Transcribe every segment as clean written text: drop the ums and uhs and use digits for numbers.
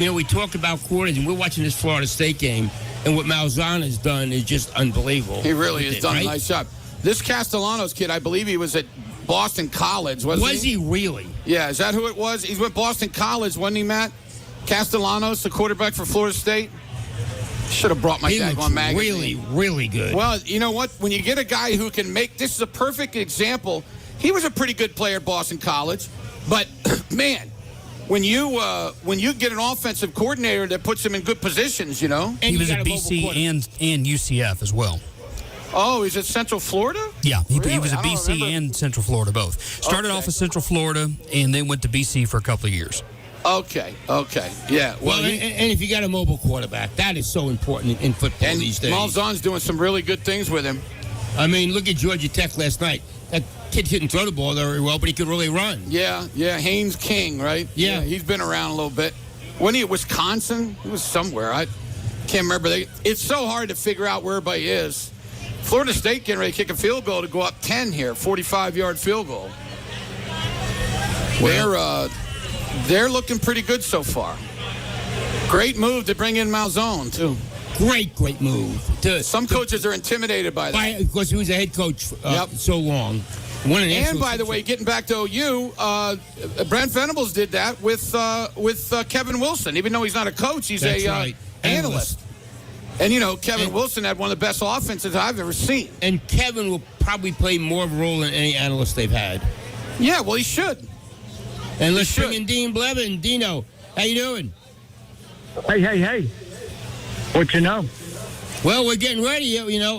we talk about quarters, and we're watching this Florida State game, and what Malzahn has done is just unbelievable. He really has done a nice job. This Castellanos kid, I believe he was at Boston College, wasn't he? Was he really? Yeah, is that who it was? He's with Boston College, wasn't he, Matt? Castellanos, the quarterback for Florida State. Should have brought my daggone magazine. Really, really good. Well, you know what? When you get a guy who can make, this is a perfect example. He was a pretty good player at Boston College, but man, when you get an offensive coordinator that puts him in good positions, And he was at BC and UCF as well. Oh, he's at Central Florida? Yeah, he was at BC and Central Florida both. Started off at Central Florida and then went to BC for a couple of years. Okay, yeah. Well, and if you got a mobile quarterback, that is so important in football these days. Malzahn's doing some really good things with him. I mean, look at Georgia Tech last night. That kid couldn't throw the ball very well, but he could really run. Yeah, Haynes King, right? Yeah. He's been around a little bit. Wasn't he at Wisconsin? He was somewhere. I can't remember. It's so hard to figure out where everybody is. Florida State getting ready to kick a field goal to go up 10 here, 45-yard field goal. They're looking pretty good so far. Great move to bring in Malzahn, too. Great move. Some coaches are intimidated by that. Because he was a head coach so long. And by the way, getting back to OU, Brent Venables did that with Kevin Wilson. Even though he's not a coach, he's analyst. And, Kevin Wilson had one of the best offenses I've ever seen. And Kevin will probably play more of a role than any analyst they've had. Yeah, well, he should. And let's bring in Dean Blevin. Dino, how you doing? Hey. What you know? Well, we're getting ready.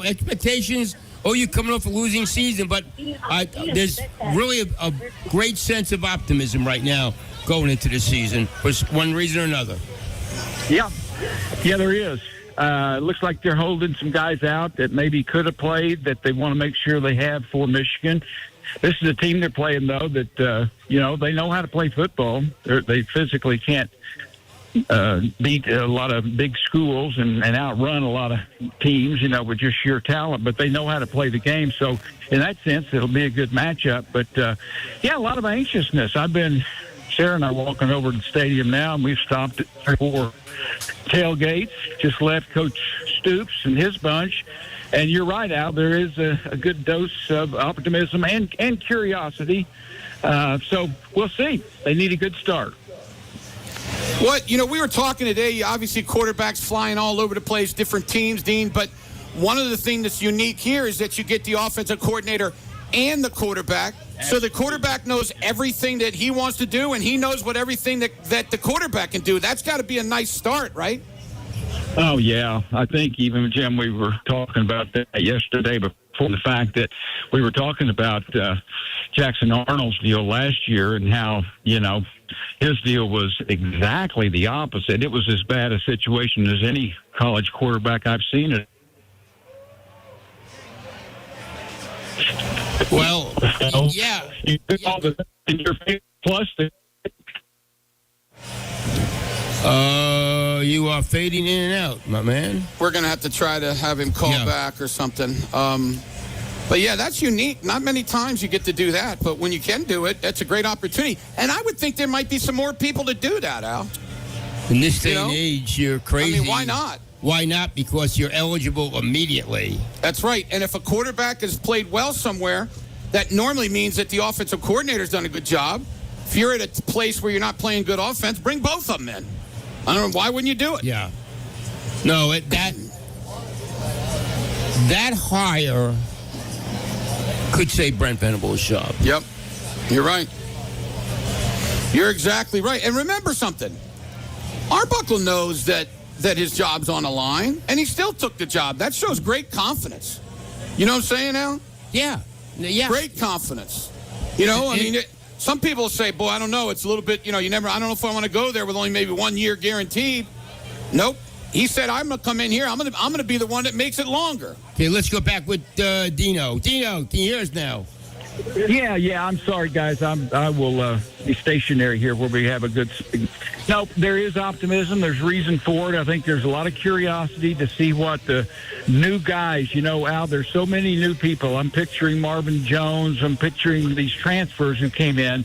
Expectations. You're coming off a losing season, but there's really a great sense of optimism right now going into the season for one reason or another. Yeah, there is. Looks like they're holding some guys out that maybe could have played that they want to make sure they have for Michigan. This is a team they're playing, though, that, they know how to play football. They physically can't beat a lot of big schools and outrun a lot of teams, with just sheer talent, but they know how to play the game. So in that sense, it'll be a good matchup. But, a lot of anxiousness. Sarah and I are walking over to the stadium now, and we've stopped at 4 tailgates, just left Coach Stoops and his bunch. And you're right, Al, there is a good dose of optimism and curiosity. So we'll see. They need a good start. We were talking today, obviously quarterbacks flying all over the place, different teams, Dean, but one of the things that's unique here is that you get the offensive coordinator and the quarterback. So the quarterback knows everything that he wants to do, and he knows what everything that the quarterback can do. That's got to be a nice start, right? Oh, yeah. I think even, Jim, we were talking about that yesterday before the fact that we were talking about Jackson Arnold's deal last year and how, his deal was exactly the opposite. It was as bad a situation as any college quarterback I've seen it. Well, yeah. Plus, you are fading in and out, my man. We're going to have to try to have him call back or something. But, yeah, that's unique. Not many times you get to do that. But when you can do it, that's a great opportunity. And I would think there might be some more people to do that, Al. In this day and age, you're crazy. I mean, why not? Why not? Because you're eligible immediately. That's right. And if a quarterback has played well somewhere, that normally means that the offensive coordinator's done a good job. If you're at a place where you're not playing good offense, bring both of them in. I don't know. Why wouldn't you do it? Yeah. No, that hire could save Brent Venables' job. Yep. You're right. You're exactly right. And remember something. Arbuckle knows that his job's on the line, and he still took the job. That shows great confidence. You know what I'm saying, Al? Yeah. Great confidence. Some people say, boy, I don't know. It's a little bit, I don't know if I want to go there with only maybe 1 year guaranteed. Nope. He said, I'm going to come in here. I'm going to be the one that makes it longer. Okay, let's go back with Dino. Dino, can you hear us now? Yeah. I'm sorry, guys. I will be stationary here where we have a good. No, there is optimism. There's reason for it. I think there's a lot of curiosity to see what the new guys. Al, there's so many new people. I'm picturing Marvin Jones. I'm picturing these transfers who came in.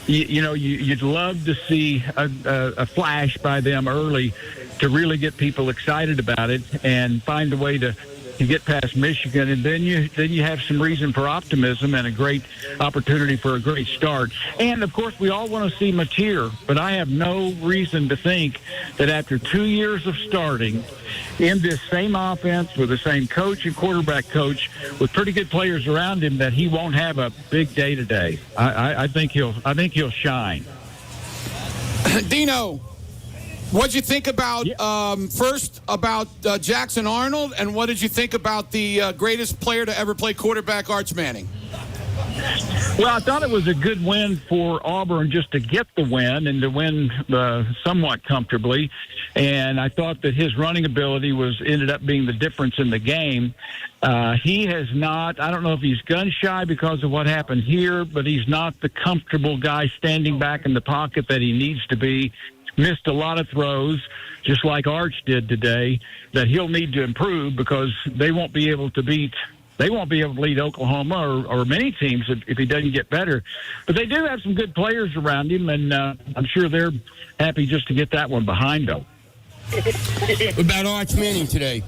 you'd love to see a flash by them early to really get people excited about it and find a way to get past Michigan, and then you have some reason for optimism and a great opportunity for a great start. And of course, we all want to see Mateer, but I have no reason to think that after 2 years of starting in this same offense with the same coach and quarterback coach with pretty good players around him, that he won't have a big day today. I think he'll shine. Dino, what'd you think about first about Jackson Arnold, and what did you think about the greatest player to ever play quarterback, Arch Manning? Well, I thought it was a good win for Auburn just to get the win and to win somewhat comfortably. And I thought that his running ability ended up being the difference in the game. He has not, I don't know if he's gun shy because of what happened here, but he's not the comfortable guy standing back in the pocket that he needs to be. Missed a lot of throws, just like Arch did today, that he'll need to improve because they won't be able to lead Oklahoma or many teams if he doesn't get better. But they do have some good players around him, and I'm sure they're happy just to get that one behind them. What about Arch Manning today?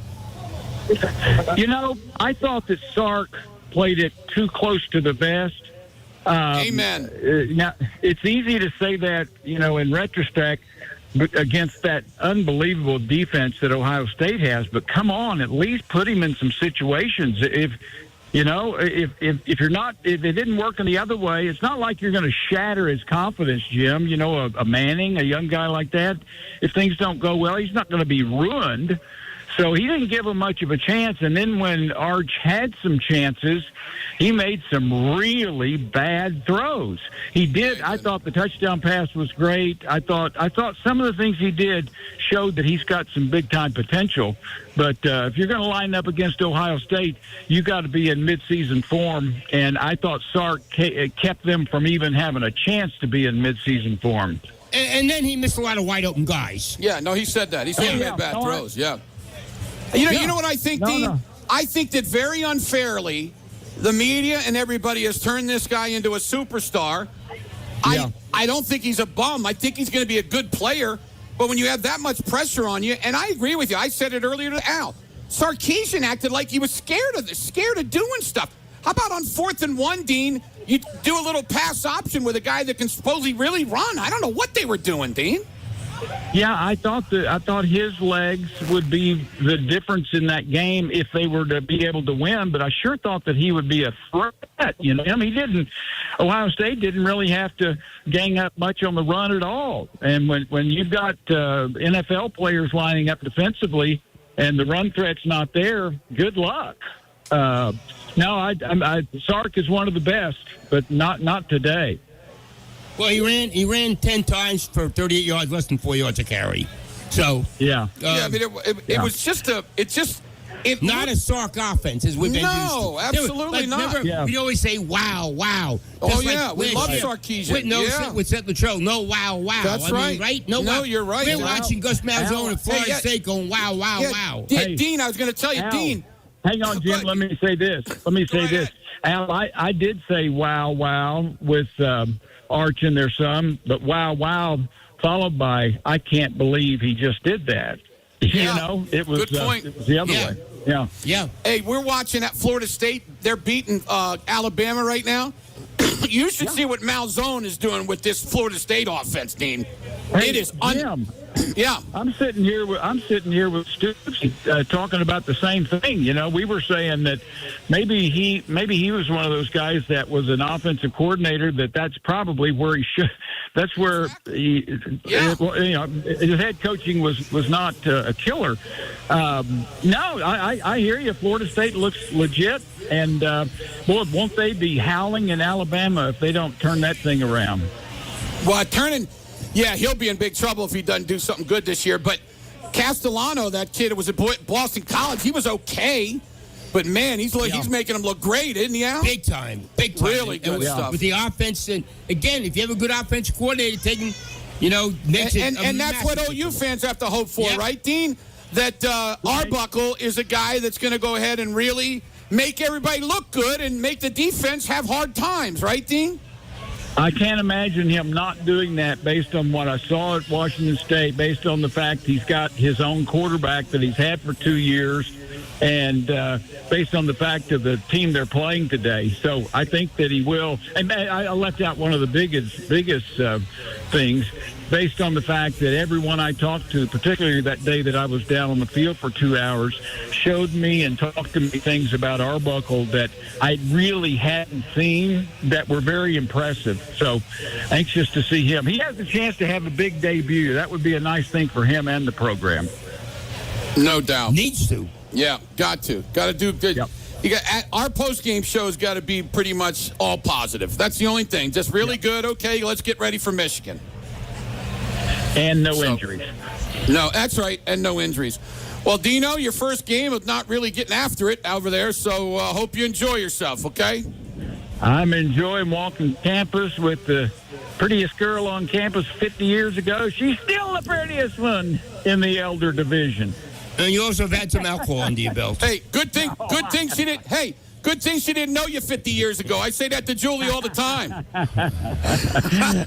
I thought that Sark played it too close to the vest. Amen. Now, it's easy to say that, in retrospect, against that unbelievable defense that Ohio State has. But come on, at least put him in some situations. If it didn't work in the other way, it's not like you're going to shatter his confidence, Jim. A Manning, a young guy like that, if things don't go well, he's not going to be ruined. So he didn't give him much of a chance. And then when Arch had some chances, he made some really bad throws. He did. I thought the touchdown pass was great. I thought some of the things he did showed that he's got some big-time potential. But if you're going to line up against Ohio State, you got to be in midseason form. And I thought Sark kept them from even having a chance to be in midseason form. And then he missed a lot of wide-open guys. Yeah, no, he said that. He said he made bad throws, yeah. You know what I think, Dean? No. I think that very unfairly, the media and everybody has turned this guy into a superstar. Yeah. I don't think he's a bum. I think he's going to be a good player. But when you have that much pressure on you, and I agree with you, I said it earlier to Al, Sarkisian acted like he was scared of doing stuff. How about on 4th and 1, Dean, you do a little pass option with a guy that can supposedly really run? I don't know what they were doing, Dean. Yeah, I thought his legs would be the difference in that game if they were to be able to win. But I sure thought that he would be a threat. Ohio State didn't really have to gang up much on the run at all. And when you've got NFL players lining up defensively and the run threat's not there, good luck. Sark is one of the best, but not today. Well, he ran 10 times for 38 yards, less than 4 yards a carry. So yeah, I mean it was just not a Sark offense as we've been used to. No, absolutely not. Remember, we always say wow. We love Sarkisian. With Seth Luttrell, no wow. That's right. Right? No, wow. You're right. We're watching Gus Malzahn at Florida State going wow. Dean, I was going to tell you, Al, Dean. Hang on, Jim. Let me say this. Al, I did say wow with Arch in there some, but wow followed by I can't believe he just did that. Yeah. It was good point. It was the other way. Yeah. Hey, we're watching at Florida State. They're beating Alabama right now. You should see what Malzahn is doing with this Florida State offense, Dean. Hey, it is Jim, yeah. I'm sitting here with Stoops talking about the same thing. We were saying that maybe he was one of those guys that was an offensive coordinator. That's probably where he should. That's where his head coaching was not a killer. I hear you. Florida State looks legit, and boy, won't they be howling in Alabama if they don't turn that thing around? Well, yeah, he'll be in big trouble if he doesn't do something good this year. But Castellano, that kid who was at Boston College, he was okay. But, man, he's making him look great, isn't he, Al? Big time. Really good stuff. With the offense. And, again, if you have a good offensive coordinator taking, makes it and that's what OU fans have to hope for, right, Dean? That Arbuckle is a guy that's going to go ahead and really make everybody look good and make the defense have hard times, right, Dean? I can't imagine him not doing that based on what I saw at Washington State, based on the fact he's got his own quarterback that he's had for 2 years, and based on the fact of the team they're playing today. So I think that he will. And I left out one of the biggest things, based on the fact that everyone I talked to, particularly that day that I was down on the field for 2 hours, showed me and talked to me things about Arbuckle that I really hadn't seen that were very impressive. So anxious to see him. He has a chance to have a big debut. That would be a nice thing for him and the program. No doubt. Needs to. Yeah, got to do good. Yep. Our post-game show's got to be pretty much all positive. That's the only thing. Just really good. Okay, let's get ready for Michigan. And no injuries. No, that's right, and no injuries. Well, Dino, your first game of not really getting after it over there, so hope you enjoy yourself, okay? I'm enjoying walking campus with the prettiest girl on campus 50 years ago. She's still the prettiest one in the elder division. And you also have had some alcohol under your belt. Hey, good thing she didn't. Hey, good thing she didn't know you 50 years ago. I say that to Julie all the time.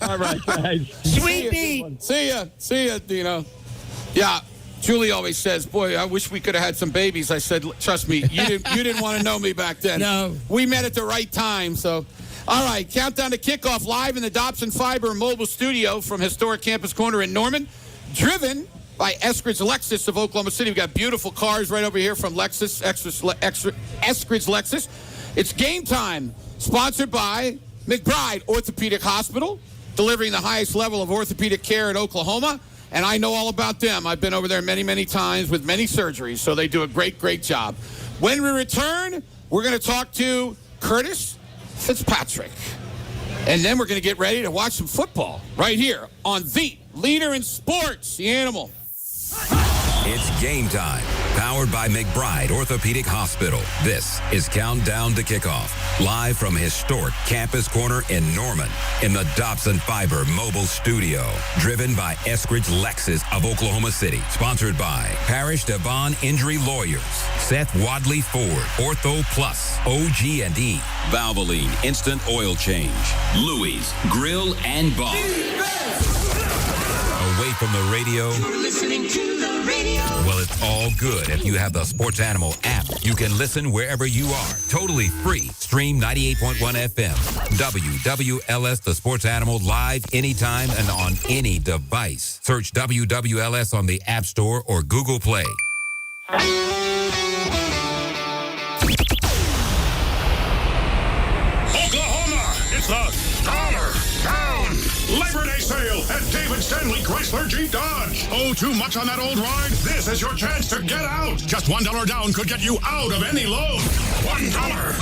All right, guys. Sweet meat. See ya, Dino. Yeah, Julie always says, "Boy, I wish we could have had some babies." I said, "Trust me, you didn't want to know me back then. No, we met at the right time." So, all right, countdown to kickoff live in the Dobson Fiber Mobile Studio from historic Campus Corner in Norman, driven by Eskridge Lexus of Oklahoma City. We've got beautiful cars right over here from Eskridge Lexus. It's game time, sponsored by McBride Orthopedic Hospital, delivering the highest level of orthopedic care in Oklahoma. And I know all about them. I've been over there many, many times with many surgeries, so they do a great, great job. When we return, we're going to talk to Curtis Fitzpatrick. And then we're going to get ready to watch some football right here on the leader in sports, The Animal. It's game time. Powered by McBride Orthopedic Hospital. This is Countdown to Kickoff. Live from historic Campus Corner in Norman in the Dobson Fiber Mobile Studio. Driven by Eskridge Lexus of Oklahoma City. Sponsored by Parish Devon Injury Lawyers. Seth Wadley Ford. Ortho Plus. OG&E. Valvoline Instant Oil Change. Louis Grill and Bar. Away from the radio. You're listening to the radio. Well, it's all good if you have the Sports Animal app. You can listen wherever you are. Totally free. Stream 98.1 FM. WWLS, the Sports Animal, live anytime and on any device. Search WWLS on the App Store or Google Play. Oklahoma, it's the Dollar Down Labor Day sale at David Stanley Chrysler Jeep Dodge. Oh, too much on that old ride? This is your chance to get out. Just $1 down could get you out of any loan. $1 down.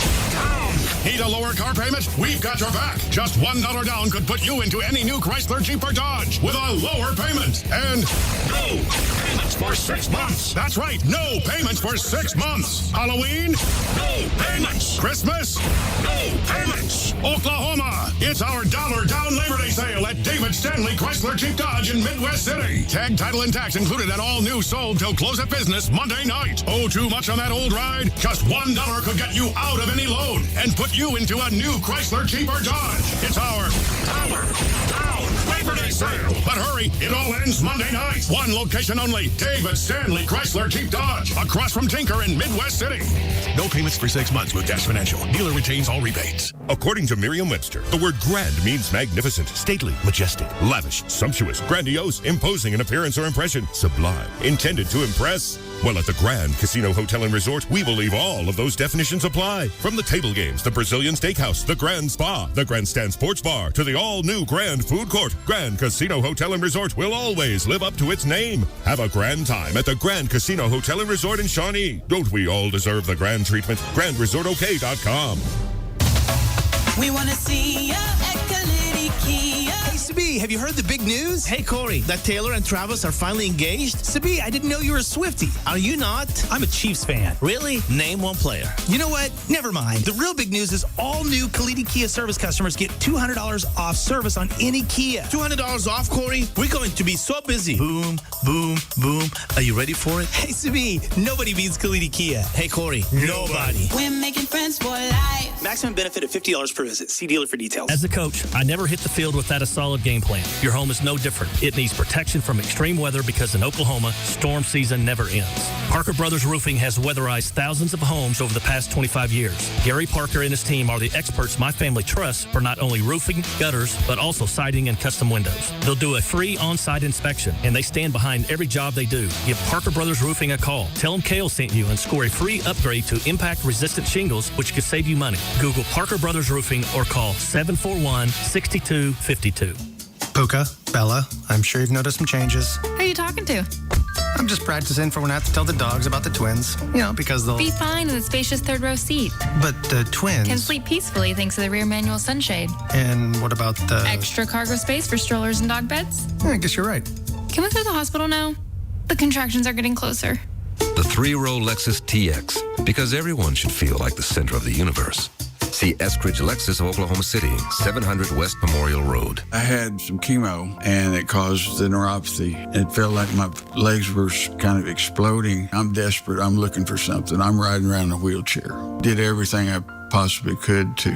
Need a lower car payment? We've got your back. Just $1 down could put you into any new Chrysler Jeep or Dodge with a lower payment. And no payments for 6 months. That's right, no payments for 6 months. Halloween? No payments. Christmas? No payments. Oklahoma, it's our $1 down Labor Day sale at David Stanley Chrysler Jeep Dodge in Midwest City. Tag, title, and tax included and all new sold till close of business Monday night. Oh, too much on that old ride? Just $1 could get you out of any loan and put you into a new Chrysler Jeep or Dodge. It's our $1 down Labor Day sale. But hurry, it all ends Monday night. One location only, David Stanley Chrysler Jeep Dodge, across from Tinker in Midwest City. No payments for 6 months with Dash Financial. Dealer retains all rebates. According to Merriam-Webster, the word grand means magnificent, stately, majestic, lavish, sumptuous, grandiose, imposing in appearance or impression, sublime, intended to impress. Well, at the Grand Casino Hotel and Resort, we believe all of those definitions apply. From the table games, the Brazilian Steakhouse, the Grand Spa, the Grandstand Sports Bar, to the all-new Grand Food Court, Grand Casino Hotel and Resort will always live up to its name. Have a grand time at the Grand Casino Hotel and Resort in Shawnee. Don't we all deserve the grand treatment? GrandResortOK.com. We want to see ya at Kalidi Kia. Sabi, have you heard the big news? Hey, Corey, that Taylor and Travis are finally engaged? Sabi, I didn't know you were a Swiftie. Are you not? I'm a Chiefs fan. Really? Name one player. You know what? Never mind. The real big news is all new Kalidi Kia service customers get $200 off service on any Kia. $200 off, Corey? We're going to be so busy. Boom, boom, boom. Are you ready for it? Hey, Sabi, nobody beats Kalidi Kia. Hey, Corey, nobody. We're making friends for life. Maximum benefit of $50 per visit. See dealer for details. As a coach, I never hit the field without a solid game plan. Your home is no different. It needs protection from extreme weather because in Oklahoma, storm season never ends. Parker Brothers Roofing has weatherized thousands of homes over the past 25 years. Gary Parker and his team are the experts my family trusts for not only roofing, gutters, but also siding and custom windows. They'll do a free on-site inspection, and they stand behind every job they do. Give Parker Brothers Roofing a call. Tell them Kale sent you and score a free upgrade to impact-resistant shingles, which could save you money. Google Parker Brothers Roofing or call 741-6252. Puka, Bella, I'm sure you've noticed some changes. Who are you talking to? I'm just practicing for when I have to tell the dogs about the twins. Because they'll... Be fine in the spacious third row seat. But the twins... Can sleep peacefully thanks to the rear manual sunshade. And what about the... Extra cargo space for strollers and dog beds? I guess you're right. Can we go to the hospital now? The contractions are getting closer. The three-row Lexus TX, because everyone should feel like the center of the universe. See Eskridge Lexus of Oklahoma City, 700 West Memorial Road. I had some chemo, and it caused the neuropathy. It felt like my legs were kind of exploding. I'm desperate. I'm looking for something. I'm riding around in a wheelchair. Did everything I possibly could to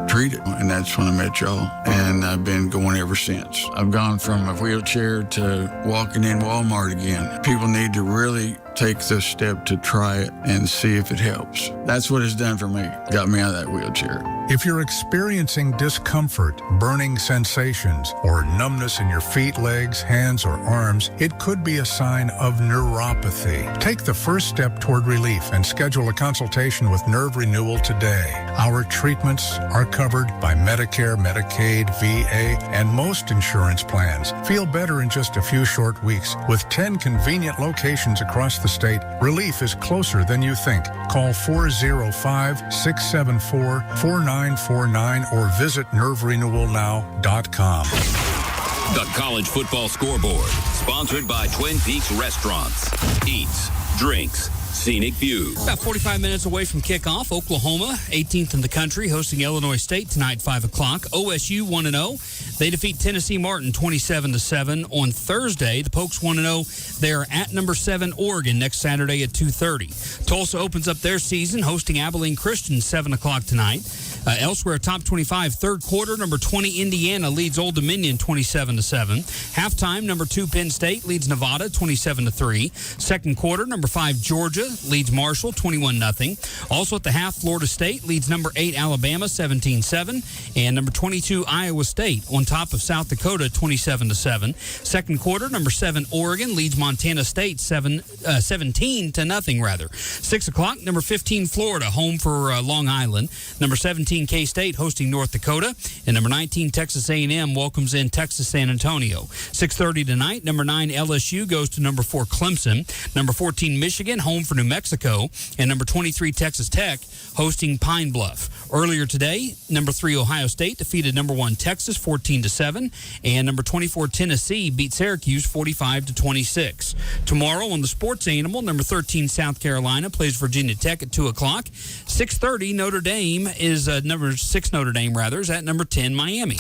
treat it, and that's when I met y'all, and I've been going ever since. I've gone from a wheelchair to walking in Walmart again. People need to really take this step to try it and see if it helps. That's what it's done for me. Got me out of that wheelchair. If you're experiencing discomfort, burning sensations, or numbness in your feet, legs, hands, or arms, it could be a sign of neuropathy. Take the first step toward relief and schedule a consultation with Nerve Renewal today. Our treatments are covered by Medicare, Medicaid, VA, and most insurance plans. Feel better in just a few short weeks. With 10 convenient locations across the state, relief is closer than you think. Call 405-674-4949 or visit nerverenewalnow.com. The College Football Scoreboard, sponsored by Twin Peaks Restaurants. Eats, drinks, scenic view. About 45 minutes away from kickoff, Oklahoma, 18th in the country, hosting Illinois State tonight, 5 o'clock. OSU 1-0. They defeat Tennessee Martin 27-7 on Thursday. The Pokes 1-0. They are at number 7 Oregon next Saturday at 2:30. Tulsa opens up their season hosting Abilene Christian 7 o'clock tonight. Elsewhere, top 25, third quarter, number 20 Indiana leads Old Dominion 27-7. Halftime, number 2 Penn State leads Nevada 27-3. Second quarter, number 5 Georgia leads Marshall 21-0. Also at the half, Florida State leads number 8 Alabama 17-7, and number 22 Iowa State on top of South Dakota 27-7. Second quarter, number 7 Oregon leads Montana State 17-0. 6 o'clock, number 15 Florida home for Long Island. Number 17 K-State hosting North Dakota, and number 19 Texas A&M welcomes in Texas San Antonio. 6:30 tonight, number 9 LSU goes to number 4 Clemson. Number 14 Michigan home for New Mexico, and number 23 Texas Tech hosting Pine Bluff. Earlier today, number 3 Ohio State defeated number 1 Texas 14-7, and number 24 Tennessee beat Syracuse 45-26. Tomorrow on the Sports Animal, number 13 South Carolina plays Virginia Tech at 2 o'clock. 6:30 Notre Dame is number 6 Notre Dame is at number 10 Miami.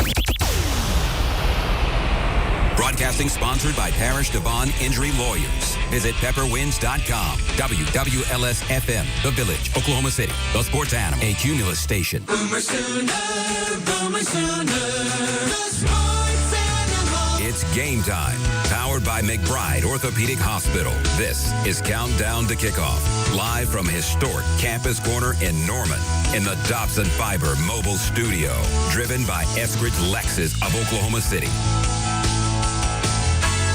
Broadcasting sponsored by Parish Devon Injury Lawyers. Visit pepperwinds.com. WWLS-FM, The Village, Oklahoma City. The Sports Animal, a Cumulus station. Boomer Sooner, Boomer Sooner, the Sports Animal. It's game time. Powered by McBride Orthopedic Hospital. This is Countdown to Kickoff. Live from historic Campus Corner in Norman. In the Dobson Fiber Mobile Studio. Driven by Eskridge Lexus of Oklahoma City.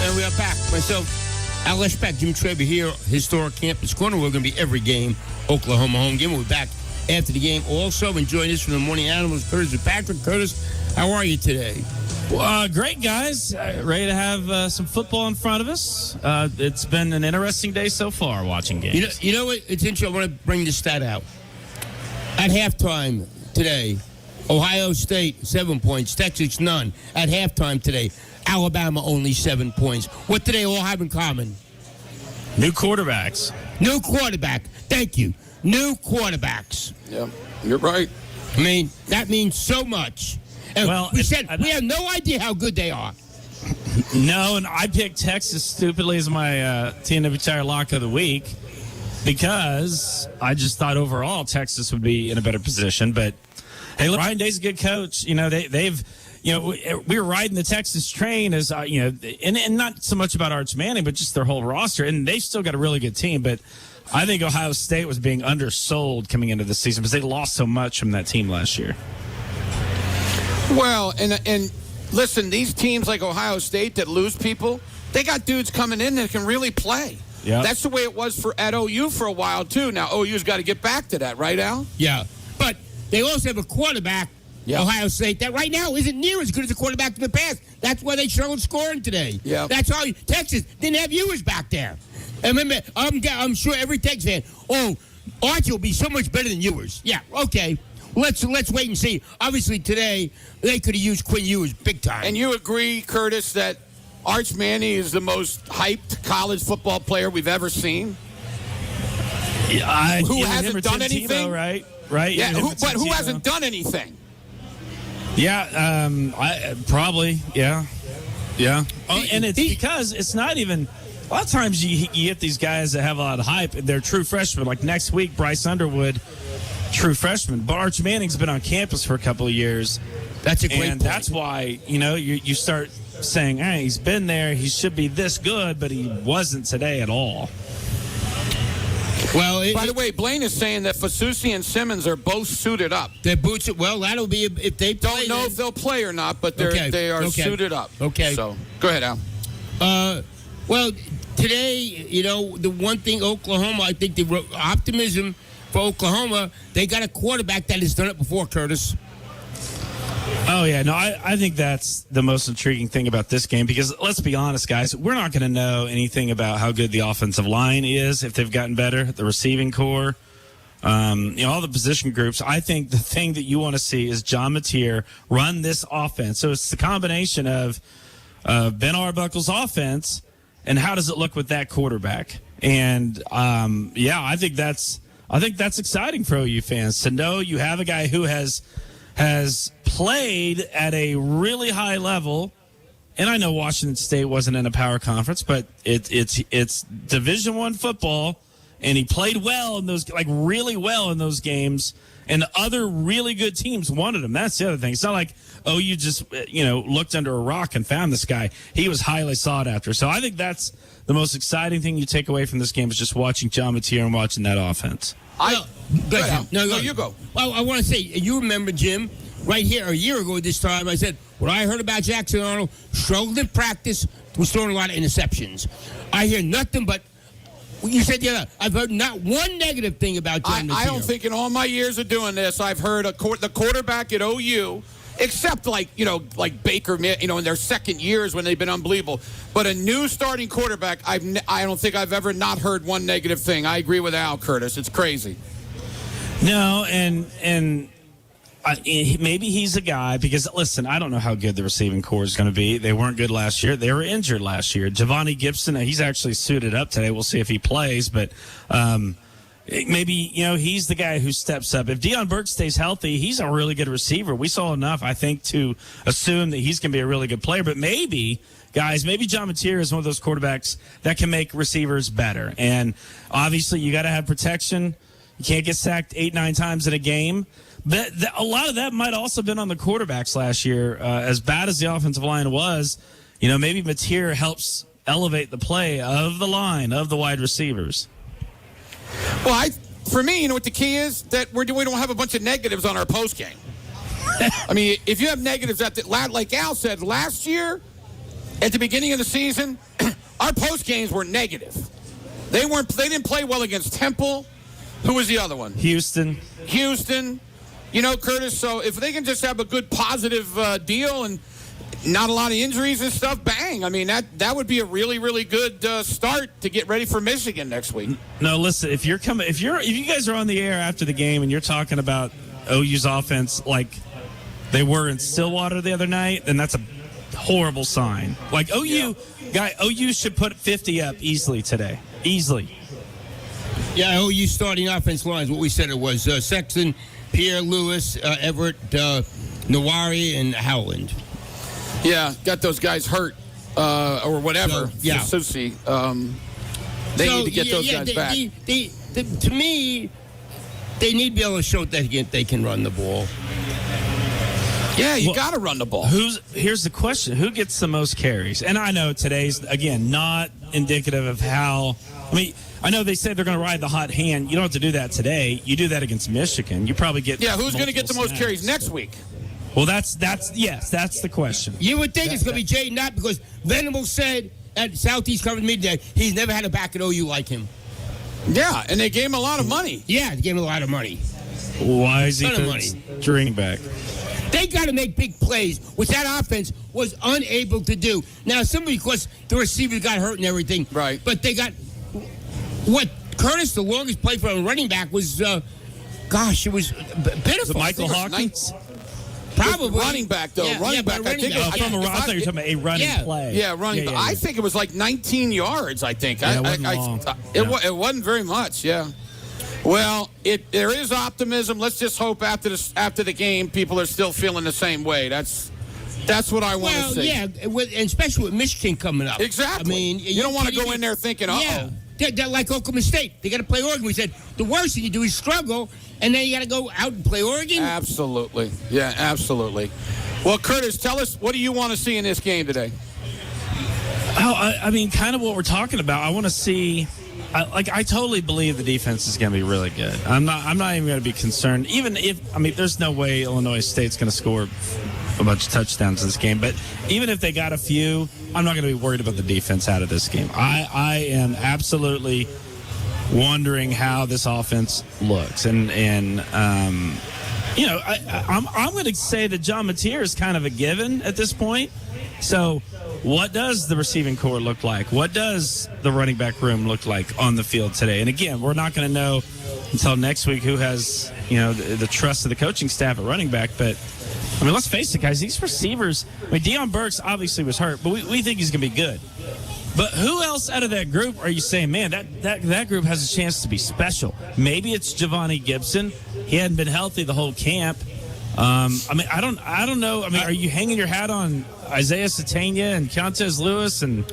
And we are back. Myself, Al Eschbach, Jim Traber here, historic Campus Corner. We're going to be every game, Oklahoma home game. We'll be back after the game. Also, enjoying this from the Morning Animals, Curtis and Patrick. Curtis, how are you today? Great, guys. Ready to have some football in front of us. It's been an interesting day so far watching games. You know what? It's interesting. I want to bring this stat out. At halftime today, Ohio State, 7 points. Texas, none. At halftime today, Alabama, only 7 points. What do they all have in common? New quarterbacks. New quarterback. Thank you. New quarterbacks. Yeah, you're right. I mean, that means so much. And Well, we have no idea how good they are. No, and I picked Texas stupidly as my TNW Tire Lock of the Week because I just thought overall Texas would be in a better position. But hey, look, Ryan Day's a good coach. You know, they've, you know, we were riding the Texas train as, you know, and not so much about Arch Manning, but just their whole roster. And they've still got a really good team. But I think Ohio State was being undersold coming into the season because they lost so much from that team last year. Well, and listen, these teams like Ohio State that lose people, they got dudes coming in that can really play. Yeah, that's the way it was at OU for a while too. Now OU's got to get back to that, right, Al? Yeah, but they also have a quarterback, Ohio State, that right now isn't near as good as the quarterback in the past. That's why they struggled scoring today. Yeah, that's all. Texas didn't have Ewers back there. And remember, I'm sure every Texas fan, Archie will be so much better than Ewers. Yeah, okay. Let's wait and see. Obviously, today, they could have used Quinn Ewers big time. And you agree, Curtis, that Arch Manning is the most hyped college football player we've ever seen? Yeah, who hasn't done anything? Right? Yeah, who hasn't done anything? Yeah, probably, yeah. Oh, and it's because it's not even... A lot of times you get these guys that have a lot of hype, and they're true freshmen. Like next week, Bryce Underwood, true freshman. But Arch Manning's been on campus for a couple of years. That's a great point. That's why, you know, you start saying, hey, he's been there, he should be this good, but he wasn't today at all. Well, by the way, Blaine is saying that Fasusi and Simmons are both suited up. Their boots, well, that'll be if they play. Don't know if they'll play or not, but they are suited up. Okay. So, go ahead, Al. Well, today, you know, the one thing Oklahoma, I think the optimism for Oklahoma, they got a quarterback that has done it before, Curtis. Oh, yeah. No, I think that's the most intriguing thing about this game because let's be honest, guys, we're not going to know anything about how good the offensive line is, if they've gotten better, the receiving core, you know, all the position groups. I think the thing that you want to see is John Mateer run this offense. So it's the combination of Ben Arbuckle's offense and how does it look with that quarterback? And, I think that's exciting for OU fans to know you have a guy who has played at a really high level. And I know Washington State wasn't in a power conference, but it's Division I football, and he played well in those, like really well in those games. And other really good teams wanted him. That's the other thing. It's not like, you just, looked under a rock and found this guy. He was highly sought after. So I think that's the most exciting thing you take away from this game is just watching John Mateer and watching that offense. You go. Well, I want to say, you remember, Jim, right here a year ago this time, I said, what I heard about Jackson Arnold, struggled in practice, was throwing a lot of interceptions. I hear nothing but, you said the other, I've heard not one negative thing about John Mateer. I don't think in all my years of doing this, I've heard the quarterback at OU, except like Baker, in their second years when they've been unbelievable. But a new starting quarterback, I don't think I've ever not heard one negative thing. I agree with Al, Curtis. It's crazy. No, and maybe he's a guy because, listen, I don't know how good the receiving core is going to be. They weren't good last year. They were injured last year. Javonte Gibson, he's actually suited up today. We'll see if he plays, but maybe, he's the guy who steps up. If Deion Burke stays healthy, he's a really good receiver. We saw enough, I think, to assume that he's going to be a really good player. But maybe, guys, John Mateer is one of those quarterbacks that can make receivers better. And obviously, you got to have protection. You can't get sacked 8-9 times in a game. But a lot of that might also have been on the quarterbacks last year. As bad as the offensive line was, maybe Mateer helps elevate the play of the line, of the wide receivers. Well, for me, what the key is? That we don't have a bunch of negatives on our post game. I mean, if you have negatives like Al said, last year, at the beginning of the season, our post games were negative. They didn't play well against Temple. Who was the other one? Houston. Curtis, so if they can just have a good positive deal and not a lot of injuries and stuff, bang. I mean, that would be a really, really good start to get ready for Michigan next week. No, listen, if you guys are on the air after the game and you're talking about OU's offense, like they were in Stillwater the other night, then that's a horrible sign. Like OU should put 50 up easily today. Easily. Yeah, OU starting offense lines, what we said it was Sexton, Pierre Lewis, Everett, Nawari, and Howland. Yeah, got those guys hurt or whatever. So, yeah. Susie. They need to get those guys back. To me, they need to be able to show that they can run the ball. Yeah, you got to run the ball. Here's the question. Who gets the most carries? And I know today's, again, not indicative of how – I mean, I know they said they're going to ride the hot hand. You don't have to do that today. You do that against Michigan. You probably get – Yeah, who's going to get the most carries next week? Well, that's the question. You would think it's going to be Jaden Knott because Venable said at Southeast Conference meeting that he's never had a back at OU like him. Yeah, and they gave him a lot of money. Yeah, they gave him a lot of money. Why is he money. Dreaming back? They got to make big plays, which that offense was unable to do. Now, simply because the receiver got hurt and everything. Right. But they got what Curtis, the longest play for a running back, was, it was pitiful. Michael Hawkins? Probably. Running back, though. running back. I think I thought you were talking about a running play. Yeah, running back. I think it was like 19 yards, I think. Yeah, it wasn't very much, yeah. Well, there is optimism. Let's just hope after the game, people are still feeling the same way. That's what I want to see. Yeah, and especially with Michigan coming up. Exactly. I mean, you don't want to go in there thinking, yeah, they're like Oklahoma State. They got to play Oregon. We said the worst thing you do is struggle, and then you got to go out and play Oregon. Absolutely. Yeah, absolutely. Well, Curtis, tell us, what do you want to see in this game today? I mean, kind of what we're talking about. I want to see. I totally believe the defense is going to be really good. I'm not even going to be concerned. Even if, there's no way Illinois State's going to score a bunch of touchdowns in this game. But even if they got a few, I'm not going to be worried about the defense out of this game. I am absolutely wondering how this offense looks. I'm going to say that John Mateer is kind of a given at this point. So what does the receiving core look like? What does the running back room look like on the field today? And again, we're not going to know until next week who has, the trust of the coaching staff at running back. But, let's face it, guys, these receivers, Deion Burks obviously was hurt, but we think he's going to be good. But who else out of that group are you saying, man, that group has a chance to be special? Maybe it's Giovanni Gibson. He hadn't been healthy the whole camp. I don't know. Are you hanging your hat on Isaiah Satania and Keontez Lewis and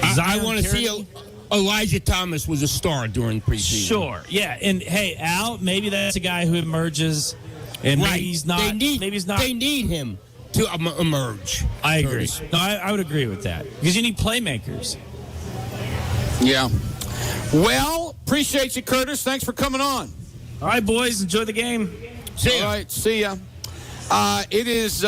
I want to see Elijah Thomas was a star during preseason. Sure, yeah. And hey, Al, maybe that's a guy who emerges, and maybe he's not. They need him to emerge. I agree. No, I would agree with that because you need playmakers. Yeah. Well, appreciate you, Curtis. Thanks for coming on. All right, boys, enjoy the game. See ya. All right, see ya. It is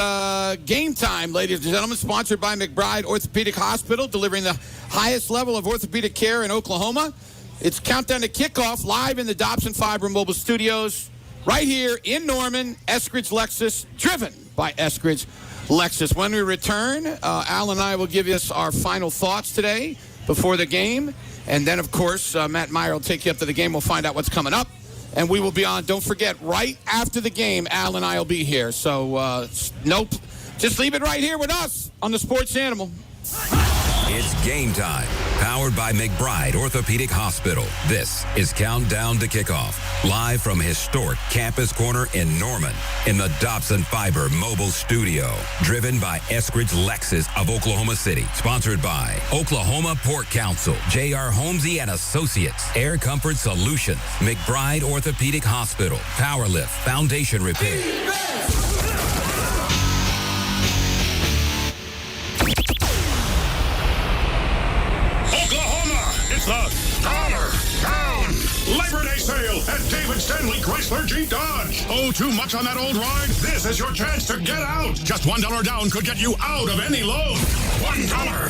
game time, ladies and gentlemen, sponsored by McBride Orthopedic Hospital, delivering the highest level of orthopedic care in Oklahoma. It's Countdown to Kickoff, live in the Dobson Fiber Mobile Studios, right here in Norman, Eskridge Lexus, driven by Eskridge Lexus. When we return, Al and I will give us our final thoughts today before the game. And then, of course, Matt Meyer will take you up to the game. We'll find out what's coming up. And we will be on, don't forget, right after the game, Al and I will be here. So, nope, just leave it right here with us on the Sports Animal. It's game time. Powered by McBride Orthopedic Hospital. This is Countdown to Kickoff. Live from historic Campus Corner in Norman. In the Dobson Fiber Mobile Studio. Driven by Eskridge Lexus of Oklahoma City. Sponsored by Oklahoma Port Council. J.R. Holmesy and Associates. Air Comfort Solutions. McBride Orthopedic Hospital. Powerlift. Foundation Repair. It's the Dollar Down Labor Day sale at David Stanley Chrysler Jeep Dodge. Oh, too much on that old ride? This is your chance to get out. Just $1 down could get you out of any loan. $1 down.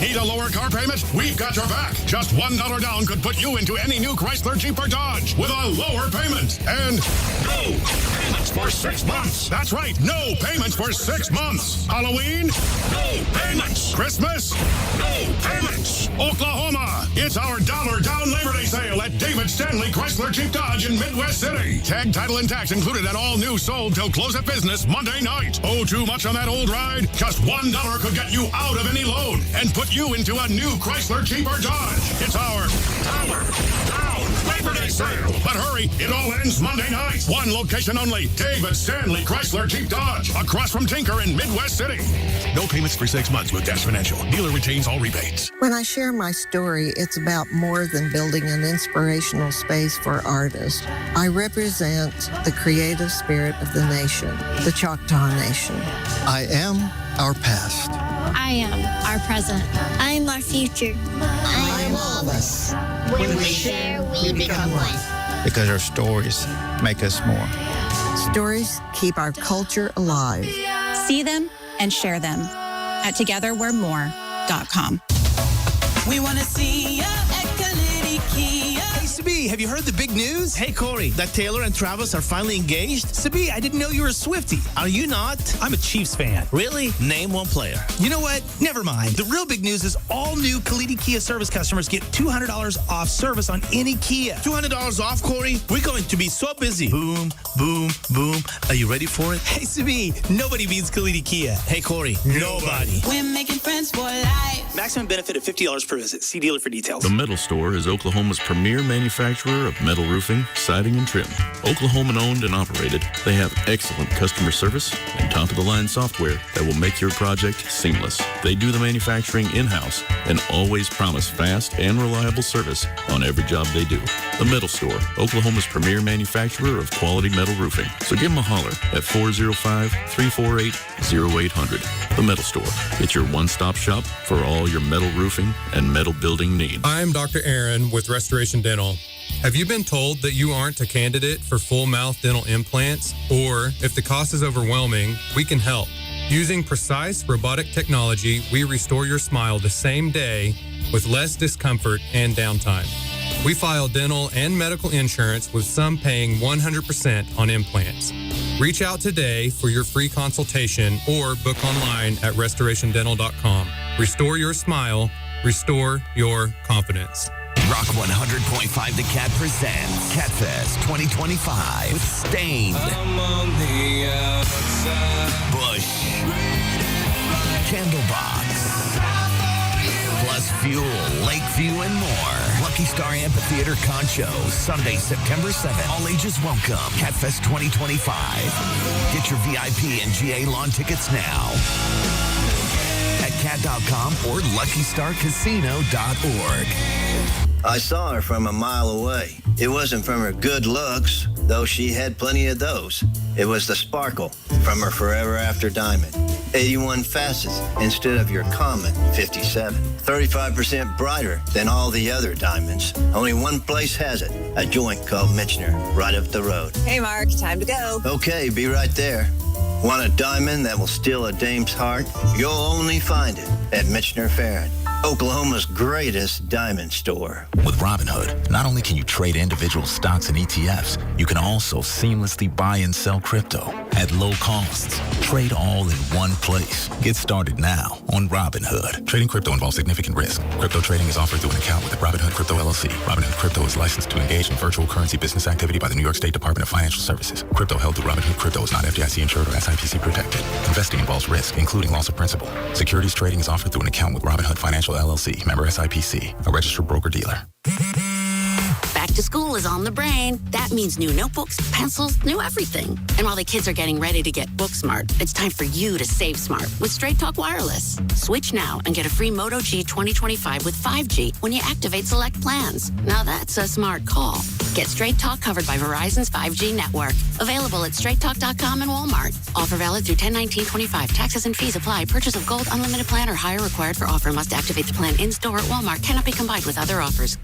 Need a lower car payment? We've got your back. Just $1 down could put you into any new Chrysler, Jeep, or Dodge with a lower payment. And no payments for 6 months. That's right, no payments for 6 months. Halloween? No payments. Christmas? No payments. Oklahoma, it's our $1 down Labor Day sale at David Stanley Chrysler Jeep Dodge in Midwest City. Tag, title, and tax included at all new sold till close of business Monday night. Oh, too much on that old ride? Just $1 could get you out of any loan and put you into a new Chrysler Jeep or Dodge. It's our $1 down Labor Day sale. But hurry, it all ends Monday night. One location only, David Stanley Chrysler Jeep Dodge, across from Tinker in Midwest City. No payments for 6 months with Dash Financial. Dealer retains all rebates. When I share my story, it's about more than building an inspirational space for artists. I represent the creative spirit of the nation, the Choctaw Nation. I am our past. I am our present. I am our future. I am all of us. When we share, we become one. Because our stories make us more. Stories keep our culture alive. See them and share them at togetherwe'remore.com. We want to see ya at Kalidi Kia. Hey, Sabi, have you heard the big news? Hey, Corey, that Taylor and Travis are finally engaged? Sabi, I didn't know you were a Swiftie. Are you not? I'm a Chiefs fan. Really? Name one player. You know what? Never mind. The real big news is all new Kalidi Kia service customers get $200 off service on any Kia. $200 off, Corey? We're going to be so busy. Boom, boom, boom. Are you ready for it? Hey, Sabi, nobody beats Kalidi Kia. Hey, Corey, nobody. We're making friends for life. Maximum benefit of $50 per visit. See dealer for details. The Metal Store is Oklahoma's premier manufacturer of metal roofing, siding, and trim. Oklahoman owned and operated, they have excellent customer service and top-of-the-line software that will make your project seamless. They do the manufacturing in-house and always promise fast and reliable service on every job they do. The Metal Store, Oklahoma's premier manufacturer of quality metal roofing. So give them a holler at 405-348-0800. The Metal Store. It's your one-stop shop for all your metal roofing and metal building needs. I'm Dr. Aaron with Restoration Dental. Have you been told that you aren't a candidate for full mouth dental implants? Or if the cost is overwhelming, we can help. Using precise robotic technology, we restore your smile the same day with less discomfort and downtime. We file dental and medical insurance, with some paying 100% on implants. Reach out today for your free consultation or book online at restorationdental.com. Restore your smile, restore your confidence. Rock 100.5 The Cat presents Catfest 2025 with Stained, Bush, Candlebox, plus Fuel, Lakeview, and more. Lucky Star Amphitheater Concho, Sunday, September 7th. All ages welcome. Catfest 2025. Get your VIP and GA lawn tickets now at cat.com or luckystarcasino.org. I saw her from a mile away. It wasn't from her good looks, though she had plenty of those. It was the sparkle from her Forever After diamond. 81 facets instead of your common 57. 35% brighter than all the other diamonds. Only one place has it, a joint called Michener, right up the road. Hey, Mark, time to go. Okay, be right there. Want a diamond that will steal a dame's heart? You'll only find it at Michener Farron, Oklahoma's greatest diamond store. With Robinhood, not only can you trade individual stocks and ETFs, you can also seamlessly buy and sell crypto at low costs. Trade all in one place. Get started now on Robinhood. Trading crypto involves significant risk. Crypto trading is offered through an account with Robinhood Crypto LLC. Robinhood Crypto is licensed to engage in virtual currency business activity by the New York State Department of Financial Services. Crypto held through Robinhood Crypto is not FDIC insured or SIPC protected. Investing involves risk, including loss of principal. Securities trading is offered through an account with Robinhood Financial LLC, member SIPC, a registered broker-dealer. Back to school is on the brain. That means new notebooks, pencils, new everything. And while the kids are getting ready to get book smart, it's time for you to save smart with Straight Talk Wireless. Switch now and get a free Moto G 2025 with 5G when you activate select plans. Now that's a smart call. Get Straight Talk covered by Verizon's 5G network. Available at straighttalk.com and Walmart. Offer valid through 10/19/25. Taxes and fees apply. Purchase of Gold Unlimited plan or higher required for offer. Must activate the plan in-store at Walmart. Cannot be combined with other offers.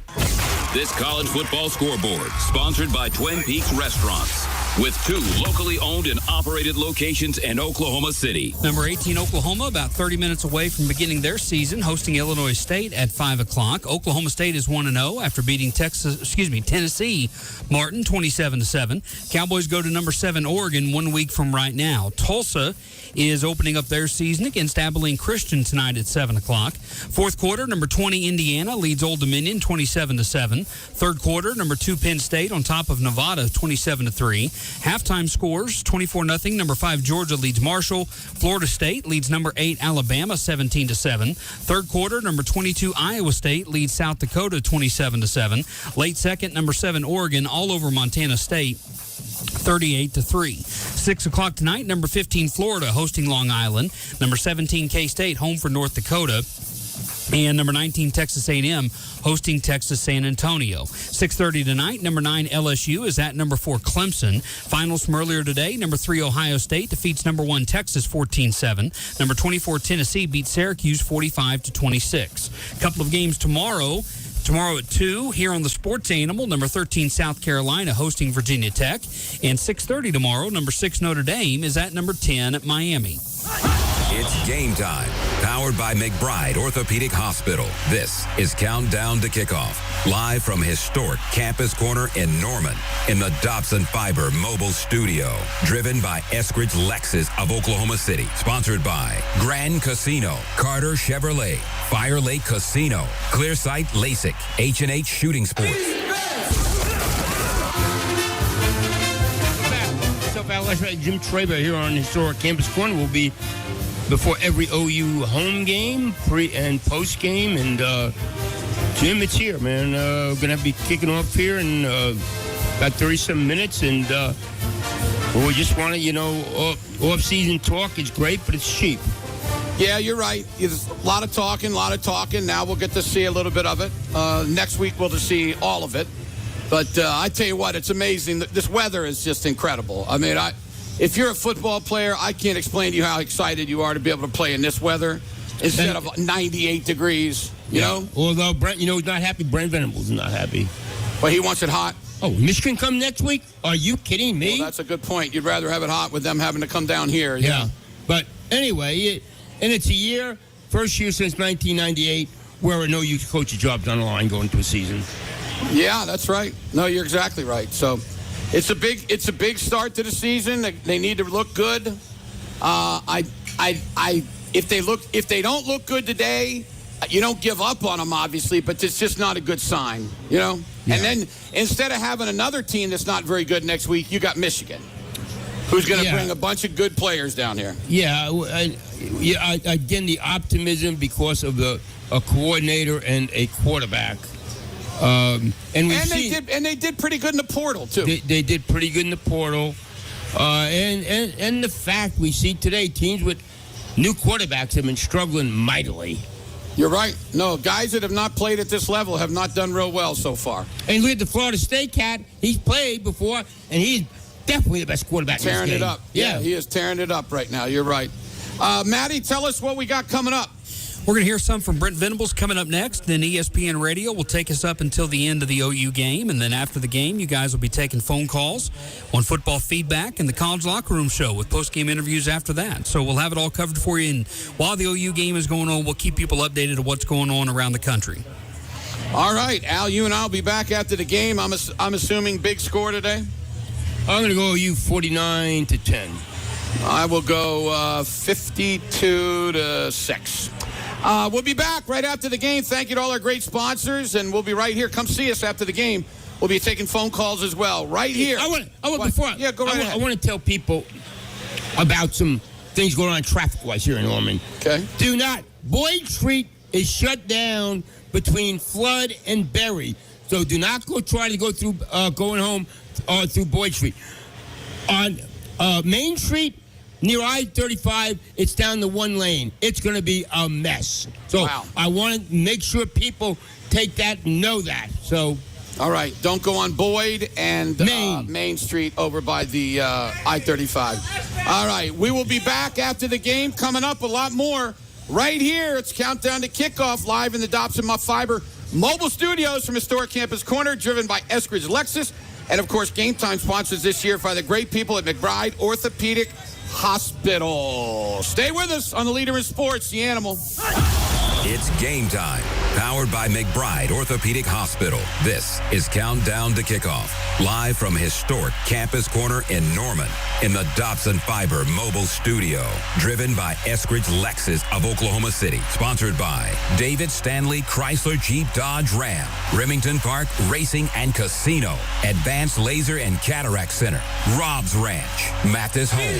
This college football scoreboard, sponsored by Twin Peaks Restaurants. with 2 locally owned and operated locations in Oklahoma City. Number 18, Oklahoma, about 30 minutes away from beginning their season, hosting Illinois State at 5 o'clock. Oklahoma State is 1-0 after beating Tennessee Martin 27-7. Cowboys go to number 7, Oregon, 1 week from right now. Tulsa is opening up their season against Abilene Christian tonight at 7 o'clock. Fourth quarter, number 20, Indiana leads Old Dominion 27-7. Third quarter, number 2, Penn State on top of Nevada 27-3. Halftime scores 24-0. Number 5, Georgia leads Marshall. Florida State leads number 8, Alabama 17-7. Third quarter, number 22, Iowa State leads South Dakota 27-7. Late second, number 7, Oregon all over Montana State 38-3. 6 o'clock tonight, number 15, Florida hosting Long Island. Number 17, K-State home for North Dakota. And number 19, Texas A&M hosting Texas San Antonio. 6:30 tonight, number 9, LSU is at number 4, Clemson. Finals from earlier today, number 3, Ohio State defeats number 1, Texas 14-7. Number 24, Tennessee beats Syracuse 45-26. Couple of games tomorrow. Tomorrow at 2, here on the Sports Animal, number 13, South Carolina hosting Virginia Tech. And 6:30 tomorrow, number 6, Notre Dame is at number 10, Miami. It's game time. Powered by McBride Orthopedic Hospital. This is Countdown to Kickoff. Live from historic Campus Corner in Norman in the Dobson Fiber Mobile Studio. Driven by Eskridge Lexus of Oklahoma City. Sponsored by Grand Casino, Carter Chevrolet, Fire Lake Casino, Clearsight LASIK, H&H Shooting Sports. Jim Traber here on historic Campus Corner will be before every OU home game, pre and post game, and Jim, it's here, man. We're gonna be kicking off here in about 30-some minutes, and we just want to, off-season talk is great, but it's cheap. Yeah, you're right. There's a lot of talking. Now we'll get to see a little bit of it. Next week we'll just see all of it. But I tell you what, it's amazing. This weather is just incredible. I mean, if you're a football player, I can't explain to you how excited you are to be able to play in this weather instead of 98 degrees, you know? Although Brent, he's not happy. Brent Venables is not happy. But he wants it hot. Oh, Michigan come next week? Are you kidding me? Well, that's a good point. You'd rather have it hot with them having to come down here. Yeah. But anyway, and it's a year, first year since 1998, where a no-use coach's job's on the line going into a season. Yeah, that's right. No, you're exactly right. So it's a big start to the season. They need to look good. If they don't look good today, you don't give up on them, obviously, but it's just not a good sign, Yeah. And then instead of having another team that's not very good next week, you got Michigan, who's going to bring a bunch of good players down here. Yeah, again, the optimism because of a coordinator and a quarterback. They did pretty good in the portal too. They did pretty good in the portal, and the fact we see today, teams with new quarterbacks have been struggling mightily. You're right. No, guys that have not played at this level have not done real well so far. And look at the Florida State cat. He's played before, and he's definitely the best quarterback. Tearing in this game. It up. Yeah, he is tearing it up right now. You're right. Maddie, tell us what we got coming up. We're going to hear some from Brent Venables coming up next. Then ESPN Radio will take us up until the end of the OU game. And then after the game, you guys will be taking phone calls on football feedback and the College Locker Room Show with post-game interviews after that. So we'll have it all covered for you. And while the OU game is going on, we'll keep people updated on what's going on around the country. All right, Al, you and I will be back after the game. I'm assuming big score today? I'm going to go OU 49-10. I will go 52-6. We'll be back right after the game. Thank you to all our great sponsors, and we'll be right here. Come see us after the game. We'll be taking phone calls as well, right here. Go right ahead. I want to tell people about some things going on traffic-wise here in Norman. Okay. Boyd Street is shut down between Flood and Berry, so do not try to go through going home through Boyd Street. On Main Street, near I-35, it's down to one lane. It's going to be a mess. So I want to make sure people take that and know that. So, all right, don't go on Boyd and Main Street over by the I-35. All right, we will be back after the game. Coming up a lot more right here. It's Countdown to Kickoff live in the Dobson Fiber Mobile Studios from historic Campus Corner, driven by Eskridge Lexus. And, of course, Game Time sponsors this year by the great people at McBride Orthopedic Hospital. Stay with us on the leader in sports, The Animal. It's Game Time, powered by McBride Orthopedic Hospital. This is Countdown to Kickoff, live from historic Campus Corner in Norman, in the Dobson Fiber Mobile Studio. Driven by Eskridge Lexus of Oklahoma City. Sponsored by David Stanley Chrysler Jeep Dodge Ram, Remington Park Racing and Casino, Advanced Laser and Cataract Center, Rob's Ranch, Mathis Home.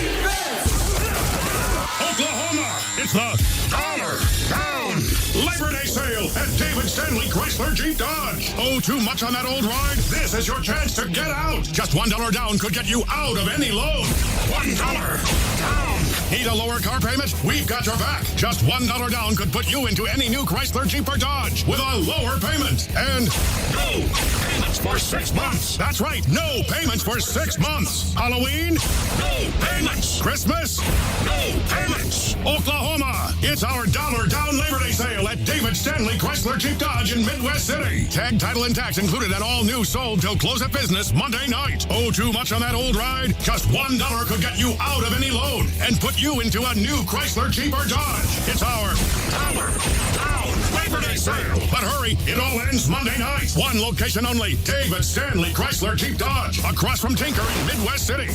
Oklahoma, it's the Dollar Down Labor Day sale at David Stanley Chrysler Jeep Dodge. Oh, too much on that old ride? This is your chance to get out. Just $1 down could get you out of any loan. $1 down. Need a lower car payment? We've got your back. Just $1 down could put you into any new Chrysler Jeep or Dodge with a lower payment. And no payments for 6 months. That's right, no payments for 6 months. Halloween? No payments. Christmas? No payments. Oklahoma, it's our $1 down Labor Day sale at David Stanley Chrysler Jeep Dodge in Midwest City. Tag, title, and tax included and all new sold till close of business Monday night. Oh, too much on that old ride? Just $1 could get you out of any loan and put you into a new Chrysler Jeep or Dodge. It's our $1 down Labor Day sale. But hurry, it all ends Monday night. One location only, David Stanley Chrysler Jeep Dodge, across from Tinker in Midwest City.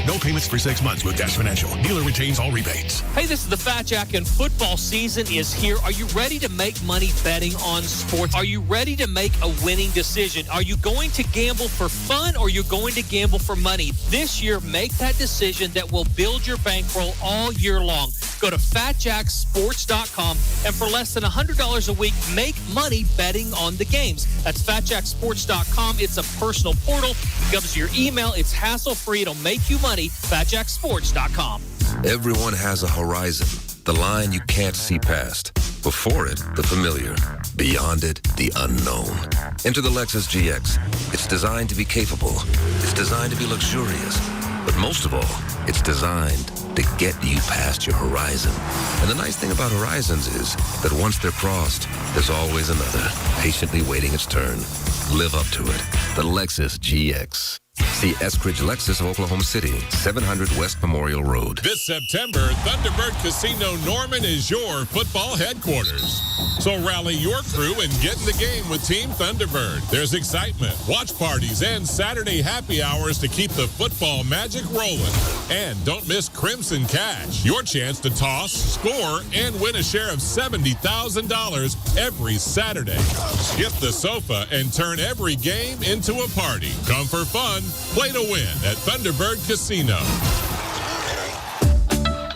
No payments for 6 months with Dash Financial. Dealer retains all rebates. Hey, this is the Fat Jack, and football season is here. Are you ready to make money betting on sports? Are you ready to make a winning decision? Are you going to gamble for fun, or are you going to gamble for money? This year, make that decision that will build your bankroll all year long. Go to FatJackSports.com, and for less than $100 a week, make money betting on the games. That's FatJackSports.com. It's a personal portal. It comes to your email. It's hassle-free. It'll make you money. FatJackSports.com. Everyone has a horizon, the line you can't see past. Before it, the familiar. Beyond it, the unknown. Enter the Lexus GX. It's designed to be capable. It's designed to be luxurious. But most of all, it's designed to get you past your horizon. And the nice thing about horizons is that once they're crossed, there's always another, patiently waiting its turn. Live up to it. The Lexus GX. See Eskridge Lexus of Oklahoma City, 700 West Memorial Road. This September, Thunderbird Casino Norman is your football headquarters. So rally your crew and get in the game with Team Thunderbird. There's excitement, watch parties, and Saturday happy hours to keep the football magic rolling. And don't miss Crimson Cash, your chance to toss, score, and win a share of $70,000 every Saturday. Shift the sofa and turn every game into a party. Come for fun. Play to win at Thunderbird Casino.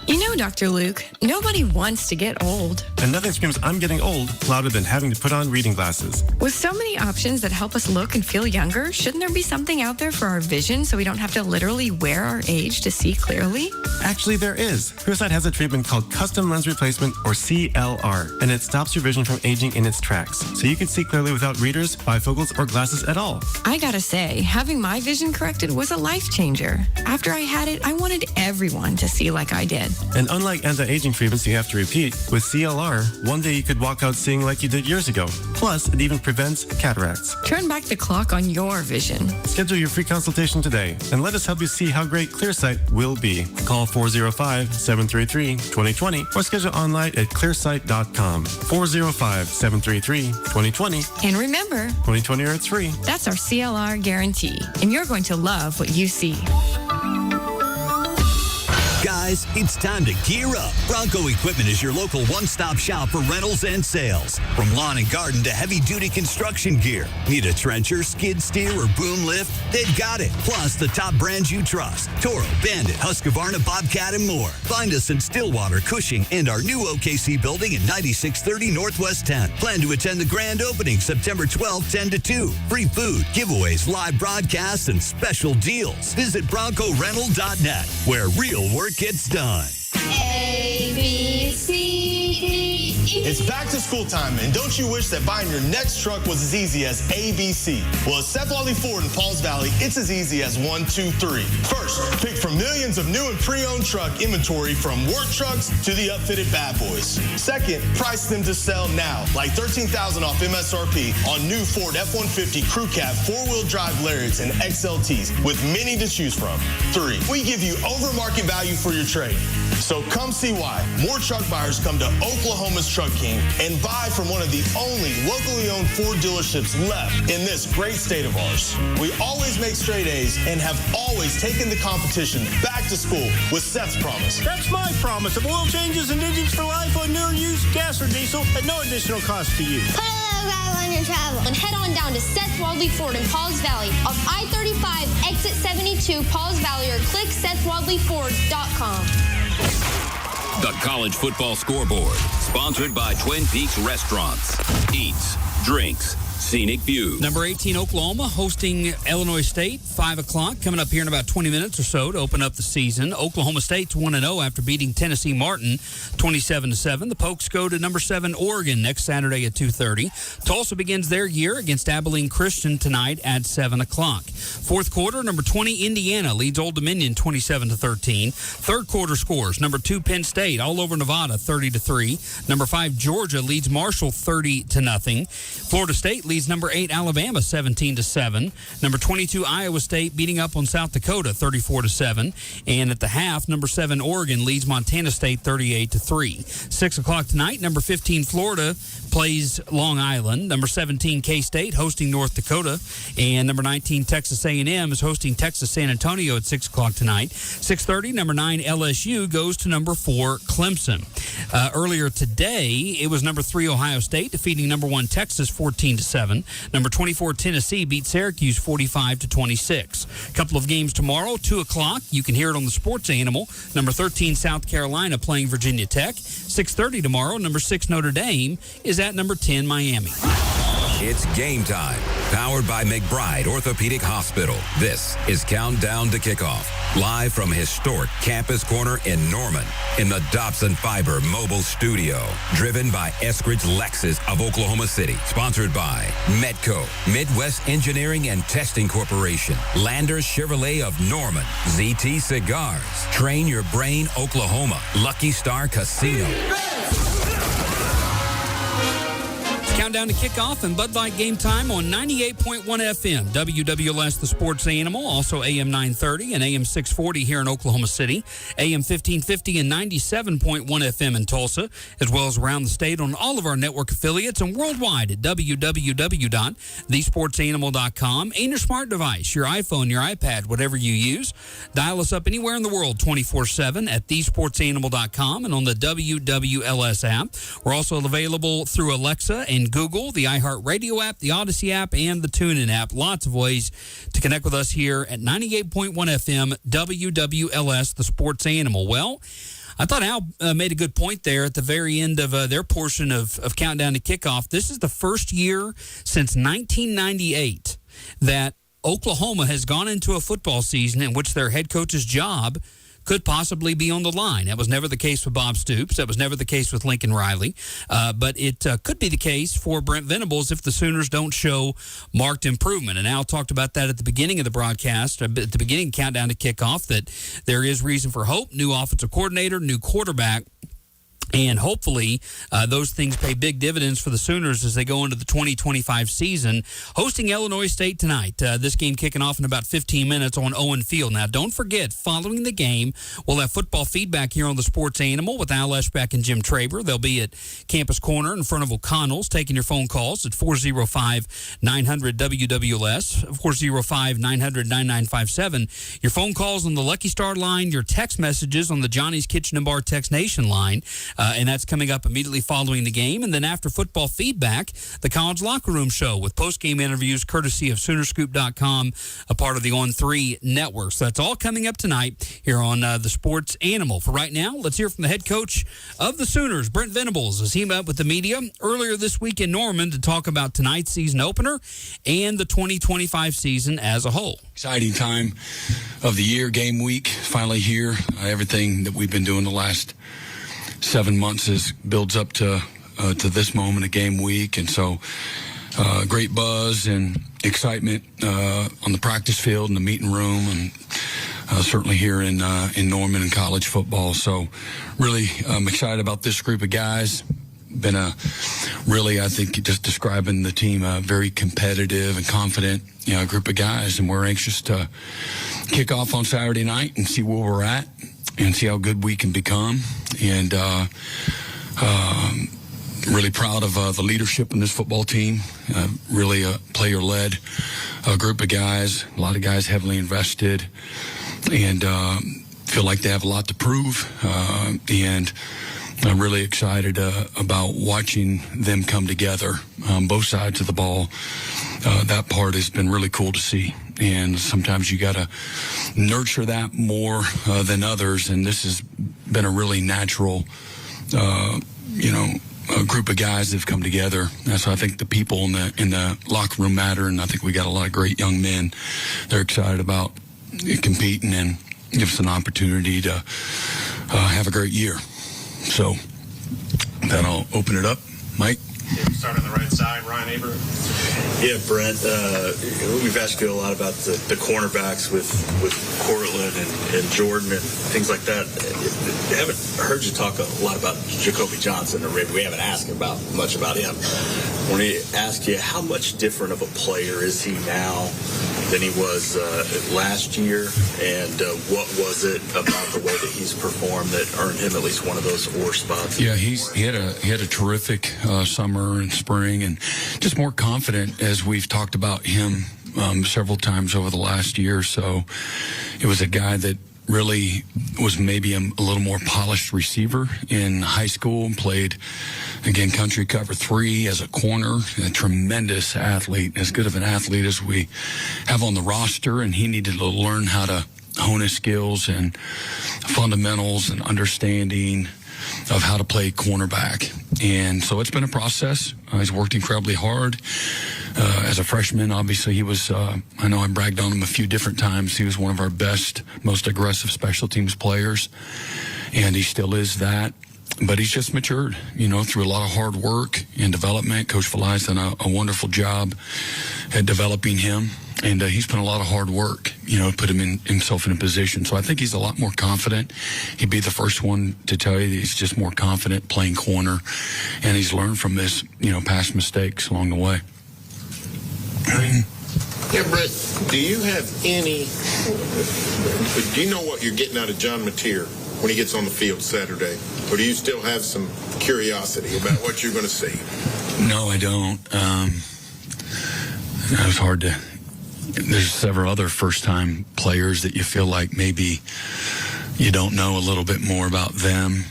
You know, Dr. Luke, nobody wants to get old. And nothing screams I'm getting old louder than having to put on reading glasses. With so many options that help us look and feel younger, shouldn't there be something out there for our vision so we don't have to literally wear our age to see clearly? Actually, there is. Clearsight has a treatment called Custom Lens Replacement, or CLR, and it stops your vision from aging in its tracks, so you can see clearly without readers, bifocals, or glasses at all. I gotta say, having my vision corrected was a life changer. After I had it, I wanted everyone to see like I did. And unlike anti-aging treatments you have to repeat, with CLR, one day you could walk out seeing like you did years ago. Plus, it even prevents cataracts. Turn back the clock on your vision. Schedule your free consultation today, and let us help you see how great Clearsight will be. Call 405-733-2020 or schedule online at clearsight.com. 405-733-2020. And remember, 2020 or it's free. That's our CLR guarantee, and you're going to love what you see. Guys, it's time to gear up. Bronco Equipment is your local one-stop shop for rentals and sales. From lawn and garden to heavy-duty construction gear. Need a trencher, skid steer, or boom lift? They've got it. Plus, the top brands you trust. Toro, Bandit, Husqvarna, Bobcat, and more. Find us in Stillwater, Cushing, and our new OKC building at 9630 Northwest 10. Plan to attend the grand opening September 12th, 10 to 2. Free food, giveaways, live broadcasts, and special deals. Visit BroncoRental.net, where real work gets done. A, B, C, D. It's back to school time, and don't you wish that buying your next truck was as easy as ABC? Well, at Seth Wadley Ford in Pauls Valley, it's as easy as 1, 2, 3. First, pick from millions of new and pre-owned truck inventory from work trucks to the upfitted bad boys. Second, price them to sell now, like $13,000 off MSRP on new Ford F-150 Crew Cab 4-wheel drive Lariats and XLTs with many to choose from. 3, we give you over-market value for your trade. So come see why more truck buyers come to Oklahoma's Truck King and buy from one of the only locally owned Ford dealerships left in this great state of ours. We always make straight A's and have always taken the competition back to school with Seth's promise. That's my promise of oil changes and engines for life on new or used gas or diesel at no additional cost to you. Put a little guy on your travel and head on down to Seth Wadley Ford in Pauls Valley off I-35 exit 72 Pauls Valley or click SethWadleyFord.com. The College Football Scoreboard, sponsored by Twin Peaks Restaurants. Eats, drinks, scenic view. Number 18, Oklahoma, hosting Illinois State, 5 o'clock, coming up here in about 20 minutes or so to open up the season. Oklahoma State's 1-0 after beating Tennessee Martin 27-7. The Pokes go to number 7, Oregon, next Saturday at 2:30. Tulsa begins their year against Abilene Christian tonight at 7 o'clock. Fourth quarter, number 20, Indiana leads Old Dominion 27-13. Third quarter scores, number 2, Penn State all over Nevada 30-3. Number 5, Georgia leads Marshall 30-0. Florida State leads number 8, Alabama 17-7. Number 22, Iowa State beating up on South Dakota 34-7. And at the half, number 7, Oregon leads Montana State 38-3. 6 o'clock tonight, number 15, Florida plays Long Island. Number 17, K-State hosting North Dakota. And number 19, Texas A&M is hosting Texas San Antonio at 6 o'clock tonight. 6:30, number 9, LSU goes to number 4, Clemson. Earlier today, it was number 3, Ohio State defeating number 1, Texas 14-7. Number 24, Tennessee beat Syracuse 45-26. A couple of games tomorrow, 2 o'clock. You can hear it on the Sports Animal. Number 13, South Carolina playing Virginia Tech. 6:30 tomorrow, number 6, Notre Dame is at number 10, Miami. It's game time. Powered by McBride Orthopedic Hospital. This is Countdown to Kickoff. Live from historic Campus Corner in Norman in the Dobson Fiber Mobile Studio. Driven by Eskridge Lexus of Oklahoma City. Sponsored by Medco, Midwest Engineering and Testing Corporation. Landers Chevrolet of Norman. ZT Cigars. Train Your Brain Oklahoma. Lucky Star Casino. Countdown to kickoff and Bud Light Game Time on 98.1 FM. WWLS, the Sports Animal, also AM 930 and AM 640 here in Oklahoma City. AM 1550 and 97.1 FM in Tulsa, as well as around the state on all of our network affiliates and worldwide at www.thesportsanimal.com. And your smart device, your iPhone, your iPad, whatever you use. Dial us up anywhere in the world 24/7 at thesportsanimal.com and on the WWLS app. We're also available through Alexa and Google, the iHeartRadio app, the Odyssey app, and the TuneIn app. Lots of ways to connect with us here at 98.1 FM, WWLS, the Sports Animal. Well, I thought Al made a good point there at the very end of their portion of Countdown to Kickoff. This is the first year since 1998 that Oklahoma has gone into a football season in which their head coach's job could possibly be on the line. That was never the case with Bob Stoops. That was never the case with Lincoln Riley. But it could be the case for Brent Venables if the Sooners don't show marked improvement. And Al talked about that at the beginning of the broadcast, at the beginning of Countdown to Kickoff, that there is reason for hope. New offensive coordinator, new quarterback. And hopefully those things pay big dividends for the Sooners as they go into the 2025 season. Hosting Illinois State tonight. This game kicking off in about 15 minutes on Owen Field. Now, don't forget, following the game, we'll have football feedback here on the Sports Animal with Al Eschbach and Jim Traber. They'll be at Campus Corner in front of O'Connell's taking your phone calls at 405-900-WWLS, 405-900-9957. Your phone calls on the Lucky Star line, your text messages on the Johnny's Kitchen and Bar Text Nation line. And that's coming up immediately following the game. And then after football feedback, the College Locker Room Show with post-game interviews courtesy of Soonerscoop.com, a part of the On3 network. So that's all coming up tonight here on the Sports Animal. For right now, let's hear from the head coach of the Sooners, Brent Venables, as he met with the media earlier this week in Norman to talk about tonight's season opener and the 2025 season as a whole. Exciting time of the year, game week, finally here. Everything that we've been doing the last 7 months builds up to to this moment of game week. And so great buzz and excitement on the practice field and the meeting room, and certainly here in Norman and college football. So really excited about this group of guys. Been a really, I think, just describing the team, a very competitive and confident group of guys, and we're anxious to kick off on Saturday night and see where we're at and see how good we can become. And really proud of the leadership in this football team. Really a player-led group of guys, a lot of guys heavily invested, and feel like they have a lot to prove. And I'm really excited about watching them come together on both sides of the ball. That part has been really cool to see. And sometimes you got to nurture that more than others. And this has been a really natural, a group of guys that have come together. And so I think the people in the locker room matter. And I think we got a lot of great young men. They're excited about competing and give us an opportunity to have a great year. So then I'll open it up. Mike? Start on the right side, Ryan Aber. Yeah, Brent, we've asked you a lot about the cornerbacks with Cortland and Jordan and things like that. I haven't heard you talk a lot about Jacoby Johnson, or maybe we haven't asked much about him. I want to ask you, how much different of a player is he now than he was last year, and what was it about the way that he's performed that earned him at least one of those oar spots? Yeah, he had a terrific summer and spring, and just more confident, as we've talked about him several times over the last year or so. It was a guy that really was maybe a little more polished receiver in high school, and played, again, country cover 3 as a corner, a tremendous athlete, as good of an athlete as we have on the roster, and he needed to learn how to hone his skills and fundamentals and understanding of how to play cornerback. And so it's been a process. He's worked incredibly hard. As a freshman, obviously, he was, I know I bragged on him a few different times. He was one of our best, most aggressive special teams players, and he still is that. But he's just matured, through a lot of hard work and development. Coach Valai's done a wonderful job at developing him, and he's put a lot of hard work, put himself in a position. So I think he's a lot more confident. He'd be the first one to tell you that he's just more confident playing corner, and he's learned from his, past mistakes along the way. Yeah, Brett, do you know what you're getting out of John Mateer when he gets on the field Saturday? Or do you still have some curiosity about what you're going to see? No, I don't. It was hard to... There's several other first-time players that you feel like maybe you don't know a little bit more about them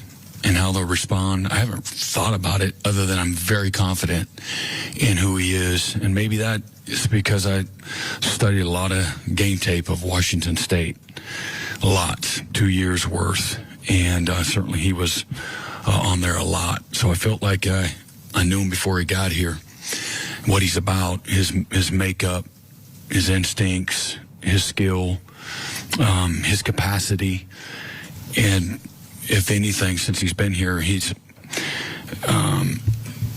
and how they'll respond. I haven't thought about it, other than I'm very confident in who he is. And maybe that is because I studied a lot of game tape of Washington State. A lot, 2 years worth. And certainly he was on there a lot. So I felt like I knew him before he got here, what he's about, his makeup, his instincts, his skill, his capacity. And if anything, since he's been here, he's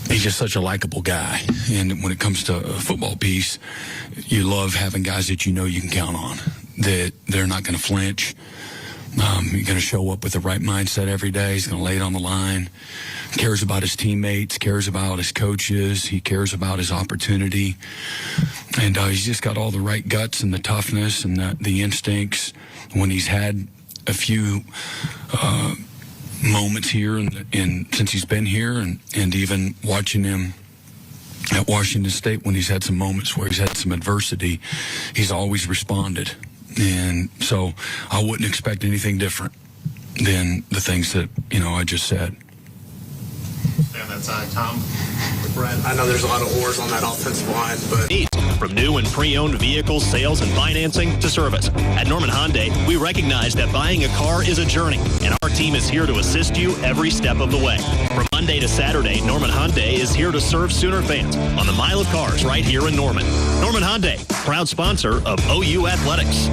just such a likable guy. And when it comes to a football piece, you love having guys that you can count on, that they're not going to flinch. You're going to show up with the right mindset every day. He's going to lay it on the line. Cares about his teammates, cares about his coaches. He cares about his opportunity. And he's just got all the right guts and the toughness and the instincts. When he's had a few moments here and since he's been here, and even watching him at Washington State, when he's had some moments where he's had some adversity, he's always responded. And so I wouldn't expect anything different than the things that, I just said. Stay on that side, Tom. Brent, I know there's a lot of oars on that offensive line, but... From new and pre-owned vehicles, sales, and financing to service. At Norman Hyundai, we recognize that buying a car is a journey, and our team is here to assist you every step of the way. From Monday to Saturday, Norman Hyundai is here to serve Sooner fans on the Mile of Cars right here in Norman. Norman Hyundai, proud sponsor of OU Athletics.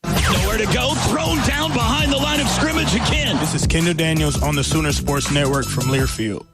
Nowhere to go, thrown down behind the line of scrimmage again. This is Kendall Daniels on the Sooner Sports Network from Learfield.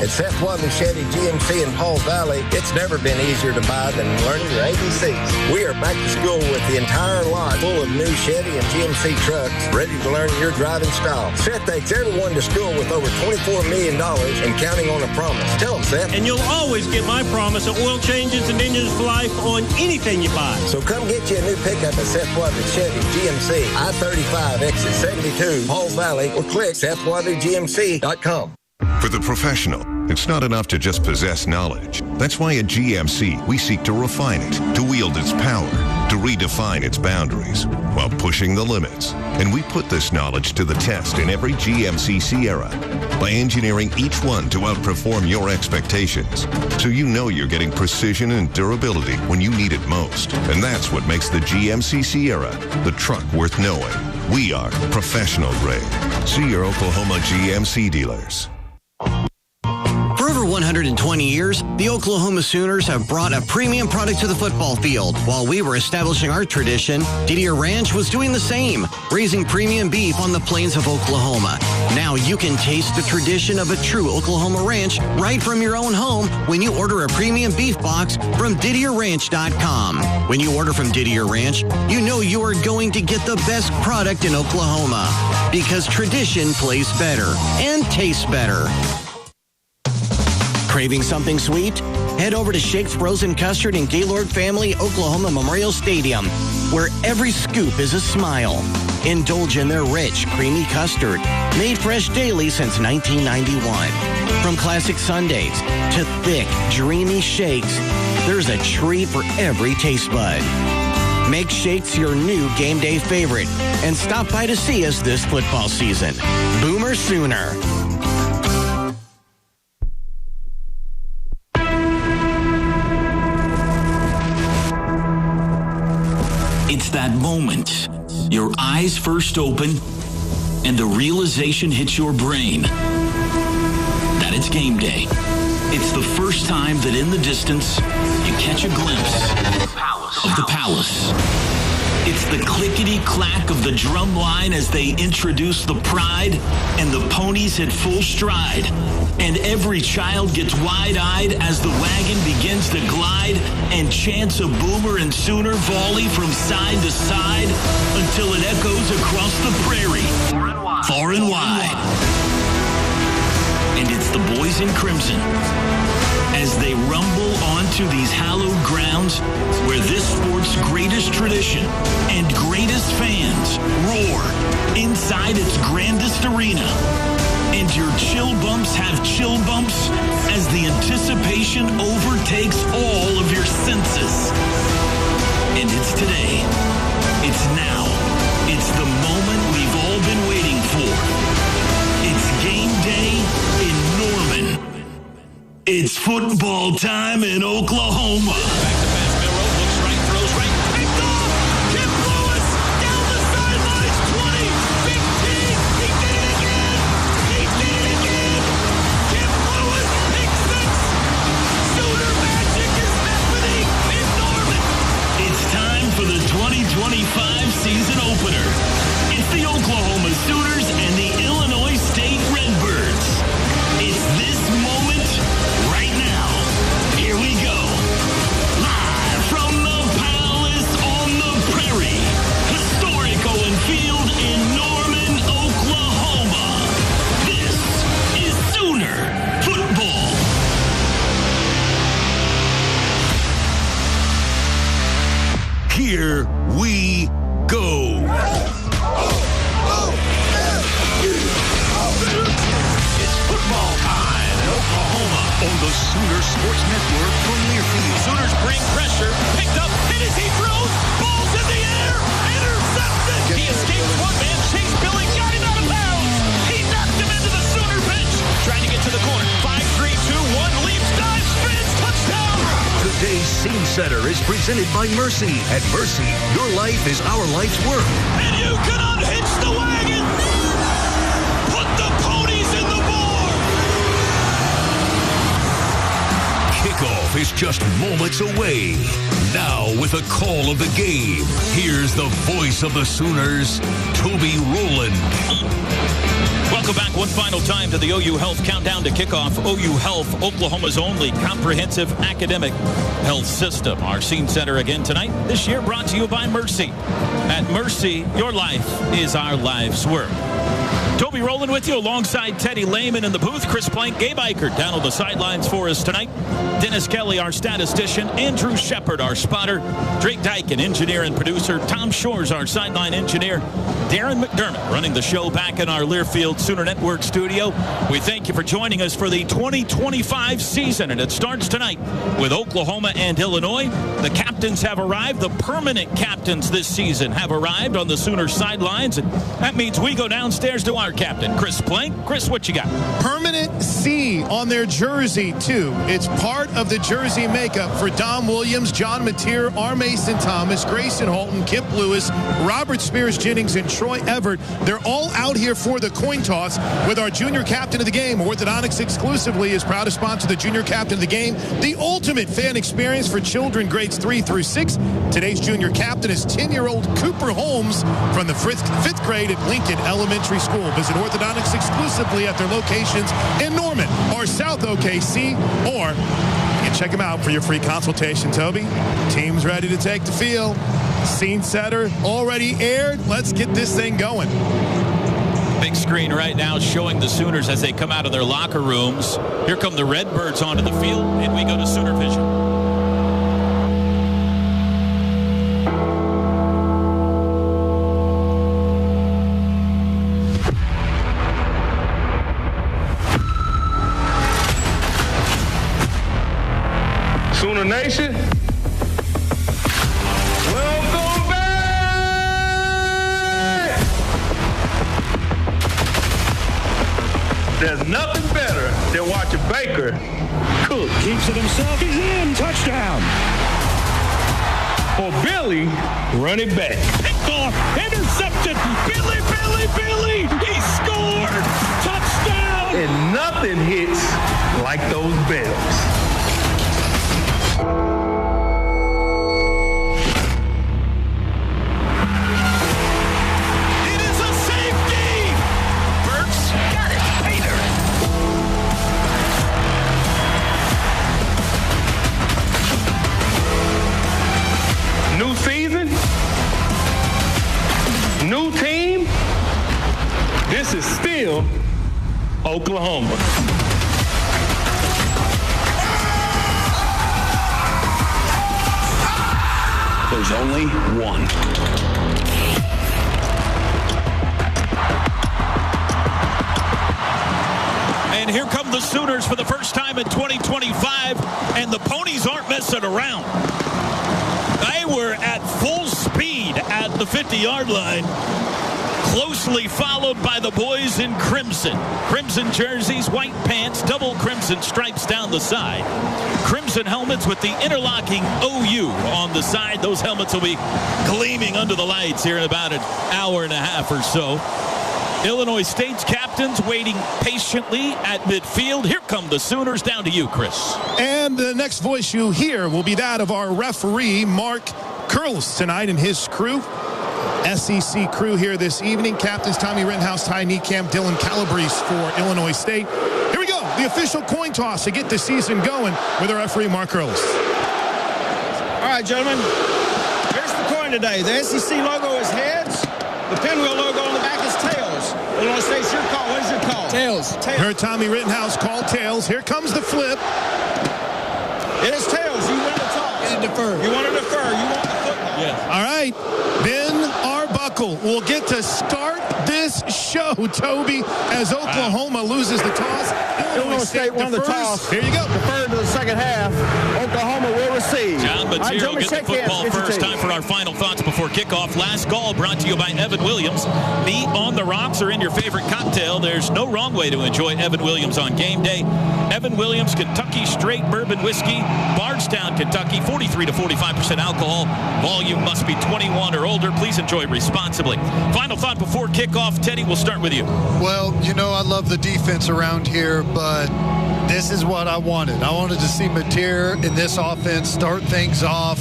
At Seth Wadley Chevy GMC in Pauls Valley, it's never been easier to buy than learning your ABCs. We are back to school with the entire lot full of new Chevy and GMC trucks ready to learn your driving style. Seth takes everyone to school with over $24 million and counting on a promise. Tell them, Seth. And you'll always get my promise of oil changes and engines for life on anything you buy. So come get you a new pickup at Seth Wadley Chevy GMC, I-35, exit 72, Pauls Valley, or click SethWadleyGMC.com. For the professional, it's not enough to just possess knowledge. That's why at GMC, we seek to refine it, to wield its power, to redefine its boundaries, while pushing the limits. And we put this knowledge to the test in every GMC Sierra by engineering each one to outperform your expectations, so you know you're getting precision and durability when you need it most. And that's what makes the GMC Sierra the truck worth knowing. We are professional grade. See your Oklahoma GMC dealers. For over 120 years, the Oklahoma Sooners have brought a premium product to the football field. While we were establishing our tradition, Didier Ranch was doing the same, raising premium beef on the plains of Oklahoma. Now you can taste the tradition of a true Oklahoma ranch right from your own home when you order a premium beef box from DidierRanch.com. When you order from Didier Ranch, you know you are going to get the best product in Oklahoma, because tradition plays better and tastes better. Craving something sweet? Head over to Shakes Frozen Custard in Gaylord Family Oklahoma Memorial Stadium, where every scoop is a smile. Indulge in their rich, creamy custard, made fresh daily since 1991. From classic sundaes to thick, dreamy shakes, there's a treat for every taste bud. Make Shakes your new game day favorite and stop by to see us this football season. Boomer Sooner. It's that moment. Your eyes first open, and the realization hits your brain that it's game day. It's the first time that in the distance, you catch a glimpse of the palace. It's the clickety-clack of the drum line as they introduce the pride, and the ponies hit full stride. And every child gets wide-eyed as the wagon begins to glide, and chants a Boomer and Sooner volley from side to side until it echoes across the prairie, far and wide. And it's the boys in crimson as they rumble onto these hallowed grounds where this sport's greatest tradition and greatest fans roar inside its grandest arena. And your chill bumps have chill bumps as the anticipation overtakes all of your senses. And it's today. It's now. It's the moment we've all been waiting for. It's game day in Norman. It's football time in Oklahoma. Back to pass, Milroe looks right, throws right. Picked off! Kip Lewis down the sidelines, 20, 15. He did it again! He did it again! Kip Lewis, pick six! Sooner magic is happening in Norman. It's time for the 2025 season opener. It's the Oklahoma Sooners and the Illinois State Redbirds. It's this moment right now. Here we go. Live from the Palace on the Prairie. Historic Owen Field in Norman, Oklahoma. This is Sooner football. Here we go. It's football time in Oklahoma on the Sooner Sports Network from Learfield. Sooners bring pressure, picked up, and as he throws, ball's in the air, intercepted. He escapes one man, Chase Billy got him out of bounds. He knocked him into the Sooner bench, trying to get to the corner. 5-3-2-1, leaps, dives, spins, touchdown. Today's Scene Setter is presented by Mercy. At Mercy, your life is our life's work. And you can unhitch the wagon. Put the ponies in the barn. Kick Kickoff is just moments away. Now, with a call of the game, here's the voice of the Sooners, Toby Rowland. Welcome back one final time to the OU Health Countdown to Kickoff. OU Health, Oklahoma's only comprehensive academic health system. Our Scene Center again tonight, this year brought to you by Mercy. At Mercy, your life is our life's work. Toby Rowland with you alongside Teddy Lehman in the booth. Chris Plank, Gabe Eichert down on the sidelines for us tonight. Dennis Kelly, our statistician. Andrew Shepard, our spotter. Drake Dykin, engineer and producer. Tom Shores, our sideline engineer. Darren McDermott running the show back in our Learfield Sooner Network studio. We thank you for joining us for the 2025 season, and it starts tonight with Oklahoma and Illinois. The captains have arrived. The permanent captains this season have arrived on the Sooner sidelines, and that means we go downstairs to our captain, Chris Plank. Chris, what you got? Permanent C on their jersey, too. It's part of the jersey makeup for Dom Williams, John Mateer, R. Mason Thomas, Grayson Holton, Kip Lewis, Robert Spears Jennings, and Troy Everett. They're all out here for the coin toss with our junior captain of the game. Orthodontics exclusively is proud to sponsor the junior captain of the game, the ultimate fan experience for children grades 3 through 6. Today's junior captain is 10-year-old Cooper Holmes from the fifth grade at Lincoln Elementary School. Visit Orthodontics exclusively at their locations in Norman or South OKC, or you can check them out for your free consultation. Toby, team's ready to take the field. Scene Setter already aired. Let's get this thing going. Big screen right now showing the Sooners as they come out of their locker rooms. Here come the Redbirds onto the field, and we go to Sooner Vision. Sooner Nation, welcome back! There's nothing better than watching Baker cook. Keeps it himself. He's in. Touchdown. Or Billy, run it back. Kickoff. Intercepted. Billy. He scored. Touchdown. And nothing hits like those bells. It is a safety. Burks got it. Painter. New season, new team. This is still Oklahoma. There's only one. And here come the Sooners for the first time in 2025, and the Ponies aren't messing around. They were at full speed at the 50-yard line, closely followed by the boys in crimson. Crimson jerseys, white pants, double crimson stripes down the side. Crimson helmets with the interlocking OU on the side. Those helmets will be gleaming under the lights here in about an hour and a half or so. Illinois State's captains waiting patiently at midfield. Here come the Sooners. Down to you, Chris. And the next voice you hear will be that of our referee, Mark Curls, tonight and his crew. SEC crew here this evening. Captains Tommy Rittenhouse, Ty Niekamp, Dylan Calabrese for Illinois State. Here we go. The official coin toss to get the season going with our referee, Mark Curls. All right, gentlemen. Here's the coin today. The SEC logo is heads. The pinwheel logo on the back is tails. Illinois State's your call. What is your call? Tails. Heard Tommy Rittenhouse call tails. Here comes the flip. It is tails. You win the toss. You defer. You want to defer. You want the football. Yes. All right. Ben Arbuckle will get to start this show, Toby, as Oklahoma loses the toss. Illinois State won the toss. Here you go. Deferred to the second half. Oklahoma will receive. John Mateer will get the football first. Time for our final thoughts before kickoff. Last call brought to you by Evan Williams. Meat on the rocks or in your favorite cocktail. There's no wrong way to enjoy Evan Williams on game day. Evan Williams, Kentucky Straight Bourbon Whiskey, Bardstown, Kentucky, 43 to 45% alcohol. Volume must be 21 or older. Please enjoy responsibly. Final thought before kickoff. Teddy, we'll start with you. Well, you know, I love the defense around here, but this is what I wanted. I wanted to see Mateer in this offense start things off.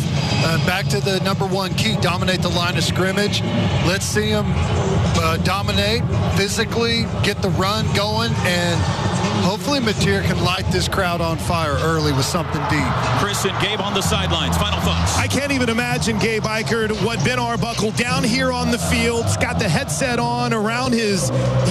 Back to the number one key, dominate the line of scrimmage. Let's see him dominate physically, get the run going, and hopefully Mateer can light this crowd on fire early with something deep. Chris and Gabe on the sidelines. Final thoughts. I can't even imagine, Gabe Ikard, what Ben Arbuckle down here on the field. He's got the headset on around he's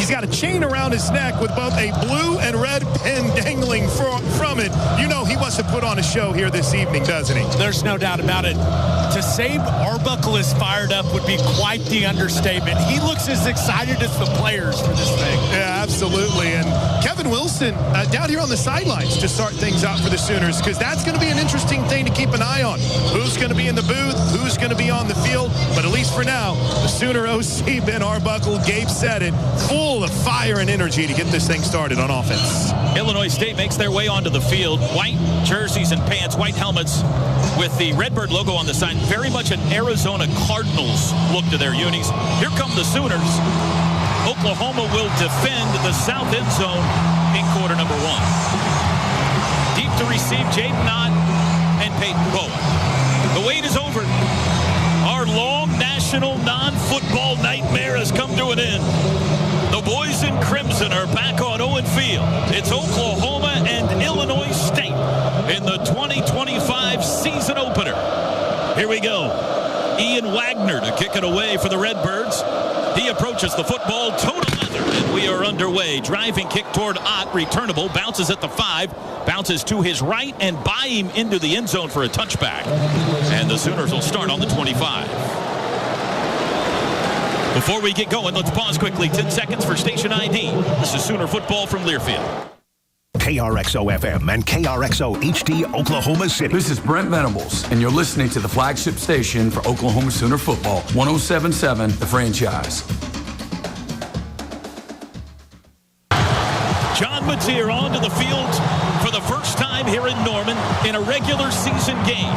got a chain around his neck with both a blue and red pin dangling from it. You know he wants to put on a show here this evening, doesn't he? There's no doubt about it. To say Arbuckle is fired up would be quite the understatement. He looks as excited as the players for this thing. Yeah, absolutely. And Kevin Wilson down here on the sidelines to start things out for the Sooners, because that's going to be an interesting thing to keep an eye on. Who's going to be in the booth? Who's going to be on the field? But at least for now, the Sooner OC, Ben Arbuckle, Gabe said it, full of fire and energy to get this thing started on offense. Illinois State makes their way onto the field. White jerseys and pants, white helmets with the Redbird logo on the side. Very much an Arizona Cardinals look to their unis. Here come the Sooners. Oklahoma will defend the south end zone in quarter number one. Deep to receive, Jaden Knott and Peyton Bowen. The wait is over. Our long national non-football nightmare has come to an end. The boys in crimson are back on Owen Field. It's Oklahoma and Illinois State in the 2025 season opener. Here we go. Ian Wagner to kick it away for the Redbirds. He approaches the football, toe to leather, and we are underway. Driving kick toward Ott, returnable, bounces at the 5, bounces to his right, and by him into the end zone for a touchback. And the Sooners will start on the 25. Before we get going, let's pause quickly. 10 seconds for station ID. This is Sooner football from Learfield. KRXO-FM and KRXO-HD Oklahoma City. This is Brent Venables, and you're listening to the flagship station for Oklahoma Sooner football, 107.7 The Franchise. John Mateer onto the field for the first time here in Norman in a regular season game,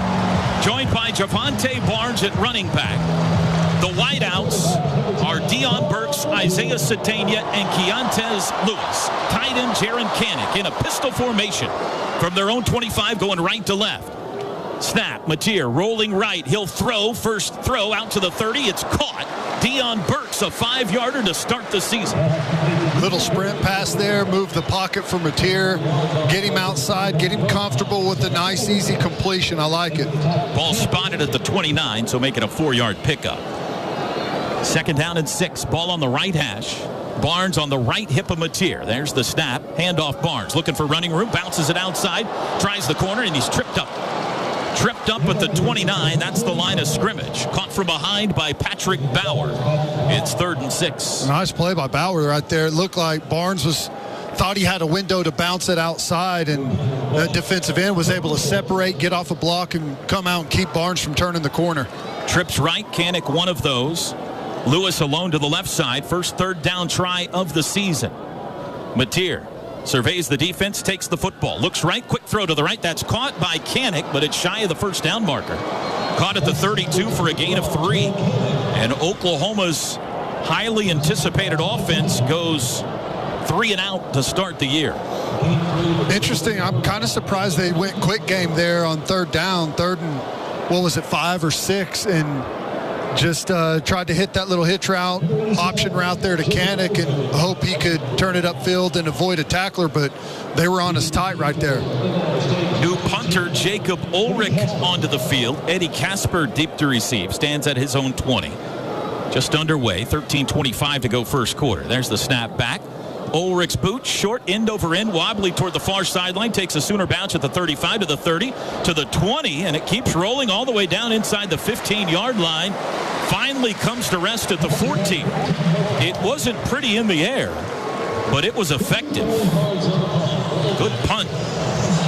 joined by Javante Barnes at running back. The wideouts are Dion Burks, Isaiah Satania, and Keontez Lewis. Tight end Jaron Kanik in a pistol formation from their own 25 going right to left. Snap, Mateer rolling right. He'll throw, first throw out to the 30. It's caught. Dion Burks, a 5-yarder to start the season. Little sprint pass there, move the pocket for Mateer, get him outside, get him comfortable with a nice, easy completion. I like it. Ball spotted at the 29, so make it a 4-yard pickup. Second down and 6. Ball on the right hash. Barnes on the right hip of Mateer. There's the snap. Handoff Barnes. Looking for running room. Bounces it outside. Tries the corner, and he's tripped up. Tripped up at the 29. That's the line of scrimmage. Caught from behind by Patrick Bauer. It's 3rd and 6. Nice play by Bauer right there. It looked like Barnes thought he had a window to bounce it outside, and that defensive end was able to separate, get off a block, and come out and keep Barnes from turning the corner. Trips right. Kanik one of those. Lewis alone to the left side. First 3rd down try of the season. Mateer surveys the defense, takes the football. Looks right, quick throw to the right. That's caught by Kanik, but it's shy of the first down marker. Caught at the 32 for a gain of 3. And Oklahoma's highly anticipated offense goes 3 and out to start the year. Interesting. I'm kind of surprised they went quick game there on 3rd down. 3rd and, 5 or 6, and just tried to hit that little hitch route, option route there to Kanik, and hope he could turn it upfield and avoid a tackler, but they were on us tight right there. New punter Jacob Ulrich onto the field. Eddie Casper deep to receive. Stands at his own 20. Just underway. 13:25 to go first quarter. There's the snap back. Ulrich's boot, short end over end, wobbly toward the far sideline, takes a Sooner bounce at the 35 to the 30 to the 20, and it keeps rolling all the way down inside the 15-yard line. Finally comes to rest at the 14. It wasn't pretty in the air, but it was effective. Good punt.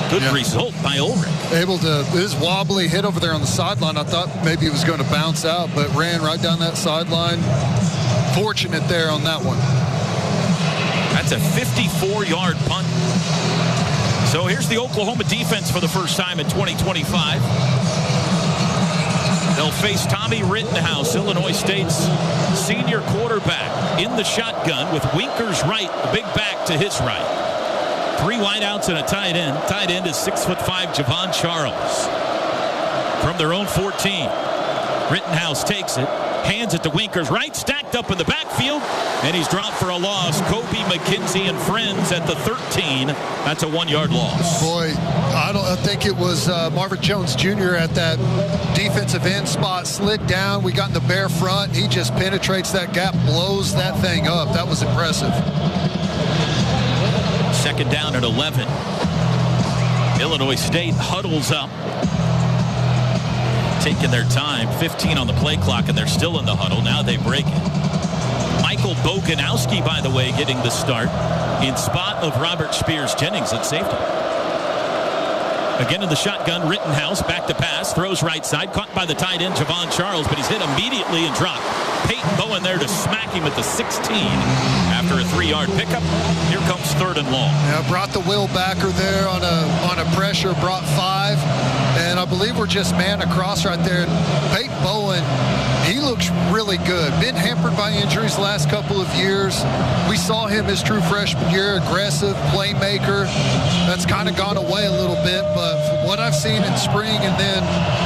Good result by Ulrich. Able to, his wobbly hit over there on the sideline. I thought maybe it was going to bounce out, but ran right down that sideline. Fortunate there on that one. That's a 54-yard punt. So here's the Oklahoma defense for the first time in 2025. They'll face Tommy Rittenhouse, Illinois State's senior quarterback, in the shotgun with Winkers right, the big back to his right. 3 wideouts and a tight end. Tight end is 6'5" Javon Charles. From their own 14. Rittenhouse takes it. Hands it to Winkers right, stacked up in the backfield, and he's dropped for a loss. Kobe McKenzie and friends at the 13. That's a 1-yard loss. Boy, I think it was Marvin Jones Jr. at that defensive end spot, slid down. We got in the bare front. He just penetrates that gap, blows that thing up. That was impressive. Second down at 11. Illinois State huddles up, taking their time. 15 on the play clock, and they're still in the huddle. Now they break it. Michael Boganowski, by the way, getting the start in spot of Robert Spears Jennings at safety. Again in the shotgun, Rittenhouse back to pass, throws right side, caught by the tight end Javon Charles, but he's hit immediately and dropped. Peyton Bowen there to smack him at the 16 after a 3-yard pickup. Here comes 3rd and long. Yeah, brought the Will Backer there on a pressure, brought 5, and I believe we're just man across right there. Peyton Bowen, he looks really good. Been hampered by injuries the last couple of years. We saw him his true freshman year, aggressive playmaker. That's kind of gone away a little bit, but from what I've seen in spring and then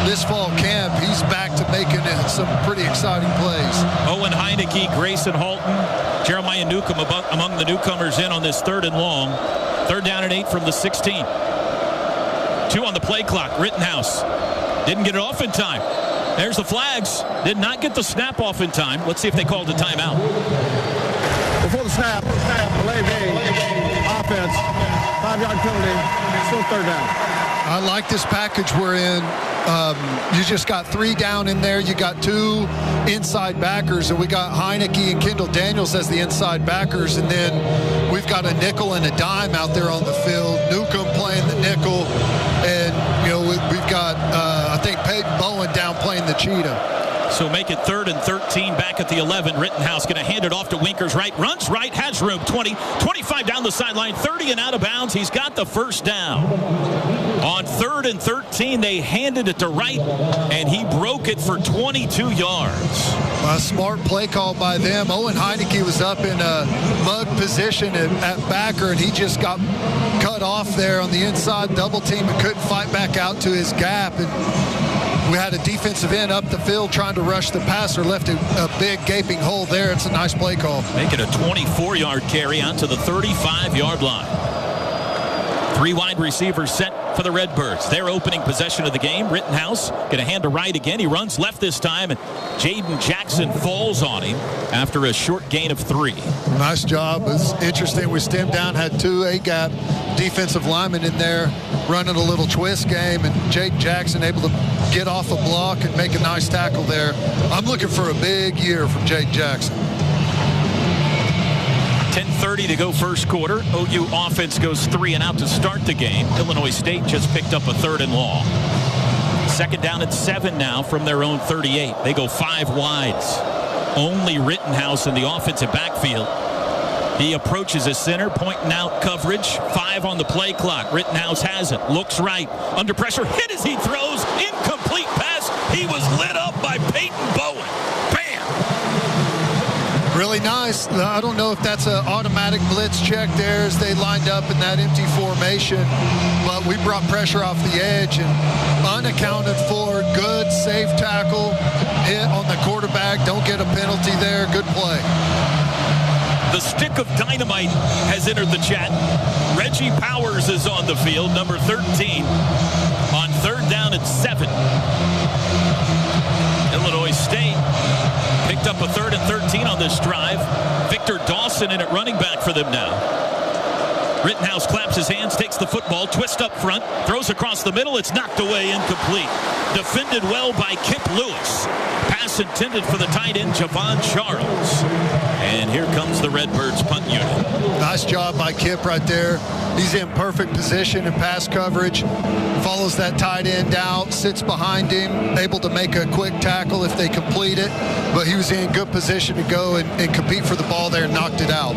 this fall camp, he's back to making some pretty exciting plays. Owen Heineke, Grayson Halton, Jeremiah Newcomb among the newcomers in on this 3rd and long. 3rd down and 8 from the 16. 2 on the play clock. Rittenhouse didn't get it off in time. There's the flags. Did not get the snap off in time. Let's see if they called a timeout. Before the snap, delay game, offense, 5-yard penalty, still 3rd down. I like this package we're in. You just got 3 down in there. You got 2 inside backers, and we got Heineke and Kendall Daniels as the inside backers, and then we've got a nickel and a dime out there on the field. Newcomb playing the nickel, and we've got I think Peyton Bowen down playing the cheetah. So make it 3rd and 13 back at the 11. Rittenhouse going to hand it off to Winkers right. Runs right, has room. 20, 25 down the sideline, 30 and out of bounds. He's got the 1st down. On 3rd and 13, they handed it to Wright, and he broke it for 22 yards. A smart play call by them. Owen Heineke was up in a mug position at backer, and he just got cut off there on the inside double team and couldn't fight back out to his gap. And we had a defensive end up the field trying to rush the passer, left a big gaping hole there. It's a nice play call. Make it a 24-yard carry onto the 35-yard line. 3 wide receivers set for the Redbirds. Their opening possession of the game. Rittenhouse going to hand to Wright again. He runs left this time, and Jaden Jackson falls on him after a short gain of 3. Nice job. It's interesting. We stemmed down, had 2 A-gap defensive linemen in there running a little twist game, and Jaden Jackson able to get off a block and make a nice tackle there. I'm looking for a big year from Jaden Jackson. 10:30 to go first quarter. OU offense goes 3 and out to start the game. Illinois State just picked up a 3rd and long. 2nd down at 7 now from their own 38. They go 5 wides. Only Rittenhouse in the offensive backfield. He approaches his center, pointing out coverage. 5 on the play clock. Rittenhouse has it. Looks right. Under pressure. Hit as he throws. Incomplete pass. He was lit up by Peyton Bowen. Really nice. I don't know if that's an automatic blitz check there as they lined up in that empty formation, but we brought pressure off the edge and unaccounted for. Good, safe tackle. Hit on the quarterback. Don't get a penalty there. Good play. The stick of dynamite has entered the chat. Reggie Powers is on the field, number 13, on 3rd down at 7. Illinois State picked up a 3rd and 13 on this drive. Victor Dawson in at running back for them now. Rittenhouse claps his hands, takes the football, twists up front, throws across the middle. It's knocked away, incomplete. Defended well by Kip Lewis. Pass intended for the tight end, Javon Charles. And here comes the Redbirds punt unit. Nice job by Kip right there. He's in perfect position in pass coverage. Follows that tight end out, sits behind him, able to make a quick tackle if they complete it. But he was in good position to go and compete for the ball there and knocked it out.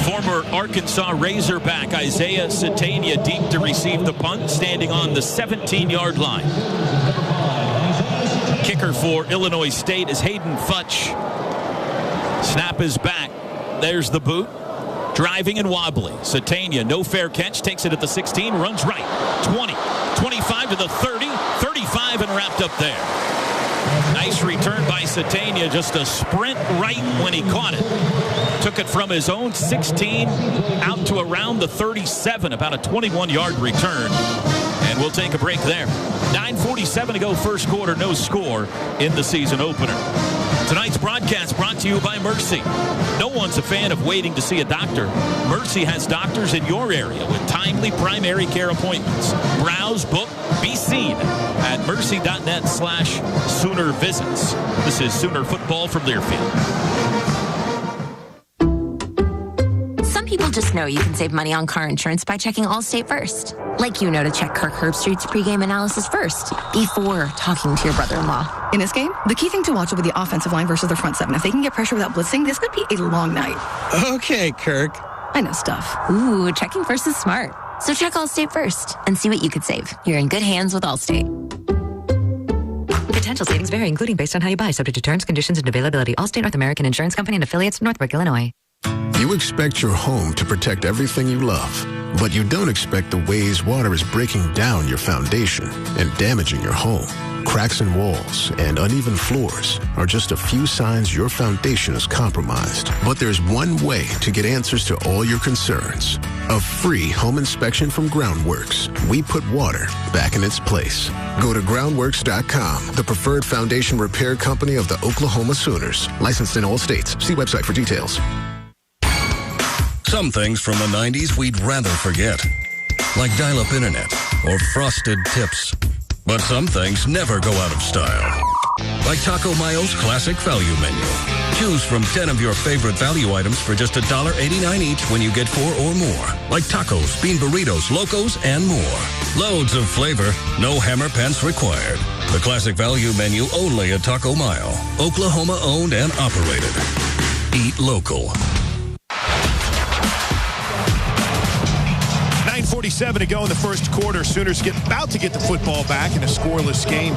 Former Arkansas Razorback Isaiah Satania deep to receive the punt, standing on the 17-yard line. Kicker for Illinois State is Hayden Futch. Snap is back. There's the boot. Driving and wobbly. Satania, no fair catch, takes it at the 16, runs right. 20, 25 to the 30, 35, and wrapped up there. Nice return by Satania, just a sprint right when he caught it. Took it from his own 16 out to around the 37, about a 21-yard return. And we'll take a break there. 9:47 to go first quarter, no score in the season opener. Tonight's broadcast brought to you by Mercy. No one's a fan of waiting to see a doctor. Mercy has doctors in your area with timely primary care appointments. Browse, book, be seen at mercy.net/Sooner visits. This is Sooner football from Learfield. Some people just know you can save money on car insurance by checking Allstate first. Like you know to check Kirk Herbstreit's pregame analysis first before talking to your brother-in-law. In this game, the key thing to watch will be the offensive line versus their front seven. If they can get pressure without blitzing, this could be a long night. Okay, Kirk. I know stuff. Ooh, checking first is smart. So check Allstate first and see what you could save. You're in good hands with Allstate. Potential savings vary, including based on how you buy, subject to terms, conditions, and availability. Allstate North American Insurance Company and affiliates, Northbrook, Illinois. You expect your home to protect everything you love, but you don't expect the ways water is breaking down your foundation and damaging your home. Cracks in walls and uneven floors are just a few signs your foundation is compromised. But there's one way to get answers to all your concerns. A free home inspection from Groundworks. We put water back in its place. Go to groundworks.com, the preferred foundation repair company of the Oklahoma Sooners. Licensed in all states. See website for details. Some things from the 90s we'd rather forget, like dial-up internet or frosted tips. But some things never go out of style, like Taco Mayo's Classic Value Menu. Choose from 10 of your favorite value items for just $1.89 each when you get 4 or more, like tacos, bean burritos, locos, and more. Loads of flavor, no hammer pants required. The Classic Value Menu only at Taco Mayo, Oklahoma owned and operated. Eat local. 9:47 to go in the first quarter. Sooners about to get the football back in a scoreless game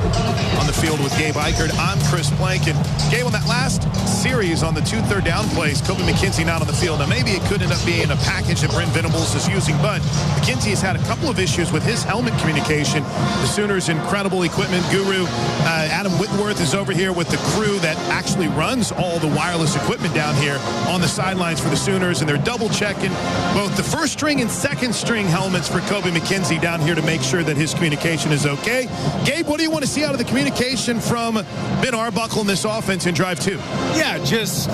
on the field with Gabe Eichert. I'm Chris Plank. And Gabe, on that last series on the 2 third down plays, Kobe McKenzie not on the field. Now, maybe it could end up being a package that Brent Venables is using, but McKenzie has had a couple of issues with his helmet communication. The Sooners' incredible equipment guru, Adam Whitworth, is over here with the crew that actually runs all the wireless equipment down here on the sidelines for the Sooners, and they're double-checking both the first string and second string helmets for Kobe McKenzie down here to make sure that his communication is okay. Gabe, what do you want to see out of the communication from Ben Arbuckle in this offense in drive 2? Yeah, just,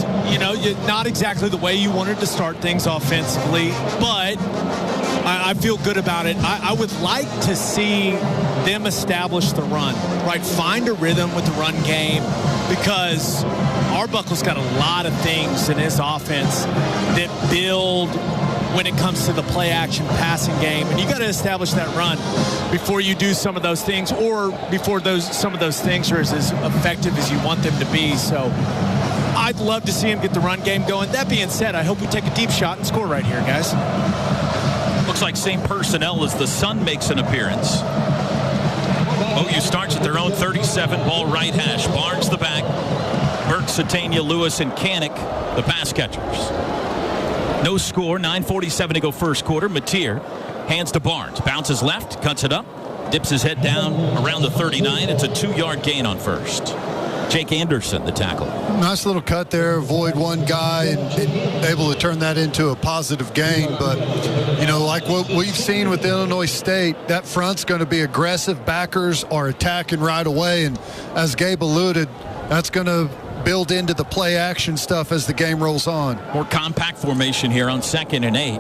not exactly the way you wanted to start things offensively, but I feel good about it. I would like to see them establish the run, right? Find a rhythm with the run game, because Arbuckle's got a lot of things in his offense that build when it comes to the play-action passing game. And you got to establish that run before you do some of those things, or before some of those things are as effective as you want them to be. So I'd love to see him get the run game going. That being said, I hope we take a deep shot and score right here, guys. Looks like same personnel as the Sun makes an appearance. OU starts at their own 37, ball right hash. Barnes the back. Burke, Satania, Lewis, and Kanik the pass catchers. No score, 9:47 to go first quarter. Mateer hands to Barnes. Bounces left, cuts it up, dips his head down around the 39. It's a 2-yard gain on first. Jake Anderson, the tackle. Nice little cut there, avoid one guy and able to turn that into a positive gain. But, like what we've seen with Illinois State, that front's going to be aggressive. Backers are attacking right away. And as Gabe alluded, that's going to build into the play action stuff as the game rolls on. More compact formation here on 2nd and 8.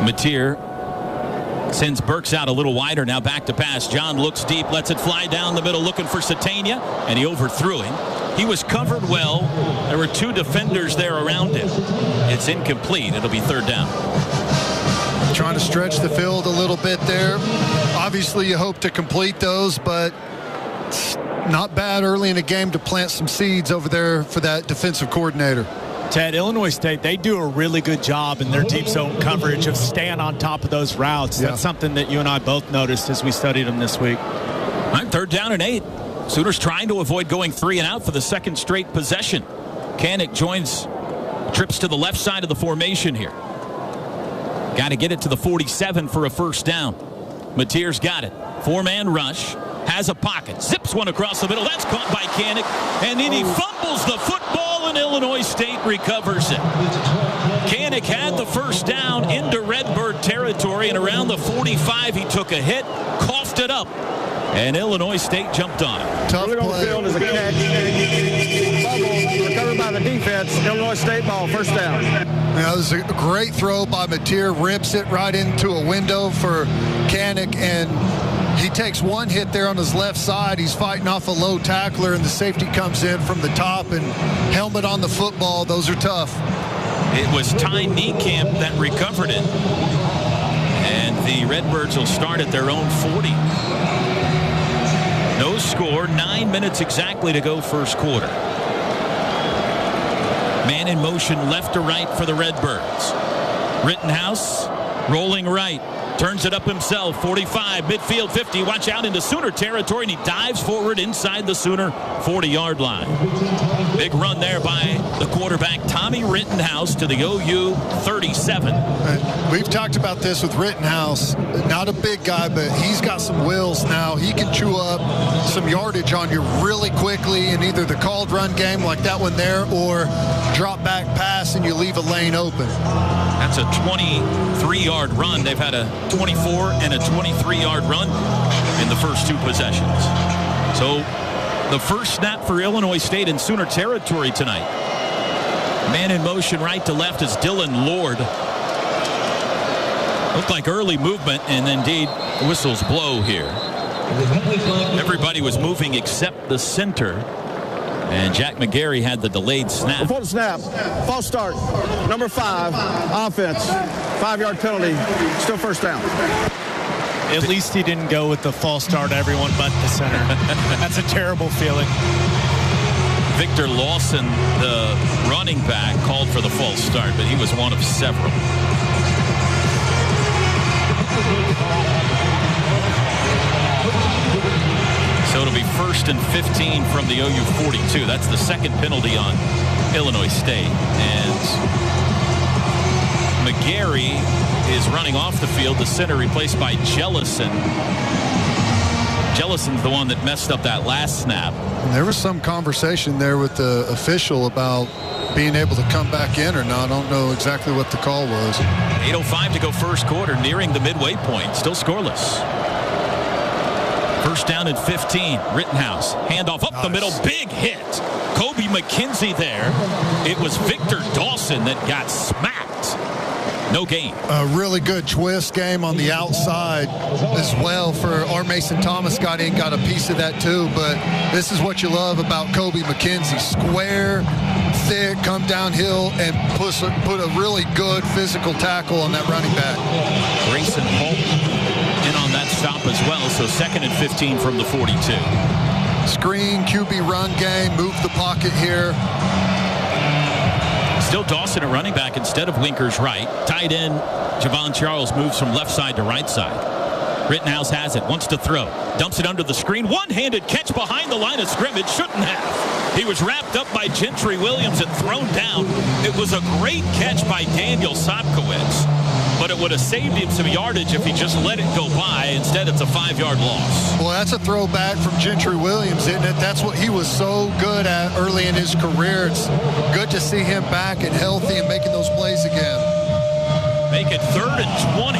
Mateer sends Burks out a little wider, now back to pass. John looks deep, lets it fly down the middle, looking for Satania, and he overthrew him. He was covered well. There were 2 defenders there around him. It's incomplete. It'll be 3rd down. Trying to stretch the field a little bit there. Obviously, you hope to complete those, but not bad early in the game to plant some seeds over there for that defensive coordinator. Ted, Illinois State, they do a really good job in their deep zone coverage of staying on top of those routes. Yeah. That's something that you and I both noticed as we studied them this week. All right, 3rd down and 8. Sooners trying to avoid going 3 and out for the 2nd straight possession. Kanik joins Trips to the left side of the formation here. Got to get it to the 47 for a first down. Mateer's got it. 4-man rush. Has a pocket. Zips one across the middle. That's caught by Kanak. And then he fumbles the football, and Illinois State recovers it. Kanak had the first down into Redbird territory, and around the 45 he took a hit, coughed it up, and Illinois State jumped on it. Tough play. On the field is a catch. Fumble recovered by the defense. Illinois State ball, first down. Now, this is a great throw by Mateer. Rips it right into a window for Kanak, and he takes one hit there on his left side. He's fighting off a low tackler, and the safety comes in from the top, and helmet on the football. Those are tough. It was Ty Niekamp that recovered it. And the Redbirds will start at their own 40. No score, 9 minutes exactly to go first quarter. Man in motion left to right for the Redbirds. Rittenhouse rolling right. Turns it up himself. 45, midfield 50. Watch out into Sooner territory, and he dives forward inside the Sooner 40-yard line. Big run there by the quarterback, Tommy Rittenhouse, to the OU 37. We've talked about this with Rittenhouse. Not a big guy, but he's got some wills now. He can chew up some yardage on you really quickly in either the called run game like that one there, or drop back pass and you leave a lane open. That's a 23-yard run. They've had a 24 and a 23-yard run in the first two possessions. So the first snap for Illinois State in Sooner territory tonight. Man in motion right to left is Dylan Lord. Looked like early movement, and indeed whistles blow here. Everybody was moving except the center. And Jack McGarry had the delayed snap. Before the snap, false start, number 5, offense, 5-yard penalty, still first down. At least he didn't go with the false start, everyone but the center. That's a terrible feeling. Victor Lawson, the running back, called for the false start, but he was one of several. So it'll be 1st and 15 from the OU 42. That's the second penalty on Illinois State. And McGarry is running off the field. The center replaced by Jellison. Jellison's the one that messed up that last snap. And there was some conversation there with the official about being able to come back in or not. I don't know exactly what the call was. 8:05 to go first quarter, nearing the midway point. Still scoreless. First down and 15. Rittenhouse. Handoff up the middle. Big hit. Kobe McKenzie there. It was Victor Dawson that got smacked. No gain. A really good twist game on the outside as well for R. Mason Thomas. Got a piece of that too. But this is what you love about Kobe McKenzie. Square, thick, come downhill, and put a really good physical tackle on that running back. Grayson Holt in on that stop as well. So 2nd and 15 from the 42. Screen, QB run game, move the pocket here. Still Dawson a running back instead of Winkers right. Tight end Javon Charles moves from left side to right side. Rittenhouse has it, wants to throw. Dumps it under the screen. One-handed catch behind the line of scrimmage. Shouldn't have. He was wrapped up by Gentry Williams and thrown down. It was a great catch by Daniel Sopkowitz, but it would have saved him some yardage if he just let it go by. Instead, it's a 5-yard loss. Well, that's a throwback from Gentry Williams, isn't it? That's what he was so good at early in his career. It's good to see him back and healthy and making those plays again. Make it 3rd and 20.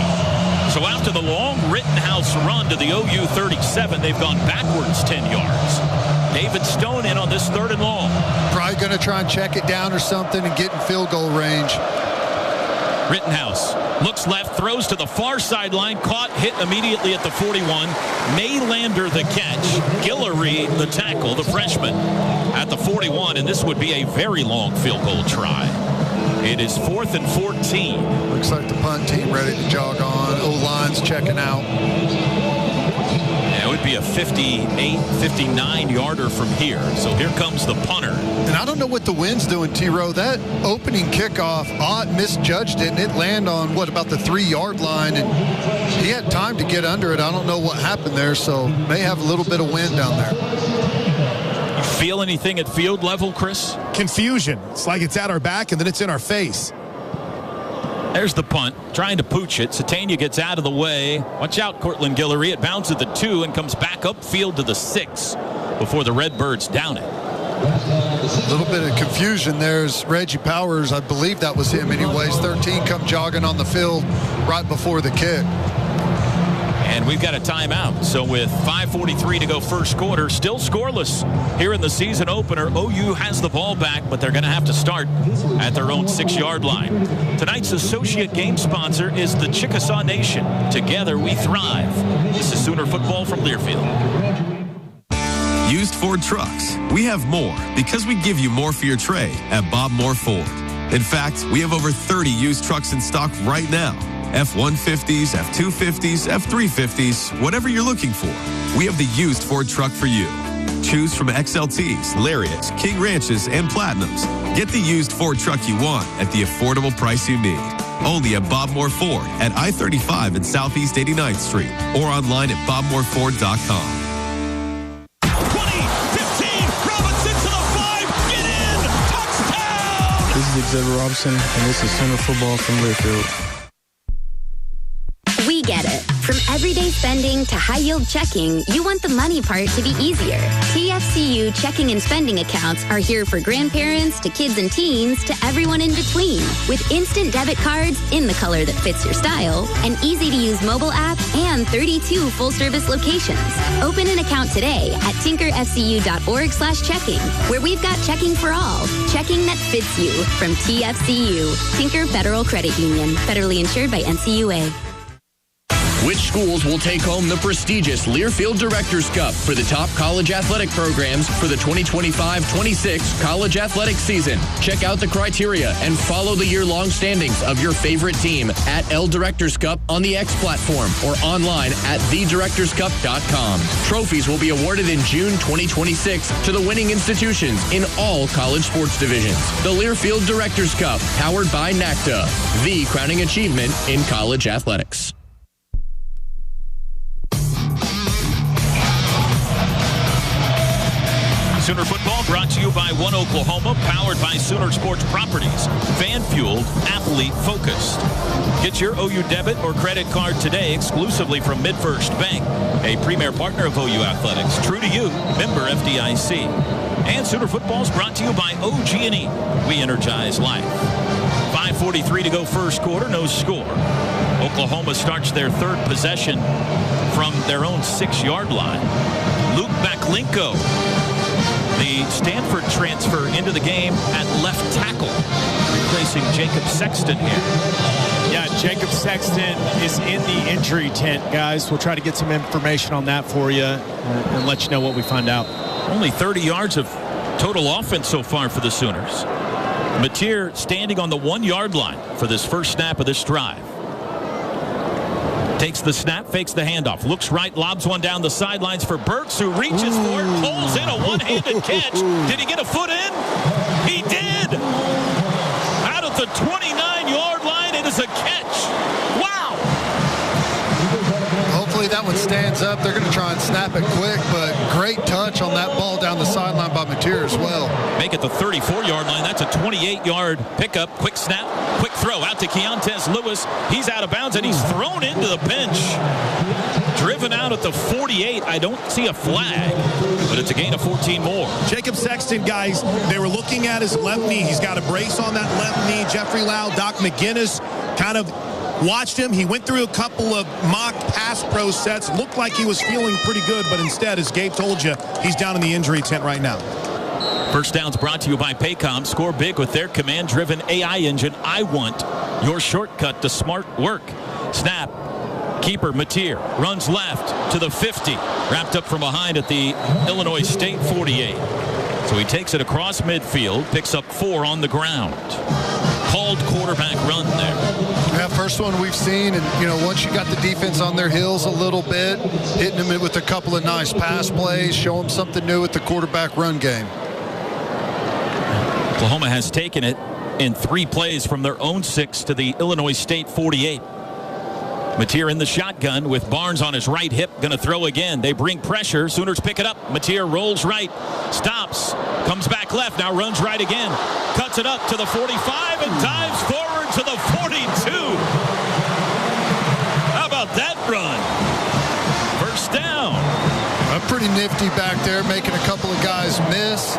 So after the long Rittenhouse run to the OU 37, they've gone backwards 10 yards. David Stone in on this 3rd and long. Probably going to try and check it down or something and get in field goal range. Rittenhouse looks left, throws to the far sideline, caught, hit immediately at the 41. Maylander the catch, Guillory the tackle, the freshman at the 41, and this would be a very long field goal try. It is 4th and 14. Looks like the punt team ready to jog on. O-line's checking out. Yeah, it would be a 58, 59-yarder from here. So here comes the punter. And I don't know what the wind's doing, T-Row. That opening kickoff, Ott misjudged it, and it landed on, about the 3-yard line. And he had time to get under it. I don't know what happened there, so may have a little bit of wind down there. You feel anything at field level, Chris? Confusion. It's like it's at our back and then it's in our face. There's the punt, trying to pooch it. Satania gets out of the way. Watch out, Cortland Guillory. It bounces at the 2 and comes back upfield to the 6 before the Redbirds down it. A little bit of confusion. There's Reggie Powers. I believe that was him anyways. 13 come jogging on the field right before the kick. And we've got a timeout. So with 5:43 to go first quarter, still scoreless here in the season opener. OU has the ball back, but they're going to have to start at their own 6-yard line. Tonight's associate game sponsor is the Chickasaw Nation. Together we thrive. This is Sooner football from Learfield. Used Ford trucks. We have more because we give you more for your trade at Bob Moore Ford. In fact, we have over 30 used trucks in stock right now. F-150s, F-250s, F-350s, whatever you're looking for. We have the used Ford truck for you. Choose from XLTs, Lariats, King Ranches, and Platinums. Get the used Ford truck you want at the affordable price you need. Only at Bob Moore Ford at I-35 and Southeast 89th Street or online at bobmooreford.com. This is Xavier Robinson, and this is Sooner football from Learfield. We get it. From everyday spending to high-yield checking, you want the money part to be easier. TFCU checking and spending accounts are here for grandparents to kids and teens to everyone in between. With instant debit cards in the color that fits your style, an easy-to-use mobile app, and 32 full-service locations. Open an account today at tinkerfcu.org/checking, where we've got checking for all. Checking that fits you from TFCU, Tinker Federal Credit Union, federally insured by NCUA. Which schools will take home the prestigious Learfield Directors Cup for the top college athletic programs for the 2025-26 college athletic season? Check out the criteria and follow the year-long standings of your favorite team at L Directors Cup on the X platform or online at thedirectorscup.com. Trophies will be awarded in June 2026 to the winning institutions in all college sports divisions. The Learfield Directors Cup, powered by NACDA, the crowning achievement in college athletics. Sooner football brought to you by One Oklahoma, powered by Sooner Sports Properties. Fan-fueled, athlete-focused. Get your OU debit or credit card today exclusively from MidFirst Bank, a premier partner of OU Athletics. True to you, member FDIC. And Sooner football is brought to you by OG&E. We energize life. 5:43 to go first quarter, no score. Oklahoma starts their third possession from their own 6-yard line. Luke Baklinko, the Stanford transfer, into the game at left tackle, replacing Jacob Sexton here. Yeah, Jacob Sexton is in the injury tent, guys. We'll try to get some information on that for you and let you know what we find out. Only 30 yards of total offense so far for the Sooners. Mateer standing on the 1-yard line for this first snap of this drive. Takes the snap, fakes the handoff, looks right, lobs one down the sidelines for Burks, who reaches for it, pulls in a one-handed catch. Did he get a foot in? He did! Out at the 29-yard line, it is a catch. Wow! Hopefully that one stands up. They're going to try and snap it quick, but great touch on that ball down the sideline by Mateer as well. Make it the 34-yard line. That's a 28-yard pickup. Quick snap, quick throw out to Keontez Lewis. He's out of bounds, and he's thrown into the bench. Driven out at the 48. I don't see a flag, but it's a gain of 14 more. Jacob Sexton, guys, they were looking at his left knee. He's got a brace on that left knee. Jeffrey Lau, Doc McGinnis kind of watched him. He went through a couple of mock pass pro sets. Looked like he was feeling pretty good, but instead, as Gabe told you, he's down in the injury tent right now. First downs brought to you by Paycom. Score big with their command-driven AI engine. I want your shortcut to smart work. Snap. Keeper Mateer runs left to the 50. Wrapped up from behind at the Illinois State 48. So he takes it across midfield, picks up 4 on the ground. Called quarterback run there. Yeah, first one we've seen, and once you got the defense on their heels a little bit, hitting them with a couple of nice pass plays, show them something new with the quarterback run game. Oklahoma has taken it in 3 plays from their own 6 to the Illinois State 48. Mateer in the shotgun with Barnes on his right hip, going to throw again. They bring pressure. Sooners pick it up. Mateer rolls right, stops, comes back left, now runs right again. Cuts it up to the 45 and dives forward to the 42. How about that run? First down. Pretty nifty back there, making a couple of guys miss.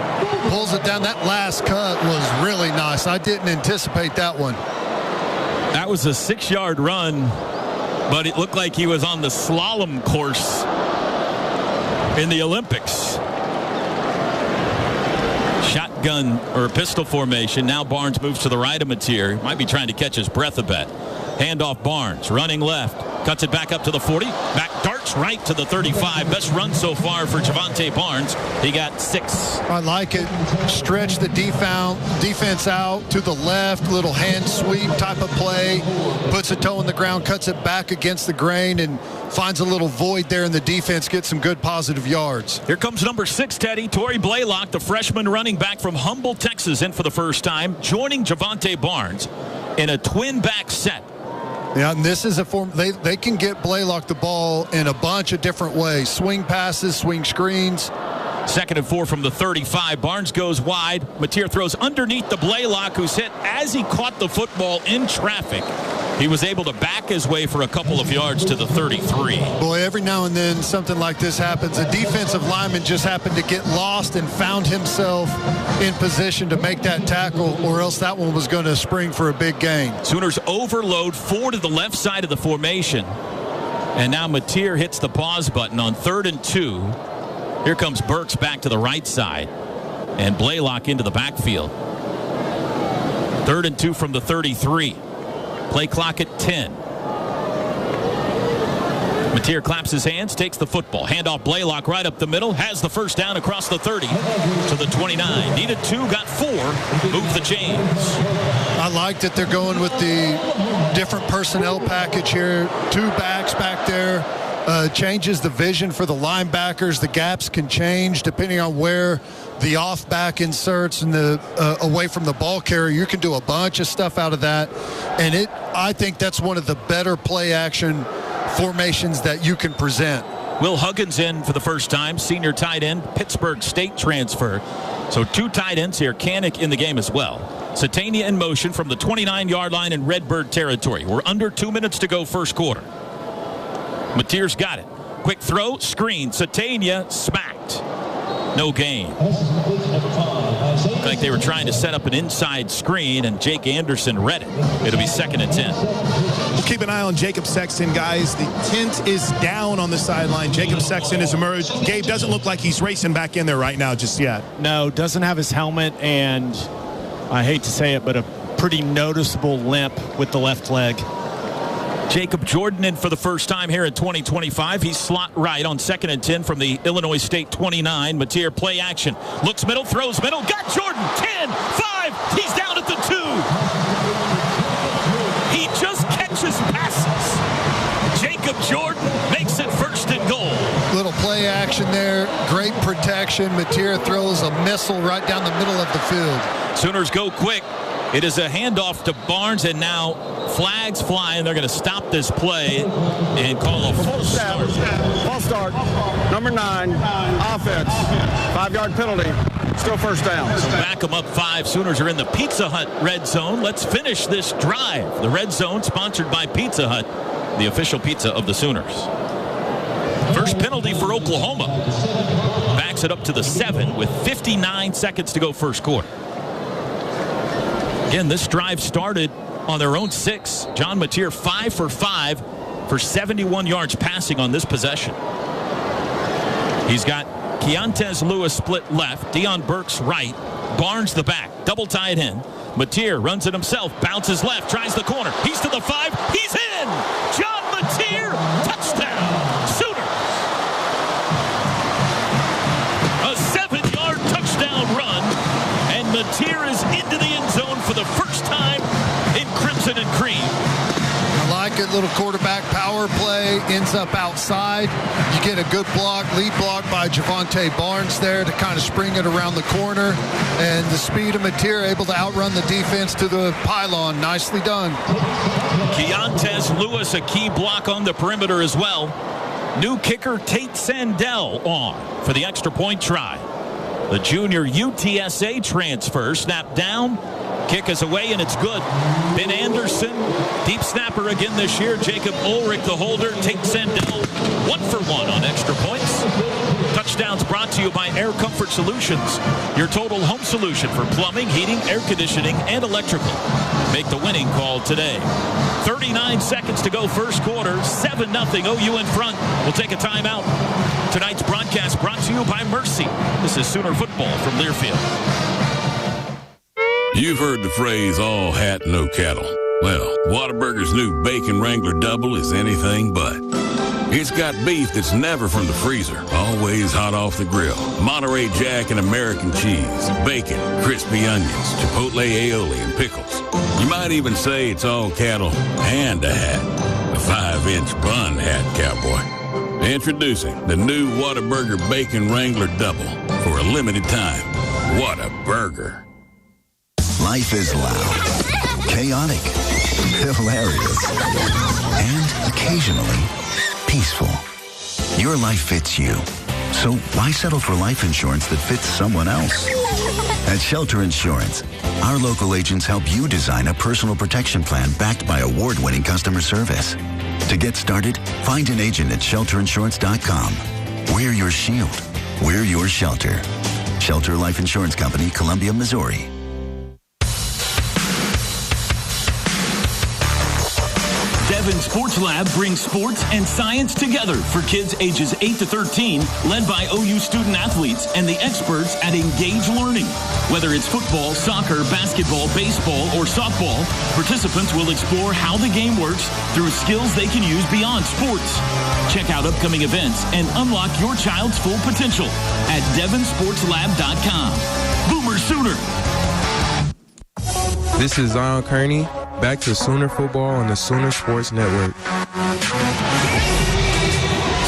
Pulls it down. That last cut was really nice. I didn't anticipate that one. That was a 6-yard run, but it looked like he was on the slalom course in the Olympics. Shotgun or pistol formation. Now Barnes moves to the right of Mateer. Might be trying to catch his breath a bit. Handoff Barnes, running left. Cuts it back up to the 40. Back darts right to the 35. Best run so far for Javante Barnes. He got 6. I like it. Stretch the defense out to the left. Little hand sweep type of play. Puts a toe in the ground, cuts it back against the grain, and finds a little void there in the defense. Gets some good positive yards. Here comes number 6, Teddy. Tory Blaylock, the freshman running back from Humble, Texas, in for the first time, joining Javante Barnes in a twin back set. Yeah, and this is a form they can get Blaylock the ball in a bunch of different ways. Swing passes, swing screens. 2nd and 4 from the 35. Barnes goes wide. Mateer throws underneath the Blaylock, who's hit as he caught the football in traffic. He was able to back his way for a couple of yards to the 33. Boy, every now and then something like this happens. A defensive lineman just happened to get lost and found himself in position to make that tackle, or else that one was going to spring for a big gain. Sooners overload 4 to the left side of the formation. And now Mateer hits the pause button on 3rd and 2. Here comes Burks back to the right side. And Blaylock into the backfield. 3rd and 2 from the 33. Play clock at 10. Mateer claps his hands, takes the football. Handoff Blaylock right up the middle. Has the first down across the 30 to the 29. Needed 2, got 4. Move the chains. I like that they're going with the different personnel package here. 2 backs back there. Changes the vision for the linebackers. The gaps can change depending on where the off back inserts and the away from the ball carrier. You can do a bunch of stuff out of that, and I think that's one of the better play action formations that you can present. Will Huggins in for the first time, senior tight end, Pittsburgh State transfer. So 2 tight ends here. Kanik in the game as well. Satania in motion from the 29-yard line in Redbird territory. We're under 2 minutes to go first quarter. Mateer's got it. Quick throw, screen. Satania smacked. No gain. Looked like they were trying to set up an inside screen, and Jake Anderson read it. It'll be 2nd and 10. We'll keep an eye on Jacob Sexton, guys. The tent is down on the sideline. Jacob Sexton has emerged. Gabe, doesn't look like he's racing back in there right now just yet. No, doesn't have his helmet, and I hate to say it, but a pretty noticeable limp with the left leg. Jacob Jordan in for the first time here in 2025. He's slot right on 2nd and 10 from the Illinois State 29. Mateer play action. Looks middle, throws middle. Got Jordan. 10, 5. He's down at the 2. He just catches passes. Jacob Jordan makes it 1st and goal. Little play action there. Great protection. Mateer throws a missile right down the middle of the field. Sooners go quick. It is a handoff to Barnes, and now flags fly, and they're going to stop this play and call a false start. False start. Number 9, offense. 5-yard penalty. Still first down. So back them up 5. Sooners are in the Pizza Hut red zone. Let's finish this drive. The red zone sponsored by Pizza Hut, the official pizza of the Sooners. First penalty for Oklahoma. Backs it up to the 7 with 59 seconds to go first quarter. Again, this drive started on their own 6. John Mateer 5 for 5 for 71 yards passing on this possession. He's got Keontez Lewis split left, Dion Burks right, Barnes the back, double tight end. Mateer runs it himself, bounces left, tries the corner. He's to the 5. He's in! John Mateer, touchdown! Sooners! A 7-yard touchdown run, and Mateer is into the end zone for the first time in Crimson and Cream. I like it. Little quarterback power play. play ends up outside. You get a good block, lead block by Javante Barnes there to kind of spring it around the corner. And the speed of Mateer able to outrun the defense to the pylon. Nicely done. Keontez Lewis, a key block on the perimeter as well. New kicker Tate Sandell on for the extra point try. The junior UTSA transfer, snap down. Kick is away, and it's good. Ben Anderson, deep snapper again this year. Jacob Ulrich, the holder. Tate Sandell, 1-for-1 on extra points. Touchdowns brought to you by Air Comfort Solutions, your total home solution for plumbing, heating, air conditioning, and electrical. Make the winning call today. 39 seconds to go first quarter. 7-0 OU in front. We'll take a timeout. Tonight's broadcast brought to you by Mercy. This is Sooner football from Learfield. You've heard the phrase, all hat, no cattle. Well, Whataburger's new Bacon Wrangler Double is anything but. It's got beef that's never from the freezer, always hot off the grill. Monterey Jack and American cheese, bacon, crispy onions, chipotle aioli, and pickles. You might even say it's all cattle and a hat. A 5-inch bun hat, cowboy. Introducing the new Whataburger Bacon Wrangler Double for a limited time. What a burger. Life is loud, chaotic, hilarious, and occasionally peaceful. Your life fits you. So why settle for life insurance that fits someone else? At Shelter Insurance, our local agents help you design a personal protection plan backed by award-winning customer service. To get started, find an agent at shelterinsurance.com. We're your shield. We're your shelter. Shelter Life Insurance Company, Columbia, Missouri. Devon Sports Lab brings sports and science together for kids ages 8 to 13, led by OU student athletes and the experts at Engage Learning. Whether it's football, soccer, basketball, baseball, or softball, participants will explore how the game works through skills they can use beyond sports. Check out upcoming events and unlock your child's full potential at devonsportslab.com. Boomer Sooner. This is Zion Kearney. Back to Sooner football on the Sooner Sports Network.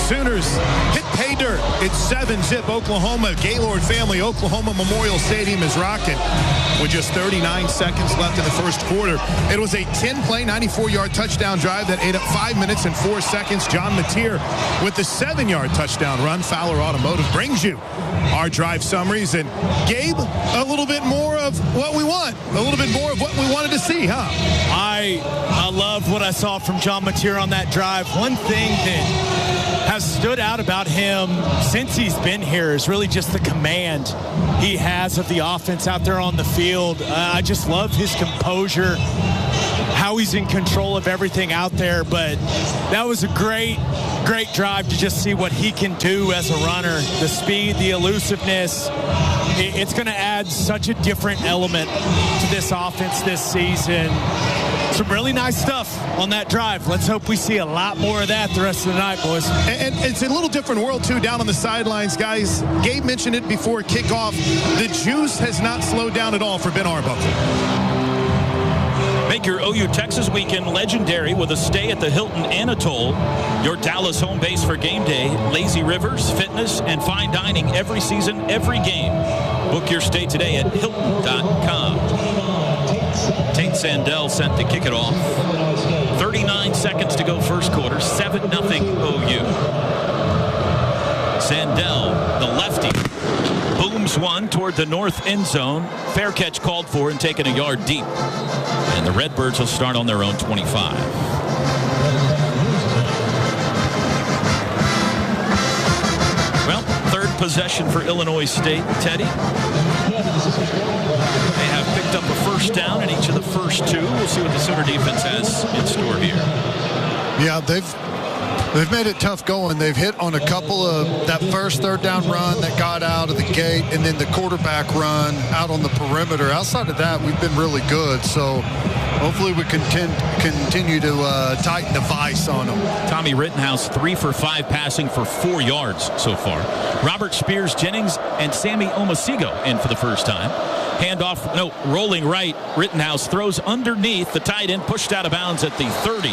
Sooners hit pay dirt. It's 7-0 Oklahoma. Gaylord family. Oklahoma Memorial Stadium is rocking with just 39 seconds left in the first quarter. It was a 10-play, 94-yard touchdown drive that ate up 5 minutes and 4 seconds. John Mateer with the 7-yard touchdown run. Fowler Automotive brings you our drive summaries. And Gabe, a little bit more of what we want. A little bit more of what we wanted to see, huh? I love what I saw from John Mateer on that drive. One thing that has stood out about him since he's been here is really just the command he has of the offense out there on the field. I just love his composure, how he's in control of everything out there. But that was a great drive to just see what he can do as a runner. The speed, the elusiveness. It's going to add such a different element to this offense this season. Some really nice stuff on that drive. Let's hope we see a lot more of that the rest of the night, boys. And it's a little different world, too, down on the sidelines, guys. Gabe mentioned it before kickoff. The juice has not slowed down at all for Ben Arbuckle. Make your OU Texas weekend legendary with a stay at the Hilton Anatole, your Dallas home base for game day. Lazy rivers, fitness, and fine dining every season, every game. Book your stay today at Hilton.com. Tate Sandell sent to kick it off. 39 seconds to go first quarter. 7-0 OU. Sandell, the lefty, booms one toward the north end zone. Fair catch called for and taken a yard deep. And the Redbirds will start on their own 25. Well, third possession for Illinois State. Teddy, they have picked up a first down in each of the first two. We'll see what the Sooner defense has in store here. Yeah, they've made it tough going. They've hit on a couple of that first third down run that got out of the gate, and then the quarterback run out on the perimeter. Outside of that, we've been really good. So hopefully we continue to tighten the vice on them. Tommy Rittenhouse 3 for 5 passing for 4 yards so far. Robert Spears Jennings and Sammy Omasigo in for the first time. Handoff, rolling right. Rittenhouse throws underneath the tight end, pushed out of bounds at the 30.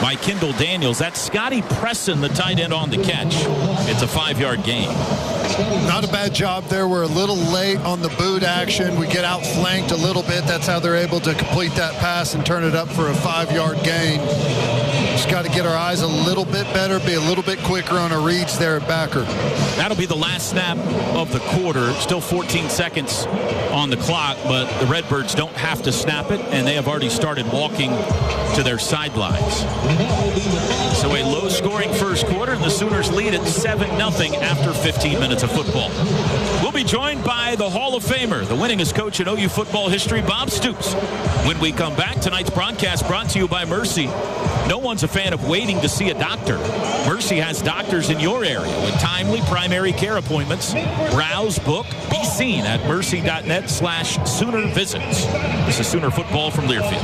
by Kendall Daniels. That's Scotty Presson, the tight end, on the catch. It's a 5-yard gain. Not a bad job there. We're a little late on the boot action. We get outflanked a little bit. That's how they're able to complete that pass and turn it up for a 5-yard gain. Just got to get our eyes a little bit better, be a little bit quicker on our reads there at backer. That'll be the last snap of the quarter. Still 14 seconds on the clock, but the Redbirds don't have to snap it, and they have already started walking to their sidelines. So a low-scoring first quarter, and the Sooners lead at 7-0 after 15 minutes of football. We'll be joined by the Hall of Famer, the winningest coach in OU football history, Bob Stoops. When we come back, tonight's broadcast brought to you by Mercy. No one's a fan of waiting to see a doctor. Mercy has doctors in your area with timely primary care appointments. Browse, book, be seen at mercy.net/Sooner visits. This is Sooner football from Learfield.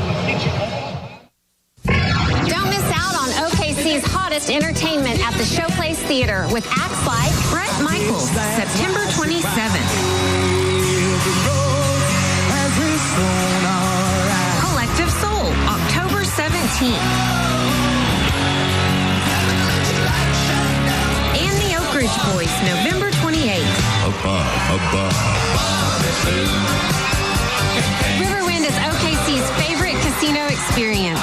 Don't miss out on OKC's hottest entertainment at the Showplace Theater with acts like Bret Michaels, September 27th. Collective Soul, October 17th. And the Oak Ridge Boys, November 28th. Riverwind is OKC's favorite casino experience.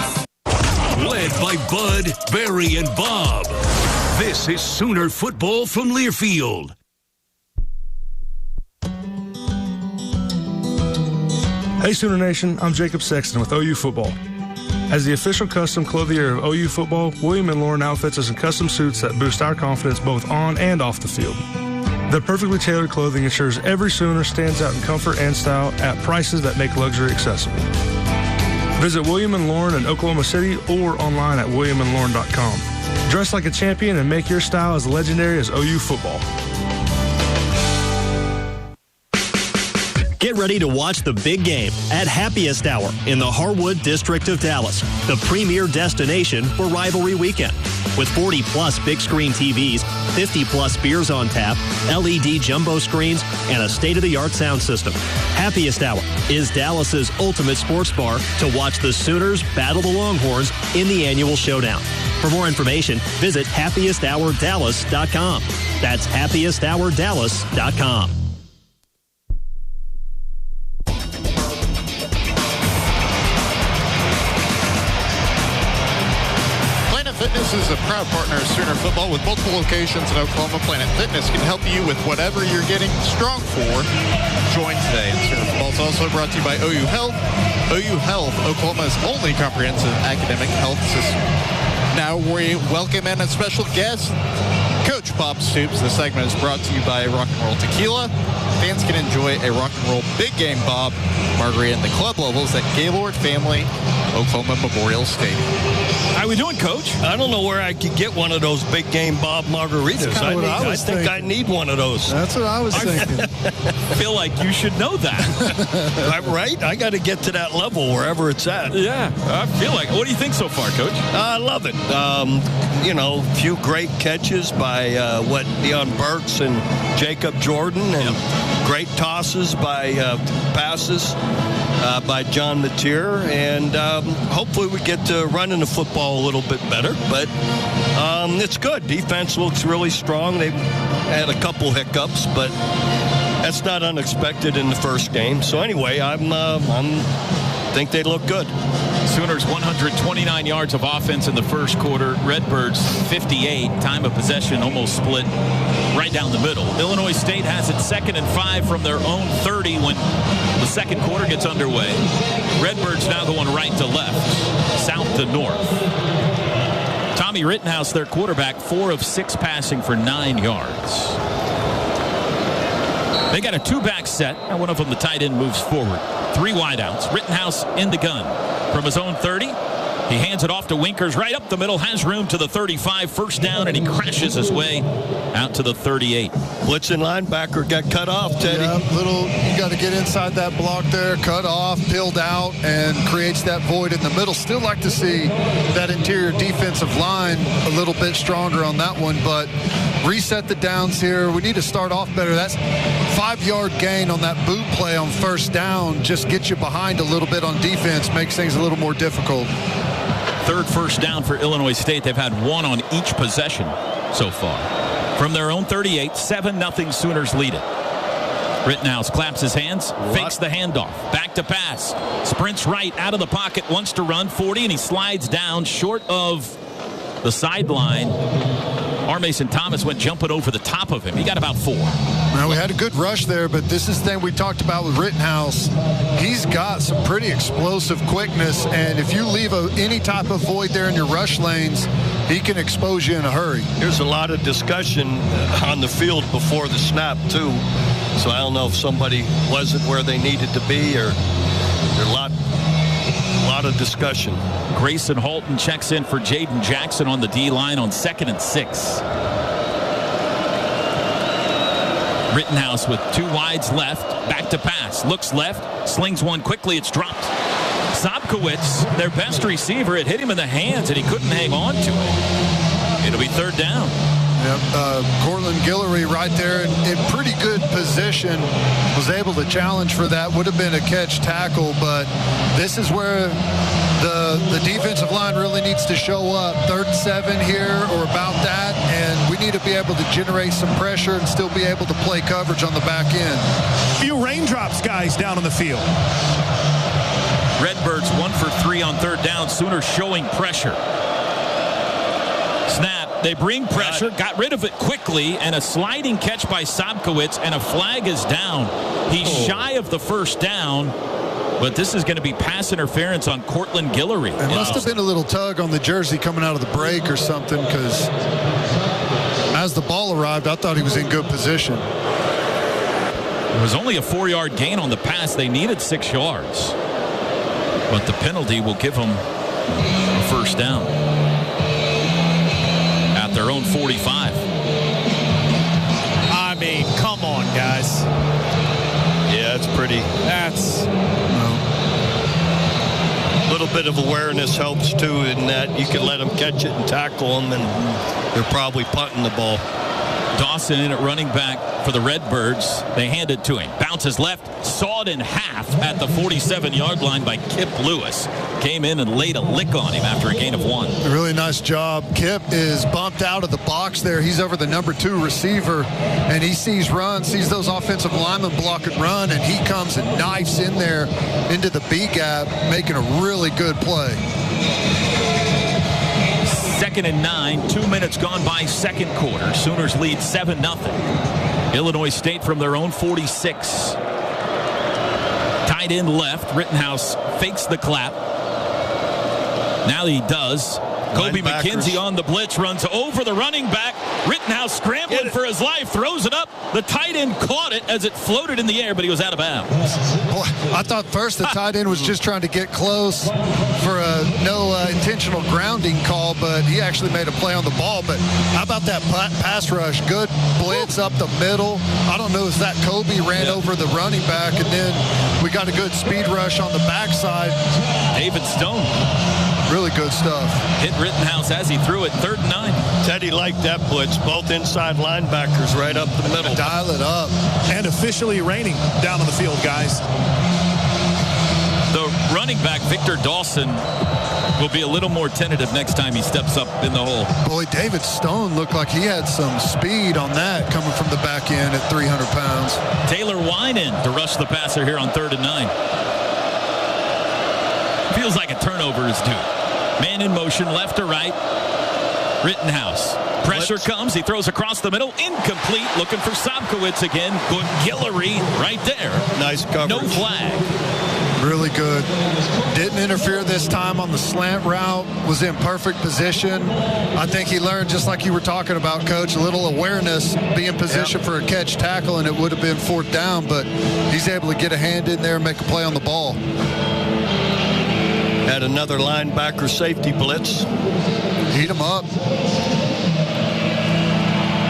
Led by Bud, Barry, and Bob. This is Sooner football from Learfield. Hey Sooner Nation, I'm Jacob Sexton with OU Football. As the official custom clothier of OU Football, William & Lauren outfits us in custom suits that boost our confidence both on and off the field. Their perfectly tailored clothing ensures every Sooner stands out in comfort and style at prices that make luxury accessible. Visit William & Lauren in Oklahoma City or online at williamandlauren.com. Dress like a champion and make your style as legendary as OU Football. Get ready to watch the big game at Happiest Hour in the Harwood District of Dallas, the premier destination for rivalry weekend. With 40-plus big-screen TVs, 50-plus beers on tap, LED jumbo screens, and a state-of-the-art sound system. Happiest Hour is Dallas's ultimate sports bar to watch the Sooners battle the Longhorns in the annual showdown. For more information, visit happiesthourdallas.com. That's happiesthourdallas.com. Fitness is a proud partner of Sooner Football with multiple locations in Oklahoma. Planet Fitness can help you with whatever you're getting strong for. Join today. And Sooner Football is also brought to you by OU Health. OU Health, Oklahoma's only comprehensive academic health system. Now we welcome in a special guest, Coach Bob Stoops. This segment is brought to you by Rock and Roll Tequila. Fans can enjoy a rock and roll big game Bob margarita in the club levels at Gaylord Family Oklahoma Memorial Stadium. How we doing, Coach? I don't know where I could get one of those big game Bob margaritas. I think I need one of those. That's what I was thinking. I feel like you should know that. I'm right? I got to get to that level wherever it's at. Yeah, I feel like. What do you think so far, Coach? I love it. A few great catches by Deion Burks and Jacob Jordan, and great tosses by passes by John Mateer, and hopefully we get to running the football a little bit better, but it's good. Defense looks really strong. They've had a couple hiccups, but that's not unexpected in the first game. So anyway, I think they look good. Sooners 129 yards of offense in the first quarter. Redbirds 58. Time of possession almost split right down the middle. Illinois State has it 2nd and 5 from their own 30 when the second quarter gets underway. Redbirds now going right to left, south to north. Tommy Rittenhouse, their quarterback, 4 of 6 passing for 9 yards. They got a 2-back set, and one of them, the tight end, moves forward. 3 wideouts. Rittenhouse in the gun from his own 30. He hands it off to Winkers right up the middle, has room to the 35, first down, and he crashes his way out to the 38. Blitzing linebacker got cut off, Teddy. Yeah, you got to get inside that block there, cut off, peeled out, and creates that void in the middle. Still like to see that interior defensive line a little bit stronger on that one, but reset the downs here. We need to start off better. That's 5-yard gain on that boot play on first down. Just get you behind a little bit on defense, makes things a little more difficult. Third first down for Illinois State. They've had one on each possession so far. From their own 38, 7-0 Sooners lead it. Rittenhouse claps his hands, fakes the handoff, back to pass, sprints right out of the pocket, wants to run 40, and he slides down short of the sideline. R. Mason Thomas went jumping over the top of him. He got about 4. Now, we had a good rush there, but this is the thing we talked about with Rittenhouse. He's got some pretty explosive quickness, and if you leave any type of void there in your rush lanes, he can expose you in a hurry. There's a lot of discussion on the field before the snap, too. So I don't know if somebody wasn't where they needed to be, or there's a lot of discussion. Grayson Halton checks in for Jaden Jackson on the D-line on 2nd and 6. Rittenhouse with 2 wides left, back to pass, looks left, slings one quickly, it's dropped. Sobkowitz, their best receiver, it hit him in the hands and he couldn't hang on to it. It'll be 3rd down. Yep, Cortland Guillory right there in pretty good position, was able to challenge for that. Would have been a catch tackle, but this is where the defensive line really needs to show up. 3rd and 7 here, or about that, and we need to be able to generate some pressure and still be able to play coverage on the back end. Few raindrops, guys, down on the field. Redbirds 1 for 3 on 3rd down. Sooners showing pressure. Snap. They bring pressure, got rid of it quickly, and a sliding catch by Sobkowitz, and a flag is down. He's shy of the 1st down, but this is going to be pass interference on Cortland Guillory. It must have been a little tug on the jersey coming out of the break or something, because as the ball arrived, I thought he was in good position. It was only a 4-yard gain on the pass. They needed 6 yards, but the penalty will give them a 1st down. Their own 45. I mean, come on, guys. Yeah, it's pretty. That's a little bit of awareness helps too, in that you can let them catch it and tackle them, and they're probably punting the ball. Dawson in at running back for the Redbirds. They hand it to him. Bounces left, sawed in half at the 47-yard line by Kip Lewis. Came in and laid a lick on him after a gain of 1. Really nice job. Kip is bumped out of the box there. He's over the number 2 receiver, and he sees those offensive linemen block and run, and he comes and knifes in there into the B gap, making a really good play. 2nd and 9, 2 minutes gone by 2nd quarter. Sooners lead 7-0. Illinois State from their own 46. Tight end left. Rittenhouse fakes the clap. Now he does. Kobe McKenzie on the blitz, runs over the running back. Rittenhouse scrambling for his life, throws it up. The tight end caught it as it floated in the air, but he was out of bounds. Boy, I thought first the tight end was just trying to get close for no intentional grounding call, but he actually made a play on the ball. But how about that pass rush? Good blitz up the middle. I don't know if that Kobe ran over the running back, and then we got a good speed rush on the backside. David Stone. Really good stuff. Hit Rittenhouse as he threw it. 3rd and 9. Teddy liked that blitz. Both inside linebackers right up the middle. Dial it up. And officially raining down on the field, guys. The running back, Victor Dawson, will be a little more tentative next time he steps up in the hole. Boy, David Stone looked like he had some speed on that coming from the back end at 300 pounds. Taylor Winan to rush the passer here on 3rd and 9. Feels like a turnover is due. Man in motion, left to right. Rittenhouse. Pressure comes. He throws across the middle. Incomplete. Looking for Sobkowitz again. Good Guillory right there. Nice coverage. No flag. Really good. Didn't interfere this time on the slant route. Was in perfect position. I think he learned, just like you were talking about, Coach, a little awareness, be in position for a catch tackle, and it would have been 4th down, but he's able to get a hand in there and make a play on the ball. Had another linebacker safety blitz. Heat him up.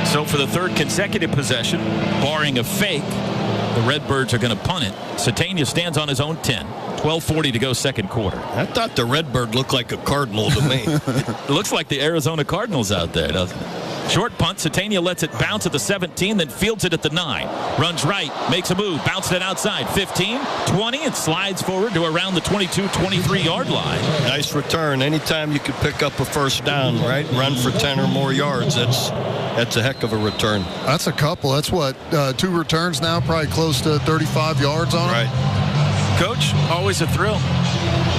So for the 3rd consecutive possession, barring a fake, the Redbirds are going to punt it. Satania stands on his own 10. 12:40 to go 2nd quarter. I thought the Redbird looked like a Cardinal to me. It looks like the Arizona Cardinals out there, doesn't it? Short punt. Satania lets it bounce at the 17, then fields it at the 9. Runs right, makes a move, bounced it outside. 15, 20, and slides forward to around the 22, 23-yard line. Nice return. Anytime you could pick up a first down, right? Run for 10 or more yards. That's a heck of a return. That's a couple. That's what, 2 returns now, probably close to 35 yards on it. Right. Coach, always a thrill.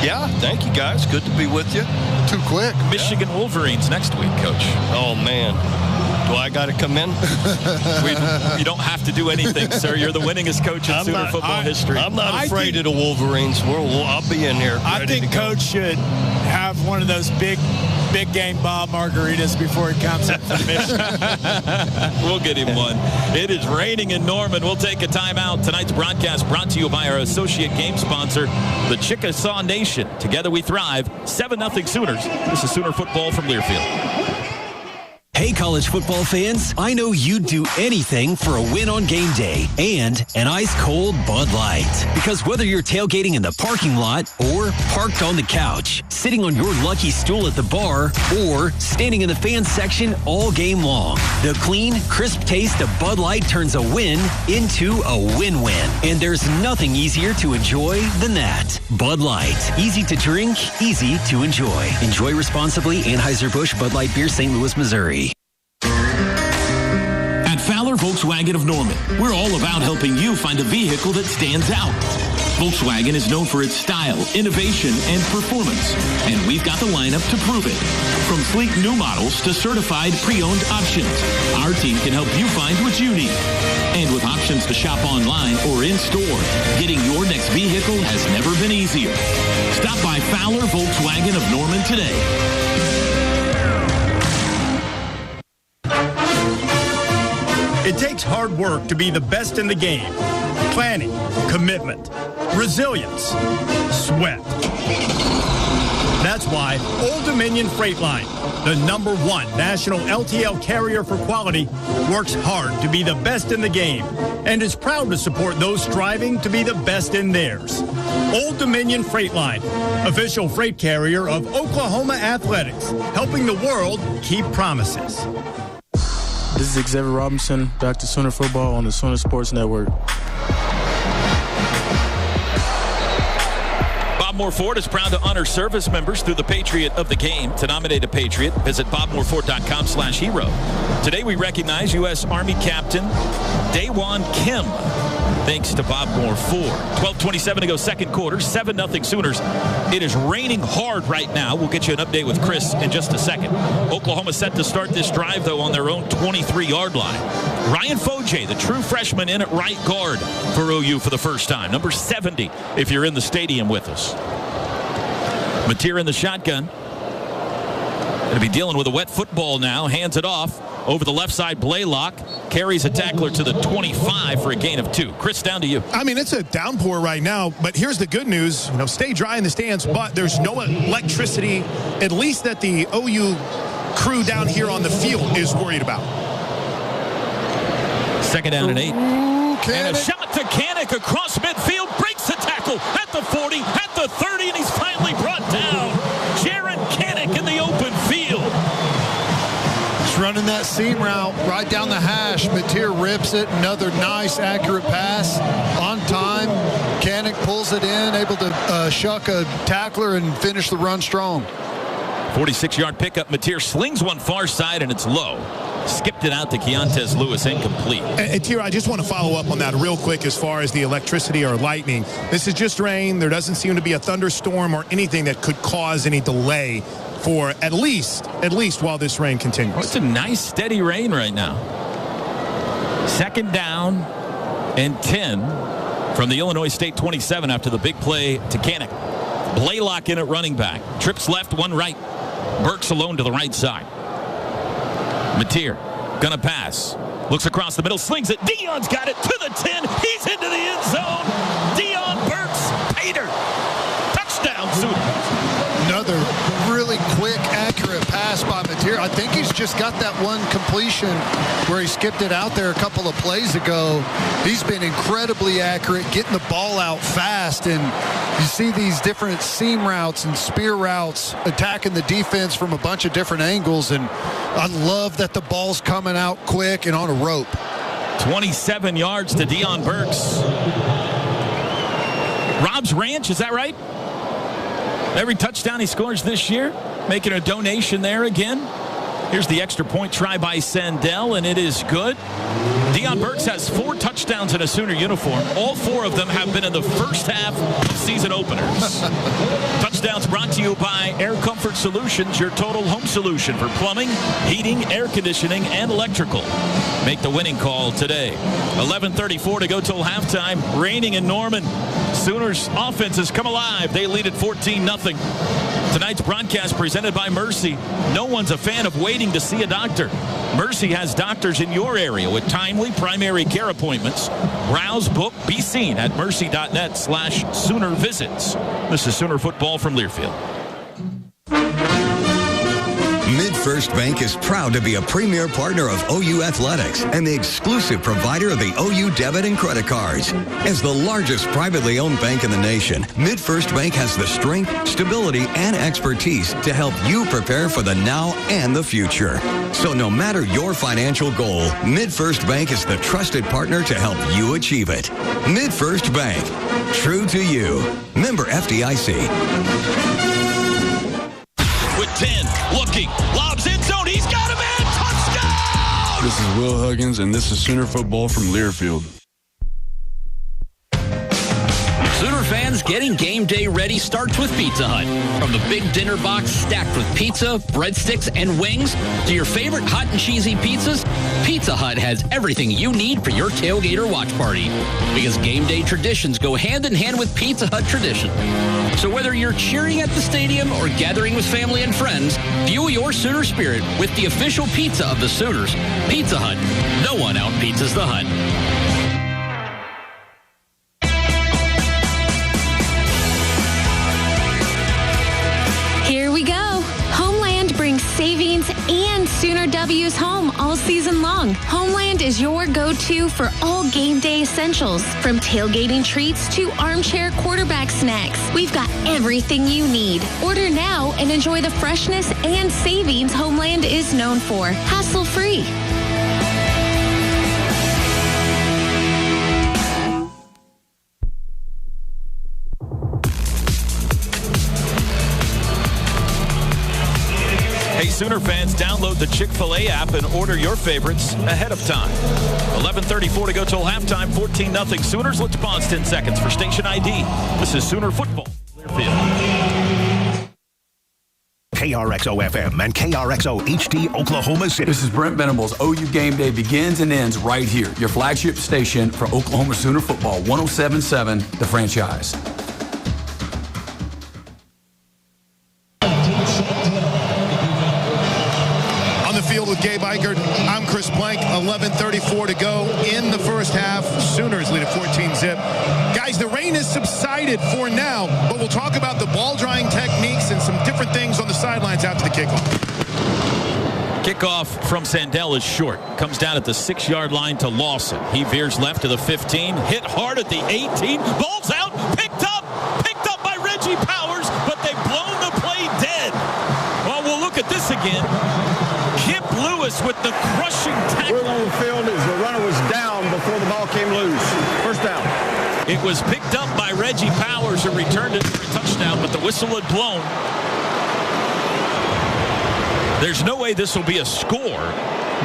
Yeah, thank you, guys. Good to be with you. Too quick. Michigan Wolverines next week, Coach. Oh, man. Do I got to come in? You don't have to do anything, sir. You're the winningest coach in Sooner football history. I'm not afraid of the Wolverines. I'll be in here. I think Coach should have one of those big game Bob margaritas before he comes in for Michigan. We'll get him one. It is raining in Norman. We'll take a timeout. Tonight's broadcast brought to you by our associate game sponsor, the Chickasaw Nation. Together we thrive. 7-0 Sooners. This is Sooner football from Learfield. Hey, college football fans, I know you'd do anything for a win on game day and an ice-cold Bud Light. Because whether you're tailgating in the parking lot or parked on the couch, sitting on your lucky stool at the bar, or standing in the fans section all game long, the clean, crisp taste of Bud Light turns a win into a win-win. And there's nothing easier to enjoy than that. Bud Light. Easy to drink, easy to enjoy. Enjoy responsibly. Anheuser-Busch Bud Light Beer, St. Louis, Missouri. At Fowler Volkswagen of Norman, we're all about helping you find a vehicle that stands out. Volkswagen is known for its style, innovation, and performance, and we've got the lineup to prove it. From sleek new models to certified pre-owned options, our team can help you find what you need. And with options to shop online or in-store, getting your next vehicle has never been easier. Stop by Fowler Volkswagen of Norman today. It takes hard work to be the best in the game. Planning, commitment, resilience, sweat. That's why Old Dominion Freight Line, the #1 national LTL carrier for quality, works hard to be the best in the game and is proud to support those striving to be the best in theirs. Old Dominion Freight Line, official freight carrier of Oklahoma Athletics, helping the world keep promises. This is Xavier Robinson, back to Sooner Football on the Sooner Sports Network. Bob Moore Ford is proud to honor service members through the Patriot of the Game. To nominate a Patriot, visit bobmooreford.com/hero. Today we recognize U.S. Army Captain Daewon Kim. Thanks to Bob Moore Ford. 12:27 to go, second quarter, 7-0 Sooners. It is raining hard right now. We'll get you an update with Chris in just a second. Oklahoma set to start this drive, though, on their own 23-yard line. Ryan Foje, the true freshman, in at right guard for OU for the first time. Number 70, if you're in the stadium with us. Mateer in the shotgun. Going to be dealing with a wet football now. Hands it off. Over the left side, Blaylock carries a tackler to the 25 for a gain of 2. Chris, down to you. I mean, it's a downpour right now, but here's the good news. Stay dry in the stands, but there's no electricity, at least that the OU crew down here on the field is worried about. Second down and 8. And a shot to Kanik across midfield, breaks the tackle at the 40, at the 30, and he's finally brought down. Jaron Kanik in the open field. Running that seam route right down the hash. Mateer rips it. Another nice, accurate pass on time. Kanik pulls it in, able to shuck a tackler and finish the run strong. 46-yard pickup. Mateer slings one far side, and it's low. Skipped it out to Keontez Lewis, incomplete. And Tier, I just want to follow up on that real quick as far as the electricity or lightning. This is just rain. There doesn't seem to be a thunderstorm or anything that could cause any delay for at least while this rain continues. Oh, it's a nice steady rain right now. Second down and 10 from the Illinois State 27 after the big play to Kanik. Blaylock in at running back. Trips left, one right. Burks alone to the right side. Mateer gonna pass. Looks across the middle, slings it. Deion's got it to the 10. He's into the end zone. Deion Burks, Pater. Touchdown, Sooners. Another really quick, accurate pass by Mateer. I think he's just just got that one completion where he skipped it out there a couple of plays ago. He's been incredibly accurate, getting the ball out fast, and you see these different seam routes and spear routes attacking the defense from a bunch of different angles, and I love that the ball's coming out quick and on a rope. 27 yards to Deion Burks. Rob's Ranch, is that right? Every touchdown he scores this year, making a donation there again. Here's the extra point try by Sandell, and it is good. Deion Burks has 4 touchdowns in a Sooner uniform. All 4 of them have been in the first half of season openers. Touchdowns brought to you by Air Comfort Solutions, your total home solution for plumbing, heating, air conditioning, and electrical. Make the winning call today. 11:34 to go till halftime. Raining in Norman. Sooners offense has come alive. They lead at 14-0. Tonight's broadcast presented by Mercy. No one's a fan of waiting to see a doctor. Mercy has doctors in your area with timely primary care appointments. Browse, book, be seen at mercy.net/Sooner visits. This is Sooner football from Learfield. MidFirst Bank is proud to be a premier partner of OU Athletics and the exclusive provider of the OU debit and credit cards. As the largest privately owned bank in the nation, MidFirst Bank has the strength, stability, and expertise to help you prepare for the now and the future. So no matter your financial goal, MidFirst Bank is the trusted partner to help you achieve it. MidFirst Bank, true to you. Member FDIC. With 10, looking, lobs in zone, he's got him in, touchdown! This is Will Huggins, and this is Sooner football from Learfield. Sooner fans, getting game day ready starts with Pizza Hut. From the big dinner box stacked with pizza, breadsticks, and wings to your favorite hot and cheesy pizzas, Pizza Hut has everything you need for your tailgate or watch party. Because game day traditions go hand in hand with Pizza Hut tradition. So whether you're cheering at the stadium or gathering with family and friends, fuel your Sooner spirit with the official pizza of the Sooners, Pizza Hut. No one out-pizzas the Hut. Here we go. Homeland brings savings and Sooner W's home all season long. Homeland is your go-to for all game day essentials, from tailgating treats to armchair quarterback snacks. We've got everything you need. Order now and enjoy the freshness and savings Homeland is known for. Hassle-free. Hey, Sooner fans, download the Chick-fil-A app and order your favorites ahead of time. 11:34 to go till halftime, 14-0 Sooners. Let's pause 10 seconds for station ID. This is Sooner football. KRXO-FM and KRXO-HD Oklahoma City. This is Brent Venables. OU Game Day begins and ends right here. Your flagship station for Oklahoma Sooner football, 107.7 The Franchise. With Gabe Eichert, I'm Chris Blank. 11:34 to go in the first half. Sooners lead at 14-0. Guys, the rain has subsided for now, but we'll talk about the ball drying techniques and some different things on the sidelines after the kickoff. Kickoff from Sandell is short. Comes down at the 6-yard line to Lawson. He veers left to the 15. Hit hard at the 18. Ball's out. Picked up by Reggie Powers, but they've blown the play dead. Well, we'll look at this again. Kip Lewis with the crushing tackle. We're on the field as the runner was down before the ball came loose. First down. It was picked up by Reggie Powers, who returned it for a touchdown, but the whistle had blown. There's no way this will be a score.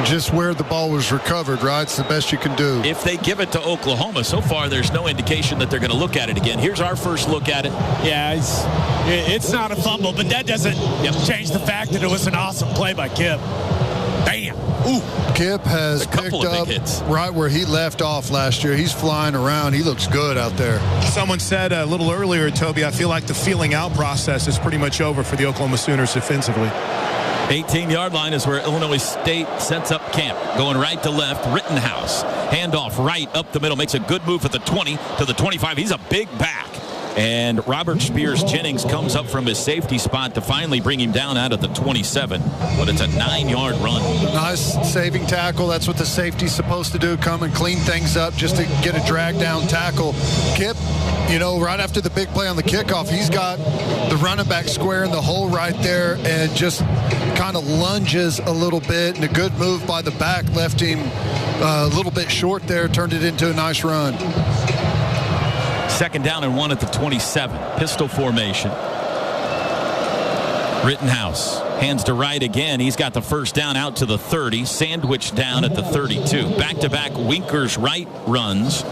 Just where the ball was recovered, right? It's the best you can do. If they give it to Oklahoma, so far there's no indication that they're going to look at it again. Here's our first look at it. Yeah, it's not a fumble, but that doesn't change the fact that it was an awesome play by Kip. Bam! Ooh. Kip has picked up right where he left off last year. He's flying around. He looks good out there. Someone said a little earlier, Toby, I feel like the feeling out process is pretty much over for the Oklahoma Sooners defensively. 18-yard line is where Illinois State sets up camp. Going right to left, Rittenhouse. Handoff right up the middle. Makes a good move at the 20 to the 25. He's a big back. And Robert Spears Jennings comes up from his safety spot to finally bring him down out of the 27. But it's a 9-yard run. Nice saving tackle. That's what the safety's supposed to do, come and clean things up just to get a drag down tackle. Kip, right after the big play on the kickoff, he's got the running back square in the hole right there and just kind of lunges a little bit, and a good move by the back left him a little bit short there, turned it into a nice run. 2nd down and 1 at the 27. Pistol formation. Rittenhouse hands to Wright again. He's got the first down out to the 30. Sandwich down at the 32. Back-to-back Winkers Wright runs.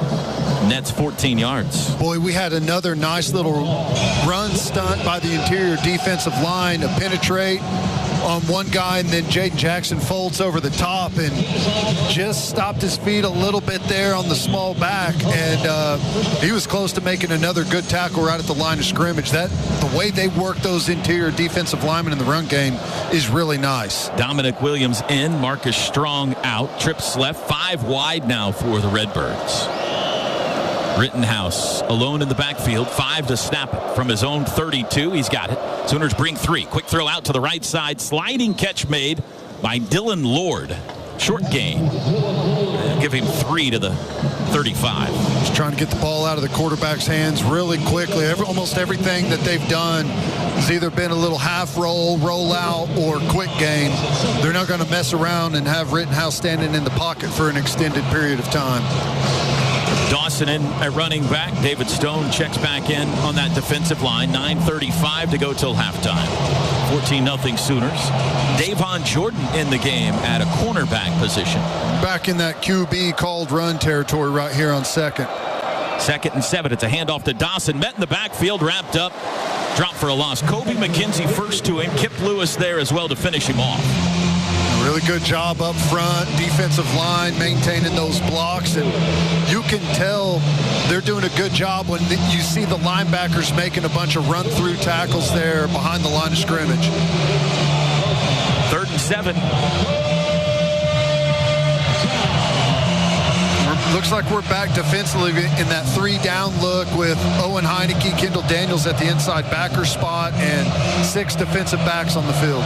Nets 14 yards. Boy, we had another nice little run stunt by the interior defensive line to penetrate on one guy, and then Jaden Jackson folds over the top and just stopped his feet a little bit there on the small back, and he was close to making another good tackle right at the line of scrimmage. The way they work those interior defensive linemen in the run game is really nice. Dominic Williams in, Marcus Strong out, trips left, 5 wide now for the Redbirds. Rittenhouse alone in the backfield, 5 to snap it from his own 32. He's got it. Sooners bring 3. Quick throw out to the right side. Sliding catch made by Dylan Lord. Short gain. Give him 3 to the 35. Just trying to get the ball out of the quarterback's hands really quickly. Almost everything that they've done has either been a little half roll, roll out, or quick game. They're not going to mess around and have Rittenhouse standing in the pocket for an extended period of time. Dawson in at running back. David Stone checks back in on that defensive line. 9:35 to go till halftime. 14-0 Sooners. Davon Jordan in the game at a cornerback position. Back in that QB called run territory right here on 2nd. 2nd and 7. It's a handoff to Dawson. Met in the backfield, wrapped up. Drop for a loss. Kobe McKenzie first to him. Kip Lewis there as well to finish him off. Really good job up front, defensive line, maintaining those blocks, and you can tell they're doing a good job when you see the linebackers making a bunch of run-through tackles there behind the line of scrimmage. 3rd and 7. Looks like we're back defensively in that 3-down look with Owen Heineke, Kendall Daniels at the inside backer spot, and 6 defensive backs on the field.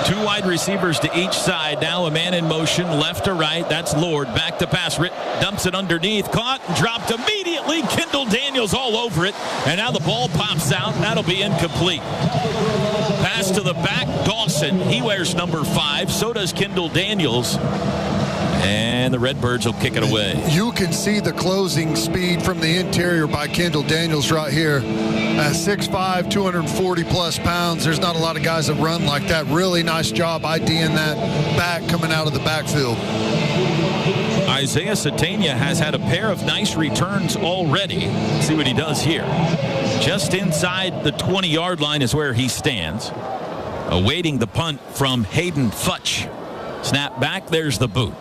2 wide receivers to each side. Now a man in motion, left to right. That's Lord. Back to pass. Dumps it underneath. Caught and dropped immediately. Kendall Daniels all over it. And now the ball pops out. That'll be incomplete. Pass to the back. Dawson. He wears number 5. So does Kendall Daniels. And the Redbirds will kick it away. You can see the closing speed from the interior by Kendall Daniels right here. At 6'5", 240-plus pounds, there's not a lot of guys that run like that. Really nice job IDing that back coming out of the backfield. Isaiah Satania has had a pair of nice returns already. See what he does here. Just inside the 20-yard line is where he stands. Awaiting the punt from Hayden Futch. Snap back, there's the boot.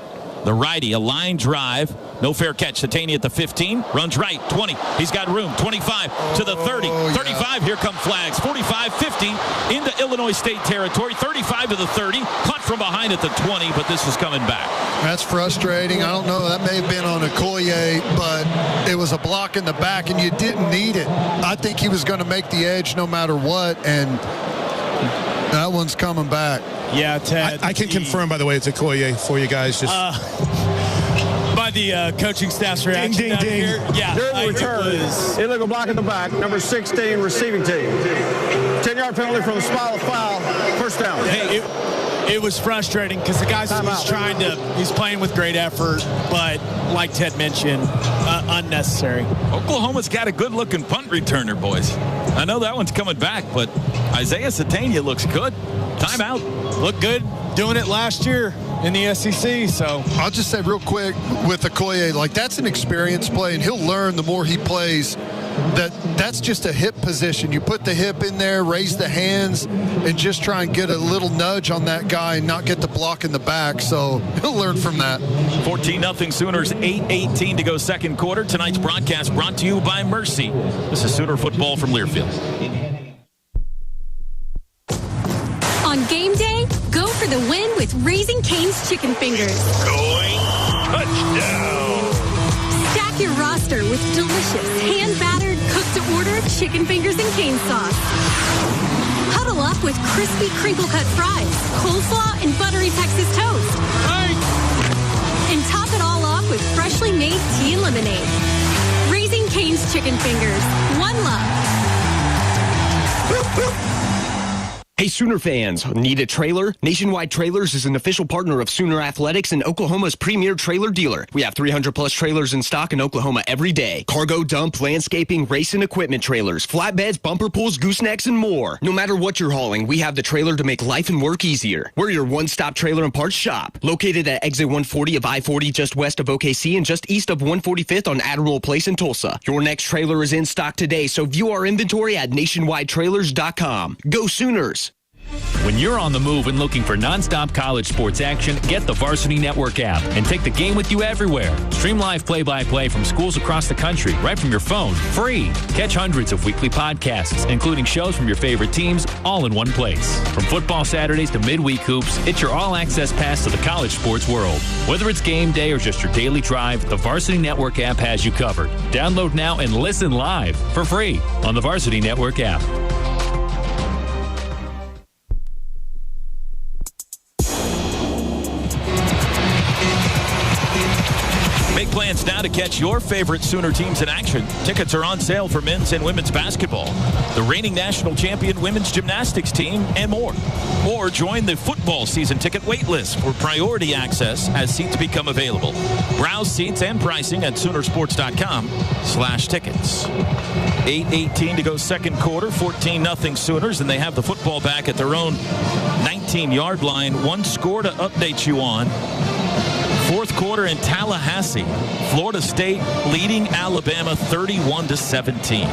The righty, a line drive. No fair catch. Satania at the 15. Runs right. 20. He's got room. 25 to the 30. 35. Here come flags. 45, 50 into Illinois State territory. 35 to the 30. Caught from behind at the 20, but this is coming back. That's frustrating. I don't know. That may have been on Okoye, but it was a block in the back, and you didn't need it. I think he was going to make the edge no matter what, and that one's coming back. Yeah, Ted. I can confirm, by the way, it's Okoye for you guys. Just by the coaching staff's reaction ding, ding. here. Yeah, During return, illegal block in the back, number 16, receiving team. 10-yard penalty from the spot of foul, first down. Hey, it was frustrating because the guy's he's playing with great effort, but like Ted mentioned, unnecessary. Oklahoma's got a good-looking punt returner, boys. I know that one's coming back, but Isaiah Satania looks good. Timeout. Looked good doing it last year in the SEC. So I'll just say real quick with Okoye, like that's an experience play, and he'll learn the more he plays. That's just a hip position. You put the hip in there, raise the hands, and just try and get a little nudge on that guy and not get the block in the back. So he'll learn from that. 14-0 Sooners, 8:18 to go second quarter. Tonight's broadcast brought to you by Mercy. This is Sooner football from Learfield. On game day, go for the win with Raising Cane's Chicken Fingers. Going touchdown. Stack your roster with delicious, hand-battered, cooked to order chicken fingers and cane sauce. Huddle up with crispy crinkle-cut fries, coleslaw, and buttery Texas toast. And top it all off with freshly made tea and lemonade. Raising Cane's Chicken Fingers. One love. Hey, Sooner fans, need a trailer? Nationwide Trailers is an official partner of Sooner Athletics and Oklahoma's premier trailer dealer. We have 300-plus trailers in stock in Oklahoma every day. Cargo, dump, landscaping, race and equipment trailers, flatbeds, bumper pulls, goosenecks, and more. No matter what you're hauling, we have the trailer to make life and work easier. We're your one-stop trailer and parts shop. Located at exit 140 of I-40 just west of OKC and just east of 145th on Admiral Place in Tulsa. Your next trailer is in stock today, so view our inventory at nationwidetrailers.com. Go Sooners! When you're on the move and looking for nonstop college sports action, get the Varsity Network app and take the game with you everywhere. Stream live play-by-play from schools across the country right from your phone, free. Catch hundreds of weekly podcasts, including shows from your favorite teams, all in one place. From football Saturdays to midweek hoops, it's your all-access pass to the college sports world. Whether it's game day or just your daily drive, the Varsity Network app has you covered. Download now and listen live for free on the Varsity Network app. Make plans now to catch your favorite Sooner teams in action. Tickets are on sale for men's and women's basketball, the reigning national champion women's gymnastics team, and more. Or join the football season ticket waitlist for priority access as seats become available. Browse seats and pricing at Soonersports.com/tickets. 8:18 to go second quarter, 14-0 Sooners, and they have the football back at their own 19-yard line. One score to update you on. Fourth quarter in Tallahassee, Florida State leading Alabama 31-17.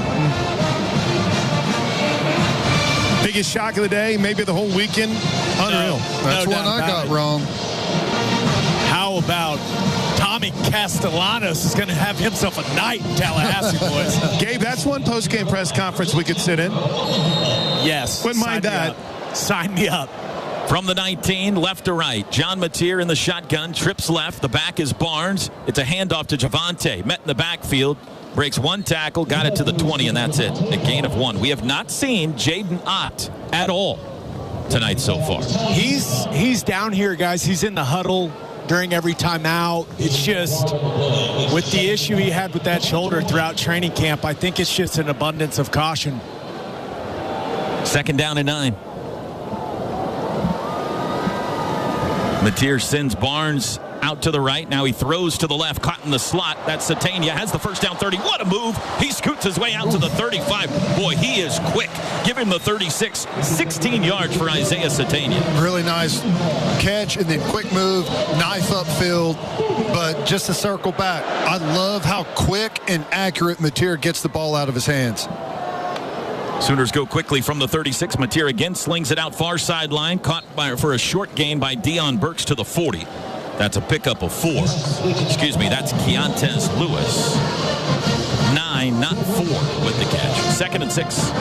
Biggest shock of the day, maybe the whole weekend. Unreal. That's one I got wrong. How about Tommy Castellanos is going to have himself a night in Tallahassee, boys. Gabe, that's one post-game press conference we could sit in. Yes. Wouldn't mind that. Sign me up. From the 19, left to right. John Mateer in the shotgun, trips left. The back is Barnes. It's a handoff to Javante. Met in the backfield. Breaks one tackle, got it to the 20, and that's it. A gain of 1. We have not seen Jaden Ott at all tonight so far. He's down here, guys. He's in the huddle during every timeout. It's just with the issue he had with that shoulder throughout training camp, I think it's just an abundance of caution. Second down and 9. Mateer sends Barnes out to the right. Now he throws to the left, caught in the slot. That's Satania. Has the first down 30. What a move. He scoots his way out to the 35. Boy, he is quick. Give him the 36. 16 yards for Isaiah Satania. Really nice catch and then quick move, knife upfield. But just to circle back, I love how quick and accurate Mateer gets the ball out of his hands. Sooners go quickly from the 36. Mateer again slings it out far sideline. Caught for a short gain by Deion Burks to the 40. That's a pickup of 4. Excuse me, that's Keontae Lewis. 9, not 4 with the catch. Second and 6.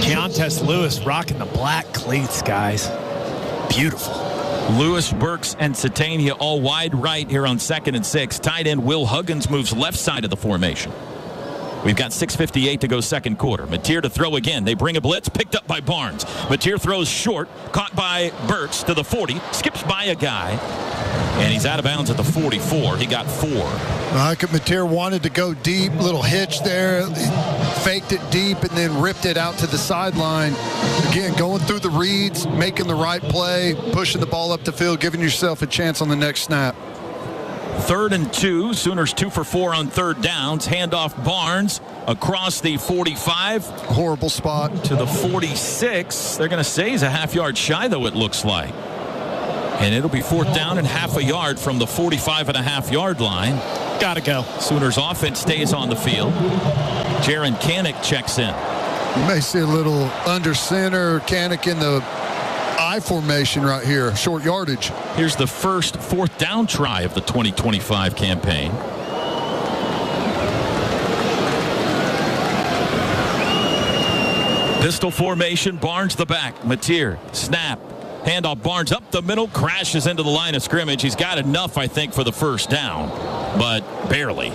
Keontae Lewis rocking the black cleats, guys. Beautiful. Lewis, Burks, and Satania all wide right here on second and 6. Tight end Will Huggins moves left side of the formation. We've got 6:58 to go second quarter. Mateer to throw again. They bring a blitz, picked up by Barnes. Mateer throws short, caught by Burks to the 40, skips by a guy, and he's out of bounds at the 44. He got 4. Mateer wanted to go deep, little hitch there, faked it deep, and then ripped it out to the sideline. Again, going through the reads, making the right play, pushing the ball up the field, giving yourself a chance on the next snap. 3rd and 2. Sooners 2 for 4 on third downs. Handoff Barnes across the 45. Horrible spot. To the 46. They're going to say he's a half-yard shy, though, it looks like. And it'll be 4th down and half a yard from the 45.5-yard line. Gotta go. Sooners offense stays on the field. Jaron Kanik checks in. You may see a little under center. Kanik in the I formation right here, short yardage. Here's the first 4th down try of the 2025 campaign. Pistol formation, Barnes the back. Mateer, snap. Handoff, Barnes up the middle, crashes into the line of scrimmage. He's got enough, I think, for the first down, but barely.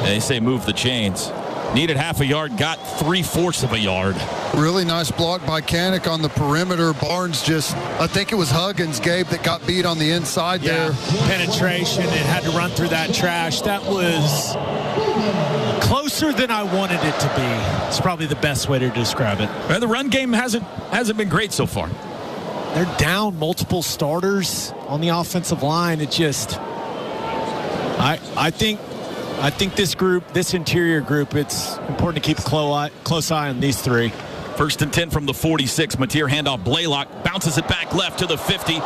They say move the chains. Needed half a yard, got 3/4 of a yard. Really nice block by Canick on the perimeter. Barnes I think it was Huggins, Gabe, that got beat on the inside there. Penetration and had to run through that trash. That was closer than I wanted it to be. It's probably the best way to describe it. Well, the run game hasn't been great so far. They're down multiple starters on the offensive line. It just, I think this interior group, it's important to keep a close eye on these three. 1st and 10 from the 46. Mateer handoff. Blaylock bounces it back left to the 50.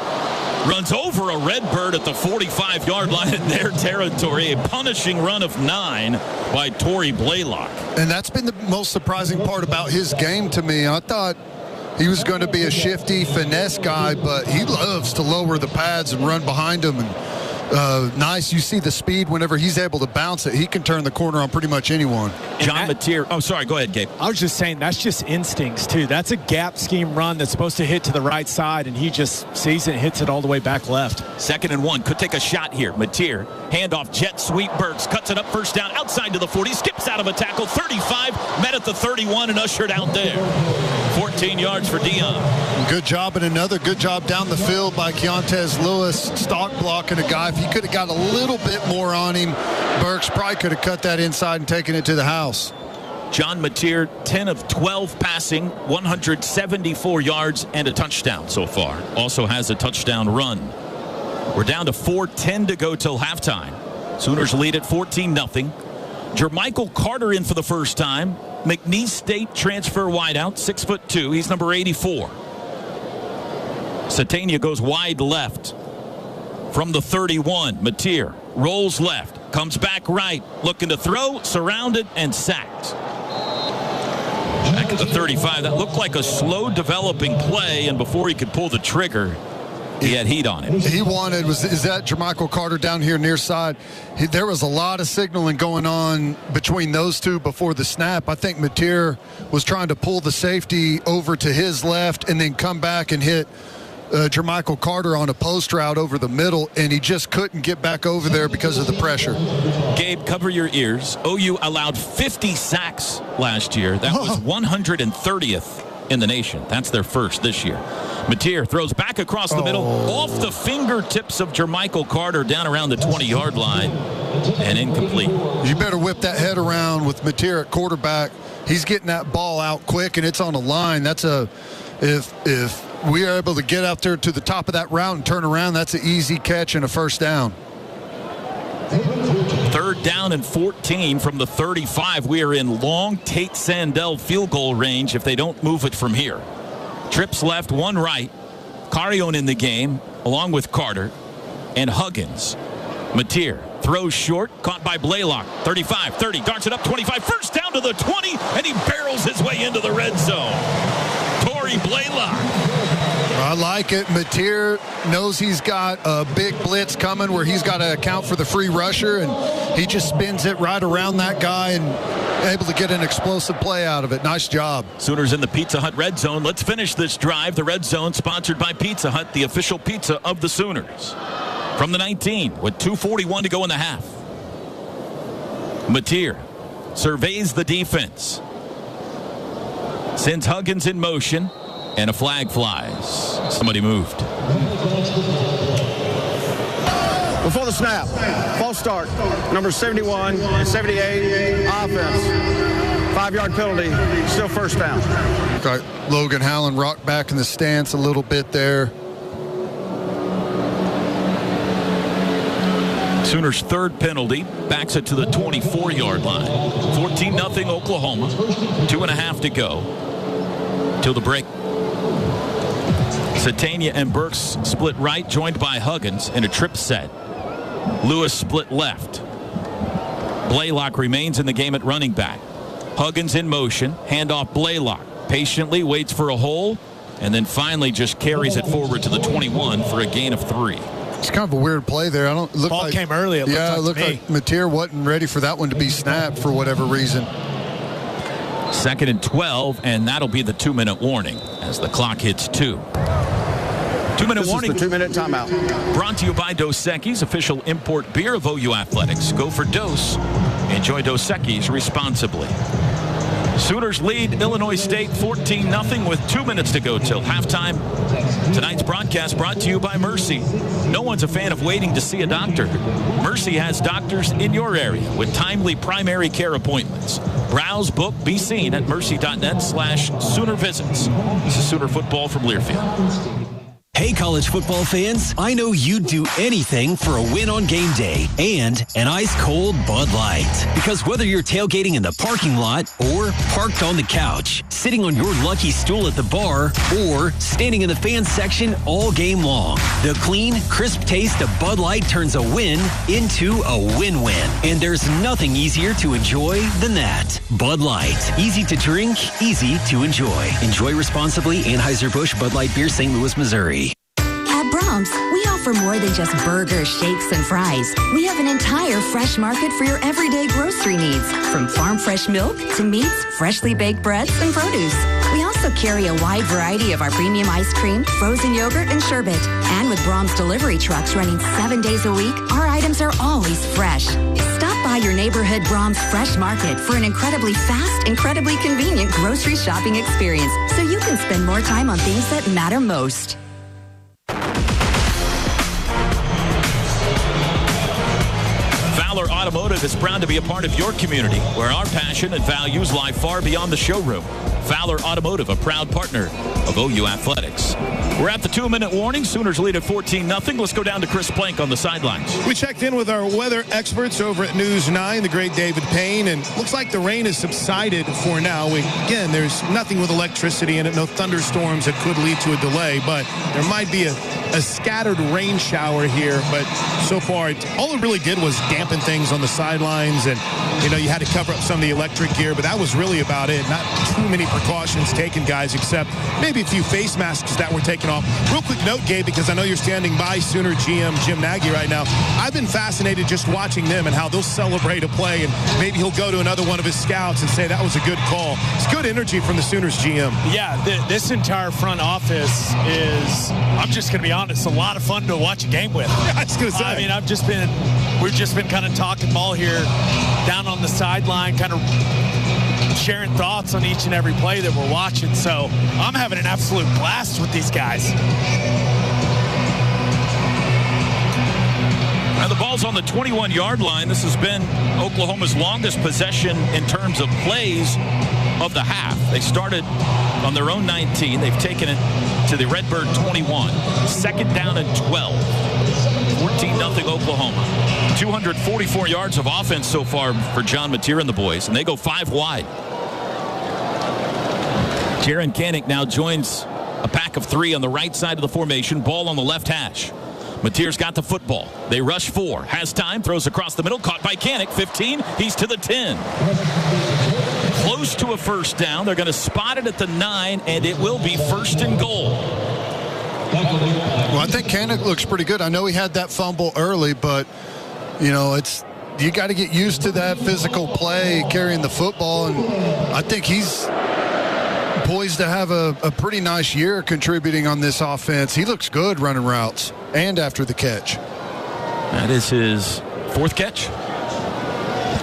Runs over a Redbird at the 45-yard line in their territory. A punishing run of 9 by Torrey Blaylock. And that's been the most surprising part about his game to me. I thought he was going to be a shifty finesse guy, but he loves to lower the pads and run behind them. And nice. You see the speed whenever he's able to bounce it. He can turn the corner on pretty much anyone. John Mateer. Oh, sorry. Go ahead, Gabe. I was just saying that's just instincts, too. That's a gap scheme run that's supposed to hit to the right side, and he just sees it and hits it all the way back left. 2nd and 1. Could take a shot here. Mateer. Handoff. Jet sweep. Burks cuts it up 1st down outside to the 40. Skips out of a tackle. 35. Met at the 31 and ushered out there. 14 yards for Dion. Good job, and another good job down the field by Keontez Lewis, stock blocking a guy. If he could have got a little bit more on him, Burks probably could have cut that inside and taken it to the house. John Mateer, 10 of 12 passing, 174 yards and a touchdown so far. Also has a touchdown run. We're down to 4:10 to go till halftime. Sooners lead at 14-0. Jermichael Carter in for the first time. McNeese State transfer wideout, 6'2". He's number 84. Satania goes wide left from the 31. Mateer rolls left, comes back right, looking to throw, surrounded and sacked. Back at the 35, that looked like a slow developing play, and before he could pull the trigger, he had heat on him. Is that Jermichael Carter down here near side? There was a lot of signaling going on between those two before the snap. I think Mateer was trying to pull the safety over to his left and then come back and hit Jermichael Carter on a post route over the middle, and he just couldn't get back over there because of the pressure. Gabe, cover your ears. OU allowed 50 sacks last year. That was 130th in the nation. That's their first this year. Mateer throws back across the middle, off the fingertips of Jermichael Carter, down around the 20-yard line, and incomplete. You better whip that head around with Mateer at quarterback. He's getting that ball out quick, and it's on a line. That's if we are able to get out there to the top of that route and turn around, that's an easy catch and a first down. 3rd down and 14 from the 35. We are in long Tate Sandell field goal range if they don't move it from here. Trips left, one right. Carrion in the game, along with Carter and Huggins. Mateer throws short, caught by Blaylock. 35, 30, darts it up, 25. First down to the 20, and he barrels his way into the red zone. Torrey Blaylock. I like it. Mateer knows he's got a big blitz coming where he's got to account for the free rusher, and he just spins it right around that guy and able to get an explosive play out of it. Nice job. Sooners in the Pizza Hut red zone. Let's finish this drive. The red zone sponsored by Pizza Hut, the official pizza of the Sooners. From the 19 with 2:41 to go in the half. Mateer surveys the defense. Sends Huggins in motion, and a flag flies. Somebody moved. Before the snap, false start, number 71, 78, offense. 5-yard penalty, still first down. Got Logan Howland rocked back in the stance a little bit there. Sooners' 3rd penalty backs it to the 24-yard line. 14-0 Oklahoma. 2.5 to go till the break. Satania and Burks split right, joined by Huggins in a trip set. Lewis split left. Blaylock remains in the game at running back. Huggins in motion, handoff Blaylock. Patiently waits for a hole, and then finally just carries it forward to the 21 for a gain of 3. It's kind of a weird play there. Ball came early. It looked like Mateer wasn't ready for that one to be snapped for whatever reason. 2nd and 12, and that'll be the 2-minute warning as the clock hits 2. 2-minute warning. This is the 2-minute timeout. Brought to you by Dos Equis, official import beer of OU Athletics. Go for Dos. Enjoy Dos Equis responsibly. Sooners lead Illinois State 14-0 with 2 minutes to go till halftime. Tonight's broadcast brought to you by Mercy. No one's a fan of waiting to see a doctor. Mercy has doctors in your area with timely primary care appointments. Browse, book, be seen at mercy.net/Sooner visits. This is Sooner football from Learfield. Hey, college football fans, I know you'd do anything for a win on game day and an ice-cold Bud Light. Because whether you're tailgating in the parking lot or parked on the couch, sitting on your lucky stool at the bar, or standing in the fans section all game long, the clean, crisp taste of Bud Light turns a win into a win-win. And there's nothing easier to enjoy than that. Bud Light. Easy to drink, easy to enjoy. Enjoy responsibly. Anheuser-Busch Bud Light Beer, St. Louis, Missouri. At Brahms, we offer more than just burgers, shakes, and fries. We have an entire fresh market for your everyday grocery needs, from farm fresh milk to meats, freshly baked breads, and produce. We also carry a wide variety of our premium ice cream, frozen yogurt, and sherbet. And with Brahms delivery trucks running 7 days a week, our items are always fresh. Stop by your neighborhood Brahms Fresh Market for an incredibly fast, incredibly convenient grocery shopping experience, so you can spend more time on things that matter most. Fowler Automotive is proud to be a part of your community, where our passion and values lie far beyond the showroom. Fowler Automotive, a proud partner of OU Athletics. We're at the 2-minute warning. Sooners lead at 14-0. Let's go down to Chris Plank on the sidelines. We checked in with our weather experts over at News 9, the great David Payne, and looks like the rain has subsided for now. Again, there's nothing with electricity in it, no thunderstorms that could lead to a delay, but there might be a scattered rain shower here. But so far, all it really did was dampen things on the sidelines, and you had to cover up some of the electric gear, but that was really about it. Not too many precautions taken, guys, except maybe a few face masks that were taken off. Real quick note, Gabe, because I know you're standing by Sooner GM Jim Nagy right now. I've been fascinated just watching them and how they'll celebrate a play, and maybe he'll go to another one of his scouts and say that was a good call. It's good energy from the Sooners GM. Yeah, this entire front office is, I'm just going to be honest, a lot of fun to watch a game with. I was going to say. I mean, we've just been kind of talking ball here down on the sideline, kind of sharing thoughts on each and every play that we're watching. So I'm having an absolute blast with these guys. Now the ball's on the 21-yard line. This has been Oklahoma's longest possession in terms of plays of the half. They started on their own 19. They've taken it to the Redbird 21. Second down and 12. 14-0 Oklahoma. 244 yards of offense so far for John Mateer and the boys, and they go 5 wide. Jaron Kanik now joins a pack of 3 on the right side of the formation. Ball on the left hash. Mateer's got the football. They rush 4. Has time. Throws across the middle. Caught by Kanik. 15. He's to the 10. Close to a first down. They're going to spot it at the 9, and it will be 1st and goal. Well, I think Kanik looks pretty good. I know he had that fumble early, but, you got to get used to that physical play, carrying the football, and I think he's poised to have a pretty nice year contributing on this offense. He looks good running routes and after the catch. That is his 4th catch.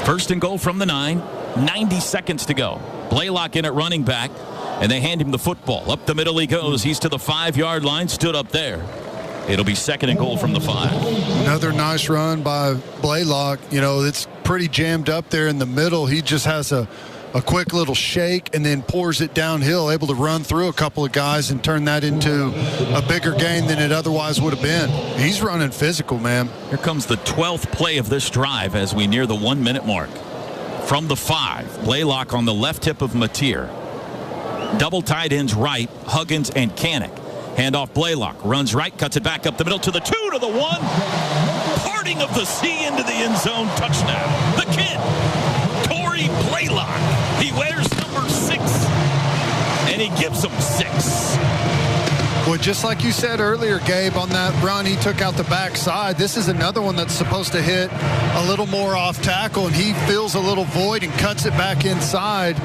1st and goal from the 9. 90 seconds to go. Blaylock in at running back, and they hand him the football. Up the middle he goes. He's to the 5-yard line, stood up there. It'll be 2nd and goal from the 5. Another nice run by Blaylock. It's pretty jammed up there in the middle. He just has a quick little shake and then pours it downhill, able to run through a couple of guys and turn that into a bigger gain than it otherwise would have been. He's running physical, man. Here comes the 12th play of this drive as we near the 1-minute mark. From the 5, Blaylock on the left hip of Mateer. Double tight ends right, Huggins and Kanik. Handoff Blaylock, runs right, cuts it back up the middle to the 2, to the 1. Parting of the sea into the end zone, touchdown. The kid, Torrey Blaylock. He wears number 6, and he gives them 6. Well, just like you said earlier, Gabe, on that run he took out the backside, this is another one that's supposed to hit a little more off tackle, and he fills a little void and cuts it back inside.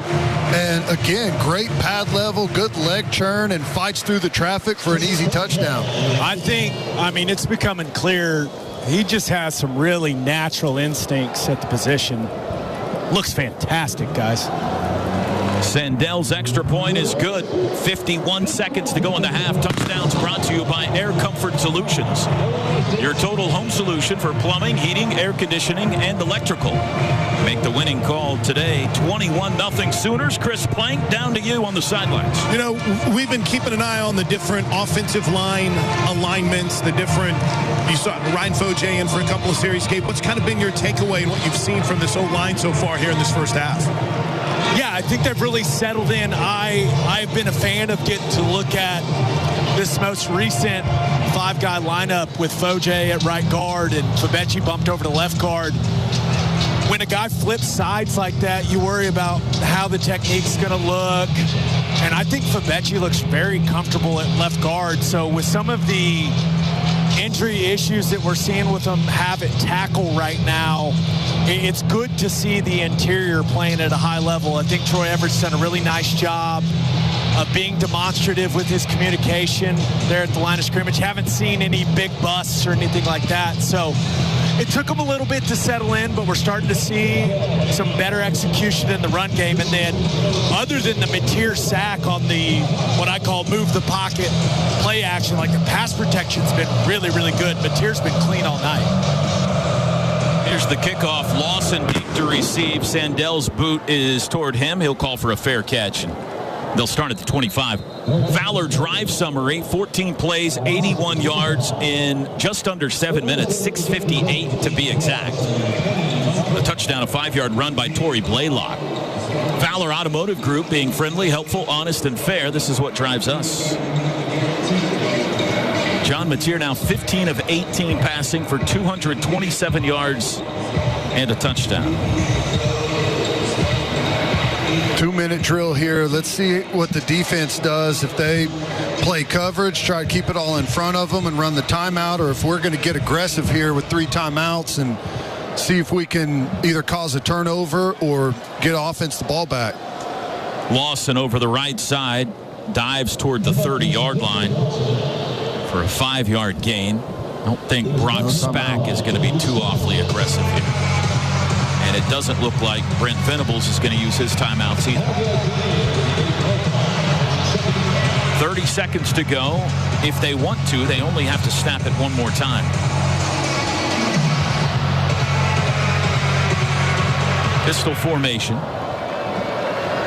And again, great pad level, good leg churn, and fights through the traffic for an easy touchdown. I mean, it's becoming clear he just has some really natural instincts at the position. Looks fantastic, guys. Sandell's extra point is good. 51 seconds to go in the half. Touchdowns brought to you by Air Comfort Solutions, your total home solution for plumbing, heating, air conditioning, and electrical. Make the winning call today. 21-0 Sooners. Chris Plank, down to you on the sidelines. You know, we've been keeping an eye on the different offensive line alignments, the different, you saw Ryan Foje in for a couple of series. Gabe, what's kind of been your takeaway and what you've seen from this O-line so far here in this first half? Yeah, I think they've really settled in. I've been a fan of getting to look at this most recent five-guy lineup with Foje at right guard and Fabechi bumped over to left guard. When a guy flips sides like that, you worry about how the technique's going to look. And I think Fabechi looks very comfortable at left guard. So with some of the injury issues that we're seeing with him have at tackle right now, it's good to see the interior playing at a high level. I think Troy Everett's done a really nice job of being demonstrative with his communication there at the line of scrimmage. Haven't seen any big busts or anything like that. So it took him a little bit to settle in, but we're starting to see some better execution in the run game. And then other than the Mateer sack on the, what I call move the pocket play action, like the pass protection's been really, really good. Mateer's been clean all night. Here's the kickoff. Lawson deep to receive. Sandell's boot is toward him. He'll call for a fair catch. They'll start at the 25. Fowler drive summary, 14 plays, 81 yards in just under 7 minutes, 6:58 to be exact. A touchdown, a 5-yard run by Torrey Blaylock. Fowler Automotive Group, being friendly, helpful, honest, and fair. This is what drives us. John Mateer now 15 of 18 passing for 227 yards and a touchdown. 2-minute drill here. Let's see what the defense does. If they play coverage, try to keep it all in front of them and run the timeout, or if we're going to get aggressive here with 3 timeouts and see if we can either cause a turnover or get offense the ball back. Lawson over the right side, dives toward the 30-yard line for a 5-yard gain. I don't think Brock Spack is going to be too awfully aggressive here. And it doesn't look like Brent Venables is going to use his timeouts either. 30 seconds to go. If they want to, they only have to snap it one more time. Pistol formation.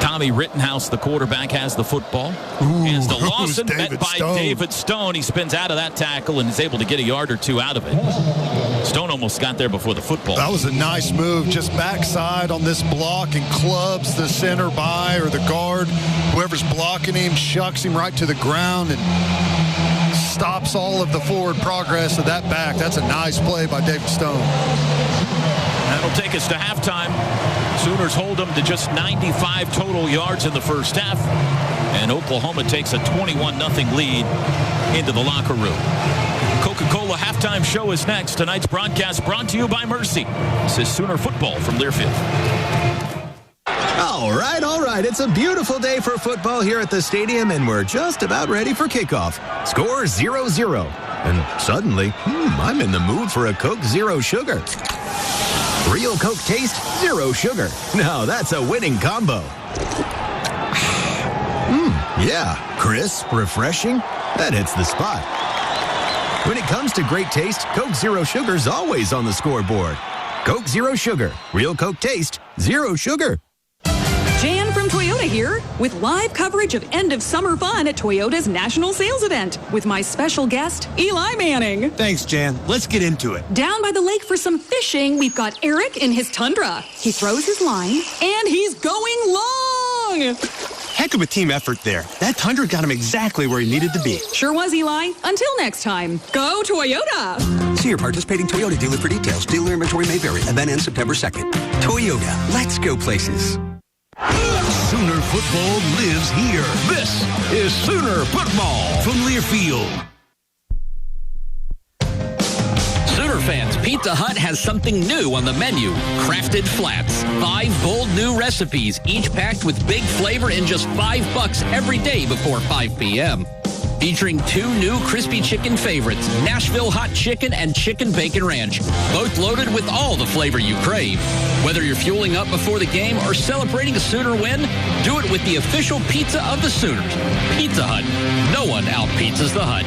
Tommy Rittenhouse, the quarterback, has the football. Hands to Lawson, met by David Stone. He spins out of that tackle and is able to get a yard or two out of it. Stone almost got there before the football. That was a nice move, just backside on this block and clubs the center by or the guard. Whoever's blocking him shucks him right to the ground and stops all of the forward progress of that back. That's a nice play by David Stone. That'll take us to halftime. Sooners hold them to just 95 total yards in the first half. And Oklahoma takes a 21-0 lead into the locker room. Coca-Cola halftime show is next. Tonight's broadcast brought to you by Mercy. This is Sooner football from Learfield. All right. It's a beautiful day for football here at the stadium, and we're just about ready for kickoff. Score 0-0. And suddenly, I'm in the mood for a Coke Zero Sugar. Real Coke taste, zero sugar. Now that's a winning combo. Yeah, crisp, refreshing. That hits the spot. When it comes to great taste, Coke Zero Sugar's always on the scoreboard. Coke Zero Sugar. Real Coke taste, zero sugar. Jan from Toyota here with live coverage of end of summer fun at Toyota's national sales event with my special guest, Eli Manning. Thanks, Jan. Let's get into it. Down by the lake for some fishing, we've got Eric in his Tundra. He throws his line, and he's going long. Heck of a team effort there. That Tundra got him exactly where he needed to be. Sure was, Eli. Until next time, go Toyota. See your participating Toyota dealer for details. Dealer inventory may vary. Event ends September 2nd. Toyota. Let's go places. Sooner football lives here. This is Sooner football from Learfield. Sooner fans, Pizza Hut has something new on the menu. Crafted Flats. 5 bold new recipes, each packed with big flavor and just $5 every day before 5 p.m. Featuring 2 new crispy chicken favorites, Nashville Hot Chicken and Chicken Bacon Ranch. Both loaded with all the flavor you crave. Whether you're fueling up before the game or celebrating a Sooner win, do it with the official pizza of the Sooners. Pizza Hut. No one out-pizzas the Hut.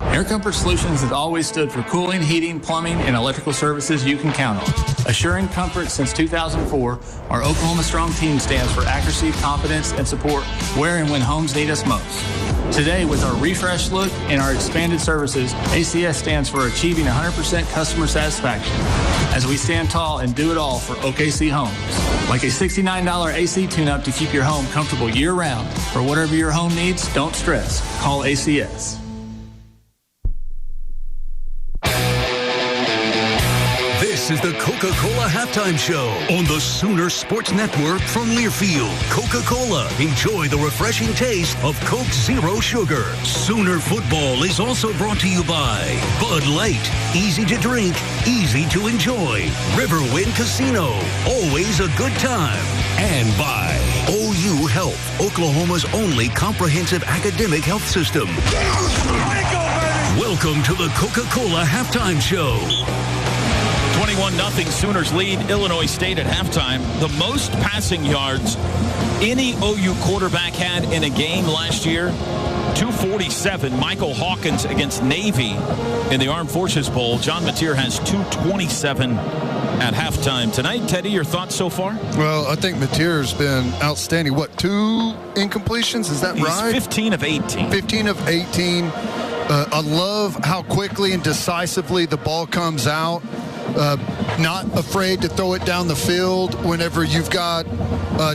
Air Comfort Solutions has always stood for cooling, heating, plumbing, and electrical services you can count on. Assuring comfort since 2004, our Oklahoma Strong team stands for accuracy, confidence, and support where and when homes need us most. Today, with our refreshed look and our expanded services, ACS stands for achieving 100% customer satisfaction as we stand tall and do it all for OKC Homes. Like a $69 AC tune-up to keep your home comfortable year-round. For whatever your home needs, don't stress. Call ACS. This is the Coca-Cola Halftime Show on the Sooner Sports Network from Learfield. Coca-Cola. Enjoy the refreshing taste of Coke Zero Sugar. Sooner football is also brought to you by Bud Light. Easy to drink, easy to enjoy. Riverwind Casino. Always a good time. And by OU Health, Oklahoma's only comprehensive academic health system. Welcome to the Coca-Cola Halftime Show. 21-0 Sooners lead Illinois State at halftime. The most passing yards any OU quarterback had in a game last year, 247. Michael Hawkins against Navy in the Armed Forces Bowl. John Mateer has 227 at halftime tonight. Teddy, your thoughts so far? Well, I think Mateer's been outstanding. What, 2 incompletions? Is that right? 15 of 18. 15 of 18. I love how quickly and decisively the ball comes out. Not afraid to throw it down the field whenever you've got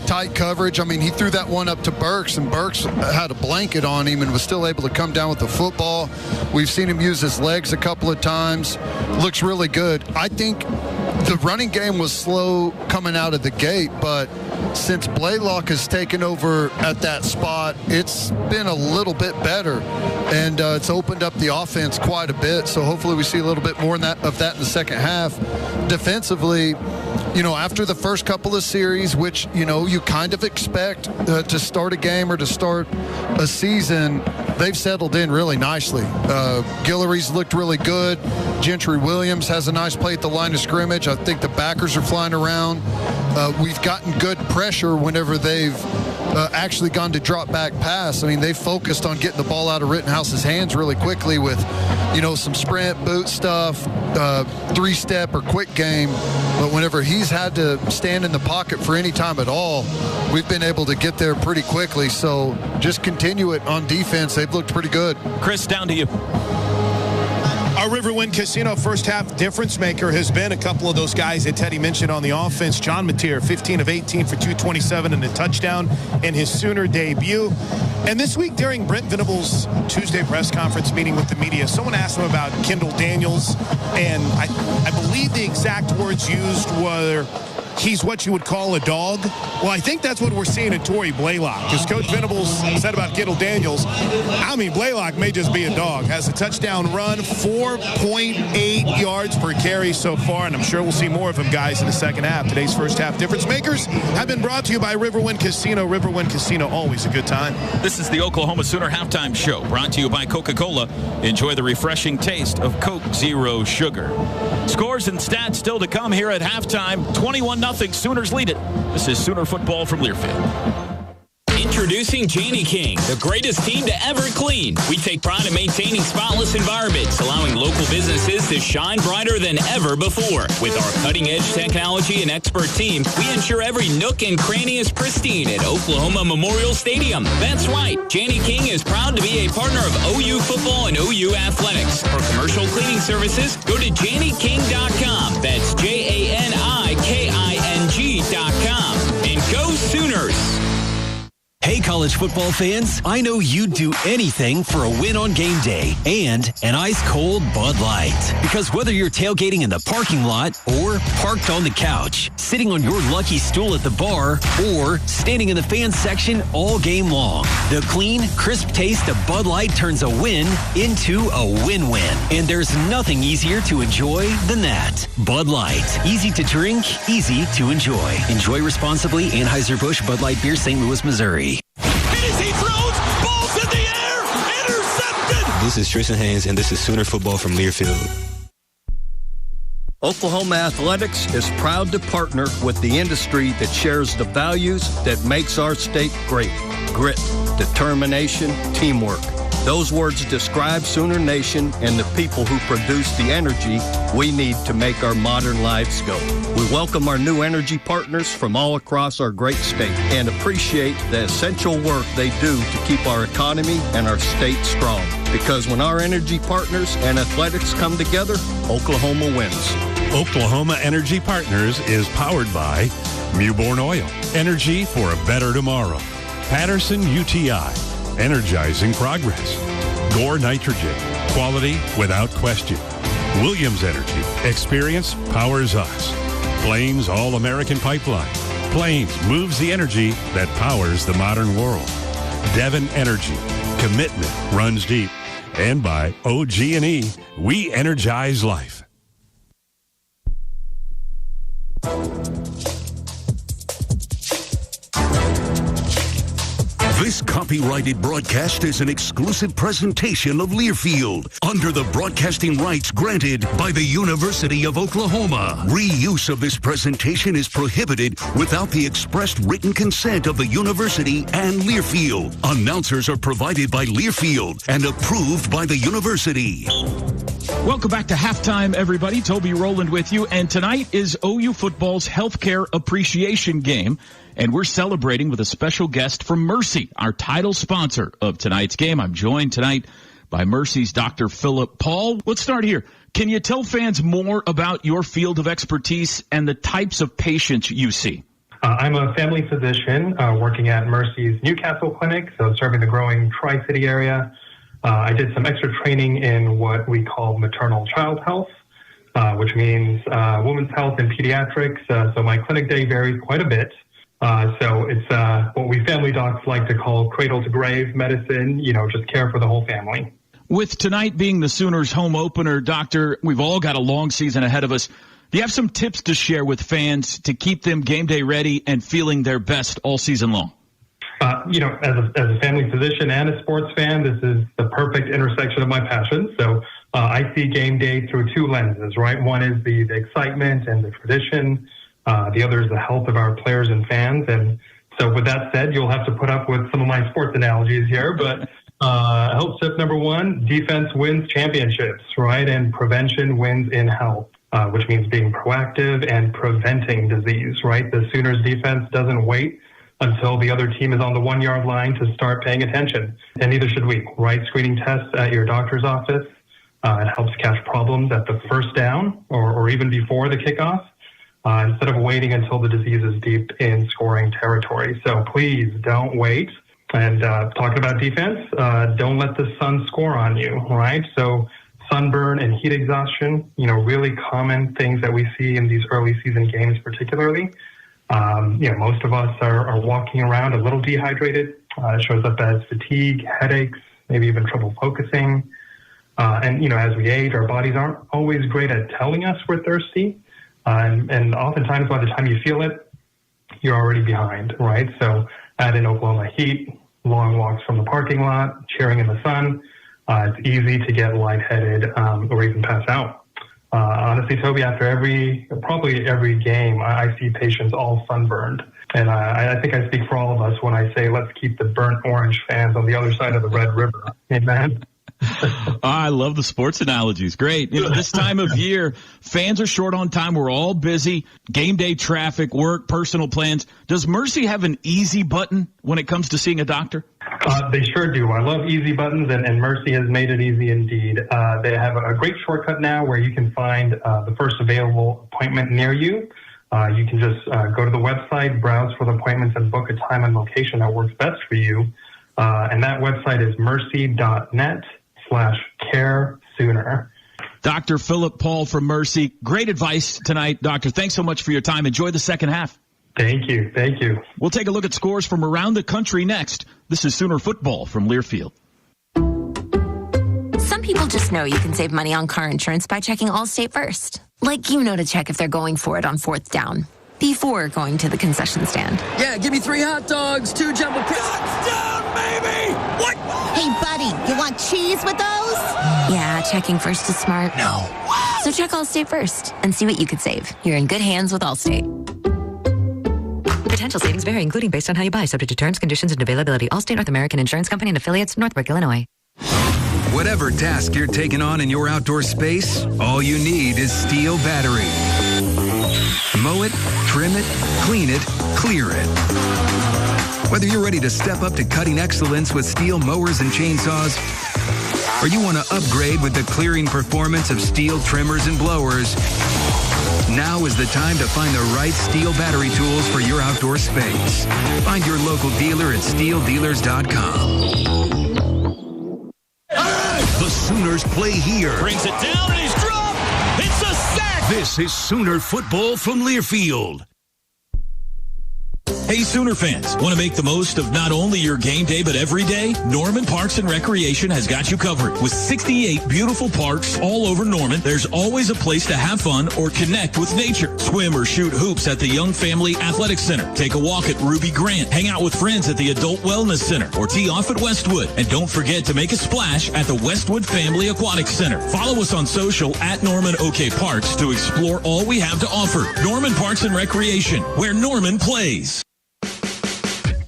tight coverage. I mean, he threw that one up to Burks, and Burks had a blanket on him and was still able to come down with the football. We've seen him use his legs a couple of times. Looks really good. I think the running game was slow coming out of the gate, but since Blaylock has taken over at that spot, it's been a little bit better, and it's opened up the offense quite a bit. So hopefully we see a little bit more of that in the second half. Defensively, you know, after the first couple of series, which, you know, you kind of expect to start a game or to start a season, they've settled in really nicely. Guillory's looked really good. Gentry Williams has a nice play at the line of scrimmage. I think the backers are flying around. We've gotten good pressure whenever they've actually gone to drop back pass. I mean, they've focused on getting the ball out of Rittenhouse's hands really quickly with, you know, some sprint, boot stuff, 3-step or quick game. But whenever he's had to stand in the pocket for any time at all, we've been able to get there pretty quickly. So just continue it on defense. They've looked pretty good. Chris, down to you. Our Riverwind Casino first half difference maker has been a couple of those guys that Teddy mentioned on the offense. John Mateer, 15 of 18 for 227 and a touchdown in his Sooner debut. And this week during Brent Venables' Tuesday press conference meeting with the media, someone asked him about Kendall Daniels, and I believe the exact words used were, he's what you would call a dog. Well, I think that's what we're seeing in Torrey Blaylock. Because Coach Venables said about Kendall Daniels, I mean, Blaylock may just be a dog. Has a touchdown run, 4.8 yards per carry so far, and I'm sure we'll see more of him, guys, in the second half. Today's first half difference makers have been brought to you by Riverwind Casino. Riverwind Casino, always a good time. This is the Oklahoma Sooner Halftime Show, brought to you by Coca-Cola. Enjoy the refreshing taste of Coke Zero Sugar. Scores and stats still to come here at halftime. 21-0, Sooners lead it. This is Sooner football from Learfield. Introducing Janie King, the greatest team to ever clean. We take pride in maintaining spotless environments, allowing local businesses to shine brighter than ever before. With our cutting-edge technology and expert team, we ensure every nook and cranny is pristine at Oklahoma Memorial Stadium. That's right, Janie King is proud to be a partner of OU football and OU athletics. For commercial cleaning services, go to JanieKing.com. That's JANIKING.com. And go Sooners! Hey, college college football fans, I know you'd do anything for a win on game day and an ice-cold Bud Light. Because whether you're tailgating in the parking lot or parked on the couch, sitting on your lucky stool at the bar, or standing in the fan section all game long, the clean, crisp taste of Bud Light turns a win into a win-win. And there's nothing easier to enjoy than that. Bud Light. Easy to drink, easy to enjoy. Enjoy responsibly. Anheuser-Busch Bud Light Beer, St. Louis, Missouri. He throws, balls in the air, intercepted. This is Tristan Haynes, and this is Sooner Football from Learfield. Oklahoma Athletics is proud to partner with the industry that shares the values that makes our state great. Grit, determination, teamwork. Those words describe Sooner Nation and the people who produce the energy we need to make our modern lives go. We welcome our new energy partners from all across our great state and appreciate the essential work they do to keep our economy and our state strong. Because when our energy partners and athletics come together, Oklahoma wins. Oklahoma Energy Partners is powered by Mewborn Oil, energy for a better tomorrow. Patterson UTI, energizing progress. Gore Nitrogen, quality without question. Williams Energy, experience powers us. Plains All-American Pipeline. Plains moves the energy that powers the modern world. Devon Energy, commitment runs deep. And by OG&E, we energize life. This copyrighted broadcast is an exclusive presentation of Learfield under the broadcasting rights granted by the University of Oklahoma. Reuse of this presentation is prohibited without the expressed written consent of the university and Learfield. Announcers are provided by Learfield and approved by the university. Welcome back to Halftime, everybody. Toby Rowland with you. And tonight is OU football's healthcare appreciation game. And we're celebrating with a special guest from Mercy, our title sponsor of tonight's game. I'm joined tonight by Mercy's Dr. Philip Paul. Let's start here. Can you tell fans more about your field of expertise and the types of patients you see? I'm a family physician working at Mercy's Newcastle Clinic, so serving the growing Tri-City area. I did some extra training in what we call maternal child health, which means women's health and pediatrics. So my clinic day varies quite a bit. So it's what we family docs like to call cradle to grave medicine, just care for the whole family. With tonight being the Sooners' home opener, Doctor, we've all got a long season ahead of us. Do you have some tips to share with fans to keep them game day ready and feeling their best all season long? As a family physician and a sports fan, this is the perfect intersection of my passions. So I see game day through two lenses, right? One is the excitement and the tradition. The other is the health of our players and fans. And so with that said, you'll have to put up with some of my sports analogies here. But health tip number one, defense wins championships, right? And prevention wins in health, which means being proactive and preventing disease, right? The Sooners defense doesn't wait until the other team is on the 1 yard line to start paying attention. And neither should we, right? Screening tests at your doctor's office. It helps catch problems at the first down or even before the kickoff. Instead of waiting until the disease is deep in scoring territory. So please don't wait. And talking about defense, don't let the sun score on you, right? So sunburn and heat exhaustion, really common things that we see in these early season games particularly. Most of us are walking around a little dehydrated. It shows up as fatigue, headaches, maybe even trouble focusing. And as we age, our bodies aren't always great at telling us we're thirsty. And oftentimes by the time you feel it, you're already behind, right? So add in Oklahoma heat, long walks from the parking lot, cheering in the sun. It's easy to get lightheaded or even pass out. Honestly, Toby, after probably every game, I see patients all sunburned. And I think I speak for all of us when I say let's keep the burnt orange fans on the other side of the Red River. Amen. I love the sports analogies. Great. This time of year, fans are short on time. We're all busy. Game day traffic, work, personal plans. Does Mercy have an easy button when it comes to seeing a doctor? They sure do. I love easy buttons, and Mercy has made it easy indeed. They have a great shortcut now where you can find the first available appointment near you. you can just go to the website, browse for the appointments, and book a time and location that works best for you. And that website is mercy.net/care-sooner. Dr. Philip Paul from Mercy. Great advice tonight, Doctor. Thanks so much for your time. Enjoy the second half. Thank you. Thank you. We'll take a look at scores from around the country next. This is Sooner Football from Learfield. Some people just know you can save money on car insurance by checking Allstate first. Like you know to check if they're going for it on 4th down before going to the concession stand. Yeah, give me 3 hot dogs, 2 jumbo touchdown, baby! What? Hey, buddy, you want cheese with those? Yeah, checking first is smart. No. So check Allstate first and see what you could save. You're in good hands with Allstate. Potential savings vary, including based on how you buy, subject to terms, conditions, and availability. Allstate North American Insurance Company and affiliates, Northbrook, Illinois. Whatever task you're taking on in your outdoor space, all you need is Steel battery. Mow it, trim it, clean it, clear it. Whether you're ready to step up to cutting excellence with Steel mowers and chainsaws, or you want to upgrade with the clearing performance of Steel trimmers and blowers, now is the time to find the right Steel battery tools for your outdoor space. Find your local dealer at steeldealers.com. The Sooners play here. Brings it down and he's dropped. It's a sack. This is Sooner Football from Learfield. Hey, Sooner fans, want to make the most of not only your game day, but every day? Norman Parks and Recreation has got you covered. With 68 beautiful parks all over Norman, there's always a place to have fun or connect with nature. Swim or shoot hoops at the Young Family Athletic Center. Take a walk at Ruby Grant. Hang out with friends at the Adult Wellness Center or tee off at Westwood. And don't forget to make a splash at the Westwood Family Aquatic Center. Follow us on social at Norman OK Parks to explore all we have to offer. Norman Parks and Recreation, where Norman plays.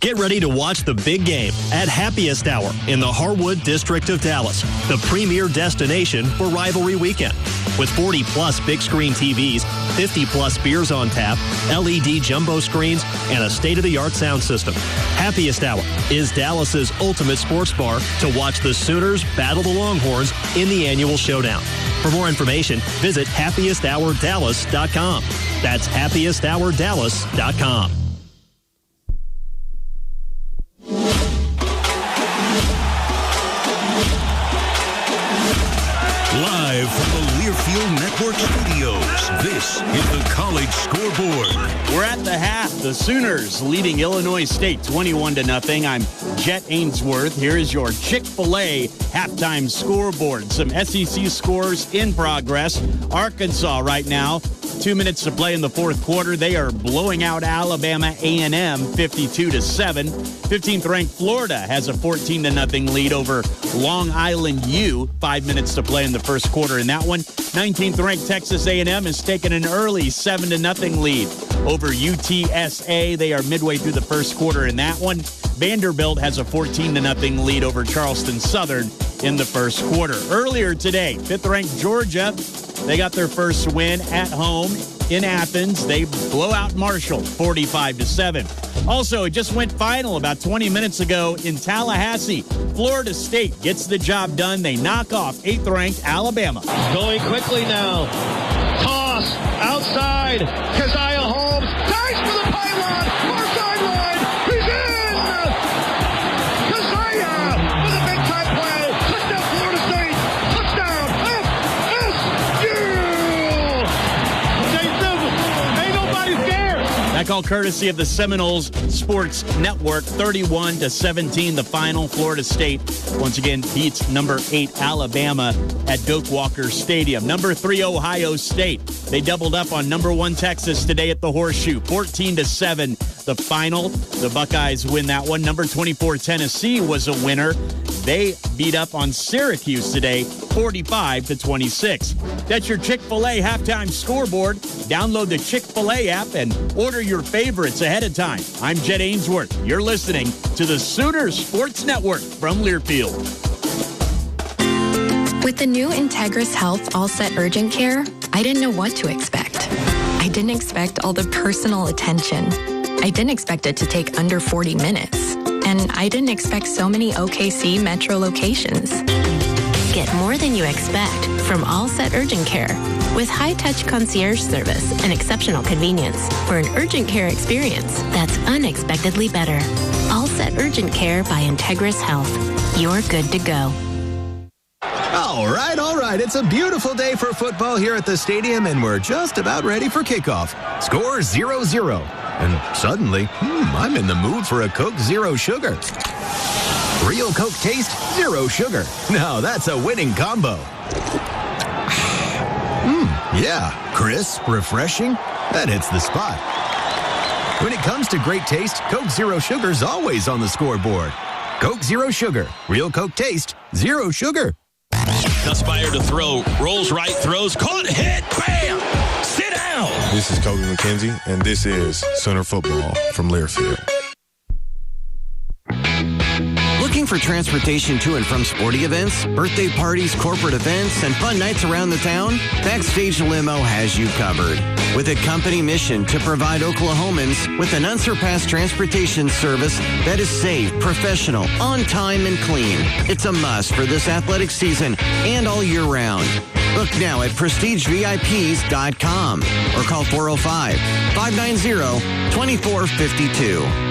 Get ready to watch the big game at Happiest Hour in the Harwood District of Dallas, the premier destination for rivalry weekend. With 40-plus big-screen TVs, 50-plus beers on tap, LED jumbo screens, and a state-of-the-art sound system. Happiest Hour is Dallas's ultimate sports bar to watch the Sooners battle the Longhorns in the annual showdown. For more information, visit happiesthourdallas.com. That's happiesthourdallas.com. Live from the Learfield Network Studios, this is the College Scoreboard. We're at the half. The Sooners leading Illinois State 21-0. I'm Jet Ainsworth. Here is your Chick-fil-A halftime scoreboard. Some SEC scores in progress. Arkansas right now, 2 minutes to play in the fourth quarter. They are blowing out Alabama A&M 52-7. 15th ranked Florida has a 14-0 lead over Long Island U. 5 minutes to play in the first quarter in that one. 19th ranked Texas A&M has taken an early 7-0 lead over UTSA. They are midway through the first quarter in that one. Vanderbilt has a 14-0 lead over Charleston Southern in the first quarter. Earlier today, 5th ranked Georgia, they got their first win at home in Athens. They blow out Marshall 45-7. Also, it just went final about 20 minutes ago in Tallahassee. Florida State gets the job done. They knock off 8th ranked Alabama. Going quickly now. Toss outside. Keziah Holmes dives for the pylon. Far sideline. He's in. Keziah with a big time play. Touchdown Florida State. Touchdown FSU. Ain't nobody scared. That call courtesy of the Seminoles Sports Network. 31-17 the final. Florida State once again beats number 8 Alabama at Doak Walker Stadium. Number 3 Ohio State. They doubled up on number 1 Texas today at the Horseshoe. 14-7 the final. The Buckeyes win that one. Number 24 Tennessee was a winner. They beat up on Syracuse today, 45-26. That's your Chick-fil-A halftime scoreboard. Download the Chick-fil-A app and order your favorites ahead of time. I'm Jet Ainsworth. You're listening to the Sooners Sports Network from Learfield. With the new Integris Health All-Set Urgent Care, I didn't know what to expect. I didn't expect all the personal attention. I didn't expect it to take under 40 minutes. And I didn't expect so many OKC Metro locations. Get more than you expect from All Set Urgent Care. with high-touch concierge service and exceptional convenience for an urgent care experience that's unexpectedly better. All Set Urgent Care by Integris Health. You're good to go. All right. It's a beautiful day for football here at the stadium, and we're just about ready for kickoff. Score 0-0. And suddenly, I'm in the mood for a Coke Zero Sugar. Real Coke taste, zero sugar. Now that's a winning combo. Yeah, crisp, refreshing. That hits the spot. When it comes to great taste, Coke Zero Sugar's always on the scoreboard. Coke Zero Sugar. Real Coke taste, zero sugar. Nussmeier to throw. Rolls right, throws. Caught, hit, bam! Sit down! This is Kobe McKenzie, and this is Sooner Football from Learfield. Looking for transportation to and from sporting events, birthday parties, corporate events, and fun nights around the town? Backstage Limo has you covered. With a company mission to provide Oklahomans with an unsurpassed transportation service that is safe, professional, on time, and clean. It's a must for this athletic season and all year round. Look now at prestigevips.com or call 405-590-2452.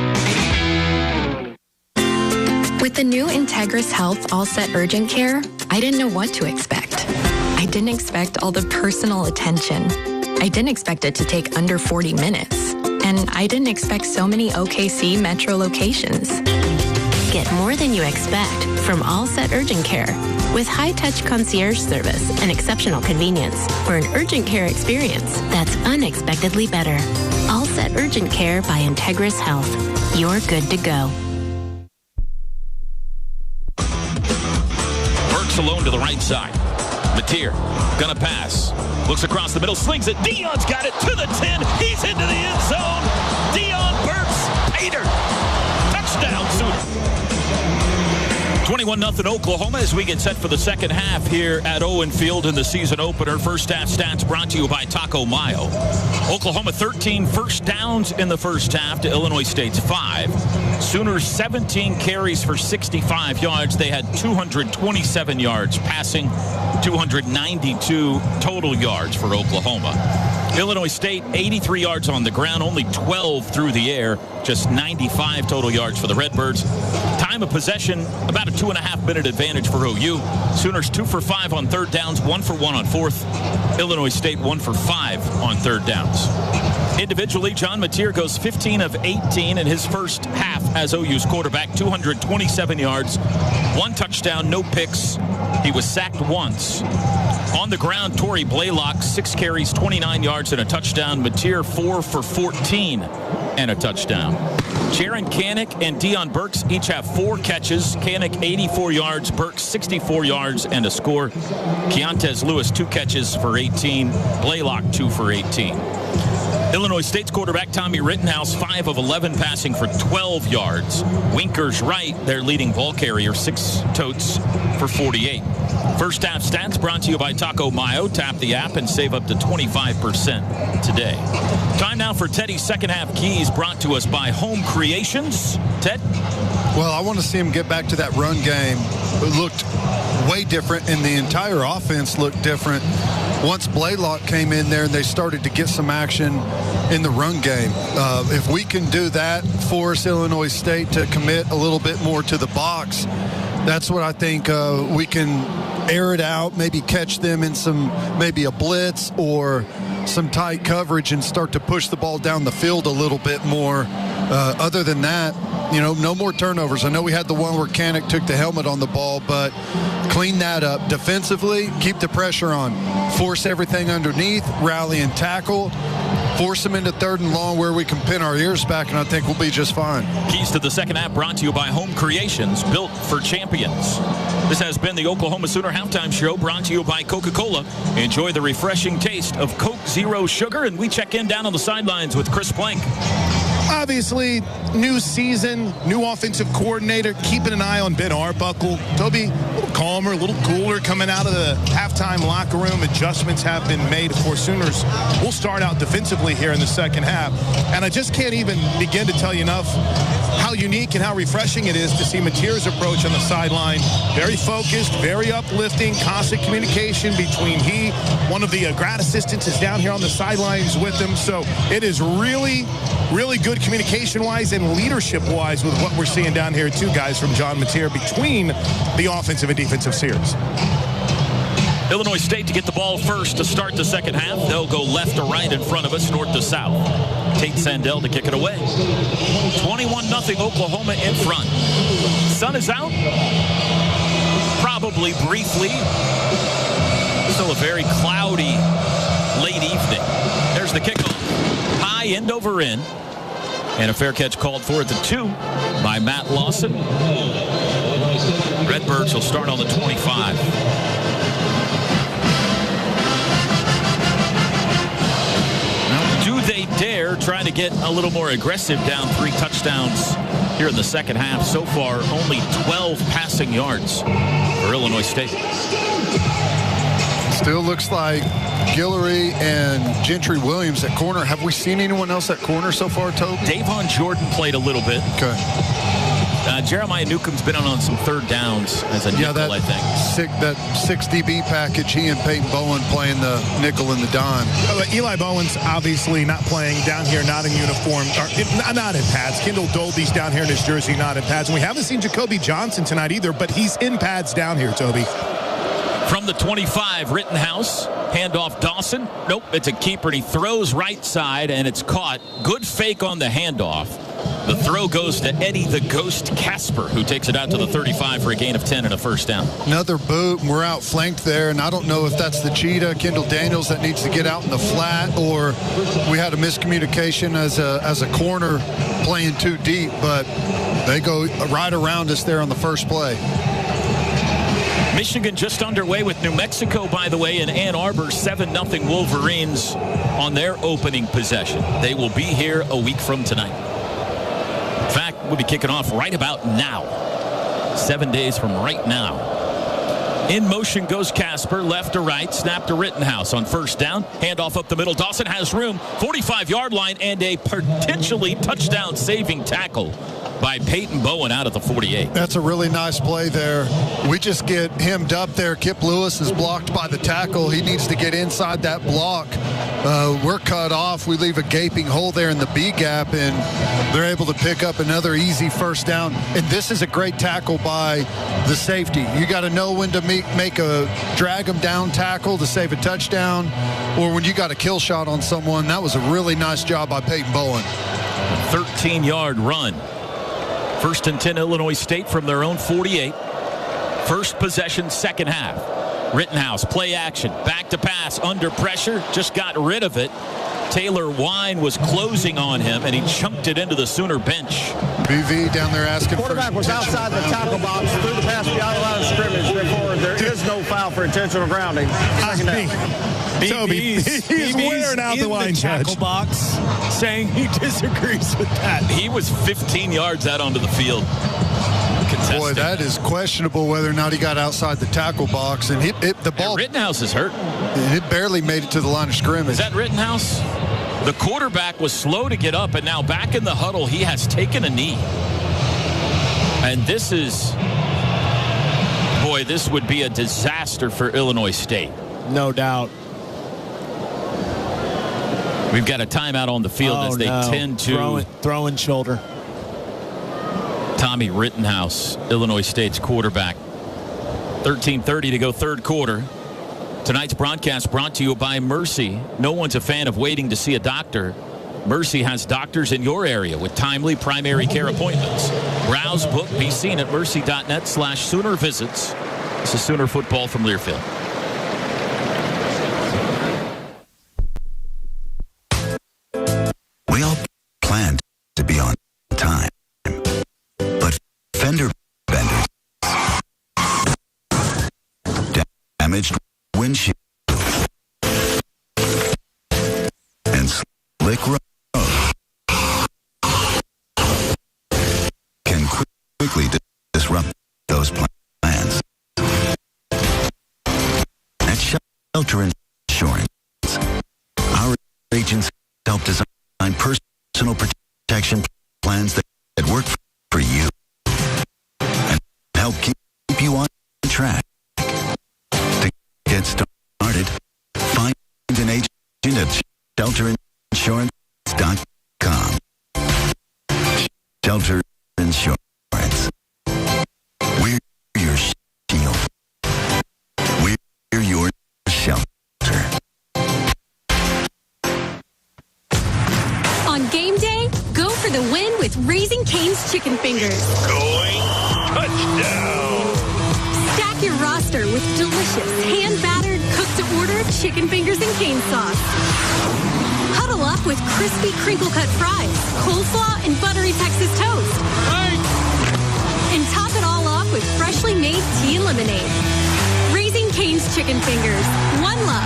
With the new Integris Health All Set Urgent Care, I didn't know what to expect. I didn't expect all the personal attention. I didn't expect it to take under 40 minutes. And I didn't expect so many OKC Metro locations. Get more than you expect from All Set Urgent Care with high-touch concierge service and exceptional convenience for an urgent care experience that's unexpectedly better. All Set Urgent Care by Integris Health. You're good to go. Alone to the right side. Mateer gonna pass. Looks across the middle, slings it. Dion's got it to the 10. He's into the end zone. Dion Burks. Pater. Touchdown, Sooners. 21-0 Oklahoma as we get set for the second half here at Owen Field in the season opener. First half stats brought to you by Taco Mayo. Oklahoma 13 first downs in the first half to Illinois State's 5. Sooners 17 carries for 65 yards. They had 227 yards passing, 292 total yards for Oklahoma. Illinois State 83 yards on the ground, only 12 through the air, just 95 total yards for the Redbirds. Time of possession, about a 2.5-minute advantage for OU. Sooners 2 for 5 on third downs, 1 for 1 on fourth. Illinois State 1 for 5 on third downs. Individually, John Mateer goes 15 of 18 in his first half as OU's quarterback, 227 yards, 1 touchdown, no picks. He was sacked once. On the ground, Torrey Blaylock, 6 carries, 29 yards and a touchdown. Mateer 4 for 14 and a touchdown. Jaron Kanik and Dion Burks each have 4 catches. Kanik 84 yards, Burks 64 yards and a score. Keontez Lewis 2 catches for 18. Blaylock 2 for 18. Illinois State's quarterback, Tommy Rittenhouse, 5 of 11 passing for 12 yards. Winkers Wright, their leading ball carrier, 6 totes for 48. First half stats brought to you by Taco Mayo. Tap the app and save up to 25% today. Time now for Teddy's second half keys brought to us by Home Creations. Ted? Well, I want to see him get back to that run game. It looked way different, and the entire offense looked different once Blaylock came in there and they started to get some action in the run game. If we can do that, force Illinois State to commit a little bit more to the box, that's what I think we can air it out, maybe catch them in maybe a blitz or some tight coverage and start to push the ball down the field a little bit more. Other than that, no more turnovers. I know we had the one where Kanik took the helmet on the ball, but clean that up. Defensively, keep the pressure on. Force everything underneath, rally and tackle. Force them into third and long where we can pin our ears back, and I think we'll be just fine. Keys to the second half brought to you by Home Creations, built for champions. This has been the Oklahoma Sooner Halftime Show brought to you by Coca-Cola. Enjoy the refreshing taste of Coke Zero Sugar, and we check in down on the sidelines with Chris Plank. Obviously, new season, new offensive coordinator, keeping an eye on Ben Arbuckle. Toby, a little calmer, a little cooler coming out of the halftime locker room. Adjustments have been made. Of course, Sooners will start out defensively here in the second half. And I just can't even begin to tell you enough how unique and how refreshing it is to see Mateer's approach on the sideline. Very focused, very uplifting, constant communication between one of the grad assistants is down here on the sidelines with him. So it is really, really good communication-wise and leadership-wise with what we're seeing down here, too, guys, from John Mateer between the offensive and defensive series. Illinois State to get the ball first to start the second half. They'll go left to right in front of us, north to south. Tate Sandell to kick it away. 21-0 Oklahoma in front. Sun is out. Probably briefly. Still a very cloudy late evening. There's the kickoff. High end over end. And a fair catch called for at the 2 by Matt Lawson. Redbirds will start on the 25. Now, do they dare try to get a little more aggressive down 3 touchdowns here in the second half? So far, only 12 passing yards for Illinois State. Still looks like Guillory and Gentry Williams at corner. Have we seen anyone else at corner so far, Toby? Davon Jordan played a little bit. Okay. Jeremiah Newcomb's been on some third downs as a nickel, I think. That 6 DB package, he and Peyton Bowen playing the nickel and the dime. Eli Bowen's obviously not playing down here, not in uniform, or not in pads. Kendall Dolby's down here in his jersey, not in pads. And we haven't seen Jacoby Johnson tonight either, but he's in pads down here, Toby. From the 25, Rittenhouse, handoff Dawson. Nope, it's a keeper, and he throws right side, and it's caught. Good fake on the handoff. The throw goes to Eddie the Ghost Casper, who takes it out to the 35 for a gain of 10 and a first down. Another boot, and we're outflanked there, and I don't know if that's the cheetah, Kendall Daniels, that needs to get out in the flat, or we had a miscommunication as a corner playing too deep, but they go right around us there on the first play. Michigan just underway with New Mexico, by the way, in Ann Arbor, 7-0 Wolverines on their opening possession. They will be here a week from tonight. In fact, we'll be kicking off right about now. 7 days from right now. In motion goes Casper, left to right, snap to Rittenhouse on first down. Handoff up the middle. Dawson has room, 45-yard line, and a potentially touchdown-saving tackle by Peyton Bowen out at the 48. That's a really nice play there. We just get hemmed up there. Kip Lewis is blocked by the tackle. He needs to get inside that block. We're cut off. We leave a gaping hole there in the B gap, and they're able to pick up another easy first down. And this is a great tackle by the safety. You got to know when to make a drag them down tackle to save a touchdown, or when you got a kill shot on someone. That was a really nice job by Peyton Bowen. 13-yard run. First and 10, Illinois State from their own 48. First possession, second half. Rittenhouse, play action, back to pass, under pressure, just got rid of it. Taylor Wine was closing on him, and he chunked it into the Sooner bench. BV down there asking for quarterback was outside the tackle box, threw the pass beyond the line of scrimmage. Therefore, there is no foul for intentional grounding. Second down. Toby, he's wearing out the line, tackle box, saying he disagrees with that. He was 15 yards out onto the field. Contested. Boy, that is questionable whether or not he got outside the tackle box. And the ball. Rittenhouse is hurt. It barely made it to the line of scrimmage. Is that Rittenhouse? The quarterback was slow to get up, and now back in the huddle, he has taken a knee. And this is, boy, this would be a disaster for Illinois State. No doubt. We've got a timeout on the field as they tend to throwing shoulder. Tommy Rittenhouse, Illinois State's quarterback. 13:30 to go third quarter. Tonight's broadcast brought to you by Mercy. No one's a fan of waiting to see a doctor. Mercy has doctors in your area with timely primary care appointments. Browse, book, be seen at mercy.net/Sooner visits. This is Sooner football from Learfield. We all planned to be on time, but fender benders, damaged windshield, and slick road quickly disrupt those plans. At Shelter Insurance, our agents help design personal protection plans that work for you and help keep you on track. To get started, find an agent at shelterinsurance.com. Shelter Insurance. We're your shield. We're your shelter. On game day, go for the win with Raising Cane's Chicken Fingers. Going touchdown. Stack your roster with delicious, hand-battered, cooked-to-order chicken fingers and cane sauce. Huddle up with crispy crinkle-cut fries, coleslaw, and buttery Texas toast. And top it all off with freshly made tea and lemonade. Raising Cane's Chicken Fingers. One love.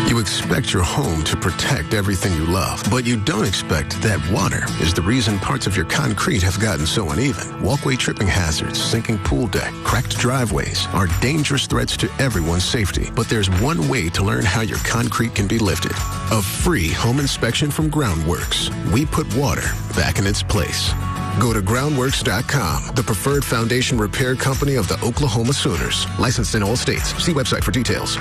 You expect your home to protect everything you love, but you don't expect that water is the reason parts of your concrete have gotten so uneven. Walkway tripping hazards, sinking pool deck, cracked driveways are dangerous threats to everyone's safety. But there's one way to learn how your concrete can be lifted. A free home inspection from Groundworks. We put water back in its place. Go to groundworks.com, the preferred foundation repair company of the Oklahoma Sooners. Licensed in all states. See website for details.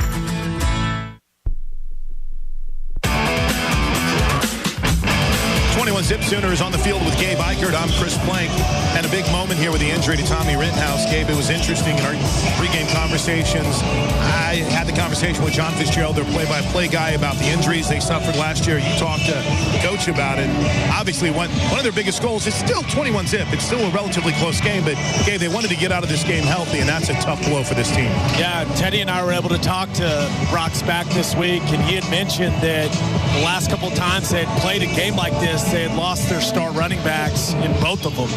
21 Zip Sooners on the field with Gabe Eichert. I'm Chris Plank. And a big moment here with the injury to Tommy Rittenhouse. Gabe, it was interesting in our pregame conversations. I had the conversation with John Fitzgerald, their play-by-play guy, about the injuries they suffered last year. You talked to the coach about it. Obviously, one of their biggest goals is still 21 Zip. It's still a relatively close game, but Gabe, they wanted to get out of this game healthy, and that's a tough blow for this team. Yeah, Teddy and I were able to talk to Brock Spack this week, and he had mentioned that the last couple of times they had played a game like this, they had lost their star running backs in both of them.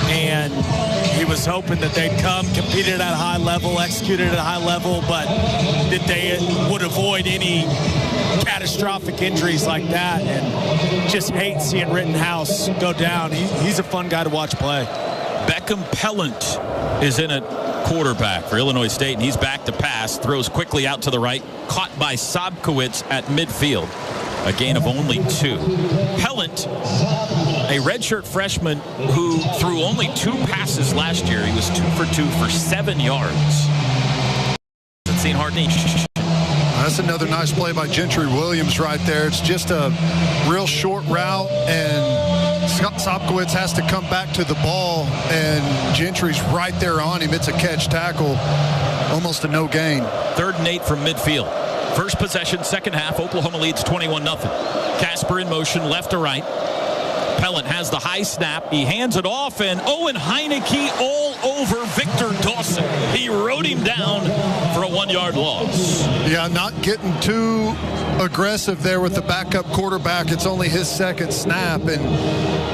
And he was hoping that they'd come, competed at a high level, executed at a high level, but that they would avoid any catastrophic injuries like that. And just hate seeing Rittenhouse go down. He's a fun guy to watch play. Beckham Pellant is in at quarterback for Illinois State, and he's back to pass. Throws quickly out to the right, caught by Sobkowitz at midfield. A gain of only 2. Pellant, a redshirt freshman who threw only 2 passes last year. He was 2 for 2 for 7 yards. St. Hartney. That's another nice play by Gentry Williams right there. It's just a real short route, and Sobkowitz has to come back to the ball, and Gentry's right there on him. It's a catch tackle, almost a no gain. 3rd and 8 from midfield. First possession, second half. Oklahoma leads 21-0. Casper in motion, left to right. Pellant has the high snap. He hands it off, and Owen Heineke all over Victor Dawson. He rode him down for a 1-yard loss. Yeah, not getting too aggressive there with the backup quarterback. It's only his second snap, and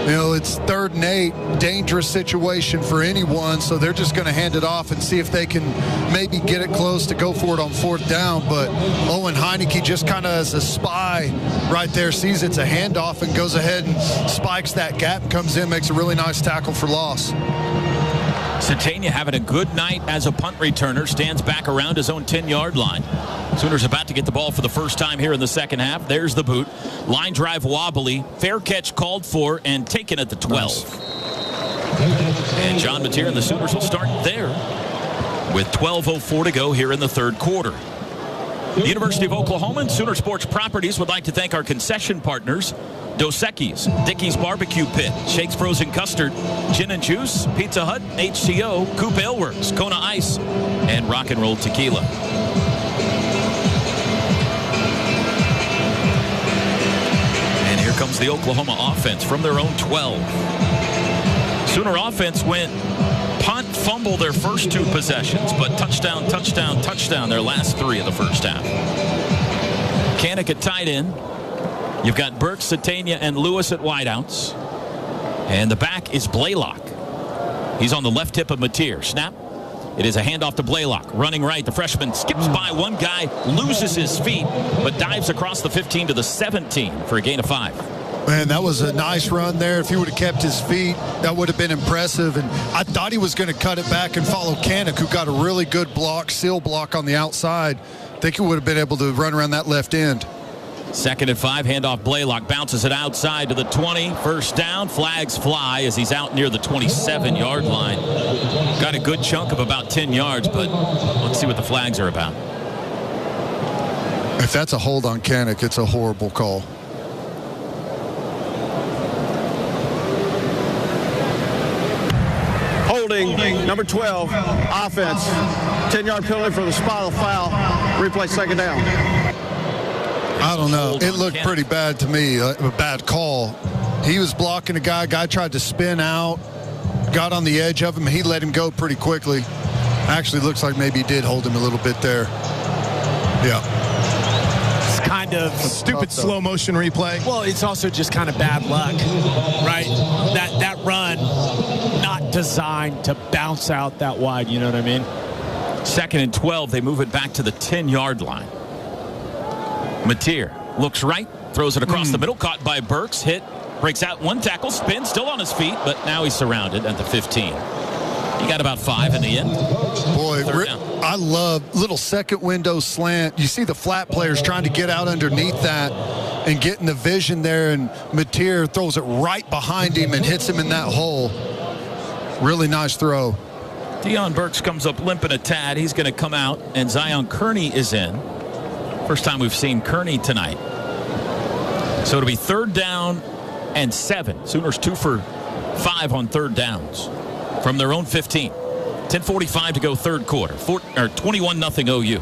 it's 3rd and 8, dangerous situation for anyone, so they're just going to hand it off and see if they can maybe get it close to go for it on 4th down. But Owen Heineke just kind of as a spy right there, sees it's a handoff and goes ahead and spikes that gap and comes in, makes a really nice tackle for loss. Satania having a good night as a punt returner, stands back around his own 10-yard line. Sooners about to get the ball for the first time here in the second half. There's the boot. Line drive wobbly. Fair catch called for and taken at the 12. And John Mateer and the Sooners will start there with 12:04 to go here in the 3rd quarter. The University of Oklahoma and Sooner Sports Properties would like to thank our concession partners, Dos Equis, Dickey's Barbecue Pit, Shakes Frozen Custard, Gin and Juice, Pizza Hut, HTO, Coop Ale Works, Kona Ice, and Rock and Roll Tequila. And here comes the Oklahoma offense from their own 12. Sooner offense went punt, fumble their first 2 possessions, but touchdown, touchdown, touchdown their last 3 of the first half. Kanak at tight end. You've got Burke, Satania, and Lewis at wideouts. And the back is Blaylock. He's on the left hip of Mateer. Snap. It is a handoff to Blaylock. Running right. The freshman skips by one guy, loses his feet, but dives across the 15 to the 17 for a gain of 5. Man, that was a nice run there. If he would have kept his feet, that would have been impressive. And I thought he was going to cut it back and follow Kanak, who got a really good seal block on the outside. I think he would have been able to run around that left end. 2nd and 5, handoff. Blaylock bounces it outside to the 20. First down, flags fly as he's out near the 27-yard line. Got a good chunk of about 10 yards, but let's see what the flags are about. If that's a hold on Kanak, it's a horrible call. Holding, number 12, offense. 10-yard penalty for the spot of foul. Replay 2nd down. I don't know. It looked pretty bad to me, a bad call. He was blocking a guy. Guy tried to spin out, got on the edge of him. He let him go pretty quickly. Actually looks like maybe he did hold him a little bit there. Yeah. It's kind of stupid slow motion replay. Well, it's also just kind of bad luck, right? That run not designed to bounce out that wide, you know what I mean? 2nd and 12, they move it back to the 10-yard line. Mateer looks right, throws it across the middle, caught by Burks, hit, breaks out one tackle, spins, still on his feet, but now he's surrounded at the 15. He got about 5 in the end. Boy, I love little second window slant. You see the flat players trying to get out underneath that and get in the vision there, and Mateer throws it right behind him and hits him in that hole. Really nice throw. Deion Burks comes up limping a tad. He's going to come out, and Zion Kearney is in. First time we've seen Kearney tonight. So it'll be 3rd down and 7. Sooners 2 for 5 on 3rd downs from their own 15. 10:45 to go 3rd quarter. 21-0 OU.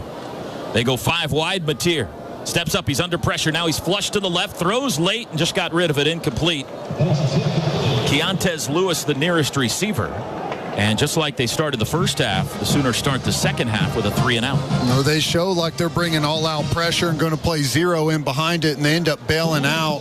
They go 5 wide. Mateer steps up. He's under pressure. Now he's flushed to the left. Throws late and just got rid of it. Incomplete. Keontez Lewis, the nearest receiver. And just like they started the first half, the Sooners start the second half with a 3-and-out. No, they show like they're bringing all-out pressure and going to play zero in behind it, and they end up bailing out.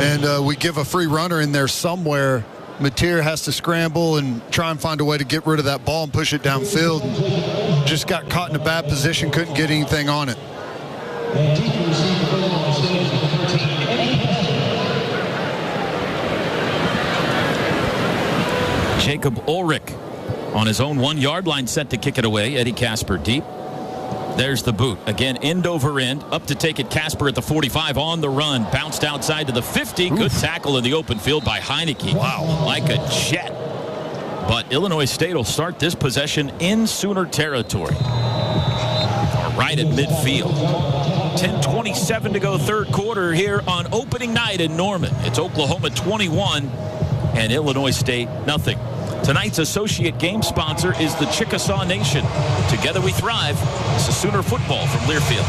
And we give a free runner in there somewhere. Mateer has to scramble and try and find a way to get rid of that ball and push it downfield. And just got caught in a bad position, couldn't get anything on it. Jacob Ulrich on his own 1-yard line, set to kick it away. Eddie Casper deep. There's the boot. Again, end over end. Up to take it, Casper at the 45 on the run. Bounced outside to the 50. Good tackle in the open field by Heineke. Wow. Like a jet. But Illinois State will start this possession in Sooner territory. Right at midfield. 10:27 to go 3rd quarter here on opening night in Norman. It's Oklahoma 21 and Illinois State nothing. Tonight's associate game sponsor is the Chickasaw Nation. Together we thrive. This is Sooner football from Learfield.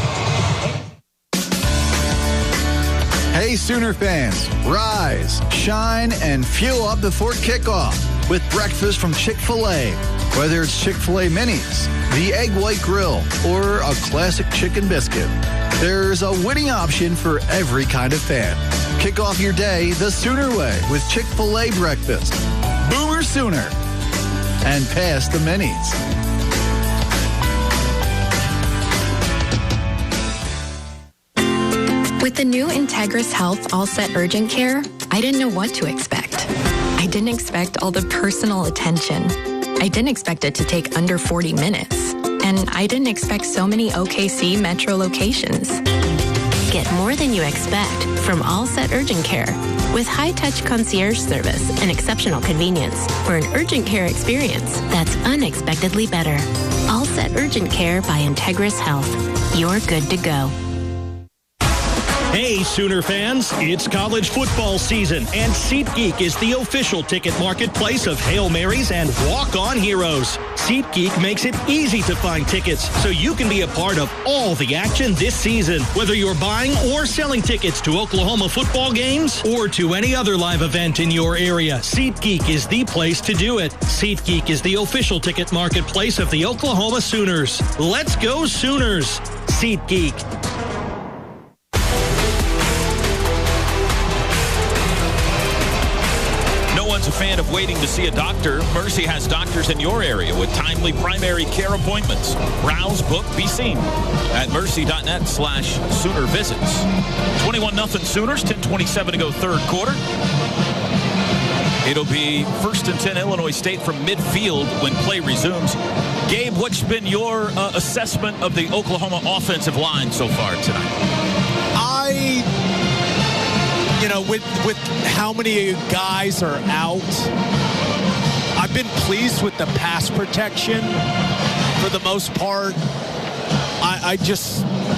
Hey, Sooner fans, rise, shine, and fuel up before kickoff with breakfast from Chick-fil-A. Whether it's Chick-fil-A Minis, the Egg White Grill, or a classic chicken biscuit, there's a winning option for every kind of fan. Kick off your day the Sooner way with Chick-fil-A breakfast. Boomer Sooner. And pass the minis. With the new Integris Health All Set Urgent Care, I didn't know what to expect. I didn't expect all the personal attention. I didn't expect it to take under 40 minutes. And I didn't expect so many OKC Metro locations. Get more than you expect from All Set Urgent Care. With high-touch concierge service and exceptional convenience for an urgent care experience that's unexpectedly better. All Set Urgent Care by Integris Health. You're good to go. Hey, Sooner fans, it's college football season, and SeatGeek is the official ticket marketplace of Hail Marys and walk-on heroes. SeatGeek makes it easy to find tickets so you can be a part of all the action this season. Whether you're buying or selling tickets to Oklahoma football games or to any other live event in your area, SeatGeek is the place to do it. SeatGeek is the official ticket marketplace of the Oklahoma Sooners. Let's go Sooners! SeatGeek. A fan of waiting to see a doctor, Mercy has doctors in your area with timely primary care appointments. Browse, book, be seen at mercy.net/Sooner visits. 21-0 Sooners, 10:27 to go third quarter. It'll be 1st and 10 Illinois State from midfield when play resumes. Gabe, what's been your assessment of the Oklahoma offensive line so far tonight? With how many guys are out, I've been pleased with the pass protection for the most part.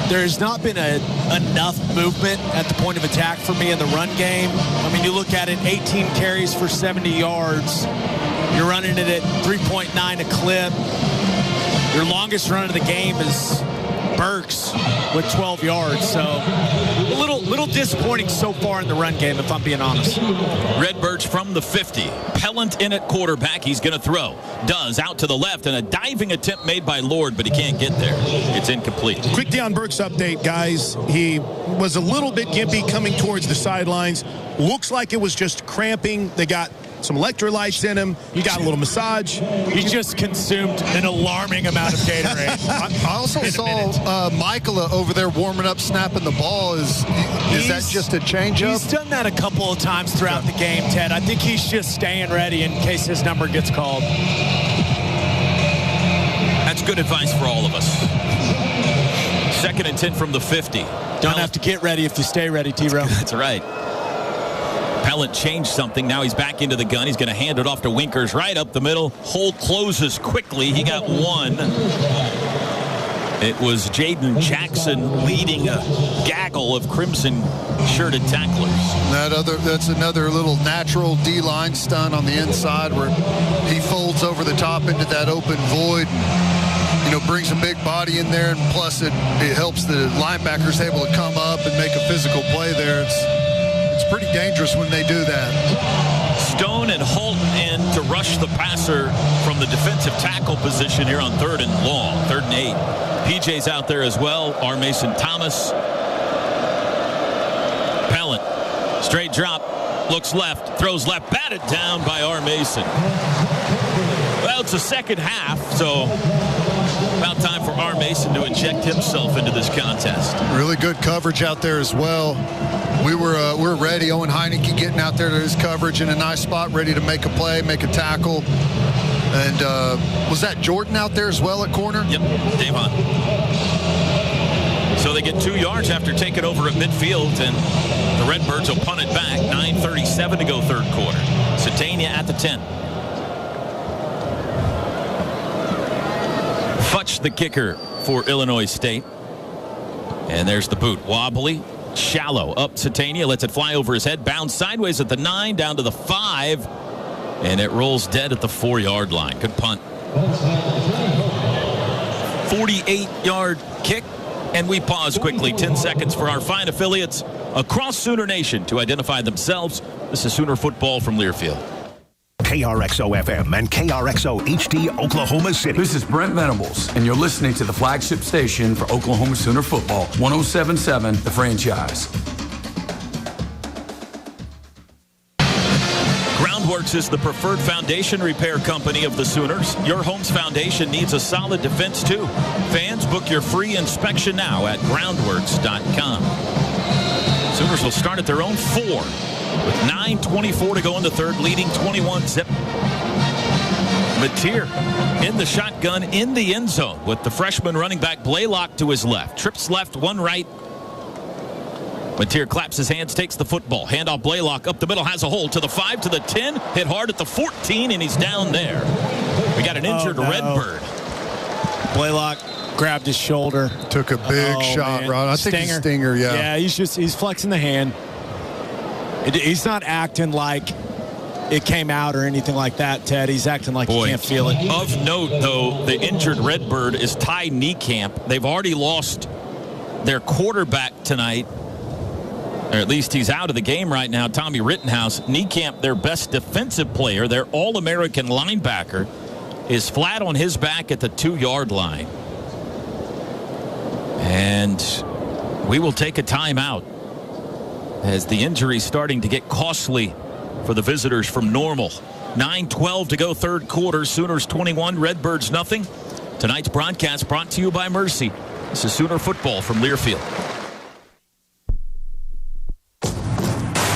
There's not been enough movement at the point of attack for me in the run game. I mean, you look at it, 18 carries for 70 yards. You're running it at 3.9 a clip. Your longest run of the game is Burks with 12 yards. So a little disappointing so far in the run game, if I'm being honest. Redbirds from the 50. Pellant in at quarterback. He's going to throw. Does out to the left, and a diving attempt made by Lord, but he can't get there. It's incomplete. Quick Deion Burks update, guys. He was a little bit gimpy coming towards the sidelines. Looks like it was just cramping. They got some electrolytes in him. He got a little massage. He just consumed an alarming amount of Gatorade. I also saw Michaela over there warming up, snapping the ball. Is that just a changeup? He's done that a couple of times throughout the game, Ted. I think he's just staying ready in case his number gets called. That's good advice for all of us. 2nd and 10 from the 50. Don't have to get ready if you stay ready, T-Row. That's right. Pellant changed something. Now he's back into the gun. He's going to hand it off to Winkers right up the middle. Hole closes quickly. He got one. It was Jaden Jackson leading a gaggle of crimson-shirted tacklers. That's another little natural D-line stunt on the inside where he folds over the top into that open void. Brings a big body in there, and plus it helps the linebackers able to come up and make a physical play there. It's pretty dangerous when they do that. Stone and Holt in to rush the passer from the defensive tackle position here on 3rd and long, 3rd and 8. PJ's out there as well. R. Mason Thomas. Pellant, straight drop, looks left, throws left, batted down by R. Mason. Well, it's the second half, so about time for R. Mason to inject himself into this contest. Really good coverage out there as well. We're ready. Owen Heineke getting out there to his coverage in a nice spot, ready to make a play, make a tackle. And was that Jordan out there as well at corner? Yep, Davon. So they get 2 yards after taking over at midfield, and the Redbirds will punt it back. 9:37 to go third quarter. Satania at the 10. Futch the kicker for Illinois State. And there's the boot. Wobbly, shallow, up Satania, lets it fly over his head, bounds sideways at the 9, down to the 5, and it rolls dead at the 4-yard line. Good punt. 48-yard kick, and we pause quickly. 10 seconds for our fine affiliates across Sooner Nation to identify themselves. This is Sooner football from Learfield. KRXO-FM and KRXO HD Oklahoma City. This is Brent Venables, and you're listening to the flagship station for Oklahoma Sooner football, 107.7 The Franchise. Groundworks is the preferred foundation repair company of the Sooners. Your home's foundation needs a solid defense, too. Fans, book your free inspection now at groundworks.com. Sooners will start at their own 4. With 9:24 to go in the third, leading 21-zip. Mateer in the shotgun in the end zone with the freshman running back Blaylock to his left. Trips left, one right. Mateer claps his hands, takes the football. Handoff Blaylock up the middle, has a hole to the 5, to the 10. Hit hard at the 14, and he's down there. We got an injured Redbird. Blaylock grabbed his shoulder. Took a big shot, man. Rod. I think it's Stinger, yeah. Yeah, he's flexing the hand. He's not acting like it came out or anything like that, Ted. He's acting like he can't feel it. Of note, though, the injured Redbird is Ty Niekamp. They've already lost their quarterback tonight, or at least he's out of the game right now, Tommy Rittenhouse. Niekamp, their best defensive player, their All-American linebacker, is flat on his back at the 2-yard line. And we will take a timeout as the injury is starting to get costly for the visitors from Normal. 9:12 to go, third quarter. Sooners 21, Redbirds nothing. Tonight's broadcast brought to you by Mercy. This is Sooner football from Learfield.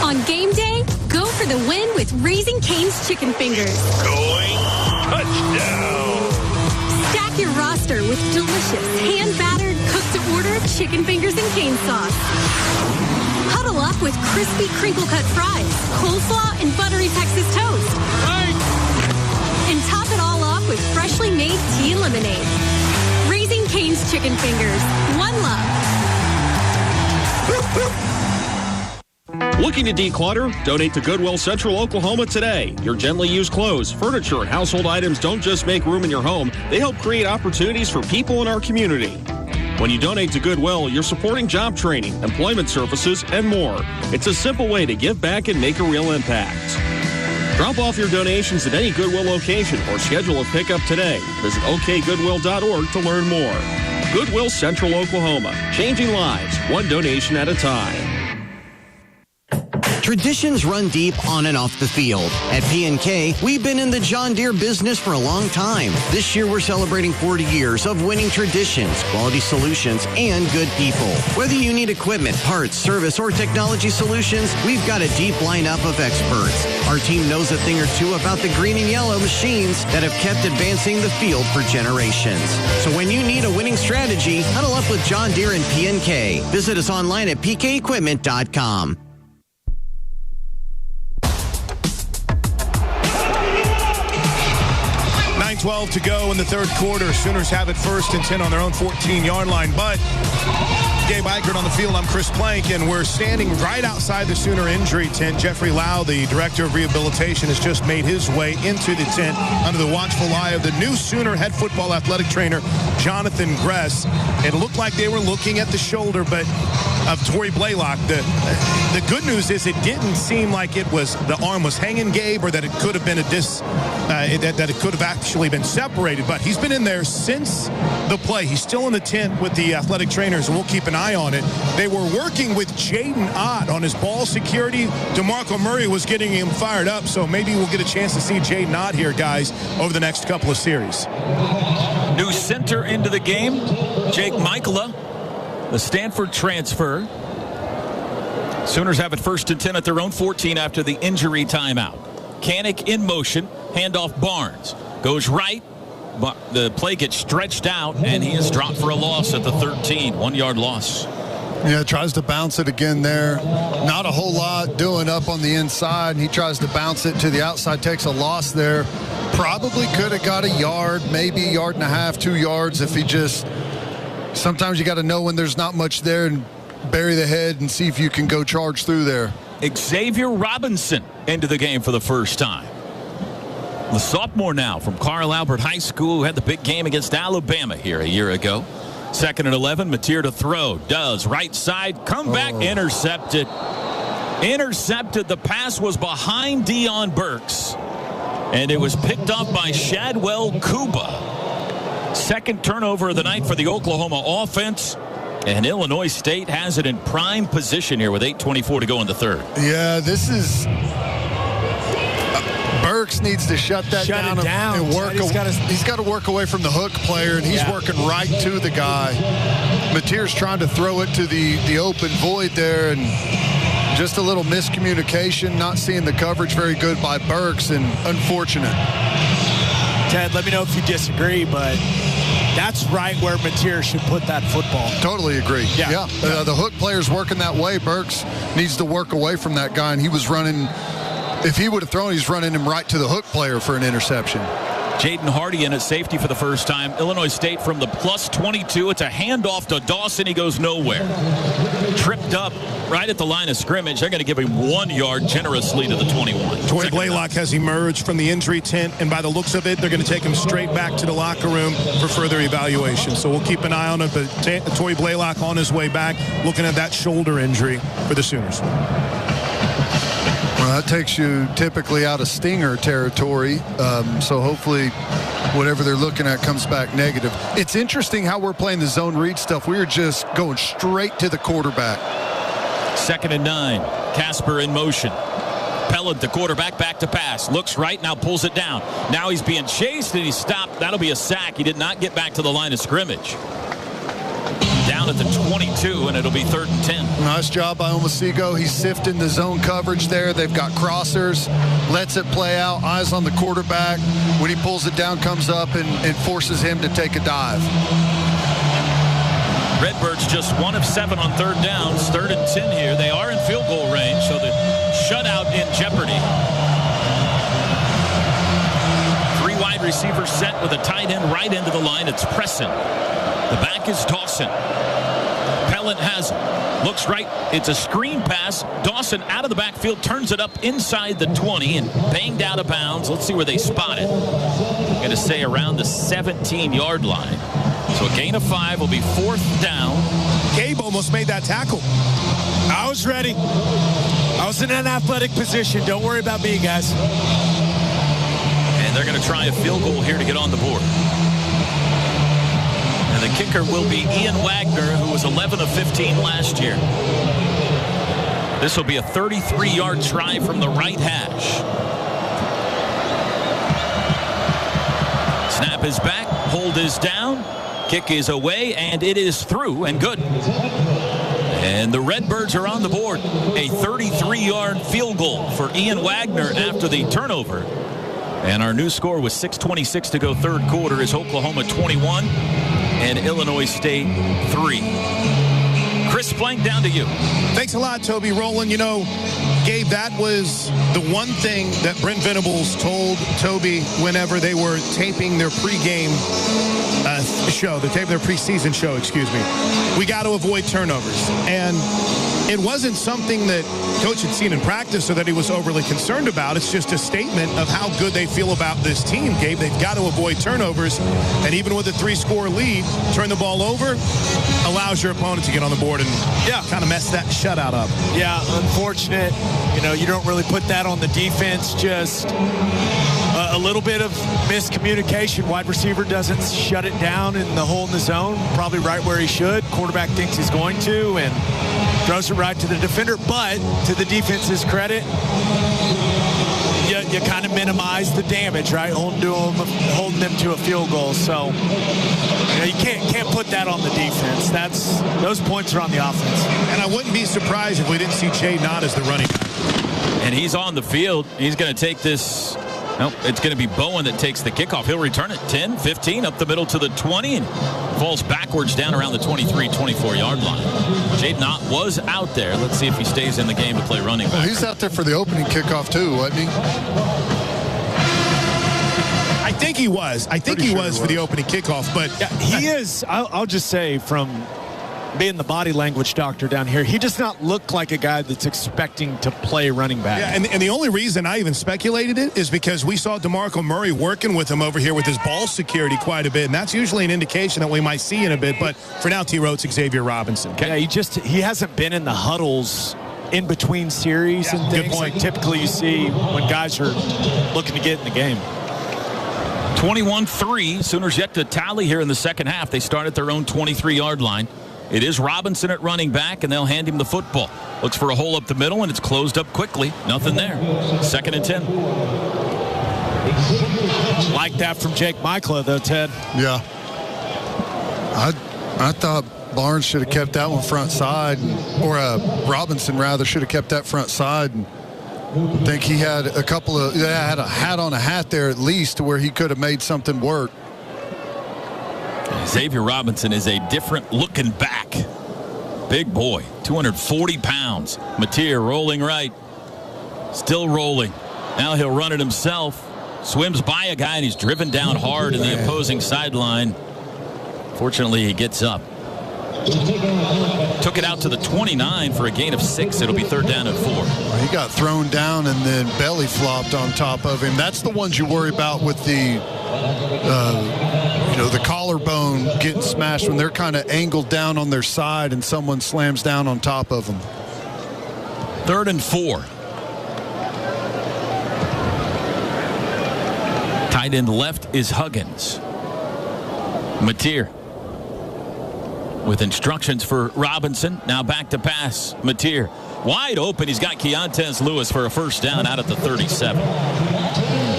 On game day, go for the win with Raising Cane's Chicken Fingers. Going touchdown. Stack your roster with delicious, hand-battered, cooked-to-order chicken fingers and cane sauce. Huddle up with crispy crinkle-cut fries, coleslaw, and buttery Texas toast. And top it all off with freshly made tea and lemonade. Raising Cane's Chicken Fingers. One love. Looking to declutter? Donate to Goodwill Central Oklahoma today. Your gently used clothes, furniture, and household items don't just make room in your home, they help create opportunities for people in our community. When you donate to Goodwill, you're supporting job training, employment services, and more. It's a simple way to give back and make a real impact. Drop off your donations at any Goodwill location or schedule a pickup today. Visit okgoodwill.org to learn more. Goodwill Central Oklahoma, changing lives, one donation at a time. Traditions run deep on and off the field. At P&K, we've been in the John Deere business for a long time. This year, we're celebrating 40 years of winning traditions, quality solutions, and good people. Whether you need equipment, parts, service, or technology solutions, we've got a deep lineup of experts. Our team knows a thing or two about the green and yellow machines that have kept advancing the field for generations. So when you need a winning strategy, huddle up with John Deere and P&K. Visit us online at pkequipment.com. 9:12 to go in the third quarter. Sooners have it 1st and 10 on their own 14-yard line. But Gabe Eichert on the field. I'm Chris Plank, and we're standing right outside the Sooner injury tent. Jeffrey Lau, the director of rehabilitation, has just made his way into the tent under the watchful eye of the new Sooner head football athletic trainer, Jonathan Gress. It looked like they were looking at the shoulder of Tory Blaylock. The good news is it didn't seem like the arm was hanging, Gabe, or that it could have been that it could have actually been separated. But he's been in there since the play. He's still in the tent with the athletic trainers, and we'll keep an eye on it. They were working with Jaden Ott on his ball security. DeMarco Murray was getting him fired up, so maybe we'll get a chance to see Jaden Ott here, guys, over the next couple of series. New center into the game, Jake Michaela, the Stanford transfer. Sooners have it 1st and 10 at their own 14 after the injury timeout. Kanik in motion, handoff Barnes. Goes right, but the play gets stretched out, and he is dropped for a loss at the 13. 1-yard loss. Yeah, tries to bounce it again there. Not a whole lot doing up on the inside, and he tries to bounce it to the outside, takes a loss there. Probably could have got a yard, maybe a yard and a half, 2 yards if he just... Sometimes you got to know when there's not much there and bury the head and see if you can go charge through there. Xavier Robinson into the game for the first time. The sophomore now from Carl Albert High School, who had the big game against Alabama here a year ago. 2nd and 11, Mateer to throw. Does right side, come back, intercepted. Intercepted. The pass was behind Deion Burks, and it was picked up by Shadwell Kuba. Second turnover of the night for the Oklahoma offense. And Illinois State has it in prime position here with 8:24 to go in the third. Yeah, this is... Burks needs to shut that down and work. He's got to work away from the hook player, and he's working right to the guy. Mateer's trying to throw it to the open void there, and just a little miscommunication, not seeing the coverage very good by Burks, and unfortunate. Ted, let me know if you disagree, but that's right where Mateer should put that football. Totally agree. Yeah. The hook player's working that way. Burks needs to work away from that guy, and he was running. If he would have thrown, he's running him right to the hook player for an interception. Jaden Hardy in at safety for the first time. Illinois State from the +22. It's a handoff to Dawson. He goes nowhere. Tripped up right at the line of scrimmage. They're going to give him 1 yard generously to the 21. Tory Blaylock has emerged from the injury tent, and by the looks of it, they're going to take him straight back to the locker room for further evaluation. So we'll keep an eye on it. But Tory Blaylock on his way back, looking at that shoulder injury for the Sooners. Well, that takes you typically out of stinger territory. So hopefully whatever they're looking at comes back negative. It's interesting how we're playing the zone read stuff. We were just going straight to the quarterback. 2nd and 9. Casper in motion. Pellet, the quarterback, back to pass. Looks right, now pulls it down. Now he's being chased, and he's stopped. That'll be a sack. He did not get back to the line of scrimmage. Down at the 22, and it'll be 3rd and 10. Nice job by Omosigho. He's sifting the zone coverage there. They've got crossers. Lets it play out. Eyes on the quarterback. When he pulls it down, comes up and forces him to take a dive. Redbirds just 1 of 7 on 3rd downs. 3rd and 10 here. They are in field goal range, so the shutout in jeopardy. 3 wide receivers set with a tight end right into the line. It's Presson. The back is Dawson. Pellet looks right. It's a screen pass. Dawson out of the backfield, turns it up inside the 20 and banged out of bounds. Let's see where they spot it. I'm going to say around the 17-yard line. So a gain of 5 will be 4th down. Gabe almost made that tackle. I was ready. I was in an athletic position. Don't worry about me, guys. And they're going to try a field goal here to get on the board. And the kicker will be Ian Wagner, who was 11 of 15 last year. This will be a 33-yard try from the right hash. Snap is back. Hold is down. Kick is away, and it is through and good. And the Redbirds are on the board. A 33-yard field goal for Ian Wagner after the turnover. And our new score with 6:26 to go 3rd quarter is Oklahoma 21 and Illinois State 3. Chris Plank, down to you. Thanks a lot, Toby. Roland, Gabe, that was the one thing that Brent Venables told Toby whenever they were taping their pregame show, their preseason show, excuse me. We got to avoid turnovers. And it wasn't something that Coach had seen in practice or that he was overly concerned about. It's just a statement of how good they feel about this team, Gabe. They've got to avoid turnovers. And even with a 3-score lead, turn the ball over allows your opponent to get on the board and kind of mess that shutout up. Yeah, unfortunate. You don't really put that on the defense. Just a little bit of miscommunication. Wide receiver doesn't shut it down in the hole in the zone, probably right where he should. Quarterback thinks he's going to and throws it right to the defender. But to the defense's credit, you kind of minimize the damage, right? Holding them to a field goal. So you can't put that on the defense. Those points are on the offense. And I wouldn't be surprised if we didn't see Jay Knott as the running back. And he's on the field. He's going to take this. Nope, it's going to be Bowen that takes the kickoff. He'll return it 10, 15, up the middle to the 20, and falls backwards down around the 23, 24-yard line. Jaden Knott was out there. Let's see if he stays in the game to play running back. Well, he's out there for the opening kickoff, too, wasn't he? I think he was. For the opening kickoff, but he is. I'll just say, from being the body language doctor down here, he does not look like a guy that's expecting to play running back. Yeah, and the only reason I even speculated it is because we saw DeMarco Murray working with him over here with his ball security quite a bit, and that's usually an indication that we might see in a bit. But for now, T. Rote's Xavier Robinson. Yeah, he hasn't been in the huddles in between series and things like typically you see when guys are looking to get in the game. 21-3. Sooners yet to tally here in the second half. They start at their own 23-yard line. It is Robinson at running back, and they'll hand him the football. Looks for a hole up the middle, and it's closed up quickly. Nothing there. 2nd and 10. Like that from Jake Michaela, though, Ted. Yeah. I thought Barnes should have kept that one front side, or Robinson, rather, should have kept that front side. I think he had a hat on a hat there at least to where he could have made something work. Xavier Robinson is a different looking back. Big boy, 240 pounds. Mateer rolling right. Still rolling. Now he'll run it himself. Swims by a guy, and he's driven down hard in the opposing sideline. Fortunately, he gets up. Took it out to the 29 for a gain of 6. It'll be 3rd down and 4. He got thrown down and then belly flopped on top of him. That's the ones you worry about with the collarbone getting smashed when they're kind of angled down on their side and someone slams down on top of them. 3rd and 4. Tight end left is Huggins. Mateer with instructions for Robinson. Now back to pass. Mateer Wide open. He's got Keontez Lewis for a first down out at the 37.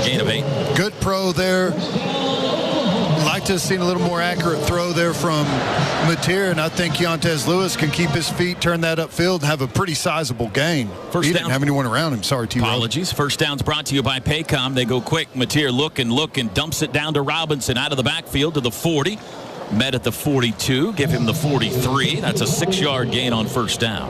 Gain of 8. Good pro there. Like to have seen a little more accurate throw there from Mateer, and I think Keontez Lewis can keep his feet, turn that upfield, and have a pretty sizable gain. First he down. Didn't have anyone around him. Sorry, T-Row. Apologies. First down's brought to you by Paycom. They go quick. Mateer look and dumps it down to Robinson out of the backfield to the 40. Met at the 42. Give him the 43. That's a 6-yard gain on first down.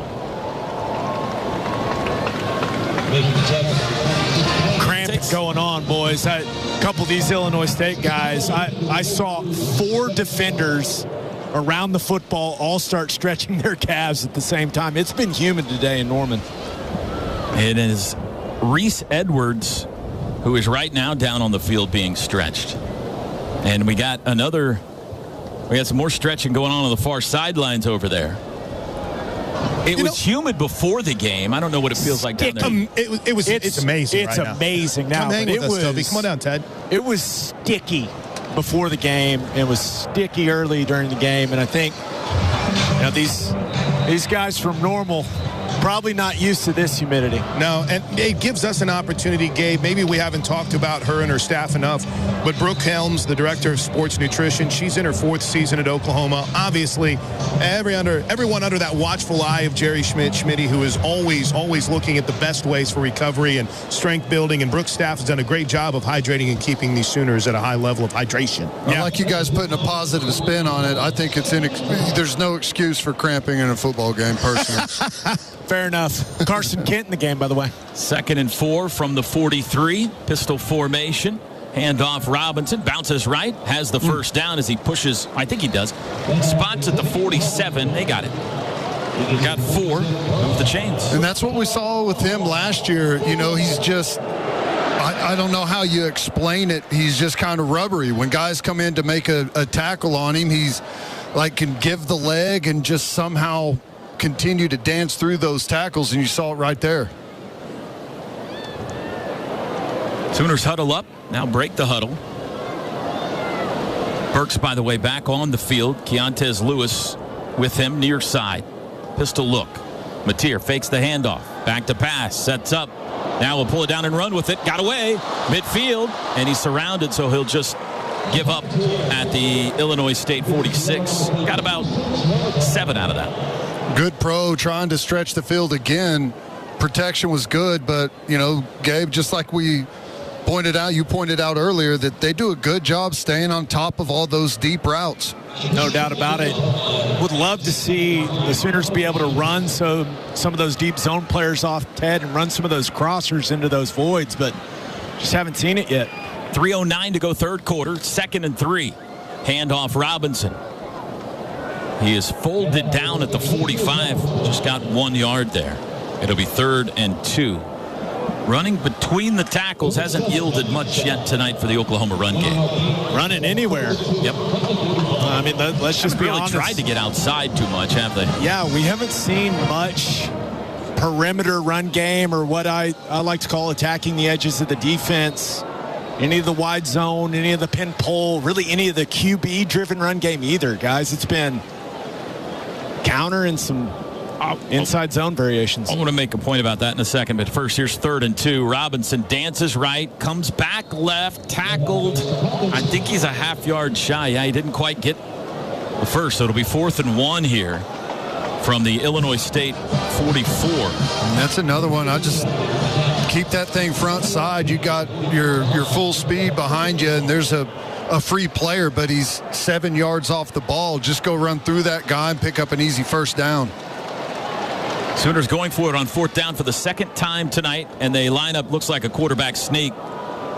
Cramping going on, boys. A couple of these Illinois State guys, I saw 4 defenders around the football all start stretching their calves at the same time. It's been humid today in Norman. It is Reese Edwards, who is right now down on the field being stretched. And we got some more stretching going on the far sidelines over there. It was humid before the game. I don't know what it feels like down there. It's amazing. It's right now. amazing now. Come hang with us, Toby. Come on down, Ted. It was sticky before the game. It was sticky early during the game, and I think these guys from Normal probably not used to this humidity. No, and it gives us an opportunity, Gabe. Maybe we haven't talked about her and her staff enough, but Brooke Helms, the director of sports nutrition, she's in her 4th season at Oklahoma. Obviously, everyone under that watchful eye of Jerry Schmidt-Schmitty, who is always looking at the best ways for recovery and strength building, and Brooke's staff has done a great job of hydrating and keeping these Sooners at a high level of hydration. I like you guys putting a positive spin on it. I think there's no excuse for cramping in a football game, personally. Fair enough. Carson Kent in the game, by the way. 2nd and 4 from the 43. Pistol formation. Handoff Robinson. Bounces right. Has the first down as he pushes. I think he does. Spots at the 47. They got it. Got 4 with the chains. And that's what we saw with him last year. He's just, I don't know how you explain it. He's just kind of rubbery. When guys come in to make a tackle on him, he's can give the leg and just somehow continue to dance through those tackles, and you saw it right there. Sooners huddle up. Now break the huddle. Burks, by the way, back on the field. Keontez Lewis with him near side. Pistol look. Mateer fakes the handoff. Back to pass. Sets up. Now we'll pull it down and run with it. Got away. Midfield. And he's surrounded, so he'll just give up at the Illinois State 46. Got about 7 out of that. Good pro, trying to stretch the field again. Protection was good, but, Gabe, just like you pointed out earlier, that they do a good job staying on top of all those deep routes. No doubt about it. Would love to see the Sooners be able to run some of those deep zone players off Ted and run some of those crossers into those voids, but just haven't seen it yet. 3:09 to go third quarter. 2nd and 3. Handoff Robinson. He is folded down at the 45. Just got 1 yard there. It'll be 3rd and 2. Running between the tackles hasn't yielded much yet tonight for the Oklahoma run game. Running anywhere. Yep. Let's just be honest. Tried to get outside too much, have they? Yeah, we haven't seen much perimeter run game, or what I like to call attacking the edges of the defense. Any of the wide zone, any of the pin pull, really any of the QB-driven run game either, guys. It's been counter and some inside zone variations. I want to make a point about that in a second, but first here's 3rd and 2. Robinson dances right, comes back left, tackled. I think he's a half-yard shy. Yeah, he didn't quite get the first, so it'll be 4th and 1 here from the Illinois State 44. And that's another one. I just keep that thing front side. You got your full speed behind you, and there's a free player, but he's 7 yards off the ball. Just go run through that guy and pick up an easy first down. Sooners going for it on 4th down for the 2nd time tonight, and they line up, looks like a quarterback sneak.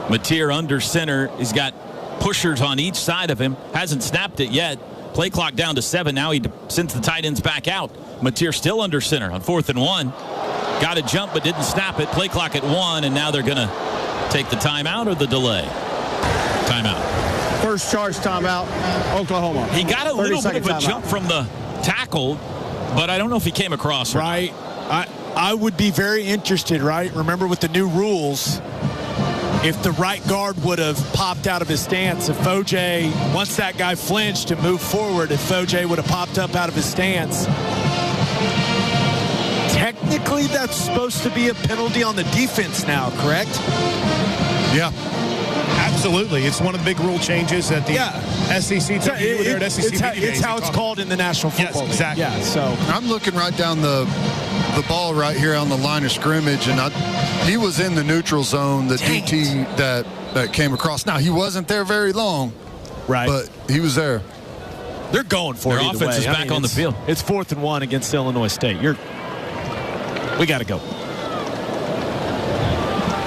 Mateer under center. He's got pushers on each side of him. Hasn't snapped it yet. Play clock down to 7. Now he sends the tight ends back out. Mateer still under center on 4th and 1. Got a jump but didn't snap it. Play clock at 1, and now they're going to take the timeout or the delay. Timeout. First charge timeout, Oklahoma. He got a little bit of a jump from the tackle, but I don't know if he came across. Right. I would be very interested, right? Remember with the new rules, if the right guard would have popped out of his stance, if Foje, once that guy flinched and moved forward, if Foje would have popped up out of his stance, technically that's supposed to be a penalty on the defense now, correct? Yeah. Absolutely. It's one of the big rule changes that the SEC took there at SEC. It's how it's called in the National Football League. Exactly. Yeah, so I'm looking right down the ball right here on the line of scrimmage, and he was in the neutral zone, the DT that came across. Now, he wasn't there very long, right? But he was there. They're going for it. Their offense is back on the field. It's 4th and 1 against Illinois State. We got to go.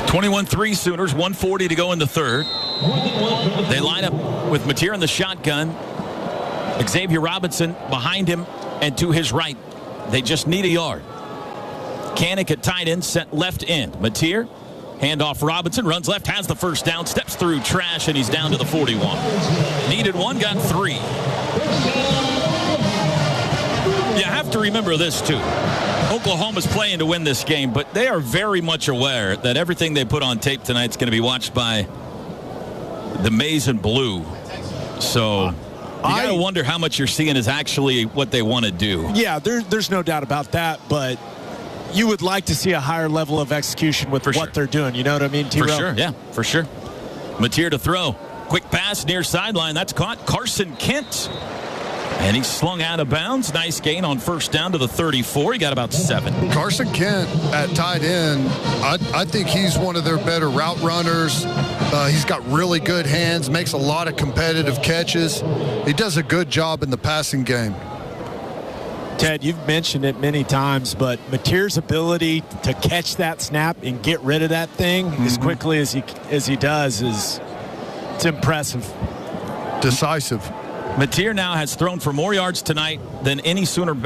21-3 Sooners, 1:40 to go in the third. They line up with Mateer in the shotgun. Xavier Robinson behind him and to his right. They just need a yard. Kanik at tight end, set left end. Mateer, handoff Robinson, runs left, has the first down, steps through trash, and he's down to the 41. Needed 1, got 3. You have to remember this, too. Oklahoma's playing to win this game, but they are very much aware that everything they put on tape tonight is going to be watched by the maize and blue. So you got to wonder how much you're seeing is actually what they want to do. Yeah, there's no doubt about that, but you would like to see a higher level of execution with what they're doing. You know what I mean, T-Row? For sure, yeah, for sure. Mateer to throw. Quick pass near sideline. That's caught. Carson Kent. And he's slung out of bounds. Nice gain on first down to the 34. He got about 7. Carson Kent at tight end, I think he's one of their better route runners. He's got really good hands, makes a lot of competitive catches. He does a good job in the passing game. Ted, you've mentioned it many times, but Mateer's ability to catch that snap and get rid of that thing as quickly as he does it's impressive. Decisive. Mateer now has thrown for more yards tonight than any Sooner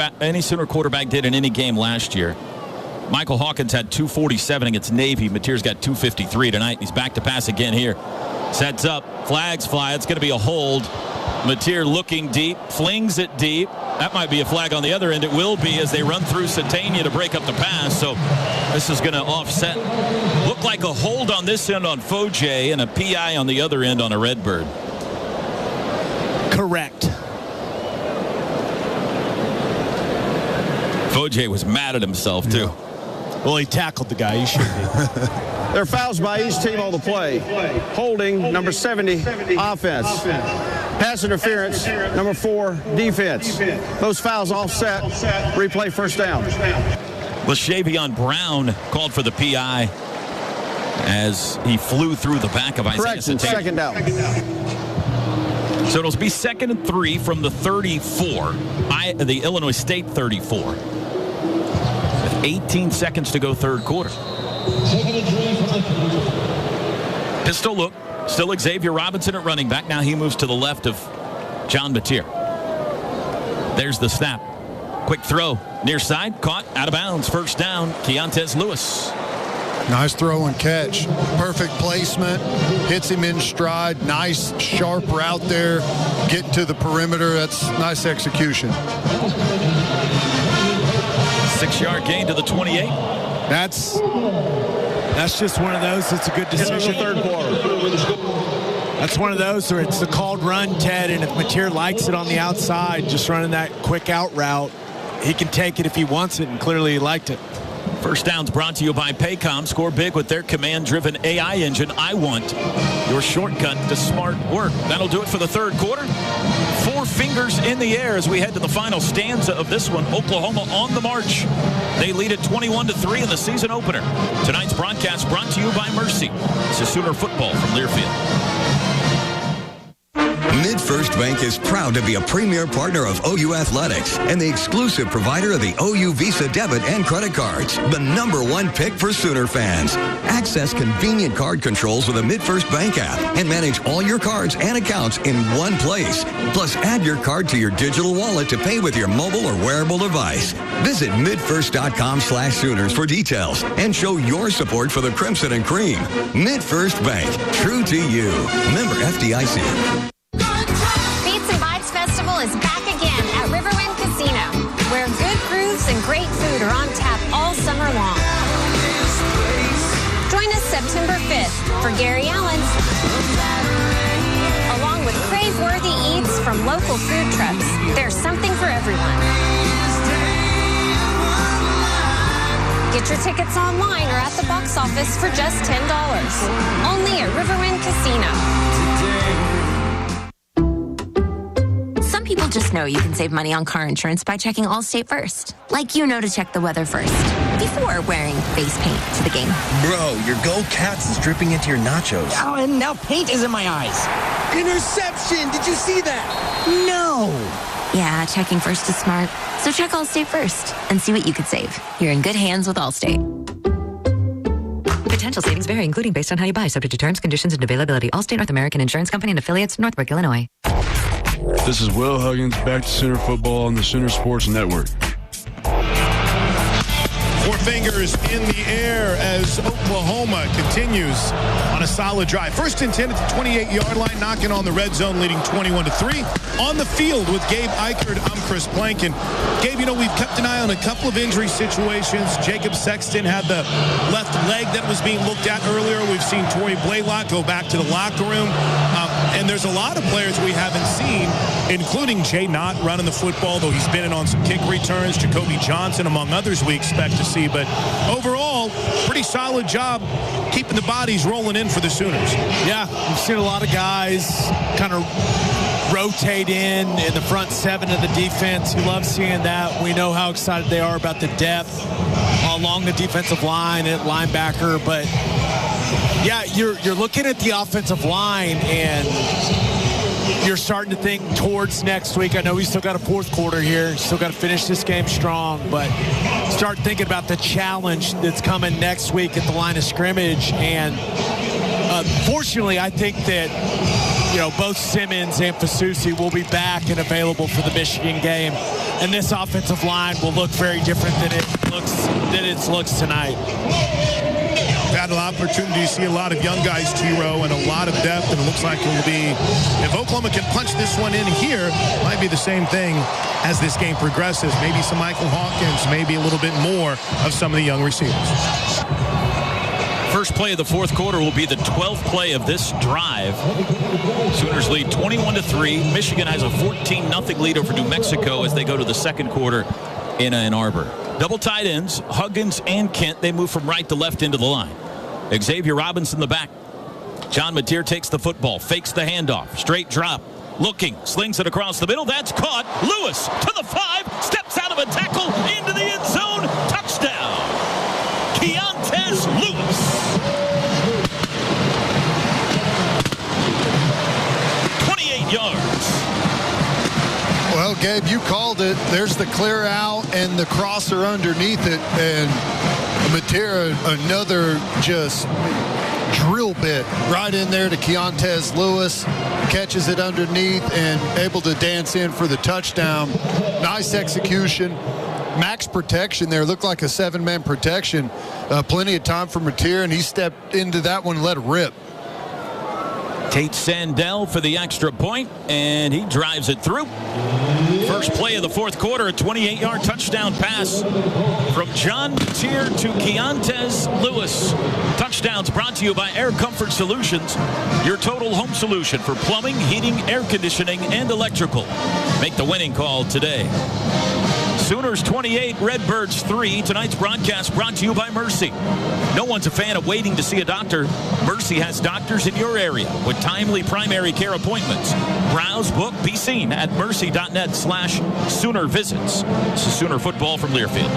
quarterback did in any game last year. Michael Hawkins had 247 against Navy. Mateer's got 253 tonight. He's back to pass again here. Sets up. Flags fly. It's going to be a hold. Mateer looking deep. Flings it deep. That might be a flag on the other end. It will be as they run through Satania to break up the pass. So this is going to offset. Look like a hold on this end on Foje and a PI on the other end on a Redbird. Correct. Foje was mad at himself, too. Yeah. Well, he tackled the guy. He should be. There are fouls by each team on the play. Holding, number 70, offense. Pass interference, number 4, defense. Those fouls offset. Replay first down. LaShavion Brown called for the PI as he flew through the back of Isaiah Correction, Satania. second down. So it'll be 2nd and 3 from the 34, the Illinois State 34. With 18 seconds to go third quarter. Pistol look. Still Xavier Robinson at running back. Now he moves to the left of John Mateer. There's the snap. Quick throw. Near side. Caught. Out of bounds. First down. Keontez Lewis. Nice throw and catch. Perfect placement. Hits him in stride. Nice, sharp route there. Getting to the perimeter. That's nice execution. 6-yard gain to the 28. That's just one of those. It's a good decision. Third quarter. That's one of those where it's the called run, Ted, and if Mateer likes it on the outside, just running that quick out route, he can take it if he wants it, and clearly he liked it. First down's brought to you by Paycom. Score big with their command-driven AI engine. I want your shortcut to smart work. That'll do it for the third quarter. 4 fingers in the air as we head to the final stanza of this one. Oklahoma on the march. They lead at 21-3 in the season opener. Tonight's broadcast brought to you by Mercy. This is Sooner football from Learfield. MidFirst Bank is proud to be a premier partner of OU Athletics and the exclusive provider of the OU Visa debit and credit cards. The #1 pick for Sooner fans. Access convenient card controls with a MidFirst Bank app and manage all your cards and accounts in one place. Plus, add your card to your digital wallet to pay with your mobile or wearable device. Visit midfirst.com/Sooners for details and show your support for the Crimson and Cream. MidFirst Bank, true to you. Member FDIC. Is back again at Riverwind Casino, where good cruise and great food are on tap all summer long. Join us September 5th for Gary Allen, along with crave-worthy eats from local food trucks. There's something for everyone. Get your tickets online or at the box office for just $10. Only at Riverwind Casino. Some people just know you can save money on car insurance by checking Allstate first. Like you know to check the weather first, before wearing face paint to the game. Bro, your Go Cats is dripping into your nachos. Oh, and now paint is in my eyes. Interception! Did you see that? No! Yeah, checking first is smart. So check Allstate first and see what you could save. You're in good hands with Allstate. Potential savings vary, including based on how you buy, subject to terms, conditions, and availability. Allstate North American Insurance Company and affiliates, Northbrook, Illinois. This is Will Huggins, back to Sooner Football on the Sooner Sports Network. Four fingers in the air as Oklahoma continues on a solid drive. First and 10 at the 28-yard line, knocking on the red zone, leading 21-3. On the field with Gabe Eichert, I'm Chris Plankin. Gabe, we've kept an eye on a couple of injury situations. Jacob Sexton had the left leg that was being looked at earlier. We've seen Torrey Blaylock go back to the locker room. And there's a lot of players we haven't seen, including Jay Knott running the football, though he's been in on some kick returns. Jacoby Johnson, among others, we expect to see. But overall, pretty solid job keeping the bodies rolling in for the Sooners. Yeah, we've seen a lot of guys kind of rotate in the front seven of the defense. We love seeing that. We know how excited they are about the depth along the defensive line at linebacker. But, yeah, you're looking at the offensive line and you're starting to think towards next week. I know we still got a fourth quarter here. Still got to finish this game strong. But start thinking about the challenge that's coming next week at the line of scrimmage. And fortunately, I think that both Simmons and Fasusi will be back and available for the Michigan game. And this offensive line will look very different than it looks tonight. Had an opportunity to see a lot of young guys, T-Row, and a lot of depth, and it looks like it will be, if Oklahoma can punch this one in here, it might be the same thing as this game progresses. Maybe some Michael Hawkins, maybe a little bit more of some of the young receivers. First play of the fourth quarter will be the 12th play of this drive. Sooners lead 21-3. Michigan has a 14-0 lead over New Mexico as they go to the second quarter in Ann Arbor. Double tight ends, Huggins and Kent. They move from right to left into the line. Xavier Robinson the back. John Mateer takes the football, fakes the handoff, straight drop, looking, slings it across the middle. That's caught. Lewis to the 5, steps out of a tackle into the end zone. Touchdown. Keontez Lewis. 28 yards. Well, Gabe, you called it. There's the clear out and the crosser underneath it. And Mateer, another just drill bit right in there to Keontez Lewis. Catches it underneath and able to dance in for the touchdown. Nice execution. Max protection there. Looked like a 7-man protection. Plenty of time for Mateer, and he stepped into that one and let it rip. Tate Sandell for the extra point, and he drives it through. First play of the fourth quarter, a 28-yard touchdown pass from John Mateer to Keontez Lewis. Touchdowns brought to you by Air Comfort Solutions, your total home solution for plumbing, heating, air conditioning, and electrical. Make the winning call today. Sooners 28, Redbirds 3. Tonight's broadcast brought to you by Mercy. No one's a fan of waiting to see a doctor. Mercy has doctors in your area with timely primary care appointments. Browse, book, be seen at mercy.net/Sooner visits. This is Sooner football from Learfield.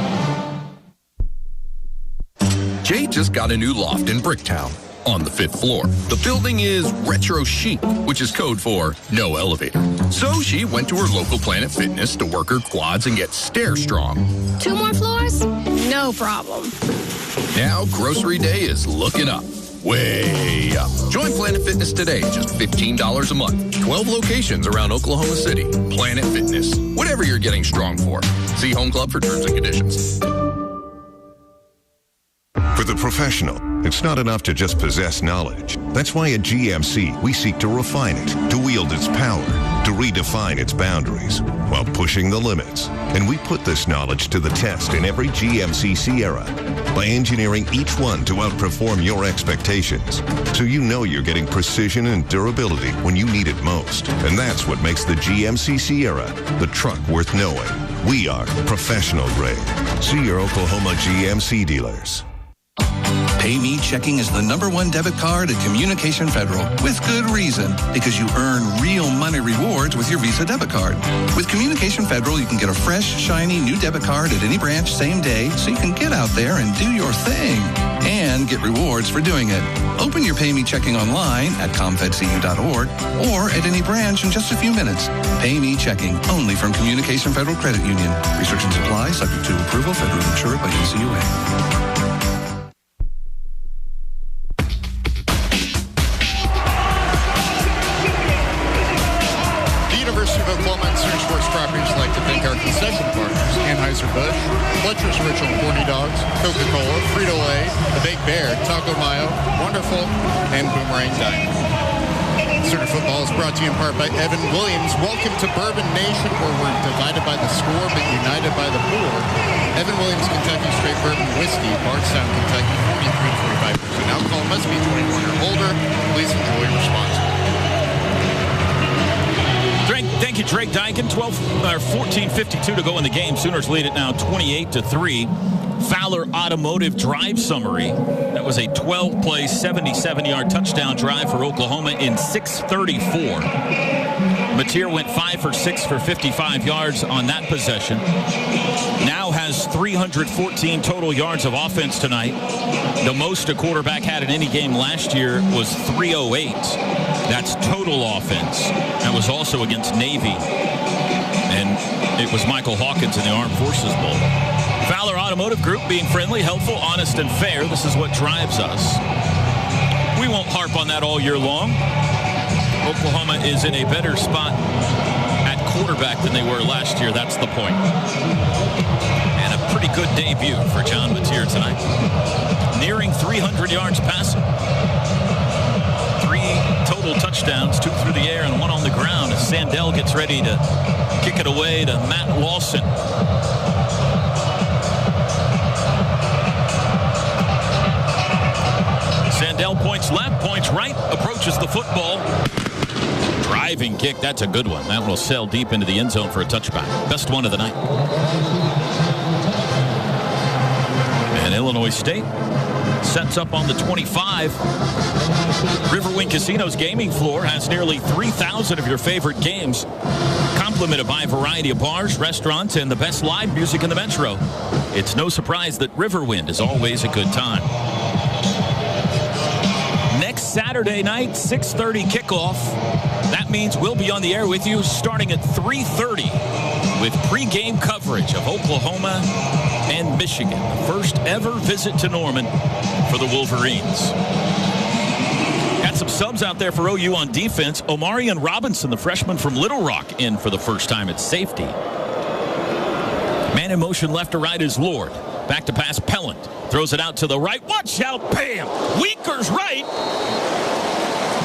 Jay just got a new loft in Bricktown on the 5th floor. The building is retro chic, which is code for no elevator. So she went to her local Planet Fitness to work her quads and get stair strong. 2 more floors? No problem. Now grocery day is looking up. Way up. Join Planet Fitness today, just $15 a month. 12 locations around Oklahoma City. Planet Fitness. Whatever you're getting strong for. See Home Club for terms and conditions. For the professional, it's not enough to just possess knowledge. That's why at GMC, we seek to refine it, to wield its power, to to redefine its boundaries while pushing the limits. And we put this knowledge to the test in every GMC Sierra by engineering each one to outperform your expectations, so you know you're getting precision and durability when you need it most. And that's what makes the GMC Sierra the truck worth knowing. We are professional grade. See your Oklahoma GMC dealers. PayMe Checking is the #1 debit card at Communication Federal, with good reason, because you earn real money rewards with your Visa debit card. With Communication Federal, you can get a fresh, shiny new debit card at any branch same day, so you can get out there and do your thing and get rewards for doing it. Open your PayMe Checking online at comfedcu.org or at any branch in just a few minutes. PayMe Checking, only from Communication Federal Credit Union. Restrictions apply, subject to approval, federally insured by NCUA. Properties like to thank our concession partners, Anheuser-Busch, Fletcher's Original Corny Dogs, Coca-Cola, Frito-Lay, The Baked Bear, Taco Mayo, Wonderful, and Boomerang Dining. Sooner Football is brought to you in part by Evan Williams. Welcome to Bourbon Nation, where we're divided by the score but united by the poor. Evan Williams Kentucky Straight Bourbon Whiskey, Bardstown, Kentucky, 43 to 45% alcohol. Must be 21 or older. Please enjoy responsibly. Thank you, Drake Dykin. 14:52 to go in the game. Sooners lead it now 28-3. Fowler Automotive drive summary. That was a 12-play, 77-yard touchdown drive for Oklahoma in 6:34. Mateer went 5 for 6 for 55 yards on that possession. Now has 314 total yards of offense tonight. The most a quarterback had in any game last year was 308. That's total offense. That was also against Navy. And it was Michael Hawkins in the Armed Forces Bowl. Fowler Automotive Group, being friendly, helpful, honest, and fair. This is what drives us. We won't harp on that all year long. Oklahoma is in a better spot at quarterback than they were last year. That's the point. And a pretty good debut for John Mateer tonight. Nearing 300 yards passing. 3 total touchdowns, 2 through the air and 1 on the ground, as Sandell gets ready to kick it away to Matt Lawson. Sandell points left, points right, approaches the football. Driving kick, that's a good one. That will sail deep into the end zone for a touchback. Best one of the night. And Illinois State sets up on the 25. Riverwind Casino's gaming floor has nearly 3,000 of your favorite games, complemented by a variety of bars, restaurants, and the best live music in the metro. It's no surprise that Riverwind is always a good time. Next Saturday night, 6:30 kickoff. That means we'll be on the air with you starting at 3:30 with pregame coverage of Oklahoma and Michigan. The first ever visit to Norman for the Wolverines. Got some subs out there for OU on defense. Omarion Robinson, the freshman from Little Rock, in for the first time at safety. Man in motion left to right is Lord. Back to pass, Pellant. Throws it out to the right. Watch out, bam! Winkers right.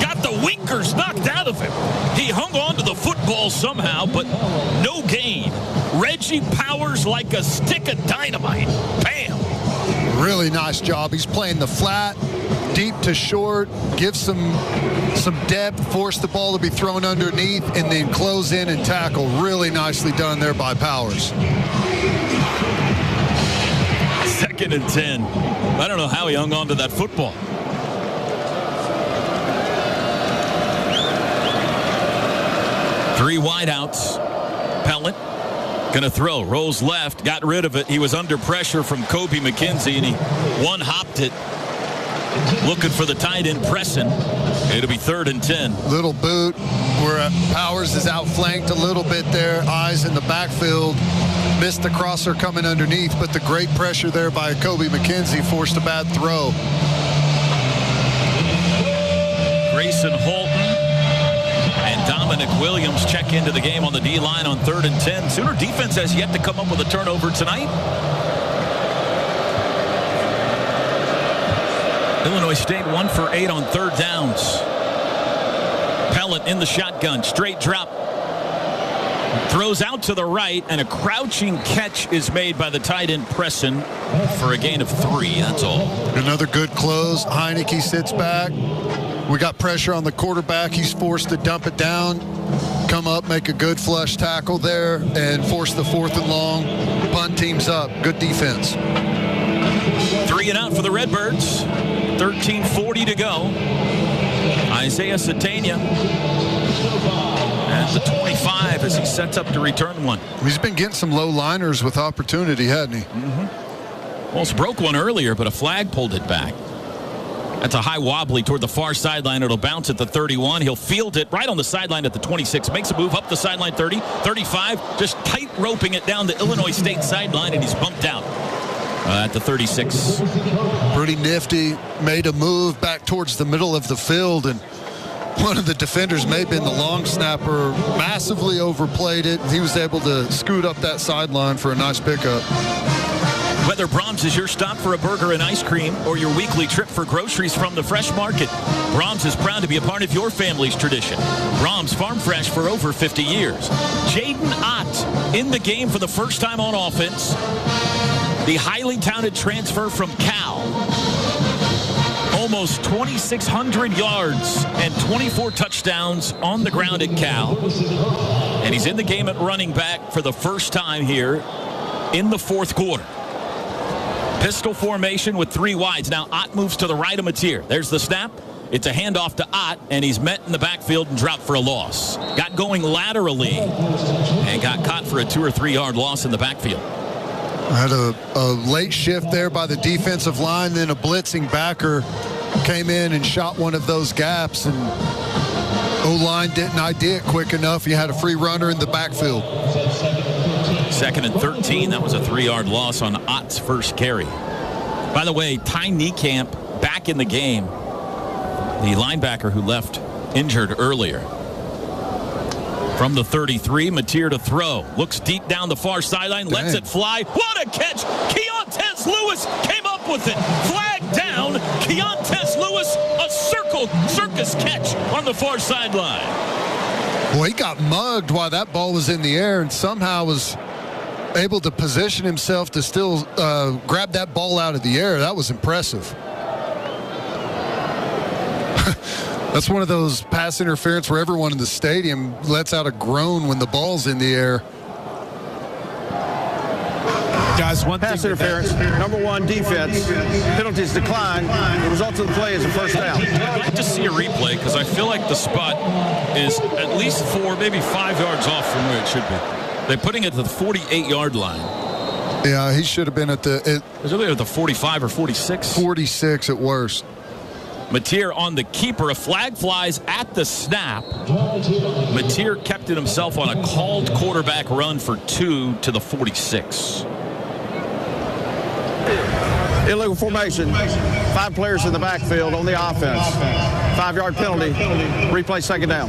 Got the winkers knocked out of him. He hung on to the football somehow, but no gain. Reggie Powers like a stick of dynamite. Bam! Really nice job. He's playing the flat, deep to short, gives some depth, force the ball to be thrown underneath, and then close in and tackle. Really nicely done there by Powers. 2nd and 10. I don't know how he hung on to that football. Three wideouts. Pellant gonna throw. Rolls left. Got rid of it. He was under pressure from Kobe McKenzie, and he one-hopped it. Looking for the tight end, pressing. It'll be 3rd and 10. Little boot where Powers is outflanked a little bit there. Eyes in the backfield. Missed the crosser coming underneath, but the great pressure there by Kobe McKenzie forced a bad throw. Grayson Holton and Dominic Williams check into the game on the D-line on 3rd and 10. Sooner defense has yet to come up with a turnover tonight. Illinois State 1 for 8 on 3rd downs. Pellant in the shotgun, straight drop. Throws out to the right, and a crouching catch is made by the tight end Presson for a gain of 3. That's all. Another good close. Heineke sits back. We got pressure on the quarterback. He's forced to dump it down, come up, make a good flush tackle there, and force the 4th and long. Punt teams up. Good defense. 3 and out for the Redbirds. 13:40 to go. Isaiah Satania at the 25 as he sets up to return one. He's been getting some low liners with opportunity, hasn't he? Almost broke one earlier, but a flag pulled it back. That's a high wobbly toward the far sideline. It'll bounce at the 31. He'll field it right on the sideline at the 26. Makes a move up the sideline 30, 35. Just tight roping it down the Illinois State sideline, and he's bumped out at the 36. Pretty nifty. Made a move back towards the middle of the field, and one of the defenders, may have been the long snapper, massively overplayed it. He was able to scoot up that sideline for a nice pickup. Whether Brahms is your stop for a burger and ice cream or your weekly trip for groceries from the Fresh Market, Brahms is proud to be a part of your family's tradition. Brahms Farm Fresh for over 50 years. Jaden Ott in the game for the first time on offense. The highly touted transfer from Cal. Almost 2,600 yards and 24 touchdowns on the ground at Cal. And he's in the game at running back for the first time here in the 4th quarter. Pistol formation with 3 wides. Now Ott moves to the right of Mateer. There's the snap. It's a handoff to Ott, and he's met in the backfield and dropped for a loss. Got going laterally and got caught for a 2 or 3 yard loss in the backfield. Had a late shift there by the defensive line, then a blitzing backer came in and shot one of those gaps, and O-line didn't ID it quick enough. You had a free runner in the backfield. 2nd and 13. That was a 3 yard loss on Ott's first carry. By the way, Ty Niekamp back in the game. The linebacker who left injured earlier. From the 33, Mateer to throw. Looks deep down the far sideline. Lets it fly. What a catch! Keontae Lewis came up with it. Flag down. Keontae Lewis, a circus catch on the far sideline. Well, he got mugged while that ball was in the air and somehow was able to position himself to still grab that ball out of the air. That was impressive. That's one of those pass interference where everyone in the stadium lets out a groan when the ball's in the air. Guys, one pass interference, number 1 defense. Penalties decline. The result of the play is a first down. I'd like to see a replay because I feel like the spot is at least 4, maybe 5 yards off from where it should be. They're putting it at the 48-yard line. Yeah, he should have been at the... Is it at the 45 or 46? 46 at worst. Mateer on the keeper. A flag flies at the snap. Mateer kept it himself on a called quarterback run for 2 to the 46. Illegal formation. 5 players in the backfield on the offense. 5 yard penalty. Replay 2nd down.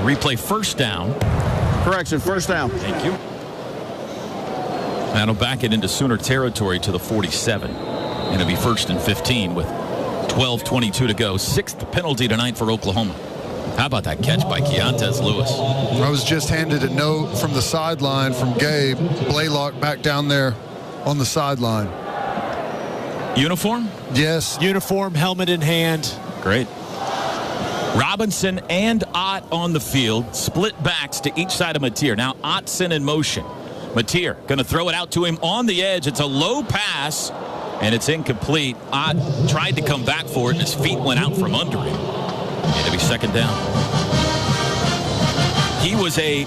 Replay 1st down. Correction, 1st down. Thank you. That'll back it into Sooner territory to the 47. And it'll be 1st and 15 with 12:22 to go. 6th penalty tonight for Oklahoma. How about that catch by Keontae Lewis? I was just handed a note from the sideline from Gabe Blaylock back down there on the sideline. Uniform? Yes. Uniform, helmet in hand. Great. Robinson and Ott on the field. Split backs to each side of Mateer. Now Ottson in motion. Mateer going to throw it out to him on the edge. It's a low pass, and it's incomplete. Ott tried to come back for it, and his feet went out from under him. And it'll be 2nd down. He was a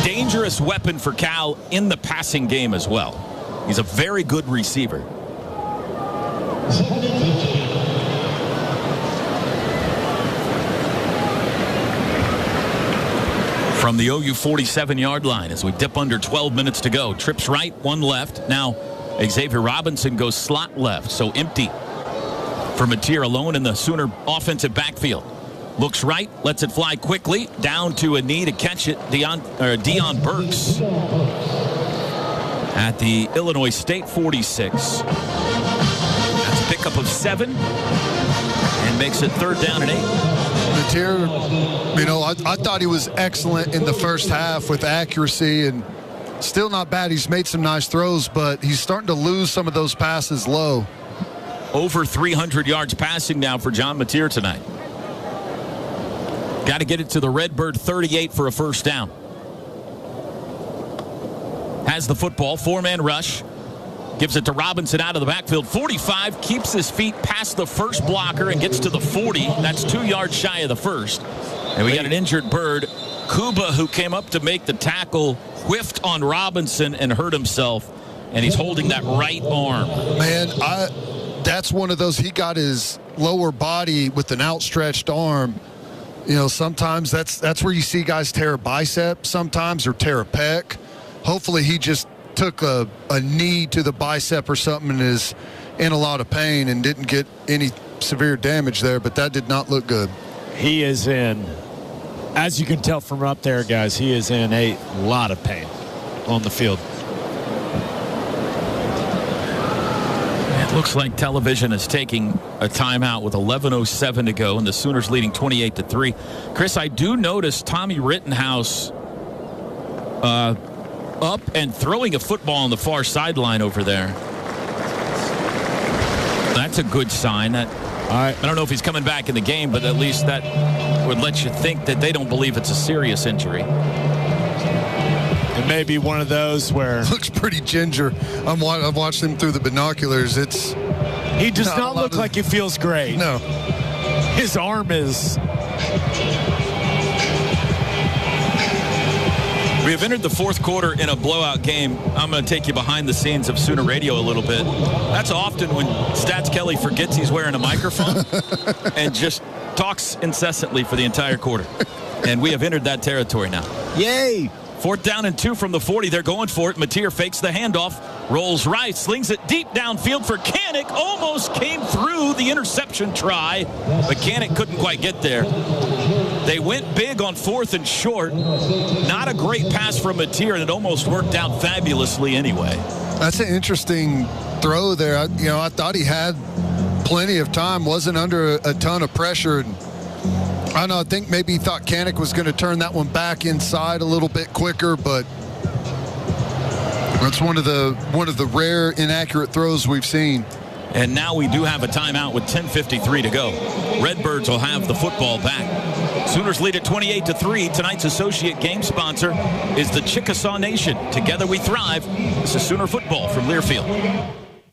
dangerous weapon for Cal in the passing game as well. He's a very good receiver. From the OU 47-yard line as we dip under 12 minutes to go. Trips right, 1 left. Now Xavier Robinson goes slot left, so empty for Mateer alone in the Sooner offensive backfield. Looks right, lets it fly quickly, down to a knee to catch it, Deion Burks at the Illinois State 46. That's a pickup of 7 and makes it 3rd down and 8. Matier, I thought he was excellent in the first half with accuracy and still not bad. He's made some nice throws, but he's starting to lose some of those passes low. Over 300 yards passing now for John Matier tonight. Got to get it to the Redbird 38 for a first down. Has the football, 4-man rush. Gives it to Robinson out of the backfield. 45, keeps his feet past the first blocker and gets to the 40. That's 2 yards shy of the first. And we got an injured Bird. Kuba, who came up to make the tackle, whiffed on Robinson and hurt himself. And he's holding that right arm. Man, that's one of those. He got his lower body with an outstretched arm. Sometimes that's where you see guys tear a bicep sometimes or tear a pec. Hopefully he just took a knee to the bicep or something and is in a lot of pain and didn't get any severe damage there, but that did not look good. He is in, as you can tell from up there, guys, he is in a lot of pain on the field. It looks like television is taking a timeout with 11:07 to go, and the Sooners leading 28-3. Chris, I do notice Tommy Rittenhouse up and throwing a football on the far sideline over there. That's a good sign. I don't know if he's coming back in the game, but at least that would let you think that they don't believe it's a serious injury. It may be one of those where... Looks pretty ginger. I've watched him through the binoculars. He does not look like he feels great. No. His arm is... We have entered the fourth quarter in a blowout game. I'm going to take you behind the scenes of Sooner Radio a little bit. That's often when Stats Kelly forgets he's wearing a microphone and just talks incessantly for the entire quarter. And we have entered that territory now. Yay! 4th down and 2 from the 40. They're going for it. Matier fakes the handoff, rolls right, slings it deep downfield for Kanik. Almost came through the interception try, but Kanik couldn't quite get there. They went big on 4th and short. Not a great pass from Matier, and it almost worked out fabulously anyway. That's an interesting throw there. I thought he had plenty of time, wasn't under a ton of pressure. And I don't know, I think maybe he thought Kanik was going to turn that one back inside a little bit quicker, but that's one of the rare inaccurate throws we've seen. And now we do have a timeout with 10:53 to go. Redbirds will have the football back. Sooners lead at 28-3. Tonight's associate game sponsor is the Chickasaw Nation. Together we thrive. This is Sooner football from Learfield.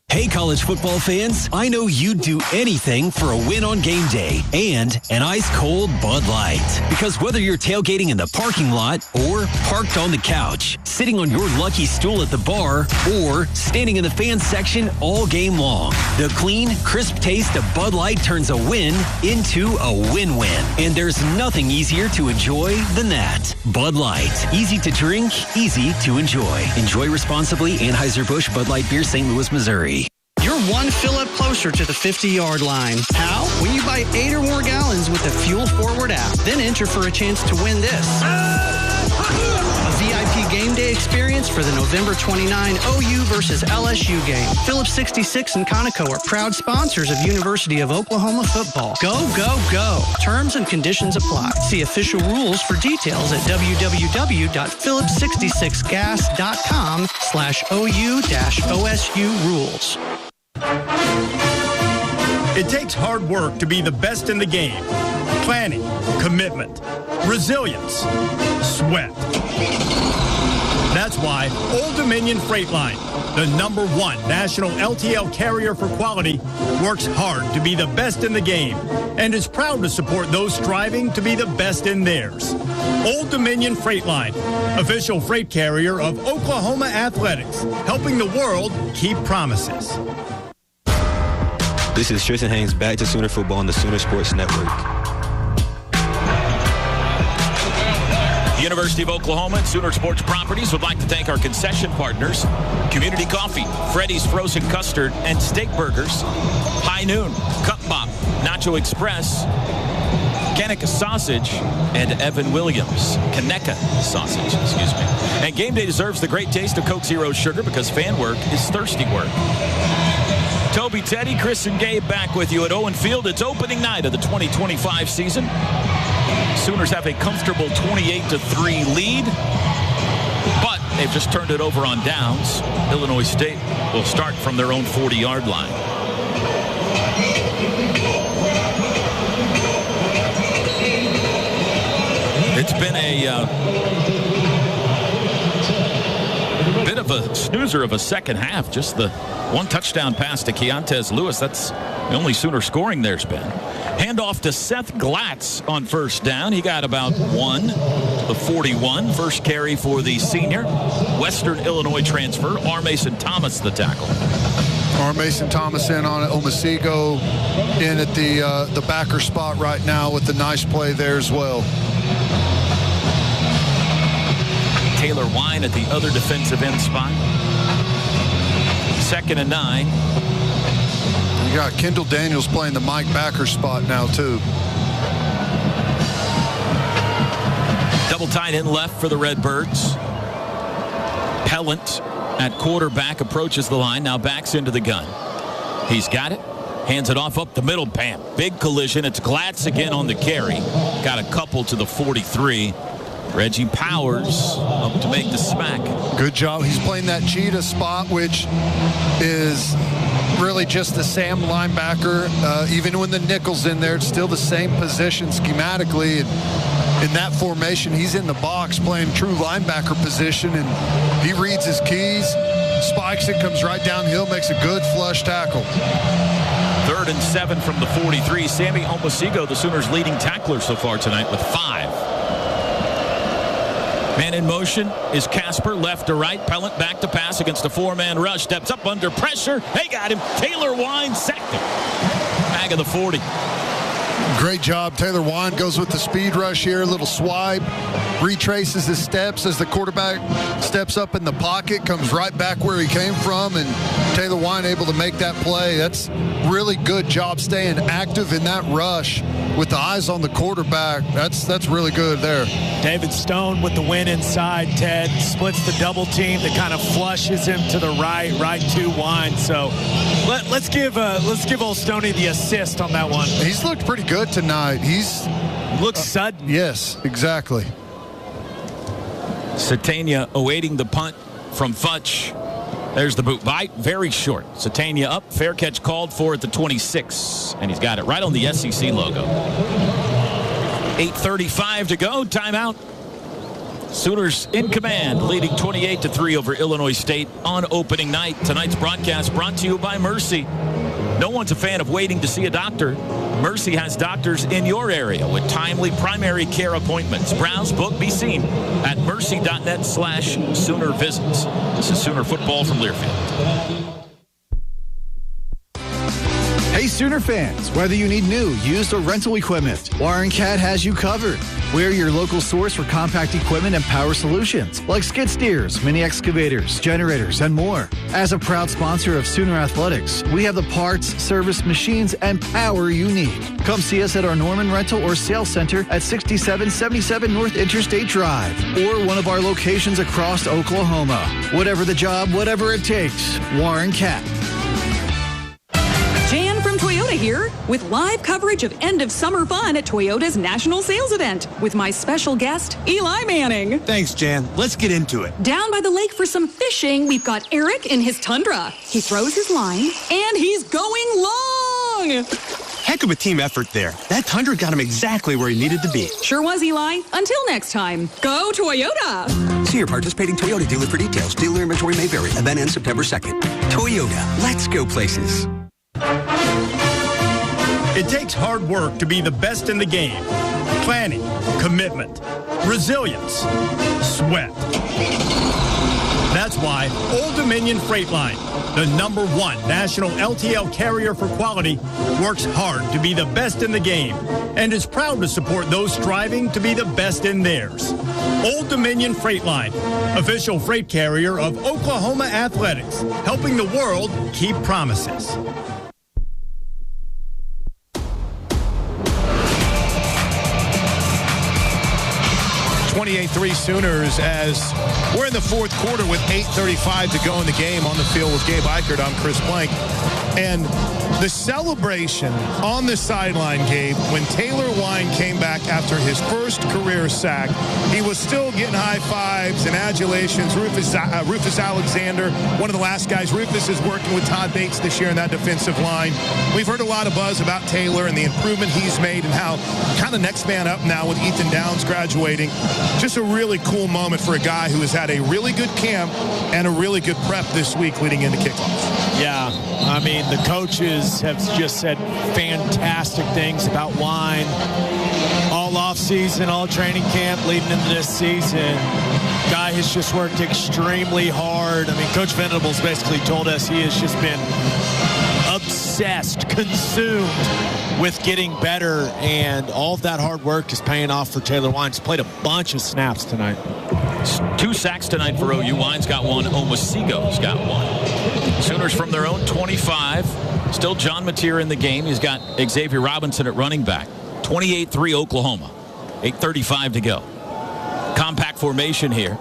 Hey, college football fans, I know you'd do anything for a win on game day and an ice-cold Bud Light. Because whether you're tailgating in the parking lot or parked on the couch, sitting on your lucky stool at the bar, or standing in the fans section all game long, the clean, crisp taste of Bud Light turns a win into a win-win. And there's nothing easier to enjoy than that. Bud Light. Easy to drink, easy to enjoy. Enjoy responsibly. Anheuser-Busch Bud Light Beer, St. Louis, Missouri. You're one fill-up closer to the 50-yard line. How? When you buy 8 or more gallons with the Fuel Forward app. Then enter for a chance to win this. A VIP game day experience for the November 29 OU versus LSU game. Phillips 66 and Conoco are proud sponsors of University of Oklahoma football. Go, go, go. Terms and conditions apply. See official rules for details at www.phillips66gas.com/OU-OSU rules. It takes hard work to be the best in the game. Planning, commitment, resilience, sweat. That's why Old Dominion Freight Line, the #1 national LTL carrier for quality, works hard to be the best in the game and is proud to support those striving to be the best in theirs. Old Dominion Freight Line, official freight carrier of Oklahoma Athletics, helping the world keep promises. This is Tristan Haynes, back to Sooner football on the Sooner Sports Network. The University of Oklahoma and Sooner Sports Properties would like to thank our concession partners, Community Coffee, Freddy's Frozen Custard, and Steak Burgers, High Noon, Cup Bop, Nacho Express, Kaneka Sausage, and Evan Williams. Kaneka Sausage, excuse me. And game day deserves the great taste of Coke Zero Sugar because fan work is thirsty work. Toby, Teddy, Chris, and Gabe back with you at Owen Field. It's opening night of the 2025 season. Sooners have a comfortable 28-3 lead, but they've just turned it over on downs. Illinois State will start from their own 40-yard line. It's been a bit of a snoozer of a second half. Just the one touchdown pass to Keontez Lewis. That's the only Sooner scoring there's been. Handoff to Seth Glatz on first down. He got about one. The 41. First carry for the senior. Western Illinois transfer. R. Mason Thomas, the tackle. R. Mason Thomas in on it. Omasigo in at the backer spot right now with the nice play there as well. Taylor Wine at the other defensive end spot. 2nd and 9. You got Kendall Daniels playing the Mike Backer spot now, too. Double tight end left for the Redbirds. Pellant at quarterback approaches the line. Now backs into the gun. He's got it. Hands it off up the middle. Bam. Big collision. It's Glatz again on the carry. Got a couple to the 43. Reggie Powers up to make the smack. Good job. He's playing that cheetah spot, which is really just the Sam linebacker. Even when the nickel's in there, it's still the same position schematically. And in that formation, he's in the box playing true linebacker position, and he reads his keys, spikes it, comes right downhill, makes a good flush tackle. 3rd and 7 from the 43. Sammy Omasigo, the Sooners' leading tackler so far tonight, with 5. Man in motion is Casper, left to right. Pellant back to pass against a 4-man rush. Steps up under pressure. They got him. Taylor Wine sacked him. Bag of the 40. Great job. Taylor Wine goes with the speed rush here. A little swipe. Retraces his steps as the quarterback steps up in the pocket. Comes right back where he came from. And Taylor Wine able to make that play. That's really good job staying active in that rush with the eyes on the quarterback. That's really good there. David Stone with the win inside. Ted splits the double team that kind of flushes him to the right to Wine. So let's give old Stoney the assist on that one. He's looked pretty good tonight. He's looks sudden. Yes, exactly. Satania awaiting the punt from Futch. There's the boot bite, very short. Satania up, fair catch called for at the 26, and he's got it right on the SEC logo. 8:35 to go, timeout. Sooners in command, leading 28-3 over Illinois State on opening night. Tonight's broadcast brought to you by Mercy. No one's a fan of waiting to see a doctor. Mercy has doctors in your area with timely primary care appointments. Browse, book, be seen at mercy.net/Sooner visits. This is Sooner football from Learfield. Hey Sooner fans, whether you need new, used, or rental equipment, Warren Cat has you covered. We're your local source for compact equipment and power solutions, like skid steers, mini excavators, generators, and more. As a proud sponsor of Sooner Athletics, we have the parts, service, machines, and power you need. Come see us at our Norman Rental or Sales Center at 6777 North Interstate Drive, or one of our locations across Oklahoma. Whatever the job, whatever it takes, Warren Cat. Jan from Toyota here with live coverage of end of summer fun at Toyota's national sales event with my special guest, Eli Manning. Thanks, Jan. Let's get into it. Down by the lake for some fishing, we've got Eric in his Tundra. He throws his line, and he's going long. Heck of a team effort there. That Tundra got him exactly where he needed to be. Sure was, Eli. Until next time, go Toyota. See your participating Toyota dealer for details. Dealer inventory may vary. Event ends September 2nd. Toyota. Let's go places. It takes hard work to be the best in the game. Planning, commitment, resilience, sweat. That's why Old Dominion Freight Line, the #1 national LTL carrier for quality, works hard to be the best in the game and is proud to support those striving to be the best in theirs. Old Dominion Freight Line, official freight carrier of Oklahoma Athletics, helping the world keep promises. 28-3 Sooners as we're in the fourth quarter with 8:35 to go in the game. On the field with Gabe Eichert, I'm Chris Blank. And the celebration on the sideline, Gabe, when Taylor Wine came back after his first career sack, he was still getting high fives and adulations. Rufus Alexander, one of the last guys. Rufus is working with Todd Bates this year in that defensive line. We've heard a lot of buzz about Taylor and the improvement he's made and how kind of next man up now with Ethan Downs graduating. Just a really cool moment for a guy who has had a really good camp and a really good prep this week leading into kickoff. Yeah, I mean, the coaches have just said fantastic things about Wine all off-season, all training camp leading into this season. Guy has just worked extremely hard. I mean, Coach Venables basically told us he has just been obsessed, consumed with getting better, and all of that hard work is paying off for Taylor Wine. He's played a bunch of snaps tonight. 2 sacks tonight for OU. Wine's got one. Omosigo's got one. Sooners from their own 25. Still John Mateer in the game. He's got Xavier Robinson at running back. 28-3 Oklahoma. 8:35 to go. Compact formation here.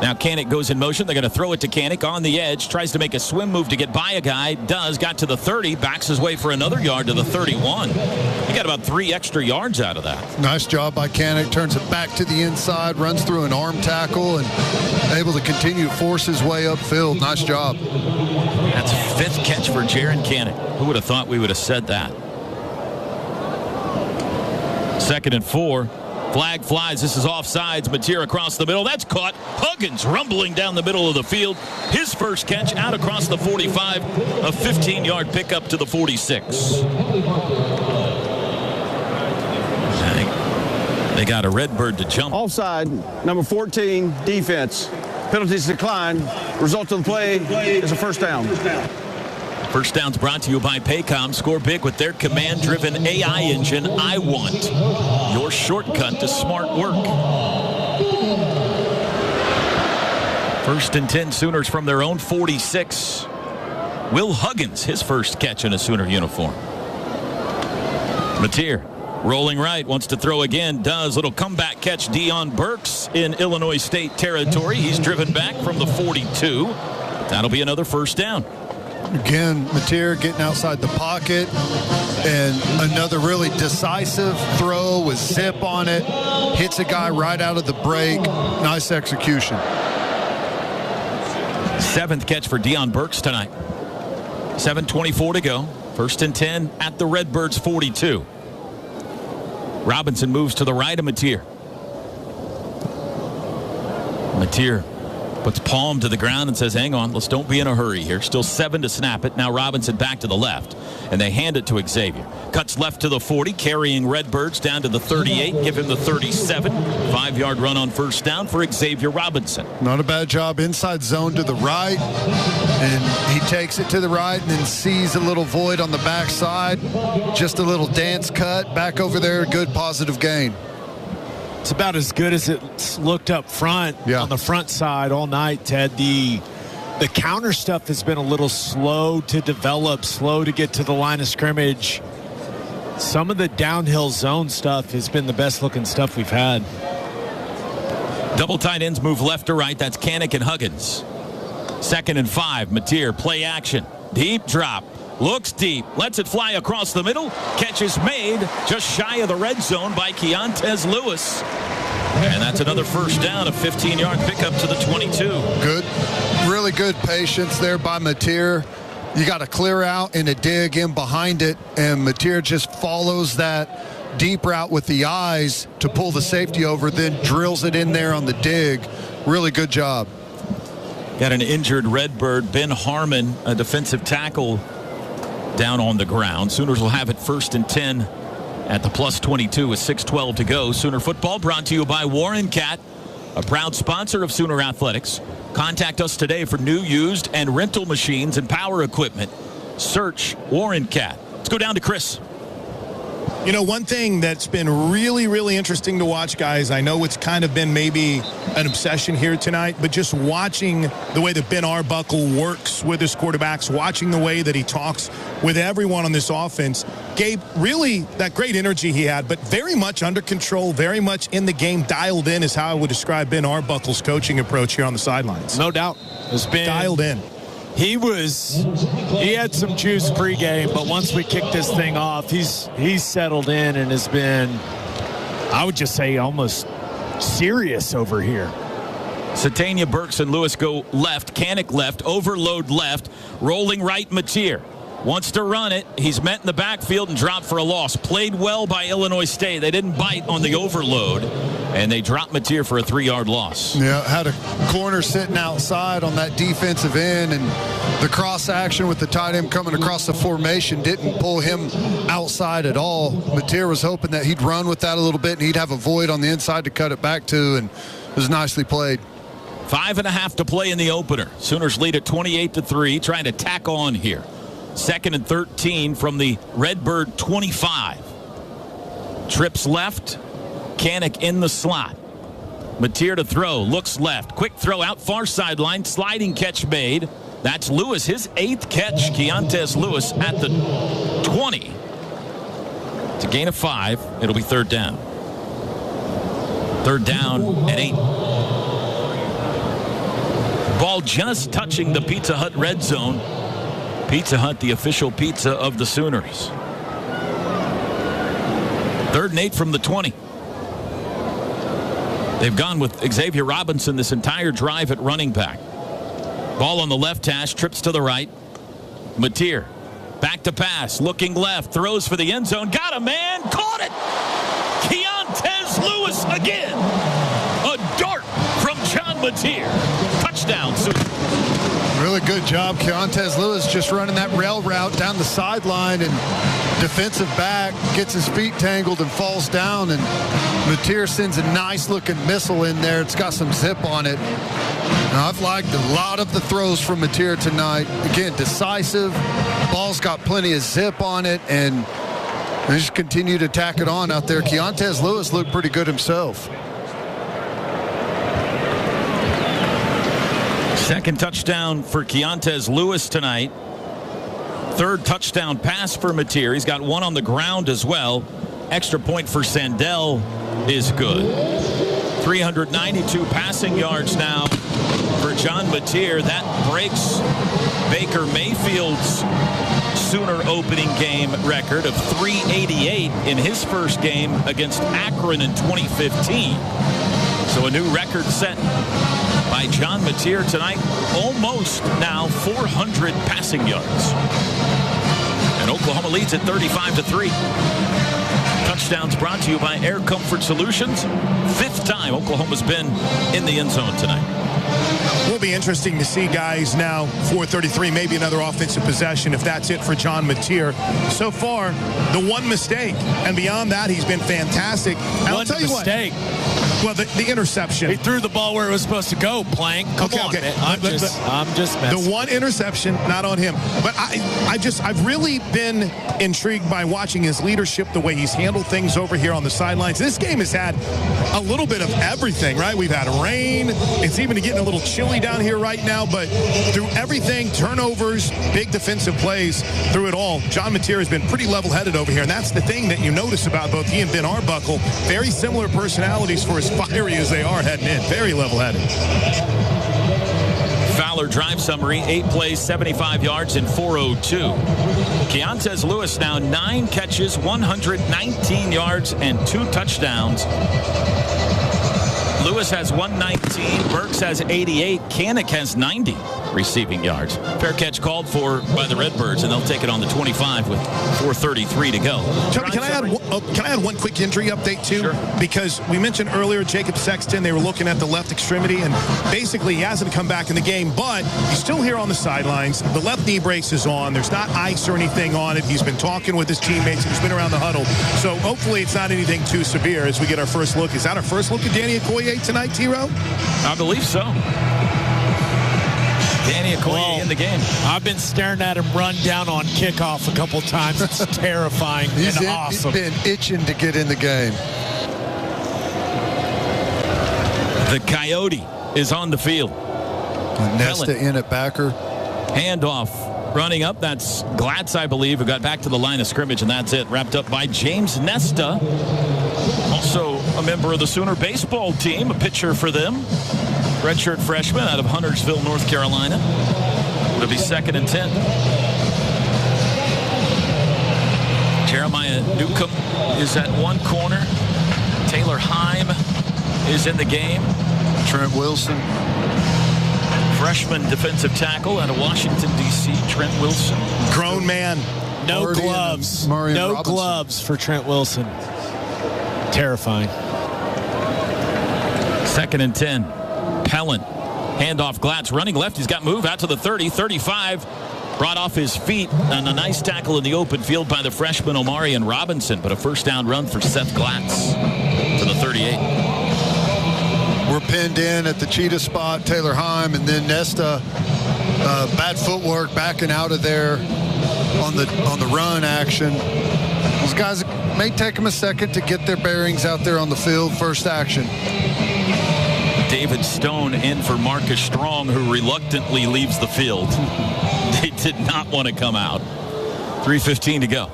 Now Kanik goes in motion. They're going to throw it to Kanik on the edge. Tries to make a swim move to get by a guy. Does. Got to the 30. Backs his way for another yard to the 31. He got about 3 extra yards out of that. Nice job by Kanik. Turns it back to the inside. Runs through an arm tackle and able to continue to force his way upfield. Nice job. That's 5th catch for Jaron Kanik. Who would have thought we would have said that? 2nd and 4. Flag flies. This is offsides. Mateer across the middle. That's caught. Huggins rumbling down the middle of the field. His first catch out across the 45. A 15-yard pickup to the 46. They got a Redbird to jump. Offside, number 14, defense. Penalties decline. Result of the play is a first down. First down's brought to you by Paycom. Score big with their command-driven AI engine, iWant. Your shortcut to smart work. 1st and 10 Sooners from their own 46. Will Huggins, his first catch in a Sooner uniform. Mateer rolling right, wants to throw again, does. Little comeback catch. Deion Burks in Illinois State territory. He's driven back from the 42. That'll be another first down. Again, Mateer getting outside the pocket, and another really decisive throw with zip on it. Hits a guy right out of the break. Nice execution. 7th catch for Deion Burks tonight. 7:24 to go. 1st and 10 at the Redbirds 42. Robinson moves to the right of Mateer. Mateer puts palm to the ground and says, hang on, let's don't be in a hurry here. Still 7 to snap it. Now Robinson back to the left, and they hand it to Xavier. Cuts left to the 40, carrying Redbirds down to the 38. Give him the 37. 5-yard run on first down for Xavier Robinson. Not a bad job. Inside zone to the right, and he takes it to the right and then sees a little void on the backside. Just a little dance cut back over there. Good positive gain. It's about as good as it's looked up front on the front side all night, Ted. The counter stuff has been a little slow to develop, slow to get to the line of scrimmage. Some of the downhill zone stuff has been the best looking stuff we've had. Double tight ends move left to right. That's Kanik and Huggins. 2nd and 5. Mateer, play action. Deep drop. Looks deep, lets it fly across the middle. Catch is made just shy of the red zone by Keontez Lewis. And that's another first down, a 15-yard pickup to the 22. Good, really good patience there by Mateer. You got to clear out and a dig in behind it, and Mateer just follows that deep route with the eyes to pull the safety over, then drills it in there on the dig. Really good job. Got an injured Redbird, Ben Harmon, a defensive tackle, down on the ground. Sooners will have it 1st and 10 at the plus 22 with 6:12 to go. Sooner football brought to you by Warren Cat, a proud sponsor of Sooner Athletics. Contact us today for new, used, and rental machines and power equipment. Search Warren Cat. Let's go down to Chris. You know, one thing that's been really, really interesting to watch, guys, I know it's kind of been maybe an obsession here tonight, but just watching the way that Ben Arbuckle works with his quarterbacks, watching the way that he talks with everyone on this offense, Gabe, really that great energy he had, but very much under control, very much in the game, dialed in is how I would describe Ben Arbuckle's coaching approach here on the sidelines. No doubt. It's been dialed in. He had some juice pregame, but once we kicked this thing off, he's settled in and has been, I would just say, almost serious over here. Satania, Burks, and Lewis go left. Kanak left. Overload left. Rolling right, Mateer. Wants to run it. He's met in the backfield and dropped for a loss. Played well by Illinois State. They didn't bite on the overload, and they dropped Mateer for a 3-yard loss. Yeah, had a corner sitting outside on that defensive end, and the cross action with the tight end coming across the formation didn't pull him outside at all. Mateer was hoping that he'd run with that a little bit, and he'd have a void on the inside to cut it back to, and it was nicely played. 5.5 to play in the opener. Sooners lead at 28-3, trying to tack on here. 2nd and 13 from the Redbird 25. Trips left. Kanak in the slot. Mateer to throw. Looks left. Quick throw out far sideline. Sliding catch made. That's Lewis. His 8th catch. Keontez Lewis at the 20. It's a gain of 5. It'll be 3rd down. 3rd down and 8. Ball just touching the Pizza Hut red zone. Pizza Hut, the official pizza of the Sooners. 3rd and 8 from the 20. They've gone with Xavier Robinson this entire drive at running back. Ball on the left hash, trips to the right. Mateer, back to pass, looking left, throws for the end zone. Got a man, caught it! Keontez Lewis again! A dart from John Mateer. Touchdown, Sooners. Really good job. Keontez Lewis just running that rail route down the sideline, and defensive back gets his feet tangled and falls down, and Mateer sends a nice looking missile in there. It's got some zip on it. Now, I've liked a lot of the throws from Mateer tonight. Again, decisive. Ball's got plenty of zip on it, and they just continue to tack it on out there. Keontez Lewis looked pretty good himself. 2nd touchdown for Keontez Lewis tonight. 3rd touchdown pass for Mateer. He's got 1 on the ground as well. Extra point for Sandell is good. 392 passing yards now for John Mateer. That breaks Baker Mayfield's Sooner opening game record of 388 in his first game against Akron in 2015. So a new record set by John Mateer tonight. Almost now 400 passing yards. And Oklahoma leads at 35-3. Touchdowns brought to you by Air Comfort Solutions. 5th time Oklahoma's been in the end zone tonight. Will be interesting to see, guys, now 4:33, maybe another offensive possession if that's it for John Mateer. So far, the one mistake, and beyond that, he's been fantastic. And I'll tell you mistake. Well, the interception. He threw the ball where it was supposed to go, Plank. Come on, man. I'm just messing. The one interception, not on him. But I've really been intrigued by watching his leadership, the way he's handled things over here on the sidelines. This game has had a little bit of everything, right? We've had rain. It's even getting a little chilly down here right now. But through everything, turnovers, big defensive plays, through it all, John Mateer has been pretty level-headed over here. And that's the thing that you notice about both he and Ben Arbuckle. Very similar personalities for as fiery as they are heading in. Very level-headed. Fowler drive summary, 8 plays, 75 yards, and 402. Keontez Lewis now 9 catches, 119 yards, and 2 touchdowns. Lewis has 119. Burks has 88. Kanak has 90 receiving yards. Fair catch called for by the Redbirds, and they'll take it on the 25 with 4:33 to go. Tony, can I add one quick injury update, too? Sure. Because we mentioned earlier Jacob Sexton, they were looking at the left extremity, and basically he hasn't come back in the game, but he's still here on the sidelines. The left knee brace is on. There's not ice or anything on it. He's been talking with his teammates. He's been around the huddle. So hopefully it's not anything too severe as we get our first look. Is that our first look at Danny Okoye tonight, T-Row? I believe so. Danny Okoye in the game. I've been staring at him run down on kickoff a couple times. It's terrifying and awesome. He's been itching to get in the game. The Coyote is on the field. Nesta in at backer. Handoff. Running up, that's Glatz, I believe, who got back to the line of scrimmage, and that's it. Wrapped up by James Nesta, also a member of the Sooner baseball team, a pitcher for them. Redshirt freshman out of Huntersville, North Carolina. It'll be 2nd and 10. Jeremiah Newcomb is at one corner. Taylor Heim is in the game. Trent Wilson. Freshman defensive tackle out of Washington, D.C., Trent Wilson. Grown man. No gloves. No gloves for Trent Wilson. Terrifying. 2nd and 10. Pellin. Handoff Glatz running left. He's got move out to the 30, 35. Brought off his feet and a nice tackle in the open field by the freshman Omarion Robinson, but a first down run for Seth Glatz to the 38. We're pinned in at the cheetah spot, Taylor Heim, and then Nesta. Bad footwork, backing out of there on the run action. Those guys may take them a second to get their bearings out there on the field. First action. David Stone in for Marcus Strong, who reluctantly leaves the field. They did not want to come out. 3:15 to go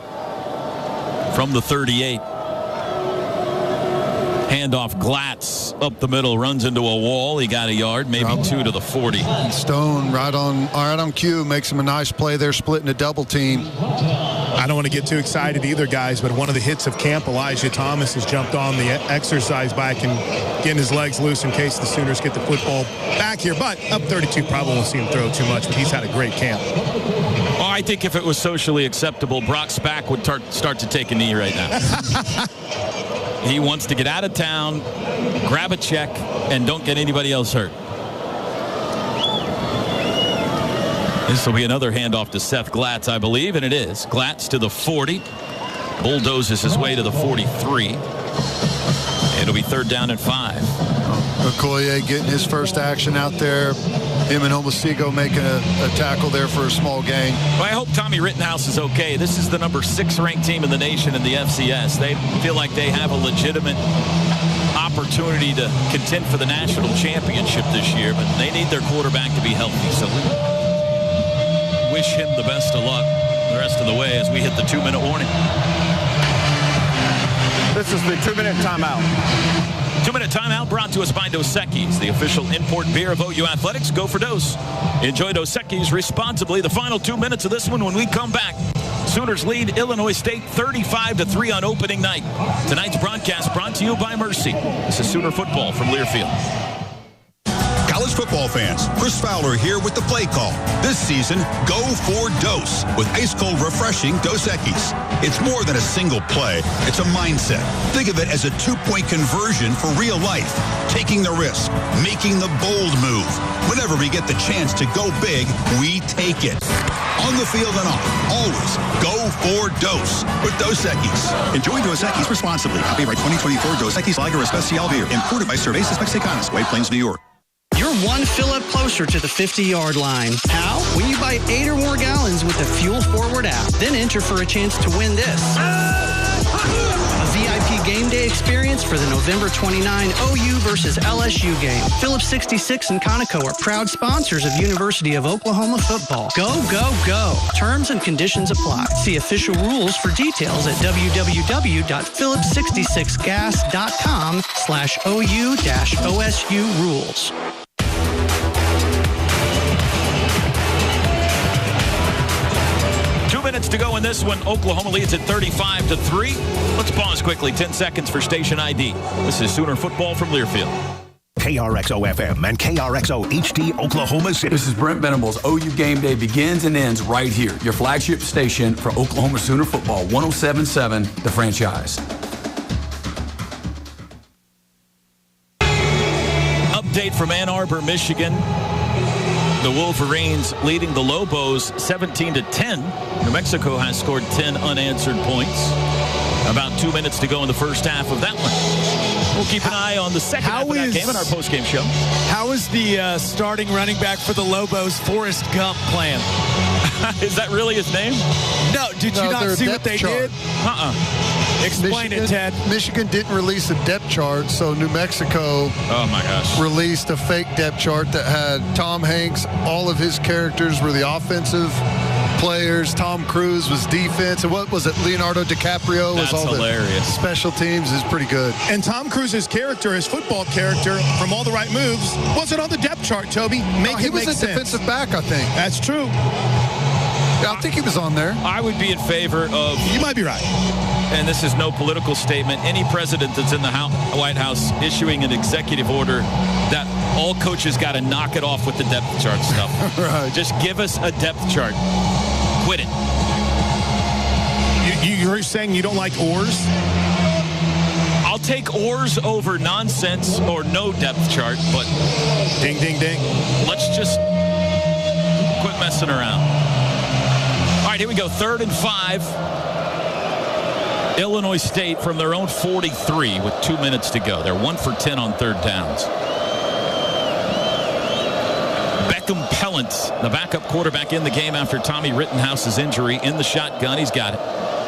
from the 38. Handoff Glatz up the middle, runs into a wall. He got a yard, maybe 2 to the 40. Stone right on cue, makes him a nice play there, splitting a double team. I don't want to get too excited either, guys, but one of the hits of camp, Elijah Thomas has jumped on the exercise bike and getting his legs loose in case the Sooners get the football back here. But up 32, probably won't see him throw too much, but he's had a great camp. Oh, I think if it was socially acceptable, Brock Spack would start to take a knee right now. He wants to get out of town, grab a check, and don't get anybody else hurt. This will be another handoff to Seth Glatz, I believe, and it is. Glatz to the 40. Bulldozes his way to the 43. It'll be 3rd down and 5. Okoye getting his first action out there. Him and Omosigo making a tackle there for a small gain. Well, I hope Tommy Rittenhouse is okay. This is the number 6 ranked team in the nation in the FCS. They feel like they have a legitimate opportunity to contend for the national championship this year, but they need their quarterback to be healthy. So we wish him the best of luck the rest of the way as we hit the 2-minute warning. This is the 2-minute timeout. 2-minute timeout brought to us by Dos Equis, the official import beer of OU Athletics. Go for Dos. Enjoy Dos Equis responsibly. The final 2 minutes of this one when we come back. Sooners lead Illinois State 35-3 on opening night. Tonight's broadcast brought to you by Mercy. This is Sooner football from Learfield. College football fans, Chris Fowler here with the play call. This season, go for Dos with ice-cold, refreshing Dos Equis. It's more than a single play. It's a mindset. Think of it as a 2-point conversion for real life. Taking the risk, making the bold move. Whenever we get the chance to go big, we take it. On the field and off, always go for Dos with Dos Equis. Enjoy Dos Equis responsibly. Copyright 2024 Dos Equis Lager Especial Beer. Imported by Cervezas Mexicanas, White Plains, New York. You're one fill-up closer to the 50-yard line. How? When you buy 8 or more gallons with the Fuel Forward app. Then enter for a chance to win this. A VIP game day experience for the November 29 OU versus LSU game. Phillips 66 and Conoco are proud sponsors of University of Oklahoma football. Go, go, go. Terms and conditions apply. See official rules for details at www.phillips66gas.com/OU-OSU rules. Minutes to go in this one. Oklahoma leads at 35-3. Let's pause quickly. 10 seconds for station ID. This is Sooner football from Learfield. KRXO-FM and KRXO-HD Oklahoma City. This is Brent Venables. OU Game Day begins and ends right here. Your flagship station for Oklahoma Sooner football. 107.7, The Franchise. Update from Ann Arbor, Michigan. The Wolverines leading the Lobos 17-10. New Mexico has scored 10 unanswered points. About 2 minutes to go in the first half of that one. We'll keep an eye on the second half of that game in our post-game show. How is the starting running back for the Lobos, Forrest Gump, playing? Is that really his name? No, did you not see what they did? Explain it, Ted. Michigan didn't release a depth chart, so New Mexico released a fake depth chart that had Tom Hanks. All of his characters were the offensive players. Tom Cruise was defense. And what was it? Leonardo DiCaprio was all hilarious. The special teams. Is pretty good. And Tom Cruise's character, his football character, from All the Right Moves, wasn't on the depth chart, Toby. He was a defensive back, I think. That's true. Yeah, I think he was on there. I would be in favor of... You might be right. And this is no political statement. Any president that's in the White House issuing an executive order that all coaches got to knock it off with the depth chart stuff. Right. Just give us a depth chart. Quit it. You're saying you don't like oars? I'll take oars over nonsense or no depth chart, but... Ding, ding, ding. Let's just quit messing around. All right, here we go. 3rd and 5. Illinois State from their own 43 with 2 minutes to go. They're 1 for 10 on 3rd downs. Beckham Pellants, the backup quarterback in the game after Tommy Rittenhouse's injury, in the shotgun. He's got it.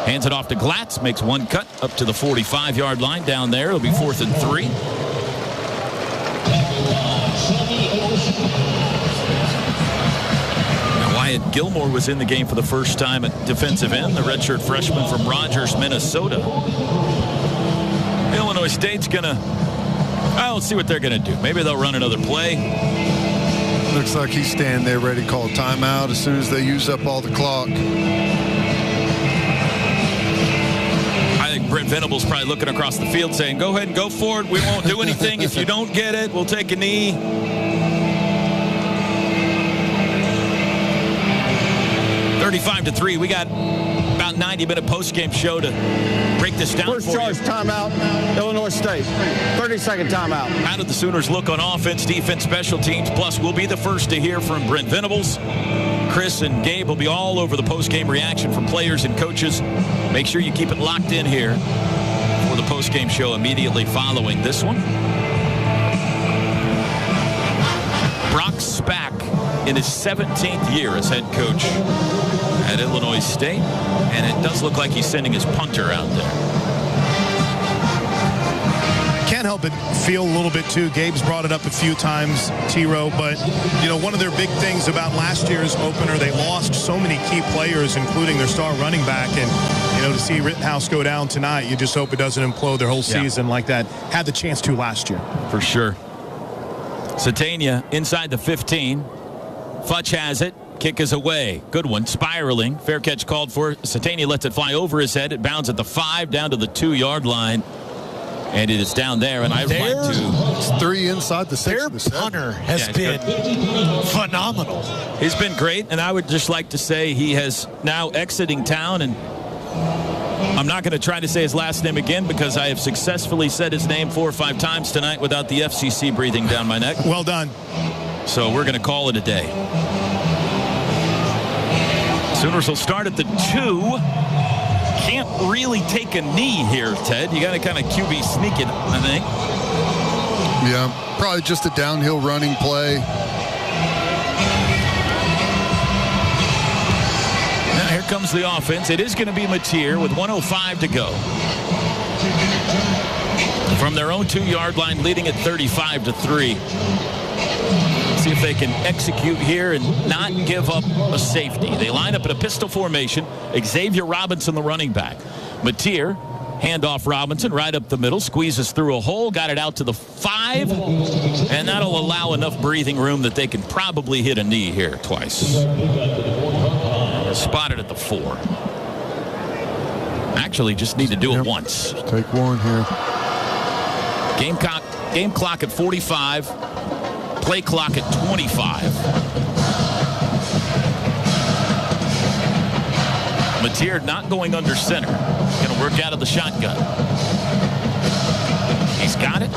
Hands it off to Glatz, makes one cut up to the 45-yard line down there. It'll be 4th and 3. Wyatt Gilmore was in the game for the first time at defensive end, the redshirt freshman from Rogers, Minnesota. Illinois State's gonna, let's see what they're gonna do. Maybe they'll run another play. Looks like he's standing there ready to call a timeout as soon as they use up all the clock. I think Brent Venables probably looking across the field saying, go ahead and go for it. We won't do anything. If you don't get it, we'll take a knee. 35-3. We got about 90-minute post-game show to break this down. First charge timeout, Illinois State. 30-second timeout. How did the Sooners look on offense, defense, special teams? Plus, we'll be the first to hear from Brent Venables. Chris and Gabe will be all over the post-game reaction from players and coaches. Make sure you keep it locked in here for the post-game show immediately following this one. Brock Spack in his 17th year as head coach at Illinois State, and it does look like he's sending his punter out there. Can't help but feel a little bit too. Gabe's brought it up a few times, T-Row, but one of their big things about last year's opener, they lost so many key players, including their star running back, and to see Rittenhouse go down tonight, you just hope it doesn't implode their whole season like that. Had the chance to last year. For sure. Satania inside the 15. Futch has it. Kick is away. Good one. Spiraling. Fair catch called for. Satania lets it fly over his head. It bounds at the 5 down to the 2-yard line. And it is down there. And I'd like to... It's 3 inside the 6. Their punter has been phenomenal. He's been great. And I would just like to say he has now exiting town. And I'm not going to try to say his last name again because I have successfully said his name 4 or 5 times tonight without the FCC breathing down my neck. Well done. So we're going to call it a day. Sooners will start at the 2. Can't really take a knee here, Ted. You got to kind of QB sneak it, I think. Yeah, probably just a downhill running play. Now here comes the offense. It is going to be Mateer with 1:05 to go. From their own 2-yard line, leading at 35-3. See if they can execute here and not give up a safety. They line up in a pistol formation. Xavier Robinson, the running back. Mateer, handoff Robinson, right up the middle, squeezes through a hole, got it out to the 5, and that'll allow enough breathing room that they can probably hit a knee here twice. Spotted at the 4. Actually, just need to do it once. Take one here. Game clock at 45. Play clock at 25. Mateer not going under center. Going to work out of the shotgun. He's got it.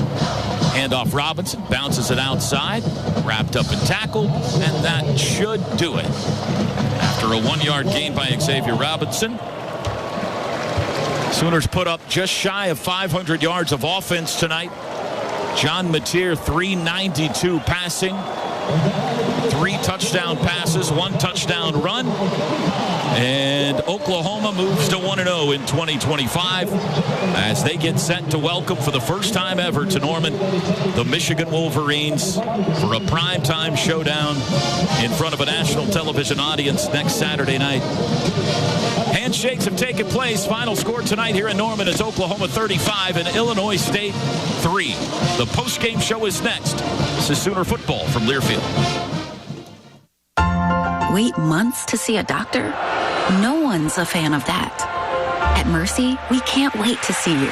Handoff Robinson. Bounces it outside. Wrapped up and tackled. And that should do it. After a 1-yard gain by Xavier Robinson. Sooners put up just shy of 500 yards of offense tonight. John Mateer, 392 passing, 3 touchdown passes, 1 touchdown run. And Oklahoma moves to 1-0 in 2025 as they get set to welcome for the first time ever to Norman the Michigan Wolverines for a primetime showdown in front of a national television audience next Saturday night. Handshakes have taken place. Final score tonight here in Norman is Oklahoma 35 and Illinois State 3. The postgame show is next. This is Sooner Football from Learfield. Wait months to see a doctor? No one's a fan of that. At Mercy, we can't wait to see you.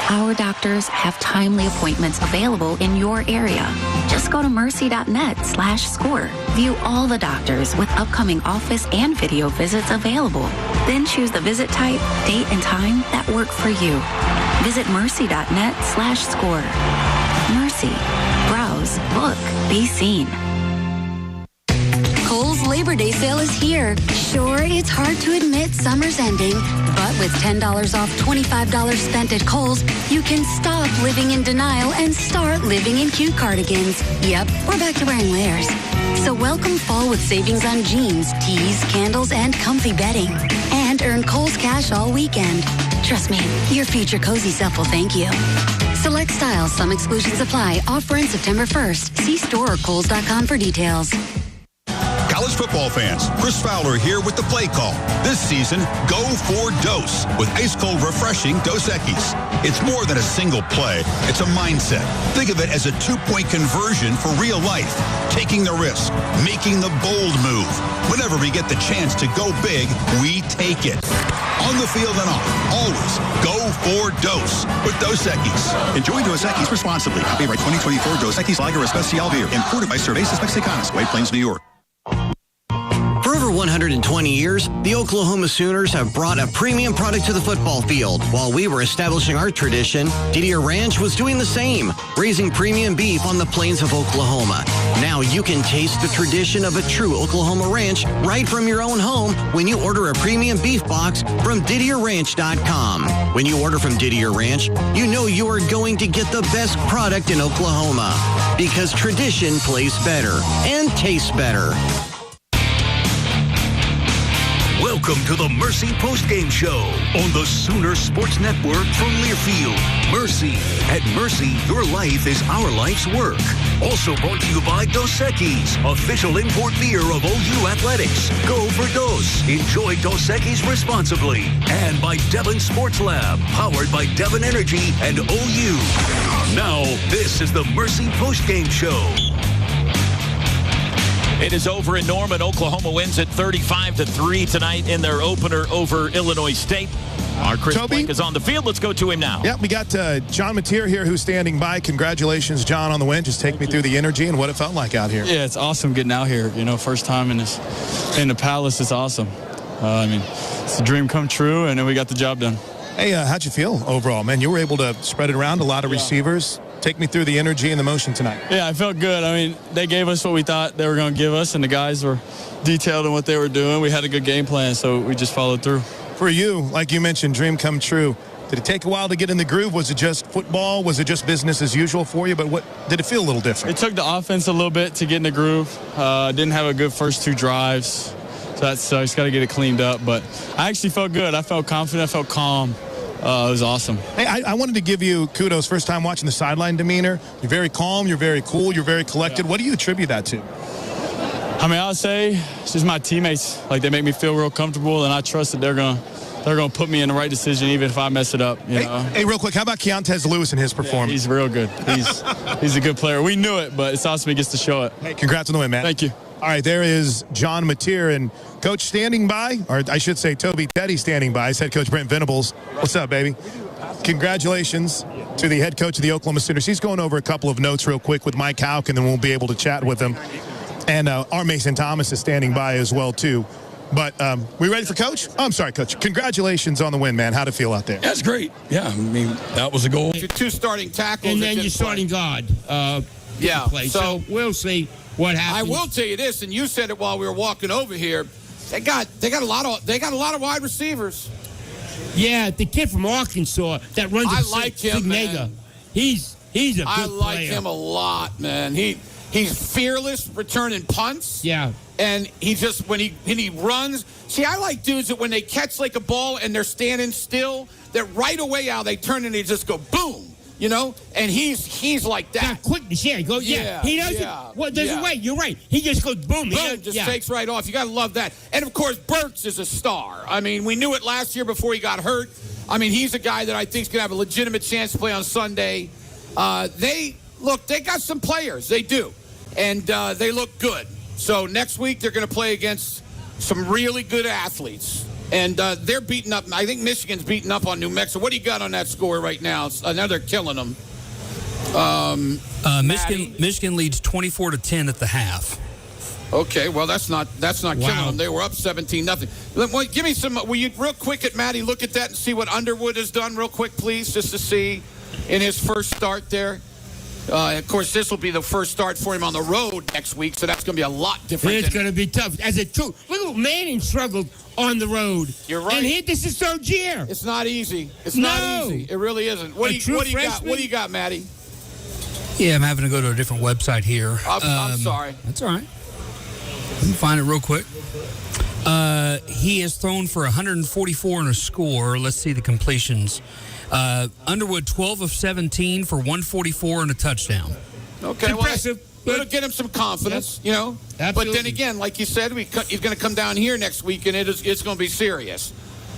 Our doctors have timely appointments available in your area. Just go to mercy.net/score. View all the doctors with upcoming office and video visits available. Then choose the visit type, date, and time that work for you. Visit mercy.net/score. Mercy. Browse, look, be seen. Kohl's Labor Day sale is here. Sure, it's hard to admit summer's ending, but with $10 off $25 spent at Kohl's, you can stop living in denial and start living in cute cardigans. Yep, we're back to wearing layers. So welcome fall with savings on jeans, tees, candles, and comfy bedding. And earn Kohl's cash all weekend. Trust me, your future cozy self will thank you. Select styles, some exclusions apply. Offer in September 1st. See store or Kohls.com for details. College football fans, Chris Fowler here with the play call. This season, go for Dose with ice-cold refreshing Dos Equis. It's more than a single play. It's a mindset. Think of it as a 2-point conversion for real life. Taking the risk, making the bold move. Whenever we get the chance to go big, we take it. On the field and off, always go for Dose with Dos Equis. Enjoy Dos Equis responsibly. Favorite 2024 Dos Equis Lager Especial Beer. Imported by Cervezas Mexicanas, White Plains, New York. For over 120 years, the Oklahoma Sooners have brought a premium product to the football field. While we were establishing our tradition, Didier Ranch was doing the same, raising premium beef on the plains of Oklahoma. Now you can taste the tradition of a true Oklahoma ranch right from your own home when you order a premium beef box from DidierRanch.com. When you order from Didier Ranch, you know you are going to get the best product in Oklahoma because tradition plays better and tastes better. Welcome to the Mercy Postgame Show on the Sooner Sports Network from Learfield. Mercy. At Mercy, your life is our life's work. Also brought to you by Dos Equis, official import beer of OU Athletics. Go for Dos. Enjoy Dos Equis responsibly. And by Devon Sports Lab, powered by Devon Energy and OU. Now, this is the Mercy Postgame Show. It is over in Norman. Oklahoma wins at 35-3 tonight in their opener over Illinois State. Our Chris Blake is on the field. Let's go to him now. Yeah, we got John Mateer here who's standing by. Congratulations, John, on the win. Just take me through the energy and what it felt like out here. Yeah, it's awesome getting out here. You know, first time in the Palace. It's awesome. It's a dream come true, and then we got the job done. Hey, how'd you feel overall, man? You were able to spread it around, a lot of receivers. Take me through the energy and the motion tonight. Yeah, I felt good. I mean, they gave us what we thought they were going to give us, and the guys were detailed in what they were doing. We had a good game plan, so we just followed through. For you, like you mentioned, dream come true. Did it take a while to get in the groove? Was it just football? Was it just business as usual for you? But what did it feel a little different? It took the offense a little bit to get in the groove. Didn't have a good first 2 drives, so I just got to get it cleaned up. But I actually felt good. I felt confident. I felt calm. It was awesome. Hey, I wanted to give you kudos. First time watching the sideline demeanor. You're very calm. You're very cool. You're very collected. Yeah. What do you attribute that to? I mean, I would say it's just my teammates. Like, they make me feel real comfortable, and I trust that they're gonna put me in the right decision even if I mess it up. You know? Hey, real quick, how about Keontez Lewis and his performance? Yeah, he's real good. He's a good player. We knew it, but it's awesome he gets to show it. Hey, congrats on the win, man. Thank you. All right, there is John Mateer, and Coach standing by, or I should say Toby Teddy standing by, head coach Brent Venables. What's up, baby? Congratulations to the head coach of the Oklahoma Sooners. He's going over a couple of notes real quick with Mike Houck, and then we'll be able to chat with him. And R. Mason Thomas is standing by as well, too. But we ready for Coach? Oh, I'm sorry, Coach. Congratulations on the win, man. How'd it feel out there? That's great. Yeah, I mean, that was a goal. Your 2 starting tackles. And then you're starting guard. Yeah. So we'll see what happens. I will tell you this, and you said it while we were walking over here. They got a lot of wide receivers. Yeah, the kid from Arkansas that runs. I like him, man. He's a good player. I like him a lot, man. He's fearless returning punts. Yeah. And he just when he runs. See, I like dudes that when they catch like a ball and they're standing still, that right away how they turn and they just go boom. You know, and he's like that. Got quickness, yeah. Go, yeah. He doesn't. Well, doesn't wait. You're right. He just goes boom. Boom, just takes right off. You got to love that. And of course, Burks is a star. I mean, we knew it last year before he got hurt. I mean, he's a guy that I think is going to have a legitimate chance to play on Sunday. They got some players. They do, and they look good. So next week they're going to play against some really good athletes. And they're beating up. I think Michigan's beating up on New Mexico. What do you got on that score right now? I know they're killing them. Michigan leads 24-10 at the half. Okay, well that's not killing them. They were up 17-0. Give me some. Will you real quick at Maddie look at that and see what Underwood has done real quick, please, just to see in his first start there. Of course, this will be the first start for him on the road next week, so that's going to be a lot different. It's going to be tough. As a true, look at Manning struggled on the road. You're right. And this is third year. It's not easy. It's not easy. It really isn't. What do you got? What do you got, Matty? Yeah, I'm having to go to a different website here. I'm sorry. That's all right. Let me find it real quick. He has thrown for 144 and a score. Let's see the completions. Underwood, 12 of 17 for 144 and a touchdown. Okay, impressive. Well, it'll get him some confidence, you know. Absolutely. But then again, like you said, he's going to come down here next week, and it's going to be serious.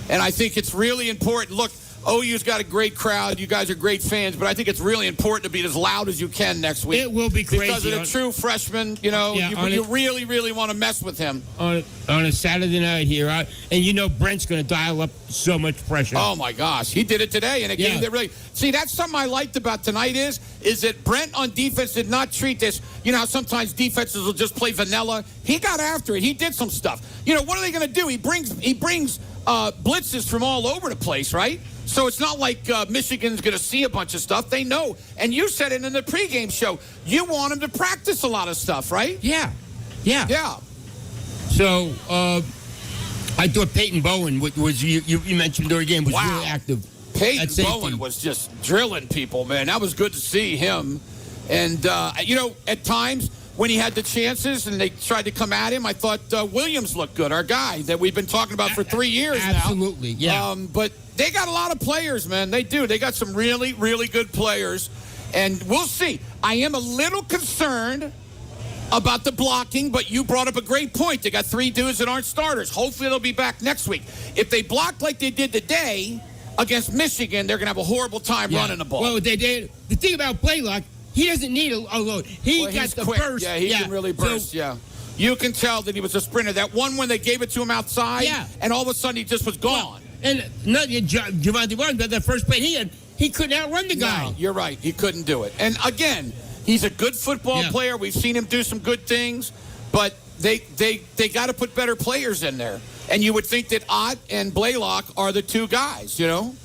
And I think it's really important. Look, OU's got a great crowd. You guys are great fans, but I think it's really important to be as loud as you can next week. It will be crazy. Because of the true freshman, you know, you really, really want to mess with him. On a Saturday night here. And you know Brent's going to dial up so much pressure. Oh, my gosh. He did it today in a game that really... See, that's something I liked about tonight is that Brent on defense did not treat this... You know how sometimes defenses will just play vanilla? He got after it. He did some stuff. You know, what are they going to do? He brings blitzes from all over the place, right? So it's not like Michigan's going to see a bunch of stuff. They know. And you said it in the pregame show. You want them to practice a lot of stuff, right? Yeah. So I thought Peyton Bowen was you mentioned during the game was really active. Peyton Bowen was just drilling people, man. That was good to see him. And, you know, at times when he had the chances and they tried to come at him, I thought Williams looked good, our guy that we've been talking about for 3 years now. Absolutely, yeah. But they got a lot of players, man. They do. They got some really, really good players. And we'll see. I am a little concerned about the blocking, but you brought up a great point. They got 3 dudes that aren't starters. Hopefully they'll be back next week. If they block like they did today against Michigan, they're going to have a horrible time running the ball. Well, they did. The thing about Blaylock, he doesn't need a load. He got the quick. burst. Yeah, he can really burst, You can tell that he was a sprinter. That one when they gave it to him outside, and all of a sudden he just was gone. And Javonte Williams, but that first play he couldn't outrun the guy. No, you're right. He couldn't do it. And again, he's a good football player. We've seen him do some good things, but they got to put better players in there. And you would think that Ott and Blaylock are the 2 guys, you know?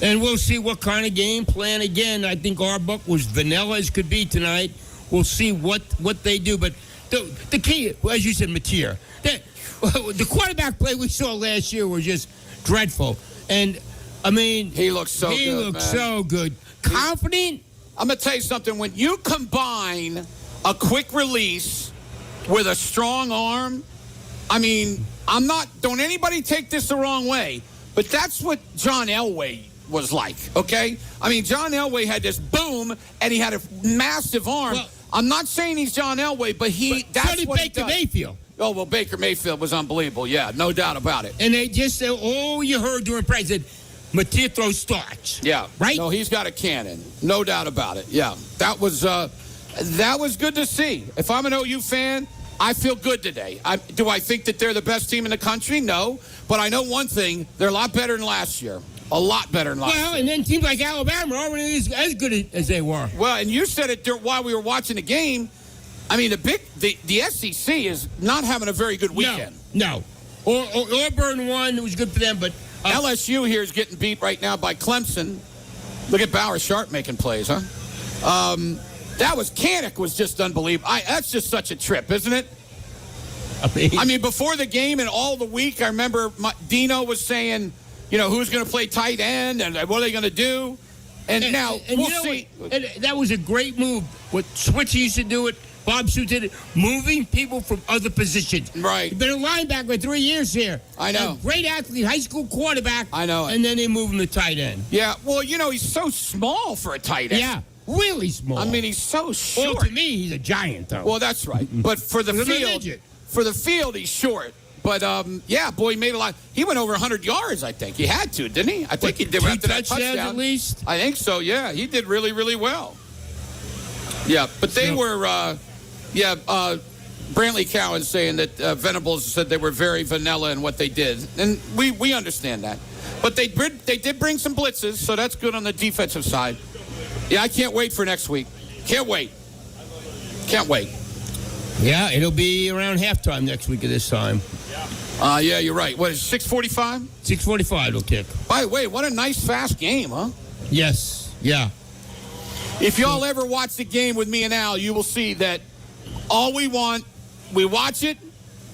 And we'll see what kind of game plan. Again, I think Arbuck was vanilla as could be tonight. We'll see what they do. But the key, as you said, Mateer, the quarterback play we saw last year was just dreadful. And, I mean... He looks so good, He looked so good. Confident. I'm going to tell you something. When you combine a quick release with a strong arm, I mean, don't anybody take this the wrong way, but that's what John Elway was like, okay? I mean, John Elway had this boom, and he had a massive arm. Well, I'm not saying he's John Elway, but that's what Baker Mayfield. Oh, well, Baker Mayfield was unbelievable, no doubt about it. And they just said, you heard during practice, Mateer throws starts. Yeah. Right? No, he's got a cannon. No doubt about it, That was good to see. If I'm an OU fan, I feel good today. Do I think that they're the best team in the country? No. But I know one thing. They're a lot better than last year. A lot better than last year. Well, and then teams like Alabama are already as good as they were. Well, and you said it while we were watching the game. I mean, the SEC is not having a very good weekend. No. Auburn won. It was good for them, but... LSU here is getting beat right now by Clemson. Look at Bauer Sharp making plays, huh? Kanik was just unbelievable. That's just such a trip, isn't it? I mean, before the game and all the week, I remember Dino was saying, who's going to play tight end and what are they going to do. And now we'll see. And that was a great move. What Switch used to do it, Bob Stoops did it, moving people from other positions. Right. He's been a linebacker for 3 years here. I know. A great athlete, high school quarterback. I know. And then they move him to tight end. Yeah, well, he's so small for a tight end. Yeah, really small. I mean, he's so short. Well, to me, he's a giant, though. Well, that's right. But for the field, he's short. But, he made a lot. He went over 100 yards, I think. He had to, didn't he? I think he did after that touchdown. At least? I think so, yeah. He did really, really well. Yeah, but they were, Brantley Cowan saying that Venables said they were very vanilla in what they did. And we understand that. But they did bring some blitzes, so that's good on the defensive side. Yeah, I can't wait for next week. Can't wait. Yeah, it'll be around halftime next week at this time. Yeah, you're right. What is it, 6:45? 6:45 it'll kick. By the way, what a nice, fast game, huh? Yes, yeah. If y'all ever watch the game with me and Al, you will see that all we watch it,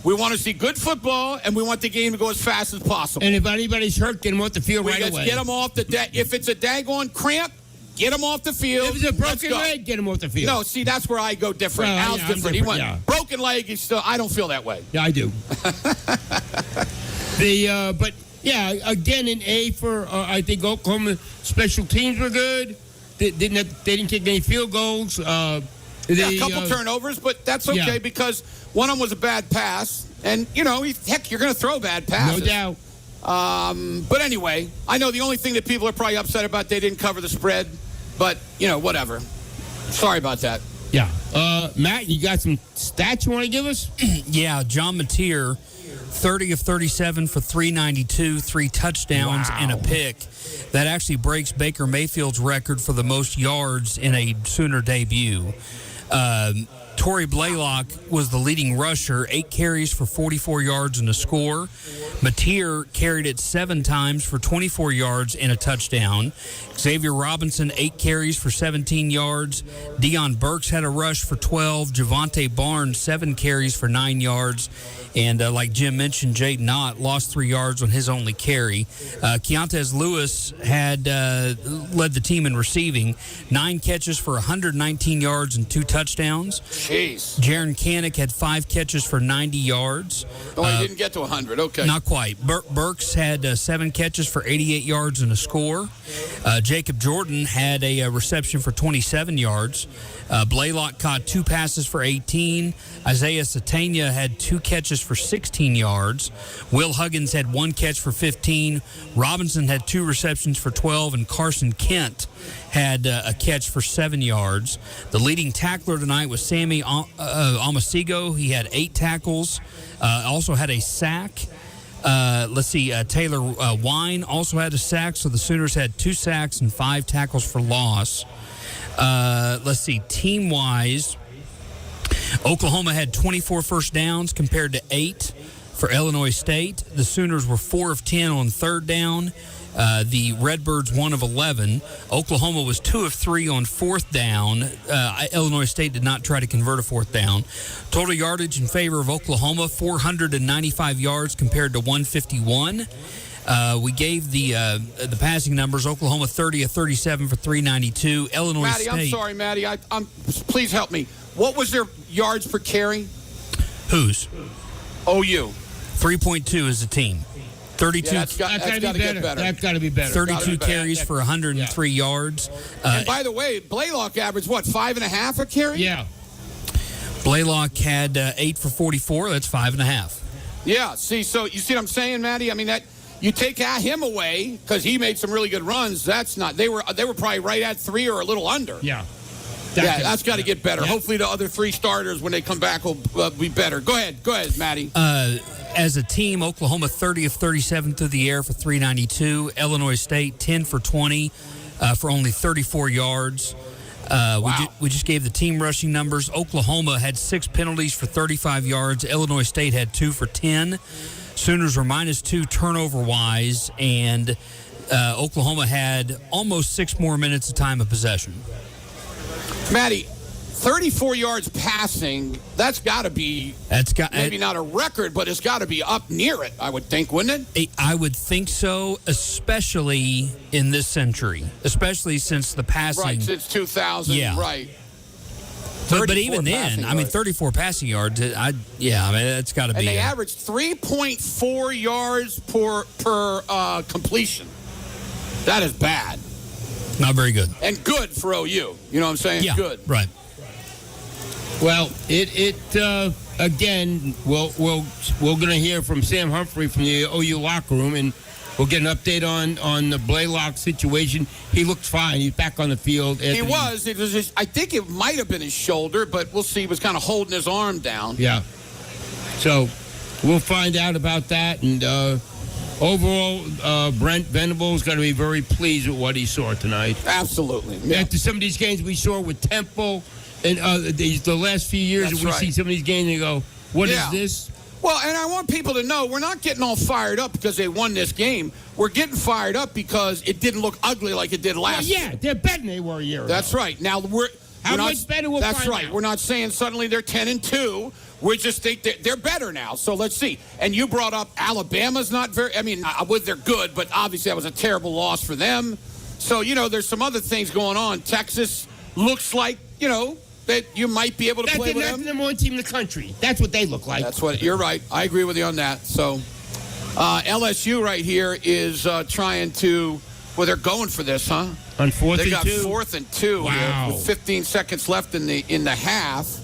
we want to see good football, and we want the game to go as fast as possible. And if anybody's hurt, get them off the field right away. Get them off if it's a daggone cramp, get them off the field. If it's a broken leg, get them off the field. No, see, that's where I go different. Well, Al's different. He went broken leg. I don't feel that way. Yeah, I do. But yeah, again, an A for I think Oklahoma special teams were good. They didn't kick any field goals. A couple turnovers, but that's okay because one of them was a bad pass, and you're going to throw bad passes. No doubt. But anyway, I know the only thing that people are probably upset about, they didn't cover the spread, but whatever. Sorry about that. Yeah. Matt, you got some stats you want to give us? Yeah, John Mateer, 30 of 37 for 392, 3 touchdowns and a pick. That actually breaks Baker Mayfield's record for the most yards in a Sooner debut. Torrey Blaylock was the leading rusher, 8 carries for 44 yards and a score. Mateer carried it 7 times for 24 yards and a touchdown. Xavier Robinson, 8 carries for 17 yards. Deion Burks had a rush for 12. Javante Barnes, 7 carries for 9 yards. And like Jim mentioned, Jaden Ott lost 3 yards on his only carry. Keontez Lewis had led the team in receiving, 9 catches for 119 yards and 2 touchdowns. Jeez. Jaron Kanik had 5 catches for 90 yards. Oh, he didn't get to 100. Okay. Not quite. Burks had 7 catches for 88 yards and a score. Jacob Jordan had a reception for 27 yards. Blaylock caught 2 passes for 18. Isaiah Satania had 2 catches for 16 yards. Will Huggins had 1 catch for 15. Robinson had 2 receptions for 12. And Carson Kent had a catch for 7 yards. The leading tackler tonight was Sammy Amasigo. He had 8 tackles. Also had a sack. Taylor Wine also had a sack. So the Sooners had 2 sacks and 5 tackles for loss. Team-wise, Oklahoma had 24 first downs compared to 8 for Illinois State. The Sooners were 4 of 10 on third down. The Redbirds 1 of 11. Oklahoma was 2 of 3 on fourth down. Illinois State did not try to convert a fourth down. Total yardage in favor of Oklahoma, 495 yards compared to 151. We gave the passing numbers. Oklahoma 30 of 37 for 392. Illinois State. I'm sorry, Maddie. Please help me. What was their yards per carry? Whose? OU. 3.2 as a team. 32. Yeah, that's got to get better. That's got to be better. 32 carries for 103 yards. And by the way, Blaylock averaged, 5.5 a carry? Yeah. Blaylock had 8 for 44. That's 5.5. Yeah. So you see what I'm saying, Maddie? I mean, that you take him away because he made some really good runs. That's not. They were probably right at 3 or a little under. Yeah. That's got to get better. Yeah. Hopefully the other 3 starters, when they come back, will be better. Go ahead, Maddie. As a team, Oklahoma 30 of 37 through the air for 392. Illinois State 10 for 20 for only 34 yards. We just gave the team rushing numbers. Oklahoma had 6 penalties for 35 yards. Illinois State had 2 for 10. Sooners were -2 turnover-wise, and Oklahoma had almost 6 more minutes of time of possession. Maddie, 34 yards passing, that's got to be maybe not a record, but it's got to be up near it, I would think, wouldn't it? I would think so, especially in this century, especially since the passing. Right, since 2000, yeah. right. But even then, I mean, 34 passing yards, I mean, that's got to be. And they averaged 3.4 yards per completion. That is bad. Not very good. And good for OU. You know what I'm saying? Yeah, good. Right. Well, again, we're going to hear from Sam Humphrey from the OU locker room, and we'll get an update on the Blaylock situation. He looked fine. He's back on the field. He was. It was I think it might have been his shoulder, but we'll see. He was kind of holding his arm down. Yeah. So we'll find out about that. And overall, Brent Venables going to be very pleased with what he saw tonight. Absolutely. Yeah. After some of these games we saw with Temple and the last few years, That's we right. see some of these games and you go, what is this? Well, and I want people to know we're not getting all fired up because they won this game. We're getting fired up because it didn't look ugly like it did last year. Yeah, they're better than they were a year ago. That's right. Now How much better we'll That's find right. out. We're not saying suddenly they're 10-2. We just think they're better now. So let's see. And you brought up Alabama's not very. I mean, they're good, but obviously that was a terrible loss for them. So there's some other things going on. Texas looks like that you might be able to play with them. That's the number one team in the country. That's what they look like. That's what you're right. I agree with you on that. So LSU right here is trying to. Well, they're going for this, huh? On 4th and 2. They got 4th and 2 Wow. with 15 seconds left in the half.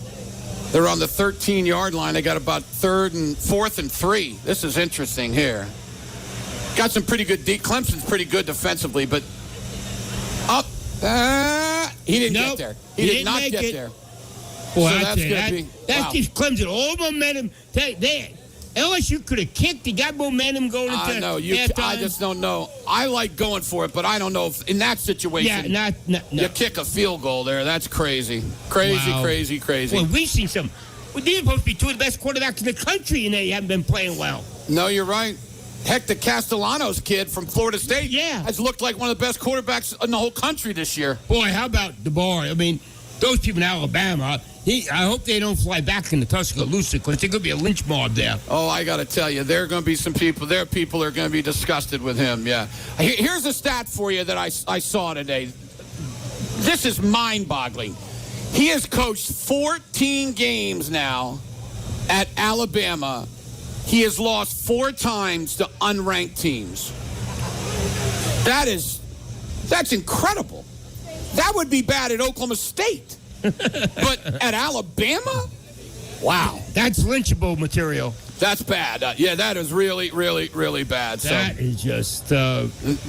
They're on the 13-yard line. They got about 4th and 3. This is interesting here. Got some pretty good. Clemson's pretty good defensively, but up. He didn't get there. He did not get there. Boy, So that's going to be. That Wow. gives Clemson all momentum. LSU could have kicked. He got momentum going into I know. halftime. I just don't know. I like going for it, but I don't know if in that situation. Yeah, no. You kick a field goal there. That's crazy. Crazy. Well, we've seen some. Well, these are supposed to be two of the best quarterbacks in the country, and they haven't been playing well. No, you're right. Heck, the Castellanos kid from Florida State has looked like one of the best quarterbacks in the whole country this year. Boy, how about DeBoer? I mean, those people in Alabama, I hope they don't fly back into Tuscaloosa because there could be a lynch mob there. Oh, I got to tell you, there are going to be some people. There are people that are going to be disgusted with him, yeah. Here's a stat for you that I saw today. This is mind-boggling. He has coached 14 games now at Alabama. He has lost 4 times to unranked teams. That's incredible. That would be bad at Oklahoma State. But at Alabama? Wow. That's lynchable material. That's bad. Yeah, that is really, really, really bad. That is just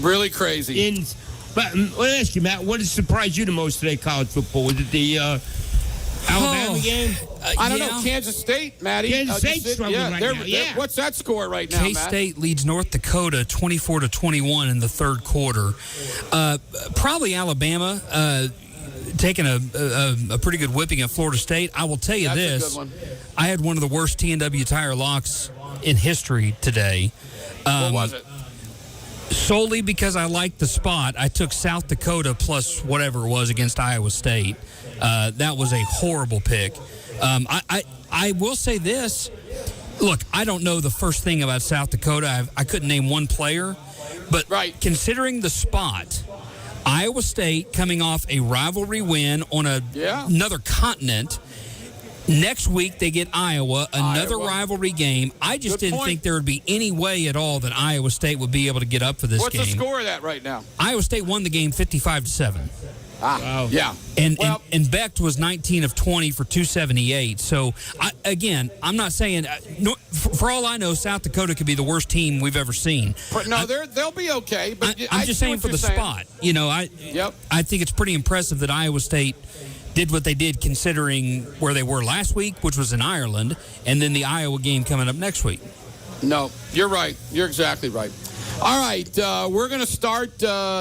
really crazy. But let me ask you, Matt, what has surprised you the most today, college football? Was it the Alabama game? I don't know. Kansas State, Matty. Kansas State's struggling right now. Yeah. What's that score right now, Matt? K-State leads North Dakota 24-21 in the third quarter. Probably Alabama taking a pretty good whipping at Florida State. I will tell you That's a this. good one. I had one of the worst T&W tire locks in history today. What was it? Solely because I liked the spot, I took South Dakota plus whatever it was against Iowa State. That was a horrible pick. I will say this. Look, I don't know the first thing about South Dakota. I couldn't name one player. But considering the spot, Iowa State coming off a rivalry win on another continent. Next week, they get Iowa, another rivalry game. I just didn't think there would be any way at all that Iowa State would be able to get up for this game. What's the score of that right now? Iowa State won the game 55-7. Wow. Yeah. And Becht was 19 of 20 for 278. So, I'm not saying, for all I know, South Dakota could be the worst team we've ever seen. No, they'll be okay. But I'm just saying for the spot. I think it's pretty impressive that Iowa State did what they did considering where they were last week, which was in Ireland, and then the Iowa game coming up next week. No, you're right. You're exactly right. All right, we're going to start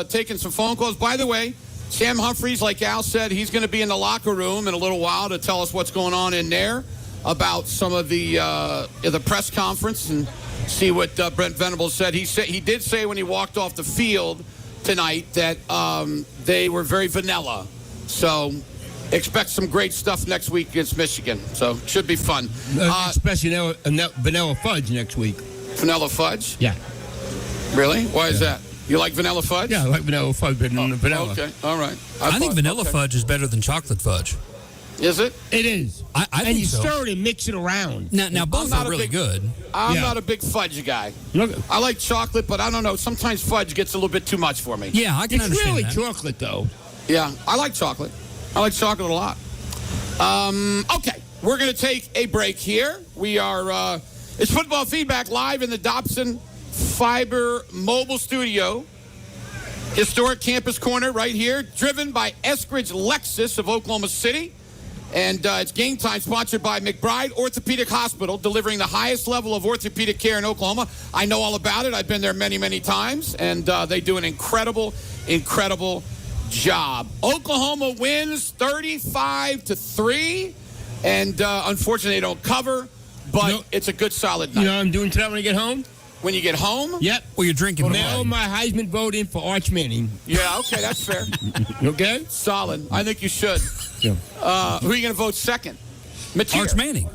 taking some phone calls. By the way, Sam Humphries, like Al said, he's going to be in the locker room in a little while to tell us what's going on in there about some of the press conference and see what Brent Venables said. He did say when he walked off the field tonight that they were very vanilla. So expect some great stuff next week against Michigan. So should be fun. Especially vanilla fudge next week. Vanilla fudge? Yeah. Really? Why is that? You like vanilla fudge? Yeah, I like vanilla fudge better than vanilla. Okay, all right. I think vanilla fudge is better than chocolate fudge. Is it? It is. I and think you so. stir it and mix it around. Now both are really good. I'm not a big fudge guy. I like chocolate, but I don't know. Sometimes fudge gets a little bit too much for me. Yeah, I can understand It's really that. chocolate, though. Yeah, I like chocolate. I like chocolate a lot. Okay, we're going to take a break here. We are, it's Football Feedback live in the Dobson Fiber Mobile Studio. Historic Campus Corner right here, driven by Eskridge Lexus of Oklahoma City. And it's Game Time, sponsored by McBride Orthopedic Hospital, delivering the highest level of orthopedic care in Oklahoma. I know all about it. I've been there many, many times, and they do an incredible, incredible job. Oklahoma wins 35-3, and unfortunately they don't cover, but it's a good, solid night. You know what I'm doing tonight when I get home? When you get home? Yep. Well, you're drinking. Mail my Heisman vote in for Arch Manning. Yeah, okay, that's fair. Okay? Solid. I think you should. Yeah. Who are you going to vote second? Mateer. Arch Manning.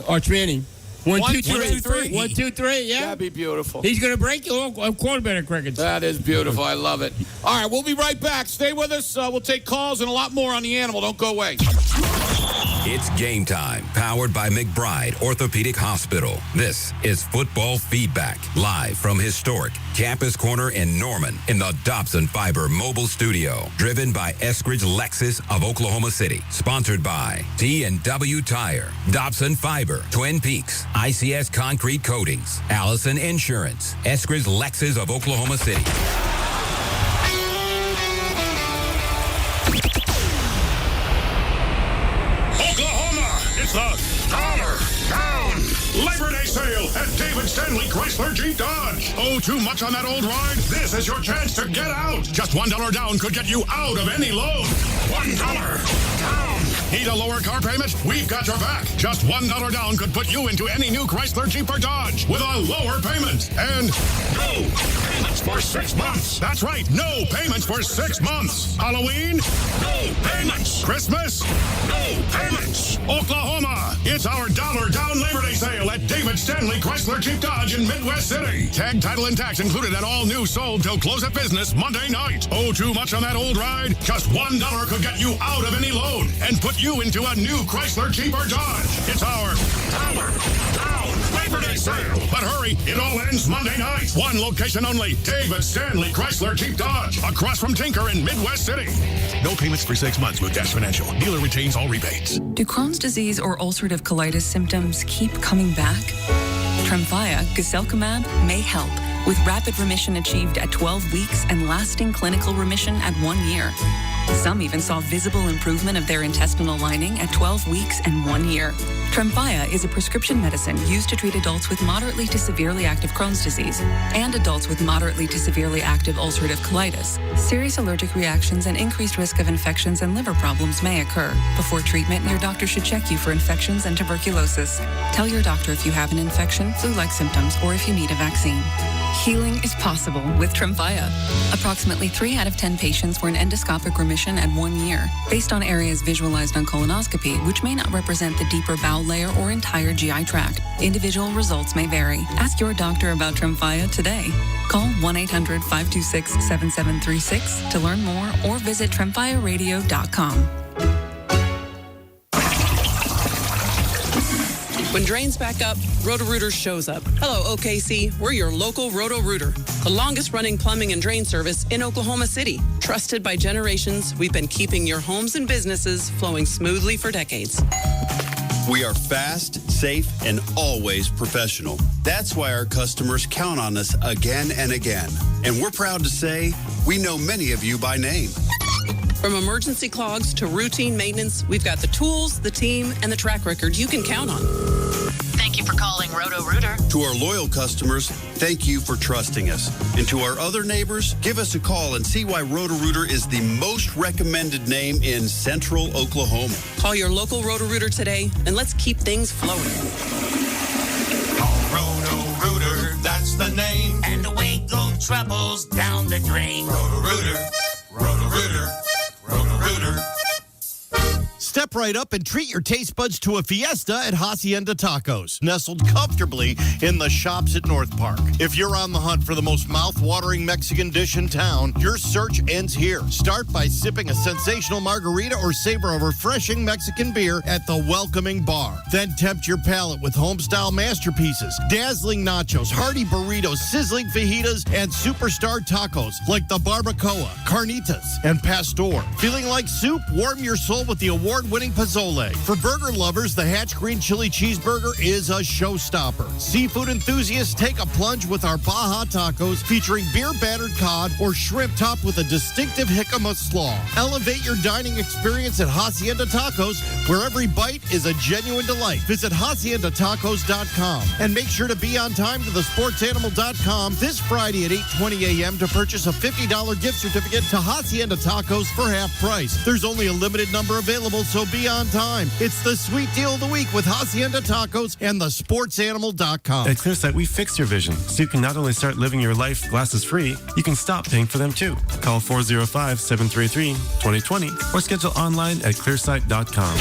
Arch Manning. 1, 2, 3. 1, 2, 3. 1, 2, 3, yeah. That'd be beautiful. He's going to break your quarterback records. That is beautiful. I love it. All right, we'll be right back. Stay with us. We'll take calls and a lot more on the animal. Don't go away. It's Game Time, powered by McBride Orthopedic Hospital. This is Football Feedback, live from historic Campus Corner in Norman in the Dobson Fiber Mobile Studio. Driven by Eskridge Lexus of Oklahoma City. Sponsored by T&W Tire, Dobson Fiber, Twin Peaks, ICS Concrete Coatings, Allison Insurance, Eskridge Lexus of Oklahoma City. It's the Dollar Down Labor Day sale at David Stanley Chrysler Jeep Dodge. Oh, too much on that old ride? This is your chance to get out. Just $1 down could get you out of any loan. $1 down. Need a lower car payment? We've got your back. Just $1 down could put you into any new Chrysler Jeep or Dodge with a lower payment. And no payments for 6 months. That's right, no payments for 6 months. Halloween? No payments. Christmas? No payments. Oklahoma, it's our $1 down Labor Day sale at David Stanley Chrysler Jeep Dodge in Midwest City. Tag, title, and tax included at all new sold till close of business Monday night. Oh, too much on that old ride? Just $1 could get you out of any loan and put you into a new Chrysler Jeep or Dodge. It's our $1 down Labor Day sale. But hurry, it all ends Monday night. One location only, David Stanley Chrysler Jeep Dodge, across from Tinker in Midwest City. No payments for 6 months with Dash Financial. Dealer retains all rebates. Do Crohn's disease or ulcerative colitis symptoms keep coming back? Tremfya, guselkumab, may help, with rapid remission achieved at 12 weeks and lasting clinical remission at 1 year. Some even saw visible improvement of their intestinal lining at 12 weeks and 1 year. Tremfya is a prescription medicine used to treat adults with moderately to severely active Crohn's disease and adults with moderately to severely active ulcerative colitis. Serious allergic reactions and increased risk of infections and liver problems may occur. Before treatment, your doctor should check you for infections and tuberculosis. Tell your doctor if you have an infection, flu-like symptoms, or if you need a vaccine. Healing is possible with Tremfya. Approximately 3 out of 10 patients were in endoscopic remission at 1 year, based on areas visualized on colonoscopy, which may not represent the deeper bowel layer or entire GI tract. Individual results may vary. Ask your doctor about Tremfya today. Call 1-800-526-7736 to learn more or visit TremfyaRadio.com. When drains back up, Roto-Rooter shows up. Hello, OKC. We're your local Roto-Rooter, the longest-running plumbing and drain service in Oklahoma City. Trusted by generations, we've been keeping your homes and businesses flowing smoothly for decades. We are fast, safe, and always professional. That's why our customers count on us again and again. And we're proud to say we know many of you by name. From emergency clogs to routine maintenance, we've got the tools, the team, and the track record you can count on. Thank you for calling Roto-Rooter. To our loyal customers, thank you for trusting us. And to our other neighbors, give us a call and see why Roto-Rooter is the most recommended name in Central Oklahoma. Call your local Roto-Rooter today, and let's keep things flowing. Call Roto-Rooter, that's the name. And away go troubles down the drain. Roto-Rooter, Roto-Rooter, Roto-Rooter. Step right up and treat your taste buds to a fiesta at Hacienda Tacos, nestled comfortably in the shops at North Park. If you're on the hunt for the most mouth-watering Mexican dish in town, your search ends here. Start by sipping a sensational margarita or savor a refreshing Mexican beer at the welcoming bar. Then tempt your palate with home-style masterpieces, dazzling nachos, hearty burritos, sizzling fajitas, and superstar tacos like the barbacoa, carnitas, and pastor. Feeling like soup? Warm your soul with the award-winning pozole. For burger lovers, the Hatch Green Chili Cheeseburger is a showstopper. Seafood enthusiasts, take a plunge with our Baja Tacos featuring beer-battered cod or shrimp topped with a distinctive jicama slaw. Elevate your dining experience at Hacienda Tacos, where every bite is a genuine delight. Visit HaciendaTacos.com and make sure to be on time to thesportsanimal.com this Friday at 8:20 a.m. to purchase a $50 gift certificate to Hacienda Tacos for half price. There's only a limited number available, so be on time. It's the sweet deal of the week with Hacienda Tacos and thesportsanimal.com. At Clearsight, we fix your vision so you can not only start living your life glasses free, you can stop paying for them too. Call 405-733-2020 or schedule online at clearsight.com.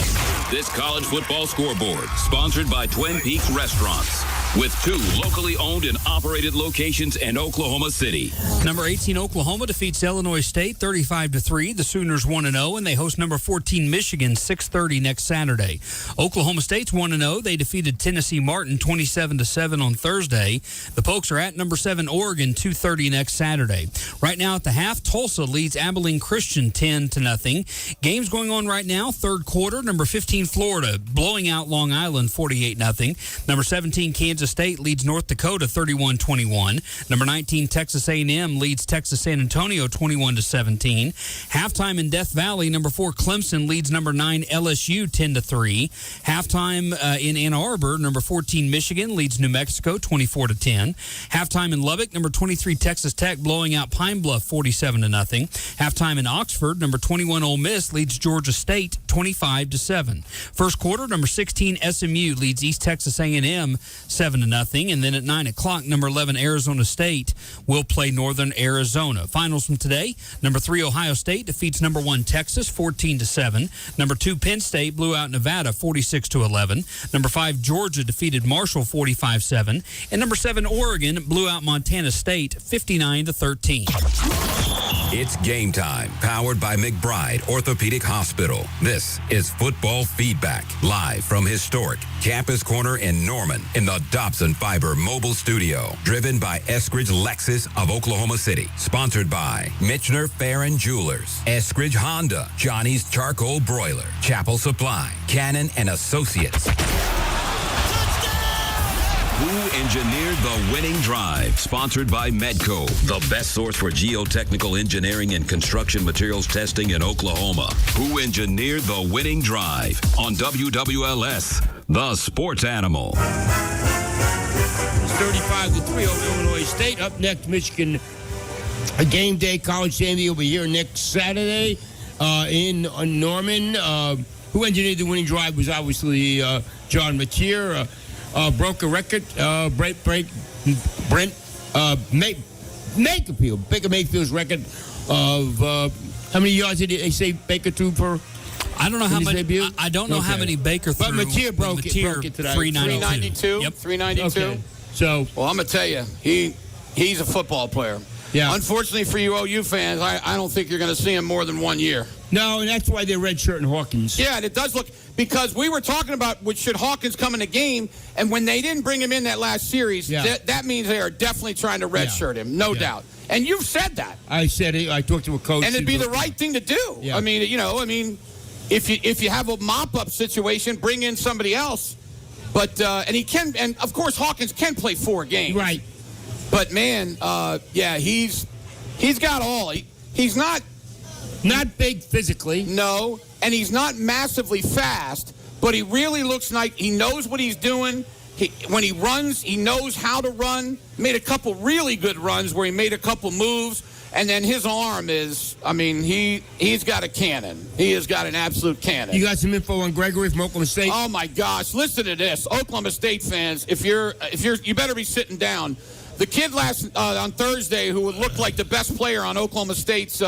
This college football scoreboard, sponsored by Twin Peaks Restaurants, with 2 locally owned and operated locations in Oklahoma City. Number 18 Oklahoma defeats Illinois State 35-3. The Sooners 1-0, and they host number 14 Michigan 6:30 next Saturday. Oklahoma State's 1-0. They defeated Tennessee Martin 27-7 on Thursday. The Pokes are at number 7 Oregon 2:30 next Saturday. Right now at the half, Tulsa leads Abilene Christian 10-0. Games going on right now. Third quarter. Number 15 Florida blowing out Long Island 48-0. Number 17 Kansas State leads North Dakota 31-21. Number 19 Texas A&M leads Texas San Antonio 21-17. Halftime in Death Valley, number 4 Clemson leads number 9 LSU 10-3. Halftime in Ann Arbor, number 14 Michigan leads New Mexico 24-10. Halftime in Lubbock, number 23 Texas Tech blowing out Pine Bluff 47-0. Halftime in Oxford, number 21 Ole Miss leads Georgia State 25-7. First quarter, number 16 SMU leads East Texas A&M 7-0, and then at 9 o'clock, number 11 Arizona State will play Northern Arizona. Finals from today: number 3 Ohio State defeats number 1 Texas 14-7. Number 2 Penn State blew out Nevada 46-11. Number 5 Georgia defeated Marshall 45-7, and number 7 Oregon blew out Montana State 59-13. It's game time, powered by McBride Orthopedic Hospital. This is Football Feedback, live from historic Campus Corner in Norman in the Dobson Fiber Mobile Studio. Driven by Eskridge Lexus of Oklahoma City. Sponsored by Mitchner Fair and Jewelers, Eskridge Honda, Johnny's Charcoal Broiler, Chapel Supply, Cannon and Associates. Who engineered the winning drive? Sponsored by Medco, the best source for geotechnical engineering and construction materials testing in Oklahoma. Who engineered the winning drive? On WWLS, the Sports Animal. It's 35-3 over Illinois State. Up next, Michigan. A game day. College Sandy will be here next Saturday in Norman. Who engineered the winning drive was obviously John Mateer. Broke a record. Brent Mayfield. Baker Mayfield's record of how many yards did they say Baker threw per? I don't know how many. I don't know how many Baker threw. But Mateer broke it today. 392. Yep, 392. Okay. So, well, I'm gonna tell you, he's a football player. Yeah. Unfortunately for you OU fans, I don't think you're going to see him more than 1 year. No, and that's why they're redshirting Hawkins. Yeah, and it does look, because we were talking about should Hawkins come in the game, and when they didn't bring him in that last series, that means they are definitely trying to redshirt him, no doubt. And you've said that. I said it. I talked to a coach. And it'd be the right thing to do. Yeah. I mean, if you have a mop-up situation, bring in somebody else. But and he can, and of course Hawkins can play 4 games. Right. But man, he's got all. He's not big physically. No, and he's not massively fast. But he really looks like he knows what he's doing. When he runs, he knows how to run. Made a couple really good runs where he made a couple moves. And then his arm is, he's got a cannon. He has got an absolute cannon. You got some info on Gregory from Oklahoma State? Oh my gosh, listen to this. Oklahoma State fans, you better be sitting down. The kid on Thursday who would look like the best player on Oklahoma State's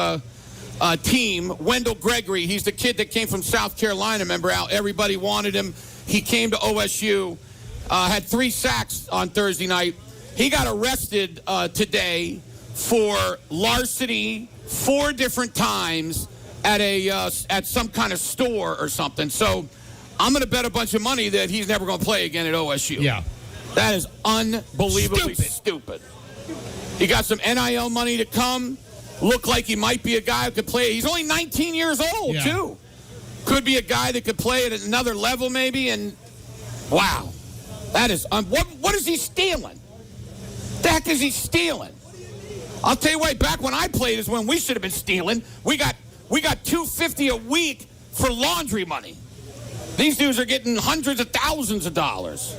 team, Wendell Gregory. He's the kid that came from South Carolina. Remember how everybody wanted him? He came to OSU, had 3 sacks on Thursday night. He got arrested today for larceny 4 different times at some kind of store or something. So I'm going to bet a bunch of money that he's never going to play again at OSU. Yeah. That is unbelievably stupid. He got some NIL money to come. Looked like he might be a guy who could play. He's only 19 years old, too. Could be a guy that could play at another level, maybe. And wow, that is what is he stealing? The heck is he stealing? I'll tell you what. Back when I played is when we should have been stealing. We got $250 a week for laundry money. These dudes are getting hundreds of thousands of dollars.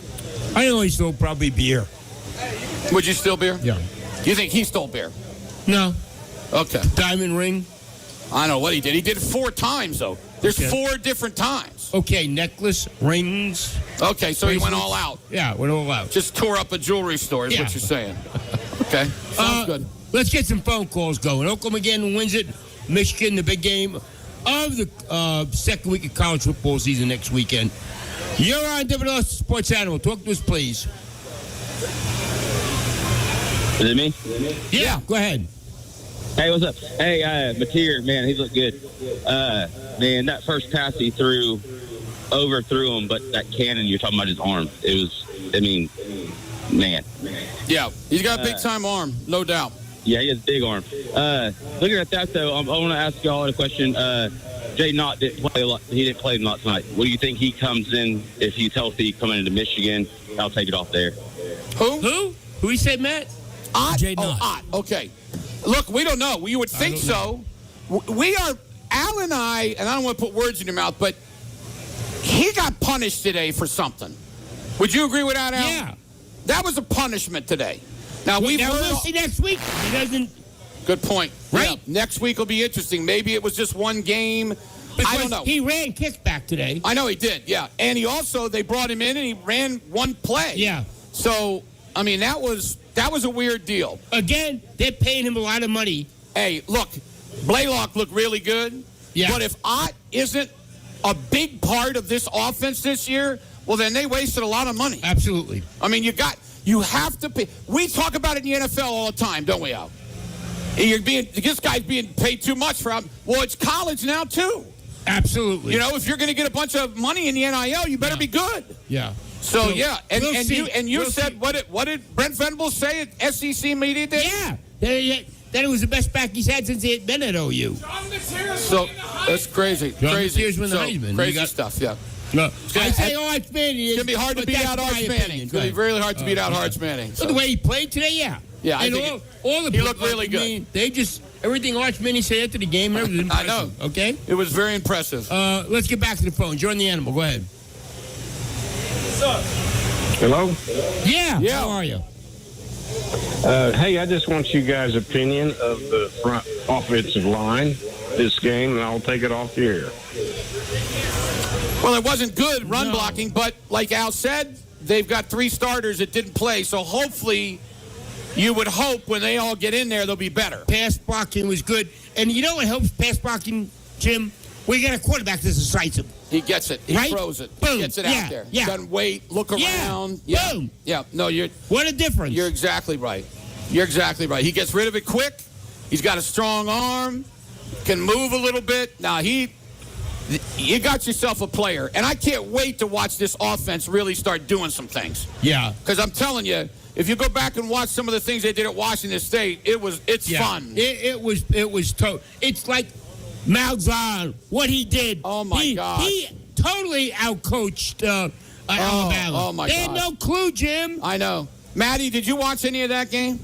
I only stole probably beer. Would you steal beer? Yeah. You think he stole beer? No. Okay. Diamond ring? I don't know what he did. He did it 4 times, though. There's 4 different times. Okay, necklace, rings. Okay, so he went bracelets. all out. Yeah, went all out. Just tore up a jewelry store is what you're saying. Okay, sounds good. Let's get some phone calls going. Oklahoma again wins it. Michigan, the big game of the second week of college football season next weekend. You're on WLS Sports Animal. Talk to us, please. Is it me? Yeah, go ahead. Hey, what's up? Hey, Mateer, man, he looked good. Man, that first pass he threw, overthrew him, but that cannon you're talking about his arm. It was, I mean, man. Yeah, he's got a big-time arm, no doubt. Yeah, he has a big arm. Looking at that, though, I want to ask y'all a question. Jay Knott didn't play a lot. He didn't play last night. What do you think he comes in, if he's healthy, coming into Michigan? I'll take it off there. Who? Who he said, Matt? Ott? Jay Knott. Ott. Okay. Look, we don't know. You would think so. We are, Al and I don't want to put words in your mouth, but he got punished today for something. Would you agree with that, Al? Yeah. That was a punishment today. Now, we'll see next week. He doesn't. Good point. Right. Yeah, next week will be interesting. Maybe it was just one game. Because I don't know. He ran kickback today. I know he did, yeah. And he also, they brought him in and he ran one play. Yeah. So, I mean, that was a weird deal. Again, they're paying him a lot of money. Hey, look, Blaylock looked really good. Yeah. But if Ott isn't a big part of this offense this year, well, then they wasted a lot of money. Absolutely. I mean, you have to pay. We talk about it in the NFL all the time, don't we, Al? This guy's being paid too much for him. Well, it's college now, too. Absolutely. You know, if you're going to get a bunch of money in the NIL, you better be good. Yeah. So yeah, and you We'll said see. what did Brent Venables say at SEC media day? Yeah. That it was the best back he's had since he had been at OU. So that's crazy. Crazy. Mateer's won the Heisman. Crazy stuff, yeah. No, I say Arch Manning. It's going to be hard to beat out Arch Manning. It's going to be really hard to beat out Arch Manning. So the way he played today, yeah. Yeah, I and think all the he looked really good. I mean, they just, everything Arch Manning said after the game, it was impressive. I know. Okay? It was very impressive. Let's get back to the phone. You're on the Animal. Go ahead. What's up? Hello? Yeah. How are you? Hey, I just want you guys' opinion of the front offensive line this game, and I'll take it off the air. Well, it wasn't good run blocking, but like Al said, they've got 3 starters that didn't play, so hopefully you would hope when they all get in there, they'll be better. Pass blocking was good. And you know what helps pass blocking, Jim? We got a quarterback that's decisive. He gets it. He throws it. Boom. He gets it out there. Yeah. Doesn't wait, look around. Yeah. Boom. Yeah. No, what a difference. You're exactly right. You're exactly right. He gets rid of it quick. He's got a strong arm. Can move a little bit. Now, you got yourself a player. And I can't wait to watch this offense really start doing some things. Yeah. Because I'm telling you, if you go back and watch some of the things they did at Washington State, it's fun. It was it's like Malzahn, what he did. Oh, my God. He totally outcoached Alabama. Oh, my God. They had no clue, Jim. I know. Maddie, did you watch any of that game?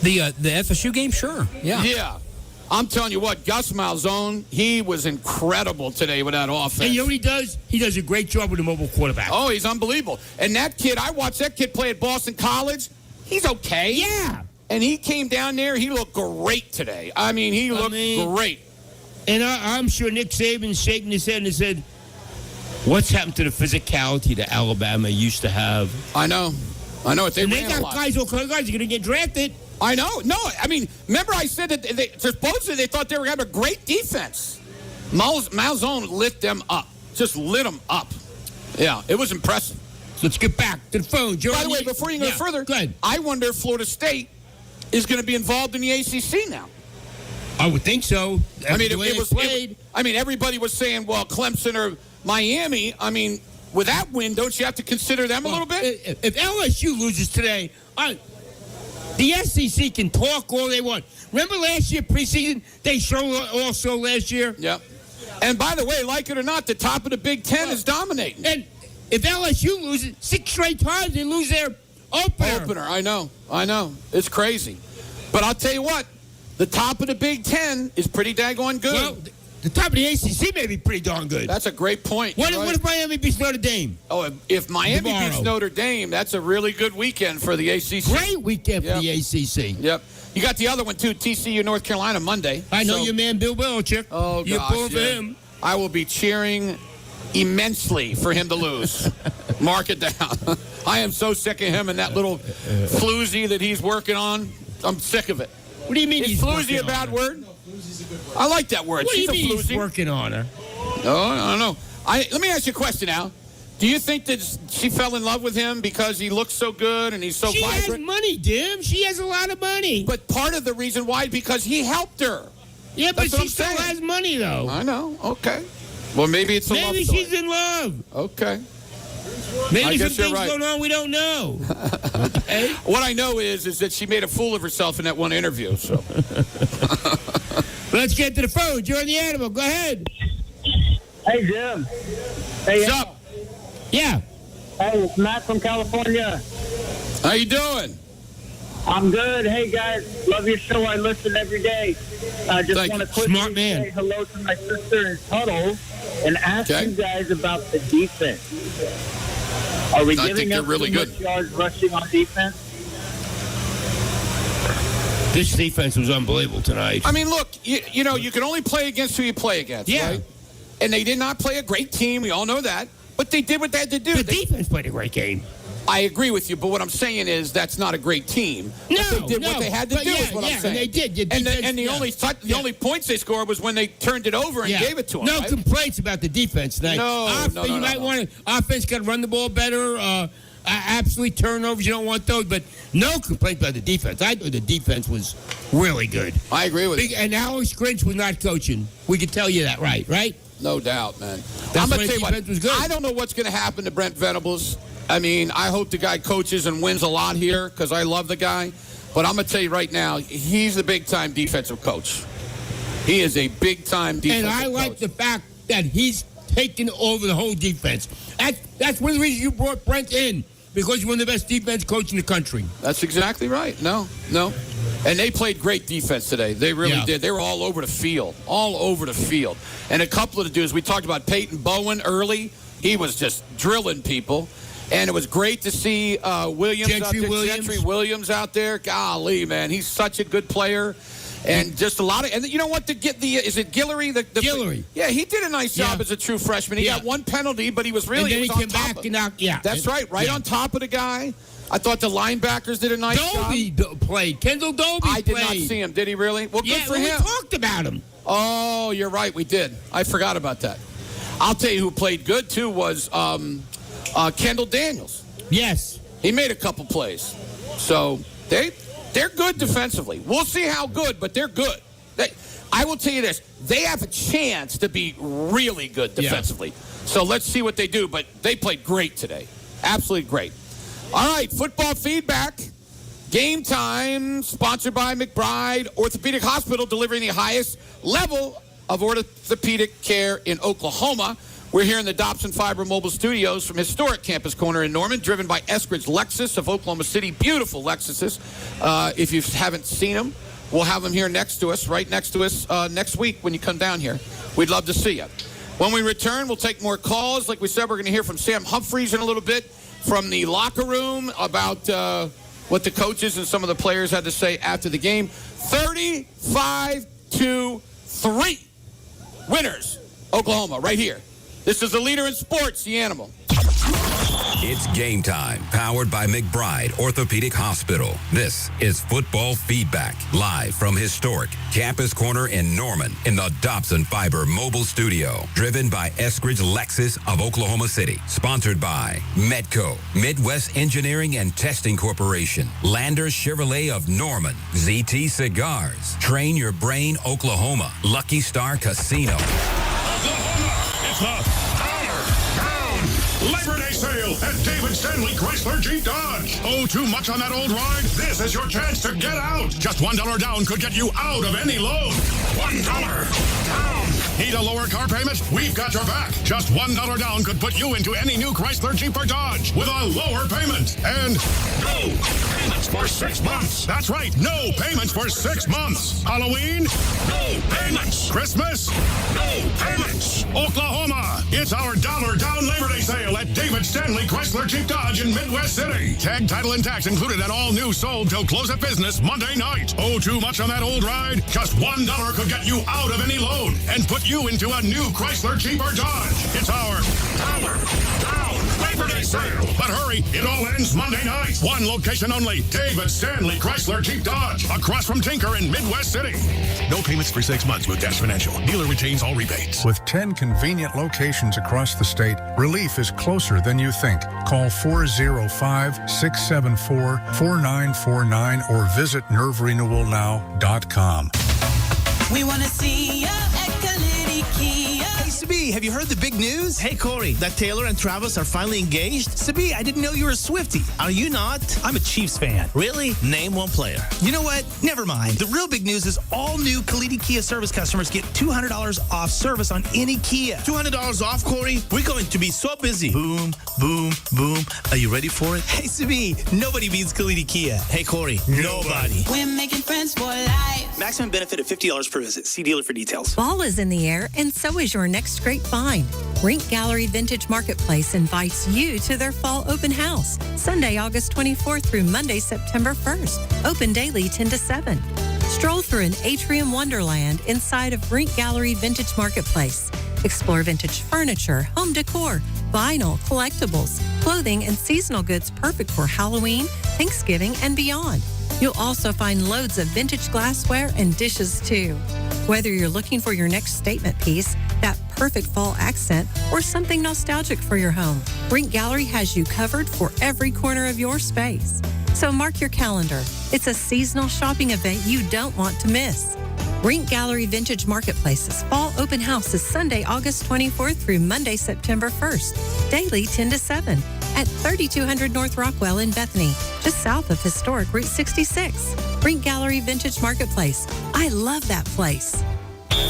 The FSU game? Sure. Yeah. Yeah. I'm telling you what, Gus Malzahn, he was incredible today with that offense. And you know what he does? He does a great job with a mobile quarterback. Oh, he's unbelievable. And that kid, I watched that kid play at Boston College. He's okay. Yeah. And he came down there. He looked great today. I mean, he looked great. And I'm sure Nick Saban's shaking his head and said, what's happened to the physicality that Alabama used to have? I know. They got guys, all kinds of guys are going to get drafted. I know. No, I mean, remember I said that supposedly they thought they were going to have a great defense. Malzone lit them up. Just lit them up. Yeah, it was impressive. Let's get back to the phone. By the way, before you go further, go ahead. I wonder if Florida State is going to be involved in the ACC now. I would think so. I mean, everybody was saying, well, Clemson or Miami. I mean, with that win, don't you have to consider them a little bit? If LSU loses today, the SEC can talk all they want. Remember last year preseason? They showed also last year. Yep. And by the way, like it or not, the top of the Big Ten is dominating. And if LSU loses 6 straight times, they lose their opener. I know. It's crazy. But I'll tell you what, the top of the Big Ten is pretty daggone good. Well, the top of the ACC may be pretty darn good. That's a great point. What if Miami beats Notre Dame? Oh, if Miami beats Notre Dame, that's a really good weekend for the ACC. Great weekend for the ACC. Yep. You got the other one, too, TCU, North Carolina, Monday. I know your man, Bill Belichick. Oh, you're pulling for him. I will be cheering immensely for him to lose. Mark it down. I am so sick of him and that little floozy that he's working on. I'm sick of it. What do you mean is floozy a bad word? No, floozy's a good word. I like that word. What do you mean he's working on her? No, I don't know. Let me ask you a question now. Do you think that she fell in love with him because he looks so good and he's so vibrant? She has money, Dim. She has a lot of money. But part of the reason why, because he helped her. Yeah, but she still has money, though. I know. Okay. Well, maybe it's a love story. Maybe she's in love. Okay. Maybe some things going on we don't know. Okay? What I know is that she made a fool of herself in that one interview. So. Let's get to the phone. You're on the animal. Go ahead. Hey, Jim. Hey, what's up? Yeah. Hey, it's Matt from California. How you doing? I'm good. Hey, guys. Love your show. I listen every day. I just want to quickly say hello to my sister in Tuttle and ask you guys about the defense. Are we giving up really too much yards rushing on defense? This defense was unbelievable tonight. I mean, look, you know, you can only play against who you play against, right? And they did not play a great team. We all know that. But they did what they had to do. The defense played a great game. I agree with you, but what I'm saying is that's not a great team. No, they did what they had to do is what I'm saying. And they did. The only points they scored was when they turned it over and gave it to them. No complaints about the defense tonight. No. You might want to. Offense got to run the ball better. Absolutely turnovers. You don't want those, but no complaints about the defense. I thought the defense was really good. I agree with you. And Alex Grinch was not coaching. We can tell you that, right? No doubt, man. I'm going to tell you what. Was good. I don't know what's going to happen to Brent Venables. I mean, I hope the guy coaches and wins a lot here because I love the guy. But I'm going to tell you right now, he's a big-time defensive coach. He is a big-time defensive coach. And I like the fact that he's taken over the whole defense. That's one of the reasons you brought Brent in, because he's one of the best defense coaches in the country. That's exactly right. No. And they played great defense today. They really did. They were all over the field. And a couple of the dudes, we talked about Peyton Bowen early. He was just drilling people. And it was great to see Gentry Williams out there. Golly, man, he's such a good player. And just a lot of, and you know what? Is it Guillory? Guillory. Yeah, he did a nice job as a true freshman. He got one penalty, but he was really. And then he came back and knocked. Yeah, that's right on top of the guy. I thought the linebackers did a nice job. Dobie played. Kendall Dobie played. I did not see him. Did he really? Well, good for him. We talked about him. Oh, you're right. We did. I forgot about that. I'll tell you who played good too was Kendall Daniels. Yes, he made a couple plays. So they're good defensively. We'll see how good, but they're good. I will tell you this: they have a chance to be really good defensively. Yeah. So let's see what they do. But they played great today. Absolutely great. All right, football feedback. Game time, sponsored by McBride Orthopedic Hospital, delivering the highest level of orthopedic care in Oklahoma. We're here in the Dobson Fiber Mobile Studios from historic Campus Corner in Norman, driven by Eskridge Lexus of Oklahoma City. Beautiful Lexuses. If you haven't seen them, we'll have them here right next to us next week when you come down here. We'd love to see you. When we return, we'll take more calls. Like we said, we're going to hear from Sam Humphreys in a little bit from the locker room about what the coaches and some of the players had to say after the game. 35-3. Winners, Oklahoma, right here. This is the leader in sports, The Animal. It's game time, powered by McBride Orthopedic Hospital. This is Football Feedback, live from historic Campus Corner in Norman in the Dobson Fiber Mobile Studio. Driven by Eskridge Lexus of Oklahoma City. Sponsored by Medco, Midwest Engineering and Testing Corporation, Landers Chevrolet of Norman, ZT Cigars, Train Your Brain Oklahoma, Lucky Star Casino. It's the Labor Day sale at David Stanley Chrysler Jeep Dodge. Oh, too much on that old ride? This is your chance to get out. Just $1 down could get you out of any loan. $1 down. Need a lower car payment? We've got your back. Just $1 down could put you into any new Chrysler Jeep or Dodge with a lower payment. And no payments for 6 months. That's right, no payments for 6 months. Halloween? No payments. Christmas? No payments. Oklahoma, it's our $1 down Labor Day sale at David Stanley Chrysler Jeep Dodge in Midwest City. Tag, title, and tax included and all new sold till close of business Monday night. Oh, too much on that old ride? Just $1 could get you out of any loan and put you into a new Chrysler Jeep or Dodge. It's our $1 down Labor Day sale. But hurry, it all ends Monday night. One location only, David Stanley Chrysler Jeep Dodge, across from Tinker in Midwest City. No payments for 6 months with Dash Financial. Dealer retains all rebates. With 10 convenient locations across the state, relief is closer than you think. Call 405-674-4949 or visit nerverenewalnow.com. We want to see you at Kalidi Kia. Hey, Sabi, have you heard the big news? Hey, Corey, that Taylor and Travis are finally engaged? Sabi, I didn't know you were a Swiftie. Are you not? I'm a Chiefs fan. Really? Name one player. You know what? Never mind. The real big news is all new Kalidi Kia service customers get $200 off service on any Kia. $200 off, Corey? We're going to be so busy. Boom, boom, boom. Are you ready for it? Hey, Sabi, nobody beats Kalidi Kia. Hey, Corey, nobody. We're making friends for life. Maximum benefit of $50 per visit. See dealer for details. Fall is in the air, and so is your next great find. Rink Gallery Vintage Marketplace invites you to their fall open house, Sunday, August 24th through Monday, September 1st. Open daily 10 to 7. Stroll through an atrium wonderland inside of Rink Gallery Vintage Marketplace. Explore vintage furniture, home decor, vinyl, collectibles, clothing, and seasonal goods perfect for Halloween, Thanksgiving, and beyond. You'll also find loads of vintage glassware and dishes, too. Whether you're looking for your next statement piece, that perfect fall accent, or something nostalgic for your home, Rink Gallery has you covered for every corner of your space. So mark your calendar. It's a seasonal shopping event you don't want to miss. Rink Gallery Vintage Marketplace's fall open house is Sunday, August 24th through Monday, September 1st. Daily 10 to 7 at 3200 North Rockwell in Bethany, just south of historic Route 66. Rink Gallery Vintage Marketplace. I love that place.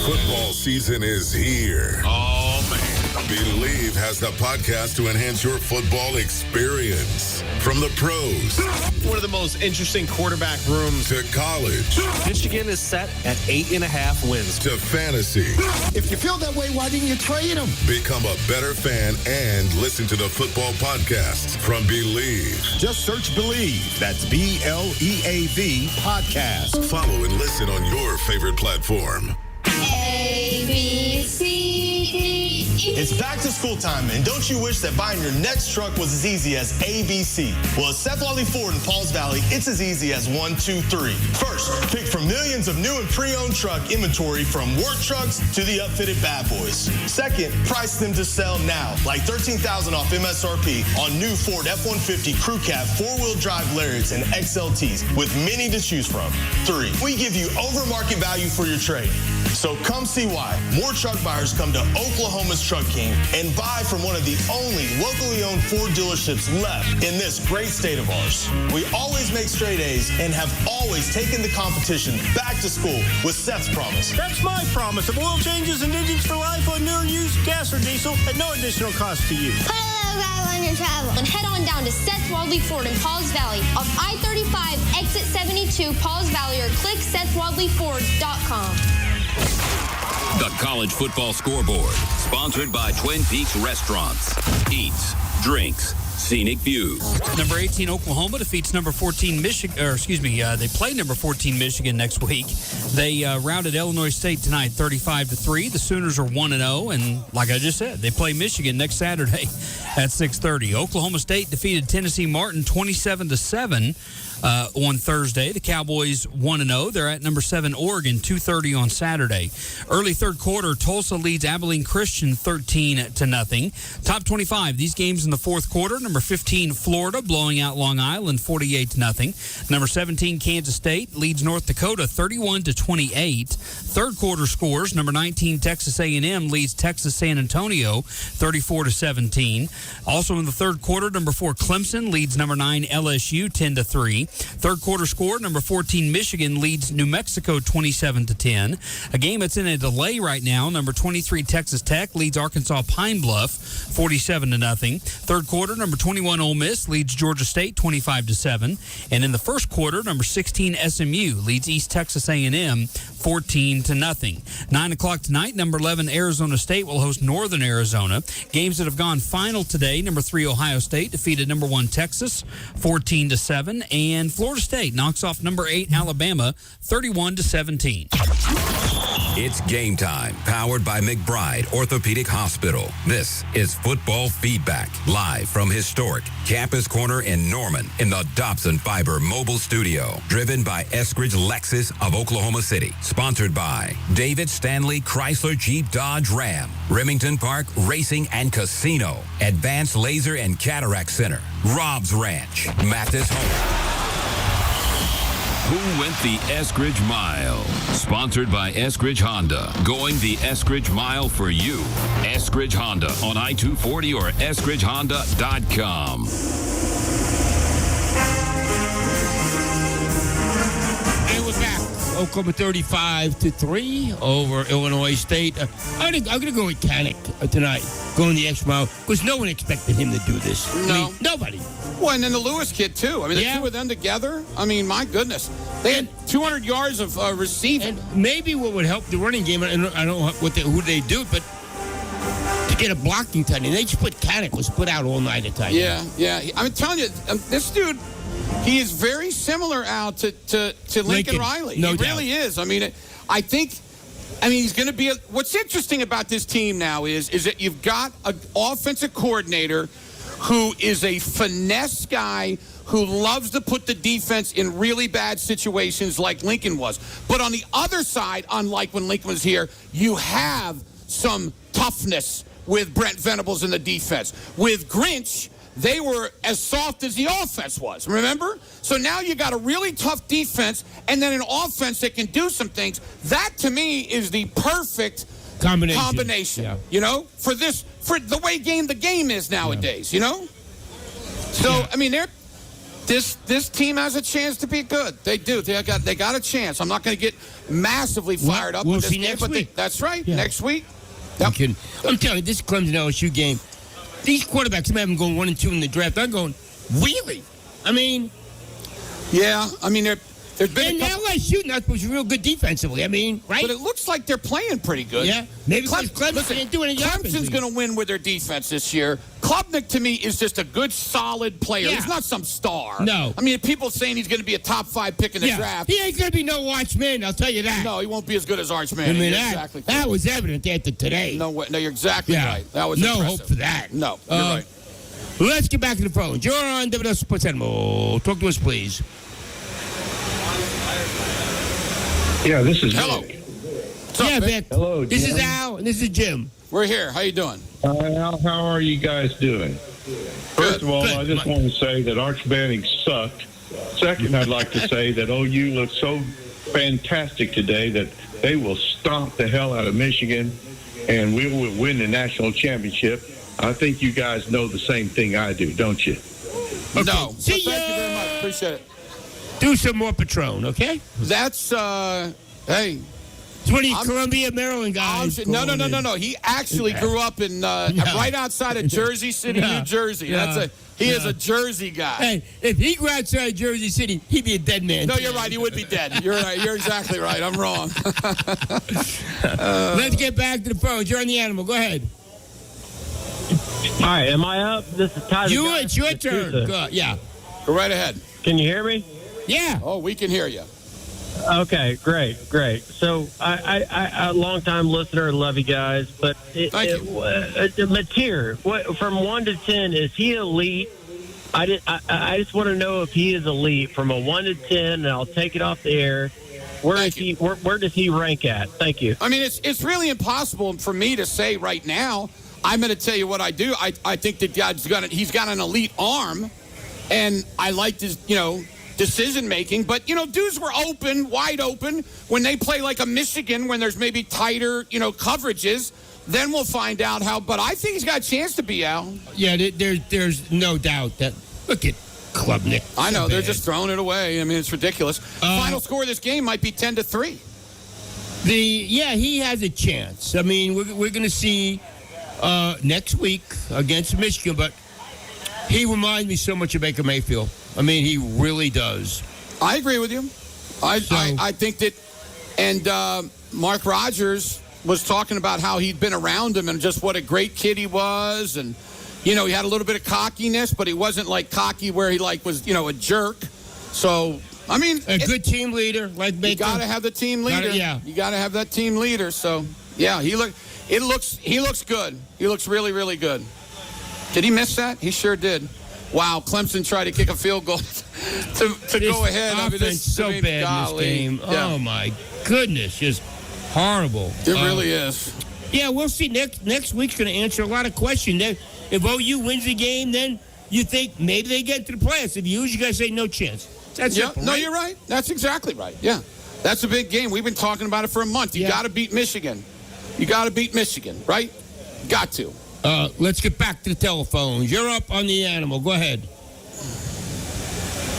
Football season is here. Oh, man. Believe has the podcast to enhance your football experience. From the pros. One of the most interesting quarterback rooms. To college. Michigan is set at 8.5 wins. To fantasy. If you feel that way, why didn't you trade him? Become a better fan and listen to the football podcast from Believe. Just search Believe. That's BLEAV podcast. Follow and listen on your favorite platform. A-B-C-D-E. It's back to school time, and don't you wish that buying your next truck was as easy as ABC? Well, at Seth Wadley Ford in Pauls Valley, it's as easy as 1, 2, 3. First, pick from millions of new and pre-owned truck inventory from work trucks to the upfitted bad boys. Second, price them to sell now, like $13,000 off MSRP on new Ford F-150 Crew Cab 4-wheel drive Lariats and XLTs with many to choose from. 3, we give you over-market value for your trade. So come see why more truck buyers come to Oklahoma's Truck King and buy from one of the only locally owned Ford dealerships left in this great state of ours. We always make straight A's and have always taken the competition back to school with Seth's promise. That's my promise of oil changes and engines for life on new or used gas or diesel at no additional cost to you. Put a little guy on your travel and head on down to Seth Wadley Ford in Pauls Valley off I-35, exit 72, Pauls Valley, or click SethWadleyFord.com. The College Football Scoreboard, sponsored by Twin Peaks Restaurants. Eats, drinks, scenic views. Number 18 Oklahoma defeats number 14 Michigan, they play number 14 Michigan next week. They routed Illinois State tonight 35-3. The Sooners are 1-0, and like I just said, they play Michigan next Saturday at 6:30. Oklahoma State defeated Tennessee Martin 27-7 on Thursday. The Cowboys 1-0. They're at number 7 Oregon 2:30 on Saturday. Early third quarter, Tulsa leads Abilene Christian 13-0. Top 25. These games in the fourth quarter. Number 15 Florida blowing out Long Island 48-0. Number 17 Kansas State leads North Dakota 31-28. Third quarter scores. Number 19 Texas A&M leads Texas San Antonio 34-17. Also in the third quarter, number 4 Clemson leads number 9 LSU 10-3. Third quarter score, number 14 Michigan leads New Mexico 27-10. A game that's in a delay right now. Number 23 Texas Tech leads Arkansas Pine Bluff 47-0. Third quarter, number 21 Ole Miss leads Georgia State 25-7. And in the first quarter, number 16 SMU leads East Texas A&M 14-0. 9 o'clock tonight, number 11 Arizona State will host Northern Arizona. Games that have gone final today, number 3 Ohio State defeated number 1 Texas 14-7, and Florida State knocks off number 8 Alabama 31-17. It's game time, powered by McBride Orthopedic Hospital. This is Football Feedback, live from historic Campus Corner in Norman in the Dobson Fiber Mobile Studio. Driven by Eskridge Lexus of Oklahoma City. Sponsored by David Stanley Chrysler Jeep Dodge Ram, Remington Park Racing and Casino, Advanced Laser and Cataract Center, Rob's Ranch, Mathis Home. Who went the Eskridge Mile? Sponsored by Eskridge Honda. Going the Eskridge Mile for you. Eskridge Honda on I-240 or EskridgeHonda.com. And we're back. Oklahoma 35-3 over Illinois State. I'm gonna go with Kanik tonight, going the extra mile, because no one expected him to do this. No. I mean, nobody. Well, and then the Lewis kid, too. I mean, the two of them together, I mean, my goodness. They had 200 yards of receiving. And maybe what would help the running game, I don't know who they do, but to get a blocking tight end. They just put Kanik was put out all night at tight end. Yeah. I'm telling you, this dude, he is very similar, Al, to Lincoln Riley. No he doubt. really is. I mean, he's going to be what's interesting about this team now is that you've got an offensive coordinator who is a finesse guy who loves to put the defense in really bad situations like Lincoln was. But on the other side, unlike when Lincoln was here, you have some toughness with Brent Venables in the defense. With Grinch, they were as soft as the offense was, remember? So now you got a really tough defense and then an offense that can do some things. That, to me, is the perfect combination. Yeah. You know, for the way the game is nowadays, you know? So, I mean, this team has a chance to be good. They do. They got a chance. I'm not going to get massively fired up. We'll with this see game, next but week. That's right. Yeah. Next week. I'm kidding. I'm telling you, this Clemson LSU game, these quarterbacks, some of them going 1 and 2 in the draft. I'm going, really? I mean, yeah. I mean, there's been and LSU not was real good defensively. I mean, right? But it looks like they're playing pretty good. Yeah. Maybe Clemson didn't do any Clemson's going to win with their defense this year. Klubnik, to me, is just a good, solid player. Yeah. He's not some star. No. I mean, people saying he's going to be a top 5 pick in the draft. He ain't going to be no Watchman, I'll tell you that. No, he won't be as good as Arch Manning. I mean, exactly. that was evident after today. No, you're exactly right. That was no impressive. hope for that. No, you're right. Let's get back to the phones. You're on WS Sports Animal. Talk to us, please. Yeah, this is Hello. Vic. What's up, Vic. Hello, This Jim. is Al, and this is Jim. We're here. How you doing? Al, how are you guys doing? First of all, I just want to say that Arch Manning sucked. Second, I'd like to say that OU looks so fantastic today that they will stomp the hell out of Michigan, and we will win the national championship. I think you guys know the same thing I do, don't you? Okay. No. See Thank you very much. Appreciate it. Do some more Patron, okay? That's, hey. It's one of you Columbia, Maryland guys. No. He actually grew up in right outside of Jersey City, New Jersey. He is a Jersey guy. Hey, if he grew outside Jersey City, he'd be a dead man. No, you're right. He would be dead. You're right. You're exactly right. I'm wrong. Let's get back to the phones. You're on the Animal. Go ahead. All right, am I up? This is Tyler. It's your turn. Yeah. Go right ahead. Can you hear me? Yeah. Oh, we can hear you. Okay, great. So I a long-time listener, love you guys. But Mateer, from 1 to 10, is he elite? I just want to know if he is elite from a 1 to 10, and I'll take it off the air. Where does he rank at? Thank you. I mean, it's really impossible for me to say right now. I'm going to tell you what I do. I think that he's got an elite arm, and I liked his, decision making. But, dudes were wide open. When they play like a Michigan, when there's maybe tighter, coverages, then we'll find out how. But I think he's got a chance to be out. Yeah, there's no doubt that. Look at Klubnik. I know, they're just throwing it away. I mean, it's ridiculous. Final score of this game might be 10-3. He has a chance. I mean, we're going to see next week against Michigan, but he reminds me so much of Baker Mayfield. I mean, he really does. I agree with you. I think that, and Mark Rodgers was talking about how he'd been around him and just what a great kid he was, and he had a little bit of cockiness, but he wasn't like cocky where he was a jerk. So I mean, a good team leader like Baker. You got to have the team leader. You got to have that team leader. So yeah, he looks good. He looks really, really good. Did he miss that? He sure did. Wow, Clemson tried to kick a field goal to go ahead. I mean, this so bad in this game. Yeah. Oh my goodness, just horrible. It really is. Yeah, we'll see. Next week's going to answer a lot of questions. If OU wins the game, then you think maybe they get to the playoffs. If you lose, you got to say no chance. That's simple, No, right? you're right. That's exactly right. Yeah, that's a big game. We've been talking about it for a month. You got to beat Michigan. You got to beat Michigan, right? Got to. Let's get back to the telephones. You're up on the animal. Go ahead.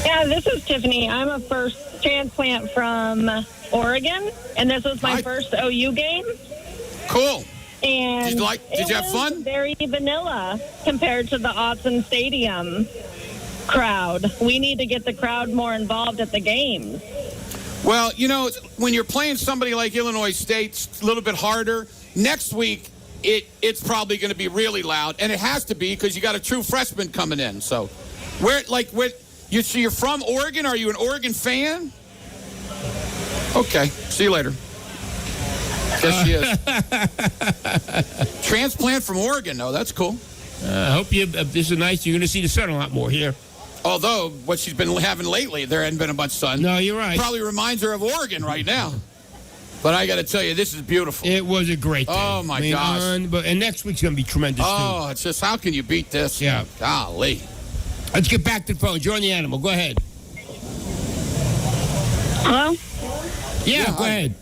Yeah, this is Tiffany. I'm a first transplant from Oregon, and this was my first OU game. Cool. And did you have fun? Very vanilla compared to the Autzen Stadium crowd. We need to get the crowd more involved at the games. Well, when you're playing somebody like Illinois State, it's a little bit harder. Next week, it's probably going to be really loud, and it has to be because you got a true freshman coming in. So, you're from Oregon? Are you an Oregon fan? Okay, see you later. Yes, she is. Transplant from Oregon, though. That's cool. I hope this is nice. You're going to see the sun a lot more here. Although, what she's been having lately, there hasn't been a bunch of sun. No, you're right. Probably reminds her of Oregon right now. But I got to tell you, this is beautiful. It was a great day. Oh, my gosh. And next week's going to be tremendous, too. Oh, it's just, how can you beat this? Yeah. Golly. Let's get back to the phones. You're on the animal. Go ahead. Hello? Yeah, go ahead.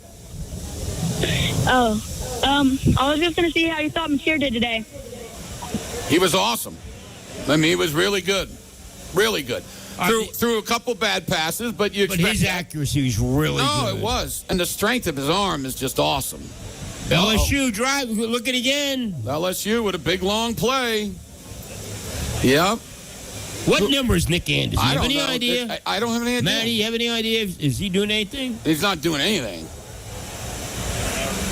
Oh, I was just going to see how you thought Mateer did today. He was awesome. I mean, he was really good. Really good. Threw a couple bad passes, but you expect But his accuracy was really good. No, it was. And the strength of his arm is just awesome. LSU drive. Look at it again. LSU with a big, long play. Yep. What number is Nick Anderson? I don't have any know. idea? I don't have any idea. Maddie, you have any idea? Is he doing anything? He's not doing anything.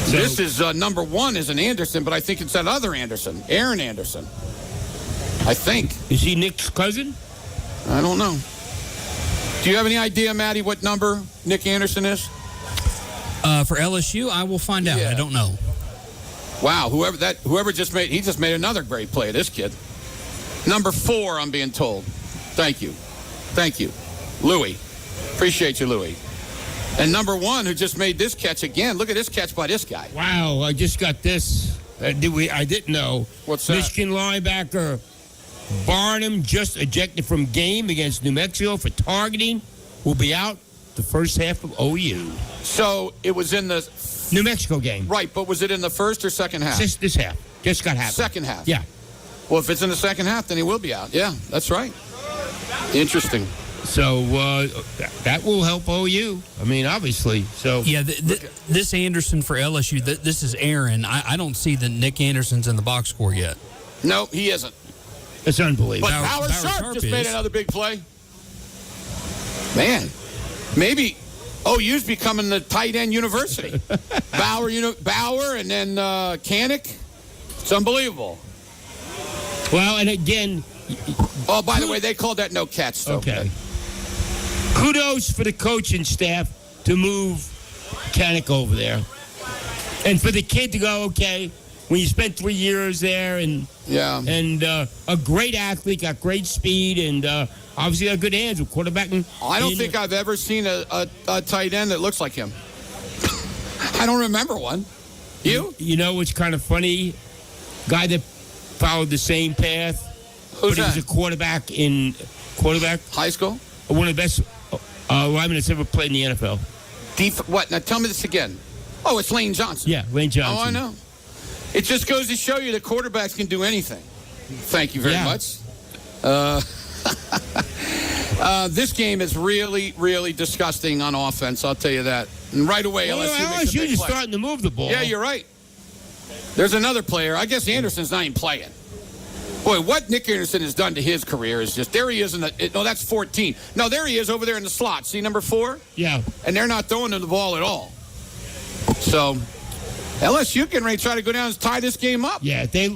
So, this is number one is an Anderson, but I think it's that other Anderson, Aaron Anderson. I think. Is he Nick's cousin? I don't know. Do you have any idea, Maddie, what number Nick Anderson is? For LSU, I will find out. I don't know. Wow, whoever just made another great play, this kid. Number 4, I'm being told. Thank you. Louis. Appreciate you, Louis. And number 1, who just made this catch again. Look at this catch by this guy. Wow, I just got this. I didn't know. What's that? Michigan linebacker Barnum, just ejected from game against New Mexico for targeting, will be out the first half of OU. So it was in the New Mexico game. Right, but was it in the first or second half? This half. Just got half. Second half. Yeah. Well, if it's in the second half, then he will be out. Yeah, that's right. Interesting. So that will help OU. I mean, obviously. So yeah, this Anderson for LSU. This is Aaron. I don't see that Nick Anderson's in the box score yet. No, he isn't. It's unbelievable. But Howard Sharp just made another big play. Man, maybe OU's becoming the tight end university. Bauer, and then Kanik. It's unbelievable. Well, and again... Oh, by the way, they called that no catch. So. Okay. Kudos for the coaching staff to move Kanak over there. And for the kid to go, okay, when you spent 3 years there and a great athlete, got great speed, and obviously got good hands with quarterbacking. I don't think I've ever seen a tight end that looks like him. I don't remember one. You? You know what's kind of funny? Guy that followed the same path. Who's He was a quarterback high school. One of the best linemen that's ever played in the NFL. What? Now tell me this again. Oh, it's Lane Johnson. Yeah, Lane Johnson. Oh, I know. It just goes to show you that quarterbacks can do anything. Thank you very much. This game is really, really disgusting on offense. I'll tell you that. And right away, LSU is starting to move the ball. Yeah, you're right. There's another player. I guess Anderson's not even playing. Boy, what Nick Anderson has done to his career is just, there he is no, that's 14. No, there he is over there in the slot. See number 4? Yeah. And they're not throwing him the ball at all. So, LSU can try to go down and tie this game up. Yeah, they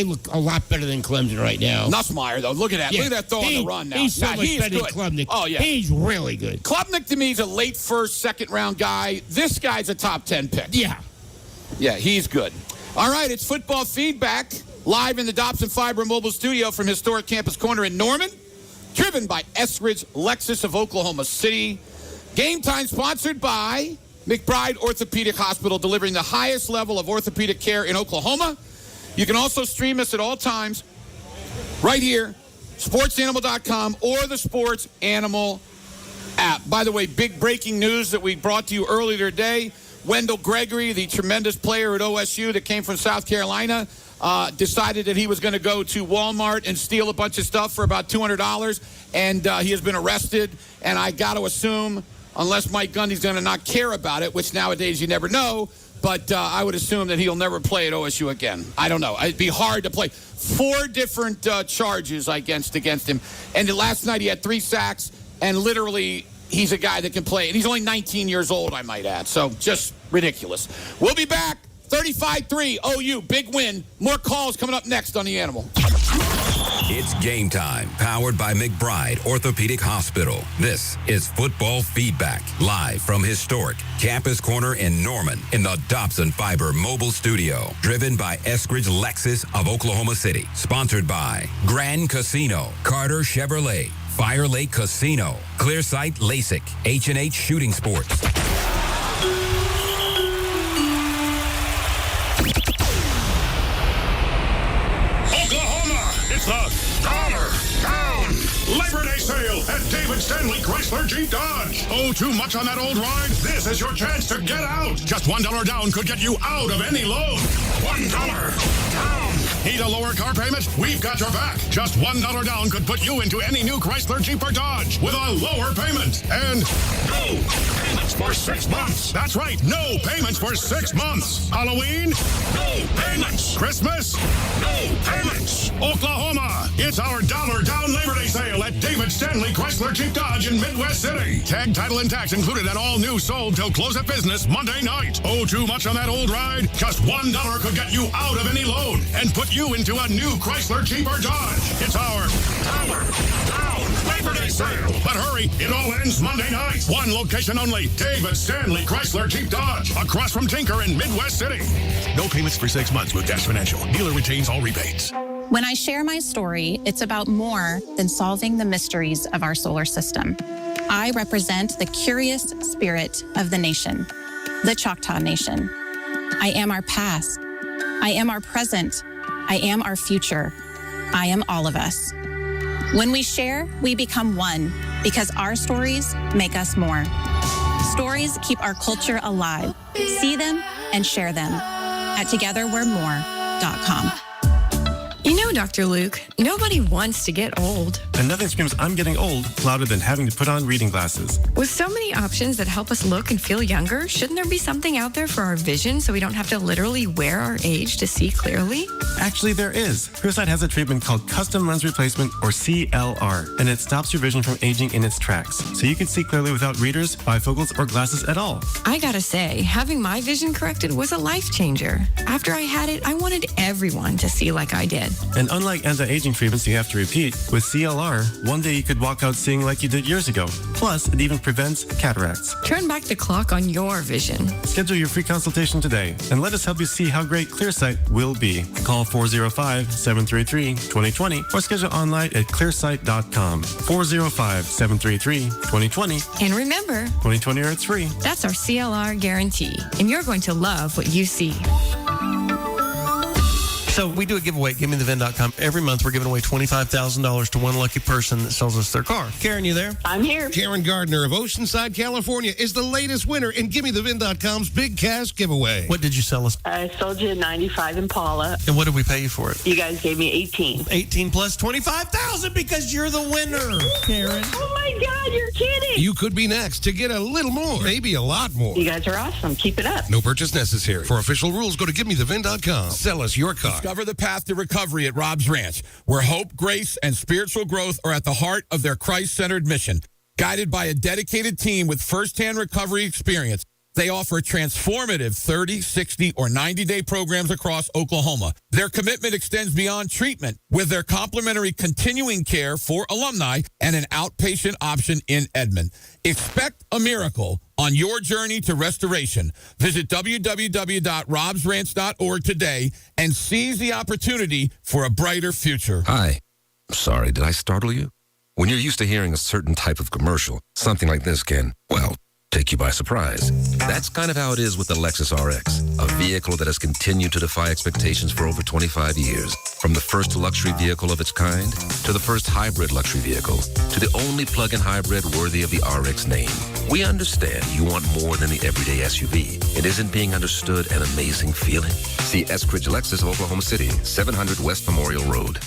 look a lot better than Clemson right now. Nussmeier, though. Look at that. Look at that throw on the run now. He's so much better than Klubnik. Oh, yeah. He's really good. Klubnik, to me, is a late first, second round guy. This guy's a top 10 pick. Yeah. Yeah, he's good. All right, it's football feedback. Live in the Dobson Fiber Mobile Studio from historic Campus Corner in Norman. Driven by Eskridge Lexus of Oklahoma City. Game time sponsored by McBride Orthopedic Hospital, delivering the highest level of orthopedic care in Oklahoma. You can also stream us at all times right here, sportsanimal.com or the Sports Animal app. By the way, big breaking news that we brought to you earlier today. Wendell Gregory, the tremendous player at OSU that came from South Carolina, decided that he was going to go to Walmart and steal a bunch of stuff for about $200, and he has been arrested. And I got to assume, unless Mike Gundy's going to not care about it, which nowadays you never know, but I would assume that he'll never play at OSU again. I don't know. It'd be hard to play. 4 different charges against him. And last night he had 3 sacks, and literally he's a guy that can play. And he's only 19 years old, I might add. So just ridiculous. We'll be back. 35-3 OU, big win. More calls coming up next on The Animal. It's game time, powered by McBride Orthopedic Hospital. This is Football Feedback, live from historic Campus Corner in Norman in the Dobson Fiber Mobile Studio. Driven by Eskridge Lexus of Oklahoma City. Sponsored by Grand Casino, Carter Chevrolet, Fire Lake Casino, Clearsight LASIK, H&H Shooting Sports. It's the Dollar Down Labor Day sale at David Stanley Chrysler Jeep Dodge. Oh, too much on that old ride? This is your chance to get out. Just $1 down could get you out of any loan. $1 down. Need a lower car payment? We've got your back. Just $1 down could put you into any new Chrysler Jeep or Dodge with a lower payment. And no payments for 6 months. That's right, no payments for 6 months. Halloween? No payments. Christmas? No payments. Oklahoma, it's our $1 down Labor Day sale at David Stanley Chrysler Jeep Dodge in Midwest City. Tag, title, and tax included at all new sold till close of business Monday night. Oh, too much on that old ride? Just $1 could get you out of any loan and put you into a new Chrysler Jeep or Dodge. It's our $1 down Labor Day sale. But hurry, it all ends Monday night. One location only, David Stanley Chrysler Jeep Dodge, across from Tinker in Midwest City. No payments for 6 months with Dash Financial. Dealer retains all rebates. When I share my story, it's about more than solving the mysteries of our solar system. I represent the curious spirit of the nation, the Choctaw Nation. I am our past. I am our present. I am our future. I am all of us. When we share, we become one because our stories make us more. Stories keep our culture alive. See them and share them at togetherwe'remore.com. You know, Dr. Luke, nobody wants to get old. And nothing screams I'm getting old louder than having to put on reading glasses. With so many options that help us look and feel younger, shouldn't there be something out there for our vision so we don't have to literally wear our age to see clearly? Actually, there is. Clearsight has a treatment called Custom Lens Replacement, or CLR, and it stops your vision from aging in its tracks, so you can see clearly without readers, bifocals, or glasses at all. I gotta say, having my vision corrected was a life changer. After I had it, I wanted everyone to see like I did. And unlike anti-aging treatments you have to repeat, with CLR, one day you could walk out seeing like you did years ago. Plus, it even prevents cataracts. Turn back the clock on your vision. Schedule your free consultation today and let us help you see how great ClearSight will be. Call 405-733-2020 or schedule online at clearsight.com. 405-733-2020. And remember, 2020 or it's free. that's our CLR guarantee, and you're going to love what you see. So we do a giveaway at GiveMeTheVin.com. Every month we're giving away $25,000 to one lucky person that sells us their car. Karen, you there? I'm here. Karen Gardner of Oceanside, California is the latest winner in GiveMeTheVin.com's Big Cash Giveaway. What did you sell us? I sold you a 95 Impala. And what did we pay you for it? You guys gave me 18. 18 plus 25,000 because you're the winner, Karen. Oh my God, you're kidding. You could be next to get a little more, maybe a lot more. You guys are awesome. Keep it up. No purchase necessary. For official rules, go to GiveMeTheVin.com. Sell us your car. Discover the path to recovery at Rob's Ranch, where hope, grace, and spiritual growth are at the heart of their Christ-centered mission. Guided by a dedicated team with firsthand recovery experience, they offer transformative 30, 60, or 90-day programs across Oklahoma. Their commitment extends beyond treatment with their complimentary continuing care for alumni and an outpatient option in Edmond. Expect a miracle on your journey to restoration. Visit www.robsranch.org today and seize the opportunity for a brighter future. Hi. Sorry, did I startle you? When you're used to hearing a certain type of commercial, something like this can, well, take you by surprise. That's kind of how it is with the Lexus RX, a vehicle that has continued to defy expectations for over 25 years. From the first luxury vehicle of its kind, to the first hybrid luxury vehicle, to the only plug-in hybrid worthy of the RX name. We understand you want more than the everyday SUV. It isn't being understood an amazing feeling? See Eskridge Lexus of Oklahoma City, 700 West Memorial Road.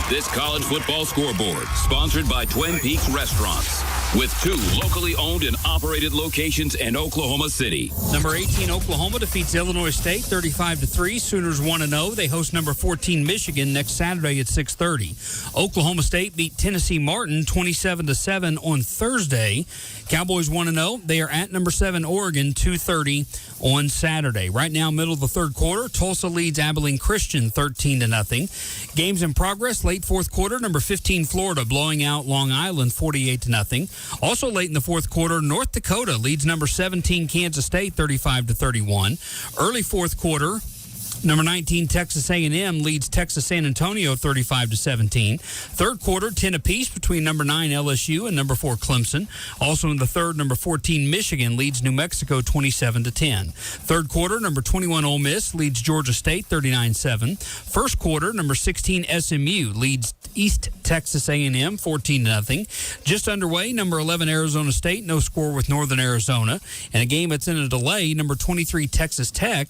This college football scoreboard, sponsored by Twin Peaks Restaurants, with 2 locally owned and operated locations in Oklahoma City. Number 18, Oklahoma defeats Illinois State 35-3. Sooners 1-0. They host number 14, Michigan, next Saturday at 6:30. Oklahoma State beat Tennessee Martin 27-7 on Thursday. Cowboys 1-0. They are at number 7, Oregon, 2:30 on Saturday. Right now, middle of the third quarter, Tulsa leads Abilene Christian 13-0. Games in progress, late fourth quarter, number 15, Florida blowing out Long Island 48-0. Also late in the fourth quarter, North Dakota leads number 17, Kansas State 35-31. Early fourth quarter, number 19, Texas A&M leads Texas San Antonio 35-17. Third quarter, 10 apiece between number 9, LSU, and number 4, Clemson. Also in the third, number 14, Michigan leads New Mexico 27-10. Third quarter, number 21, Ole Miss leads Georgia State 39-7. First quarter, number 16, SMU leads East Texas A&M 14-0. Just underway, number 11, Arizona State, no score with Northern Arizona. And a game that's in a delay, number 23, Texas Tech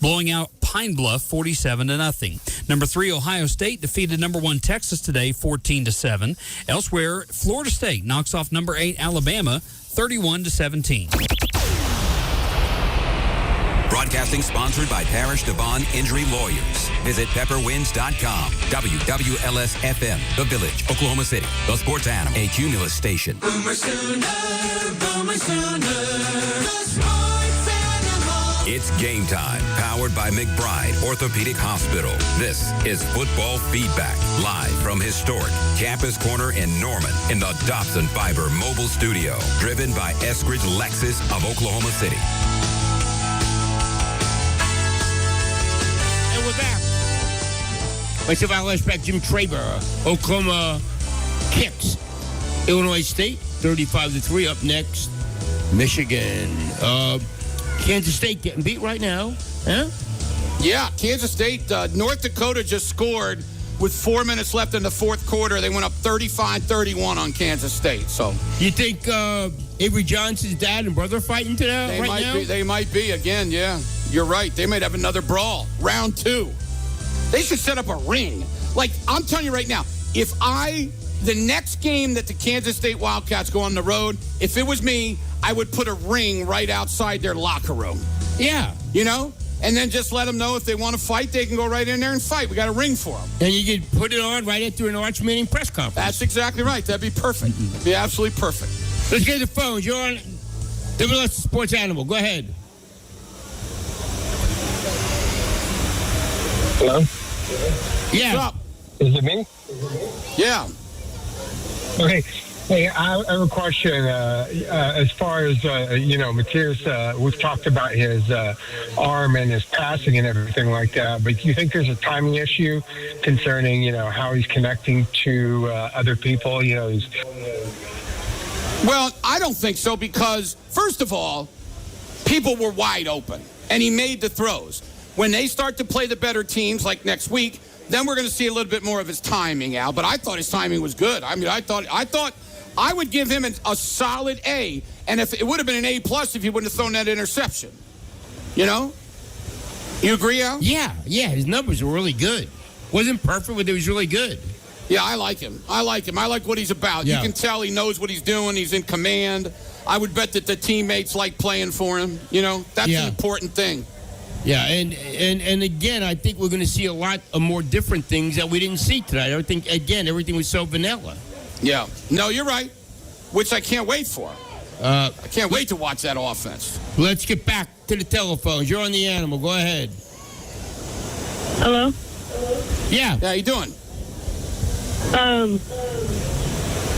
blowing out Pine Bluff 47-0. Number 3, Ohio State defeated number 1, Texas today 14-7. Elsewhere, Florida State knocks off number 8, Alabama 31-17. Broadcasting sponsored by Parish Devon Injury Lawyers. Visit pepperwinds.com. WWLS-FM, The Village, Oklahoma City. The Sports Animal, a Cumulus station. Boomer Sooner, Boomer Sooner, the Sports Animal. It's game time, powered by McBride Orthopedic Hospital. This is Football Feedback, live from historic Campus Corner in Norman in the Dobson Fiber Mobile Studio, driven by Eskridge Lexus of Oklahoma City. And with that, myself, Al Eschbach, Jim Traber, Oklahoma kicks Illinois State 35-3. Up next, Michigan. Kansas State getting beat right now. Huh? Yeah, Kansas State, North Dakota just scored with 4 minutes left in the fourth quarter. They went up 35-31 on Kansas State. So you think Avery Johnson's dad and brother fighting today? They might be again. Yeah, you're right. They might have another brawl. Round 2. They should set up a ring. Like I'm telling you right now, the next game that the Kansas State Wildcats go on the road, if it was me, I would put a ring right outside their locker room. Yeah. You know? And then just let them know if they want to fight, they can go right in there and fight. We got a ring for them. And you could put it on right after an Arch Manning press conference. That's exactly right. That'd be perfect. It'd be absolutely perfect. Let's get the phones. You're on WLS Sports Animal. Go ahead. Hello? Yeah. What's up? Is it me? Yeah. Okay. Hey, I have a question. As far as, Matthias, we've talked about his arm and his passing and everything like that, but do you think there's a timing issue concerning, how he's connecting to other people? Well, I don't think so because, first of all, people were wide open, and he made the throws. When they start to play the better teams, like next week, then we're going to see a little bit more of his timing, Al. But I thought his timing was good. I mean, I thought I would give him a solid A, and if it would have been an A+ if he wouldn't have thrown that interception. You agree, Al? Yeah, his numbers were really good. Wasn't perfect, but it was really good. Yeah, I like him. I like what he's about. Yeah. You can tell he knows what he's doing. He's in command. I would bet that the teammates like playing for him. That's an important thing. Yeah, and again, I think we're going to see a lot of more different things that we didn't see tonight. I think, again, everything was so vanilla. Yeah. No, you're right, which I can't wait for. I can't wait to watch that offense. Let's get back to the telephones. You're on the Animal. Go ahead. Hello? Yeah. How you doing?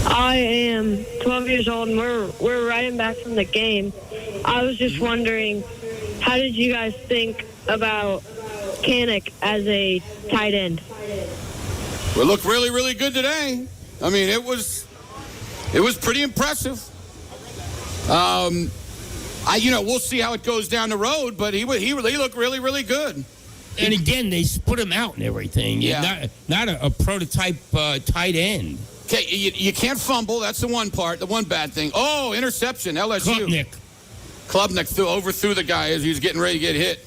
I am 12 years old, and we're riding back from the game. I was just wondering, how did you guys think about Kanik as a tight end? We looked really, really good today. I mean, it was pretty impressive. We'll see how it goes down the road, but he looked really, really good. And again, they split him out and everything. Yeah. Not a prototype tight end. Okay, you can't fumble. That's the one part, the one bad thing. Oh, interception, LSU. Klubnik overthrew the guy as he was getting ready to get hit.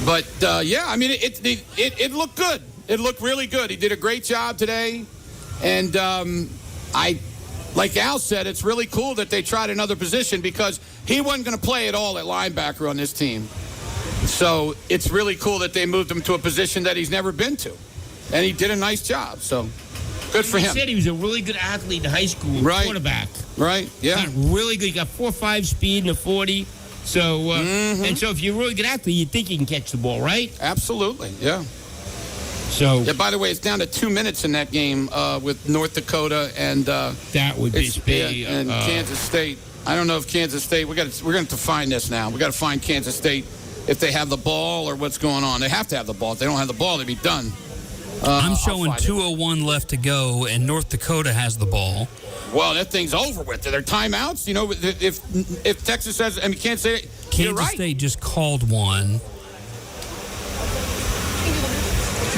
But, it looked good. It looked really good. He did a great job today. And like Al said, it's really cool that they tried another position because he wasn't going to play at all at linebacker on this team. So it's really cool that they moved him to a position that he's never been to. And he did a nice job. So good for him. He said he was a really good athlete in high school, quarterback. Right, yeah. Got really good. He got 4.5 speed in the 40. So, and so if you're a really good athlete, you think you can catch the ball, right? Absolutely, yeah. So, yeah, by the way, it's down to 2 minutes in that game with North Dakota and that would be and Kansas State. I don't know if Kansas State. We're going to find this now. We got to find Kansas State if they have the ball or what's going on. They have to have the ball. If they don't have the ball, they'd be done. I'm showing 2:01 left to go, and North Dakota has the ball. Well, that thing's over with. Are there timeouts? If Texas says, Kansas State, Kansas State just called one.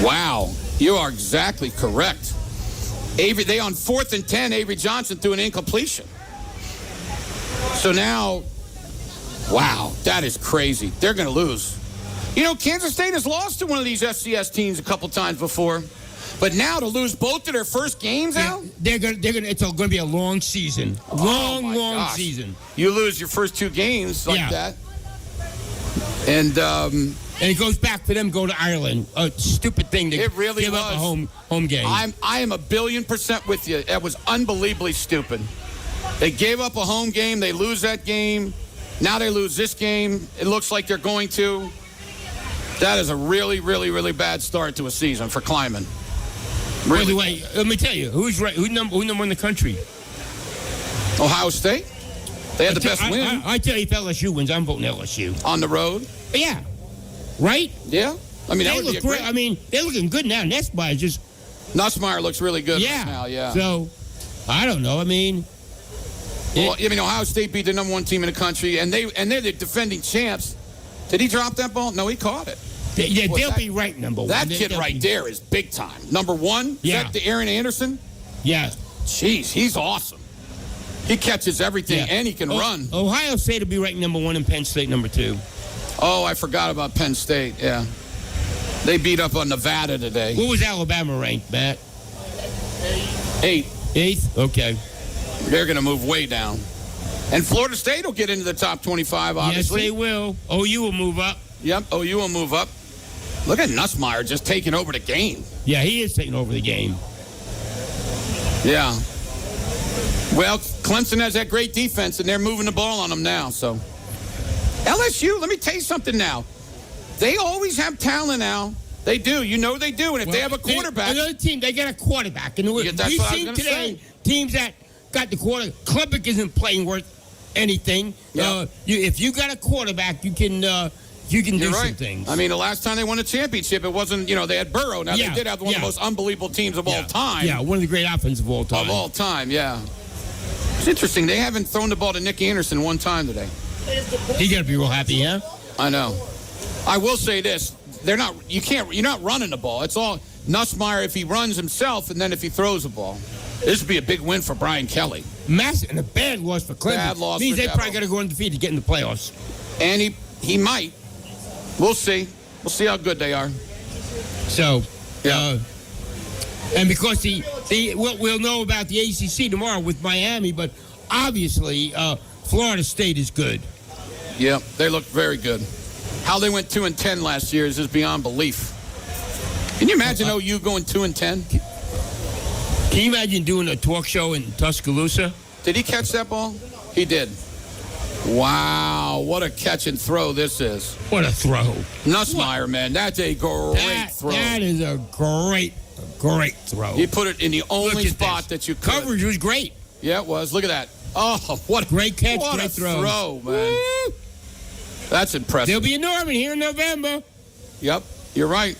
Wow, you are exactly correct. They on 4th and 10, Avery Johnson threw an incompletion. So now, wow, that is crazy. They're going to lose. Kansas State has lost to one of these FCS teams a couple times before. But now to lose both of their first games out? They're gonna it's going to be a long season. Long season. You lose your first 2 games like that. And it goes back to them going to Ireland. A stupid thing to give up a home game. I am 1,000,000,000% with you. That was unbelievably stupid. They gave up a home game. They lose that game. Now they lose this game. It looks like they're going to. That is a really, really, really bad start to a season for Kleiman. Really? Wait, let me tell you, who's right? Who's number 1 in the country? Ohio State. They had the best win. I tell you, if LSU wins, I'm voting LSU. On the road? Yeah. Right? Yeah. I mean, they look great. I mean, they're looking good now. Nussmeier Nussmeier looks really good right now, yeah. So, I don't know. I mean... Ohio State beat the number 1 team in the country, and they're the defending champs. Did he drop that ball? No, he caught it. They'll be right number 1. That kid right there is big time. Number 1? Yeah. Is that the Aaron Anderson? Yeah. Jeez, he's awesome. He catches everything, and he can run. Ohio State will be ranked number 1 and Penn State number 2. Oh, I forgot about Penn State, yeah. They beat up on Nevada today. What was Alabama ranked, Matt? 8th. 8th? Okay. They're going to move way down. And Florida State will get into the top 25, obviously. Yes, they will. OU will move up. Yep, OU will move up. Look at Nussmeier just taking over the game. Yeah, he is taking over the game. Yeah. Well, Clemson has that great defense, and they're moving the ball on them now. So, LSU, let me tell you something now. They always have talent now. They do. You know they do. And if they have a quarterback. Another team, they got a quarterback. And Yeah, that's we've what I was seen gonna today say. teams that got the quarterback. Klubnik isn't playing worth anything. Yeah. If you got a quarterback, you can do You're some right. things. I mean, the last time they won a championship, it wasn't, they had Burrow. Now, Yeah, they did have one of the most unbelievable teams of all time. Yeah, one of the great offenses of all time. Of all time, yeah. It's interesting. They haven't thrown the ball to Nick Anderson one time today. He got to be real happy, huh? I know. I will say this. You're not running the ball. It's all Nussmeier if he runs himself and then if he throws the ball. This would be a big win for Brian Kelly. Massive and a bad loss for Clemson. Bad loss means for they Dabo. probably got to go undefeated to get in the playoffs. And he might. We'll see. We'll see how good they are. So, and because we'll know about the ACC tomorrow with Miami, but obviously Florida State is good. Yeah, they look very good. How they went 2-10 last year is just beyond belief. Can you imagine OU going 2-10? Can you imagine doing a talk show in Tuscaloosa? Did he catch that ball? He did. Wow, what a catch and throw this is. What a throw. Nussmeier, man, that's a great throw. That is a great throw. He put it in the only spot that you could. Coverage was great. Yeah, it was. Look at that. Oh, what great catch, what great a throw. throw, man. Woo! That's impressive. They'll be in Norman here in November. Yep, you're right.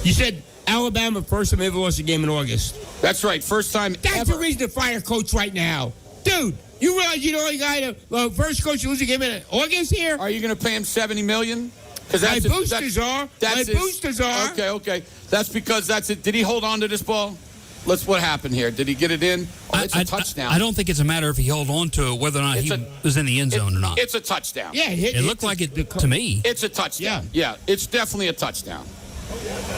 You said Alabama first time ever lost a game in August. That's right, first time That's ever. the reason to fire a coach right now. Dude, you realize you're the only guy first coach to lose a game in August here? Are you going to pay him $70 million? My boosters are. Okay. That's because that's it. Did he hold on to this ball? What happened here? Did he get it in? Oh, it's a touchdown. I don't think it's a matter if he held on to it, whether or not he was in the end zone or not. It's a touchdown. Yeah, it looked like it to me. It's a touchdown. Yeah, it's definitely a touchdown.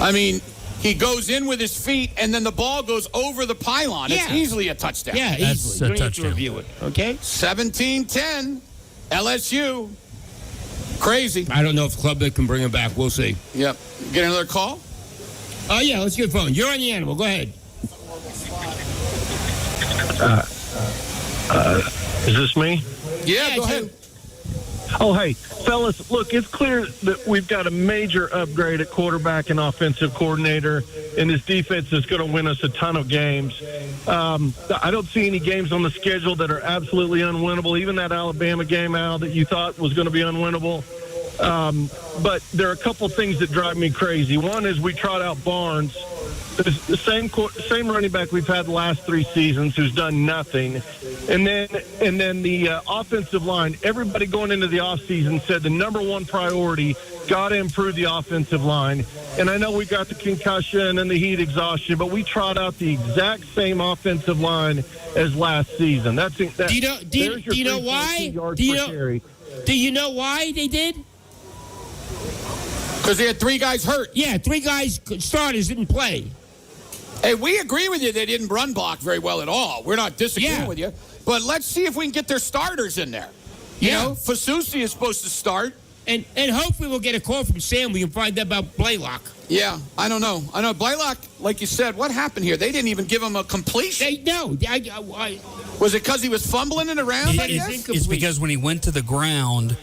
I mean, he goes in with his feet, and then the ball goes over the pylon. It's easily a touchdown. Yeah, That's easily. a You don't need to touchdown. review it, okay? 17-10, LSU. Crazy. I don't know if Klubnik can bring him back. We'll see. Yep. Get another call? Oh, yeah, let's get a phone. You're on the animal. Go ahead. Is this me? Yeah, go ahead. Oh, hey, fellas, look, it's clear that we've got a major upgrade at quarterback and offensive coordinator, and this defense is going to win us a ton of games. I don't see any games on the schedule that are absolutely unwinnable, even that Alabama game, Al, that you thought was going to be unwinnable. But there are a couple things that drive me crazy. One is we trot out Barnes, the same running back we've had the last 3 seasons, who's done nothing. And then the offensive line, everybody going into the offseason said the number one priority, got to improve the offensive line. And I know we got the concussion and the heat exhaustion, but we trot out the exact same offensive line as last season. Do you know why? Do you know why they did? Because they had 3 guys hurt. Yeah, 3 guys starters didn't play. Hey, we agree with you they didn't run block very well at all. We're not disagreeing with you. But let's see if we can get their starters in there. You know, Fasusi is supposed to start. And hopefully we'll get a call from Sam. We can find out about Blaylock. Yeah, I don't know. I know Blaylock, like you said, what happened here? They didn't even give him a completion. Was it because he was fumbling it around? It's because when he went to the ground,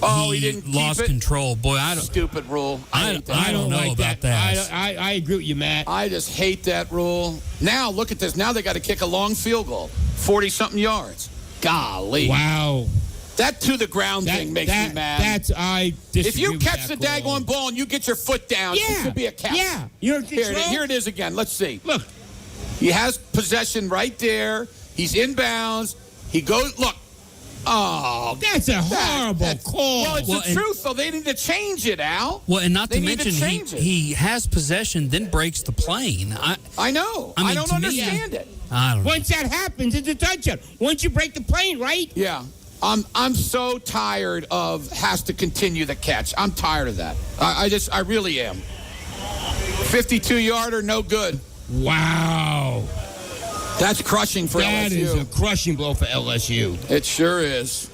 he didn't lost keep it? control. Boy, Stupid rule. I don't know like about that. I agree with you, Matt. I just hate that rule. Now, look at this. Now they got to kick a long field goal, 40-something yards. Golly. Wow. That to-the-ground thing makes me mad. If you catch the daggone ball and you get your foot down, it should be a catch. Yeah. You're in control. Here it is again. Let's see. Look. He has possession right there. He's inbounds. He goes, look. Oh, that's a horrible call. Well, it's the truth, though. They need to change it, Al. Well, and not They to need mention, change it. he has possession, then breaks the plane. I know. I don't understand it. I don't know. Once that happens, it's a touchdown. Once you break the plane, right? Yeah. I'm so tired of has to continue the catch. I'm tired of that. I really am. 52-yarder, no good. Wow. That's crushing for LSU. That is a crushing blow for LSU. It sure is.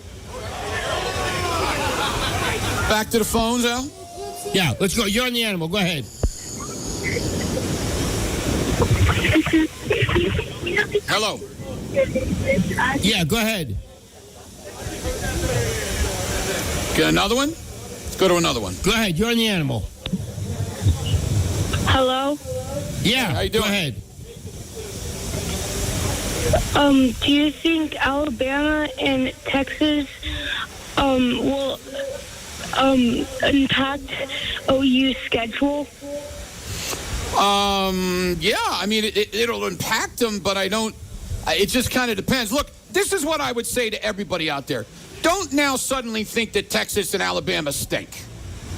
Back to the phones, Al? Yeah, let's go. You're on the animal. Go ahead. Hello. Yeah, go ahead. Get another one? Let's go to another one. Go ahead. You're on the animal. Hello? Yeah, how you doing? Go ahead. Do you think Alabama and Texas will impact OU's schedule? Yeah, I mean, it'll impact them, but I don't. It just kind of depends. Look, this is what I would say to everybody out there. Don't now suddenly think that Texas and Alabama stink.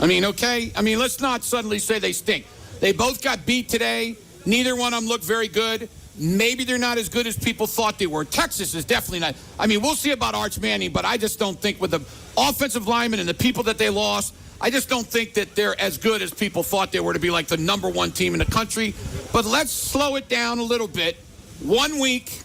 I mean, okay? I mean, let's not suddenly say they stink. They both got beat today. Neither one of them looked very good. Maybe they're not as good as people thought they were. Texas is definitely not. I mean, we'll see about Arch Manning, but I just don't think with the offensive linemen and the people that they lost, I just don't think that they're as good as people thought they were to be like the number one team in the country. But let's slow it down a little bit. 1 week,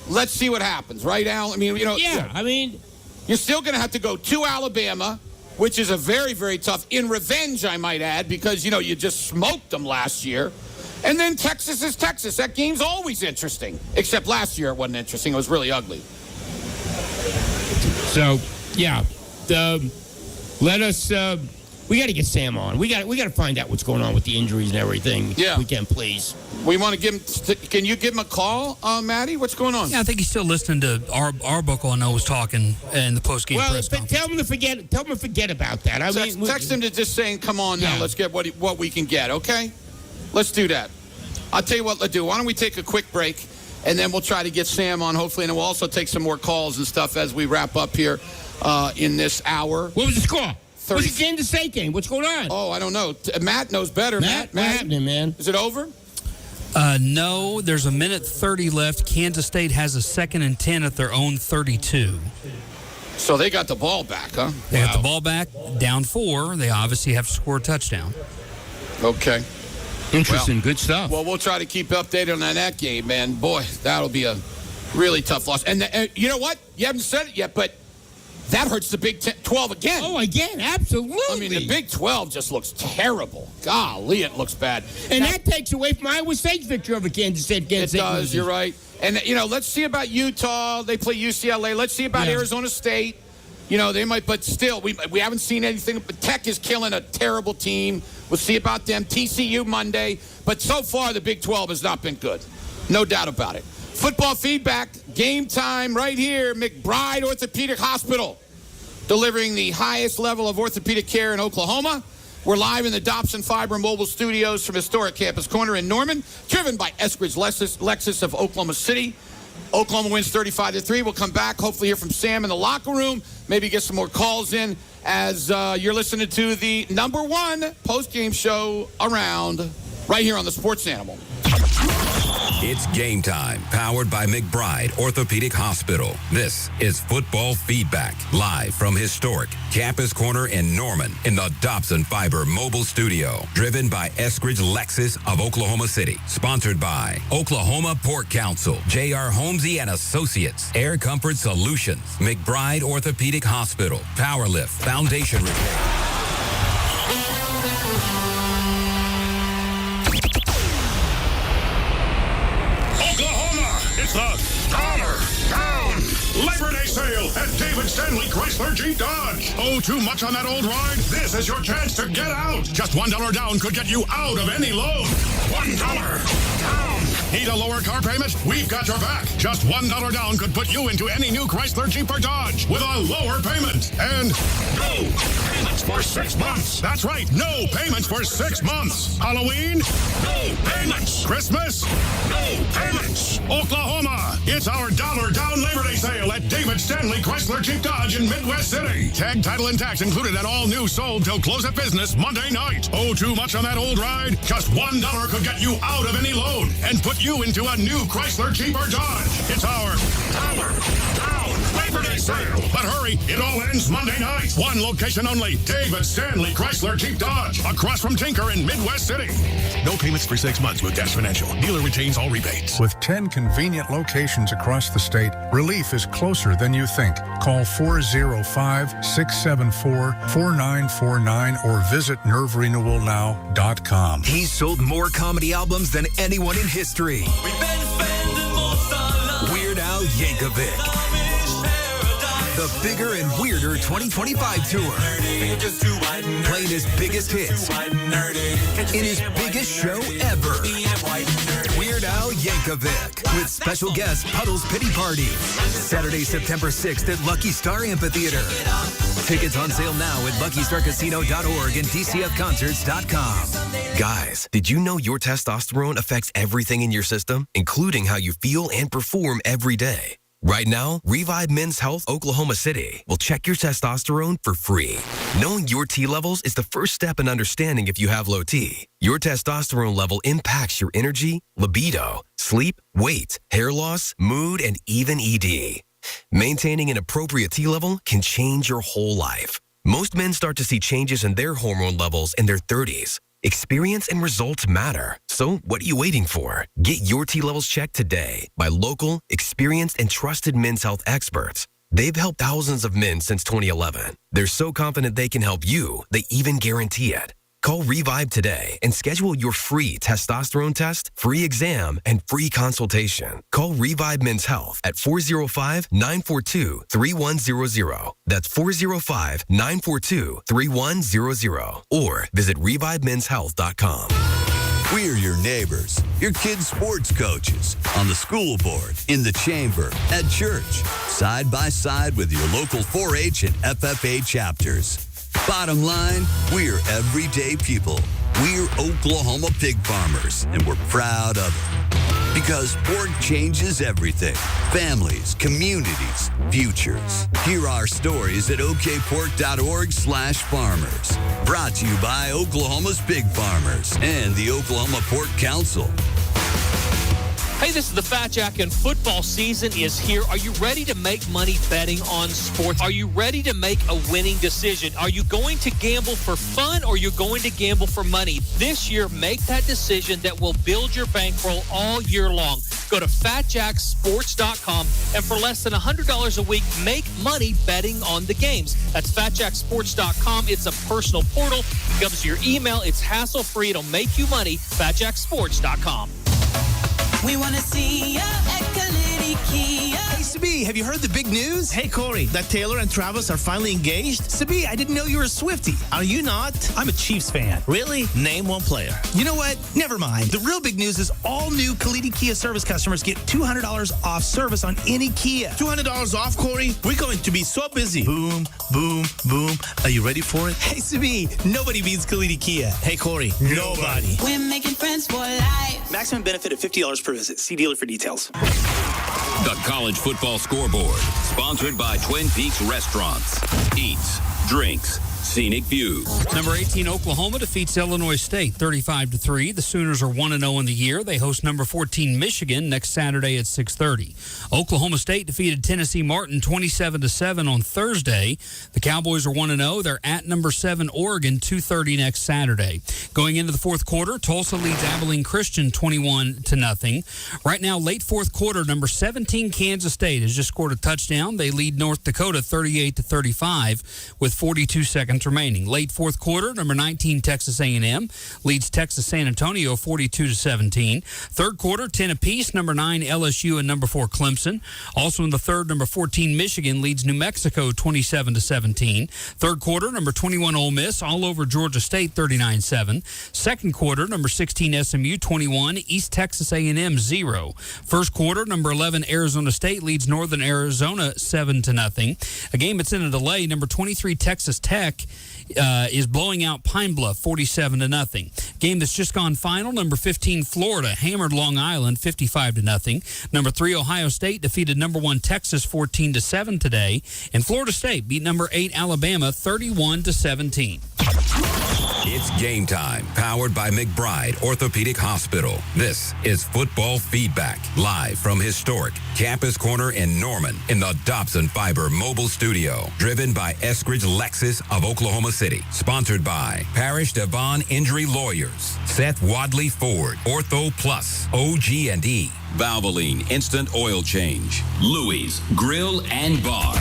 let's see what happens, right, Al? I mean, you know. Yeah, I mean, you're still going to have to go to Alabama, which is a very, very tough, in revenge, I might add, because, you know, you just smoked them last year. And then Texas is Texas. That game's always interesting. Except last year it wasn't interesting. It was really ugly. So, yeah. Let us... we got to get Sam on. We got to find out what's going on with the injuries and everything. Yeah. If we can, please. We want to give him... Can you give him a call, Maddie? What's going on? Yeah, I think he's still listening to Arbuckle. I know was talking in the post-game press conference. Tell him to forget about that. Text him to just saying, come on now, let's get what we can get, okay? Let's do that. I'll tell you what, let's do. Why don't we take a quick break, and then we'll try to get Sam on, hopefully, and we'll also take some more calls and stuff as we wrap up here in this hour. What was the score? What's the Kansas State game? What's going on? Oh, I don't know. Matt knows better. Matt, what's happening, man? Is it over? No, there's a minute 30 left. Kansas State has a 2nd and 10 at their own 32. So they got the ball back, huh? They got the ball back, down 4. They obviously have to score a touchdown. Okay. Interesting. Good stuff. Well, we'll try to keep updated on that game, man. Boy, that'll be a really tough loss. And you know what? You haven't said it yet, but that hurts the Big 12 again. Oh, again, absolutely. I mean, the Big 12 just looks terrible. Golly, it looks bad. And that takes away from Iowa State's victory over Kansas State. It does, you're right. And, you know, let's see about Utah. They play UCLA. Let's see about Arizona State. You know, they might, but still, we haven't seen anything. But Tech is killing a terrible team. We'll see about them. TCU Monday. But so far, the Big 12 has not been good. No doubt about it. Football feedback, game time right here, McBride Orthopedic Hospital, delivering the highest level of orthopedic care in Oklahoma. We're live in the Dobson Fiber Mobile Studios from historic Campus Corner in Norman, driven by Eskridge Lexus of Oklahoma City. Oklahoma wins 35-3. We'll come back, hopefully hear from Sam in the locker room, maybe get some more calls in as you're listening to the number one post-game show around right here on the Sports Animal. It's game time, powered by McBride Orthopedic Hospital. This is Football Feedback, live from historic Campus Corner in Norman in the Dobson Fiber Mobile Studio. Driven by Eskridge Lexus of Oklahoma City. Sponsored by Oklahoma Port Council, J.R. Holmesy and Associates, Air Comfort Solutions, McBride Orthopedic Hospital, Powerlift, Foundation Repair. It's the Dollar Down Labor Day sale at David Stanley Chrysler Jeep Dodge. Oh, too much on that old ride? This is your chance to get out. Just $1 down could get you out of any loan. $1 down. Need a lower car payment? We've got your back. Just $1 down could put you into any new Chrysler Jeep or Dodge with a lower payment. And no payments for 6 months. That's right, no payments for 6 months. Halloween? No payments. Christmas? No payments. Oklahoma, it's our $1 down Labor Day sale at David Stanley Chrysler Jeep Dodge in Midwest City. Tag, title, and tax included at all new sold till close of business Monday night. Oh, too much on that old ride? Just $1 could get you out of any loan and put you into a new Chrysler Jeep or Dodge. It's our $1 down Labor Day sale. But hurry, it all ends Monday night. One location only, David Stanley Chrysler Jeep Dodge, across from Tinker in Midwest City. No payments for 6 months with Dash Financial. Dealer retains all rebates. With 10 convenient locations across the state, relief is closer than you think. Call 405-674-4949 or visit nerverenewalnow.com. He's sold more comedy albums than anyone in history. We've been spending most our life. Weird Al Yankovic. the bigger and weirder 2025 tour. Playing his biggest hits in his biggest show ever. Weird Al Yankovic with special guest Puddle's Pity Party. Saturday, September 6th at Lucky Star Amphitheater. Tickets on sale now at LuckyStarCasino.org and DCFConcerts.com. Guys, did you know your testosterone affects everything in your system, including how you feel and perform every day? Right now, Revive Men's Health Oklahoma City will check your testosterone for free. Knowing your T levels is the first step in understanding if you have low T. Your testosterone level impacts your energy, libido, sleep, weight, hair loss, mood, and even ED. Maintaining an appropriate T level can change your whole life. Most men start to see changes in their hormone levels in their 30s. Experience and results matter. So what are you waiting for? Get your T levels checked today by local, experienced, and trusted men's health experts. They've helped thousands of men since 2011. They're so confident they can help you, they even guarantee it. Call Revive today and schedule your free testosterone test, free exam, and free consultation. Call Revive Men's Health at 405-942-3100. That's 405-942-3100. Or visit ReviveMen'sHealth.com. We're your neighbors, your kids' sports coaches, on the school board, in the chamber, at church, side by side with your local 4-H and FFA chapters. Bottom line, we're everyday people. We're Oklahoma pig farmers, and we're proud of it. Because pork changes everything. Families, communities, futures. Hear our stories at okpork.org/farmers. Brought to you by Oklahoma's Pig Farmers and the Oklahoma Pork Council. Hey, this is the Fat Jack, and football season is here. Are you ready to make money betting on sports? Are you ready to make a winning decision? Are you going to gamble for fun, or are you going to gamble for money? This year, make that decision that will build your bankroll all year long. Go to FatJackSports.com, and for less than $100 a week, make money betting on the games. That's FatJackSports.com. It's a personal portal. It comes to your email. It's hassle-free. It'll make you money. FatJackSports.com. We want to see ya at Kalidi Kia. Hey, Sabi, have you heard the big news? Hey, Corey, that Taylor and Travis are finally engaged? Sabi, I didn't know you were a Swiftie. Are you not? I'm a Chiefs fan. Really? Name one player. You know what? Never mind. The real big news is all new Kalidi Kia service customers get $200 off service on any Kia. $200 off, Corey? We're going to be so busy. Boom, boom, boom. Are you ready for it? Hey, Sabi, nobody beats Kalidi Kia. Hey, Corey, nobody. We're making friends for life. Maximum benefit of $50 per visit. See dealer for details. The College Football Scoreboard, sponsored by Twin Peaks Restaurants. Eats, drinks, scenic views. Number 18, Oklahoma defeats Illinois State 35-3. The Sooners are 1-0 in the year. They host number 14, Michigan, next Saturday at 6:30. Oklahoma State defeated Tennessee Martin 27-7 on Thursday. The Cowboys are 1-0. They're at number 7, Oregon, 2:30 next Saturday. Going into the fourth quarter, Tulsa leads Abilene Christian 21-0. Right now, late fourth quarter, number 17, Kansas State has just scored a touchdown. They lead North Dakota 38-35 with 42 seconds remaining. Late fourth quarter, number 19, Texas A&M leads Texas San Antonio 42-17. Third quarter, 10 apiece, number 9, LSU, and number 4, Clemson. Also in the third, number 14, Michigan leads New Mexico 27-17. Third quarter, number 21, Ole Miss all over Georgia State 39-7. Second quarter, number 16, SMU 21, East Texas A&M 0. First quarter, number 11, Arizona State leads Northern Arizona 7-0. A game that's in a delay, number 23, Texas Tech is blowing out Pine Bluff 47-0. Game that's just gone final, number 15, Florida hammered Long Island 55-0. Number 3, Ohio State defeated number 1, Texas 14-7 today. And Florida State beat number 8, Alabama 31-17. It's game time, powered by McBride Orthopedic Hospital. This is Football Feedback, live from historic Campus Corner in Norman in the Dobson Fiber Mobile Studio. Driven by Eskridge Lexus of Oklahoma City. Sponsored by Parish Devon Injury Lawyers, Seth Wadley Ford, Ortho Plus, OG&E, Valvoline Instant Oil Change, Louis Grill and Bar.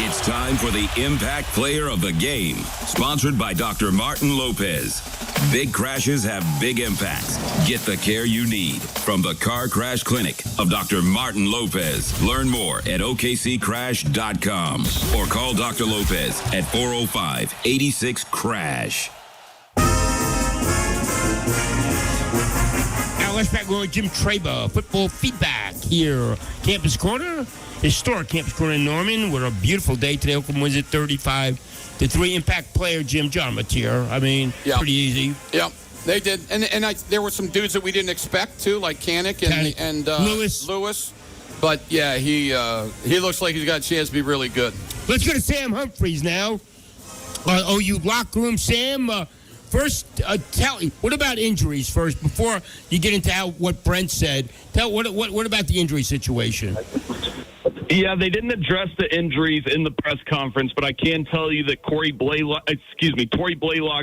It's time for the Impact Player of the Game, sponsored by Dr. Martin Lopez. Big crashes have big impacts. Get the care you need from the Car Crash Clinic of Dr. Martin Lopez. Learn more at OKCCrash.com or call Dr. Lopez at 405-86-CRASH. Now let's back with Jim Traber, football feedback here. Campus Corner, historic Campus Corner in Norman. What a beautiful day today. Oakland wins it 35-3. Impact player Jim John Mateer. I mean, pretty easy. Yep, they did. And there were some dudes that we didn't expect too, like Kanik and Lewis. But yeah, he looks like he's got a chance to be really good. Let's go to Sam Humphreys now. OU locker room. Sam, first, what about injuries first before you get into what Brent said? What about the injury situation? Yeah, they didn't address the injuries in the press conference, but I can tell you that Tory Blaylock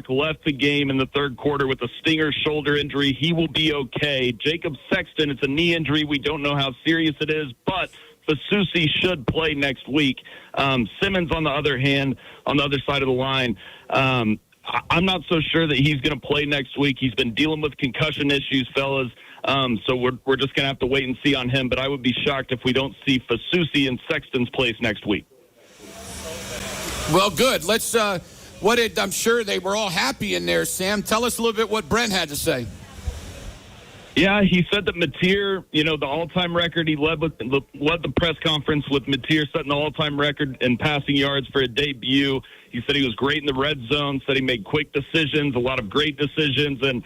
left the game in the third quarter with a stinger shoulder injury. He will be okay. Jacob Sexton, it's a knee injury. We don't know how serious it is, but Fasusi should play next week. Simmons, on the other hand, on the other side of the line, I'm not so sure that he's going to play next week. He's been dealing with concussion issues, fellas. So we're just going to have to wait and see on him. But I would be shocked if we don't see Fasusi in Sexton's place next week. Well, good. I'm sure they were all happy in there, Sam. Tell us a little bit what Brent had to say. Yeah, he said that Mateer, the all-time record, he led the press conference with Mateer setting the all-time record in passing yards for a debut. He said he was great in the red zone, said he made quick decisions, a lot of great decisions, and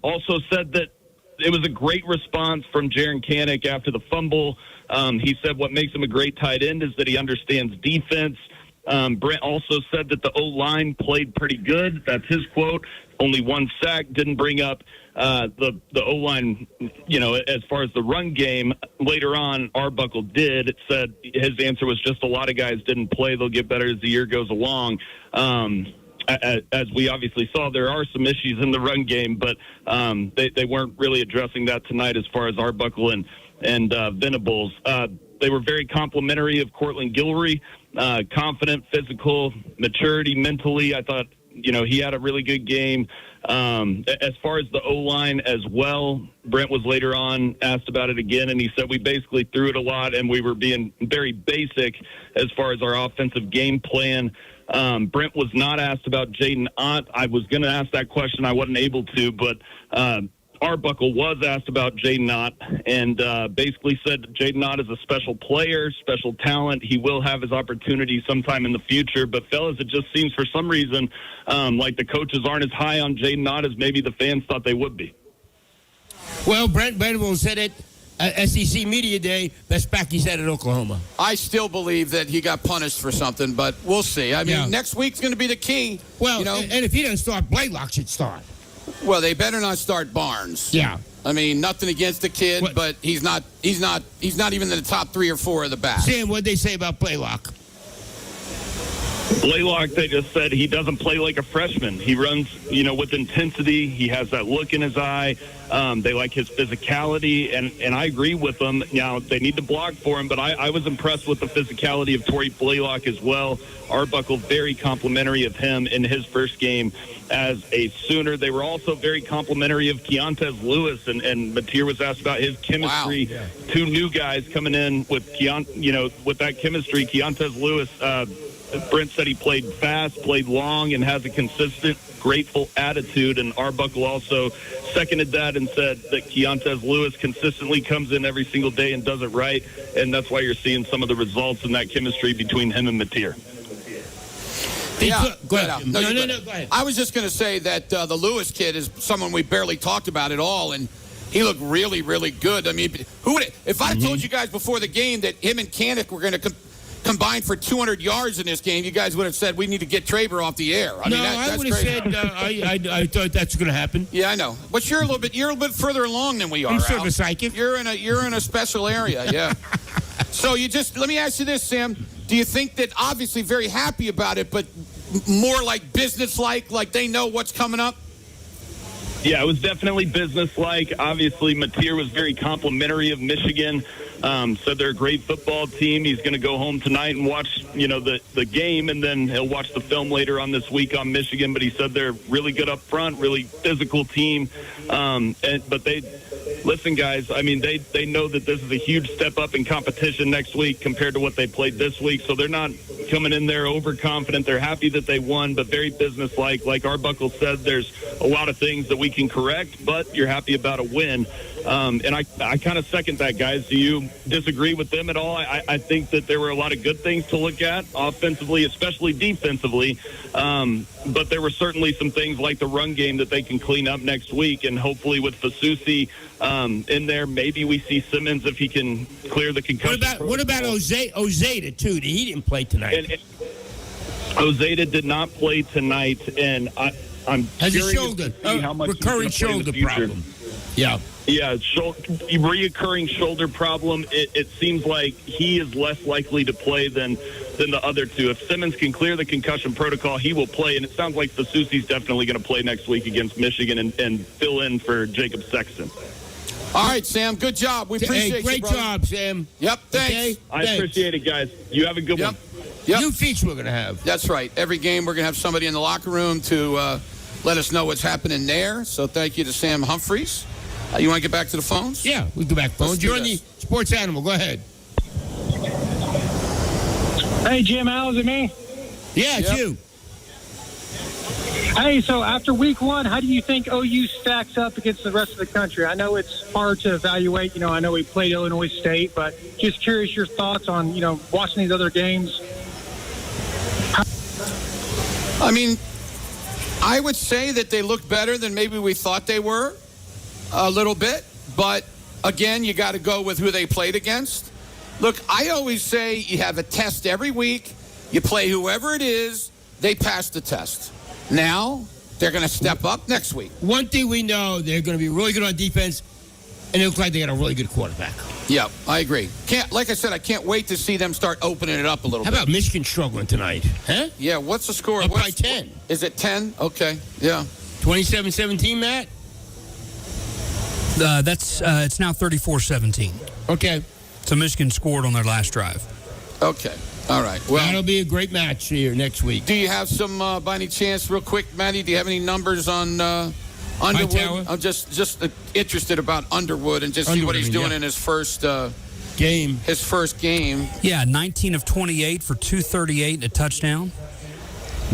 also said that it was a great response from Jaren Kanik after the fumble. He said what makes him a great tight end is that he understands defense. Brent also said that the O-line played pretty good. That's his quote. Only one sack. Didn't bring up the O-line, as far as the run game. Later on, Arbuckle did. It said his answer was just a lot of guys didn't play. They'll get better as the year goes along. As we obviously saw, there are some issues in the run game, but they weren't really addressing that tonight as far as Arbuckle and Venables. They were very complimentary of Cortland Guillory, confident, physical, maturity, mentally. I thought, he had a really good game. As far as the O-line as well, Brent was later on asked about it again, and he said we basically threw it a lot, and we were being very basic as far as our offensive game plan. Brent was not asked about Jaden Ott. I was going to ask that question. I wasn't able to, but Arbuckle was asked about Jaden Ott and basically said Jaden Ott is a special player, special talent. He will have his opportunity sometime in the future. But, fellas, it just seems for some reason like the coaches aren't as high on Jaden Ott as maybe the fans thought they would be. Well, Brent Venables said it at SEC Media Day. Best back he's had at Oklahoma. I still believe that he got punished for something, but we'll see. I mean, next week's going to be the key. Well, and if he doesn't start, Blaylock should start. Well, they better not start Barnes. Yeah. I mean, nothing against the kid, but he's not even in the top 3 or 4 of the back. Sam, what'd they say about Blaylock? Blaylock, they just said he doesn't play like a freshman. He runs, with intensity. He has that look in his eye. They like his physicality, and I agree with them. Now, they need to block for him, but I was impressed with the physicality of Tory Blaylock as well. Arbuckle, very complimentary of him in his first game as a Sooner. They were also very complimentary of Keontez Lewis, and Mateer was asked about his chemistry. Wow. Yeah. 2 new guys coming in with with that chemistry. Keontez Lewis, Brent said he played fast, played long, and has a consistent, grateful attitude. And Arbuckle also seconded that and said that Keontez Lewis consistently comes in every single day and does it right. And that's why you're seeing some of the results in that chemistry between him and Mateer. Yeah, go ahead. No, go ahead. I was just going to say that the Lewis kid is someone we barely talked about at all, and he looked really, really good. I mean, if I told you guys before the game that him and Kanik were going to combine for 200 yards in this game, you guys would have said we need to get Traber off the air. I would have said I thought that's going to happen. Yeah, I know, but you're a little bit further along than we are. I'm sort of a psychic. You're in a special area, yeah. So let me ask you this, Sam. Do you think that obviously very happy about it, but more like business-like, like they know what's coming up? Yeah, it was definitely business-like. Obviously, Mateer was very complimentary of Michigan. Said they're a great football team. He's going to go home tonight and watch, the game, and then he'll watch the film later on this week on Michigan. But he said they're really good up front, really physical team. But listen, guys, I mean, they know that this is a huge step up in competition next week compared to what they played this week. So they're not coming in there overconfident. They're happy that they won, but very businesslike. Like Arbuckle said, there's a lot of things that we can correct, but you're happy about a win. And I kind of second that, guys. Do you disagree with them at all? I think that there were a lot of good things to look at offensively, especially defensively. But there were certainly some things like the run game that they can clean up next week. And hopefully with Fasusi in there, maybe we see Simmons if he can clear the concussion. What about Ozeta, too? He didn't play tonight. Ozeta did not play tonight, and I'm has a curious shoulder, to see how much recurring shoulder problem. Yeah. Yeah, reoccurring shoulder problem. It seems like he is less likely to play than the other two. If Simmons can clear the concussion protocol, he will play, and it sounds like Fasusi's definitely going to play next week against Michigan and fill in for Jacob Sexton. All right, Sam, good job. We appreciate you, great brother. job, Sam. Yep, thanks. Okay? I appreciate it, guys. You have a good one. Yep. New feature we're going to have. That's right. Every game we're going to have somebody in the locker room to let us know what's happening there. So thank you to Sam Humphreys. You want to get back to the phones? Yeah, we can go back to phones. You're on the Sports Animal. Go ahead. Hey, Jim, how's it me? Yeah, it's you. Hey, so after week one, how do you think OU stacks up against the rest of the country? I know it's hard to evaluate. I know we played Illinois State, but just curious your thoughts on, watching these other games. I mean, I would say that they look better than maybe we thought they were a little bit. But, again, you got to go with who they played against. Look, I always say you have a test every week. You play whoever it is, they pass the test. Now, they're going to step up next week. One thing we know, they're going to be really good on defense, and it looks like they got a really good quarterback. Yeah, I agree. Like I said, I can't wait to see them start opening it up a little bit. How about Michigan struggling tonight? Huh? Yeah, what's the score? Up by 10. Is it 10? Okay, yeah. 27-17, Matt? It's now 34-17. Okay. So Michigan scored on their last drive. Okay. All right. Well, that'll be a great match here next week. Do you have some, by any chance, real quick, Matty? Do you have any numbers on Underwood? Hightower? I'm just interested about Underwood and just see what he's doing in his first game. His first game. Yeah, 19 of 28 for 238 and a touchdown.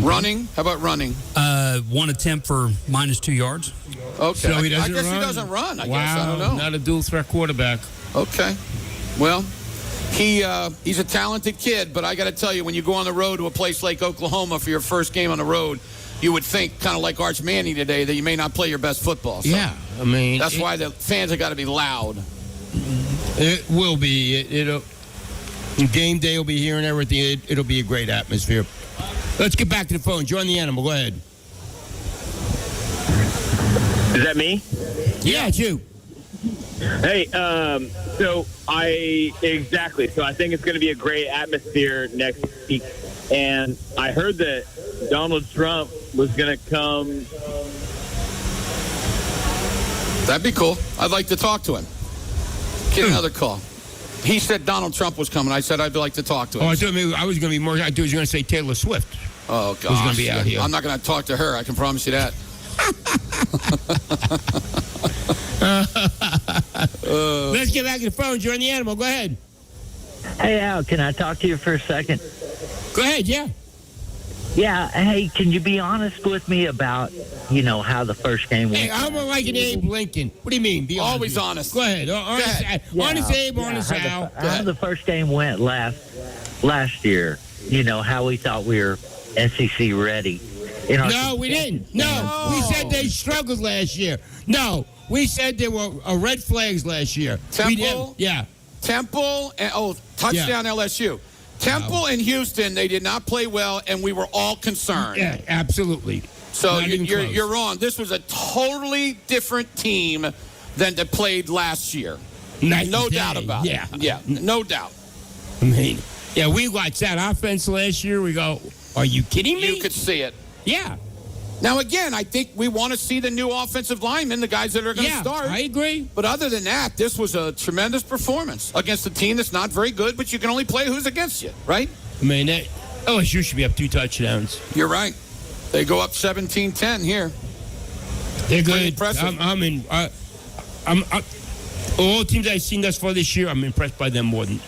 Running? How about running? One attempt for -2 yards. Okay. So he doesn't I guess run? he doesn't run. I Wow, guess. I don't know. Not a dual threat quarterback. Okay. Well, he's a talented kid, but I got to tell you, when you go on the road to a place like Oklahoma for your first game on the road, you would think, kind of like Arch Manning today, that you may not play your best football. So Yeah, I mean, that's why the fans have got to be loud. It will be. It'll game day will be here and everything. It'll be a great atmosphere. Let's get back to the phone. Join the Animal. Go ahead. Is that me? Yeah, it's you. Hey, so I think it's going to be a great atmosphere next week. And I heard that Donald Trump was going to come. That'd be cool. I'd like to talk to him. Get another call. He said Donald Trump was coming. I said I'd like to talk to him. Oh, I thought maybe I was going to be more. I thought he was going to say Taylor Swift. Oh, gosh. Who's going to be out here? I'm not going to talk to her. I can promise you that. Let's get back to the phone. Join the Animal. Go ahead. Hey, Al, can I talk to you for a second? Go ahead, yeah. Yeah, hey, can you be honest with me about, how the first game went? Hey, I'm like an Abe Lincoln. What do you mean? Be always honest. Go ahead. Honest Abe, honest Al. How the first game went last year. How we thought we were SEC ready. No, we didn't. No, we said they struggled last year. No, we said there were red flags last year. Temple? Yeah. Temple and touchdown LSU. Temple and Houston, they did not play well, and we were all concerned. Yeah, absolutely. So you're wrong. This was a totally different team than they played last year. No doubt about it. Yeah, no doubt. I mean, we watched that offense last year. We go, are you kidding me? You could see it. Yeah. Now, again, I think we want to see the new offensive linemen, the guys that are going to start. I agree. But other than that, this was a tremendous performance against a team that's not very good, but you can only play who's against you, right? I mean, LSU should be up 2 touchdowns. You're right. They go up 17-10 here. They're Pretty good. impressive. All teams I've seen thus far this year, I'm impressed by them more than.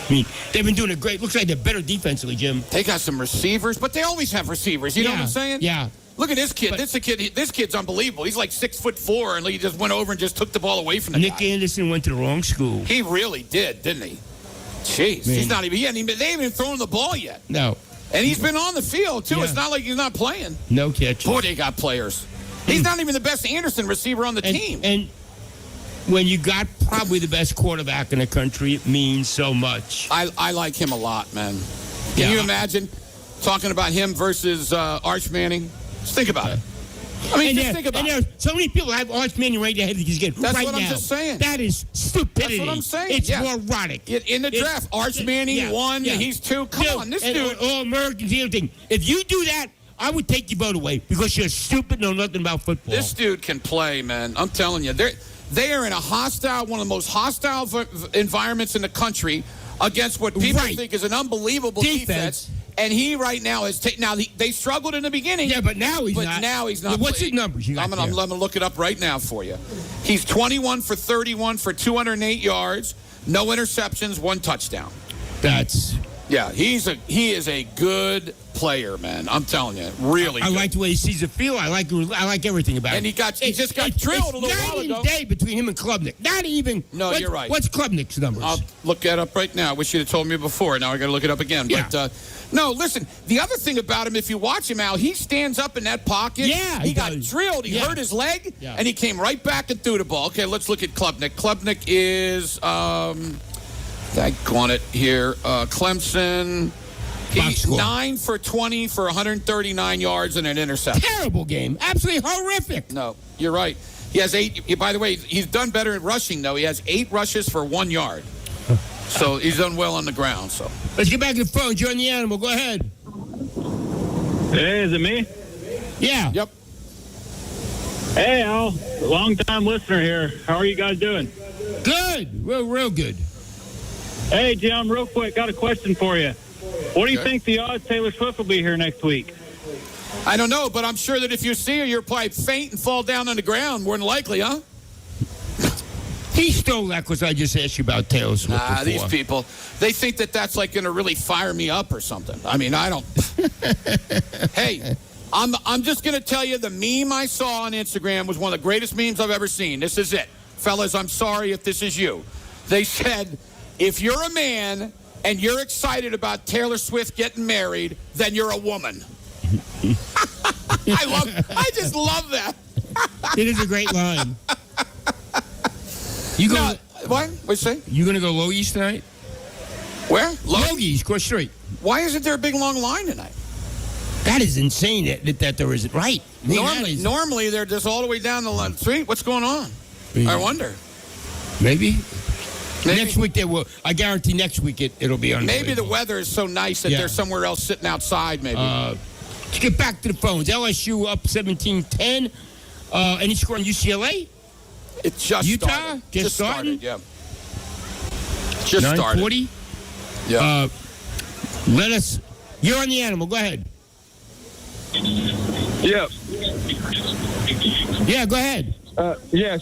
I mean, they've been doing a great. Looks like they're better defensively, Jim. They got some receivers, but they always have receivers. You know what I'm saying? Yeah. Look at this kid. This kid's unbelievable. He's like 6'4", and he just went over and just took the ball away from the Nick guy. Anderson went to the wrong school. He really did, didn't he? Jeez, Man. he's not even. They haven't even thrown the ball yet. No. And he's been on the field too. Yeah. It's not like he's not playing. No catch. Boy, they got players. He's not even the best Anderson receiver on the team. And when you got probably the best quarterback in the country, it means so much. I like him a lot, man. Can you imagine talking about him versus Arch Manning? Just think about it. I mean, just think about it. So many people have Arch Manning right ahead of these games. That's right what now. I'm just saying. That is stupidity. That's what I'm saying. It's Yeah. moronic. In the draft, Arch Manning won. Yeah. He's 2. Come on, this and dude. All Americans, everything. If you do that, I would take your vote away because you're stupid, know nothing about football. This dude can play, man. I'm telling you. They are in a hostile, one of the most hostile environments in the country against what people think is an unbelievable defense. And he right now is they struggled in the beginning. Yeah, but now he's not. But now he's not. What's his numbers? I'm gonna look it up right now for you. He's 21 for 31 for 208 yards, no interceptions, 1 touchdown. Yeah, he is a good player, man. I'm telling you, really. I good. like the way he sees the field. I like everything about And it. he just got drilled a little while night ago. and day between him and Klubnik. Not even. No, you're right. What's Klubnik's numbers? I'll look that up right now. I wish you'd have told me before. Now I got to look it up again. Yeah. But no, listen. The other thing about him, if you watch him, Al, he stands up in that pocket. Yeah, he got drilled. He hurt his leg, and he came right back and threw the ball. Okay, let's look at Klubnik. Klubnik is, daggone it here, Clemson. He's 9 for 20 for 139 yards and an interception. Terrible game. Absolutely horrific. No, you're right. He has 8. By the way, he's done better at rushing, though. He has 8 rushes for 1 yard. So he's done well on the ground. So let's get back to the phone. Join the animal. Go ahead. Hey, is it me? Yeah. Yep. Hey, Al. Long-time listener here. How are you guys doing? Good. Real good. Hey, Jim, real quick, got a question for you. What do you think the odds Taylor Swift will be here next week? I don't know, but I'm sure that if you see her, you'll probably faint and fall down on the ground, more than likely, huh? He stole that because I just asked you about Taylor Swift before. These people, they think that that's like going to really fire me up or something. I mean, I don't. Hey, I'm just going to tell you the meme I saw on Instagram was one of the greatest memes I've ever seen. This is it. Fellas, I'm sorry if this is you. They said, if you're a man and you're excited about Taylor Swift getting married, then you're a woman. I just love that. It is a great line. You go? What? What'd you say? You going to go Logies tonight? Where? Logies, cross street. Why isn't there a big long line tonight? That is insane that there isn't. Right. Normally they're just all the way down the street. What's going on? I wonder. Maybe. Next week they will. I guarantee next week it'll be on. Maybe the weather is so nice that they're somewhere else sitting outside. Maybe. Let's get back to the phones. LSU up 17-10. Any score on UCLA? It's just Utah started. just starting. Yeah. Just 9:40. Yeah. You're on the animal. Go ahead. Yeah. Yeah. Go ahead.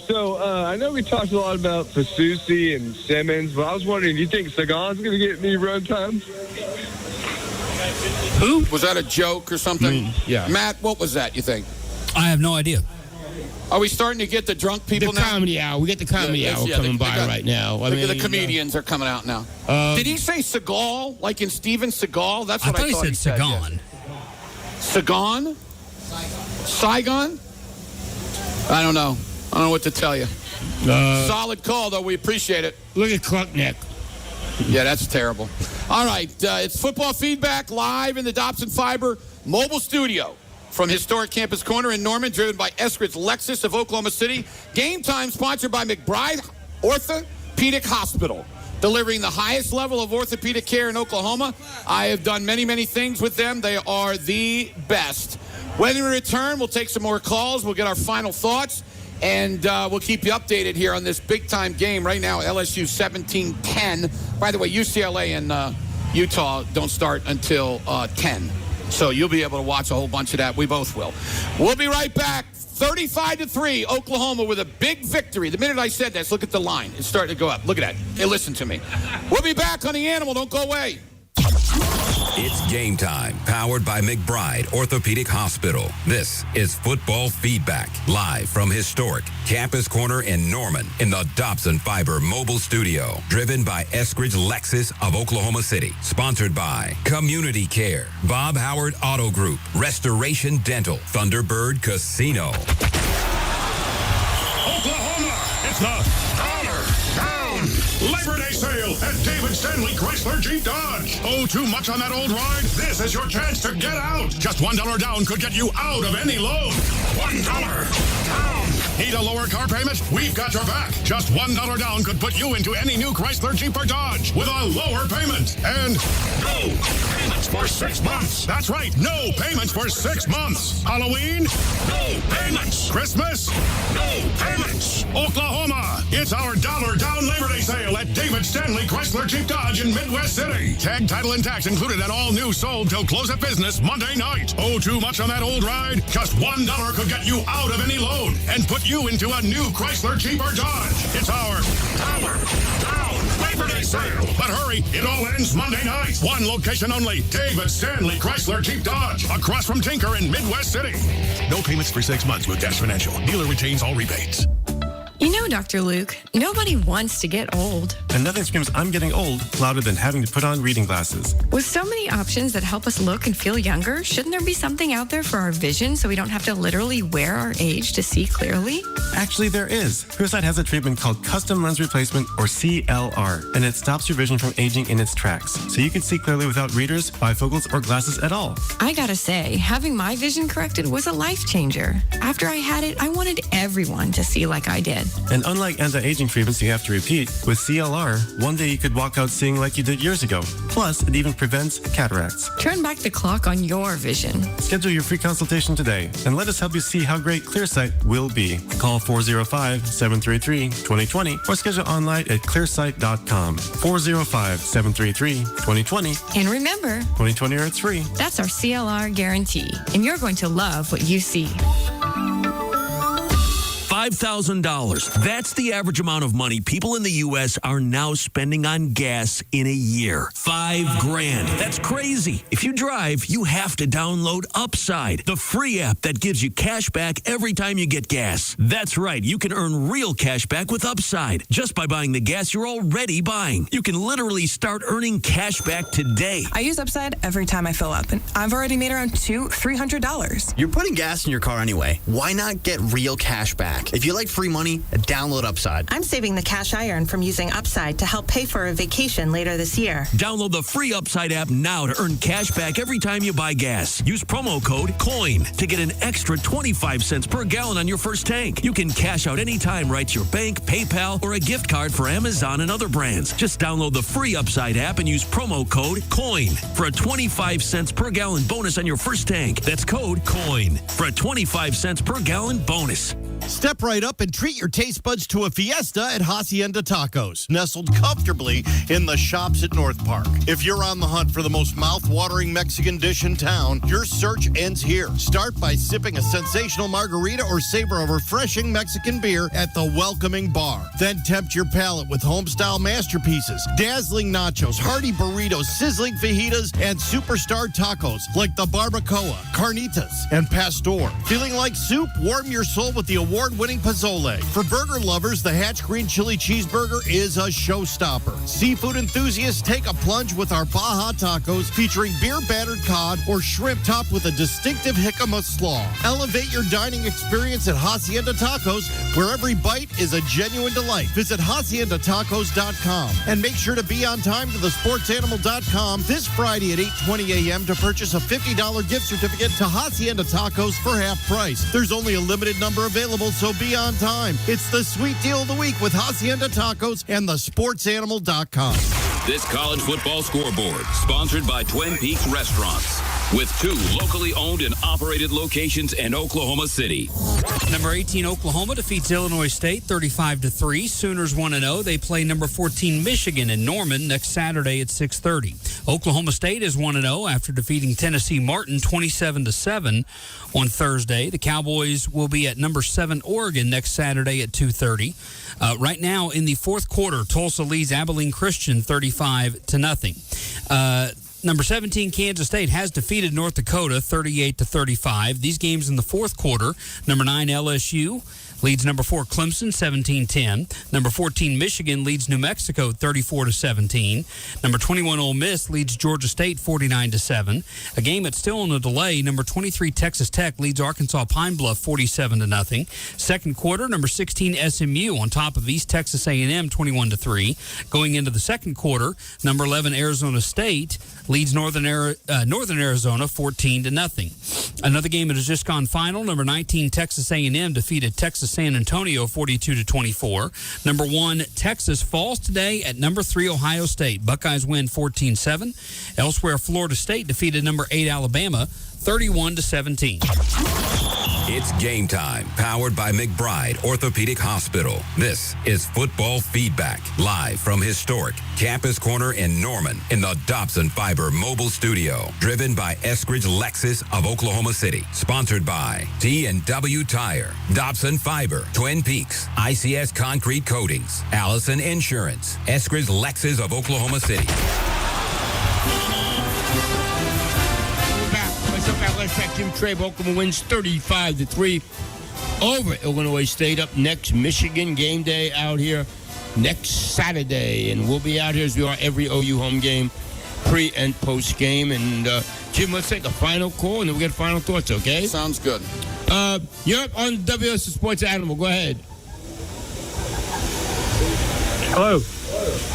So I know we talked a lot about Fasusi and Simmons, but I was wondering, do you think Sagan's going to get any run time? Who? Was that a joke or something? Yeah. Matt, what was that, you think? I have no idea. Are we starting to get the drunk people The now? comedy hour. We get the comedy hour coming by right now. The comedians are coming out now. Did he say Seagal, like in Steven Seagal? That's what I thought he said. Sagan. Sagan? Saigon? I don't know. I don't know what to tell you. Solid call, though. We appreciate it. Look at Kluckneck. Yeah, that's terrible. All right. It's Football Feedback live in the Dobson Fiber mobile studio from historic Campus Corner in Norman, driven by Eskridge Lexus of Oklahoma City. Game Time sponsored by McBride Orthopedic Hospital, delivering the highest level of orthopedic care in Oklahoma. I have done many, many things with them. They are the best. When we return, we'll take some more calls. We'll get our final thoughts, and we'll keep you updated here on this big-time game. Right now, LSU 17-10. By the way, UCLA and Utah don't start until 10. So you'll be able to watch a whole bunch of that. We both will. We'll be right back. 35-3, Oklahoma with a big victory. The minute I said that, look at the line. It's starting to go up. Look at that. Hey, listen to me. We'll be back on The Animal. Don't go away. It's game time, powered by McBride Orthopedic Hospital. This is Football Feedback, live from historic Campus Corner in Norman in the Dobson Fiber Mobile Studio. Driven by Eskridge Lexus of Oklahoma City. Sponsored by Community Care, Bob Howard Auto Group, Restoration Dental, Thunderbird Casino. Oklahoma, it's the Dollar Down Labor Day sale at David Stanley Chrysler Jeep Dodge. Oh, too much on that old ride? This is your chance to get out. Just $1 down could get you out of any loan. $1 down. Need a lower car payment? We've got your back. Just $1 down could put you into any new Chrysler Jeep or Dodge with a lower payment. And no payments for 6 months. That's right, no payments for 6 months. Halloween? No payments. Christmas? No payments. Oklahoma, it's our $1 down Labor Day sale at David Stanley Chrysler Jeep Dodge in Midwest City. Tag, title, and tax included and all new sold till close of business Monday night. Oh, too much on that old ride? Just $1 could get you out of any loan and put you into a new Chrysler Jeep or Dodge. It's our $1 down Labor Day sale. But hurry, it all ends Monday night. One location only, David Stanley Chrysler Jeep Dodge, across from Tinker in Midwest City. No payments for 6 months with Dash Financial. Dealer retains all rebates. You know, Dr. Luke, nobody wants to get old. And nothing screams I'm getting old louder than having to put on reading glasses. With so many options that help us look and feel younger, shouldn't there be something out there for our vision so we don't have to literally wear our age to see clearly? Actually, there is. Clearsight has a treatment called Custom Lens Replacement, or CLR, and it stops your vision from aging in its tracks, so you can see clearly without readers, bifocals, or glasses at all. I gotta say, having my vision corrected was a life changer. After I had it, I wanted everyone to see like I did. And unlike anti-aging treatments you have to repeat, with CLR, one day you could walk out seeing like you did years ago. Plus, it even prevents cataracts. Turn back the clock on your vision. Schedule your free consultation today, and let us help you see how great Clearsight will be. Call 405-733-2020 or schedule online at clearsight.com. 405-733-2020. And remember, 2020 or it's free. That's our CLR guarantee, and you're going to love what you see. $5,000. That's the average amount of money people in the U.S. are now spending on gas in a year. $5,000. That's crazy. If you drive, you have to download Upside, the free app that gives you cash back every time you get gas. That's right. You can earn real cash back with Upside just by buying the gas you're already buying. You can literally start earning cash back today. I use Upside every time I fill up, and I've already made around $300. You're putting gas in your car anyway. Why not get real cash back? If you like free money, download Upside. I'm saving the cash I earn from using Upside to help pay for a vacation later this year. Download the free Upside app now to earn cash back every time you buy gas. Use promo code COIN to get an extra 25 cents per gallon on your first tank. You can cash out anytime right to your bank, PayPal, or a gift card for Amazon and other brands. Just download the free Upside app and use promo code COIN for a 25 cents per gallon bonus on your first tank. That's code COIN for a 25 cents per gallon bonus. Step right up and treat your taste buds to a fiesta at Hacienda Tacos, nestled comfortably in the shops at North Park. If you're on the hunt for the most mouth-watering Mexican dish in town, your search ends here. Start by sipping a sensational margarita or savor a refreshing Mexican beer at the welcoming bar. Then tempt your palate with home-style masterpieces, dazzling nachos, hearty burritos, sizzling fajitas, and superstar tacos like the barbacoa, carnitas, and pastor. Feeling like soup? Warm your soul with the award-winning pozole. For burger lovers, the Hatch Green Chili Cheeseburger is a showstopper. Seafood enthusiasts, take a plunge with our Baja Tacos featuring beer-battered cod or shrimp topped with a distinctive jicama slaw. Elevate your dining experience at Hacienda Tacos, where every bite is a genuine delight. Visit HaciendaTacos.com and make sure to be on time to thesportsanimal.com this Friday at 8:20 a.m. to purchase a $50 gift certificate to Hacienda Tacos for half price. There's only a limited number available, so be on time. It's the sweet deal of the week with Hacienda Tacos and thesportsanimal.com. This college football scoreboard, sponsored by Twin Peaks Restaurants. with 2 locally owned and operated locations in Oklahoma City. Number 18 Oklahoma defeats Illinois State 35-3. Sooners 1-0. They play number 14 Michigan in Norman next Saturday at 6:30. Oklahoma State is 1-0 after defeating Tennessee Martin 27-7 on Thursday. The Cowboys will be at number 7 Oregon next Saturday at 2:30. Right now in the fourth quarter, Tulsa leads Abilene Christian 35-0. Number 17, Kansas State has defeated North Dakota 38-35. These games in the fourth quarter. Number 9, LSU leads number 4, Clemson 17-10. Number 14, Michigan leads New Mexico 34-17. Number 21, Ole Miss leads Georgia State 49-7. A game that's still on a delay. Number 23, Texas Tech leads Arkansas Pine Bluff 47-0. Second quarter, number 16, SMU on top of East Texas A&M 21-3. Going into the second quarter, number 11, Arizona State leads Northern Arizona 14-0. Another game that has just gone final. Number 19, Texas A&M defeated Texas San Antonio 42-24. Number 1, Texas falls today at number 3, Ohio State. Buckeyes win 14-7. Elsewhere, Florida State defeated number 8, Alabama 31-17. It's game time, powered by McBride Orthopedic Hospital. This is Football Feedback, live from historic Campus Corner in Norman in the Dobson Fiber Mobile Studio. Driven by Eskridge Lexus of Oklahoma City. Sponsored by T&W Tire, Dobson Fiber, Twin Peaks, ICS Concrete Coatings, Allison Insurance, Eskridge Lexus of Oklahoma City. Last track, Jim Trabe. Oklahoma wins 35-3 over Illinois State. Up next, Michigan game day out here next Saturday, and we'll be out here as we are every OU home game, pre and post game. And Jim, let's take a final call, and then we'll get final thoughts. Okay? Sounds good. You're up on WS Sports Animal. Go ahead. Hello.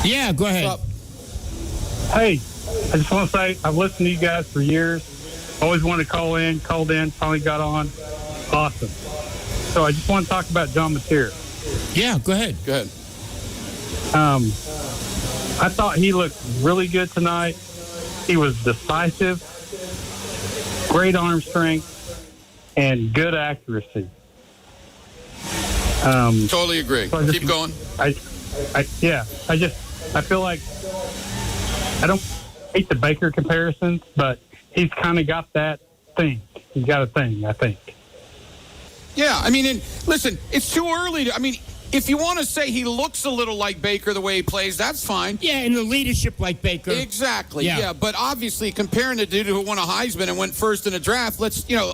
Yeah, go ahead. Hey, I just want to say I've listened to you guys for years. Always wanted to called in, finally got on. Awesome. So I just want to talk about John Mateer. Yeah, go ahead. Go ahead. I thought he looked really good tonight. He was decisive, great arm strength, and good accuracy. Totally agree. So keep going. I feel like I don't hate the Baker comparisons, but he's kind of got that thing. He's got a thing, I think. Yeah, I mean, listen, it's too early to. I mean, if you want to say he looks a little like Baker the way he plays, that's fine. Yeah, and the leadership like Baker. Exactly. Yeah. But obviously, comparing the dude who won a Heisman and went first in the draft,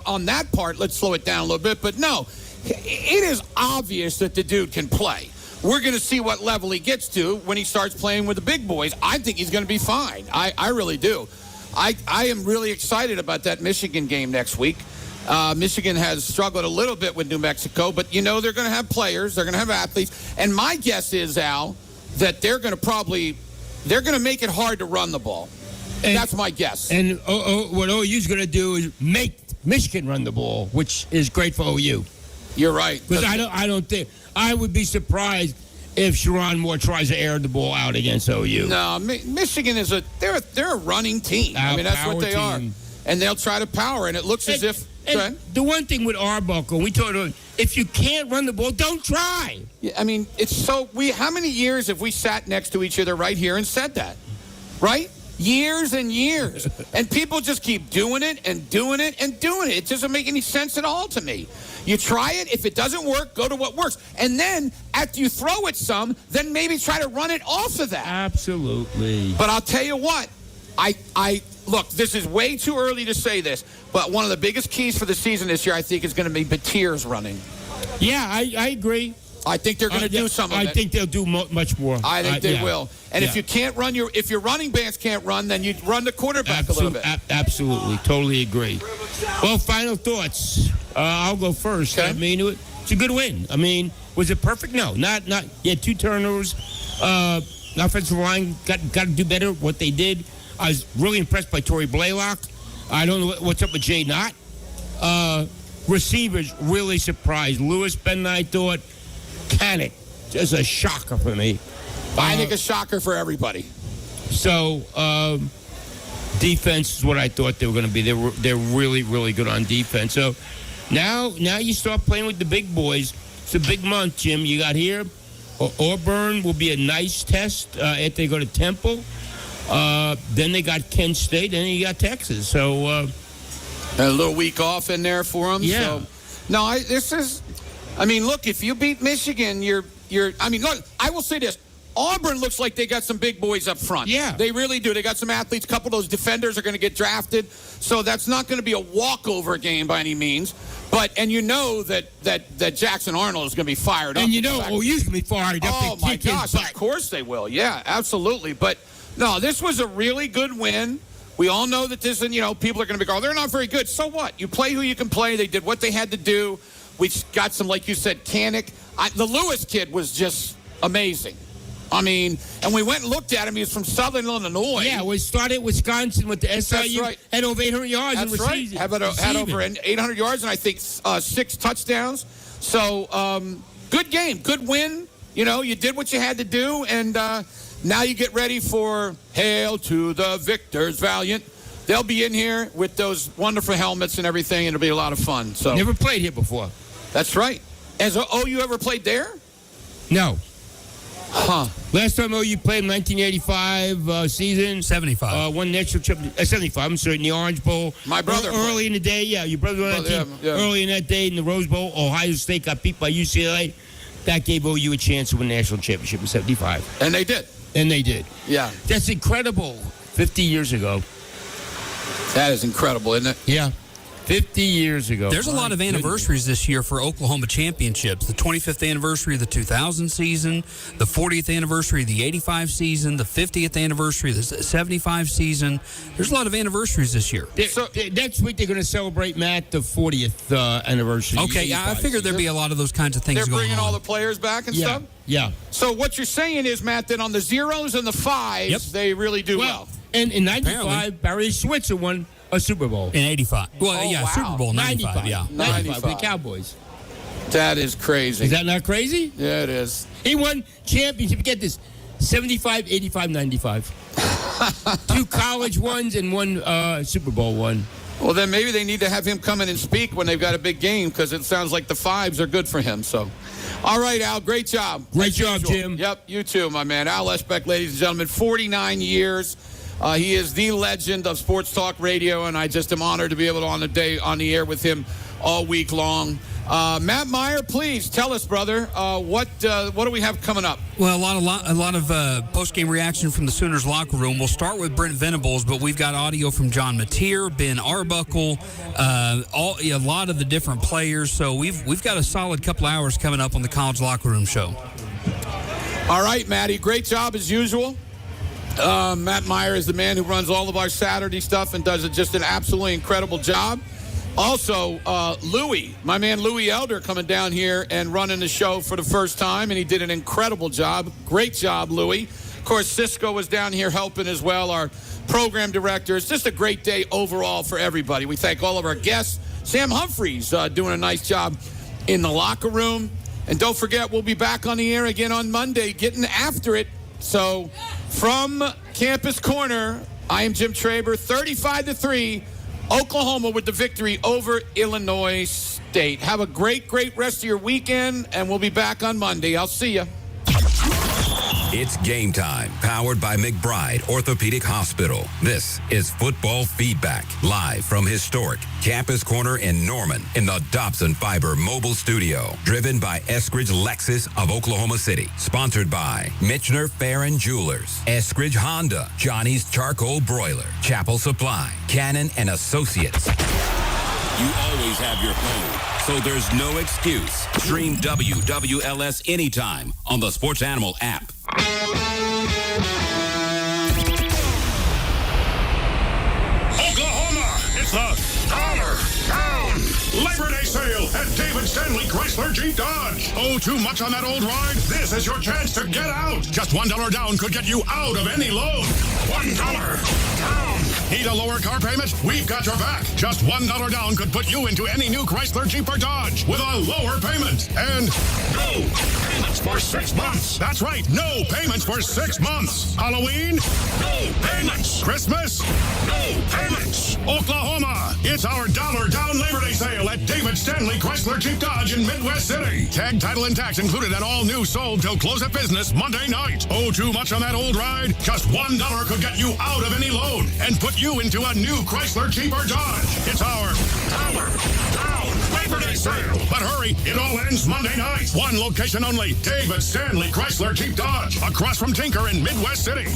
on that part, let's slow it down a little bit. But no, it is obvious that the dude can play. We're going to see what level he gets to when he starts playing with the big boys. I think he's going to be fine. I really do. I am really excited about that Michigan game next week. Michigan has struggled a little bit with New Mexico, but they're going to have players, they're going to have athletes, and my guess is, Al, that they're going to make it hard to run the ball. And that's my guess. And what OU's going to do is make Michigan run the ball, which is great for OU. You're right. Because I don't think I would be surprised if Sharon Moore tries to air the ball out against OU. No, Michigan is they're a running team. I mean, that's what they are. And they'll try to power, and it looks as if... And the one thing with Arbuckle, we told him, if you can't run the ball, don't try. Yeah, I mean, it's so... How many years have we sat next to each other right here and said that? Right? Years and years. And people just keep doing it and doing it and doing it. It doesn't make any sense at all to me. You try it. If it doesn't work, go to what works. And then, after you throw it some, then maybe try to run it off of that. Absolutely. But I'll tell you what. Look, this is way too early to say this, but one of the biggest keys for the season this year, I think, is going to be Mateer's running. Yeah, I agree. I think they're going to do some of it. I think they'll do much more. I think they will. And if you can't run if your running backs can't run, then you run the quarterback a little bit. Absolutely. Totally agree. Well, final thoughts. I'll go first. Okay. I mean, it's a good win. I mean, was it perfect? No, not. You had 2 turnovers. Offensive line got to do better what they did. I was really impressed by Torrey Blaylock. I don't know what's up with Jay Knott. Receivers really surprised. Lewis Benton, I thought. Canick, just a shocker for me. I think a shocker for everybody. So, Defense is what I thought they were going to be. They're really, really good on defense. So now you start playing with the big boys. It's a big month, Jim. You got here. Auburn will be a nice test after they go to Temple. Then they got Kent State. Then you got Texas. So a little week off in there for them. Yeah. So, no, look, if you beat Michigan, look, I will say this. Auburn looks like they got some big boys up front. Yeah. They really do. They got some athletes. A couple of those defenders are going to get drafted. So that's not going to be a walkover game by any means. And you know that Jackson Arnold is going to be fired up. And you know OU's going to be fired up. Oh, my gosh. Of course they will. Yeah, absolutely. But, no, this was a really good win. We all know that this, people are going to be going, they're not very good. So what? You play who you can play. They did what they had to do. We got some, like you said, Kanik. The Lewis kid was just amazing. And we went and looked at him. He was from Southern Illinois. Yeah, we started at Wisconsin with the SIU. That's right. Had over 800 yards. That's right. Had over 800 yards and I think 6 touchdowns. So, good game. Good win. You did what you had to do. And now you get ready for Hail to the Victors Valiant. They'll be in here with those wonderful helmets and everything. It'll be a lot of fun. So never played here before. That's right. You ever played there? No. Huh. Last time OU played in 1985 season. 75. One national championship. 75, I'm sorry, in the Orange Bowl. My brother Early in the day, yeah. Your brother on that team. Yeah. Early in that day in the Rose Bowl, Ohio State got beat by UCLA. That gave OU a chance to win the national championship in 75. And they did. Yeah. That's incredible. 50 years ago. That is incredible, isn't it? Yeah. 50 years ago. There's a lot of anniversaries this year for Oklahoma championships. The 25th anniversary of the 2000 season, the 40th anniversary of the 85 season, the 50th anniversary of the 75 season. There's a lot of anniversaries this year. Next week they're going to celebrate, Matt, the 40th anniversary. Okay, yeah, I figured there'd be a lot of those kinds of things going on. They're bringing all the players back and stuff? Yeah. So what you're saying is, Matt, that on the 0s and the 5s, they really do well. And in 95, Barry Switzer won a Super Bowl. In 85. Well, wow. Super Bowl 95, yeah. 95 with the Cowboys. That is crazy. Is that not crazy? Yeah, it is. He won championship. Get this. 75, 85, 95. 2 college ones and 1 Super Bowl one. Well, then maybe they need to have him come in and speak when they've got a big game because it sounds like the 5s are good for him. So, all right, Al, great job. Great job, Jim. Yep, you too, my man. Al Eschbeck, ladies and gentlemen, 49 years. He is the legend of sports talk radio, and I just am honored to be able to on the air with him all week long. Matt Meyer, please tell us, brother, what do we have coming up? Well, a lot of post-game reaction from the Sooners locker room. We'll start with Brent Venables, but we've got audio from John Mateer, Ben Arbuckle, a lot of the different players. So we've got a solid couple hours coming up on the College Locker Room Show. All right, Matty, great job as usual. Matt Meyer is the man who runs all of our Saturday stuff and does just an absolutely incredible job. Also, Louie, my man Louie Elder coming down here and running the show for the first time, and he did an incredible job. Great job, Louie. Of course, Cisco was down here helping as well, our program director. It's just a great day overall for everybody. We thank all of our guests. Sam Humphreys doing a nice job in the locker room. And don't forget, we'll be back on the air again on Monday, getting after it. So, from Campus Corner, I am Jim Traber, 35-3, Oklahoma with the victory over Illinois State. Have a great, great rest of your weekend, and we'll be back on Monday. I'll see you. It's game time, powered by McBride Orthopedic Hospital. This is Football Feedback, live from historic Campus Corner in Norman in the Dobson Fiber Mobile Studio. Driven by Eskridge Lexus of Oklahoma City. Sponsored by Michener Fair and Jewelers, Eskridge Honda, Johnny's Charcoal Broiler, Chapel Supply, Cannon and Associates. You always have your phone, so there's no excuse. Stream WWLS anytime on the Sports Animal app. Oklahoma, it's the Dollar Down Labor Day sale at David Stanley Chrysler Jeep Dodge. Oh, too much on that old ride? This is your chance to get out. Just $1 down could get you out of any loan. $1 down. Need a lower car payment? We've got your back. Just $1 down could put you into any new Chrysler, Jeep, or Dodge with a lower payment. And no payments for 6 months. That's right, no payments for 6 months. Halloween? No payments. Christmas? No payments. Oklahoma, it's our $1 down Labor Day sale at David Stanley Chrysler, Jeep, Dodge in Midwest City. Tag, title, and tax included and all new sold till close of business Monday night. Oh, too much on that old ride? Just $1 could get you out of any loan and put you into a new Chrysler, Jeep, or Dodge. It's our $1 down Labor Day sale. But hurry, it all ends Monday night. One location only, David Stanley Chrysler, Jeep, Dodge, across from Tinker in Midwest City.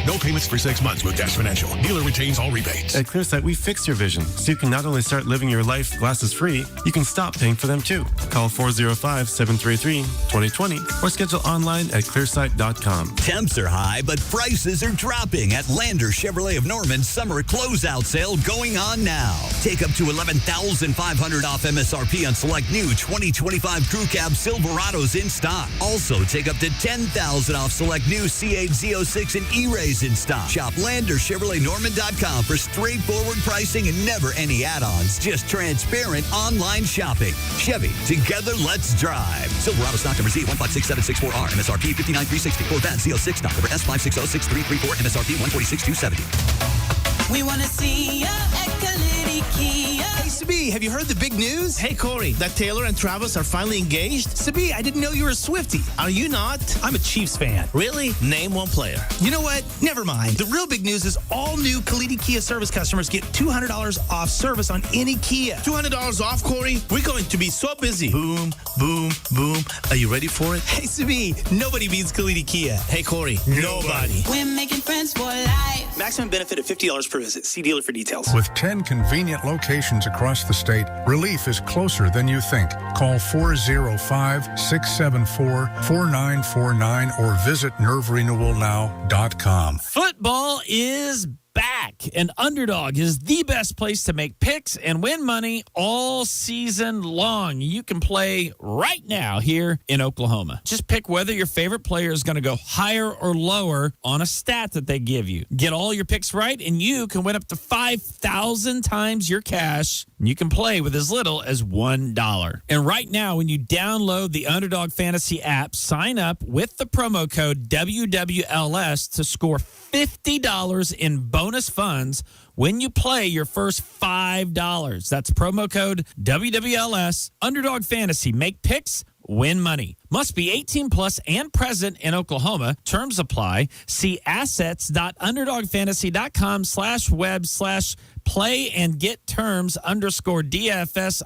No payments for 6 months with Dash Financial. Dealer retains all rebates. At ClearSight, we fixed your vision, so you can not only start living your life glasses free, you can stop paying for them too. Call 405-733-2020 or schedule online at clearsight.com. Temps are high, but prices are dropping at Lander Chevrolet of Norman's summer closeout sale going on now. Take up to $11,500 off MSRP on select new 2025 Crew Cab Silverados in stock. Also, take up to $10,000 off select new C8 Z06 and E-Rays in stock. Shop LanderChevroletNorman.com for straightforward pricing and never any add-ons. Just transparent online shopping. Chevy, together let's drive. Silverado stock number Z156764R, MSRP $59,360. Corvette Z06 stock number S5606334, MSRP $146,270. We want to see ya at Kalidi Kia. Hey, Sabi, have you heard the big news? Hey, Corey, that Taylor and Travis are finally engaged? Sabi, I didn't know you were a Swiftie. Are you not? I'm a Chiefs fan. Really? Name one player. You know what? Never mind. The real big news is all new Kalidi Kia service customers get $200 off service on any Kia. $200 off, Corey? We're going to be so busy. Boom, boom, boom. Are you ready for it? Hey, Sabi, nobody beats Kalidi Kia. Hey, Corey, nobody. We're making friends for life. Maximum benefit of $50 per visit. See dealer for details. With 10 convenient locations across the state, relief is closer than you think. Call 405-674-4949 or visit nerverenewalnow.com. Football is back, and Underdog is the best place to make picks and win money all season long. You can play right now here in Oklahoma. Just pick whether your favorite player is going to go higher or lower on a stat that they give you. Get all your picks right, and you can win up to 5,000 times your cash. You can play with as little as $1. And right now, when you download the Underdog Fantasy app, sign up with the promo code WWLS to score $50 in bonus funds when you play your first $5. That's promo code WWLS. Underdog Fantasy. Make picks, win money. Must be 18 plus and present in Oklahoma. Terms apply. See assets.underdogfantasy.com/web/play and get terms _DFS_.html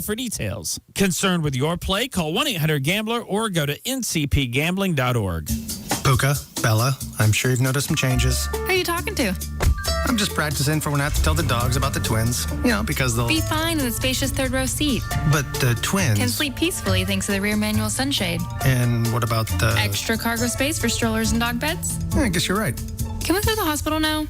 for details. Concerned with your play? Call 1-800-GAMBLER or go to ncpgambling.org. Puka, Bella, I'm sure you've noticed some changes. Who are you talking to? I'm just practicing for when I have to tell the dogs about the twins. You know, because they'll... Be fine in the spacious third row seat. But the twins... Can sleep peacefully thanks to the rear manual sunshade. And what about the... Extra cargo space for strollers and dog beds? Yeah, I guess you're right. Can we go to the hospital now?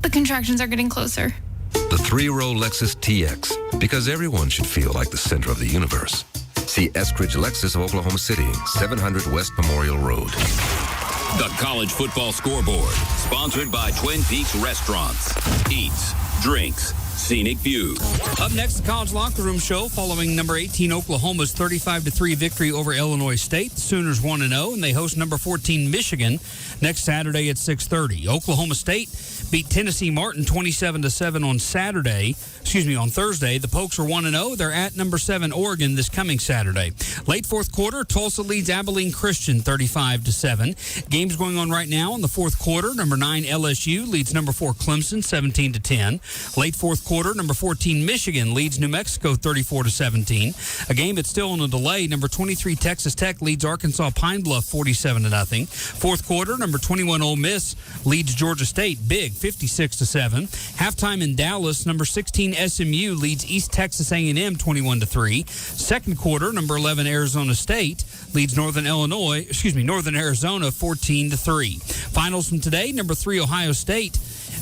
The contractions are getting closer. The 3-row Lexus TX, because everyone should feel like the center of the universe. See Eskridge Lexus of Oklahoma City, 700 West Memorial Road. The College Football Scoreboard, sponsored by Twin Peaks Restaurants. Eats, drinks, scenic views. Up next, the College Locker Room Show following number 18 Oklahoma's 35-3 victory over Illinois State. The Sooners 1-0, and they host number 14 Michigan next Saturday at 6:30. Oklahoma State beat Tennessee Martin 27-7 on Thursday. The Pokes are 1-0. They're at number 7 Oregon this coming Saturday. Late fourth quarter, Tulsa leads Abilene Christian 35-7. Games going on right now in the fourth quarter. Number 9 LSU leads number 4 Clemson 17-10. Late fourth quarter, number 14 Michigan leads New Mexico 34-17. A game that's still on a delay. Number 23 Texas Tech leads Arkansas Pine Bluff 47-0. Fourth quarter, number 21 Ole Miss leads Georgia State big 56-7. Halftime in Dallas, number 16 SMU leads East Texas A&M 21-3. Second quarter, number 11 Arizona State leads Northern Arizona 14-3. Finals from today, number 3 Ohio State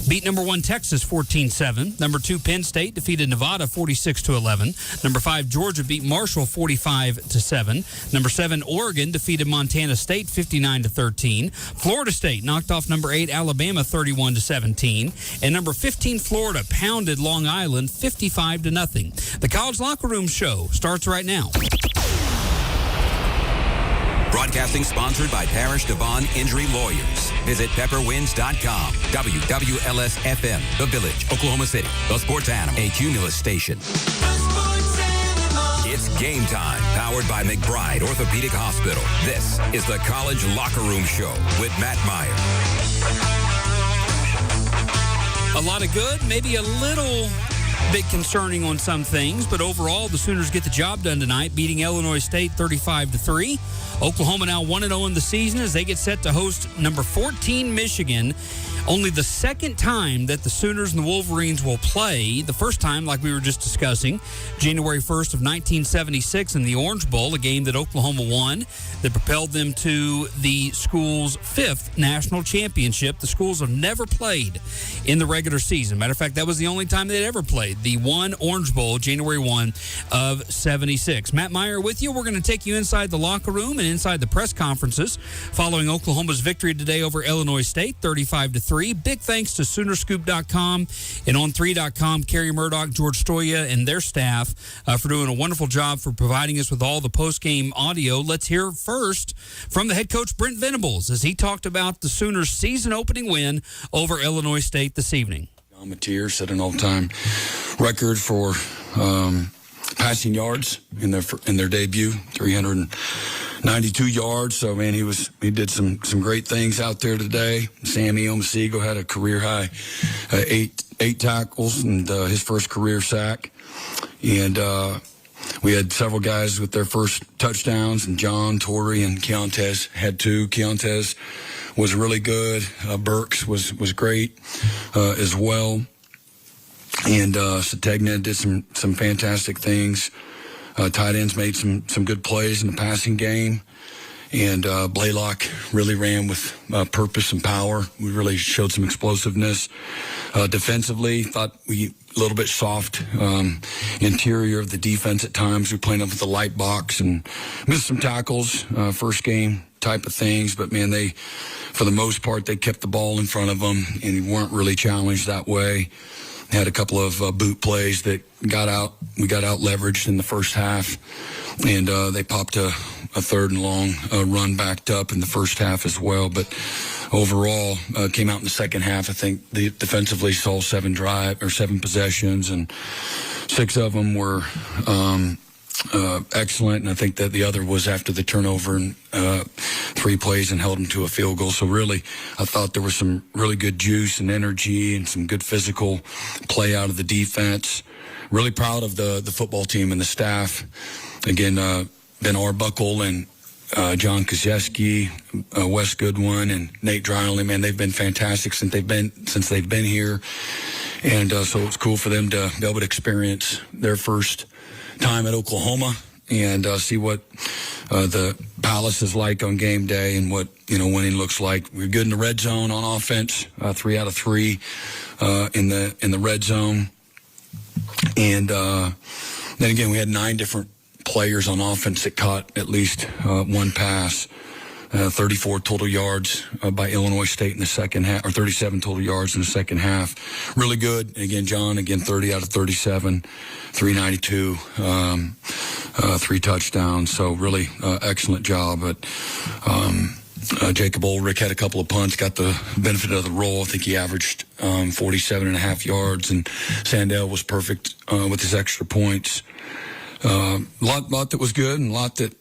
beat number 1 Texas 14-7. Number 2 Penn State defeated Nevada 46-11. Number 5 Georgia beat Marshall 45-7. Number 7 Oregon defeated Montana State 59-13. Florida State knocked off number 8 Alabama 31-17. And number 15 Florida pounded Long Island 55-0. The College Locker Room Show starts right now. Broadcasting sponsored by Parish Devon Injury Lawyers. Visit pepperwinds.com. WWLS-FM, The Village, Oklahoma City. The Sports Animal, a Cumulus station. It's game time, powered by McBride Orthopedic Hospital. This is the College Locker Room Show with Matt Meyer. A lot of good, maybe a little bit concerning on some things, but overall, the Sooners get the job done tonight, beating Illinois State 35-3. Oklahoma now 1-0 in the season as they get set to host number 14 Michigan. Only the second time that the Sooners and the Wolverines will play. The first time, like we were just discussing, January 1st of 1976 in the Orange Bowl, a game that Oklahoma won that propelled them to the school's 5th national championship. The schools have never played in the regular season. Matter of fact, that was the only time they'd ever played. The one Orange Bowl, January 1 of 76. Matt Meyer with you. We're going to take you inside the locker room and inside the press conferences following Oklahoma's victory today over Illinois State, 35-3. Big thanks to Soonerscoop.com and On3.com, Kerry Murdoch, George Stoya, and their staff for doing a wonderful job for providing us with all the post-game audio. Let's hear first from the head coach, Brent Venables, as he talked about the Sooners' season-opening win over Illinois State this evening. John Mateer set an all-time record for passing yards in their debut, 392 yards. So, man, he did some great things out there today. Sammy Omasego had a career high 8 tackles and his first career sack. And we had several guys with their first touchdowns, and John, Torrey, and Keontae had 2. Keontae was really good. Burks was great as well. And Sategna did some fantastic things. Tight ends made some good plays in the passing game. And Blaylock really ran with purpose and power. We really showed some explosiveness. Defensively, thought we a little bit soft interior of the defense at times. We played up with the light box and missed some tackles, first game type of things. But, man, they, for the most part, they kept the ball in front of them and weren't really challenged that way. Had a couple of boot plays that we got out leveraged in the first half, and they popped a 3rd and long run backed up in the first half as well. But overall, came out in the second half. I think they defensively saw 7 possessions, and 6 of them were excellent, and I think that the other was after the turnover and 3 plays and held them to a field goal. So really, I thought there was some really good juice and energy and some good physical play out of the defense. Really proud of the football team and the staff. Again, Ben Arbuckle and John Kozieski, Wes Goodwin, and Nate Dryling, man, they've been fantastic since they've been here. And so it's cool for them to be able to experience their first time at Oklahoma and see what the Palace is like on game day and what winning looks like. We're good in the red zone on offense, 3 out of 3 in the red zone, and then again we had 9 different players on offense that caught at least 1 pass. 34 total yards by Illinois State in the second half, or 37 total yards in the second half. Really good. And again, John, 30 out of 37, 392, 3 touchdowns. So really excellent job. But Jacob Ulrich had a couple of punts, got the benefit of the roll. I think he averaged 47.5 yards, and Sandell was perfect with his extra points. Lot that was good, and a lot that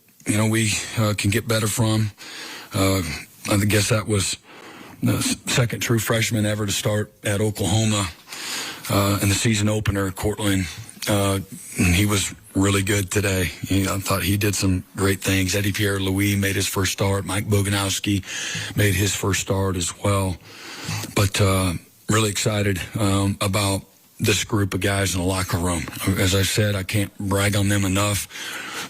we can get better from. I guess that was the second true freshman ever to start at Oklahoma in the season opener, Cortland. He was really good today. I thought he did some great things. Eddie Pierre-Louis made his first start. Mike Boganowski made his first start as well. But really excited about this group of guys in the locker room. As I said, I can't brag on them enough.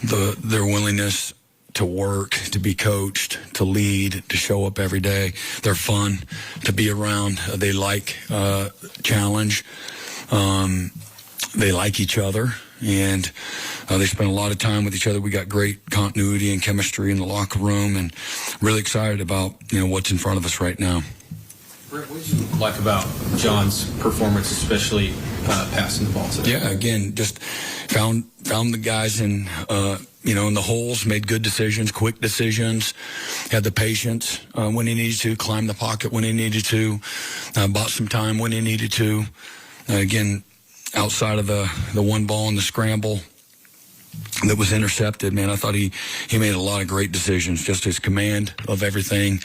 Their willingness to work, to be coached, to lead, to show up every day. They're fun to be around. They like challenge. They like each other, and they spend a lot of time with each other. We got great continuity and chemistry in the locker room, and really excited about what's in front of us right now. What did you like about John's performance, especially passing the ball today? Yeah, again, just found the guys in in the holes, made good decisions, quick decisions, had the patience when he needed to, climbed the pocket when he needed to, bought some time when he needed to. Again, outside of the one ball and the scramble that was intercepted, man, I thought he made a lot of great decisions. Just his command of everything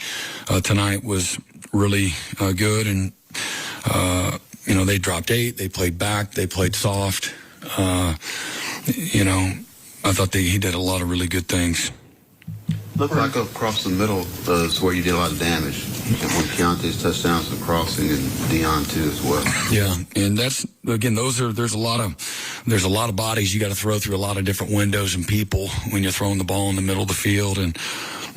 tonight was really good, and they dropped 8, they played back, they played soft. I thought he did a lot of really good things. Looked like across the middle is where you did a lot of damage. And when Keontae's touchdowns and crossing, and Deion too as well. Yeah, and that's again, there's a lot of bodies you got to throw through a lot of different windows and people when you're throwing the ball in the middle of the field, and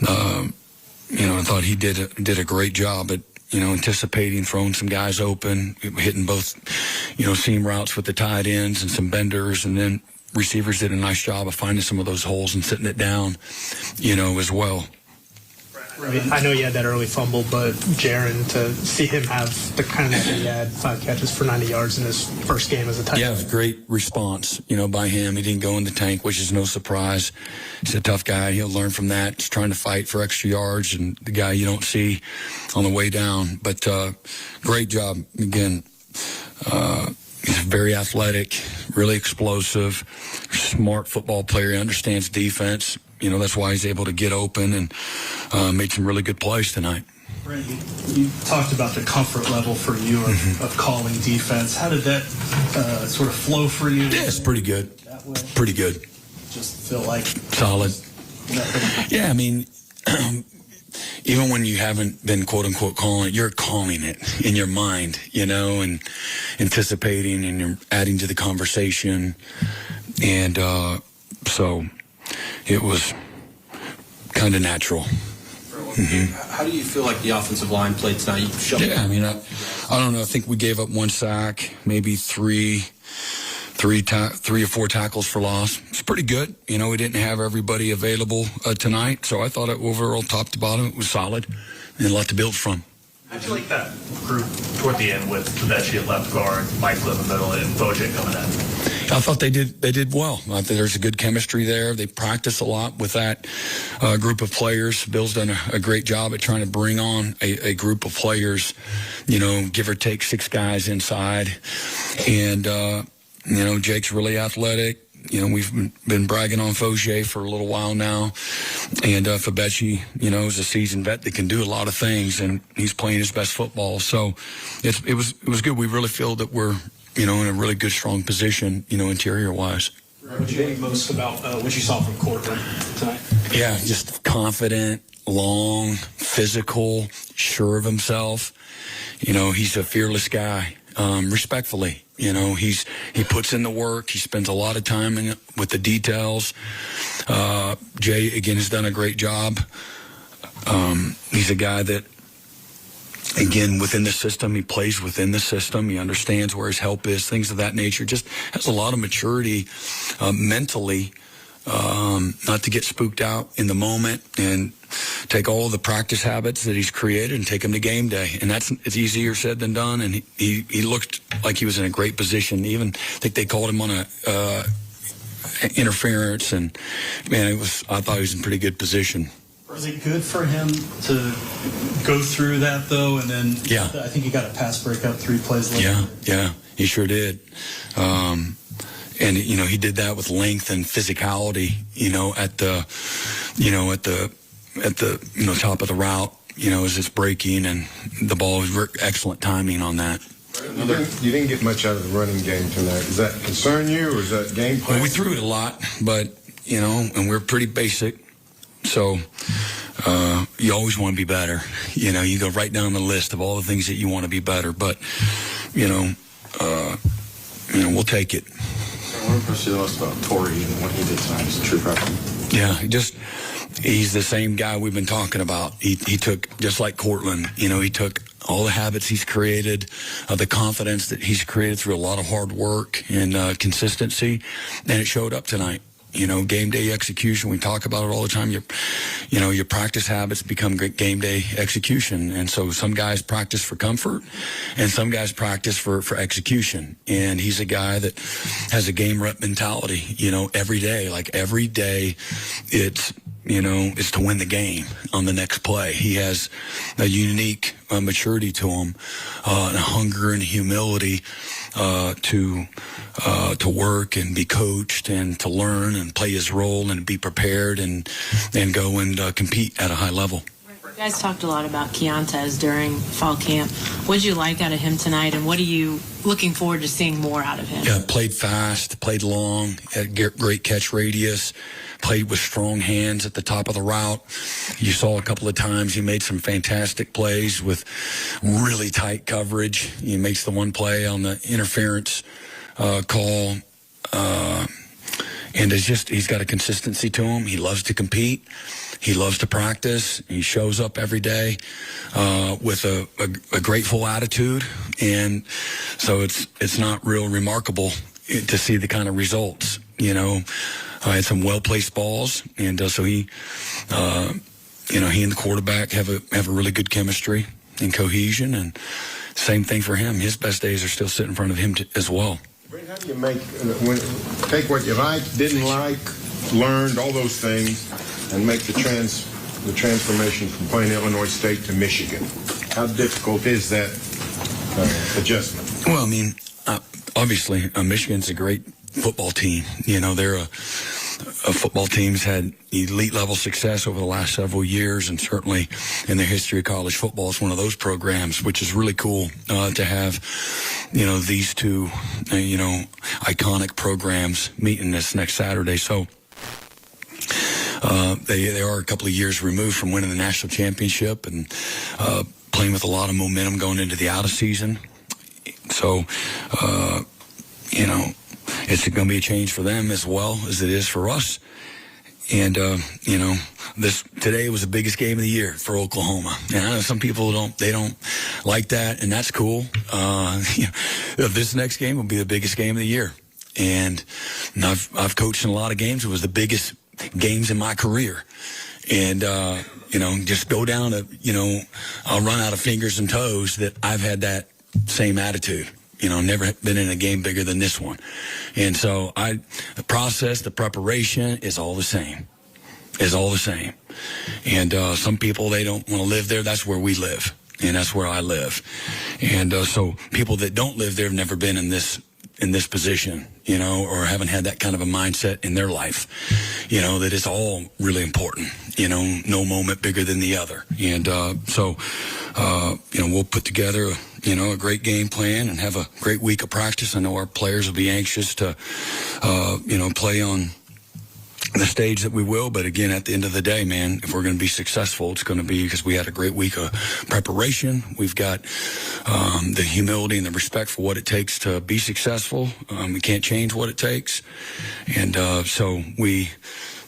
I thought he did a great job at anticipating, throwing some guys open, hitting both seam routes with the tight ends and some benders, and then receivers did a nice job of finding some of those holes and sitting it down, as well. I know you had that early fumble, but Jaron, to see him have the kind of that he had, 5 catches for 90 yards in his first game as a tight end. Yeah, it was a great response, by him. He didn't go in the tank, which is no surprise. He's a tough guy. He'll learn from that. He's trying to fight for extra yards, and the guy you don't see on the way down. But great job. Again, he's very athletic, really explosive, smart football player. He understands defense. That's why he's able to get open and made some really good plays tonight. Brent, you talked about the comfort level for you of calling defense. How did that sort of flow for you? Yeah, it's pretty good. Pretty good. Just feel like solid. Yeah, I mean, even when you haven't been quote unquote calling it, you're calling it in your mind, and anticipating, and you're adding to the conversation, and so it was kind of natural. How do you feel like the offensive line played tonight? Yeah, I mean, I don't know. I think we gave up 1 sack, maybe three or four tackles for loss. It's pretty good. We didn't have everybody available tonight, so I thought overall, top to bottom, it was solid and a lot to build from. How'd you like that group toward the end with Tedeschi at left guard, Michael in the middle, and Boje coming in? I thought they did well. I think there's a good chemistry there. They practice a lot with that group of players. Bill's done a great job at trying to bring on a group of players, give or take 6 guys inside. And, Jake's really athletic. We've been bragging on Fogier for a little while now. And Fabechi, is a seasoned vet that can do a lot of things, and he's playing his best football. So it was good. We really feel that we're, in a really good, strong position, interior-wise. What did you like most about what you saw from Courtland tonight? Yeah, just confident, long, physical, sure of himself. He's a fearless guy, respectfully. He puts in the work. He spends a lot of time with the details. Jay, again, has done a great job. He's a guy that, again, within the system, he plays within the system. He understands where his help is, things of that nature. Just has a lot of maturity mentally, not to get spooked out in the moment, and take all the practice habits that he's created and take them to game day. And it's easier said than done. And he looked like he was in a great position. Even I think they called him on a interference, and man, I thought he was in pretty good position. Was it good for him to go through that, though? And then I think he got a pass breakup 3 plays later. Yeah, he sure did. And, he did that with length and physicality, at the top of the route, as it's breaking, and the ball was excellent timing on that. You didn't get much out of the running game tonight. Does that concern you, or is that game plan? Well, we threw it a lot, but, and we're pretty basic. So you always want to be better. You go right down the list of all the things that you want to be better. But, we'll take it. What impressed you most about Torrey and what he did tonight as a true freshman? Yeah, just he's the same guy we've been talking about. He took, just like Cortland, he took all the habits he's created, the confidence that he's created through a lot of hard work and consistency, and it showed up tonight. Game day execution, we talk about it all the time. Your practice habits become game day execution. And so some guys practice for comfort and some guys practice for execution. And he's a guy that has a game rep mentality, every day. Like every day it's to win the game on the next play. He has a unique maturity to him, and a hunger and humility to work and be coached and to learn and play his role and be prepared and go and compete at a high level. You guys talked a lot about Keontez during fall camp. What did you like out of him tonight, and what are you looking forward to seeing more out of him? Yeah, played fast, played long, had great catch radius, played with strong hands at the top of the route. You saw a couple of times he made some fantastic plays with really tight coverage. He makes the one play on the interference call. And he's got a consistency to him. He loves to compete. He loves to practice. He shows up every day with a grateful attitude. And so it's not real remarkable to see the kind of results, had some well-placed balls, and so he and the quarterback have a really good chemistry and cohesion, and same thing for him. His best days are still sitting in front of him as well. How do you take what you liked, didn't like, learned, all those things, and make the transformation from playing Illinois State to Michigan? How difficult is that adjustment? Well, obviously, Michigan's a great football team. They're a football team's had elite level success over the last several years, and certainly in the history of college football, it's one of those programs, which is really cool to have, these two, iconic programs meeting this next Saturday. So they are a couple of years removed from winning the national championship and playing with a lot of momentum going into the out of season. So, it's going to be a change for them as well as it is for us. And, today was the biggest game of the year for Oklahoma. And I know some people don't like that, and that's cool. This next game will be the biggest game of the year. And I've coached in a lot of games. It was the biggest games in my career. And, just go down to, I'll run out of fingers and toes that I've had that same attitude. Never been in a game bigger than this one. And so the process, the preparation is all the same. And some people, they don't want to live there. That's where we live. And that's where I live. And so people that don't live there have never been in this position, or haven't had that kind of a mindset in their life, that it's all really important, no moment bigger than the other. And we'll put together a great game plan and have a great week of practice. I know our players will be anxious to, play on the stage that we will. But again, at the end of the day, man, if we're going to be successful, it's going to be because we had a great week of preparation. We've got the humility and the respect for what it takes to be successful. We can't change what it takes. And so we,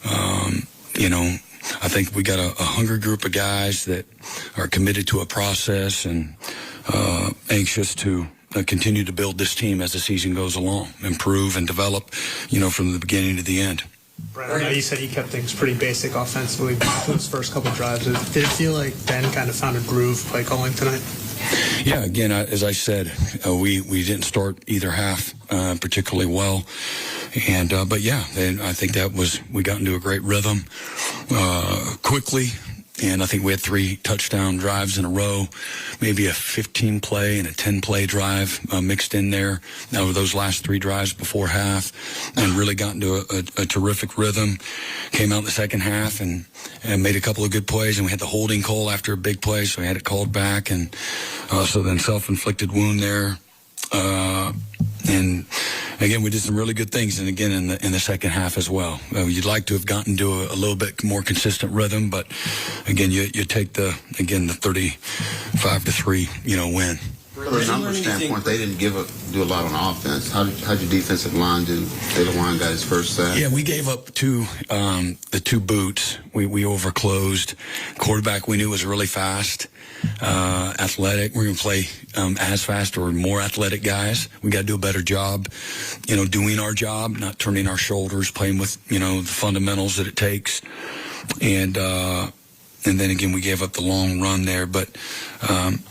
I think we got a hungry group of guys that are committed to a process and anxious to continue to build this team as the season goes along, improve and develop, from the beginning to the end. Brent, I know you said he kept things pretty basic offensively for his first couple drives. Did it feel like Ben kind of found a groove play calling tonight? Yeah, again, as I said, we didn't start either half particularly well. And but yeah, I think we got into a great rhythm quickly. And I think we had 3 touchdown drives in a row, maybe a 15-play and a 10-play drive mixed in there over those last 3 drives before half, and really got into a terrific rhythm. Came out in the second half and made a couple of good plays, and we had the holding call after a big play, so we had it called back. And so then self-inflicted wound there. And again, we did some really good things, and again in the second half as well. You'd like to have gotten to a little bit more consistent rhythm, but again, you take the 35-3 win. From a numbers standpoint, they didn't do a lot on offense. How'd your defensive line do? Taylor Warren got his first sack. Yeah, we gave up the two boots. We overclosed. Quarterback we knew was really fast, athletic. We're going to play as fast or more athletic guys. We got to do a better job, doing our job, not turning our shoulders, playing with, the fundamentals that it takes. And then again, we gave up the long run there. But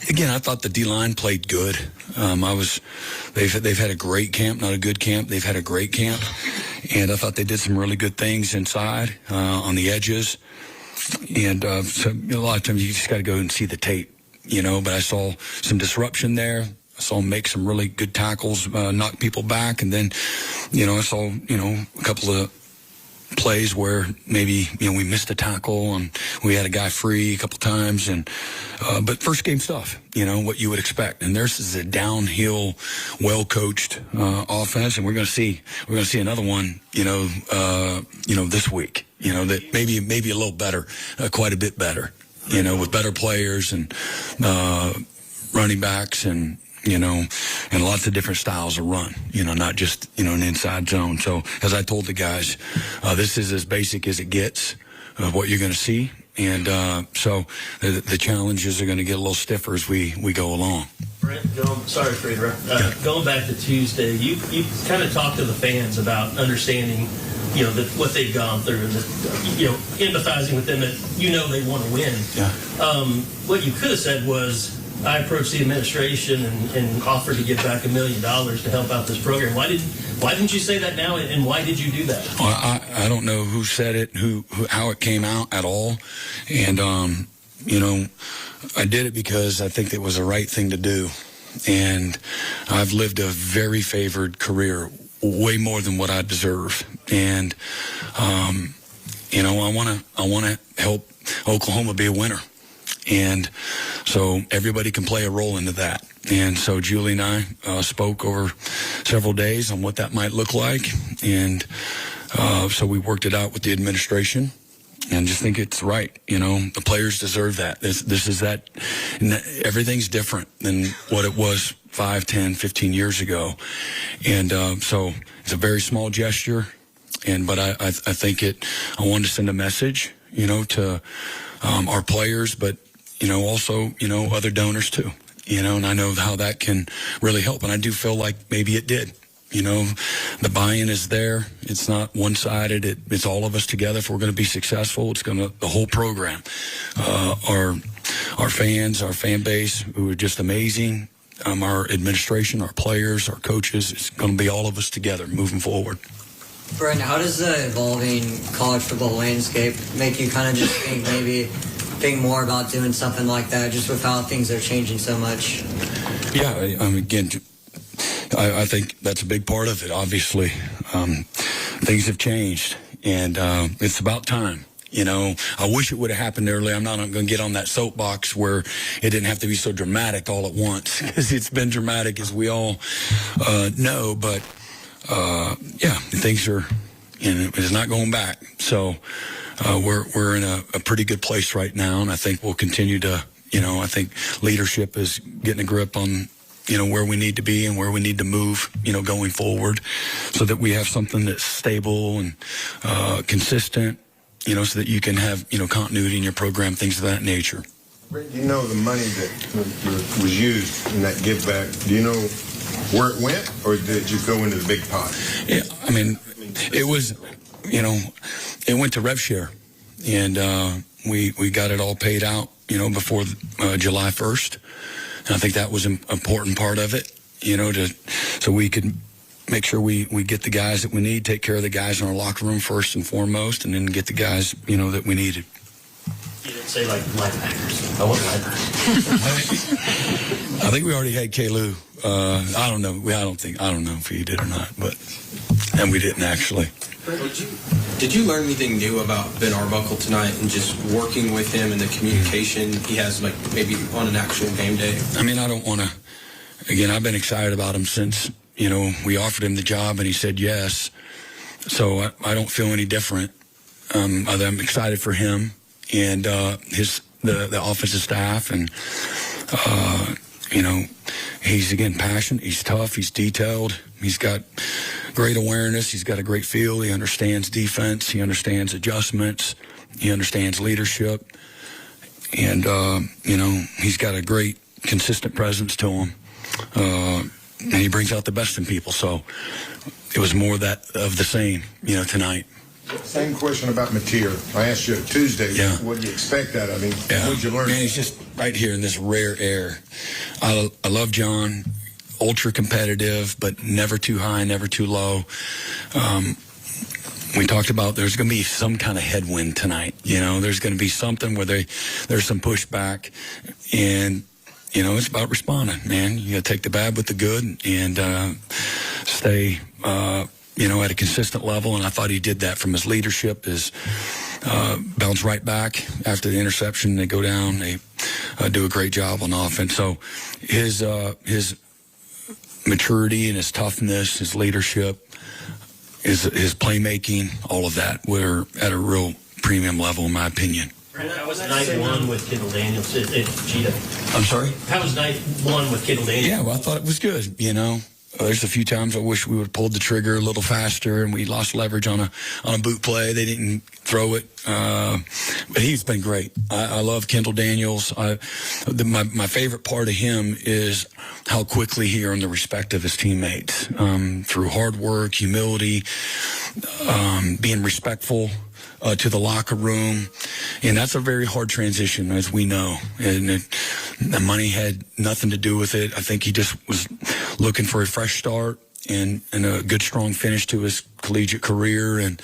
again, I thought the D-line played good. They've had a great camp, not a good camp. They've had a great camp. And I thought they did some really good things inside, on the edges. And so a lot of times you just got to go and see the tape, But I saw some disruption there. I saw him make some really good tackles, knock people back. And then, I saw, a couple of plays where maybe we missed a tackle and we had a guy free a couple times, and but first game stuff, what you would expect. And theirs is a downhill, well coached offense, and we're going to see another one, this week, that maybe a little better, quite a bit better, with better players and running backs and and lots of different styles of run, not just, an inside zone. So as I told the guys, this is as basic as it gets of what you're going to see. And so the challenges are going to get a little stiffer as we go along. Brent, sorry for interrupting. Going back to Tuesday, you kind of talked to the fans about understanding, what they've gone through and, empathizing with them that, they want to win. Yeah. What you could have said was, I approached the administration and offered to give back $1 million to help out this program. Why didn't you say that now, and why did you do that? Well, I don't know who said it, how it came out at all, and I did it because I think it was the right thing to do, and I've lived a very favored career, way more than what I deserve, and I want to help Oklahoma be a winner. And so everybody can play a role into that. And so Julie and I spoke over several days on what that might look like. And so we worked it out with the administration and just think it's right. The players deserve that. This is that. Everything's different than what it was 5, 10, 15 years ago. And so it's a very small gesture. But I think I wanted to send a message, to our players, but also, other donors too, and I know how that can really help. And I do feel like maybe it did, the buy-in is there. It's not one-sided. It's all of us together. If we're going to be successful, it's the whole program, our fans, our fan base, who are just amazing. Our administration, our players, our coaches, it's going to be all of us together moving forward. Brent, how does the evolving college football landscape make you kind of just think more about doing something like that, just with how things are changing so much? Yeah, again, I think that's a big part of it. Obviously, things have changed, and it's about time. I wish it would have happened early. I'm not going to get on that soapbox where it didn't have to be so dramatic all at once, because it's been dramatic, as we all know. But things are, it's not going back. So we're in a pretty good place right now, and I think we'll continue to, I think leadership is getting a grip on, where we need to be and where we need to move, going forward, so that we have something that's stable and consistent, so that you can have, continuity in your program, things of that nature. Brent, do you know the money that was used in that give back? Do you know where it went, or did it just go into the big pot? Yeah, it was, it went to RevShare, and we got it all paid out, before July 1st. And I think that was an important part of it, so we could make sure we get the guys that we need, take care of the guys in our locker room first and foremost, and then get the guys, that we needed. You didn't say linebackers. I want linebackers. I think we already had Kalu. I don't know. I don't know if he did or not, and we didn't actually. Did you learn anything new about Ben Arbuckle tonight, and just working with him and the communication he has, maybe on an actual game day? I don't want to. Again, I've been excited about him since we offered him the job and he said yes. So I don't feel any different. I'm excited for him and the offensive staff, and he's, again, passionate. He's tough. He's detailed. He's got great awareness. He's got a great feel. He understands defense. He understands adjustments. He understands leadership. And, he's got a great, consistent presence to him. And he brings out the best in people. So it was more of the same, tonight. Same question about Mateer. I asked you Tuesday, what do you expect out of him? What did you learn? Man, he's just right here in this rare air. I love John, ultra competitive, but never too high, never too low. We talked about there's going to be some kind of headwind tonight. There's going to be something where there's some pushback, and it's about responding, man. You got to take the bad with the good and stay, at a consistent level. And I thought he did that from his leadership, his bounce right back after the interception. They go down. They do a great job on offense. So his maturity and his toughness, his leadership, his playmaking, all of that, we're at a real premium level, in my opinion. How was night one with Kendall Daniels at Cheetah? I'm sorry? How was night one with Kendall Daniels? Yeah, well, I thought it was good, There's a few times I wish we would have pulled the trigger a little faster, and we lost leverage on a boot play. They didn't throw it, but he's been great. I love Kendall Daniels. My favorite part of him is how quickly he earned the respect of his teammates through hard work, humility, being respectful to the locker room. And that's a very hard transition, as we know. And the money had nothing to do with it. I think he just was looking for a fresh start and a good, strong finish to his collegiate career. And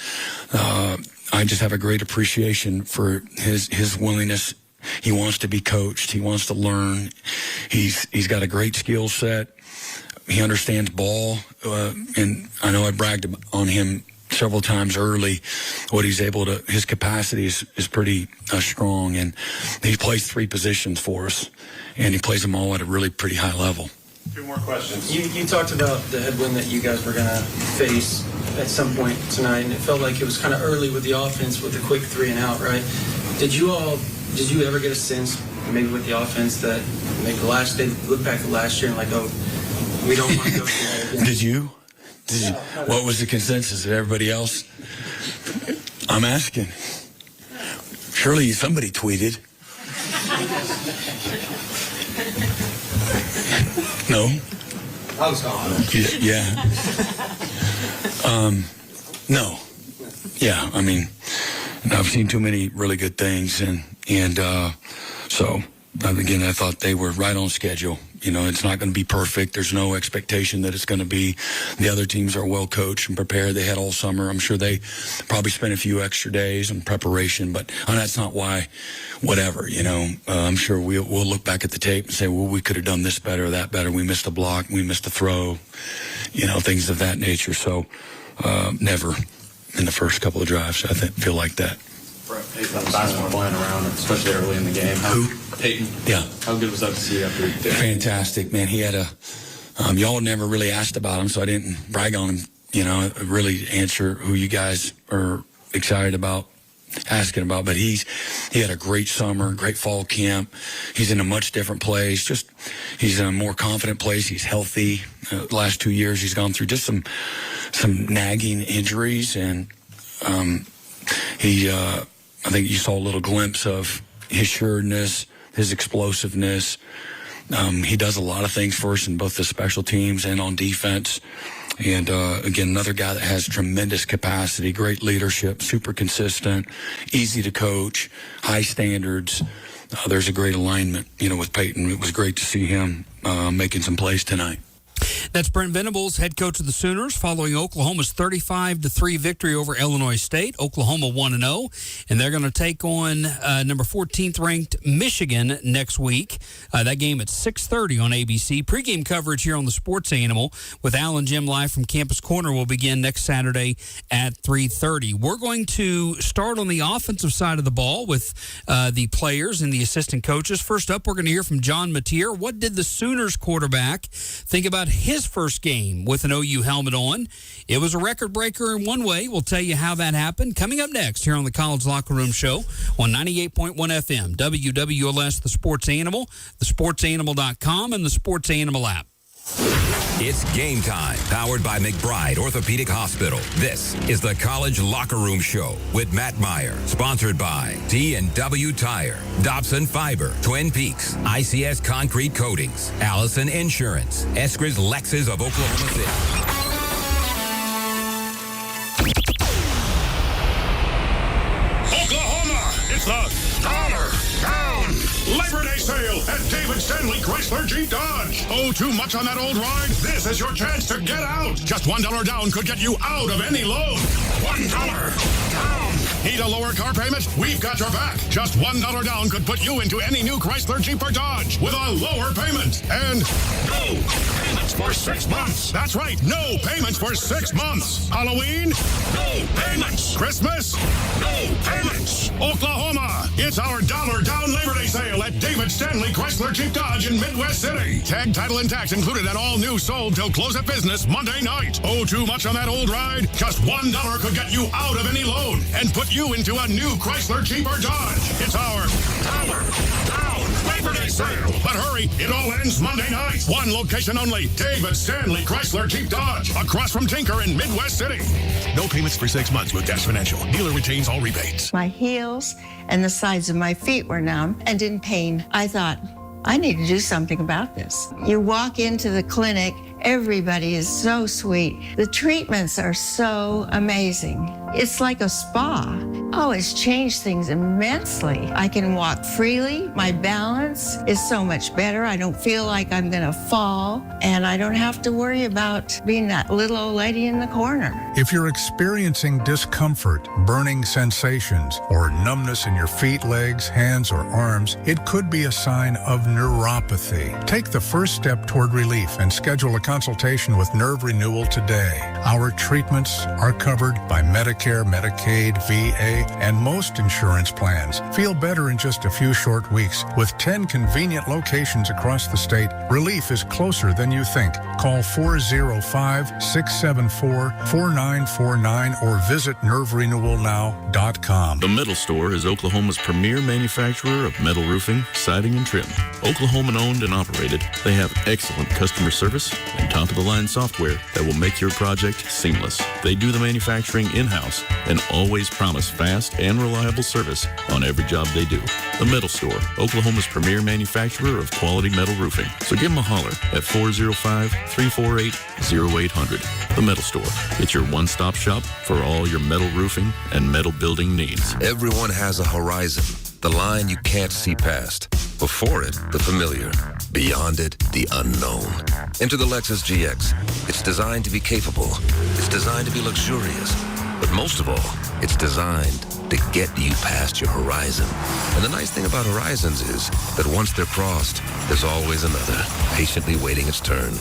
I just have a great appreciation for his willingness. He wants to be coached. He wants to learn. He's got a great skill set. He understands ball. And I know I bragged on him several times early. What he's able to, his capacity is pretty strong, and he plays 3 positions for us, and he plays them all at a really pretty high level. 2 more questions. You talked about the headwind that you guys were going to face at some point tonight, and it felt like it was kind of early with the offense with the quick 3 and out, right? Did you ever get a sense, maybe with the offense, that maybe they look back at last year and like, oh, we don't want to go through that again? Did you? What was the consensus of everybody else? I'm asking. Surely somebody tweeted. No? I was gone. Yeah. No. Yeah, I mean, I've seen too many really good things, and so again, I thought they were right on schedule. It's not going to be perfect. There's no expectation that it's going to be. The other teams are well coached and prepared. They had all summer. I'm sure they probably spent a few extra days in preparation, but that's not why. Whatever, I'm sure we'll look back at the tape and say, well, we could have done this better or that better. We missed a block. We missed a throw. Things of that nature. So never in the first couple of drives I feel like that. Peyton was flying around, especially early in the game. Peyton? Yeah. How good was that to see after? Fantastic, man. He had y'all never really asked about him, so I didn't brag on him, really answer who you guys are excited about asking about. But he had a great summer, great fall camp. He's in a much different place. He's in a more confident place. He's healthy. The last 2 years he's gone through just some nagging injuries, and I think you saw a little glimpse of his sureness, his explosiveness. He does a lot of things for us in both the special teams and on defense. And, again, another guy that has tremendous capacity, great leadership, super consistent, easy to coach, high standards. There's a great alignment, with Peyton. It was great to see him making some plays tonight. That's Brent Venables, head coach of the Sooners, following Oklahoma's 35-3 victory over Illinois State. Oklahoma 1-0, and they're going to take on number 14th ranked Michigan next week. That game at 6:30 on ABC. Pre-game coverage here on the Sports Animal with Al and Jim live from Campus Corner will begin next Saturday at 3:30. We're going to start on the offensive side of the ball with the players and the assistant coaches. First up, we're going to hear from John Mateer. What did the Sooners quarterback think about his first game with an OU helmet on. It was a record breaker in one way. We'll tell you how that happened. Coming up next here on the College Locker Room Show on 98.1 FM, WWLS, The Sports Animal, thesportsanimal.com, and the Sports Animal app. It's game time, powered by McBride Orthopedic Hospital. This is the College Locker Room Show with Matt Meyer, sponsored by T&W Tire, Dobson Fiber, Twin Peaks, ICS Concrete Coatings, Allison Insurance, Eskridge Lexus of Oklahoma City. Oklahoma, it's the Dollar Down Labor Day sale at David Stanley Chrysler Jeep Dodge. Oh, too much on that old ride? This is your chance to get out. Just $1 down could get you out of any loan. $1 down. Need a lower car payment? We've got your back. Just $1 down could put you into any new Chrysler Jeep or Dodge with a lower payment. And no payments for 6 months. That's right, no payments for 6 months. Halloween? No payments. Christmas? No payments. Oklahoma, it's our $1 down Labor Day sale at David Stanley Chrysler Jeep Dodge in Midwest City. Tag, title, and tax included at all new sold till close of business Monday night. Oh, too much on that old ride? Just $1 could get you out of any loan and put you into a new Chrysler Jeep or Dodge. It's our $1 down Labor Day sale. But hurry, it all ends Monday night. One location only, David Stanley Chrysler Jeep Dodge, across from Tinker in Midwest City. No payments for 6 months with Dash Financial. Dealer retains all rebates. My heels and the sides of my feet were numb and in pain. I thought, I need to do something about this. You walk into the clinic, everybody is so sweet. The treatments are so amazing. It's like a spa. Oh, it's changed things immensely. I can walk freely. My balance is so much better. I don't feel like I'm gonna fall, and I don't have to worry about being that little old lady in the corner. If you're experiencing discomfort, burning sensations, or numbness in your feet, legs, hands, or arms, it could be a sign of neuropathy. Take the first step toward relief and schedule a consultation with Nerve Renewal today. Our treatments are covered by Medicare, Medicaid, VA, and most insurance plans. Feel better in just a few short weeks. With 10 convenient locations across the state, relief is closer than you think. Call 405-674-4949 or visit nerverenewalnow.com. The Metal Store is Oklahoma's premier manufacturer of metal roofing, siding, and trim. Oklahoman owned and operated, they have excellent customer service and top-of-the-line software that will make your project seamless. They do the manufacturing in-house and always promise fast and reliable service on every job they do. The Metal Store, Oklahoma's premier manufacturer of quality metal roofing. So give them a holler at 405-348-0800. The Metal Store. It's your one-stop shop for all your metal roofing and metal building needs. Everyone has a horizon, the line you can't see past. Before it, the familiar. Beyond it, the unknown. Enter the Lexus GX. It's designed to be capable. It's designed to be luxurious. But most of all, it's designed to get you past your horizon. And the nice thing about horizons is that once they're crossed, there's always another, patiently waiting its turn.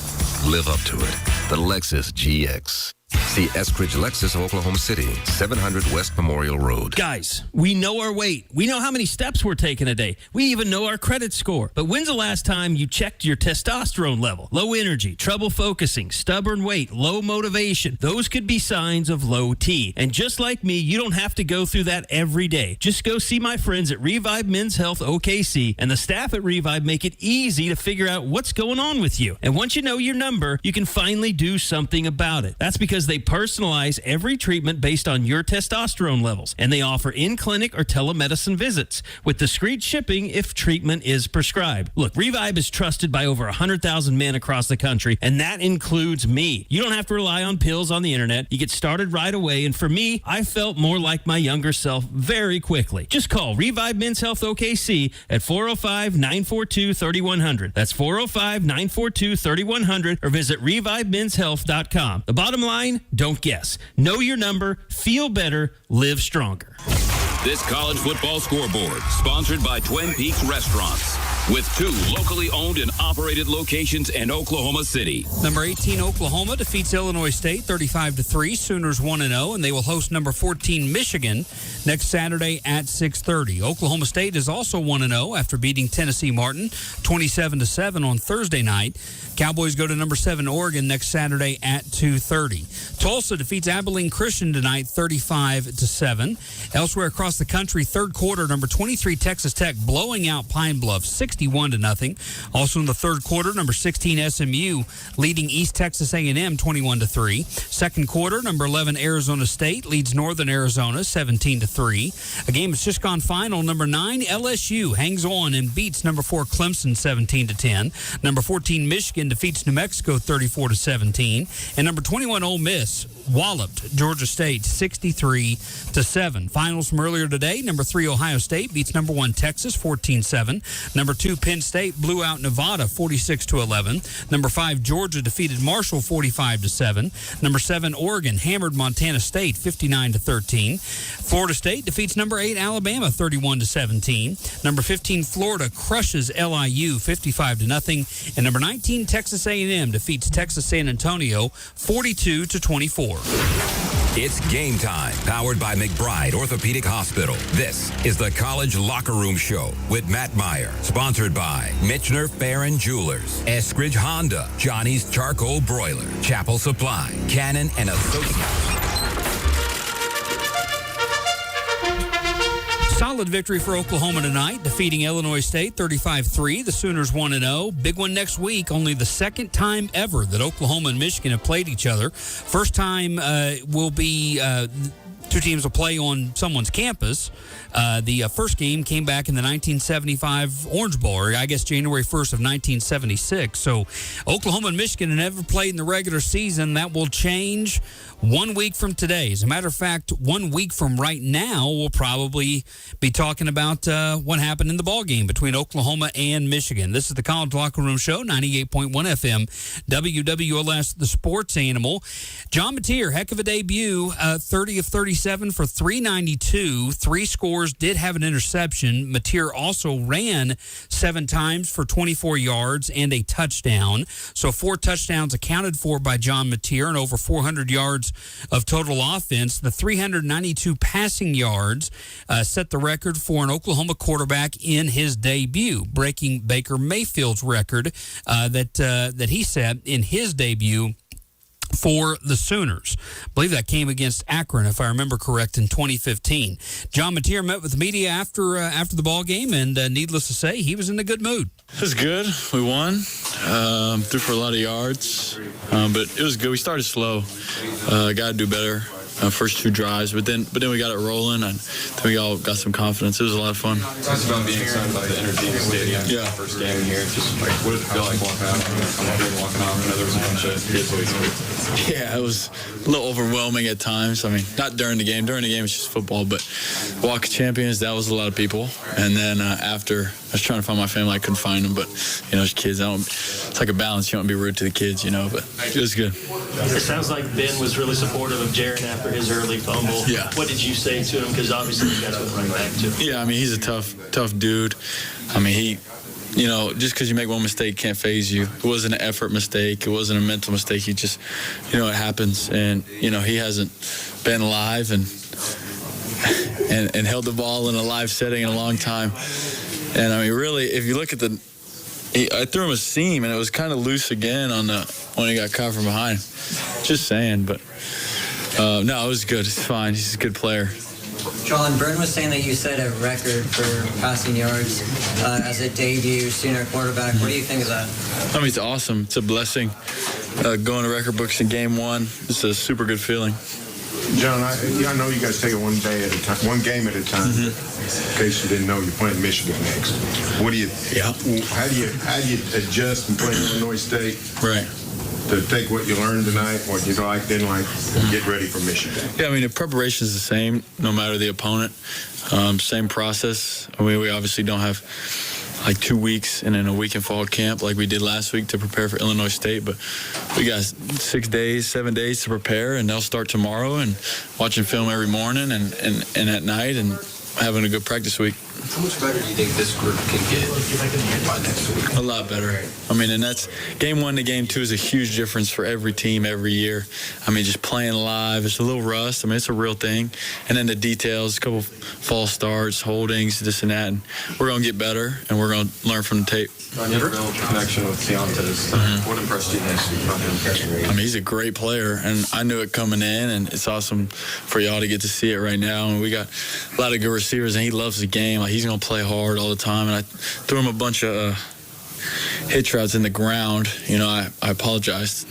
Live up to it. The Lexus GX. See Eskridge Lexus of Oklahoma City, 700 West Memorial Road. Guys, we know our weight. We know how many steps we're taking a day. We even know our credit score. But when's the last time you checked your testosterone level? Low energy, trouble focusing, stubborn weight, low motivation. Those could be signs of low T. And just like me, you don't have to go through that every day. Just go see my friends at Revive Men's Health OKC, and the staff at Revive make it easy to figure out what's going on with you. And once you know your number, you can finally do something about it. That's because they personalize every treatment based on your testosterone levels, and they offer in-clinic or telemedicine visits with discreet shipping if treatment is prescribed. Look, Revive is trusted by over 100,000 men across the country, and that includes me. You don't have to rely on pills on the internet. You get started right away, and for me, I felt more like my younger self very quickly. Just call Revive Men's Health OKC at 405-942-3100. That's 405-942-3100, or visit ReviveMen'sHealth.com. The bottom line, don't guess. Know your number, feel better, live stronger. This college football scoreboard, sponsored by Twin Peaks Restaurants. with 2 locally owned and operated locations in Oklahoma City. Number 18, Oklahoma defeats Illinois State 35-3. Sooners 1-0, and they will host number 14, Michigan, next Saturday at 6:30. Oklahoma State is also 1-0 after beating Tennessee Martin 27-7 on Thursday night. Cowboys go to number 7, Oregon, next Saturday at 2:30. Tulsa defeats Abilene Christian tonight 35-7. Elsewhere across the country, third quarter, number 23, Texas Tech blowing out Pine Bluff 61-0. Also in the third quarter, number 16, SMU leading East Texas A&M 21-3. Second quarter, number 11, Arizona State leads Northern Arizona 17-3. A game that's just gone final. Number 9, LSU hangs on and beats number 4, Clemson 17-10. Number 14, Michigan defeats New Mexico 34-17. And number 21, Ole Miss walloped Georgia State 63-7. Finals from earlier today. Number 3, Ohio State beats number 1, Texas 14-7. Number 2, Penn State blew out Nevada 46-11. Number 5, Georgia defeated Marshall 45-7. Number 7, Oregon hammered Montana State 59-13. Florida State defeats number 8, Alabama 31-17. Number 15, Florida crushes LIU 55-0. And number 19, Texas A&M defeats Texas San Antonio 42-24. It's game time, powered by McBride Orthopedic Hospital. This is the College Locker Room Show with Matt Meyer, sponsored by Michener Farron Jewelers, Eskridge Honda, Johnny's Charcoal Broiler, Chapel Supply, Cannon and Associates. Solid victory for Oklahoma tonight, defeating Illinois State 35-3. The Sooners 1-0. Big one next week. Only the second time ever that Oklahoma and Michigan have played each other. First time will be... two teams will play on someone's campus. The first game came back in the 1975 Orange Bowl, or I guess January 1st of 1976. So Oklahoma and Michigan have never played in the regular season. That will change 1 week from today. As a matter of fact, 1 week from right now, we'll probably be talking about what happened in the ball game between Oklahoma and Michigan. This is the College Locker Room Show, 98.1 FM, WWLS, the sports animal. John Mateer, heck of a debut, 30 of 37 for 392, 3 scores, did have an interception. Mateer also ran 7 times for 24 yards and a touchdown. So 4 touchdowns accounted for by John Mateer and over 400 yards of total offense. The 392 passing yards set the record for an Oklahoma quarterback in his debut, breaking Baker Mayfield's record that he set in his debut for the Sooners. I believe that came against Akron, if I remember correct, in 2015. John Mateer met with the media after the ball game, and needless to say, he was in a good mood. It was good. We won. Threw for a lot of yards, but it was good. We started slow. Got to do better. First 2 drives, but then we got it rolling, and then we all got some confidence. It was a lot of fun. Talked about being excited about the energy in the stadium. Yeah. First game in here. Just like, what did it feel like walking out? Walking off. I know there was a bunch of kids waiting. Yeah, it was a little overwhelming at times. I mean, not during the game. During the game, it's just football. But Walk of Champions, that was a lot of people. And then after, I was trying to find my family. I couldn't find them, but it's kids. It's like a balance. You don't want to be rude to the kids, but it was good. It sounds like Ben was really supportive of Jaron after his early fumble. Yeah. What did you say to him? Because obviously you guys went right back to him. Yeah, I mean, he's a tough dude. I mean, he, just because you make one mistake can't faze you. It wasn't an effort mistake. It wasn't a mental mistake. He just, it happens. And, he hasn't been live and held the ball in a live setting in a long time. And, I mean, really, if you look at I threw him a seam, and it was kind of loose again when he got caught from behind. Just saying, but no, it was good. It's fine. He's a good player. John, Byrne was saying that you set a record for passing yards as a debut Sooner quarterback. What do you think of that? I mean, it's awesome. It's a blessing. Going to record books in game 1. It's a super good feeling. John, I know you guys take it one day at a time, one game at a time. In case you didn't know, you're playing Michigan next. What do you? Yeah. How do you adjust and play Illinois State? Right. To take what you learned tonight, what you didn't like, and get ready for Michigan. Yeah, I mean, the preparation is the same, no matter the opponent. Same process. I mean, we obviously don't have like 2 weeks and then a week in fall camp like we did last week to prepare for Illinois State, but we got 6 days, 7 days to prepare, and they'll start tomorrow and watching film every morning and at night and having a good practice week. How much better do you think this group can get by next week? A lot better. I mean, and that's game 1 to game 2 is a huge difference for every team every year. I mean, just playing live, it's a little rust. I mean, it's a real thing. And then the details, a couple false starts, holdings, this and that. And we're going to get better, and we're going to learn from the tape. On your real connection with Keontae, what impressed you most about him? I mean, he's a great player, and I knew it coming in, and it's awesome for y'all to get to see it right now. And we got a lot of good receivers, and he loves the game. Like, he's going to play hard all the time. And I threw him a bunch of hitch routes in the ground. You know, I apologized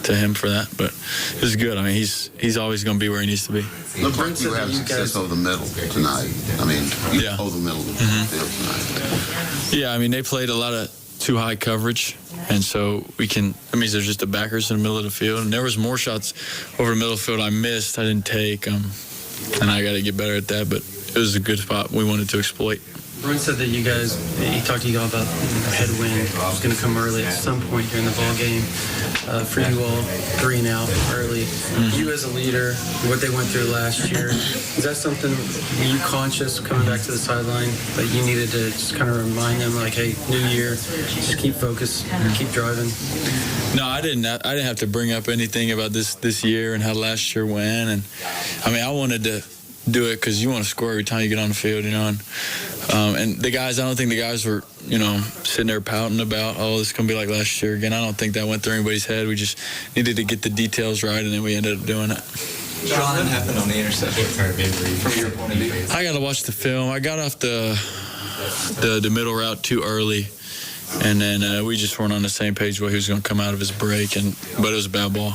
to him for that, but it was good. I mean, he's always going to be where he needs to be. Look like you have success over the middle tonight. I mean, you hold the middle of the field tonight. Yeah, I mean, they played a lot of too high coverage, and so that means there's just the backers in the middle of the field, and there was more shots over the middle of the field I missed, I didn't take, and I got to get better at that, but it was a good spot we wanted to exploit. Brian said that he talked to you all about headwind. It was going to come early at some point during the ball game. For you all, 3 and out early. You as a leader, what they went through last year, is that something, were you conscious coming back to the sideline that you needed to just kind of remind them, like, hey, new year, just keep focused, keep driving? No, I didn't have to bring up anything about this year and how last year went. And I mean, I wanted to do it because you want to score every time you get on the field, you know. And the guys, I don't think the guys were, you know, sitting there pouting about, oh, this is going to be like last year again. I don't think that went through anybody's head. We just needed to get the details right, and then we ended up doing it. John, what happened on the interception from your point of view? I got to watch the film. I got off the middle route too early, and then we just weren't on the same page where he was going to come out of his break, but it was a bad ball.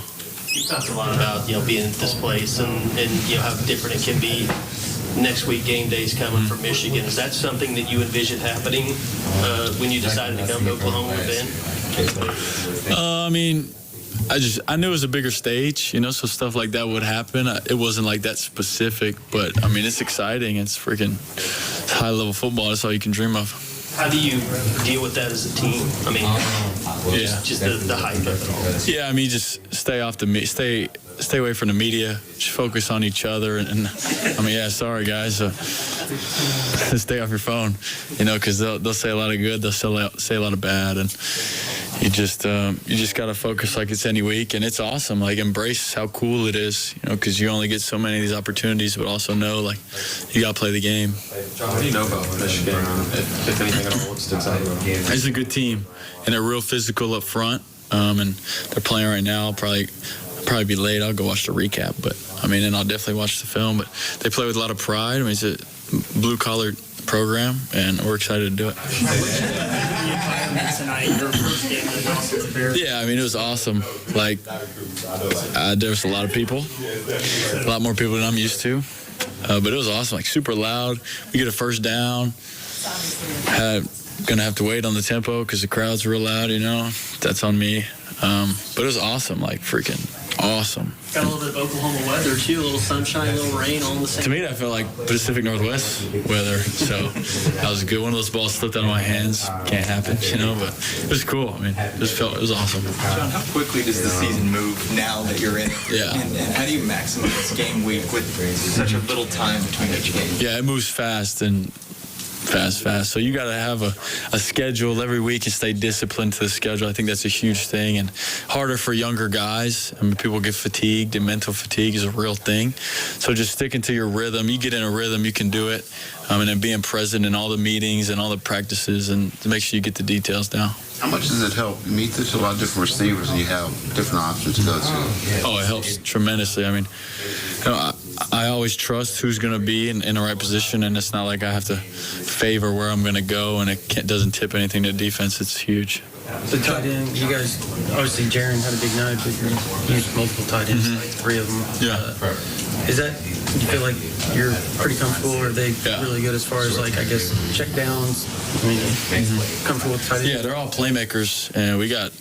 You talked a lot about, you know, being at this place and you know, how different it can be. Next week, game day's coming from Michigan. Is that something that you envisioned happening when you decided to come to Oklahoma with Ben? I mean, I knew it was a bigger stage, you know, so stuff like that would happen. It wasn't like that specific, but I mean, it's exciting. It's freaking high-level football. That's all you can dream of. How do you deal with that as a team? I mean, just the hype of it all. Yeah, I mean, just stay away from the media. Just focus on each other. And I mean, yeah, sorry guys, stay off your phone, you know, because they'll say a lot of good, they'll say a lot of bad, and you just got to focus like it's any week, and it's awesome. Like, embrace how cool it is, you know, because you only get so many of these opportunities, but also know, like, you got to play the game. John, what do you know about Michigan, if anything at all? What sticks out about the game? It's a good team, and they're real physical up front, and they're playing right now. I'll probably be late. I'll go watch the recap, but I mean, and I'll definitely watch the film. But they play with a lot of pride. I mean, it's a blue-collar program, and we're excited to do it. Yeah, I mean, it was awesome. Like, there was a lot of people, a lot more people than I'm used to, but it was awesome. Like, super loud. We get a first down. Gonna have to wait on the tempo because the crowd's real loud, you know. That's on me. But it was awesome, like freaking awesome. Got a little bit of Oklahoma weather too, a little sunshine, a little rain, all in the same. To me, that felt like Pacific Northwest weather. So that was good. One of those balls slipped out of my hands. Can't happen, you know. But it was cool. I mean, it was awesome. John, how quickly does the season move now that you're in it? Yeah. And how do you maximize game week with such a little time between each game? Yeah, it moves fast and. Fast. So you got to have a schedule every week and stay disciplined to the schedule. I think that's a huge thing, and harder for younger guys. I mean, people get fatigued, and mental fatigue is a real thing. So just sticking to your rhythm. You get in a rhythm, you can do it. And then being present in all the meetings and all the practices, and to make sure you get the details down. How much does it help? You meet a lot of different receivers, and you have different options to go to. Oh, it helps tremendously. I mean, you know, I always trust who's going to be in the right position, and it's not like I have to favor where I'm going to go, and it doesn't tip anything to defense. It's huge. The tight end, you guys, obviously Jaron had a big night, but you used multiple tight ends, like 3 of them. Yeah. Is that, you feel like you're pretty comfortable, or are they really good as far as, like, I guess, check downs? I mean, comfortable with tight ends? Yeah, they're all playmakers, and we got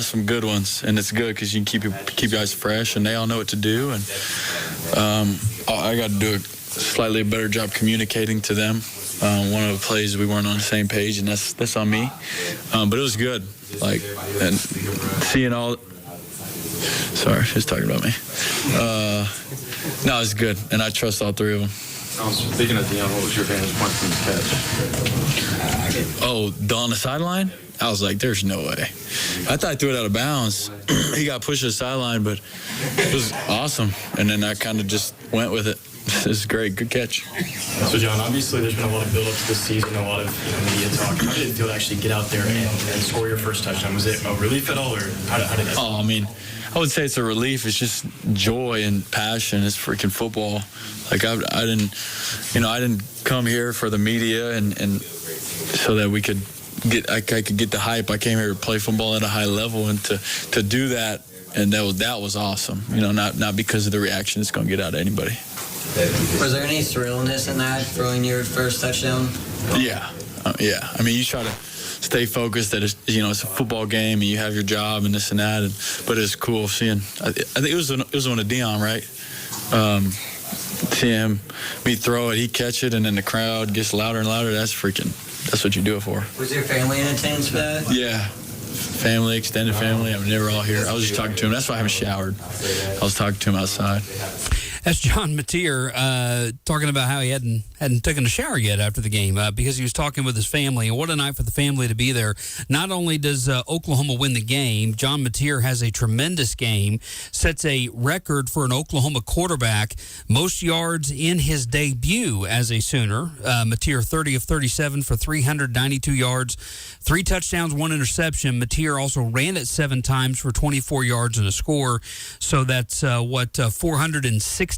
some good ones, and it's good because you can keep guys fresh, and they all know what to do, and I got to do a slightly better job communicating to them. One of the plays we weren't on the same page, and that's on me. But it was good, like, and seeing all. Sorry, she's talking about me. No, it's good, and I trust all 3 of them. Speaking of Deion, what was your vantage point from the catch? Oh, on the sideline? I was like, there's no way. I thought I threw it out of bounds. He got pushed to the sideline, but it was awesome. And then I kind of just went with it. This is great. Good catch. So, John, obviously there's been a lot of build-up to this season, a lot of media talk. How did it feel to actually get out there and score your first touchdown? Was it a relief at all, or how did that? Oh, I mean, I would say it's a relief. It's just joy and passion. It's freaking football. Like I didn't come here for the media and so that we could I could get the hype. I came here to play football at a high level and to do that, and that was awesome. Not because of the reaction it's going to get out of anybody. Was there any thrillness in that, throwing your first touchdown? Yeah. I mean, you try to stay focused that it's a football game and you have your job and this and that, but it's cool seeing. I think it was one of Deion, right? See me throw it, he catch it, and then the crowd gets louder and louder. That's what you do it for. Was your family in attendance for that? Yeah. Family, extended family. I mean, they were all here. I was just talking to him. That's why I haven't showered. I was talking to him outside. That's John Mateer talking about how he hadn't taken a shower yet after the game because he was talking with his family. And what a night for the family to be there. Not only does Oklahoma win the game, John Mateer has a tremendous game, sets a record for an Oklahoma quarterback, most yards in his debut as a Sooner. Mateer 30 of 37 for 392 yards, 3 touchdowns, 1 interception. Mateer also ran it 7 times for 24 yards and a score. So that's 416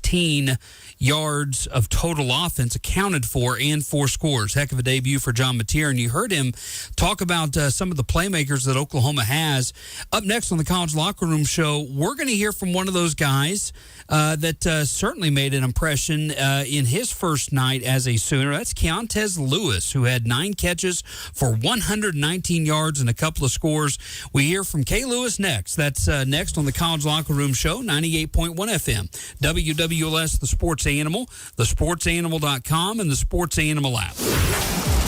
yards of total offense accounted for and 4 scores. Heck of a debut for John Mateer. And you heard him talk about some of the playmakers that Oklahoma has. Up next on the College Locker Room Show, we're going to hear from one of those guys that certainly made an impression in his first night as a Sooner. That's Keontez Lewis, who had 9 catches for 119 yards and a couple of scores. We hear from Kay Lewis next. That's next on the College Locker Room Show, 98.1 FM. WWLS, the Sports Animal, thesportsanimal.com, and the Sports Animal app.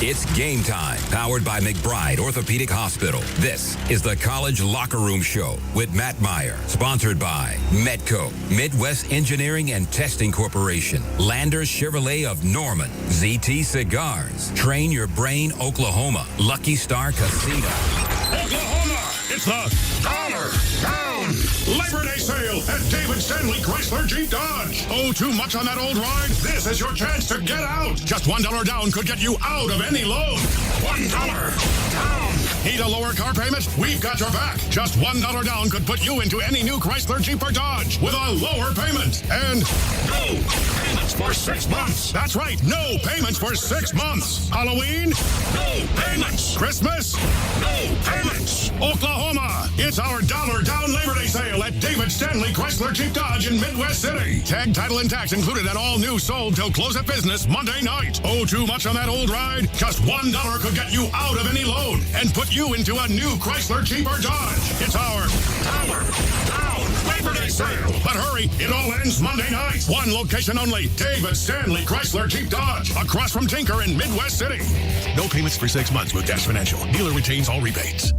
It's game time, powered by McBride Orthopedic Hospital. This is the College Locker Room Show with Matt Meyer, sponsored by Medco, Midwest Engineering and Testing Corporation, Landers Chevrolet of Norman, ZT Cigars, Train Your Brain Oklahoma, Lucky Star Casino. Oklahoma, it's the Dollar Down Labor Day sale at David Stanley Chrysler Jeep Dodge. Oh, too much on that old ride? This is your chance to get out. Just $1 down could get you out of any loan. $1 down. Need a lower car payment? We've got your back. Just $1 down could put you into any new Chrysler, Jeep, or Dodge with a lower payment. And no payments for 6 months. That's right, no payments for 6 months. Halloween? No payments. Christmas? No payments. Oklahoma, it's our $1 down Labor Day sale at David Stanley Chrysler Jeep Dodge in Midwest City. Tag, title, and tax included at all new sold till close of business Monday night. Oh, too much on that old ride? Just $1 could get you out of any loan and put you into a new Chrysler Jeep or Dodge. It's our $1 down Labor Day sale. But hurry, it all ends Monday night. One location only, David Stanley Chrysler Jeep Dodge, across from Tinker in Midwest City. No payments for 6 months with Dash Financial. Dealer retains all rebates.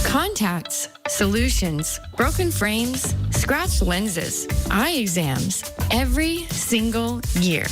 Contacts, solutions, broken frames, scratched lenses, eye exams, every single year.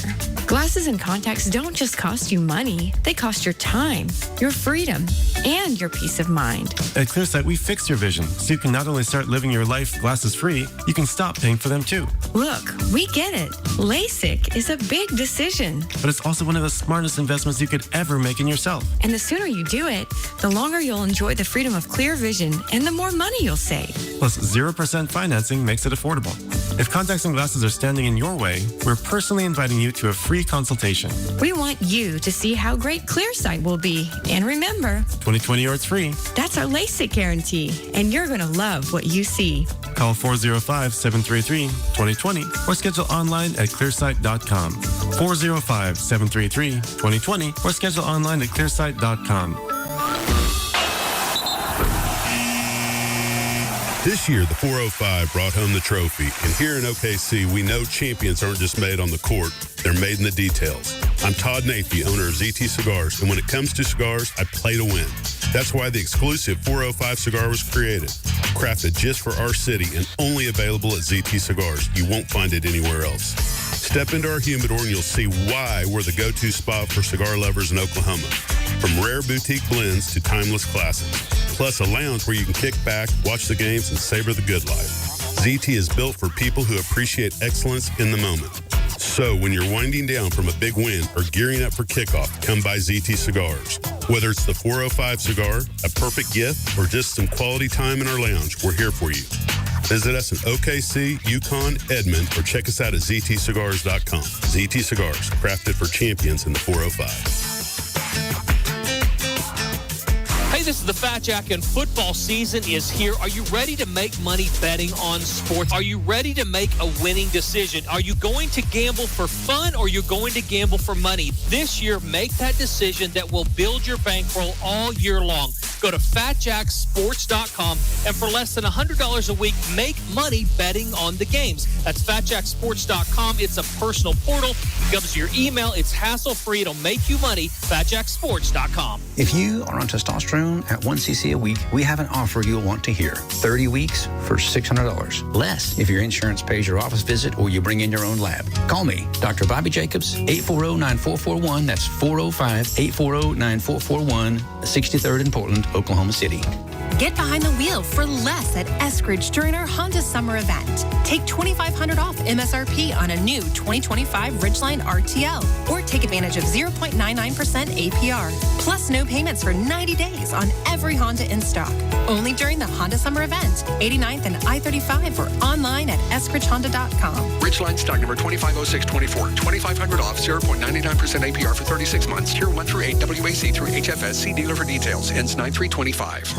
Glasses and contacts don't just cost you money, they cost your time, your freedom, and your peace of mind. At ClearSight, we fix your vision, so you can not only start living your life glasses-free, you can stop paying for them too. Look, we get it. LASIK is a big decision. But it's also one of the smartest investments you could ever make in yourself. And the sooner you do it, the longer you'll enjoy the freedom of clear vision and the more money you'll save. Plus, 0% financing makes it affordable. If contacts and glasses are standing in your way, we're personally inviting you to a free consultation. We want you to see how great ClearSight will be. And remember, 2020 or it's free. That's our LASIK guarantee, and you're going to love what you see. Call 405-733-2020 or schedule online at clearsight.com. 405-733-2020 or schedule online at clearsight.com. This year, the 405 brought home the trophy, and here in OKC, we know champions aren't just made on the court, they're made in the details. I'm Todd Nathie, owner of ZT Cigars, and when it comes to cigars, I play to win. That's why the exclusive 405 cigar was created, crafted just for our city and only available at ZT Cigars. You won't find it anywhere else. Step into our humidor and you'll see why we're the go-to spot for cigar lovers in Oklahoma. From rare boutique blends to timeless classics, plus a lounge where you can kick back, watch the games, and savor the good life. ZT is built for people who appreciate excellence in the moment. So when you're winding down from a big win or gearing up for kickoff, come by ZT Cigars. Whether it's the 405 cigar, a perfect gift, or just some quality time in our lounge, we're here for you. Visit us in OKC, Yukon, Edmond, or check us out at ztcigars.com. ZT Cigars, crafted for champions in the 405. Hey, this is the Fat Jack, and football season is here. Are you ready to make money betting on sports? Are you ready to make a winning decision? Are you going to gamble for fun, or are you going to gamble for money? This year, make that decision that will build your bankroll all year long. Go to FatJackSports.com, and for less than $100 a week, make money betting on the games. That's FatJackSports.com. It's a personal portal. It comes to your email. It's hassle-free. It'll make you money. FatJackSports.com. If you are on testosterone at 1cc a week, we have an offer you'll want to hear. 30 weeks for $600. Less if your insurance pays your office visit or you bring in your own lab. Call me, Dr. Bobby Jacobs, 840-9441. That's 405-840-9441, 63rd in Portland, Oklahoma City. Get behind the wheel for less at Eskridge during our Honda Summer event. Take $2,500 off MSRP on a new 2025 Ridgeline RTL, or take advantage of 0.99% APR, plus no payments for 90 days on every Honda in stock. Only during the Honda Summer event, 89th and I-35, or online at eskridgehonda.com. Ridgeline stock number 250624. $2,500 off, 0.99% APR for 36 months. Tier 1 through 8 WAC through HFS. See dealer for details. Ends 9/3/25.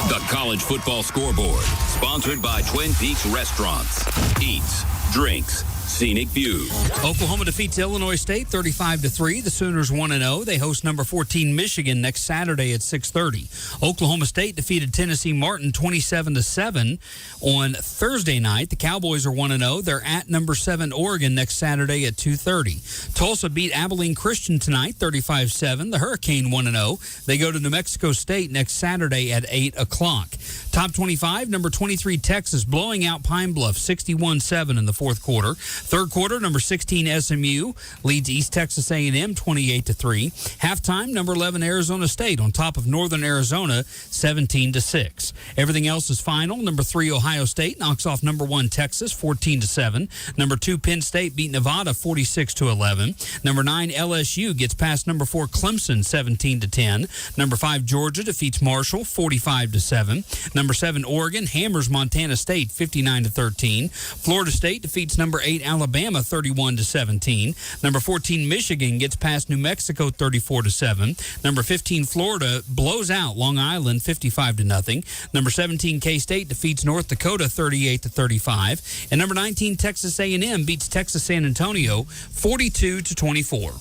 The College Football Scoreboard, sponsored by Twin Peaks Restaurants. Eats, drinks, scenic view. Oklahoma defeats Illinois State 35-3. The Sooners 1-0. They host number 14 Michigan next Saturday at 6:30. Oklahoma State defeated Tennessee Martin 27-7 on Thursday night. The Cowboys are 1-0. They're at number 7 Oregon next Saturday at 2:30. Tulsa beat Abilene Christian tonight 35-7. The Hurricane 1-0. They go to New Mexico State next Saturday at 8 o'clock. Top 25, number 23 Texas blowing out Pine Bluff 61-7 in the fourth quarter. Third quarter, number 16 SMU leads East Texas A&M 28-3. Halftime, number 11 Arizona State on top of Northern Arizona 17-6. Everything else is final. Number 3 Ohio State knocks off number 1 Texas 14-7. Number 2 Penn State beat Nevada 46-11. Number 9 LSU gets past number 4 Clemson 17-10. Number 5 Georgia defeats Marshall 45-7. Number 7 Oregon hammers Montana State 59-13. Florida State defeats number 8 Alabama 31-17. Number 14 Michigan gets past New Mexico 34-7. Number 15 Florida blows out Long Island 55-0. Number 17 K-State defeats North Dakota 38-35. And number 19 Texas A&M beats Texas San Antonio 42-24.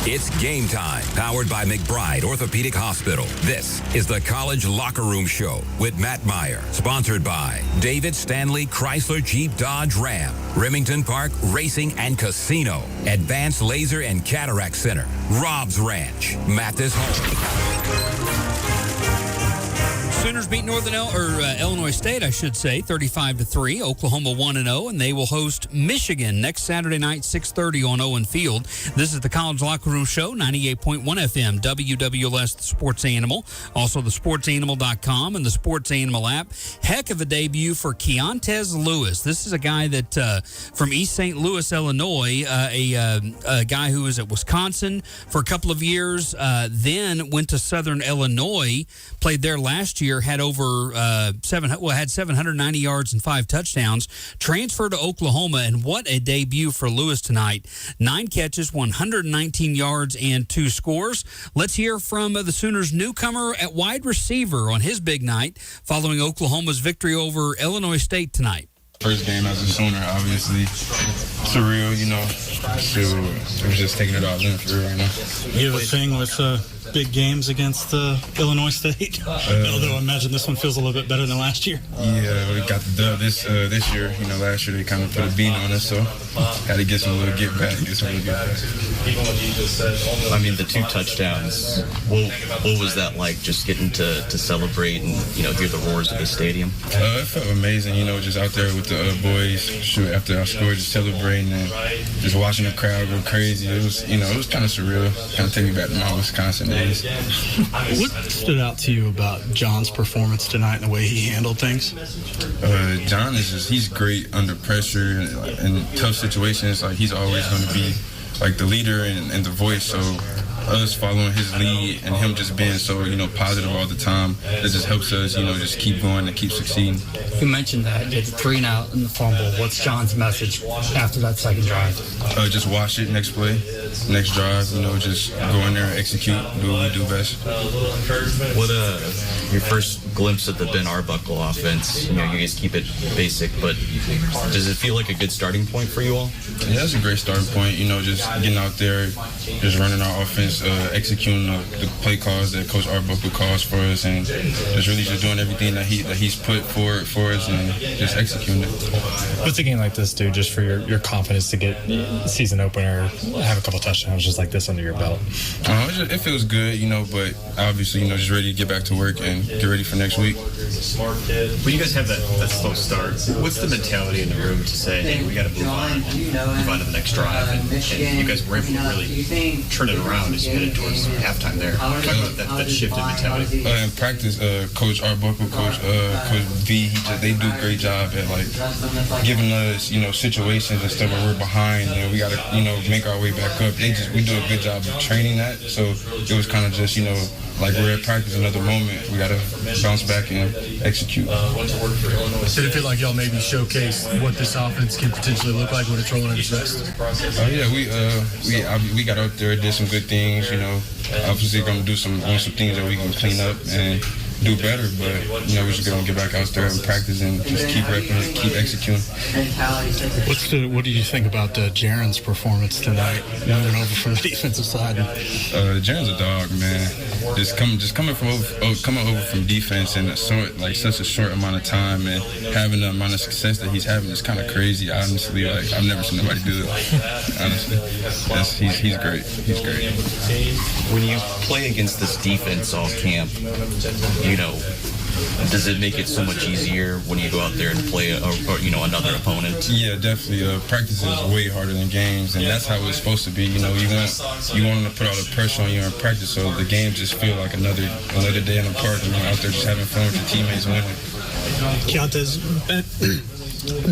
It's game time, powered by McBride Orthopedic Hospital. This is the College Locker Room Show with Matt Meyer, sponsored by David Stanley Chrysler Jeep Dodge Ram, Remington Park Racing and Casino, Advanced Laser and Cataract Center, Rob's Ranch, Mathis Home. Sooners beat Illinois State, I should say, 35-3. Oklahoma 1-0, and they will host Michigan next Saturday night, 6:30 on Owen Field. This is the College Locker Room Show, 98.1 FM, WWLS, the Sports Animal, also the SportsAnimal.com and the Sports Animal app. Heck of a debut for Keontez Lewis. This is a guy that from East St. Louis, Illinois, a guy who was at Wisconsin for a couple of years, then went to Southern Illinois, played there last year. Had over 790 yards and 5 touchdowns. Transferred to Oklahoma, and what a debut for Lewis tonight. 9 catches, 119 yards, and 2 scores. Let's hear from the Sooners' newcomer at wide receiver on his big night following Oklahoma's victory over Illinois State tonight. First game as a Sooner, obviously. Surreal, you know. So it was just taking it all in for real right now. You have a thing with big games against Illinois State? Although I imagine this one feels a little bit better than last year. Yeah, we got the dub this year. Last year they kind of put a beat on us, so had to get some little get back. I mean, the 2 touchdowns. What was that like? Just getting to celebrate and hear the roars of the stadium. It felt amazing. Just out there with the boys. Shoot, after I scored, just celebrating and just watching the crowd go crazy. It was kind of surreal. Kind of take me back to my Wisconsin days. What stood out to you about John's performance tonight and the way he handled things? John he's great under pressure and tough situations. Like, he's always going to be like the leader and the voice. So us following his lead and him just being so positive all the time, it just helps us just keep going and keep succeeding. You mentioned that you had the 3 and out in the fumble. What's John's message after that second drive? Just watch it, next play, next drive. Just go in there and execute, do what we do best. What your first glimpse at the Ben Arbuckle offense? You guys keep it basic, but does it feel like a good starting point for you all? Yeah, that's a great starting point. Just getting out there, just running our offense, executing the play calls that Coach Arbuckle calls for us, and just really just doing everything that he's put forward for us and just executing it. What's a game like this do just for your confidence to get season opener, have a couple touchdowns just like this under your belt? It feels good, but obviously, just ready to get back to work and get ready for next week. When you guys have that slow start, what's the mentality in the room to say, hey, we got to move on to the next drive, and you guys were able to really turn it around as you headed towards halftime there? Talk about that shift in mentality. In practice, Coach Arbuckle, Coach V, they do a great job at giving us situations and stuff where we're behind and we got to make our way back up. We do a good job of training that, so it was kind of just we're at practice, another moment, we got to bounce back and execute. Did it feel like y'all maybe showcased what this offense can potentially look like when it's rolling in its best? We got out there, did some good things. Obviously going to do some things that we can clean up and do better, but we're just going to get back out there and practice and just keep repping it, keep executing. What did you think about Jaron's performance tonight, moving over from the defensive side? Jaron's a dog, man. Just coming over from defense in such a short amount of time and having the amount of success that he's having is kind of crazy. Honestly, I've never seen nobody do it. Honestly, he's great. He's great. When you play against this defense all camp, does it make it so much easier when you go out there and play another opponent? Yeah, definitely. Practice is way harder than games, and that's how it's supposed to be. You want them to put all the pressure on you in practice, so the games just feel like another day in the park. Out there just having fun with your teammates winning. Keontae,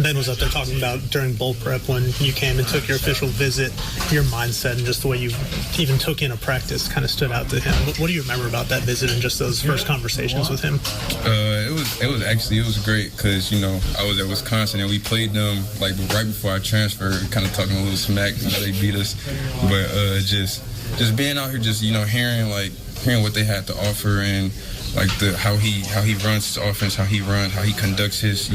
Ben was up there talking about during bowl prep when you came and took your official visit, your mindset and just the way you even took in a practice kind of stood out to him. What do you remember about that visit and just those first conversations with him? It was great because I was at Wisconsin and we played them right before I transferred, kind of talking a little smack. They beat us, but just being out here, just hearing what they had to offer and how he runs his offense, how he conducts his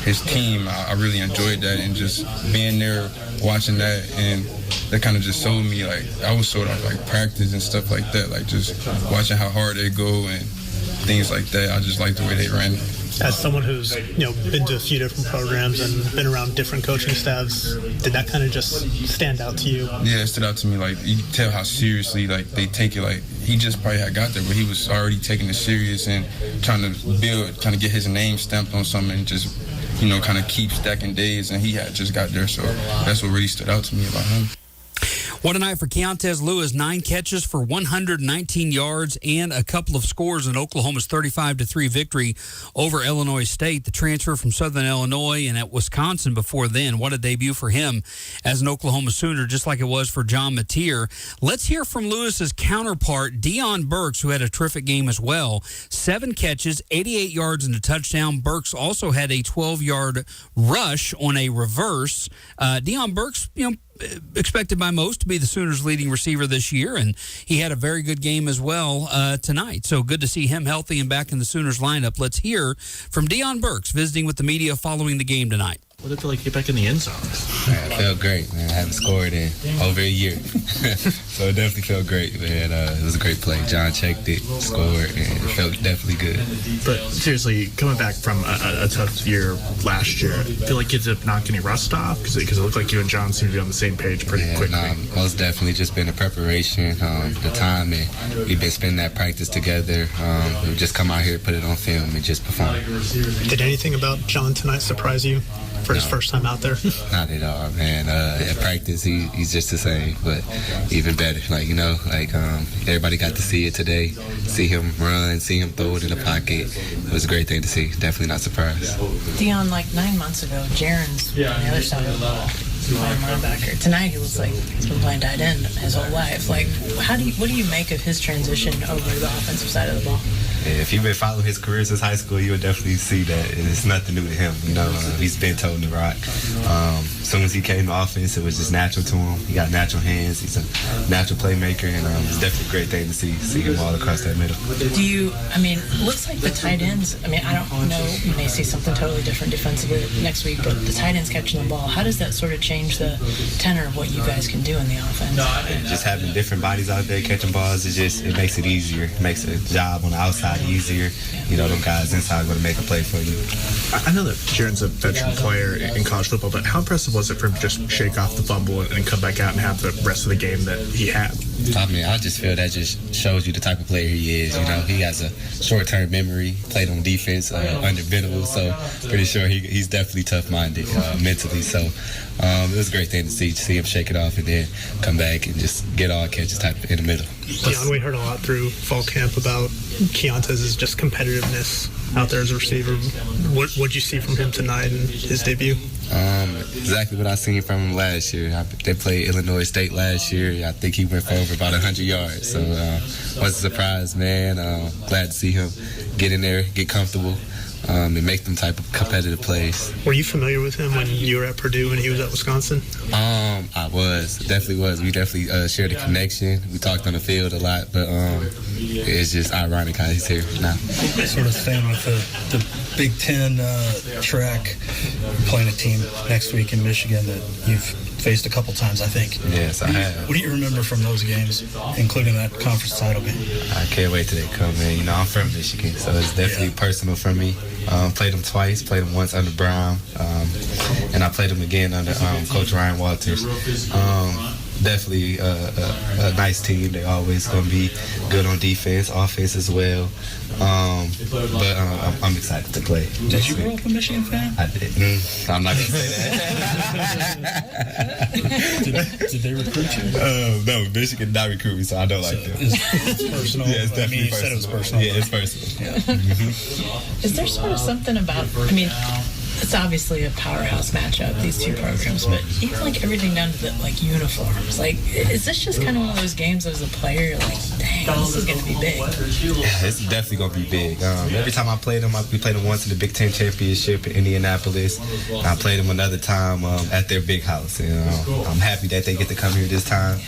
his team. I really enjoyed that, and just being there, watching that, and that kind of just sold me. I was sold off practice and stuff like that, just watching how hard they go and things like that. I just like the way they ran. As someone who's been to a few different programs and been around different coaching staffs, did that kind of just stand out to you? Yeah, it stood out to me. You can tell how seriously they take it. He just probably had got there, but he was already taking it serious and trying to get his name stamped on something and just kind of keep stacking days, and he had just got there, so that's what really stood out to me about him. What a night for Keontae Lewis. 9 catches for 119 yards and a couple of scores in Oklahoma's 35-3 victory over Illinois State. The transfer from Southern Illinois and at Wisconsin before then. What a debut for him as an Oklahoma Sooner, just like it was for John Mateer. Let's hear from Lewis's counterpart, Deion Burks, who had a terrific game as well. 7 catches, 88 yards and a touchdown. Burks also had a 12-yard rush on a reverse. Deion Burks, expected by most to be the Sooners' leading receiver this year, and he had a very good game as well tonight. So good to see him healthy and back in the Sooners lineup. Let's hear from Deion Burks visiting with the media following the game tonight. What did it feel like to get back in the end zone? Man, it felt great, man. I haven't scored in over a year. So it definitely felt great, man. It was a great play. John checked it, scored, and it felt definitely good. But seriously, coming back from a tough year last year, I feel like kids have knocked any rust off? Because it looked like you and John seemed to be on the same page pretty quickly. Most definitely just been the preparation, the time, and we've been spending that practice together. We just come out here, put it on film, and just perform. Did anything about John tonight surprise you for his first time out there? Not at all, man. At practice, he's just the same, but even better. Everybody got to see it today, see him run, see him throw it in the pocket. It was a great thing to see. Definitely not surprised. Dion, 9 months ago, Jaron's on the other side of the ball. Playing linebacker. Tonight he looks like he's been playing tight end his whole life. What do you make of his transition over to the offensive side of the ball? If you've been following his career since high school, you would definitely see that it's nothing new to him. He's been told to rock. As soon as he came to offense, it was just natural to him. He got natural hands. He's a natural playmaker, and it's definitely a great thing to see him all across that middle. Looks like the tight ends, I don't know, you may see something totally different defensively next week, but the tight ends catching the ball, how does that sort of change the tenor of what you guys can do in the offense? Just having different bodies out there catching balls, it makes it easier. It makes the job on the outside easier. Them guys inside are going to make a play for you. I know that Jaron's a veteran player in college football, but how impressive was it for him to just shake off the fumble and come back out and have the rest of the game that he had? I just feel that just shows you the type of player he is. He has a short-term memory, played on defense under Venable, so pretty sure he's definitely tough-minded mentally. So it was a great thing to see him shake it off and then come back and just get all catches type in the middle. Dion, we heard a lot through fall camp about Keontez's just competitiveness out there as a receiver. What'd you see from him tonight in his debut? Exactly what I seen from him last year. They played Illinois State last year. I think he went for over about 100 yards. So wasn't surprised, man. Glad to see him get in there, get comfortable, and make them type of competitive plays. Were you familiar with him when you were at Purdue and he was at Wisconsin? I definitely was. We definitely shared a connection. We talked on the field a lot, but it's just ironic how he's here now. Sort of staying with the Big Ten track, playing a team next week in Michigan that you've faced a couple times, I think. Yes, I have. What do you remember from those games, including that conference title game? I can't wait till they come in. I'm from Michigan, so it's definitely personal for me. Played them twice. Played them once under Brown, and I played them again under Coach Ryan Walters. Definitely a nice team. They're always going to be good on defense, offense as well. But I'm excited to play. Did you grow up a Michigan fan? I did. I'm not going to say that. Did they recruit you? No, Michigan did not recruit me, so I don't like them. It's personal. Yeah, it's definitely you said it was personal. Yeah, it's personal. Yeah. Is there sort of something about, it's obviously a powerhouse matchup, these two programs, but even everything down to the uniforms, is this just kind of one of those games as a player, you're like, dang, this is going to be big? Yeah, it's definitely going to be big. Every time I played them, we played them once in the Big Ten Championship in Indianapolis. I played them another time at their big house, and I'm happy that they get to come here this time.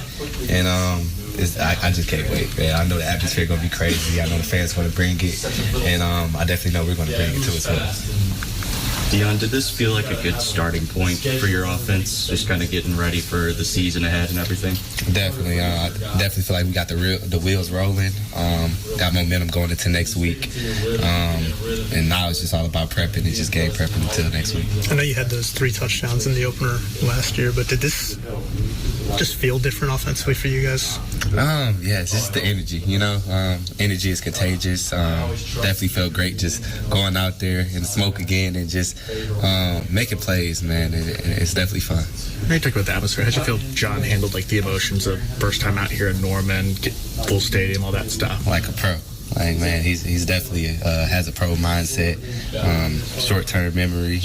And I just can't wait, man. I know the atmosphere is going to be crazy. I know the fans are going to bring it, and I definitely know we're going to bring it to as well. Dion, did this feel like a good starting point for your offense, just kind of getting ready for the season ahead and everything? Definitely. I definitely feel like we got the wheels rolling, got momentum going into next week, and now it's just all about prepping and just game prepping until next week. I know you had those 3 touchdowns in the opener last year, but did this just feel different offensively for you guys? Yeah, it's just the energy, energy is contagious. Definitely felt great just going out there in the smoke again and just making plays, man. It's definitely fun. Now you talk about the atmosphere. How'd you feel John handled the emotions of first time out here in Norman, full stadium, all that stuff? Like a pro. Man, he's definitely has a pro mindset, short-term memory,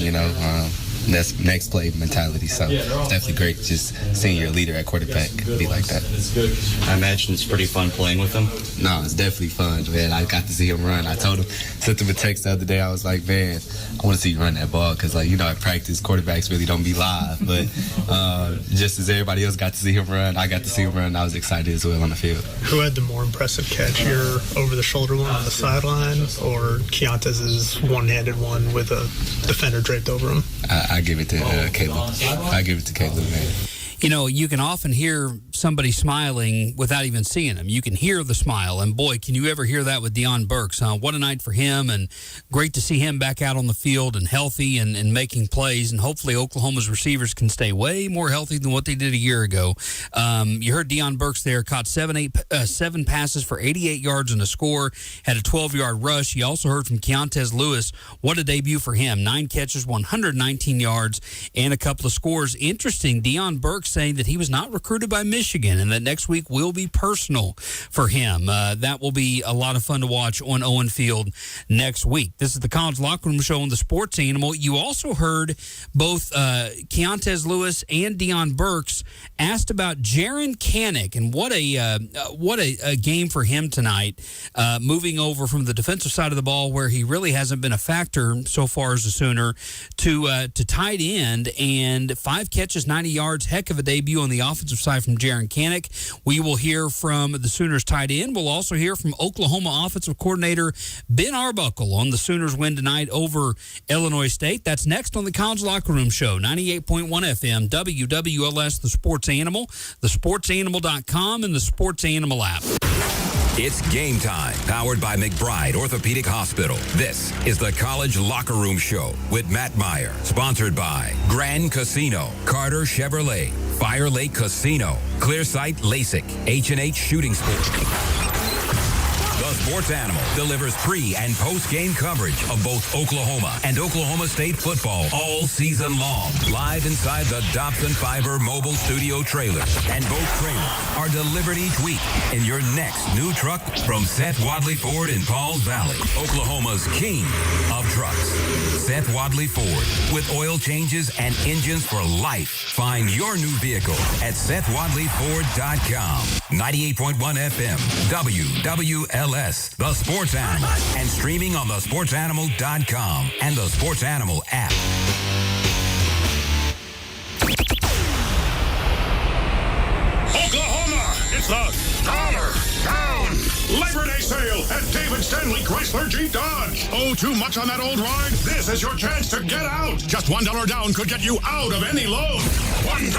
next play mentality. So it's definitely great just seeing your leader at quarterback be like that. I imagine it's pretty fun playing with him. No, it's definitely fun, man. I got to see him run. I told him, sent him a text the other day. I was like, man, I want to see you run that ball because, at practice, quarterbacks really don't be live. But just as everybody else got to see him run, I got to see him run. I was excited as well on the field. Who had the more impressive catch, your over-the-shoulder one on the sideline or Keontez's one-handed one with a defender draped over him? I give it to Caleb. I give it to Caleb, man. You know, you can often hear somebody smiling without even seeing them. You can hear the smile, and boy, can you ever hear that with Deion Burks. What a night for him, and great to see him back out on the field and healthy and making plays, and hopefully Oklahoma's receivers can stay way more healthy than what they did a year ago. You heard Deion Burks there, caught seven passes for 88 yards and a score, had a 12-yard rush. You also heard from Keontez Lewis. What a debut for him. 9 catches, 119 yards, and a couple of scores. Interesting, Deion Burks saying that he was not recruited by Michigan and that next week will be personal for him. That will be a lot of fun to watch on Owen Field next week. This is the College Locker Room Show on the Sports Animal. You also heard both Keontez Lewis and Deion Burks asked about Jaren Kanak, and what a game for him tonight, moving over from the defensive side of the ball where he really hasn't been a factor so far as a Sooner to tight end, and 5 catches, 90 yards, heck of a debut on the offensive side from Jaren Kanak. We will hear from the Sooners tight end. We'll also hear from Oklahoma offensive coordinator Ben Arbuckle on the Sooners win tonight over Illinois State. That's next on the College Locker Room Show, 98.1 FM, WWLS, the Sports Animal, thesportsanimal.com, and the Sports Animal app. It's game time, powered by McBride Orthopedic Hospital. This is the College Locker Room Show with Matt Meyer, sponsored by Grand Casino, Carter Chevrolet, Fire Lake Casino, Clearsight LASIK, H&H Shooting Sports. The Sports Animal delivers pre- and post-game coverage of both Oklahoma and Oklahoma State football all season long. Live inside the Dobson Fiber mobile studio trailer. And both trailers are delivered each week in your next new truck from Seth Wadley Ford in Pauls Valley, Oklahoma's king of trucks. Seth Wadley Ford, with oil changes and engines for life. Find your new vehicle at SethWadleyFord.com. 98.1 FM, WWLS, The Sports Animal, and streaming on thesportsanimal.com and the Sports Animal app. Oklahoma, it's the Dollar Down Labor Day sale at David Stanley Chrysler Jeep Dodge. Oh, too much on that old ride? This is your chance to get out. Just $1 down could get you out of any loan. $1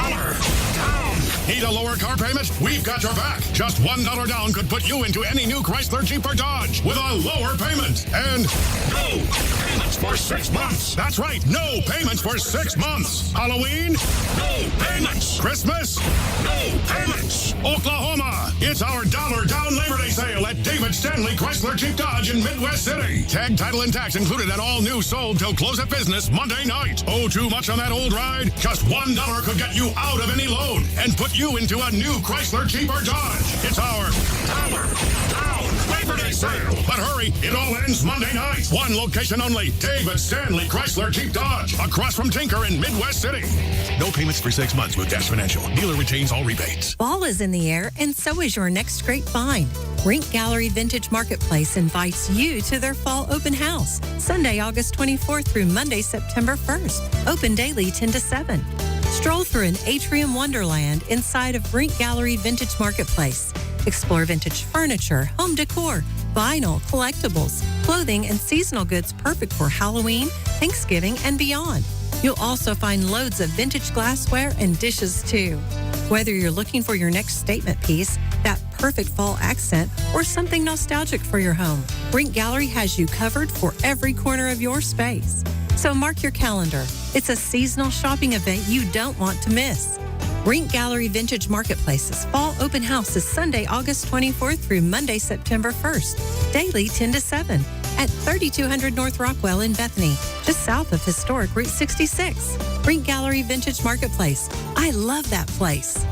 down. Need a lower car payment? We've got your back. Just $1 down could put you into any new Chrysler, Jeep, or Dodge with a lower payment. And no payments for 6 months. That's right, no payments for 6 months. Halloween? No payments. Christmas? No payments. Oklahoma, it's our $1 down Labor Day sale at David Stanley Chrysler Jeep Dodge in Midwest City. Tag, title, and tax included and all new sold till close of business Monday night. Oh, too much on that old ride? Just $1 could get you out of any loan and put you into a new Chrysler, Jeep, or Dodge. It's our $1 down Labor Day sale. But hurry, it all ends Monday night. One location only, David Stanley Chrysler Jeep Dodge, across from Tinker in Midwest City. No payments for 6 months with Dash Financial. Dealer retains all rebates. Fall is in the air, and so is your next great find. Rink Gallery Vintage Marketplace invites you to their fall open house, Sunday, August 24th through Monday, September 1st. Open daily 10 to 7. Stroll through an atrium wonderland inside of Rink Gallery Vintage Marketplace. Explore vintage furniture, home decor, vinyl, collectibles, clothing, and seasonal goods perfect for Halloween, Thanksgiving, and beyond. You'll also find loads of vintage glassware and dishes, too. Whether you're looking for your next statement piece, that perfect fall accent, or something nostalgic for your home, Rink Gallery has you covered for every corner of your space. So mark your calendar. It's a seasonal shopping event you don't want to miss. Rink Gallery Vintage Marketplace's Fall Open House is Sunday, August 24th through Monday, September 1st. Daily 10 to 7 at 3200 North Rockwell in Bethany, just south of historic Route 66. Rink Gallery Vintage Marketplace. I love that place.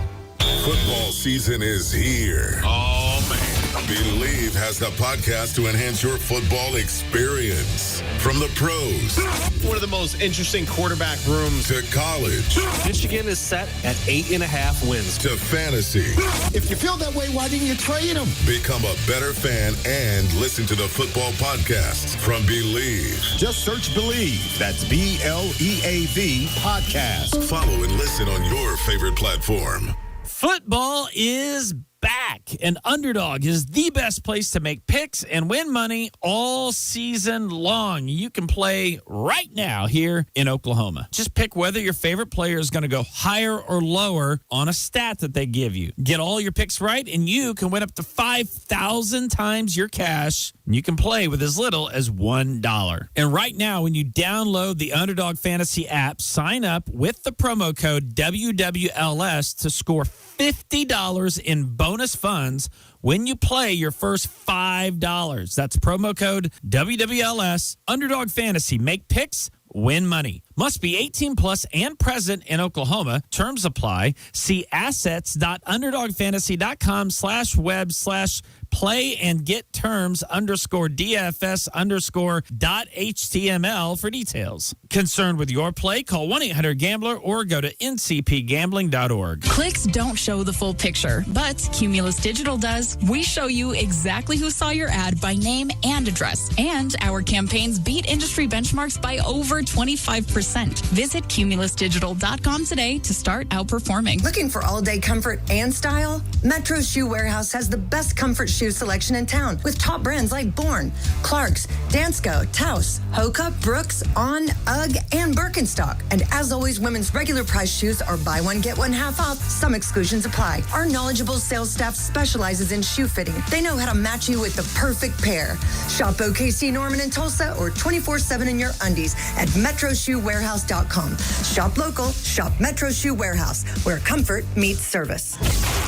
Football season is here. Oh, man. Believe has the podcast to enhance your football experience. From the pros. One of the most interesting quarterback rooms. To college. Michigan is set at 8.5 wins. To fantasy. If you feel that way, why didn't you trade him? Become a better fan and listen to the football podcasts from Believe. Just search Believe. That's BLEAV podcast. Follow and listen on your favorite platform. Football is back, and Underdog is the best place to make picks and win money all season long. You can play right now here in Oklahoma. Just pick whether your favorite player is going to go higher or lower on a stat that they give you. Get all your picks right, and you can win up to 5,000 times your cash. You can play with as little as $1. And right now, when you download the Underdog Fantasy app, sign up with the promo code WWLS to score $50 in bonus funds when you play your first $5. That's promo code WWLS. Underdog Fantasy. Make picks, win money. Must be 18 plus and present in Oklahoma. Terms apply. See assets.underdogfantasy.com/web/play and get terms _DFS_.html for details. Concerned with your play? Call 1-800-GAMBLER or go to ncpgambling.org. Clicks don't show the full picture, but Cumulus Digital does. We show you exactly who saw your ad by name and address. And our campaigns beat industry benchmarks by over 25%. Visit cumulusdigital.com today to start outperforming. Looking for all-day comfort and style? Metro Shoe Warehouse has the best comfort shoe selection in town with top brands like Bourne, Clarks, Dansko, Taos, Hoka, Brooks, On, UGG, and Birkenstock. And as always, women's regular price shoes are buy one, get one half off. Some exclusions apply. Our knowledgeable sales staff specializes in shoe fitting. They know how to match you with the perfect pair. Shop OKC, Norman, and Tulsa or 24/7 in your undies at MetroShoeWarehouse.com. Shop local, shop Metro Shoe Warehouse, where comfort meets service.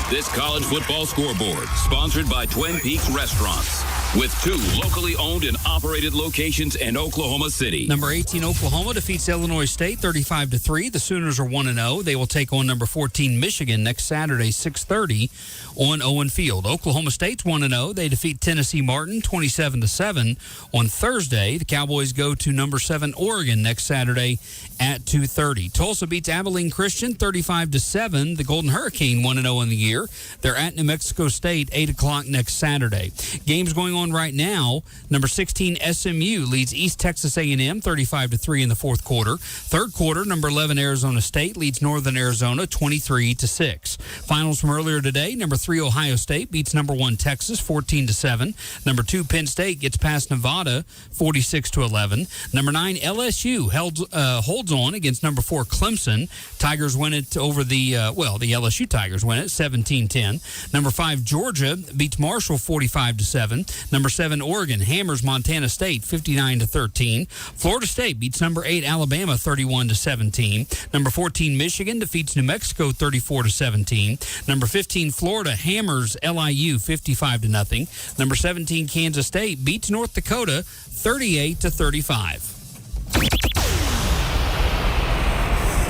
This college football scoreboard, sponsored by Twin Peaks Restaurants, with 2 locally owned and operated locations in Oklahoma City. Number 18, Oklahoma defeats Illinois State 35-3. The Sooners are 1-0. They will take on number 14, Michigan, next Saturday, 6:30 on Owen Field. Oklahoma State's 1-0. They defeat Tennessee Martin 27-7 on Thursday. The Cowboys go to number 7, Oregon, next Saturday at 2:30. Tulsa beats Abilene Christian 35-7. The Golden Hurricane 1-0 in the year. They're at New Mexico State 8 o'clock next Saturday. Games going on right now. Number 16 SMU leads East Texas A&M 35-3 in the fourth quarter. Third quarter, number 11 Arizona State leads Northern Arizona 23-6. Finals from earlier today. Number 3 Ohio State beats number 1 Texas 14-7. Number 2 Penn State gets past Nevada 46-11. Number 9 LSU holds on against number 4 Clemson. Tigers win it over the LSU Tigers win it 17-10. Number 5 Georgia beats Marshall 45-7. Number 7 Oregon hammers Montana State 59-13. Florida State beats number 8 Alabama 31-17. Number 14 Michigan defeats New Mexico 34-17. Number 15 Florida hammers LIU 55-0. Number 17 Kansas State beats North Dakota 38-35.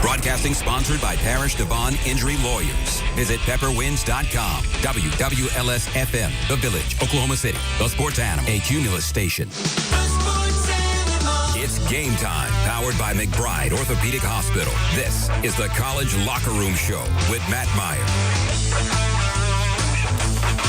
Broadcasting sponsored by Parish Devon Injury Lawyers. Visit pepperwinds.com. WWLS-FM, The Village, Oklahoma City. The Sports Animal, a Cumulus station. It's game time, powered by McBride Orthopedic Hospital. This is the College Locker Room Show with Matt Meyer.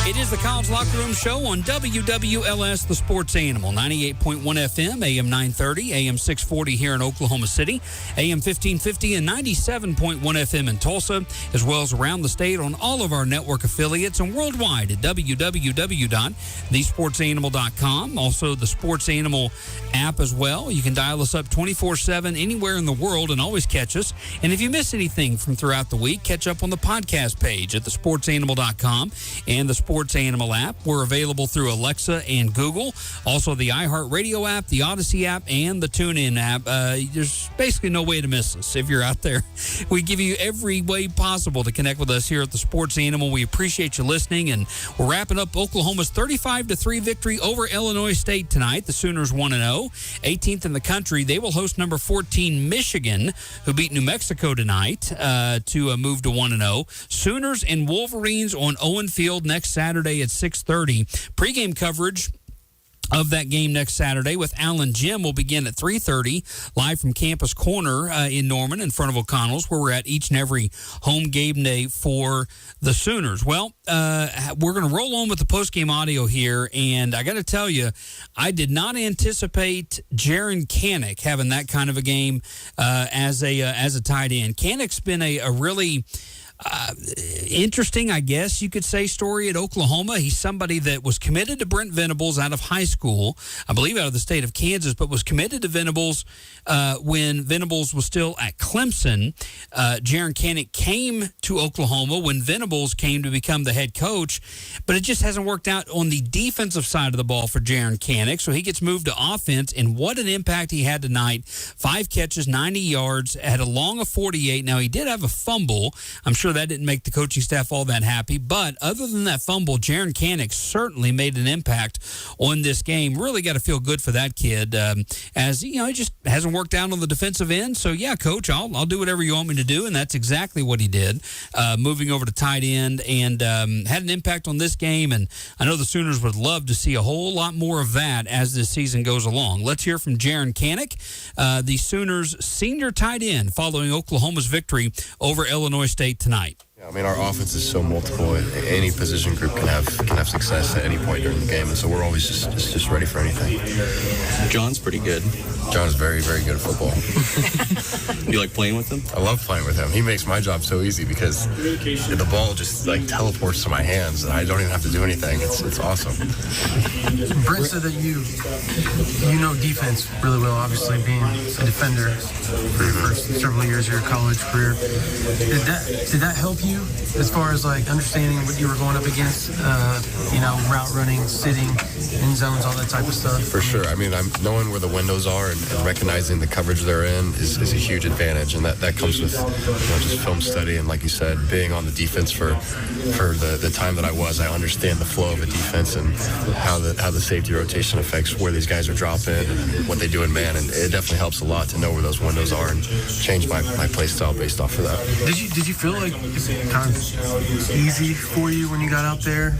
It is the College Locker Room Show on WWLS, the Sports Animal, 98.1 FM, AM 930, AM 640 here in Oklahoma City, AM 1550 and 97.1 FM in Tulsa, as well as around the state on all of our network affiliates and worldwide at www.thesportsanimal.com. Also, the Sports Animal app as well. You can dial us up 24/7 anywhere in the world and always catch us. And if you miss anything from throughout the week, catch up on the podcast page at thesportsanimal.com and the Sports Animal app. We're available through Alexa and Google. Also, the iHeartRadio app, the Odyssey app, and the TuneIn app. There's basically no way to miss us if you're out there. We give you every way possible to connect with us here at the Sports Animal. We appreciate you listening, and we're wrapping up Oklahoma's 35-3 victory over Illinois State tonight. The Sooners 1-0, 18th in the country. They will host number 14 Michigan, who beat New Mexico tonight to move to 1-0. Sooners and Wolverines on Owen Field next Saturday at 6:30. Pre-game coverage of that game next Saturday with Alan Jim will begin at 3:30 live from Campus Corner in Norman in front of O'Connell's, where we're at each and every home game day for the Sooners. Well, we're going to roll on with the post-game audio here, and I got to tell you, I did not anticipate Jaron Kanak having that kind of a game as a tight end. Kanak's been a really Interesting, I guess you could say, story at Oklahoma. He's somebody that was committed to Brent Venables out of high school, I believe out of the state of Kansas, but was committed to Venables when Venables was still at Clemson. Jaron Canick came to Oklahoma when Venables came to become the head coach, but it just hasn't worked out on the defensive side of the ball for Jaron Canick, so he gets moved to offense, and what an impact he had tonight. 5 catches, 90 yards, had a long of 48. Now, he did have a fumble. I'm sure that didn't make the coaching staff all that happy, but other than that fumble, Jaron Canick certainly made an impact on this game. Really got to feel good for that kid, as you know, it just hasn't worked out on the defensive end. So yeah, coach, I'll do whatever you want me to do, and that's exactly what he did, moving over to tight end, and had an impact on this game. And I know the Sooners would love to see a whole lot more of that as this season goes along. Let's hear from Jaron Canick, the Sooners' senior tight end, following Oklahoma's victory over Illinois State tonight. I mean, our offense is so multiple. Any position group can have success at any point during the game, and so we're always just ready for anything. John's pretty good. John is very, very good at football. You like playing with him? I love playing with him. He makes my job so easy because the ball just like teleports to my hands, and I don't even have to do anything. It's awesome. Brent said that you know defense really well, obviously being a defender for your first several years of your college career. Did that help you as far as like understanding what you were going up against, route running, sitting, end zones, all that type of stuff? For sure. I mean, I'm knowing where the windows are and recognizing the coverage they're in is a huge advantage, and that comes with just film study and, like you said, being on the defense for the time that I was. I understand the flow of a defense and how the safety rotation affects where these guys are dropping and what they do in man, and it definitely helps a lot to know where those windows are and change my play style based off of that. Did you feel like it's kind of easy for you when you got out there?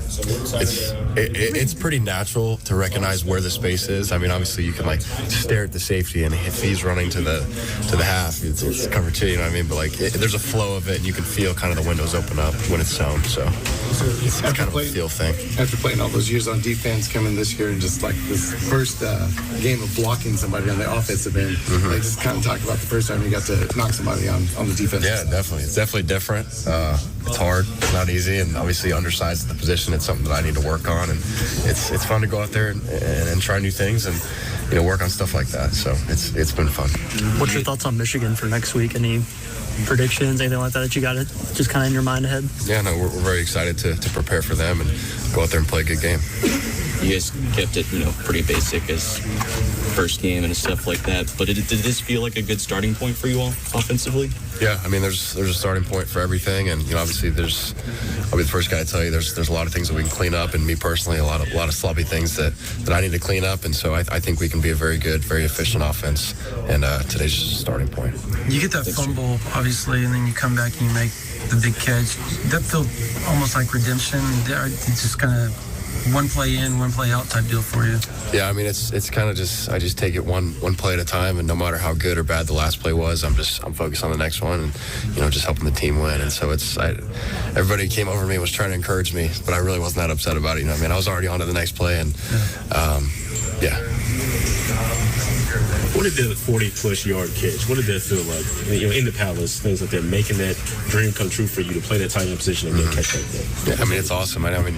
It's pretty natural to recognize where the space is. I mean, obviously you can like stare at the safety, and if he's running to the half, it's cover 2. You know what I mean? But there's a flow of it, and you can feel kind of the windows open up when it's zoned. So it's kind of a feel thing. After playing all those years on defense, coming this year and just like this first game of blocking somebody on the offensive end, like just kind of talk about the first time you got to knock somebody on the defense. Yeah, definitely. It's definitely different. It's hard. It's not easy, and obviously undersized at the position. It's something that I need to work on, and it's fun to go out there and try new things and work on stuff like that. So it's been fun. What's your thoughts on Michigan for next week? Any predictions, anything like that you got it just kind of in your mind ahead? Yeah, no, we're very excited to prepare for them and go out there and play a good game. You guys kept it, pretty basic as first game and stuff like that. But did this feel like a good starting point for you all offensively? Yeah, I mean, there's a starting point for everything, and obviously I'll be the first guy to tell you there's a lot of things that we can clean up, and me personally, a lot of sloppy things that I need to clean up, and so I think we can be a very good, very efficient offense, and today's just a starting point. You get that fumble, obviously, and then you come back and you make the big catch. That felt almost like redemption. It's just kind of one play in, one play out type deal for you. Yeah, I mean, it's kind of just, I just take it one play at a time, and no matter how good or bad the last play was, I'm focused on the next one and, just helping the team win. And so everybody came over me and was trying to encourage me, but I really wasn't that upset about it. I was already on to the next play, and yeah. What did the 40-plus yard catch, what did that feel like? In the Palace, things like that, making that dream come true for you to play that tight end position and catch like that? Yeah, I mean, it's awesome. I mean,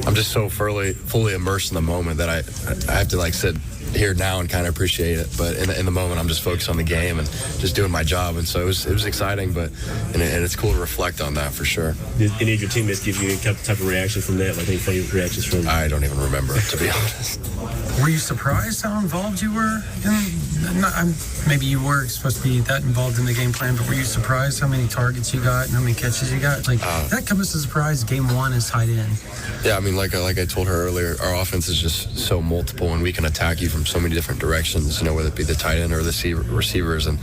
I'm just so fully immersed in the moment that I have to sit here now and kind of appreciate it. But in the moment, I'm just focused on the game and just doing my job. And so it was exciting, and it's cool to reflect on that for sure. Did any of your teammates give you any type of reaction from that? Like any funny reactions from? I don't even remember, to be honest. Were you surprised how involved you were? Maybe you were supposed to be that involved in the game plan, but were you surprised how many targets you got and how many catches you got? That comes as a surprise. Game 1 is tight end. Yeah, I mean, like I told her earlier, our offense is just so multiple, and we can attack you from so many different directions. Whether it be the tight end or the receivers, and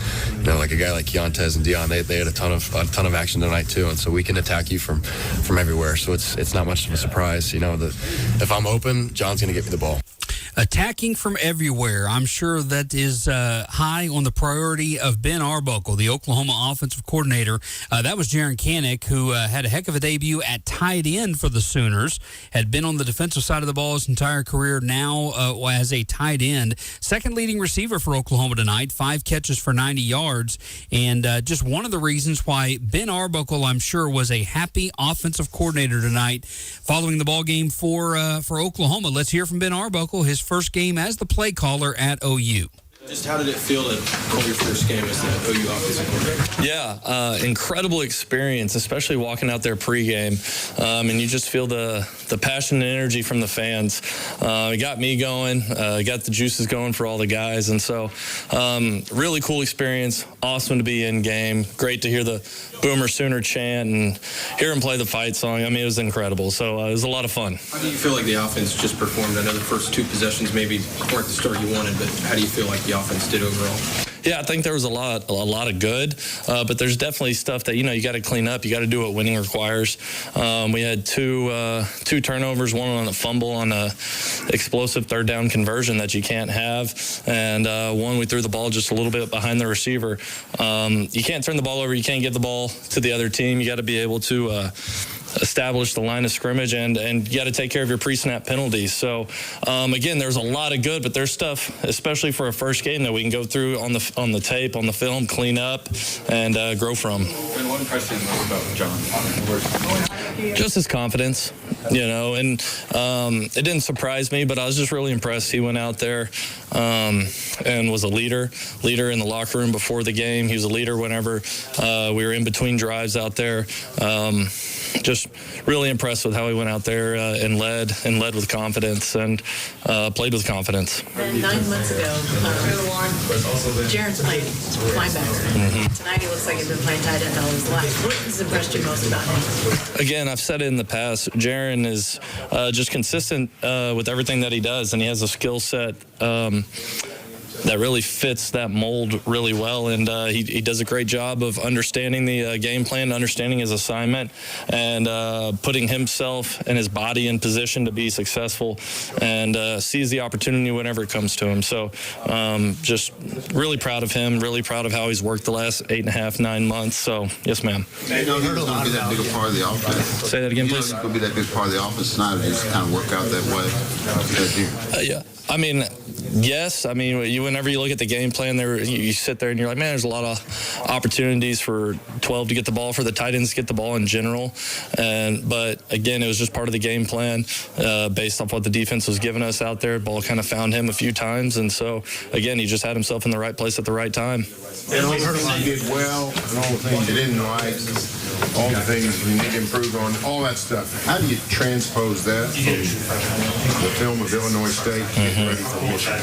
like a guy like Keontez and Dion, they had a ton of action tonight too, and so we can attack you from everywhere. So it's not much of a surprise. That if I'm open, John's going to get me the ball. Attacking from everywhere. I'm sure that is high on the priority of Ben Arbuckle, the Oklahoma offensive coordinator. That was Jaron Kanak, who had a heck of a debut at tight end for the Sooners, had been on the defensive side of the ball his entire career, now as a tight end. Second leading receiver for Oklahoma tonight, 5 catches for 90 yards. And just one of the reasons why Ben Arbuckle, I'm sure, was a happy offensive coordinator tonight following the ball game for Oklahoma. Let's hear from Ben Arbuckle, his first game as the play caller at OU. Just how did it feel to call your first game as the OU offensive coordinator? Yeah, incredible experience, especially walking out there pregame, and you just feel the passion and energy from the fans. It got me going, got the juices going for all the guys, and so really cool experience. Awesome to be in game. Great to hear the Boomer Sooner chant and hear him play the fight song. I mean, it was incredible. So it was a lot of fun. How do you feel like the offense just performed? I know the first 2 possessions maybe weren't the start you wanted, but how do you feel like the offense did overall? Yeah, I think there was a lot of good, but there's definitely stuff that, you got to clean up. You got to do what winning requires. We had two turnovers, one on a fumble on a explosive third down conversion that you can't have, and one we threw the ball just a little bit behind the receiver. You can't turn the ball over. You can't get the ball to the other team. You got to be able to establish the line of scrimmage, and you got to take care of your pre-snap penalties. So again, there's a lot of good, but there's stuff, especially for a first game, that we can go through on the tape, on the film, clean up, and grow from. And what impressed you most about John? Just his confidence, and it didn't surprise me, but I was just really impressed. He went out there and was a leader in the locker room before the game. He was a leader whenever we were in between drives out there. Just really impressed with how he went out there and led with confidence and played with confidence. And 9 months ago, Jaron's played linebacker. Mm-hmm. Tonight he looks like he's been playing tight end all his life. What has impressed you most about him? Again, I've said it in the past, Jaron is just consistent with everything that he does, and he has a skill set that really fits that mold really well, and he does a great job of understanding the game plan, understanding his assignment, and putting himself and his body in position to be successful, and sees the opportunity whenever it comes to him. So just really proud of him, really proud of how he's worked the last 8.5, 9 months. So yes, ma'am. He's going to be that big a part of the offense. Say that again, please. He's going to be that big part of the offense tonight, or just kind of work out that way? Yeah, I mean, yes. I mean, whenever you look at the game plan, you sit there and you're like, man, there's a lot of opportunities for 12 to get the ball, for the tight ends to get the ball in general. But again, it was just part of the game plan based off what the defense was giving us out there. Ball kind of found him a few times, and so again, he just had himself in the right place at the right time. And all the things you did well, and all the things you didn't like, all the things you need to improve on, all that stuff. How do you transpose that from the film of Illinois State to get ready for Michigan?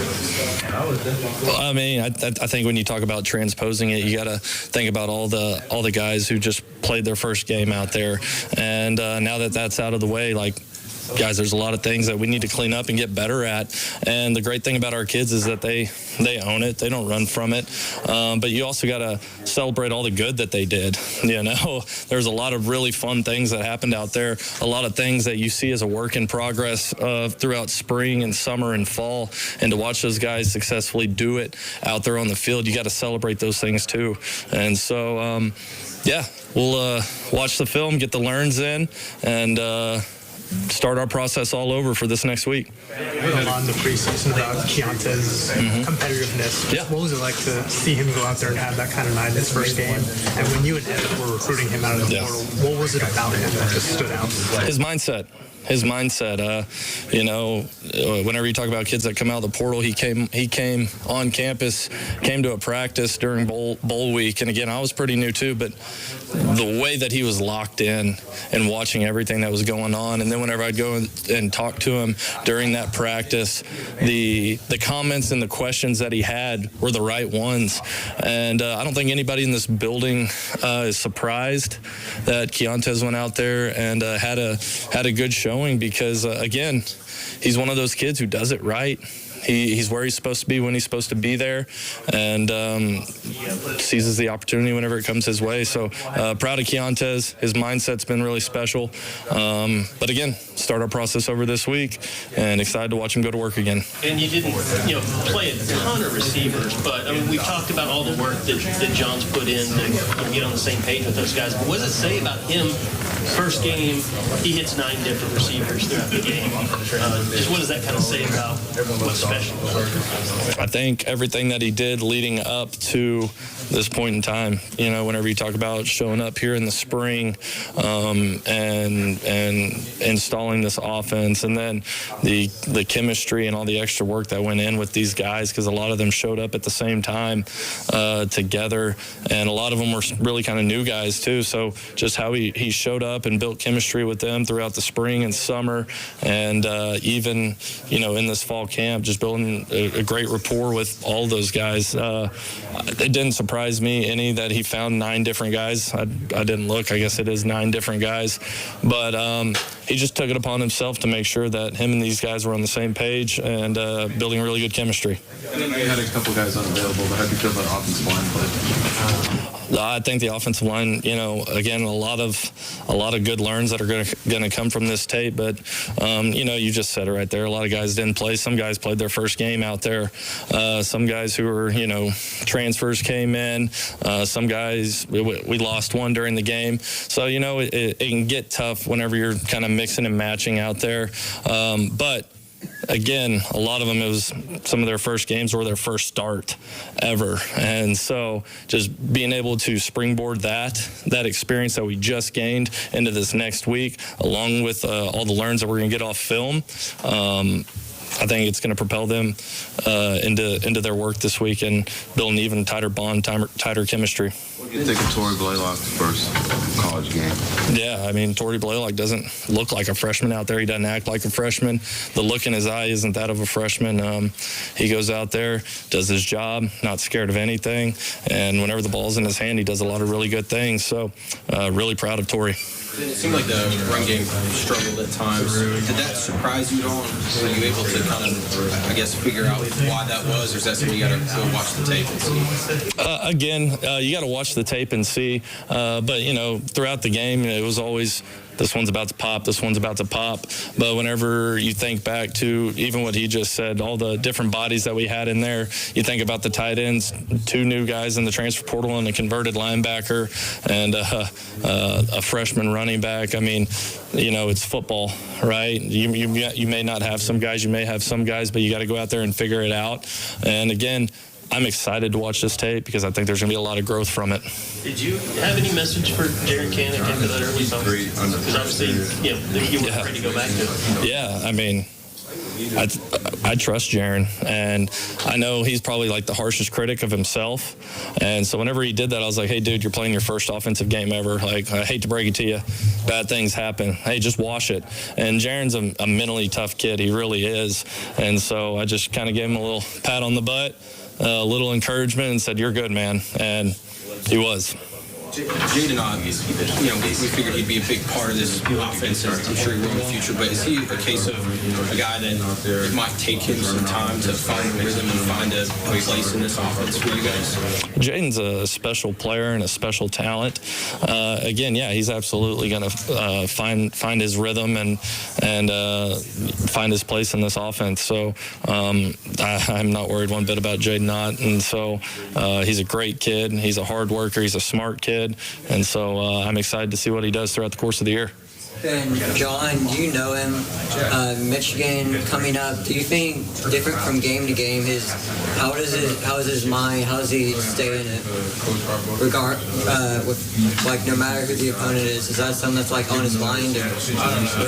Well, I mean, I think when you talk about transposing it, you got to think about all the guys who just played their first game out there, and now that that's out of the way, like, guys, there's a lot of things that we need to clean up and get better at. And the great thing about our kids is that they own it. They don't run from it. But you also got to celebrate all the good that they did. There's a lot of really fun things that happened out there. A lot of things that you see as a work in progress throughout spring and summer and fall. And to watch those guys successfully do it out there on the field, you got to celebrate those things too. And so, yeah, we'll watch the film, get the learns in, and start our process all over for this next week. We heard a lot in the preseason about Keontae's competitiveness. Yeah. What was it like to see him go out there and have that kind of night in his first game? And when you and Evan were recruiting him out of the portal, what was it about him that just stood out? His mindset. Whenever you talk about kids that come out of the portal, he came on campus, came to a practice during bowl week. And again, I was pretty new too, but the way that he was locked in and watching everything that was going on. And then whenever I'd go and talk to him during that practice, the comments and the questions that he had were the right ones. And I don't think anybody in this building is surprised that Keontae went out there and had a good showing, because again, he's one of those kids who does it right. he's where he's supposed to be when he's supposed to be there, and seizes the opportunity whenever it comes his way. So proud of Keontez. His mindset's been really special. But again, start our process over this week, and excited to watch him go to work again. And you didn't, play a ton of receivers, but I mean, we talked about all the work that John's put in to get on the same page with those guys. But what does it say about him? First game, he hits 9 different receivers throughout the game. Just what does that kind of say about what's special? I think everything that he did leading up to this point in time, whenever you talk about showing up here in the spring and installing this offense, and then the chemistry and all the extra work that went in with these guys, because a lot of them showed up at the same time together, and a lot of them were really kind of new guys too. So just how he showed up and built chemistry with them throughout the spring and summer, and even in this fall camp, just building a great rapport with all those guys. It didn't surprise me any that he found 9 different guys. I didn't look. I guess it is 9 different guys, but he just took it upon himself to make sure that him and these guys were on the same page and building really good chemistry. And then you had a couple guys unavailable, but how do you feel about offensive line play? I think the offensive line, again, a lot of good learns that are going to come from this tape. But you just said it right there. A lot of guys didn't play. Some guys played their first game out there. Some guys who were transfers came in. Some guys we lost one during the game. So it can get tough whenever you're kind of mixing and matching out there. But again, a lot of them, it was some of their first games or their first start ever. And so just being able to springboard that experience that we just gained into this next week, along with all the learns that we're going to get off film, I think it's going to propel them into their work this week and build an even tighter bond, tighter chemistry. What do you think of Torrey Blaylock's first college game? Yeah, I mean, Torrey Blaylock doesn't look like a freshman out there. He doesn't act like a freshman. The look in his eye isn't that of a freshman. He goes out there, does his job, not scared of anything, and whenever the ball's in his hand, he does a lot of really good things. So really proud of Torrey. It seemed like the run game struggled at times. Did that surprise you at all? Were you able to kind of, I guess, figure out why that was, or is that something you got to go watch the tape and see? Again, you got to watch the tape and see. But, throughout the game, it was always, this one's about to pop, this one's about to pop. But whenever you think back to even what he just said, all the different bodies that we had in there, you think about the tight ends, 2 new guys in the transfer portal and a converted linebacker and a freshman running back. I mean, it's football, right? You may not have some guys, you may have some guys, but you got to go out there and figure it out. And again, I'm excited to watch this tape because I think there's going to be a lot of growth from it. Did you have any message for Jaren Kanak after that early phone? Because obviously, he wasn't ready to go back to it. Yeah, I mean, I trust Jaren, and I know he's probably like the harshest critic of himself. And so whenever he did that, I was like, hey, dude, you're playing your first offensive game ever. Like, I hate to break it to you. Bad things happen. Hey, just wash it. And Jaren's a mentally tough kid. He really is. And so I just kind of gave him a little pat on the butt, a little encouragement, and said, you're good, man. And he was. Jaden, we figured he'd be a big part of this offense, and I'm sure he will in the future, but is he a case of a guy that it might take him some time to find a rhythm and find a place in this offense for you guys? Jaden's a special player and a special talent. Again, yeah, he's absolutely going to find his rhythm and find his place in this offense. So I'm not worried one bit about Jaden Ott. And so he's a great kid. He's a hard worker. He's a smart kid. And so I'm excited to see what he does throughout the course of the year. And John, you know him, Michigan coming up. Do you think different from game to game? How is his mind? How does he stay in it? No matter who the opponent is that something that's like on his mind?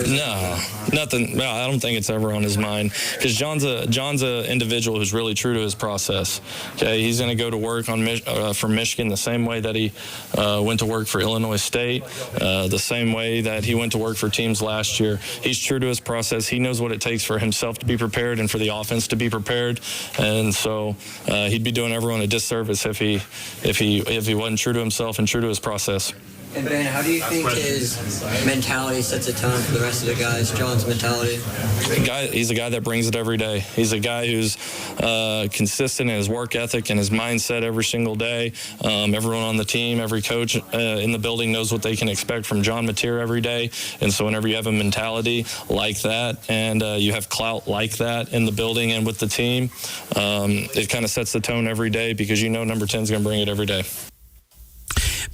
No, nothing. No, I don't think it's ever on his mind because John's a individual who's really true to his process. Okay, he's going to go to work for Michigan the same way that he went to work for Illinois State, the same way that he went to work for teams last year. He's true to his process. He knows what it takes for himself to be prepared and for the offense to be prepared. And so he'd be doing everyone a disservice if he wasn't true to himself and true to his process. And Ben, how do you think his mentality sets a tone for the rest of the guys? John's mentality. He's a guy that brings it every day. He's a guy who's consistent in his work ethic and his mindset every single day. Everyone on the team, every coach in the building knows what they can expect from John Mateer every day. And so whenever you have a mentality like that and you have clout like that in the building and with the team, it kind of sets the tone every day because you know number 10 is going to bring it every day.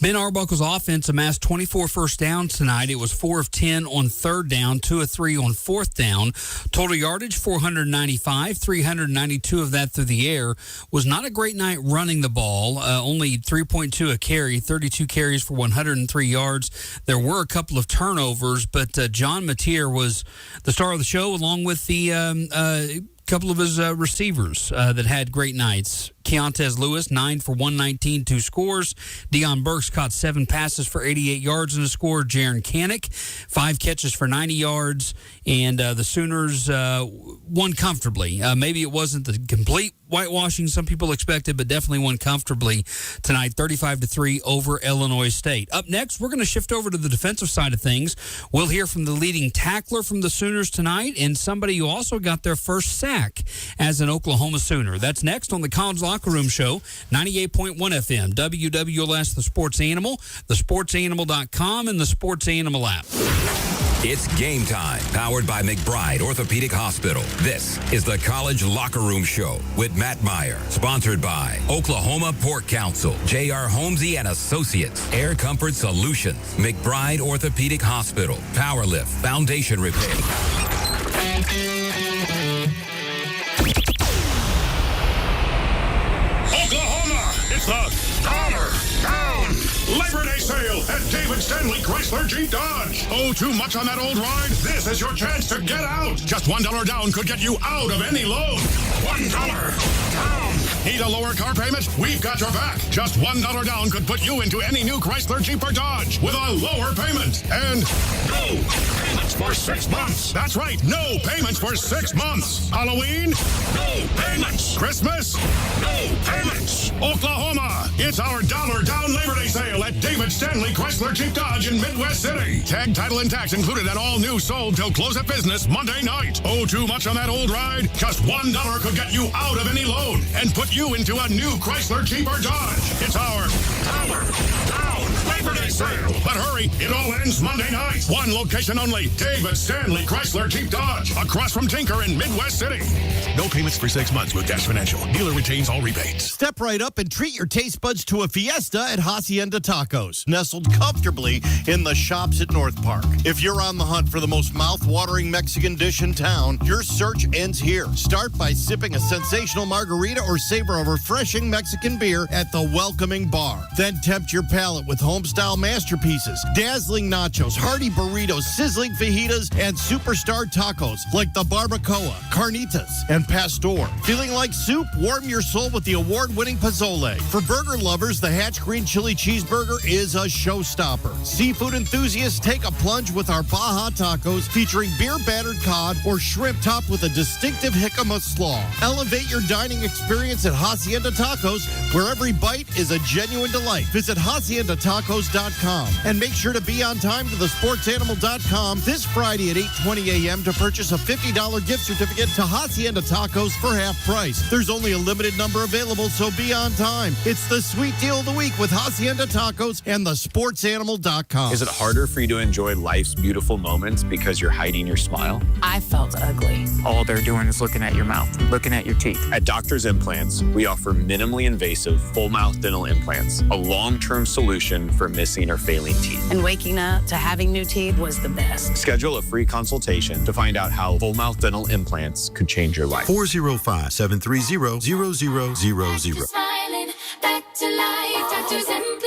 Ben Arbuckle's offense amassed 24 first downs tonight. It was 4 of 10 on third down, 2 of 3 on fourth down. Total yardage, 495, 392 of that through the air. Was not a great night running the ball. Only 3.2 a carry, 32 carries for 103 yards. There were a couple of turnovers, but John Mateer was the star of the show along with the couple of his receivers that had great nights. Keontez Lewis, 9 for 119, 2 scores. Deion Burks caught 7 passes for 88 yards and a score. Jaron Kanik, 5 catches for 90 yards. And the Sooners won comfortably. Maybe it wasn't the complete whitewashing some people expected, but definitely won comfortably tonight, 35-3 over Illinois State. Up next, we're going to shift over to the defensive side of things. We'll hear from the leading tackler from the Sooners tonight and somebody who also got their first sack as an Oklahoma Sooner. That's next on the College Locker Room Show, 98.1 FM, WWLS, The Sports Animal, thesportsanimal.com, and the Sports Animal app. It's game time, powered by McBride Orthopedic Hospital. This is the College Locker Room Show with Matt Meyer, sponsored by Oklahoma Port Council, J.R. Holmesy and Associates, Air Comfort Solutions, McBride Orthopedic Hospital, Powerlift, Foundation Repair. Oklahoma, it's the Dollar Down Labor Day sale at David Stanley Chrysler Jeep Dodge. Oh, too much on that old ride? This is your chance to get out. Just $1 down could get you out of any loan. $1 down. Need a lower car payment? We've got your back. Just $1 down could put you into any new Chrysler Jeep or Dodge with a lower payment. And no payments for 6 months. That's right, no payments for 6 months. Halloween? No payments. Christmas? No payments. Oklahoma, it's our $1 down Labor Day sale at David Stanley Chrysler Jeep Dodge in Midwest City. Tag, title, and tax included and all new sold till close of business Monday night. Oh, too much on that old ride? Just $1 could get you out of any loan and put you into a new Chrysler Jeep or Dodge. It's our $1 down Labor Day sale. But hurry, it all ends Monday night. One location only, David Stanley Chrysler Jeep Dodge, across from Tinker in Midwest City. No payments for 6 months with Dash Financial. Dealer retains all rebates. Step right up and treat your taste buds to a fiesta at Hacienda Tacos, nestled comfortably in the shops at North Park. If you're on the hunt for the most mouth-watering Mexican dish in town, your search ends here. Start by sipping a sensational margarita or savor a refreshing Mexican beer at the welcoming bar. Then tempt your palate with home-style masterpieces, dazzling nachos, hearty burritos, sizzling fajitas, and superstar tacos like the barbacoa, carnitas, and pastor. Feeling like soup? Warm your soul with the award-winning pozole. For burger lovers, the Hatch Green Chili Cheeseburger is a showstopper. Seafood enthusiasts, take a plunge with our Baja Tacos featuring beer-battered cod or shrimp topped with a distinctive jicama slaw. Elevate your dining experience at Hacienda Tacos, where every bite is a genuine delight. Visit HaciendaTacos.com and make sure to be on time to thesportsanimal.com this Friday at 8:20 a.m. to purchase a $50 gift certificate to Hacienda Tacos for half price. There's only a limited number available, so be on time. It's the sweet deal of the week with Hacienda Tacos and thesportsanimal.com. Is it harder for you to enjoy life's beautiful moments because you're hiding your smile? I felt ugly. All they're doing is looking at your mouth, looking at your teeth. At Doctor's Implants, we offer minimally invasive full mouth dental implants, a long-term solution for missing or failing teeth. And waking up to having new teeth was the best. Schedule a free consultation to find out how full mouth dental implants could change your life. 405-730-0000. Smiling back to life, Doctor's Implants.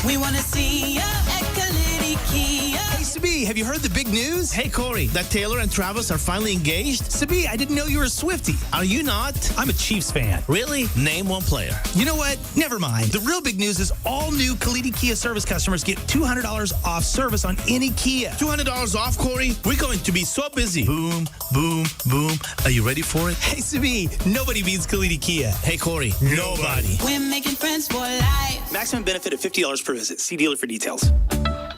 We want to see ya at Kalidi Kia. Sabi, have you heard the big news? Hey, Corey, that Taylor and Travis are finally engaged? Sabi, I didn't know you were a Swiftie. Are you not? I'm a Chiefs fan. Really? Name one player. You know what? Never mind. The real big news is all new Kalidi Kia service customers get $200 off service on any Kia. $200 off, Corey? We're going to be so busy. Boom, boom, boom. Are you ready for it? Hey, Sabi, nobody beats Kalidi Kia. Hey, Corey, nobody. We're making friends for life. Maximum benefit of $50 per visit. See dealer for details.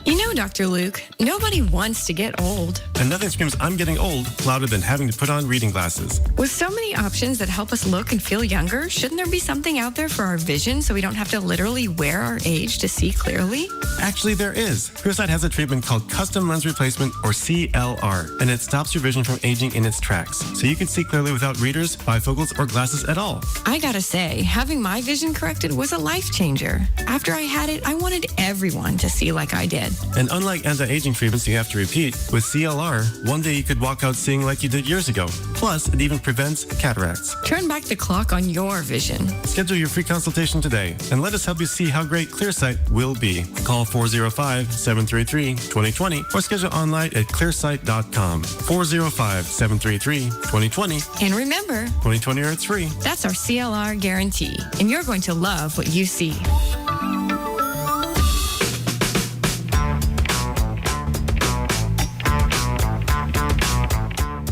You know, Dr. Luke, nobody wants to get old. And nothing screams I'm getting old louder than having to put on reading glasses. With so many options that help us look and feel younger, shouldn't there be something out there for our vision so we don't have to literally wear our age to see clearly? Actually, there is. Clearsight has a treatment called Custom Lens Replacement, or CLR, and it stops your vision from aging in its tracks, so you can see clearly without readers, bifocals, or glasses at all. I gotta say, having my vision corrected was a life changer. After I had it, I wanted everyone to see like I did. And unlike anti-aging treatments you have to repeat, with CLR, one day you could walk out seeing like you did years ago. Plus, it even prevents cataracts. Turn back the clock on your vision. Schedule your free consultation today, and let us help you see how great Clearsight will be. Call 405-733-2020 or schedule online at clearsight.com. 405-733-2020. And remember, 2020 or it's free. That's our CLR guarantee, and you're going to love what you see.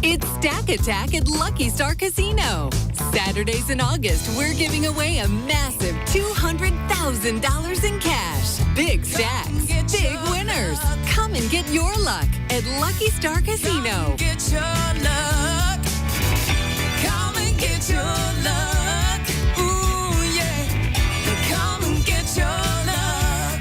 It's Stack Attack at Lucky Star Casino. Saturdays in August, we're giving away a massive $200,000 in cash. Big stacks, big winners. Come and get your luck at Lucky Star Casino. Get your luck. Come and get your luck. Ooh, yeah. Come and get your luck.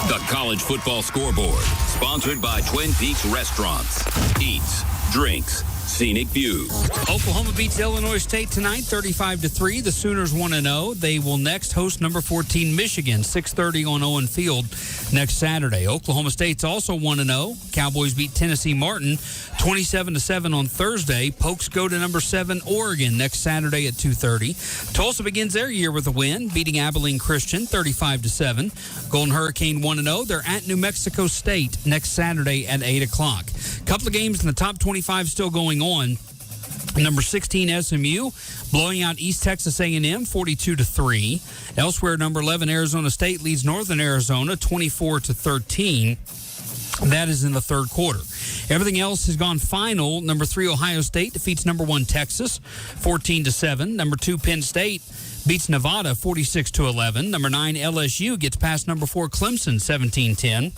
The College Football Scoreboard, sponsored by Twin Peaks Restaurants. Eats, drinks, scenic views. Oklahoma beats Illinois State tonight, 35-3. The Sooners 1-0. They will next host number 14 Michigan, 6:30 on Owen Field next Saturday. Oklahoma State's also 1-0. Cowboys beat Tennessee Martin 27-7 on Thursday. Pokes go to number 7 Oregon next Saturday at 2:30. Tulsa begins their year with a win, beating Abilene Christian 35-7. Golden Hurricane 1-0. They're at New Mexico State next Saturday at 8 o'clock. Couple of games in the top 25 still going on. Number 16 SMU blowing out East Texas A&M 42-3. Elsewhere, number 11 Arizona State leads Northern Arizona 24-13. That is in the third quarter. Everything else has gone final. Number 3 Ohio State defeats number 1 Texas 14-7. Number 2 Penn State beats Nevada 46-11. Number 9 LSU gets past number 4 Clemson 17-10.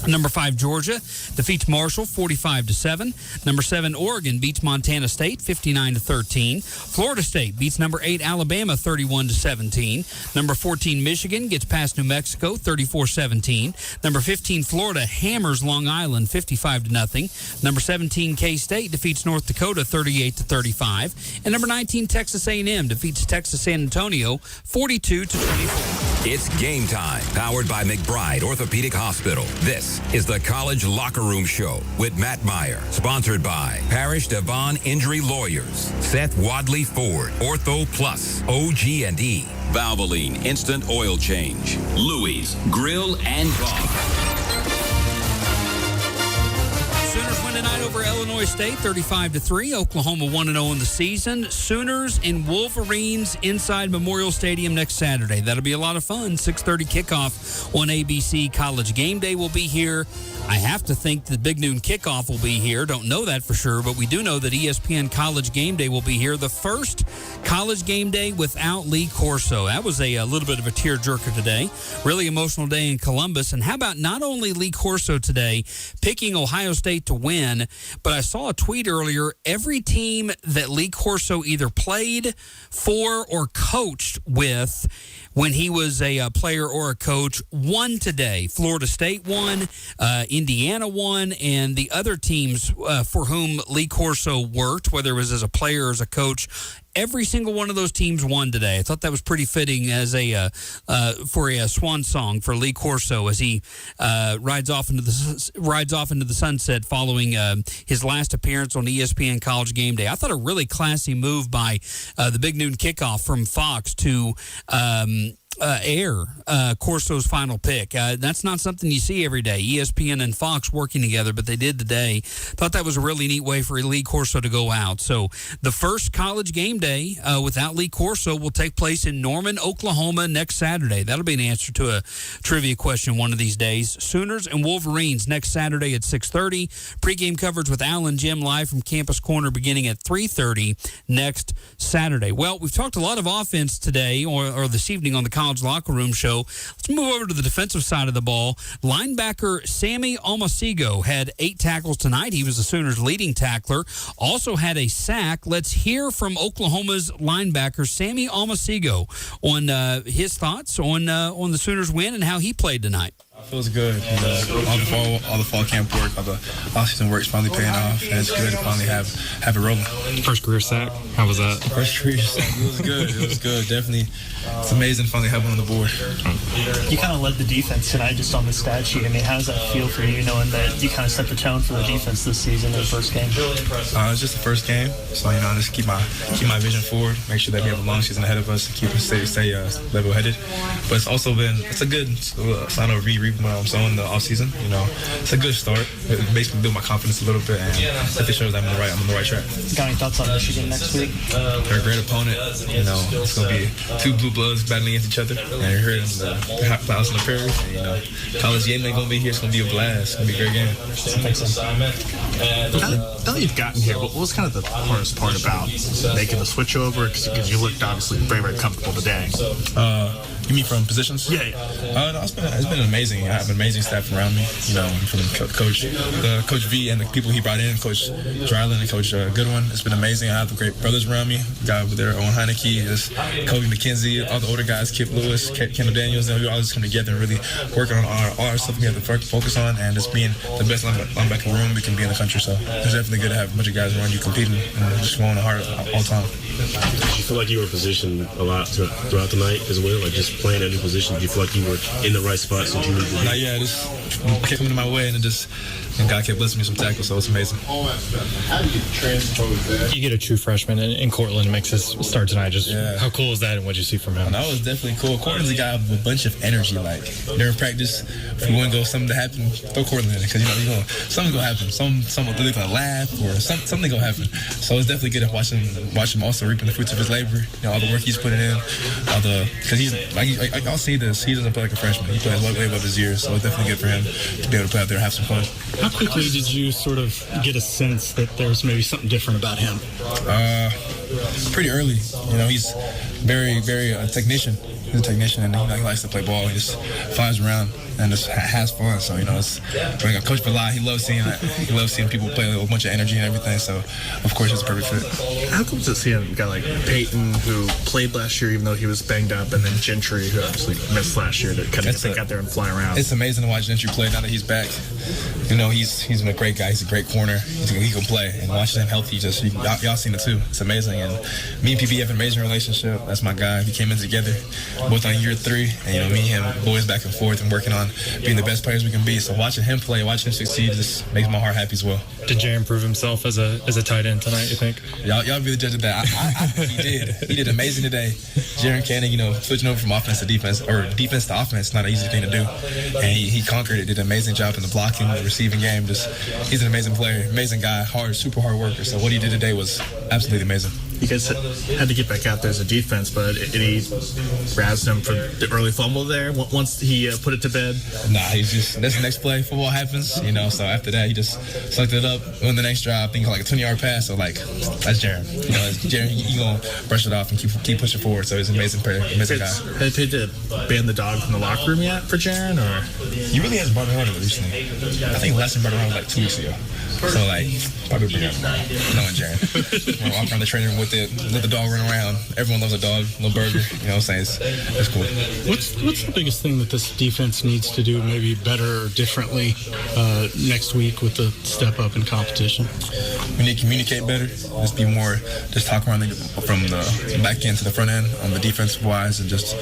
Number 5, Georgia defeats Marshall 45-7. Number 7, Oregon beats Montana State 59-13. Florida State beats number 8, Alabama 31-17. Number 14, Michigan gets past New Mexico 34-17. Number 15, Florida hammers Long Island 55-0. Number 17, K-State defeats North Dakota 38-35. And number 19, Texas A&M defeats Texas San Antonio 42-24. It's game time, powered by McBride Orthopedic Hospital. This is the College Locker Room Show with Matt Meyer, sponsored by Parish Devon Injury Lawyers, Seth Wadley Ford, Ortho Plus, OG&E, Valvoline Instant Oil Change, Louis Grill and Bar. Sooners win tonight over Illinois State, 35-3. Oklahoma 1-0 in the season. Sooners and Wolverines inside Memorial Stadium next Saturday. That'll be a lot of fun. 6:30 kickoff on ABC. College Game Day will be here. I have to think the Big Noon Kickoff will be here. Don't know that for sure, but we do know that ESPN College Game Day will be here. The first College Game Day without Lee Corso. That was a little bit of a tearjerker today. Really emotional day in Columbus. And how about not only Lee Corso today picking Ohio State to win, but I saw a tweet earlier. Every team that Lee Corso either played for or coached with when he was a player or a coach won today. Florida State won, Indiana won, and the other teams for whom Lee Corso worked, whether it was as a player or as a coach, every single one of those teams won today. I thought that was pretty fitting as for a swan song for Lee Corso as he rides off into the sunset following his last appearance on ESPN College Game Day. I thought a really classy move by the Big Noon Kickoff from Fox to air Corso's final pick. That's not something you see every day. ESPN and Fox working together, but they did today. Thought that was a really neat way for Lee Corso to go out. So the first college game day without Lee Corso will take place in Norman, Oklahoma next Saturday. That'll be an answer to a trivia question one of these days. Sooners and Wolverines next Saturday at 6:30. Pregame coverage with Al and Jim live from Campus Corner beginning at 3:30 next Saturday. Well, we've talked a lot of offense today or this evening on the College Locker Room Show. Let's move over to the defensive side of the ball. Linebacker Sammy Almasigo had 8 tackles tonight. He was the Sooners' leading tackler. Also had a sack. Let's hear from Oklahoma's linebacker Sammy Almasigo on his thoughts on the Sooners' win and how he played tonight. Feels good. All the fall camp work, all the off-season work is finally paying off, and it's good to finally have it rolling. First career sack, how was that? First career sack, it was good. It was good. Definitely, it's amazing to finally have one on the board. You kind of led the defense tonight just on the stat sheet. I mean, how does that feel for you, knowing that you kind of set the tone for the defense this season in the first game? It's just the first game, so I just keep my vision forward, make sure that we have a long season ahead of us, and keep us stay level-headed. But it's also it's a good sign of reaping what I'm sowing the off season. It's a good start. It basically build my confidence a little bit, and it shows I'm on the right track. Got any thoughts on Michigan next week? They're a great opponent. It's gonna be 2 blue bloods battling against each other, and you're here in the hot clouds in the prairies. And, college game ain't gonna be here. It's gonna be a blast. It's gonna be a great game. Now that you've gotten here, what was kind of the hardest part about making the switch over? Because you looked obviously very, very comfortable today. You mean from positions? Yeah. It's been amazing. I have an amazing staff around me. From Coach V and the people he brought in, Coach Dryland and Coach Goodwin. It's been amazing. I have great brothers around me. The guy over there, Owen Heineke, Kobe McKenzie, all the older guys, Kip Lewis, Kendall Daniels, and we all just come together and really work on all our stuff we have to focus on, and just being the best linebacker room we can be in the country. So it's definitely good to have a bunch of guys around you competing and just going hard all the time. Did you feel like you were positioned a lot throughout the night as well? Like just playing at new positions, do you feel like you were in the right spots that you needed to be? Not yet. Just kept coming my way, and God kept blessing me some tackles, so it's amazing. How do you transpose that? You get a true freshman in Cortland makes his start tonight. How cool is that, and what did you see from him? That was definitely cool. Cortland's a guy with a bunch of energy. Like during practice, if you want to go something to happen, throw Cortland in it, because something's gonna happen. Someone they're gonna laugh or something gonna happen. So it's definitely good to watch him also reaping the fruits of his labor. All the work he's putting in, because he's like y'all see this. He doesn't play like a freshman. He plays way above his years. So it's definitely good for him to be able to play out there and have some fun. How quickly did you sort of get a sense that there was maybe something different about him? Pretty early. He's very, very technician. He's a technician, and he likes to play ball. He just flies around and just has fun. So it's like a Coach Balai. He loves seeing that. He loves seeing people play with a bunch of energy and everything. So of course it's a perfect fit. How come to see a guy like Peyton, who played last year even though he was banged up, and then Gentry, who obviously missed last year, to kind of get out there and fly around? It's amazing to watch Gentry play now that he's back. He's a great guy. He's a great corner. He can play, and watching him healthy, y'all seen it too. It's amazing. And me and PB have an amazing relationship. That's my guy. We came in together, both on year 3, and me and him boys back and forth and working on being the best players we can be. So watching him play, watching him succeed, just makes my heart happy as well. Did Jaren prove himself as a tight end tonight, you think? Y'all be the judge of that. I think he did. He did amazing today. Jaren Cannon, switching over from offense to defense, or defense to offense, not an easy thing to do. And he conquered it, did an amazing job in the blocking, the receiving game. He's an amazing player, amazing guy, super hard worker. So what he did today was absolutely amazing. You guys had to get back out there as a defense, but he razzed him for the early fumble there once he put it to bed. Nah, that's the next play. Football happens, So after that, he just sucked it up. On the next drive, I think like a 20-yard pass. So that's Jaren. Jaren, you gonna brush it off and keep pushing forward. So he's an amazing player, amazing guy. Have you had to ban the dog from the locker room yet for Jaren, or? He really hasn't brought it around recently. I think the last time he brought it around was like 2 weeks ago. So probably bring it up. Knowing Jaren. We're walking around the training room with let the dog run around. Everyone loves a dog, little burger. What I'm saying? It's cool. What's the biggest thing that this defense needs to do maybe better or differently next week with the step up in competition? We need to communicate better. Just be more, just talk around from the back end to the front end on the defensive wise, and just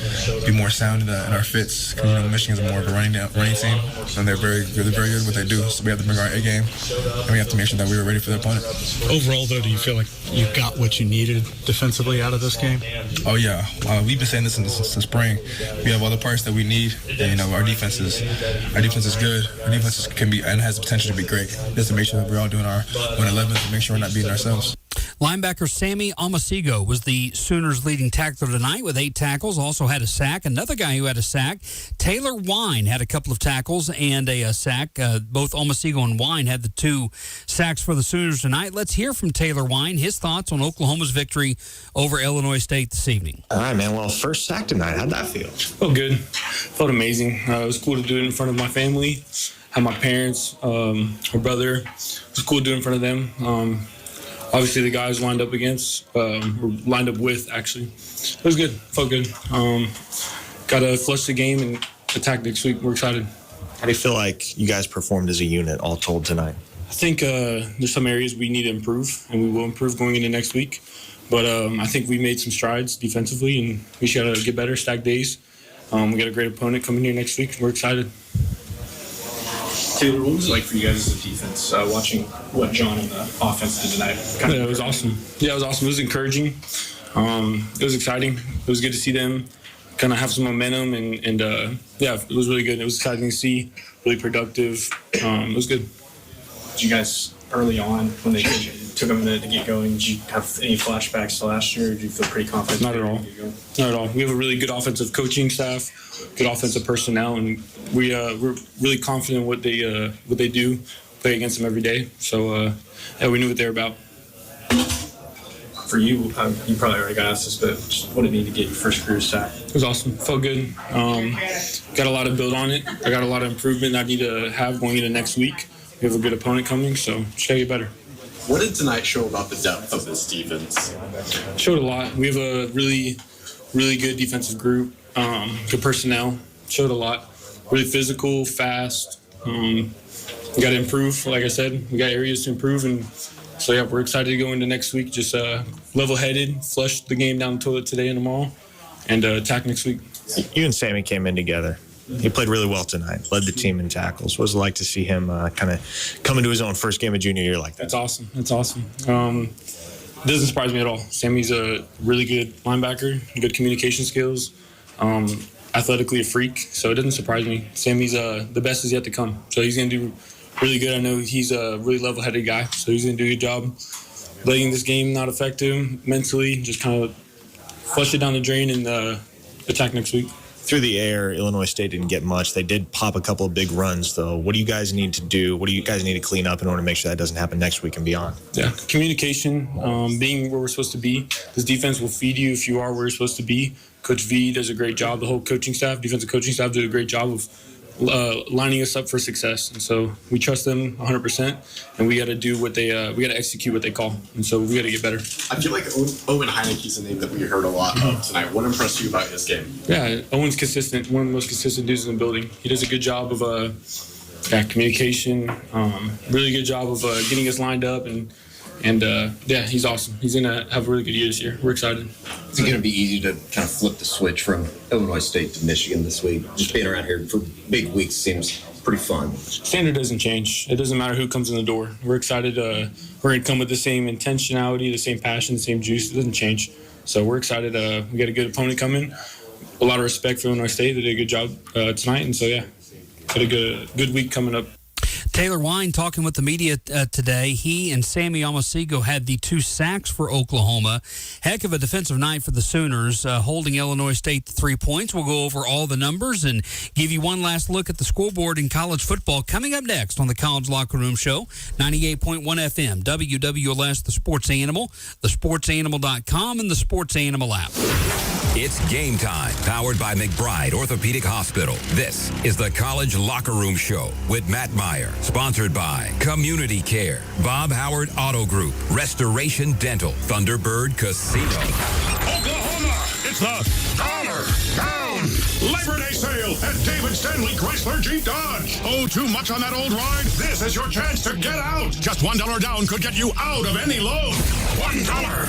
be more sound in our fits. Because Michigan's more of a running team, and they're very good at what they do. So we have to bring our A game, and we have to make sure that we were ready for the opponent. Overall, though, do you feel like you got what you need needed defensively out of this game? Oh yeah, we've been saying this since the spring. We have all the parts that we need, and our defense is good. Our defense can be and has the potential to be great. Just to make sure that we're all doing our 111 to make sure we're not beating ourselves. Linebacker Sammy Amasigo was the Sooners' leading tackler tonight with 8 tackles, also had a sack. Another guy who had a sack, Taylor Wine, had a couple of tackles and a sack. Both Amasigo and Wine had the 2 sacks for the Sooners tonight. Let's hear from Taylor Wine, his thoughts on Oklahoma's victory over Illinois State this evening. All right, man. Well, first sack tonight. How'd that feel? Felt good. Felt amazing. It was cool to do it in front of my family. Had my parents, my brother. It was cool to do it in front of them. Obviously, the guys lined up with, actually. It was good. Felt good. Got to flush the game and attack next week. We're excited. How do you feel like you guys performed as a unit all told tonight? I think there's some areas we need to improve, and we will improve going into next week. But I think we made some strides defensively, and we should get better, stack days. We got a great opponent coming here next week. We're excited. Taylor, what was it like for you guys as a defense, watching what John and the offense did tonight? It was awesome. Yeah, it was awesome. It was encouraging. It was exciting. It was good to see them kind of have some momentum, and it was really good. It was exciting to see, really productive. It was good. Did you guys, early on, when they took a minute to get going, did you have any flashbacks to last year, or did you feel pretty confident? Not at all. Not at all. We have a really good offensive coaching staff, good offensive personnel, and we're really confident in what they do, play against them every day. So, we knew what they were about. For you, you probably already got asked this, but just what did it need to get your first career sack? It was awesome. Felt good. Got a lot to build on it. I got a lot of improvement I need to have going into next week. We have a good opponent coming, so just gotta get better. What did tonight show about the depth of this defense? Showed a lot. We have a really, really good defensive group, good personnel. Showed a lot. Really physical, fast. We got to improve. Like I said, we got areas to improve, and so yeah, we're excited to go into next week. Just level-headed, flush the game down the toilet today and tomorrow, and attack next week. You and Sammy came in together. He played really well tonight, led the team in tackles. What was it like to see him kind of come into his own first game of junior year like that? That's awesome. That's awesome. It doesn't surprise me at all. Sammy's a really good linebacker, good communication skills, athletically a freak, so it doesn't surprise me. Sammy's the best is yet to come, so he's going to do really good. I know he's a really level-headed guy, so he's going to do a good job letting this game not affect him mentally, just kind of flush it down the drain and attack next week. Through the air, Illinois State didn't get much. They did pop a couple of big runs, though. What do you guys need to do? What do you guys need to clean up in order to make sure that doesn't happen next week and beyond? Yeah, communication, being where we're supposed to be. This defense will feed you if you are where you're supposed to be. Coach V does a great job. The whole coaching staff, defensive coaching staff, did a great job of lining us up for success. And so we trust them 100%, and we got to do what they we got to execute what they call. And so we got to get better. I feel like Owen Heineke's a name that we heard a lot of tonight. What impressed you about his game? Yeah, Owen's consistent. One of the most consistent dudes in the building. He does a good job of communication. Really good job of getting us lined up, and he's awesome. He's gonna have a really good year this year. We're excited. Is it going to be easy to kind of flip the switch from Illinois State to Michigan this week? Just being around here for big weeks seems pretty fun. Standard doesn't change. It doesn't matter who comes in the door. We're excited. We're going to come with the same intentionality, the same passion, the same juice. It doesn't change. So we're excited. We got a good opponent coming. A lot of respect for Illinois State. They did a good job tonight. And so, yeah, got a good week coming up. Taylor Wine talking with the media today. He and Sammy Amasigo had the 2 sacks for Oklahoma. Heck of a defensive night for the Sooners, holding Illinois State to 3 points. We'll go over all the numbers and give you one last look at the scoreboard in college football coming up next on the College Locker Room Show, 98.1 FM, WWLS, The Sports Animal, thesportsanimal.com, and the Sports Animal app. It's game time, powered by McBride Orthopedic Hospital. This is the College Locker Room Show with Matt Meyer, sponsored by Community Care, Bob Howard Auto Group, Restoration Dental, Thunderbird Casino. Oklahoma, it's the Dollar Down Labor Day sale at David Stanley Chrysler Jeep Dodge. Oh, too much on that old ride? This is your chance to get out. Just $1 down could get you out of any loan. $1 down.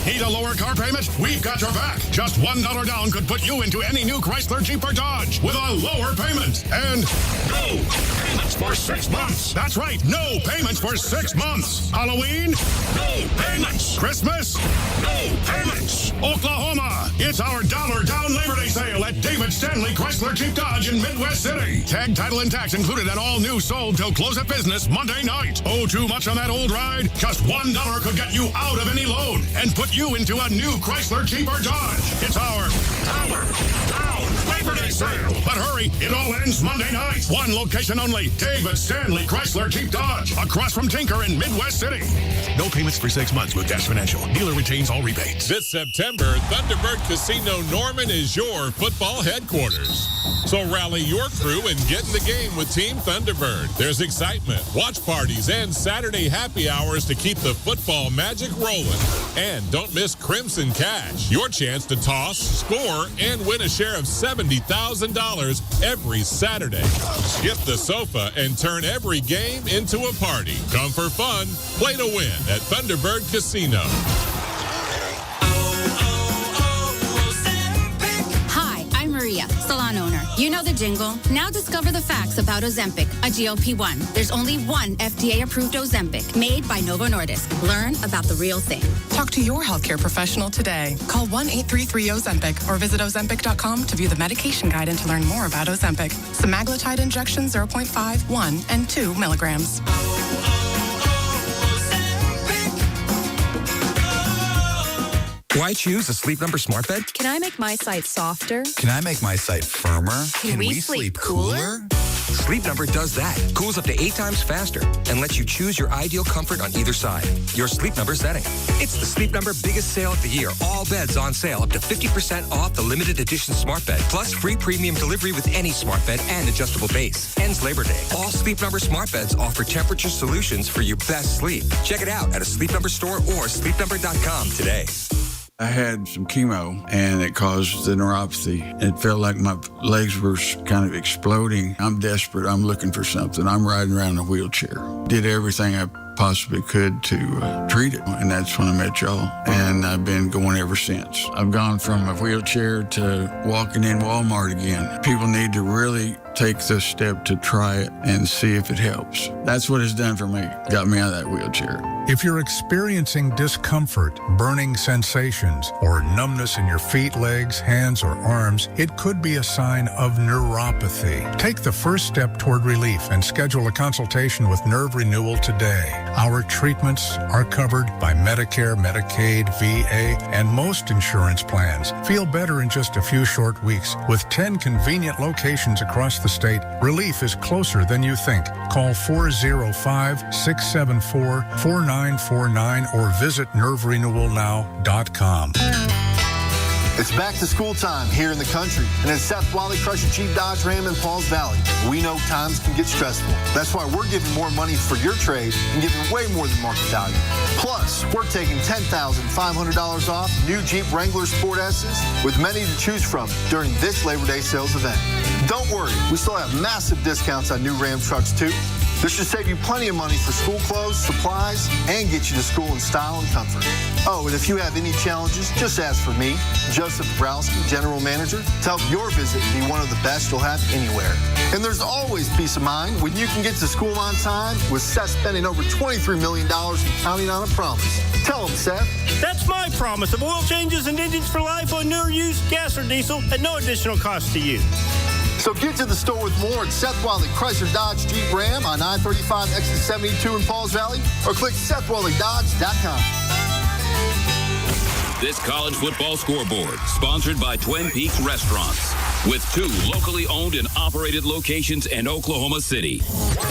Need a lower car payment? We've got your back. Just $1 down could put you into any new Chrysler, Jeep, or Dodge with a lower payment. And no payments for 6 months. That's right, no payments for 6 months. Halloween? No payments. Christmas? No payments. Oklahoma, it's our $1 down Labor Day sale at David Stanley Chrysler Jeep Dodge in Midwest City. Tag, title, and tax included and all new sold till close of business Monday night. Owe too much on that old ride? Just $1 could get you out of any loan and put you into a new Chrysler Jeep or Dodge. It's our $1 down Labor Day sale. But hurry, it all ends Monday night. One location only, David Stanley Chrysler Jeep Dodge, across from Tinker in Midwest City. No payments for 6 months with Dash Financial. Dealer retains all rebates. This September, Thunderbird Casino Norman is your football headquarters. So rally your crew and get in the game with Team Thunderbird. There's excitement, watch parties, and Saturday happy hours to keep the football magic rolling. And don't miss Crimson Cash, your chance to toss, score, and win a share of $70,000 every Saturday. Skip the sofa and turn every game into a party. Come for fun, play to win at Thunderbird Casino. Hi, I'm Maria, salon owner. You know the jingle. Now discover the facts about Ozempic, a GLP-1. There's only one FDA-approved Ozempic made by Novo Nordisk. Learn about the real thing. Talk to your healthcare professional today. Call 1-833-OZEMPIC or visit Ozempic.com to view the medication guide and to learn more about Ozempic. Semaglutide injection 0.5, 1, and 2 milligrams. Why choose a Sleep Number smart bed? Can I make my site softer? Can I make my site firmer? Can we sleep cooler? Sleep Number does that. Cools up to 8 times faster and lets you choose your ideal comfort on either side. Your Sleep Number setting. It's the Sleep Number biggest sale of the year. All beds on sale up to 50% off the limited edition smart bed. Plus free premium delivery with any smart bed and adjustable base. Ends Labor Day. All Sleep Number smart beds offer temperature solutions for your best sleep. Check it out at a Sleep Number store or sleepnumber.com today. I had some chemo and it caused the neuropathy. It felt like my legs were kind of exploding. I'm desperate. I'm looking for something. I'm riding around in a wheelchair. Did everything I possibly could to treat it. And that's when I met y'all. And I've been going ever since. I've gone from a wheelchair to walking in Walmart again. People need to really take the step to try it and see if it helps. That's what it's done for me. Got me out of that wheelchair. If you're experiencing discomfort, burning sensations, or numbness in your feet, legs, hands, or arms, it could be a sign of neuropathy. Take the first step toward relief and schedule a consultation with Nerve Renewal today. Our treatments are covered by Medicare, Medicaid, VA, and most insurance plans. Feel better in just a few short weeks. With 10 convenient locations across the state, relief is closer than you think. Call 405-674-4949 or visit nerverenewalnow.com. It's back to school time here in the country, and at Seth Wally Crusher Jeep Dodge Ram in Pauls Valley, we know times can get stressful. That's why we're giving more money for your trade and giving way more than market value. Plus, we're taking $10,500 off new Jeep Wrangler Sport S's with many to choose from during this Labor Day sales event. Don't worry, we still have massive discounts on new Ram trucks too. This should save you plenty of money for school clothes, supplies, and get you to school in style and comfort. Oh, and if you have any challenges, just ask for me, Joseph Dabrowski, General Manager, to help your visit be one of the best you'll have anywhere. And there's always peace of mind when you can get to school on time with Seth spending over $23 million and counting on a promise. Tell them, Seth. That's my promise of oil changes and engines for life on new or used gas or diesel at no additional cost to you. So get to the store with more at Seth Wally Chrysler Dodge Jeep Ram on I-35 exit 72 in Pauls Valley or click SethWallyDodge.com. This college football scoreboard, sponsored by Twin Peaks Restaurants, with 2 locally owned and operated locations in Oklahoma City.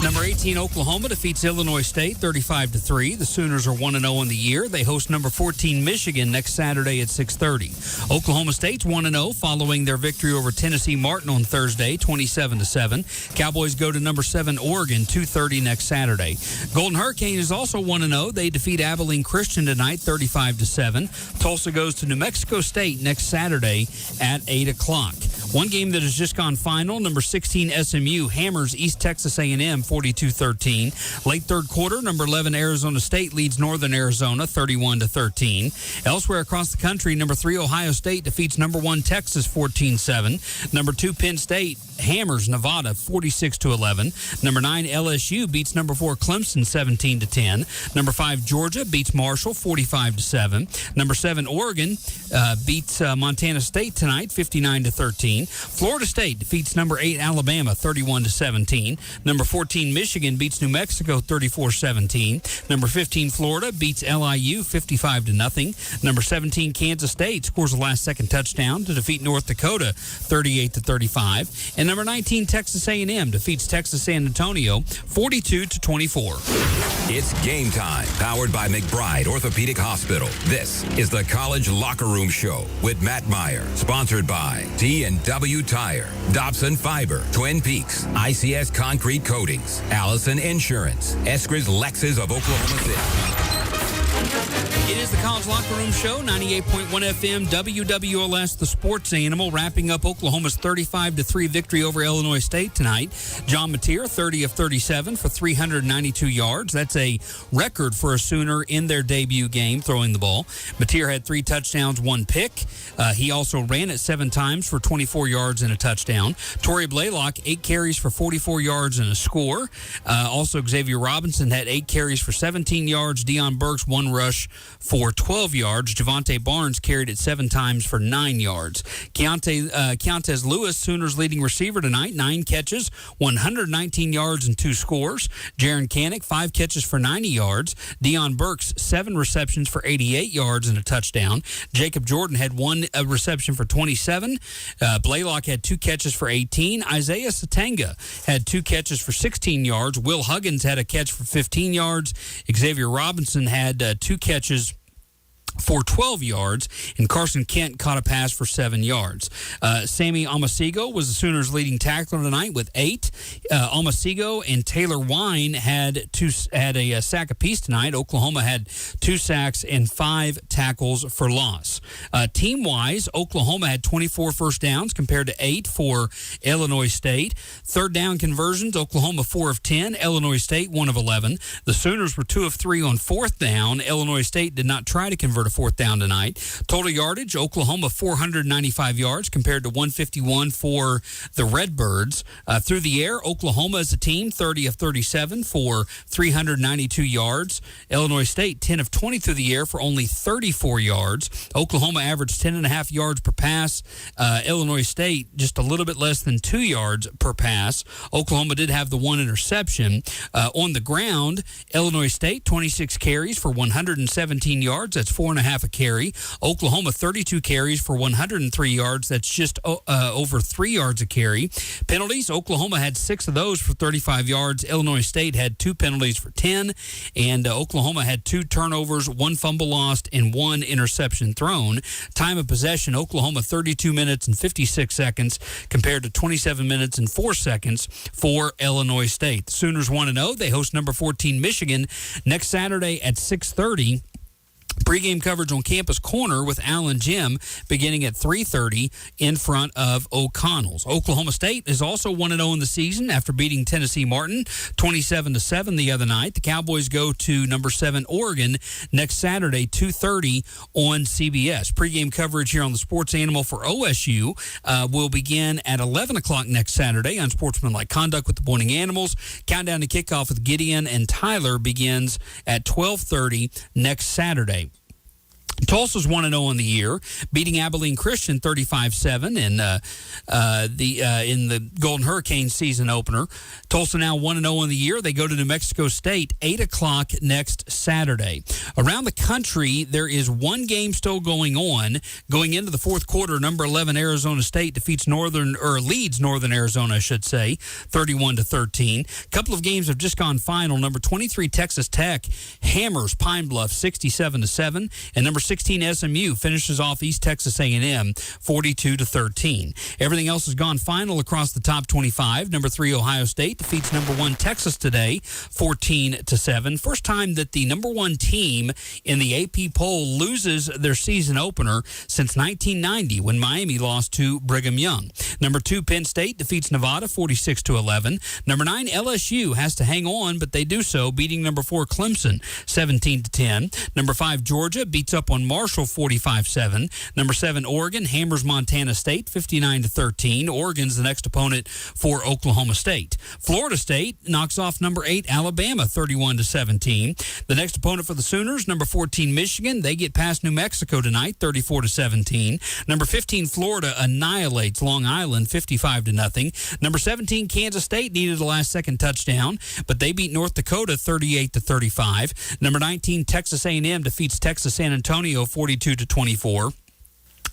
Number 18, Oklahoma defeats Illinois State 35-3. The Sooners are 1-0 in the year. They host number 14, Michigan, next Saturday at 6:30. Oklahoma State's 1-0 following their victory over Tennessee Martin on Thursday, 27-7. Cowboys go to number 7, Oregon, 2:30 next Saturday. Golden Hurricane is also 1-0. They defeat Abilene Christian tonight, 35-7. Tulsa goes to New Mexico State next Saturday at 8 o'clock. One game that has just gone final, number 16 SMU hammers East Texas A&M 42-13. Late third quarter, number 11 Arizona State leads Northern Arizona 31-13. Elsewhere across the country, number 3 Ohio State defeats number 1 Texas 14-7. Number 2 Penn State hammers Nevada 46-11. Number 9 LSU beats number 4 Clemson 17-10. Number 5 Georgia beats Marshall 45-7. Number 7 Oregon beats Montana State tonight 59-13. Florida State defeats number 8 Alabama 31-17. Number 14 Michigan beats New Mexico 34-17. Number 15 Florida beats LIU 55-0. Number 17 Kansas State scores a last-second touchdown to defeat North Dakota 38-35. And number 19 Texas A&M defeats Texas San Antonio 42-24. It's game time, powered by McBride Orthopedic Hospital. This is the College Locker Room Show with Matt Meyer, sponsored by T&W Tire, Dobson Fiber, Twin Peaks, ICS Concrete Coatings, Allison Insurance, Eskridge Lexus of Oklahoma City. It is the College Locker Room Show, 98.1 FM, WWLS, the sports animal, wrapping up Oklahoma's 35-3 victory over Illinois State tonight. John Mateer, 30 of 37 for 392 yards. That's a record for a Sooner in their debut game, throwing the ball. Mateer had 3 touchdowns, 1 pick. He also ran it 7 times for 24 yards and a touchdown. Torrey Blaylock, 8 carries for 44 yards and a score. Also, Xavier Robinson had 8 carries for 17 yards. Deion Burks, 1 rush for 12 yards. Javante Barnes carried it 7 times for 9 yards. Keontez Lewis, Sooners leading receiver tonight, 9 catches, 119 yards and 2 scores. Jaron Kanik, 5 catches for 90 yards. Deion Burks, 7 receptions for 88 yards and a touchdown. Jacob Jordan had 1 reception for 27. Blaylock had 2 catches for 18. Isaiah Satanga had 2 catches for 16 yards. Will Huggins had a catch for 15 yards. Xavier Robinson had 2 catches for 12 yards, and Carson Kent caught a pass for 7 yards. Sammy Amasigo was the Sooners' leading tackler tonight with 8. Amasigo and Taylor Wine had a sack apiece tonight. Oklahoma had 2 sacks and 5 tackles for loss. Team-wise, Oklahoma had 24 first downs compared to 8 for Illinois State. Third down conversions, Oklahoma 4 of 10, Illinois State 1 of 11. The Sooners were 2 of 3 on 4th down. Illinois State did not try to convert a 4th down tonight. Total yardage, Oklahoma 495 yards compared to 151 for the Redbirds. Through the air, Oklahoma as a team 30 of 37 for 392 yards. Illinois State 10 of 20 through the air for only 34 yards. Oklahoma averaged 10.5 yards per pass. Illinois State just a little bit less than 2 yards per pass. Oklahoma did have the 1 interception. On the ground, Illinois State 26 carries for 117 yards. That's 4.5 a carry. Oklahoma 32 carries for 103 yards. That's just over 3 yards a carry. Penalties, Oklahoma had 6 of those for 35 yards. Illinois State had 2 penalties for 10. And Oklahoma had 2 turnovers, 1 fumble lost, and 1 interception thrown. Time of possession, Oklahoma 32 minutes and 56 seconds compared to 27 minutes and 4 seconds for Illinois State. The Sooners 1-0. They host number 14 Michigan next Saturday at 6:30. Pre-game coverage on Campus Corner with Alan Jim beginning at 3:30 in front of O'Connell's. Oklahoma State is also 1-0 in the season after beating Tennessee Martin 27-7 the other night. The Cowboys go to number 7 Oregon next Saturday, 2:30 on CBS. Pre-game coverage here on the Sports Animal for OSU will begin at 11 o'clock next Saturday on Sportsmanlike Conduct with the Pointing Animals. Countdown to kickoff with Gideon and Tyler begins at 12:30 next Saturday. Tulsa's 1-0 in the year, beating Abilene Christian 35-7 in the Golden Hurricanes season opener. Tulsa now 1-0 in the year. They go to New Mexico State 8 o'clock next Saturday. Around the country, there is one game still going on. Going into the fourth quarter, number 11 Arizona State leads Northern Arizona, 31-13. A couple of games have just gone final. Number 23 Texas Tech hammers Pine Bluff 67-7, and number 16 SMU finishes off East Texas A&M 42-13. Everything else has gone final across the top 25. Number 3 Ohio State defeats number 1 Texas today 14-7. First time that the number 1 team in the AP poll loses their season opener since 1990 when Miami lost to Brigham Young. Number 2 Penn State defeats Nevada 46-11. Number 9 LSU has to hang on, but they do so, beating number 4 Clemson 17-10. Number 5 Georgia beats up on Marshall 45-7. Number 7 Oregon hammers Montana State 59-13. Oregon's the next opponent for Oklahoma State. Florida State knocks off number 8 Alabama 31-17. The next opponent for the Sooners, number 14 Michigan, they get past New Mexico tonight 34-17. Number 15 Florida annihilates Long Island 55-0. Number 17 Kansas State needed a last-second touchdown, but they beat North Dakota 38-35. Number 19 Texas A&M defeats Texas San Antonio 42-24.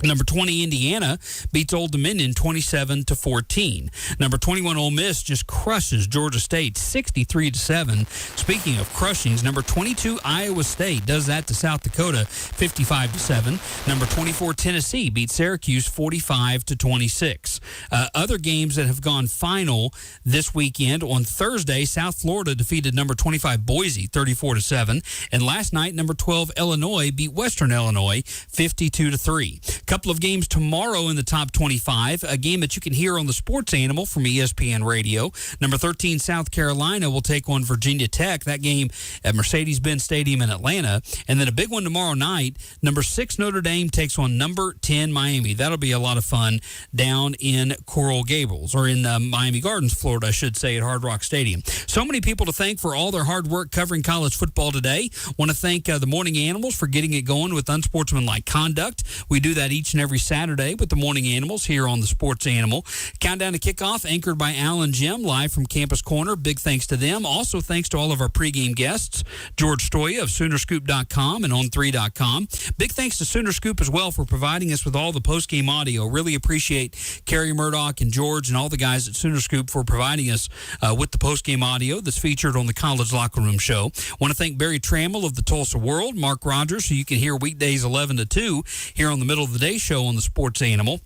Number 20, Indiana, beats Old Dominion 27-14. Number 21, Ole Miss just crushes Georgia State 63-7. Speaking of crushings, number 22, Iowa State does that to South Dakota 55-7. Number 24, Tennessee beats Syracuse 45-26. Other games that have gone final this weekend: on Thursday, South Florida defeated number 25 Boise 34-7, and last night number 12 Illinois beat Western Illinois 52-3. Couple of games tomorrow in the top 25. A game that you can hear on the Sports Animal from ESPN Radio. Number 13 South Carolina will take on Virginia Tech. That game at Mercedes-Benz Stadium in Atlanta. And then a big one tomorrow night. Number 6 Notre Dame takes on number 10 Miami. That'll be a lot of fun down in Coral Gables, or in Miami Gardens, Florida, I should say, at Hard Rock Stadium. So many people to thank for all their hard work covering college football today. Want to thank the Morning Animals for getting it going with unsportsmanlike conduct. We do that each and every Saturday with the Morning Animals here on the Sports Animal. Countdown to kickoff anchored by Al and Jim live from Campus Corner. Big thanks to them. Also thanks to all of our pregame guests, George Stoya of Soonerscoop.com and On3.com. Big thanks to Sooner Scoop as well for providing us with all the postgame audio. Really appreciate Kerry Murdoch and George and all the guys at Sooner Scoop for providing us with the postgame audio that's featured on the College Locker Room Show. Want to thank Barry Trammell of the Tulsa World, Mark Rogers, who you can hear weekdays 11 to 2 here on the Middle of the Day show on the Sports Animal.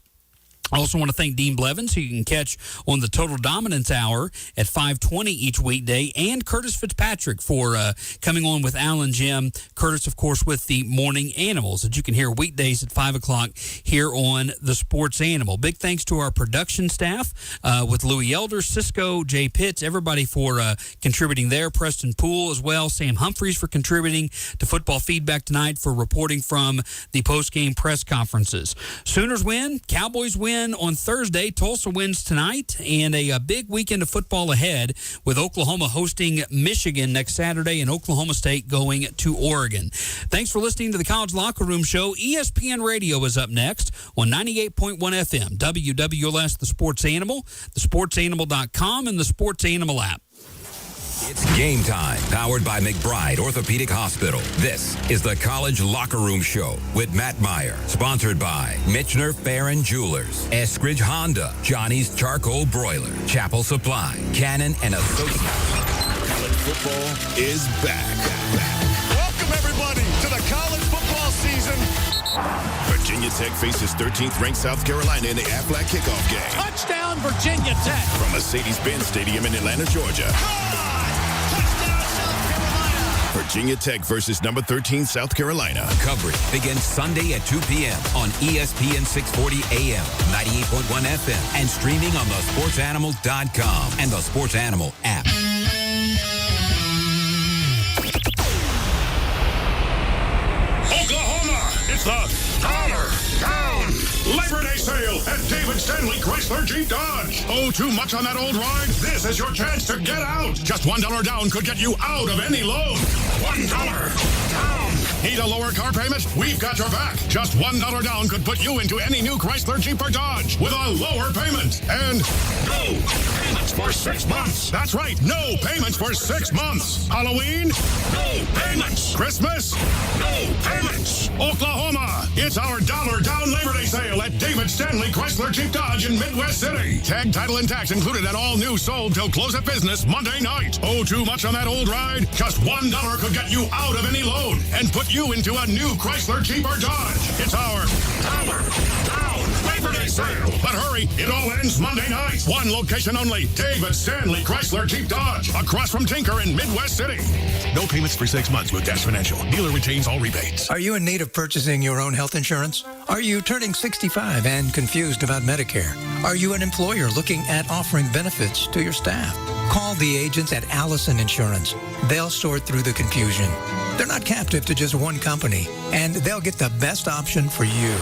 I also want to thank Dean Blevins, who you can catch on the Total Dominance Hour at 5:20 each weekday, and Curtis Fitzpatrick for coming on with Al and Jim. Curtis, of course, with the Morning Animals that you can hear weekdays at 5 o'clock here on the Sports Animal. Big thanks to our production staff with Louis Elder, Cisco, Jay Pitts, everybody for contributing there. Preston Poole as well. Sam Humphreys for contributing to Football Feedback tonight, for reporting from the post-game press conferences. Sooners win. Cowboys win on Thursday. Tulsa wins tonight, and a big weekend of football ahead with Oklahoma hosting Michigan next Saturday and Oklahoma State going to Oregon. Thanks for listening to the College Locker Room Show. ESPN Radio is up next on 98.1 FM, WWLS, The Sports Animal, thesportsanimal.com, and the Sports Animal app. It's game time, powered by McBride Orthopedic Hospital. This is the College Locker Room Show with Matt Meyer, sponsored by Michener Fair & Jewelers, Eskridge Honda, Johnny's Charcoal Broiler, Chapel Supply, Cannon and Associates. College football is back. Welcome, everybody, to the college football season. Virginia Tech faces 13th ranked South Carolina in the Aflac kickoff game. Touchdown, Virginia Tech. From Mercedes-Benz Stadium in Atlanta, Georgia. Virginia Tech versus number 13 South Carolina. Coverage begins Sunday at 2 p.m. on ESPN 640 AM, 98.1 FM, and streaming on thesportsanimal.com and the Sports Animal app. Oklahoma, it's the Dollar Down Labor Day sale at David Stanley Chrysler Jeep Dodge. Oh, too much on that old ride? This is your chance to get out. Just $1 down could get you out of any loan. $1 down. Need a lower car payment? We've got your back. Just $1 down could put you into any new Chrysler Jeep or Dodge with a lower payment. And no payments for 6 months. That's right, no payments for 6 months. Halloween? No payments. Christmas? No payments. Oklahoma, it's our $1 down Labor Day sale at David Stanley Chrysler Jeep Dodge in Midwest City. Tag, title, and tax included at all new sold till close of business Monday night. Oh, too much on that old ride? Just $1 could get you out of any loan. And and put you into a new Chrysler, Jeep, or Dodge. It's our Power Down Labor Day sale. But hurry, it all ends Monday night. One location only, David Stanley Chrysler, Jeep, Dodge, across from Tinker in Midwest City. No payments for 6 months with Dash Financial. Dealer retains all rebates. Are you in need of purchasing your own health insurance? Are you turning 65 and confused about Medicare? Are you an employer looking at offering benefits to your staff? Call the agents at Allison Insurance. They'll sort through the confusion. They're not captive to just one company, and they'll get the best option for you.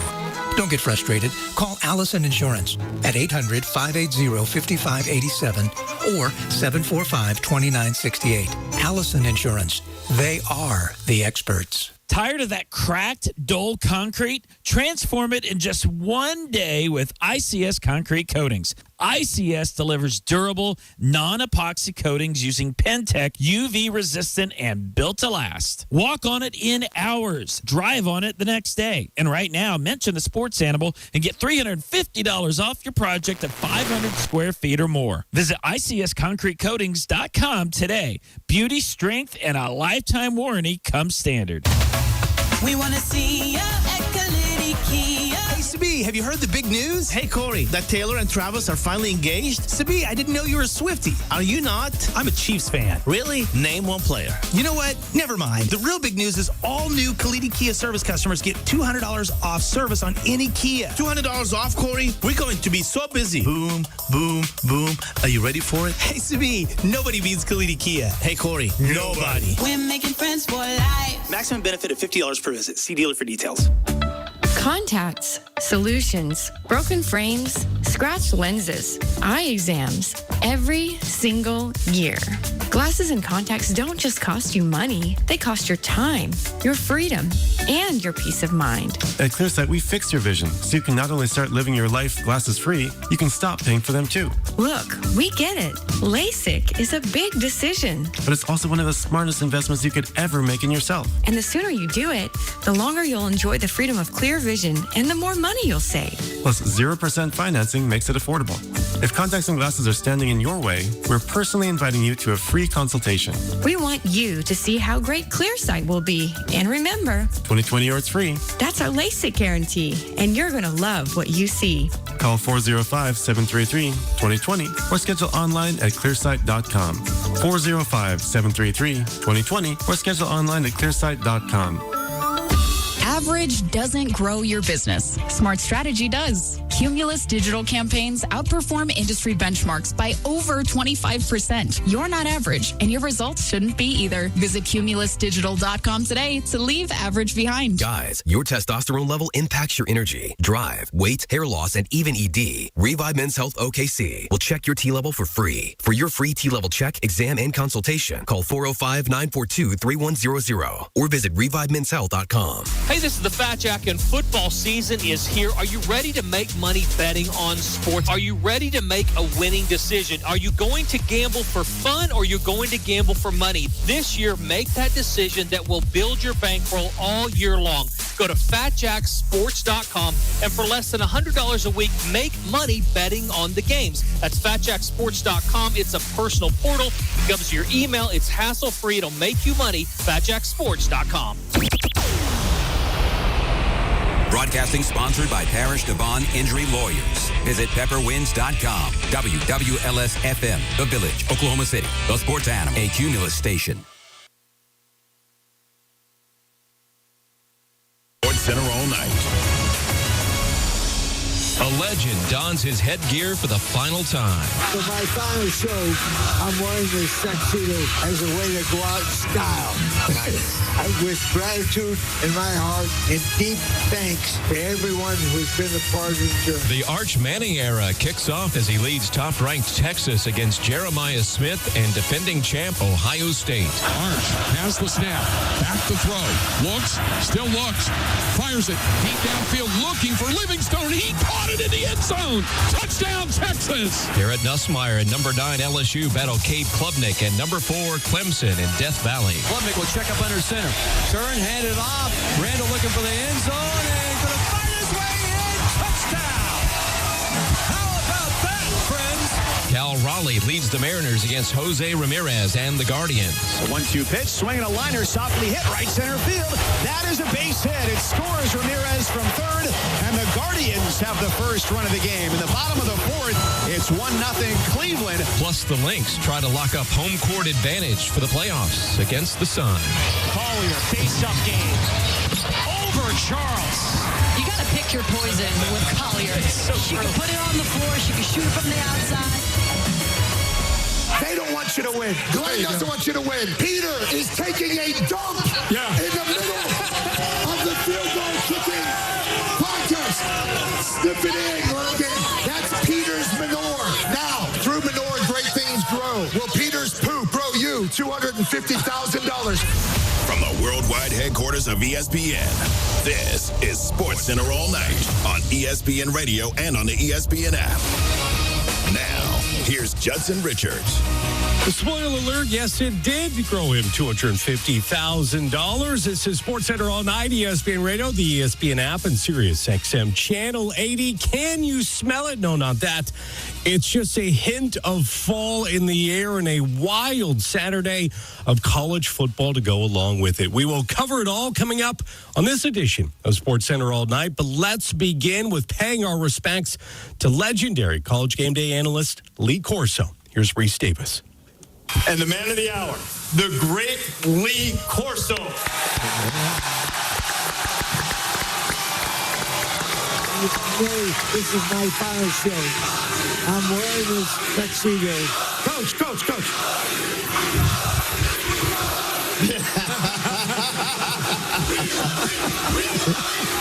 Don't get frustrated. Call Allison Insurance at 800-580-5587 or 745-2968. Allison Insurance. They are the experts. Tired of that cracked, dull concrete? Transform it in just one day with ICS Concrete Coatings. ICS delivers durable, non-epoxy coatings using Pentec, UV-resistant, and built to last. Walk on it in hours. Drive on it the next day. And right now, mention the sports animal and get $350 off your project of 500 square feet or more. Visit ICSConcreteCoatings.com today. Beauty, strength, and a lifetime warranty come standard. We want to see ya at Kalidi Kia. Hey, Sabi, have you heard the big news? Hey, Corey, that Taylor and Travis are finally engaged? Sabi, I didn't know you were a Swiftie. Are you not? I'm a Chiefs fan. Really? Name one player. You know what? Never mind. The real big news is all new Kalidi Kia service customers get $200 off service on any Kia. $200 off, Corey? We're going to be so busy. Boom, boom, boom. Are you ready for it? Hey, Sabi, nobody beats Kalidi Kia. Hey, Corey, nobody. We're making friends for life. Maximum benefit of $50 per visit. See dealer for details. Contacts, solutions, broken frames, scratched lenses, eye exams, every single year. Glasses and contacts don't just cost you money, they cost your time, your freedom, and your peace of mind. At ClearSight, we fixed your vision, so you can not only start living your life glasses-free, you can stop paying for them too. Look, we get it. LASIK is a big decision. But it's also one of the smartest investments you could ever make in yourself. And the sooner you do it, the longer you'll enjoy the freedom of clear vision and the more money you'll save. Plus, 0% financing makes it affordable. If contacts and glasses are standing in your way, we're personally inviting you to a free consultation. We want you to see how great ClearSight will be. And remember, 2020 or it's free. That's our LASIK guarantee, and you're going to love what you see. Call 405-733-2020 or schedule online at clearsight.com. 405-733-2020 or schedule online at clearsight.com. Average doesn't grow your business. Smart Strategy does. Cumulus digital campaigns outperform industry benchmarks by over 25%. You're not average, and your results shouldn't be either. Visit cumulusdigital.com today to leave average behind. Guys, your testosterone level impacts your energy, drive, weight, hair loss, and even ED. Revive Men's Health OKC will check your T level for free. For your free T level check, exam, and consultation, call 405-942-3100 or visit revivemenshealth.com. Hey, this is the Fat Jack, and football season is here. Are you ready to make money betting on sports? Are you ready to make a winning decision? Are you going to gamble for fun, or are you going to gamble for money? This year, make that decision that will build your bankroll all year long. Go to FatJackSports.com, and for less than $100 a week, make money betting on the games. That's FatJackSports.com. It's a personal portal. It comes to your email. It's hassle-free. It'll make you money. FatJackSports.com. Broadcasting sponsored by Parish Devon Injury Lawyers. Visit pepperwinds.com. WWLS-FM, The Village, Oklahoma City. The Sports Animal, a Cumulus station. Sports Center all night. A legend dons his headgear for the final time. For my final show, I'm wearing this tuxedo as a way to go out in style. I wish gratitude in my heart and deep thanks to everyone who's been a part of the journey. The Arch Manning era kicks off as he leads top-ranked Texas against Jeremiah Smith and defending champ Ohio State. Arch has the snap, back to throw, looks, still looks, fires it deep downfield, looking for Livingstone. He caught it in the end zone. Touchdown, Texas. Garrett Nussmeier and number 9 LSU battle Cade Klubnik and number 4 Clemson in Death Valley. Klubnik will check up under center. Turn, hand it off. Randall looking for the end zone and going to find his way in. Touchdown. How about that, friends? Cal Raleigh leads the Mariners against Jose Ramirez and the Guardians. A 1-2 pitch, swinging a liner, softly hit right center field. That is a base hit. It scores Ramirez from third, and the Guardians have the first run of the game. In the bottom of the fourth, it's 1-0 Cleveland. Plus, the Lynx try to lock up home court advantage for the playoffs against the Sun. Collier, face-up game. Over Charles. You got to pick your poison with Collier. She can put it on the floor. She can shoot it from the outside. They don't want you to win. Glenn doesn't want you to win. Peter is taking a dump in the middle of the field goal kicking contest. Snip it in, Logan. That's Peter's manure. Now, through manure, great things grow. Will Peter's poop grow you $250,000? From the worldwide headquarters of ESPN, this is SportsCenter All Night on ESPN Radio and on the ESPN app. Now, here's Judson Richards. The spoiler alert, yes, it did grow him $250,000. This is SportsCenter All Night, ESPN Radio, the ESPN app, and Sirius XM Channel 80. Can you smell it? No, not that. It's just a hint of fall in the air and a wild Saturday of college football to go along with it. We will cover it all coming up on this edition of SportsCenter All Night, but let's begin with paying our respects to legendary College Game Day analyst Lee Corso. Here's Reese Davis. And the man of the hour, the great Lee Corso. This is my final show. I'm wearing this tuxedo. Coach.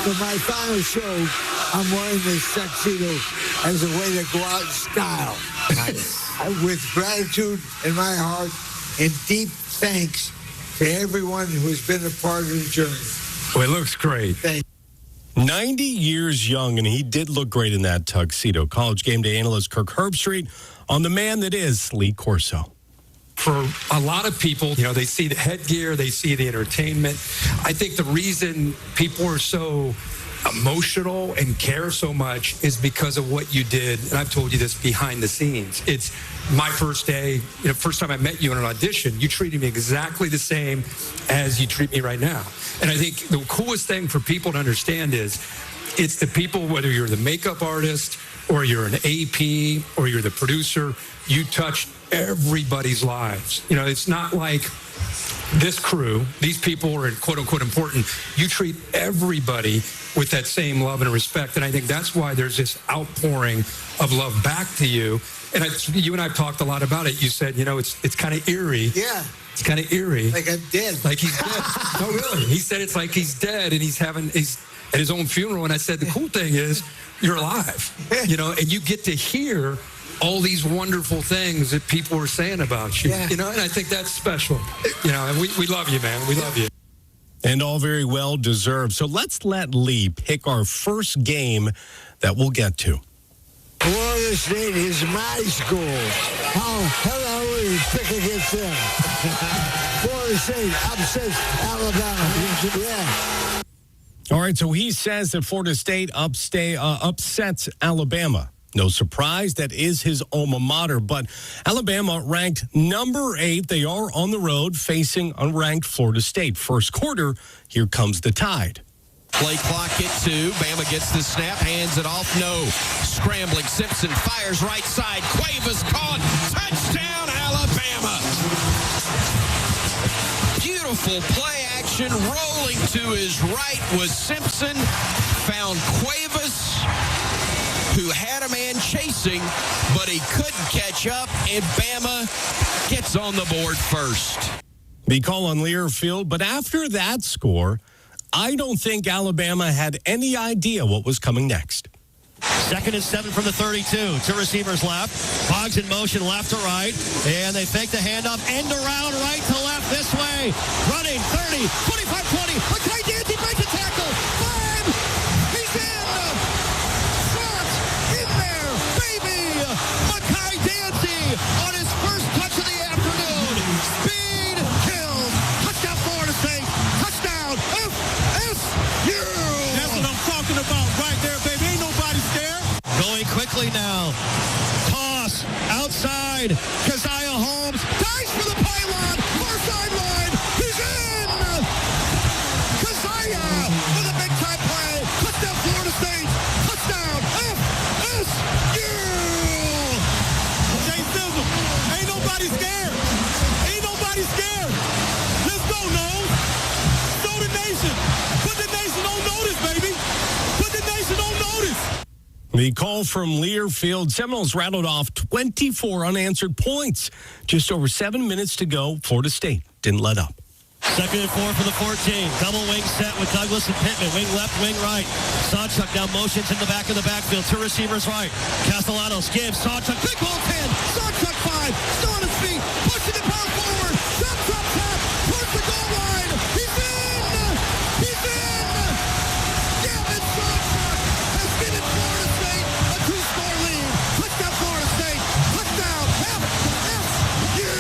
For my final show, I'm wearing this tuxedo as a way to go out in style. With gratitude in my heart and deep thanks to everyone who has been a part of the journey. Well, it looks great. Thank you. 90 years young, and he did look great in that tuxedo. College Game Day analyst Kirk Herbstreit on the man that is Lee Corso. For a lot of people, they see the headgear, they see the entertainment. I think the reason people are so emotional and care so much is because of what you did. And I've told you this behind the scenes. It's my first day, first time I met you in an audition, you treated me exactly the same as you treat me right now. And I think the coolest thing for people to understand is it's the people, whether you're the makeup artist or you're an AP or you're the producer, you touch everybody's lives. It's not like this crew, these people are quote unquote important. You treat everybody with that same love and respect. And I think that's why there's this outpouring of love back to you. And you and I have talked a lot about it. You said, it's kind of eerie. Yeah. It's kind of eerie. Like I'm dead. Like he's dead. No, really. He said it's like he's dead and he's at his own funeral. And I said, the cool thing is you're alive, and you get to hear all these wonderful things that people are saying about you, and I think that's special, and we love you, man. We love you. And all very well deserved. So let's let Lee pick our first game that we'll get to. Florida State is my school. How hello will you pick against them? Florida State upsets Alabama. Yeah. All right, so he says that Florida State upsets Alabama. No surprise, that is his alma mater. But Alabama ranked number 8. They are on the road facing unranked Florida State. First quarter, here comes the Tide. Play clock at 2. Bama gets the snap, hands it off. No. Scrambling Simpson fires right side. Cuevas caught. Touchdown, Alabama. Beautiful play action. Rolling to his right was Simpson. Found Cuevas, who had a man chasing, but he couldn't catch up, and Bama gets on the board first. The call on Learfield, but after that score, I don't think Alabama had any idea what was coming next. 2nd and 7 from the 32. 2 receivers left. Boggs in motion left to right. And they fake the handoff. End around right to left this way. Running 30, 25, 20. McKay Dancy breaks a tackle. 5. He's in. Shot in there. Baby. McKay Dancy on his first touch of the afternoon. Speed kills. Touchdown Florida State. Touchdown FSU. That's what I'm talking about right there, baby. Ain't nobody scared. Going quickly now. Toss outside. side. Keziah Holmes dives for the pylon. Far sideline. He's in. Keziah with a big-time play. Touchdown, Florida State. Touchdown, FSU. Jay Sizzle, ain't nobody scared. Ain't nobody scared. Let's go, Noles. Show the nation. Put the nation on notice, baby. Put the nation on notice. The call from Learfield. Seminoles rattled off 24 unanswered points. Just over 7 minutes to go. Florida State didn't let up. 2nd and 4 for the 14. Double wing set with Douglas and Pittman. Wing left, wing right. Sawchuk now motions in the back of the backfield. 2 receivers right. Castellanos gives Sawchuk. Big ball 10. Sawchuk 5. Still on his feet. Pushing the power forward. Drop, tap. Towards the goal line. He's in. He's in. Gavin Sawchuk has given Florida State a 2-score lead. Touchdown, Florida State. Touchdown, FSU.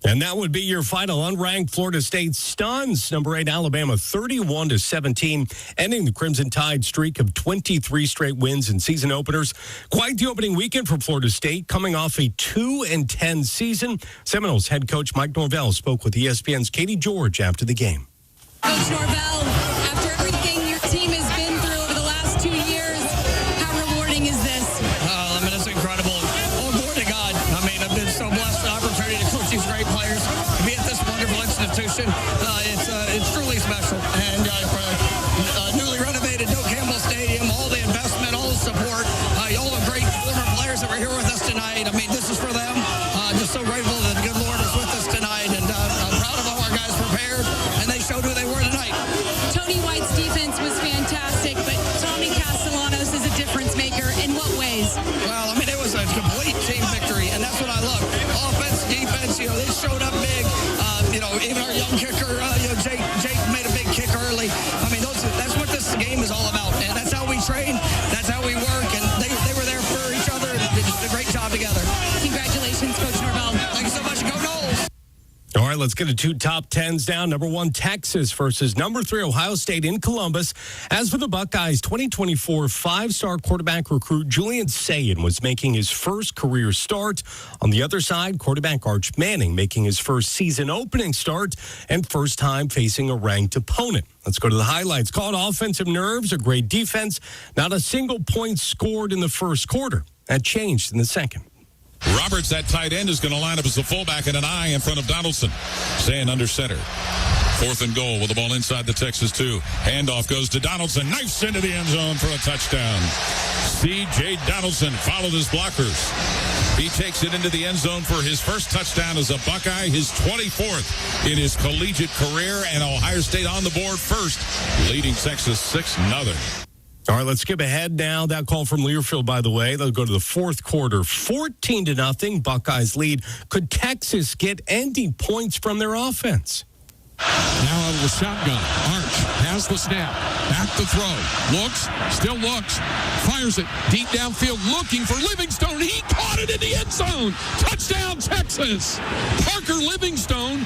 And that would be your final. Unranked Florida State stuns number 8 Alabama 31-17, ending the Crimson Tide streak of 23 straight wins in season openers. Quite the opening weekend for Florida State, coming off a 2-10 season. Seminoles head coach Mike Norvell spoke with ESPN's Katie George after the game. Coach Norvell, after everything your team has been through over the last 2 years, how rewarding is this? I mean, it's incredible. Oh, glory to God. I mean, I've been so blessed the opportunity to coach these great players, to be at this wonderful institution. It's truly special. And newly renovated Doak Campbell Stadium, all the investment, all the support, all the great former players that were here with us tonight. I mean, this is for them. Just so grateful that the good Lord is with us tonight. And I'm proud of all our guys prepared, and they showed who they were tonight. Tony White's defense was fantastic, but Tommy Castellanos is a difference maker. In what ways? Well, I mean, it was a complete team victory, and that's what I love. Offense, defense, they showed up big. Even our young kicker, Jake made a big kick early. I mean, that's what this game is all about, and that's how we train, that's how we work, and they were there for each other, and they did a great job together. Congratulations, Coach Norvell. Thank you so much. Go Noles. All right, let's get to 2 top 10s down. Number 1, Texas versus number 3, Ohio State in Columbus. As for the Buckeyes, 2024 5-star quarterback recruit Julian Sayin was making his first career start. On the other side, quarterback Arch Manning making his first season opening start and first time facing a ranked opponent. Let's go to the highlights. Called offensive nerves, a great defense. Not a single point scored in the first quarter. That changed in the second. Roberts, that tight end, is going to line up as a fullback and an eye in front of Donaldson. Staying under center. 4th and goal with the ball inside the Texas 2. Handoff goes to Donaldson. Knifes into the end zone for a touchdown. C.J. Donaldson followed his blockers. He takes it into the end zone for his first touchdown as a Buckeye, his 24th in his collegiate career, and Ohio State on the board first, leading Texas 6-0. All right, let's skip ahead now. That call from Learfield, by the way. They'll go to the 4th quarter, 14-0. Buckeyes lead. Could Texas get any points from their offense? Now out of the shotgun. Arch has the snap. Back to throw. Looks. Still looks. Fires it deep downfield looking for Livingstone. He caught it in the end zone. Touchdown, Texas. Parker Livingstone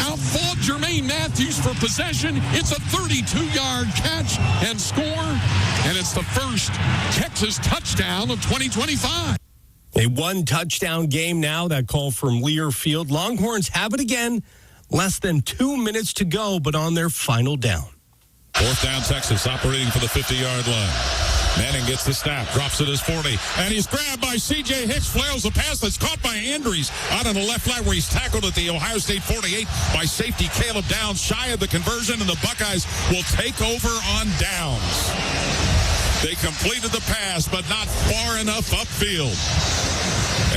outfought Jermaine Matthews for possession. It's a 32-yard catch and score. And it's the first Texas touchdown of 2025. A 1-touchdown game now. That call from Learfield. Longhorns have it again. Less than 2 minutes to go, but on their final down. 4th down, Texas, operating for the 50-yard line. Manning gets the snap, drops it as 40, and he's grabbed by C.J. Hicks, flails a pass that's caught by Andrews out on the left flat where he's tackled at the Ohio State 48 by safety Caleb Downs, shy of the conversion, and the Buckeyes will take over on downs. They completed the pass, but not far enough upfield.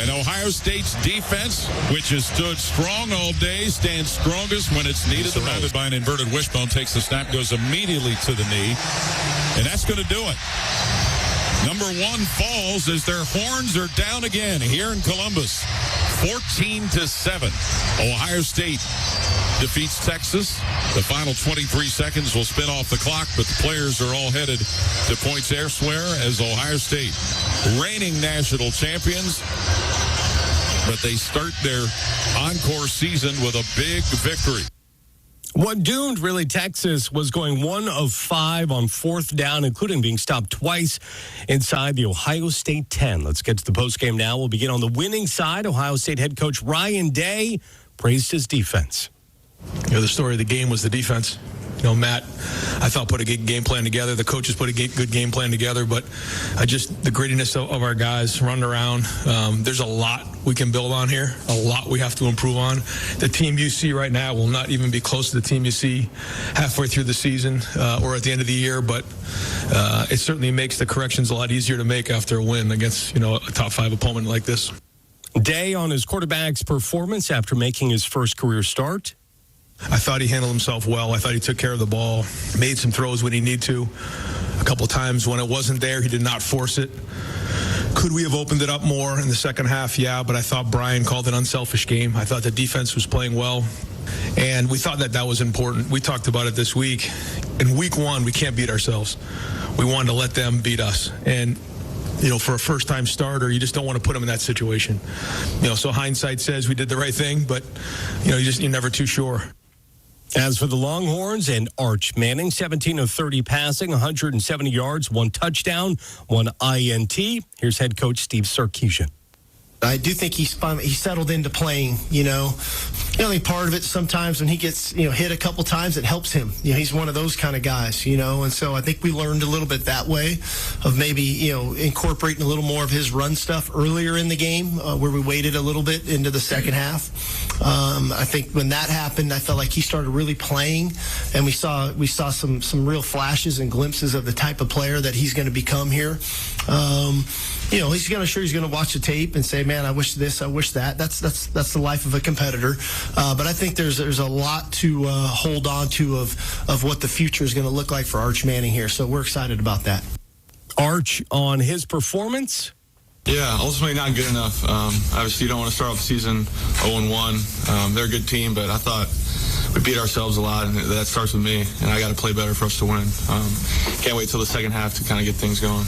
And Ohio State's defense, which has stood strong all day, stands strongest when it's needed. Surrounded by an inverted wishbone, takes the snap, goes immediately to the knee. And that's going to do it. Number 1 falls as their horns are down again here in Columbus. 14-7. Ohio State defeats Texas. The final 23 seconds will spin off the clock, but the players are all headed to points elsewhere as Ohio State, reigning national champions. But they start their encore season with a big victory. What doomed really Texas was going 1 of 5 on 4th down, including being stopped twice inside the Ohio State 10. Let's get to the postgame now. We'll begin on the winning side. Ohio State head coach Ryan Day praised his defense. The story of the game was the defense. Matt, I thought, put a good game plan together. The coaches put a good game plan together, but the grittiness of our guys running around. There's a lot we can build on here, a lot we have to improve on. The team you see right now will not even be close to the team you see halfway through the season or at the end of the year, but it certainly makes the corrections a lot easier to make after a win against, a top 5 opponent like this. Day on his quarterback's performance after making his first career start. I thought he handled himself well. I thought he took care of the ball, made some throws when he needed to. A couple of times when it wasn't there, he did not force it. Could we have opened it up more in the second half? Yeah, but I thought Brian called an unselfish game. I thought the defense was playing well, and we thought that was important. We talked about it this week. In week 1, we can't beat ourselves. We wanted to let them beat us, and for a first-time starter, you just don't want to put him in that situation. So hindsight says we did the right thing, but you're never too sure. As for the Longhorns and Arch Manning, 17 of 30 passing, 170 yards, 1 touchdown, 1 INT. Here's head coach Steve Sarkisian. I do think he settled into playing, The only part of it sometimes when he gets, hit a couple times, it helps him. He's one of those kind of guys, and so I think we learned a little bit that way of maybe, incorporating a little more of his run stuff earlier in the game where we waited a little bit into the second half. I think when that happened, I felt like he started really playing, and we saw some real flashes and glimpses of the type of player that he's going to become here. He's going to watch the tape and say, man, I wish this, I wish that. That's the life of a competitor. But I think there's a lot to hold on to of what the future is going to look like for Arch Manning here. So we're excited about that. Arch on his performance. Yeah, ultimately not good enough. Obviously, you don't want to start off the season 0-1. They're a good team, but I thought we beat ourselves a lot, and that starts with me, and I got to play better for us to win. Can't wait till the second half to kind of get things going.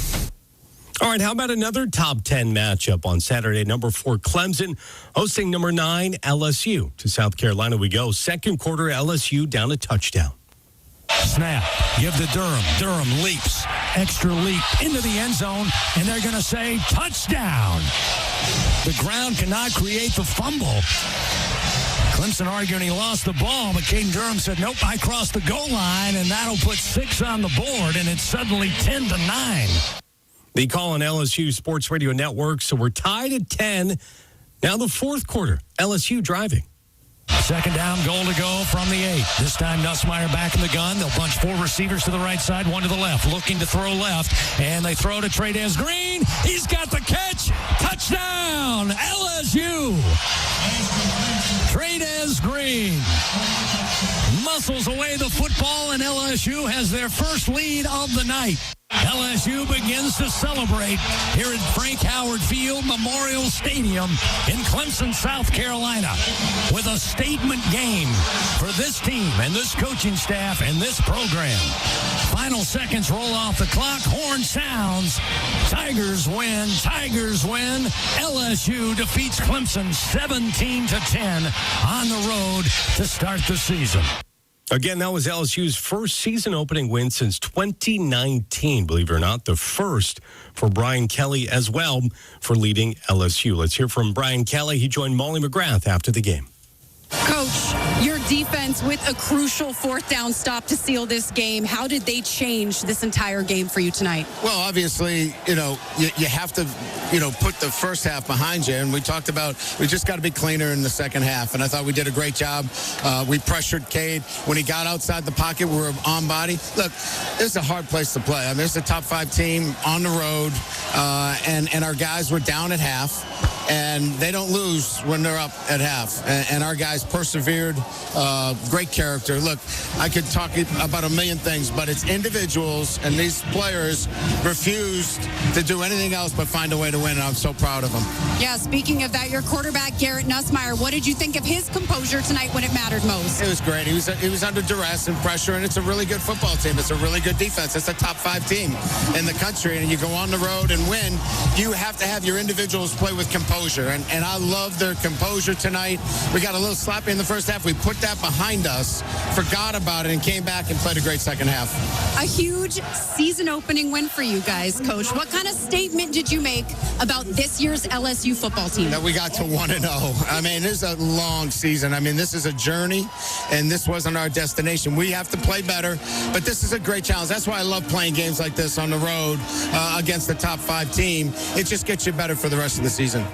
All right, how about another top 10 matchup on Saturday? Number 4, Clemson, hosting number 9, LSU. To South Carolina we go. Second quarter, LSU down a touchdown. Snap, give to Durham. Durham leaps, extra leap into the end zone, and they're going to say touchdown. The ground cannot create the fumble. Clemson arguing he lost the ball, but Caden Durham said, nope, I crossed the goal line, and that'll put 6 on the board, and it's suddenly 10-9. The call on LSU Sports Radio Network, so we're tied at 10. Now the fourth quarter, LSU driving. Second down, goal to go from the 8. This time Nussmeier back in the gun. They'll bunch 4 receivers to the right side, 1 to the left, looking to throw left, and they throw to Trey'Dez Green. He's got the catch. Touchdown, LSU. Trey'Dez Green muscles away the football, and LSU has their first lead of the night. LSU begins to celebrate here at Frank Howard Field Memorial Stadium in Clemson, South Carolina, with a statement game for this team and this coaching staff and this program. Final seconds roll off the clock. Horn sounds. Tigers win. Tigers win. LSU defeats Clemson 17-10 on the road to start the season. Again, that was LSU's first season opening win since 2019, believe it or not. The first for Brian Kelly as well for leading LSU. Let's hear from Brian Kelly. He joined Molly McGrath after the game. Coach, your defense with a crucial 4th down stop to seal this game. How did they change this entire game for you tonight? Well, obviously, you have to, put the first half behind you. And we talked about we just got to be cleaner in the second half. And I thought we did a great job. We pressured Cade. When he got outside the pocket, we were on body. Look, this is a hard place to play. I mean, it's a top 5 team on the road. And our guys were down at half. And they don't lose when they're up at half. And our guys persevered. Great character. Look, I could talk about a million things, but it's individuals, and these players refused to do anything else but find a way to win, and I'm so proud of them. Yeah, speaking of that, your quarterback, Garrett Nussmeier, what did you think of his composure tonight when it mattered most? It was great. He was under duress and pressure, and it's a really good football team. It's a really good defense. It's a top 5 team in the country, and you go on the road and win, you have to have your individuals play with composure composure. And I love their composure tonight. We got a little sloppy in the first half. We put that behind us, forgot about it, and came back and played a great second half. A huge season-opening win for you guys, Coach. What kind of statement did you make about this year's LSU football team? That we got to 1-0. I mean, this is a long season. I mean, this is a journey, and this wasn't our destination. We have to play better, but this is a great challenge. That's why I love playing games like this on the road against the top 5 team. It just gets you better for the rest of the season.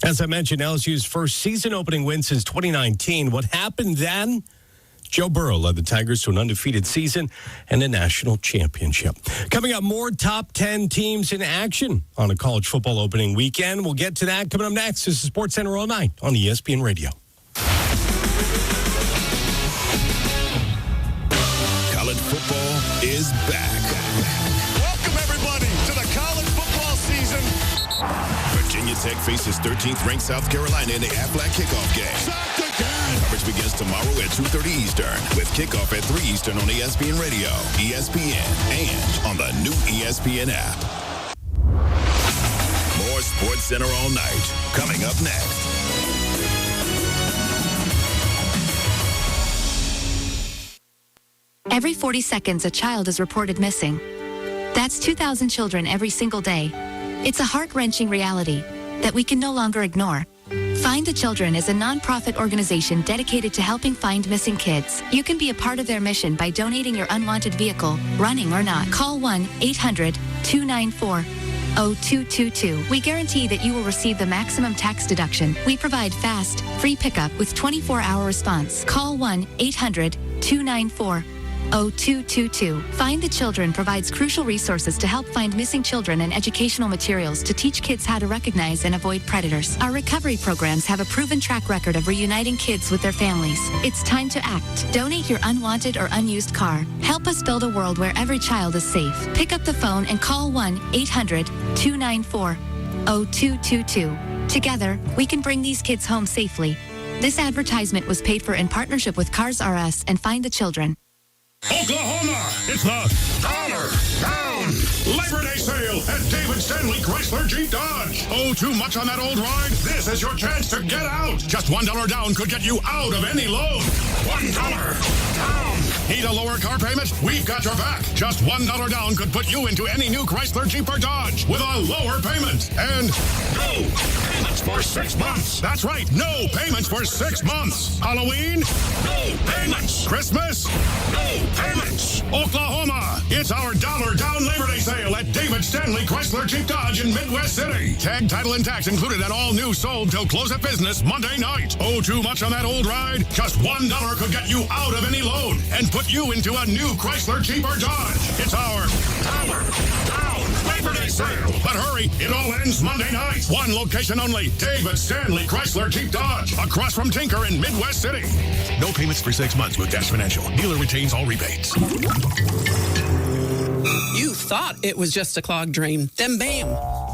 As I mentioned, LSU's first season-opening win since 2019. What happened then? Joe Burrow led the Tigers to an undefeated season and a national championship. Coming up, more top 10 teams in action on a college football opening weekend. We'll get to that coming up next. This is SportsCenter all night on ESPN Radio. College football is back. Welcome, everybody, to the college football season. Virginia Tech faces 13th ranked South Carolina in the Aflac kickoff game. Coverage begins tomorrow at 2:30 Eastern with kickoff at 3 Eastern on ESPN Radio, ESPN, and on the new ESPN app. More SportsCenter all night. Coming up next. Every 40 seconds, a child is reported missing. That's 2,000 children every single day. It's a heart-wrenching reality that we can no longer ignore. Find the Children is a non-profit organization dedicated to helping find missing kids. You can be a part of their mission by donating your unwanted vehicle, running or not. Call 1-800-294-0222. We guarantee that you will receive the maximum tax deduction. We provide fast, free pickup with 24-hour response. Call 1-800-294-0222. Find the Children provides crucial resources to help find missing children and educational materials to teach kids how to recognize and avoid predators. Our recovery programs have a proven track record of reuniting kids with their families. It's time to act. Donate your unwanted or unused car. Help us build a world where every child is safe. Pick up the phone and call 1-800-294-0222. Together, we can bring these kids home safely. This advertisement was paid for in partnership with Cars R Us and Find the Children. Oklahoma, it's the Dollar Down Labor Day sale at David Stanley Chrysler Jeep Dodge. Oh, too much on that old ride? This is your chance to get out. Just $1 down could get you out of any loan. $1 down. Need a lower car payment? We've got your back. Just $1 down could put you into any new Chrysler Jeep or Dodge with a lower payment. And no payments for 6 months. That's right, no payments for 6 months. Halloween? No payments. Christmas? No payments. Oklahoma, it's our $1 down Labor Day sale at David Stanley Chrysler Jeep Dodge in Midwest City. Tag, title, and tax included at all new sold till close of business Monday night. Oh, too much on that old ride? Just $1 could get you out of any loan and put you into a new Chrysler Jeep or Dodge. It's our $1 down Labor Day sale. But hurry, it all ends Monday night. One location only, David Stanley Chrysler Jeep Dodge, across from Tinker in Midwest City. No payments for 6 months with Dash Financial. Dealer retains all rebates. You thought it was just a clogged drain. Then bam!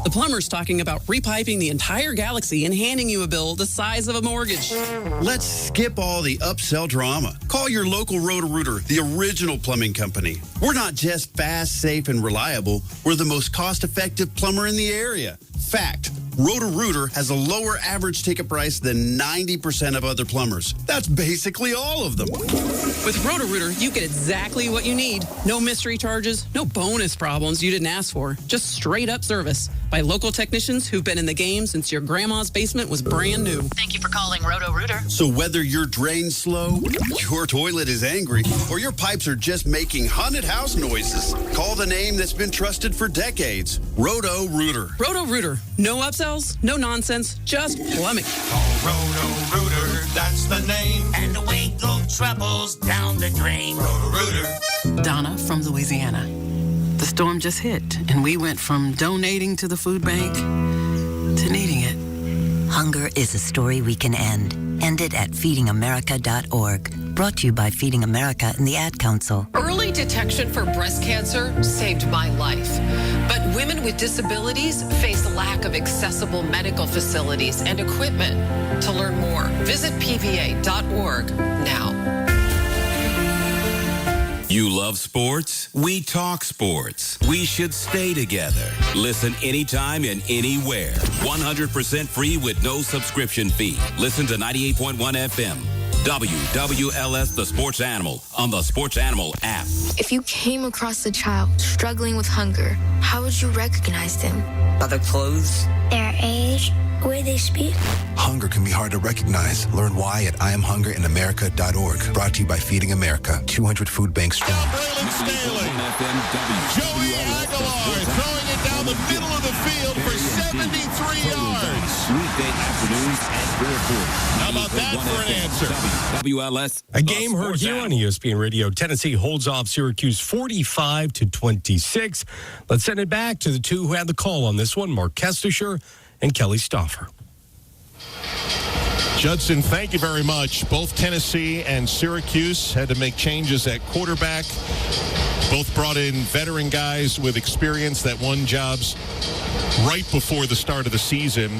The plumber's talking about repiping the entire galaxy and handing you a bill the size of a mortgage. Let's skip all the upsell drama. Call your local Roto-Rooter, the original plumbing company. We're not just fast, safe, and reliable. We're the most cost-effective plumber in the area. Fact. Roto-Rooter has a lower average ticket price than 90% of other plumbers. That's basically all of them. With Roto-Rooter, you get exactly what you need. No mystery charges, no bonus problems you didn't ask for. Just straight-up service by local technicians who've been in the game since your grandma's basement was brand new. Thank you for calling Roto-Rooter. So whether your drain's slow, your toilet is angry, or your pipes are just making haunted house noises, call the name that's been trusted for decades. Roto-Rooter. Roto-Rooter. No upsells, no nonsense, just plumbing. Call Roto-Rooter, that's the name. And away go troubles down the drain. Roto-Rooter. Donna from Louisiana. The storm just hit, and we went from donating to the food bank to needing it. Hunger is a story we can end. End it at feedingamerica.org. Brought to you by Feeding America and the Ad Council. Early detection for breast cancer saved my life. But women with disabilities face a lack of accessible medical facilities and equipment. To learn more, visit pva.org now. You love sports? We talk sports. We should stay together. Listen anytime and anywhere. 100% free with no subscription fee. Listen to 98.1 FM. WWLS The Sports Animal on the Sports Animal app. If you came across a child struggling with hunger, how would you recognize them? By their clothes, their age, the way they speak. Hunger can be hard to recognize. Learn why at IamHungerInAmerica.org. Brought to you by Feeding America. 200 food banks strong. Joey Aguilar throwing it down the middle of the field for 73 yards. Weekday afternoons at 4:40. How about that for an answer? WLS. A game heard here on ESPN Radio. Tennessee holds off Syracuse 45-26. Let's send it back to the two who had the call on this one, Mark Kestisher and Kelly Stauffer. Judson, thank you very much. Both Tennessee and Syracuse had to make changes at quarterback. Both brought in veteran guys with experience that won jobs right before the start of the season.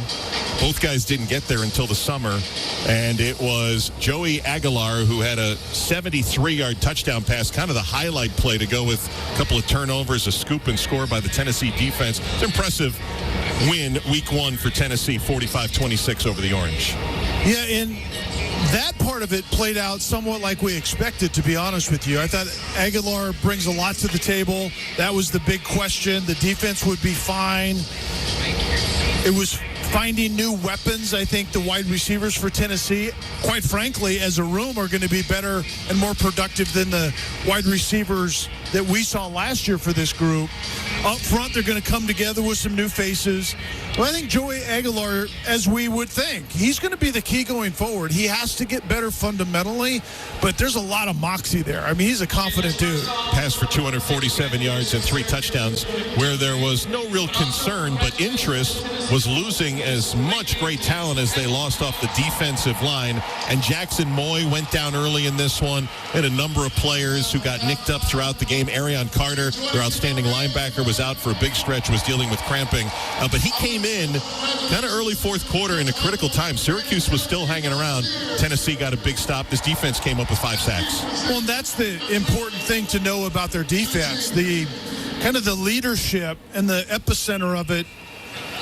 Both guys didn't get there until the summer, and it was Joey Aguilar who had a 73-yard touchdown pass, kind of the highlight play to go with a couple of turnovers, a scoop and score by the Tennessee defense. It's an impressive win week one for Tennessee, 45-26 over the Orange. Yeah, and that part of it played out somewhat like we expected, to be honest with you. I thought Aguilar brings a lot to the table. That was the big question. The defense would be fine. It was finding new weapons. I think the wide receivers for Tennessee, quite frankly, as a room, are going to be better and more productive than the wide receivers that we saw last year for this group. Up front, they're going to come together with some new faces. Well, I think Joey Aguilar, as we would think, he's going to be the key going forward. He has to get better fundamentally, but there's a lot of moxie there. I mean, he's a confident dude. Pass for 247 yards and 3 touchdowns, where there was no real concern, but interest was losing as much great talent as they lost off the defensive line. And Jackson Moy went down early in this one. Had a number of players who got nicked up throughout the game. Arion Carter, their outstanding linebacker, was out for a big stretch, was dealing with cramping. But he came in kind of early fourth quarter in a critical time. Syracuse was still hanging around. Tennessee got a big stop. This defense came up with 5 sacks. Well, and that's the important thing to know about their defense. The kind of the leadership and the epicenter of it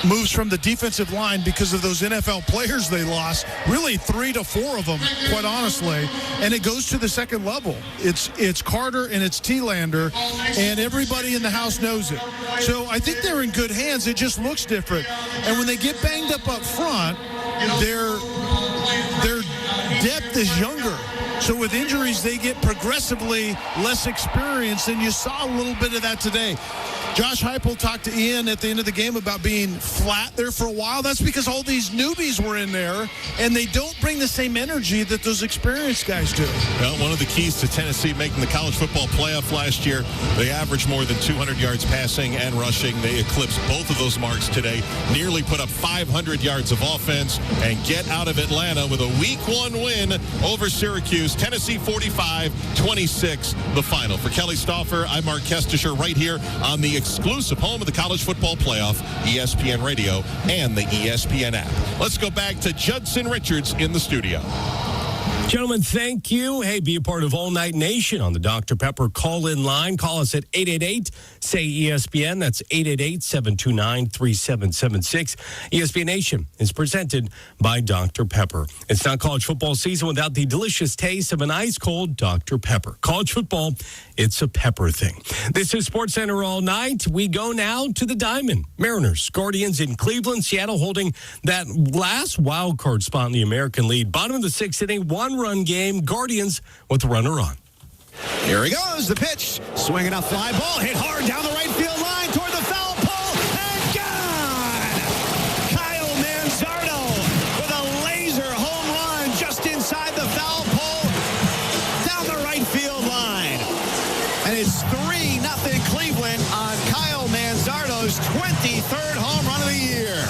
moves from the defensive line because of those NFL players they lost, really 3 to 4 of them, quite honestly, and it goes to the second level. It's Carter and it's Thielander, and everybody in the house knows it. So I think they're in good hands. It just looks different. And when they get banged up front, their depth is younger. So with injuries, they get progressively less experience, and you saw a little bit of that today. Josh Heupel talked to Ian at the end of the game about being flat there for a while. That's because all these newbies were in there, and they don't bring the same energy that those experienced guys do. Well, one of the keys to Tennessee making the college football playoff last year, they averaged more than 200 yards passing and rushing. They eclipsed both of those marks today, nearly put up 500 yards of offense, and get out of Atlanta with a week 1 win over Syracuse. Tennessee 45-26, the final. For Kelly Stauffer, I'm Mark Kestisher right here on the exclusive home of the college football playoff, ESPN Radio and the ESPN app. Let's go back to Judson Richards in the studio. Gentlemen, thank you. Hey, be a part of All Night Nation on the Dr. Pepper call-in line. Call us at 888-SAY-ESPN. That's 888-729-3776. ESPN Nation is presented by Dr. Pepper. It's not college football season without the delicious taste of an ice-cold Dr. Pepper. College football, it's a pepper thing. This is SportsCenter All Night. We go now to the Diamond. Mariners, Guardians in Cleveland, Seattle holding that last wild card spot in the American League. Bottom of the 6th inning, 1-run game. Guardians with the runner on. Here he goes, the pitch. Swinging a fly ball, hit hard down the right field line toward the foul pole, and gone! Kyle Manzardo with a laser home run just inside the foul pole, down the right field line. And it's 3-0 Cleveland on Kyle Manzardo's 23rd home run of the year.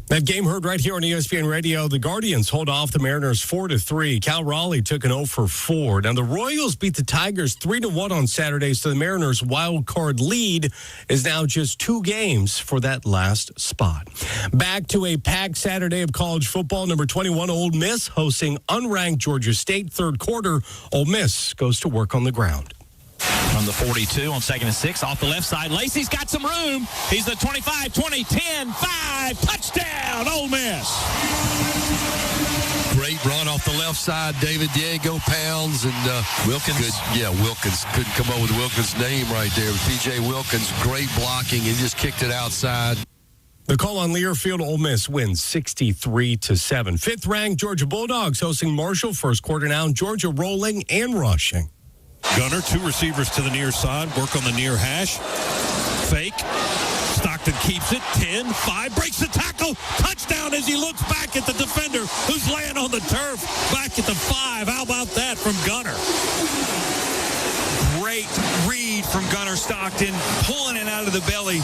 That game heard right here on ESPN Radio. The Guardians hold off the Mariners 4-3. Cal Raleigh took an 0-4. Now, the Royals beat the Tigers 3-1 on Saturday, so the Mariners' wild card lead is now just 2 games for that last spot. Back to a packed Saturday of college football. Number 21, Ole Miss, hosting unranked Georgia State. Third quarter, Ole Miss goes to work on the ground. From the 42 on 2nd and 6, off the left side. Lacey's got some room. He's the 25, 20, 10, 5. Touchdown, Ole Miss. Great run off the left side. David Diego pounds and Wilkins. Wilkins. Couldn't come up with Wilkins' name right there. P.J. Wilkins, great blocking. He just kicked it outside. The call on Learfield, Ole Miss wins 63-7. Fifth-ranked Georgia Bulldogs hosting Marshall. First quarter now. Georgia rolling and rushing. Gunner, 2 receivers to the near side. Work on the near hash. Fake. Stockton keeps it. 10, 5. Breaks the tackle. Touchdown as he looks back at the defender who's laying on the turf. Back at the 5. How about that from Gunner? Great read from Gunner Stockton. Pulling it out of the belly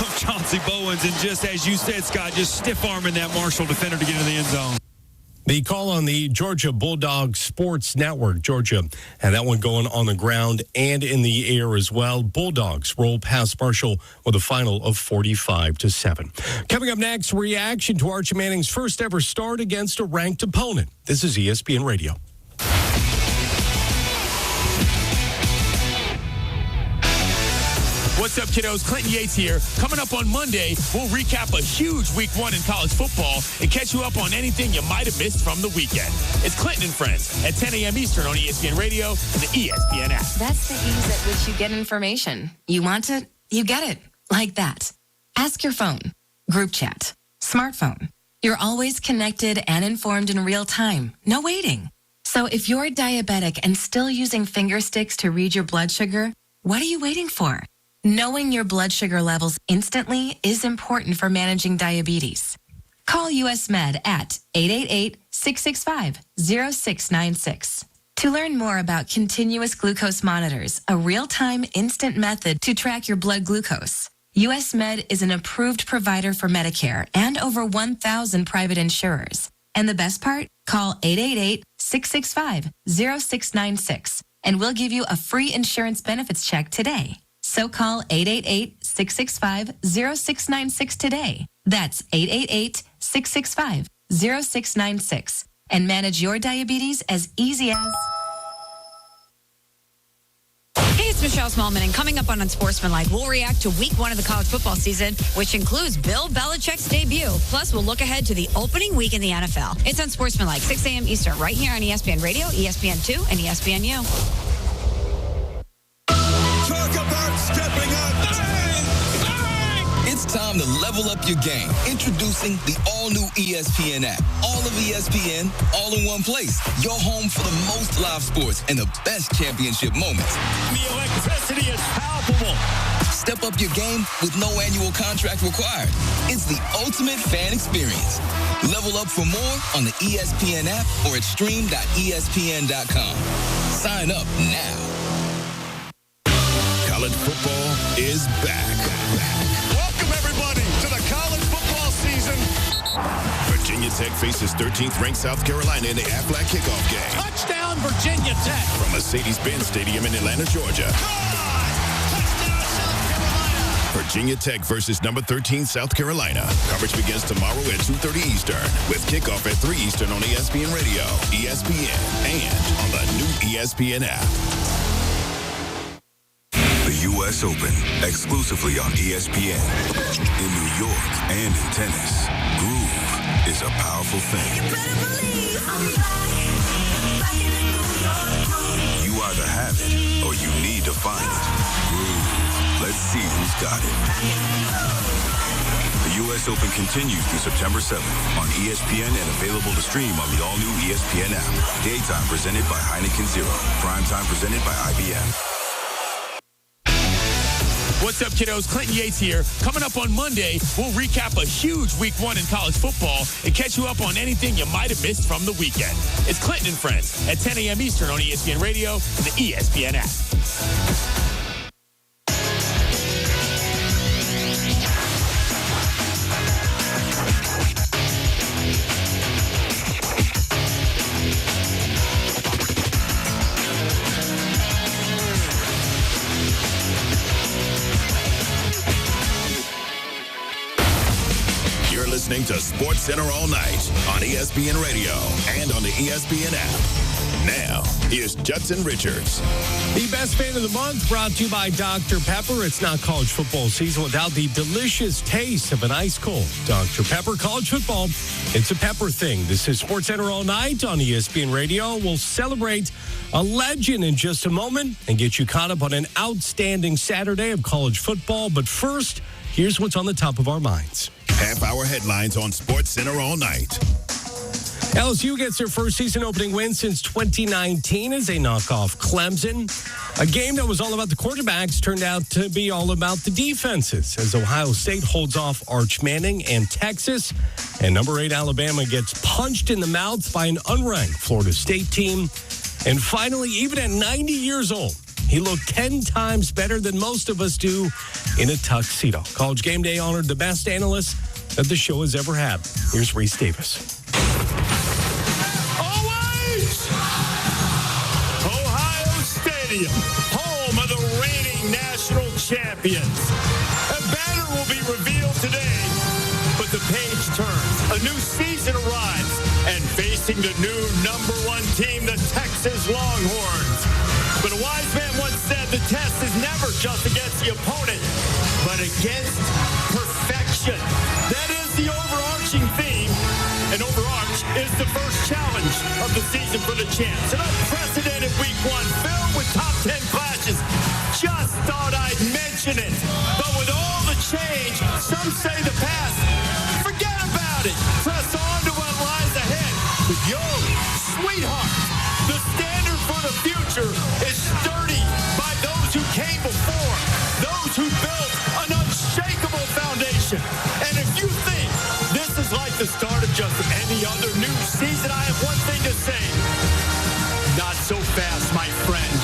of Chauncey Bowens, and just as you said, Scott, just stiff-arming that Marshall defender to get into the end zone. The call on the Georgia Bulldog Sports Network. Georgia had that one going on the ground and in the air as well. Bulldogs roll past Marshall with a final of 45-7. Coming up next, reaction to Archie Manning's first ever start against a ranked opponent. This is ESPN Radio. What's up, kiddos? Clinton Yates here. Coming up on Monday, we'll recap a huge week 1 in college football and catch you up on anything you might have missed from the weekend. It's Clinton and Friends at 10 a.m. Eastern on ESPN Radio and the ESPN app. That's the ease at which you get information. You want it, you get it. Like that. Ask your phone. Group chat. Smartphone. You're always connected and informed in real time. No waiting. So if you're diabetic and still using finger sticks to read your blood sugar, what are you waiting for? Knowing your blood sugar levels instantly is important for managing diabetes. Call US Med at 888-665-0696. To learn more about continuous glucose monitors, a real-time instant method to track your blood glucose. US Med is an approved provider for Medicare and over 1,000 private insurers. And the best part? Call 888-665-0696 and we'll give you a free insurance benefits check today. So call 888-665-0696 today. That's 888-665-0696 and manage your diabetes as easy as... Hey, it's Michelle Smallman, and coming up on Unsportsmanlike, we'll react to week 1 of the college football season, which includes Bill Belichick's debut. Plus, we'll look ahead to the opening week in the NFL. It's Unsportsmanlike, 6 a.m. Eastern, right here on ESPN Radio, ESPN2, and ESPNU. Talk about stepping up. It's time to level up your game. Introducing the all-new ESPN app. All of ESPN, all in one place. Your home for the most live sports and the best championship moments. The electricity is palpable. Step up your game with no annual contract required. It's the ultimate fan experience. Level up for more on the ESPN app or at stream.espn.com. Sign up now. College football is back. Welcome, everybody, to the college football season. Virginia Tech faces 13th ranked South Carolina in the Aflac kickoff game. Touchdown, Virginia Tech. From Mercedes-Benz Stadium in Atlanta, Georgia. Virginia Tech versus number 13 South Carolina. Coverage begins tomorrow at 2:30 Eastern with kickoff at 3 Eastern on ESPN Radio, ESPN, and on the new ESPN app. The U.S. Open, exclusively on ESPN. In New York and in tennis, groove is a powerful thing. You either have it or you need to find it. Groove. Let's see who's got it. The U.S. Open continues through September 7th on ESPN and available to stream on the all-new ESPN app. Daytime presented by Heineken Zero. Primetime presented by IBM. What's up, kiddos? Clinton Yates here. Coming up on Monday, we'll recap a huge week 1 in college football and catch you up on anything you might have missed from the weekend. It's Clinton and Friends at 10 a.m. Eastern on ESPN Radio and the ESPN app. listening to Sports Center all night on ESPN Radio and on the ESPN app. Now, here's Judson Richards. The best fan of the month brought to you by Dr. Pepper. It's not college football season without the delicious taste of an ice cold Dr. Pepper. College football, it's a pepper thing. This is Sports Center all night on ESPN Radio. We'll celebrate a legend in just a moment and get you caught up on an outstanding Saturday of college football. But first, here's what's on the top of our minds. Half-hour headlines on Sports Center all night. LSU gets their first season opening win since 2019 as they knock off Clemson. A game that was all about the quarterbacks turned out to be all about the defenses as Ohio State holds off Arch Manning and Texas. And number 8 Alabama gets punched in the mouth by an unranked Florida State team. And finally, even at 90 years old, he looked 10 times better than most of us do in a tuxedo. College Game Day honored the best analyst that the show has ever had. Here's Reese Davis. Home of the reigning national champions. A banner will be revealed today, but the page turns. A new season arrives, and facing the new number 1 team, the Texas Longhorns. But a wise man once said the test is never just against the opponent, but against perfection. That is the overarching theme, and overarch is the first challenge of the season for the champs. An unprecedented week 1 filled with top 10 clashes. Just thought I'd mention it. But with all the change, some say the past, forget about it. Press on to what lies ahead. With yo, sweetheart, the standard for the future is sturdy by those who came before, those who built an unshakable foundation. And if you think this is like the start of just any other new season, I have one thing to say. Not so fast, my friend.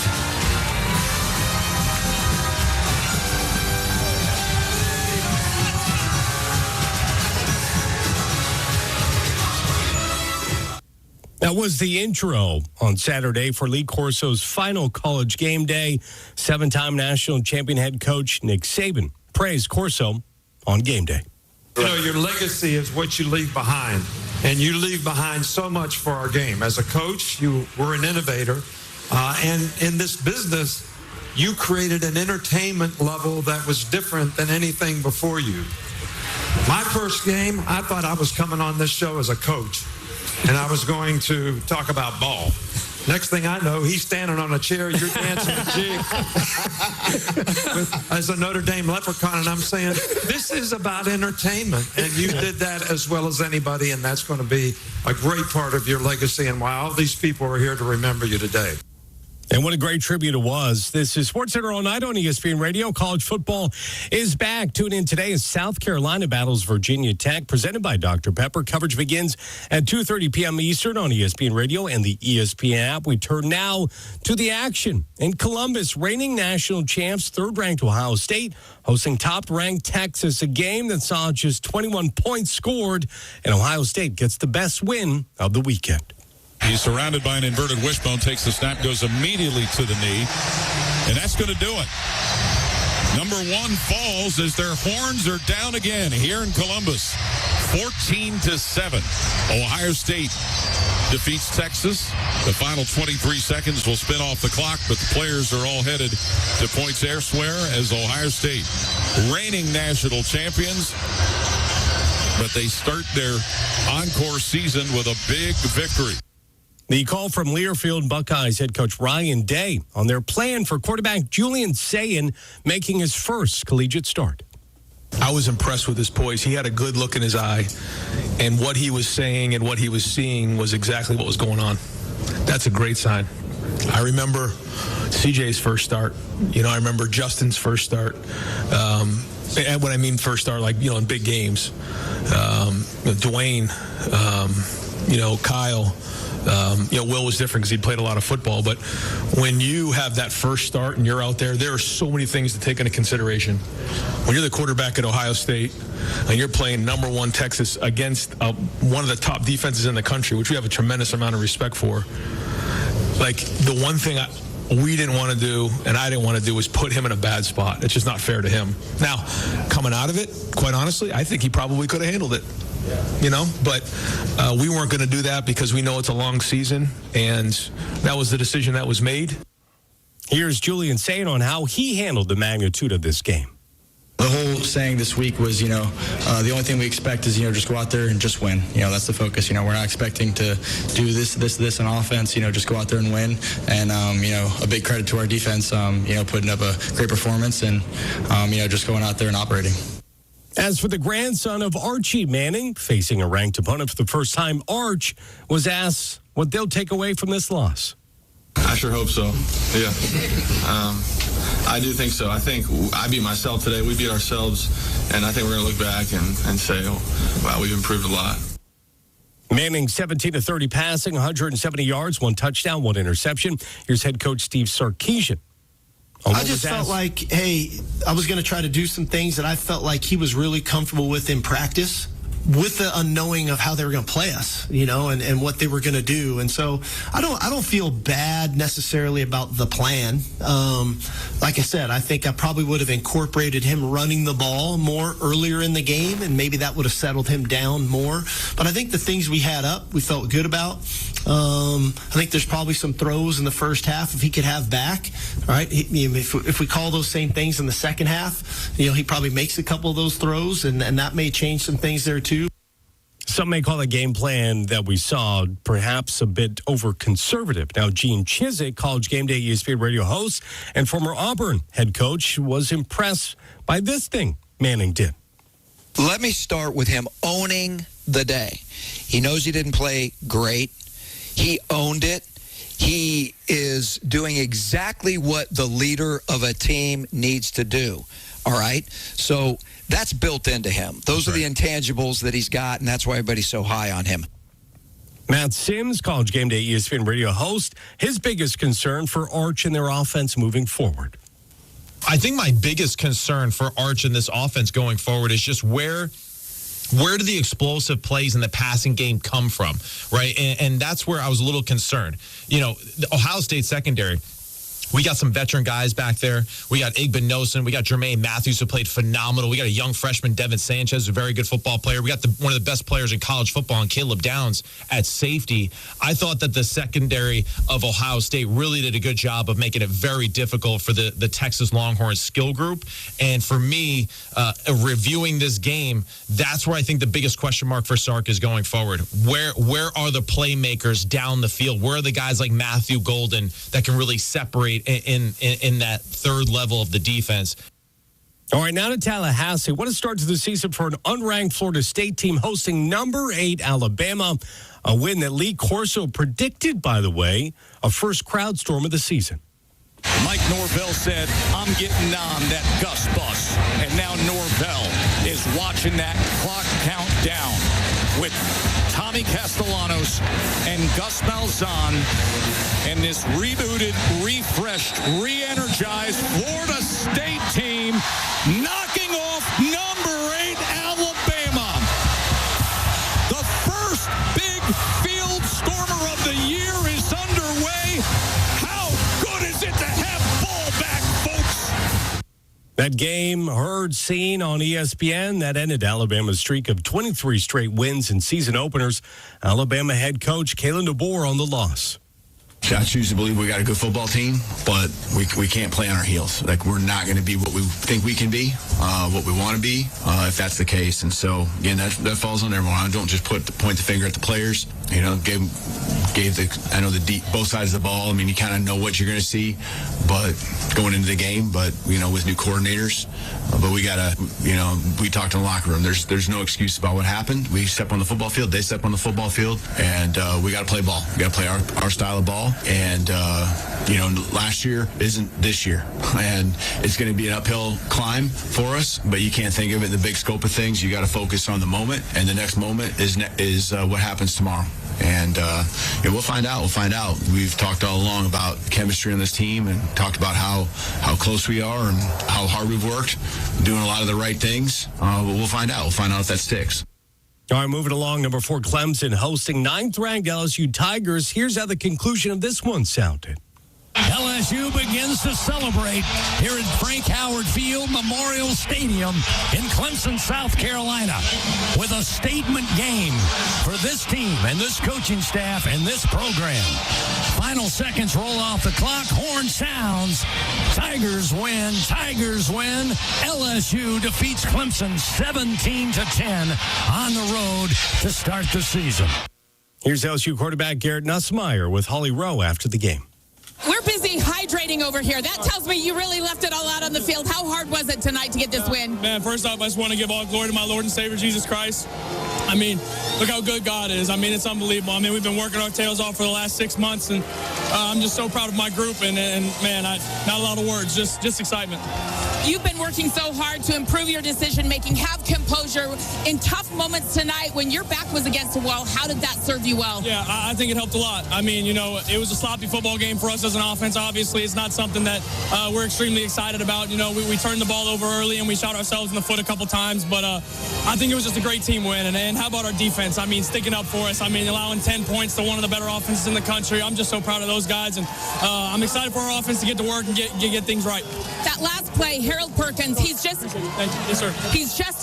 That was the intro on Saturday for Lee Corso's final College Game Day. 7-time national champion head coach Nick Saban praised Corso on game day. You know, your legacy is what you leave behind, and you leave behind so much for our game. As a coach, you were an innovator, and in this business, you created an entertainment level that was different than anything before you. My first game, I thought I was coming on this show as a coach, and I was going to talk about ball. Next thing I know, he's standing on a chair, you're dancing a jig as a Notre Dame leprechaun, and I'm saying, this is about entertainment, and you did that as well as anybody, and that's going to be a great part of your legacy and why all these people are here to remember you today. And what a great tribute it was. This is Sports Center all night on ESPN Radio. College football is back. Tune in today as South Carolina battles Virginia Tech, presented by Dr. Pepper. Coverage begins at 2:30 p.m. Eastern on ESPN Radio and the ESPN app. We turn now to the action. In Columbus, reigning national champs, third-ranked Ohio State, hosting top-ranked Texas, a game that saw just 21 points scored, and Ohio State gets the best win of the weekend. He's surrounded by an inverted wishbone, takes the snap, goes immediately to the knee, and that's going to do it. Number 1 falls as their horns are down again here in Columbus. 14-7. Ohio State defeats Texas. The final 23 seconds will spin off the clock, but the players are all headed to points elsewhere as Ohio State, reigning national champions. But they start their encore season with a big victory. The call from Learfield Buckeyes head coach Ryan Day on their plan for quarterback Julian Sayin making his first collegiate start. I was impressed with his poise. He had a good look in his eye, and what he was saying and what he was seeing was exactly what was going on. That's a great sign. I remember CJ's first start. I remember Justin's first start. And when I mean first start, in big games. Dwayne, Kyle. Will was different because he played a lot of football. But when you have that first start and you're out there, there are so many things to take into consideration. When you're the quarterback at Ohio State and you're playing number 1 Texas against one of the top defenses in the country, which we have a tremendous amount of respect for, the one thing we didn't want to do and I didn't want to do was put him in a bad spot. It's just not fair to him. Now, coming out of it, quite honestly, I think he probably could have handled it. But we weren't going to do that because we know it's a long season, and that was the decision that was made. Here's Julian saying on how he handled the magnitude of this game. The whole saying this week was, the only thing we expect is, just go out there and just win. That's the focus. We're not expecting to do this on offense. Just go out there and win. And, a big credit to our defense, putting up a great performance and, just going out there and operating. As for the grandson of Archie Manning, facing a ranked opponent for the first time, Arch was asked what they'll take away from this loss. I sure hope so. Yeah. I do think so. I think I beat myself today. We beat ourselves, and I think we're going to look back and say, wow, we've improved a lot. Manning 17-30 passing, 170 yards, 1 touchdown, 1 interception. Here's head coach Steve Sarkisian. I just felt like, I was going to try to do some things that I felt like he was really comfortable with in practice, with the unknowing of how they were going to play us, and what they were going to do. And so I don't feel bad necessarily about the plan. Like I said, I think I probably would have incorporated him running the ball more earlier in the game, and maybe that would have settled him down more. But I think the things we had up, we felt good about. I think there's probably some throws in the first half if he could have back. All right, if we call those same things in the second half, he probably makes a couple of those throws, and that may change some things there too. Some may call the game plan that we saw perhaps a bit over-conservative. Now, Gene Chizik, College Game Day ESPN radio host and former Auburn head coach, was impressed by this thing Manning did. Let me start with him owning the day. He knows he didn't play great. He owned it. He is doing exactly what the leader of a team needs to do. All right? So that's built into him. Those are the intangibles that he's got, and that's why everybody's so high on him. Matt Sims, College Game Day ESPN radio host, his biggest concern for Arch and their offense moving forward. I think my biggest concern for Arch in this offense going forward is just where do the explosive plays in the passing game come from, right? And that's where I was a little concerned. The Ohio State secondary, we got some veteran guys back there. We got Igbinosun. We got Jermaine Matthews, who played phenomenal. We got a young freshman, Devin Sanchez, a very good football player. We got one of the best players in college football, and Caleb Downs at safety. I thought that the secondary of Ohio State really did a good job of making it very difficult for the Texas Longhorns skill group. And for me, reviewing this game, that's where I think the biggest question mark for Sark is going forward. Where are the playmakers down the field? Where are the guys like Matthew Golden that can really separate in that third level of the defense? All right, now to Tallahassee. What a start to the season for an unranked Florida State team hosting number 8 Alabama. A win that Lee Corso predicted, by the way, a first crowd storm of the season. Mike Norvell said, I'm getting on that Gus bus. And now Norvell is watching that clock count down with Tommy Castellanos and Gus Malzahn and this rebooted, refreshed, re-energized Florida State team knocking off number 8 Alabama. The first big field stormer of the year is underway. How good is it to have ball back, folks? That game heard, seen on ESPN, that ended Alabama's streak of 23 straight wins and season openers. Alabama head coach Kalen DeBoer on the loss. I choose to believe we got a good football team, but we can't play on our heels. We're not going to be what we think we can be, what we want to be, if that's the case. And so, again, that falls on everyone. I don't just point the finger at the players. Gave both sides of the ball. I mean, you kind of know what you're going to see, but going into the game, but with new coordinators. But we gotta, we talked in the locker room. There's no excuse about what happened. We step on the football field. They step on the football field, and we got to play ball. We got to play our style of ball. And last year isn't this year, and it's going to be an uphill climb for us. But you can't think of it in the big scope of things. You got to focus on the moment, and the next moment is what happens tomorrow. And we'll find out. We've talked all along about chemistry on this team and talked about how close we are and how hard we've worked, doing a lot of the right things. But we'll find out. We'll find out if that sticks. All right, moving along, number 4 Clemson hosting 9th-ranked LSU Tigers. Here's how the conclusion of this one sounded. LSU begins to celebrate here at Frank Howard Field Memorial Stadium in Clemson, South Carolina, with a statement game for this team and this coaching staff and this program. Final seconds roll off the clock. Horn sounds. Tigers win. Tigers win. LSU defeats Clemson 17-10 on the road to start the season. Here's LSU quarterback Garrett Nussmeier with Holly Rowe after the game. We're busy hydrating over here. That tells me you really left it all out on the field. How hard was it tonight to get this win? Man, first off, I just want to give all glory to my Lord and Savior, Jesus Christ. I mean, look how good God is. I mean, it's unbelievable. I mean, we've been working our tails off for the last 6 months, and I'm just so proud of my group. And man, not a lot of words, just excitement. You've been working so hard to improve your decision-making, have composure in tough moments tonight when your back was against the wall. How did that serve you well? Yeah, I think it helped a lot. I mean, it was a sloppy football game for us as an offense. Obviously, it's not something that we're extremely excited about. We turned the ball over early and we shot ourselves in the foot a couple times, but I think it was just a great team win. And how about our defense? I mean, sticking up for us. I mean, allowing 10 points to one of the better offenses in the country. I'm just so proud of those guys, and I'm excited for our offense to get to work and get things right. That last play, Harold Perkins, he's just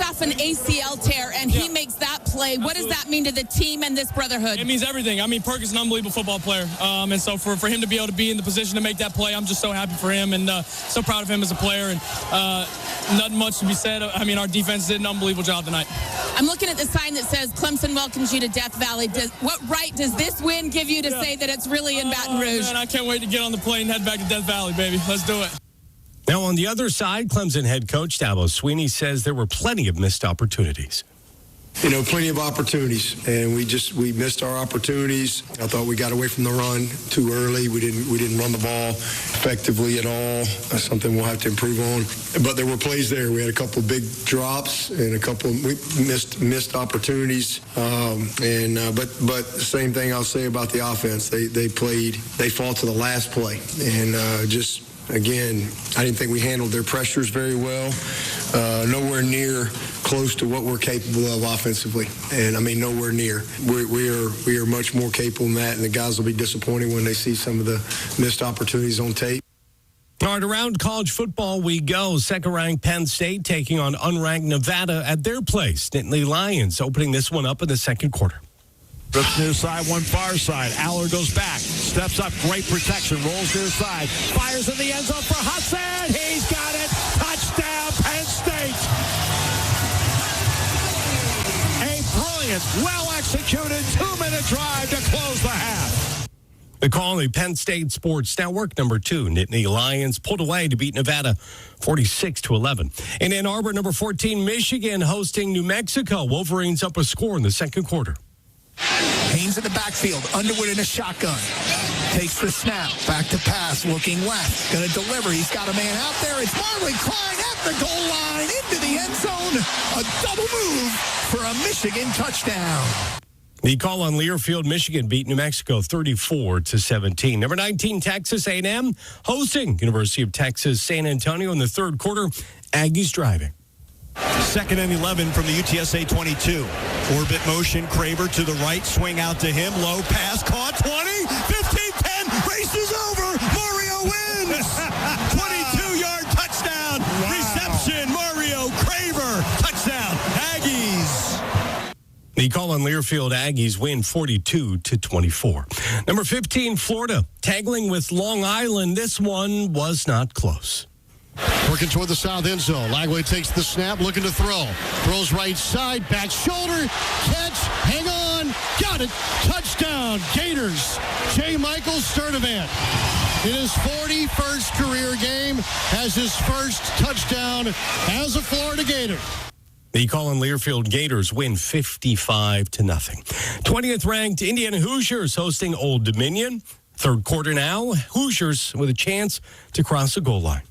off an ACL tear, and he makes that play. What does that mean to the team and this brotherhood? It means everything. I mean, Perkins is an unbelievable football player, and so for him to be able to be in the position to make that play, I'm just so happy for him and so proud of him as a player, and nothing much to be said. I mean, our defense did an unbelievable job tonight. I'm looking at the sign that says Clemson welcomes you to Death Valley. What right does this win give you to say that it's really in Baton Rouge? Man, I can't wait to get on the plane and head back to Death Valley, baby. Let's do it. Now, on the other side, Clemson head coach Dabo Swinney says there were plenty of missed opportunities. Plenty of opportunities, and we missed our opportunities. I thought we got away from the run too early. We didn't run the ball effectively at all. That's something we'll have to improve on. But there were plays there. We had a couple big drops and we missed opportunities. But the same thing I'll say about the offense. They fought to the last play, and again, I didn't think we handled their pressures very well. Nowhere near close to what we're capable of offensively. And I mean, nowhere near. We are much more capable than that, and the guys will be disappointed when they see some of the missed opportunities on tape. All right, around college football we go. Second-ranked Penn State taking on unranked Nevada at their place. Nittany Lions opening this one up in the second quarter. Rips near side, one far side. Aller goes back, steps up, great protection, rolls near side, fires in the end zone for Hudson. He's got it. Touchdown, Penn State. A brilliant, well-executed 2-minute drive to close the half. The call on Penn State Sports Network, number 2. Nittany Lions pulled away to beat Nevada 46-11. In Ann Arbor, number 14, Michigan hosting New Mexico. Wolverines up a score in the second quarter. Haynes in the backfield, Underwood in a shotgun. Takes the snap, back to pass, looking left. Going to deliver, he's got a man out there. It's Marlon Klein at the goal line, into the end zone. A double move for a Michigan touchdown. The call on Learfield, Michigan beat New Mexico 34-17. Number 19, Texas A&M hosting University of Texas San Antonio in the third quarter. Aggies driving. 2nd and 11 from the UTSA 22. Orbit motion, Craver to the right, swing out to him, low pass, caught, 20, 15, 10, race is over, Mario wins! 22-yard touchdown, reception, Mario Craver, touchdown, Aggies! The call on Learfield, Aggies win 42-24. Number 15, Florida, tagging with Long Island. This one was not close. Working toward the south end zone. Lagway takes the snap, looking to throw. Throws right side, back shoulder, catch, hang on, got it. Touchdown, Gators. J. Michael Sturdivant. In his 41st career game, has his first touchdown as a Florida Gator. The call on Learfield, Gators win 55-0. 20th ranked Indiana Hoosiers hosting Old Dominion. Third quarter now, Hoosiers with a chance to cross the goal line.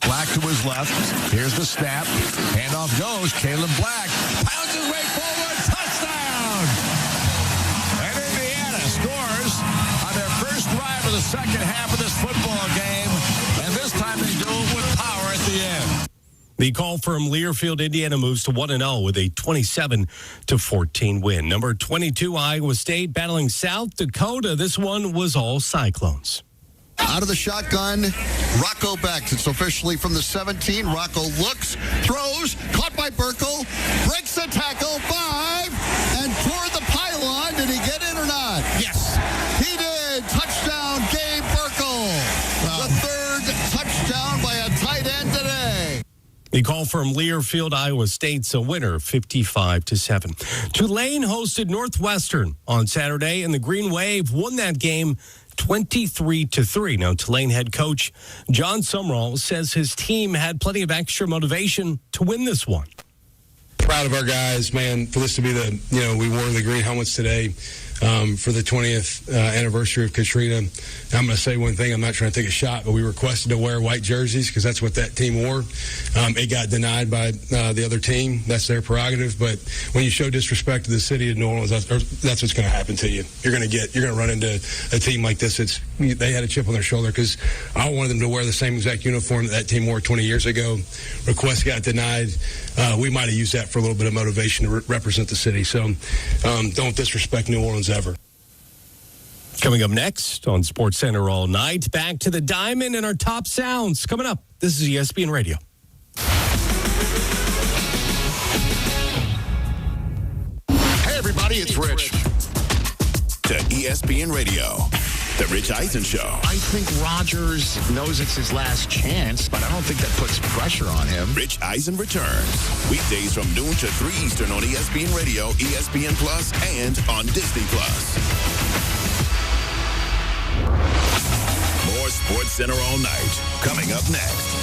Black to his left. Here's the snap. Handoff goes. Caleb Black pounds his way forward. Touchdown! And Indiana scores on their first drive of the second half of this football game. And this time they do it with power at the end. The call from Learfield, Indiana moves to 1-0 with a 27-14 win. Number 22, Iowa State battling South Dakota. This one was all Cyclones. Out of the shotgun, Rocco Beck. It's officially from the 17. Rocco looks, throws, caught by Burkle, breaks the tackle, 5, and toward the pylon. Did he get in or not? Yes. He did. Touchdown, Gabe Burkle. The third touchdown by a tight end today. The call from Learfield, Iowa State's a winner, 55-7. Tulane hosted Northwestern on Saturday, and the Green Wave won that game 23-3. Now, Tulane head coach John Sumrall says his team had plenty of extra motivation to win this one. Proud of our guys, man, for this to be we wore the green helmets today for the 20th anniversary of Katrina. And I'm going to say one thing. I'm not trying to take a shot, but we requested to wear white jerseys because that's what that team wore. It got denied by the other team. That's their prerogative. But when you show disrespect to the city of New Orleans, that's what's going to happen to you. You're going to run into a team like this. They had a chip on their shoulder because I wanted them to wear the same exact uniform that team wore 20 years ago. Request got denied. We might have used that for a little bit of motivation to represent the city. So don't disrespect New Orleans ever. Coming up next on SportsCenter All Night, back to the Diamond and our top sounds. Coming up, this is ESPN Radio. Hey, everybody, it's Rich. To ESPN Radio, The Rich Eisen Show. I think Rodgers knows it's his last chance, but I don't think that puts pressure on him. Rich Eisen returns weekdays from noon to 3 Eastern on ESPN Radio, ESPN Plus, and on Disney Plus. More SportsCenter All Night coming up next.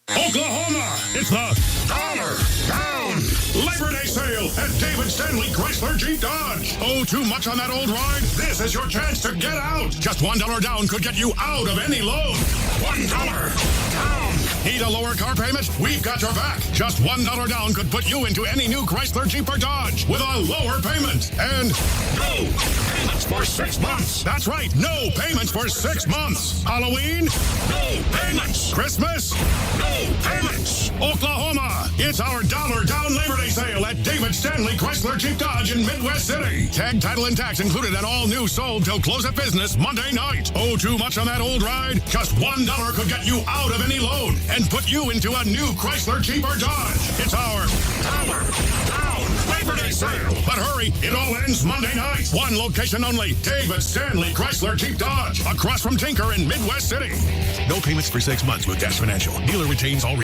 Oklahoma, it's the Dollar Down Labor Day sale at David Stanley Chrysler Jeep Dodge. Oh, too much on that old ride? This is your chance to get out. Just $1 down could get you out of any loan. $1 down. Need a lower car payment? We've got your back. Just $1 down could put you into any new Chrysler Jeep or Dodge with a lower payment. And no payments for 6 months. That's right, no payments for 6 months. Halloween? No payments. Christmas? No payments. Oklahoma, it's our Dollar Down Labor Day sale at David Stanley Chrysler Jeep Dodge in Midwest City. Tag, title, and tax included and all new sold till close of business Monday night. Oh, too much on that old ride? Just $1 could get you out of any loan and put you into a new Chrysler Jeep or Dodge. It's our Dollar Down Labor Day sale. But hurry, it all ends Monday night. One location only, David Stanley Chrysler Jeep Dodge, across from Tinker in Midwest City. No payments for 6 months with Dash Financial. Dealer retains all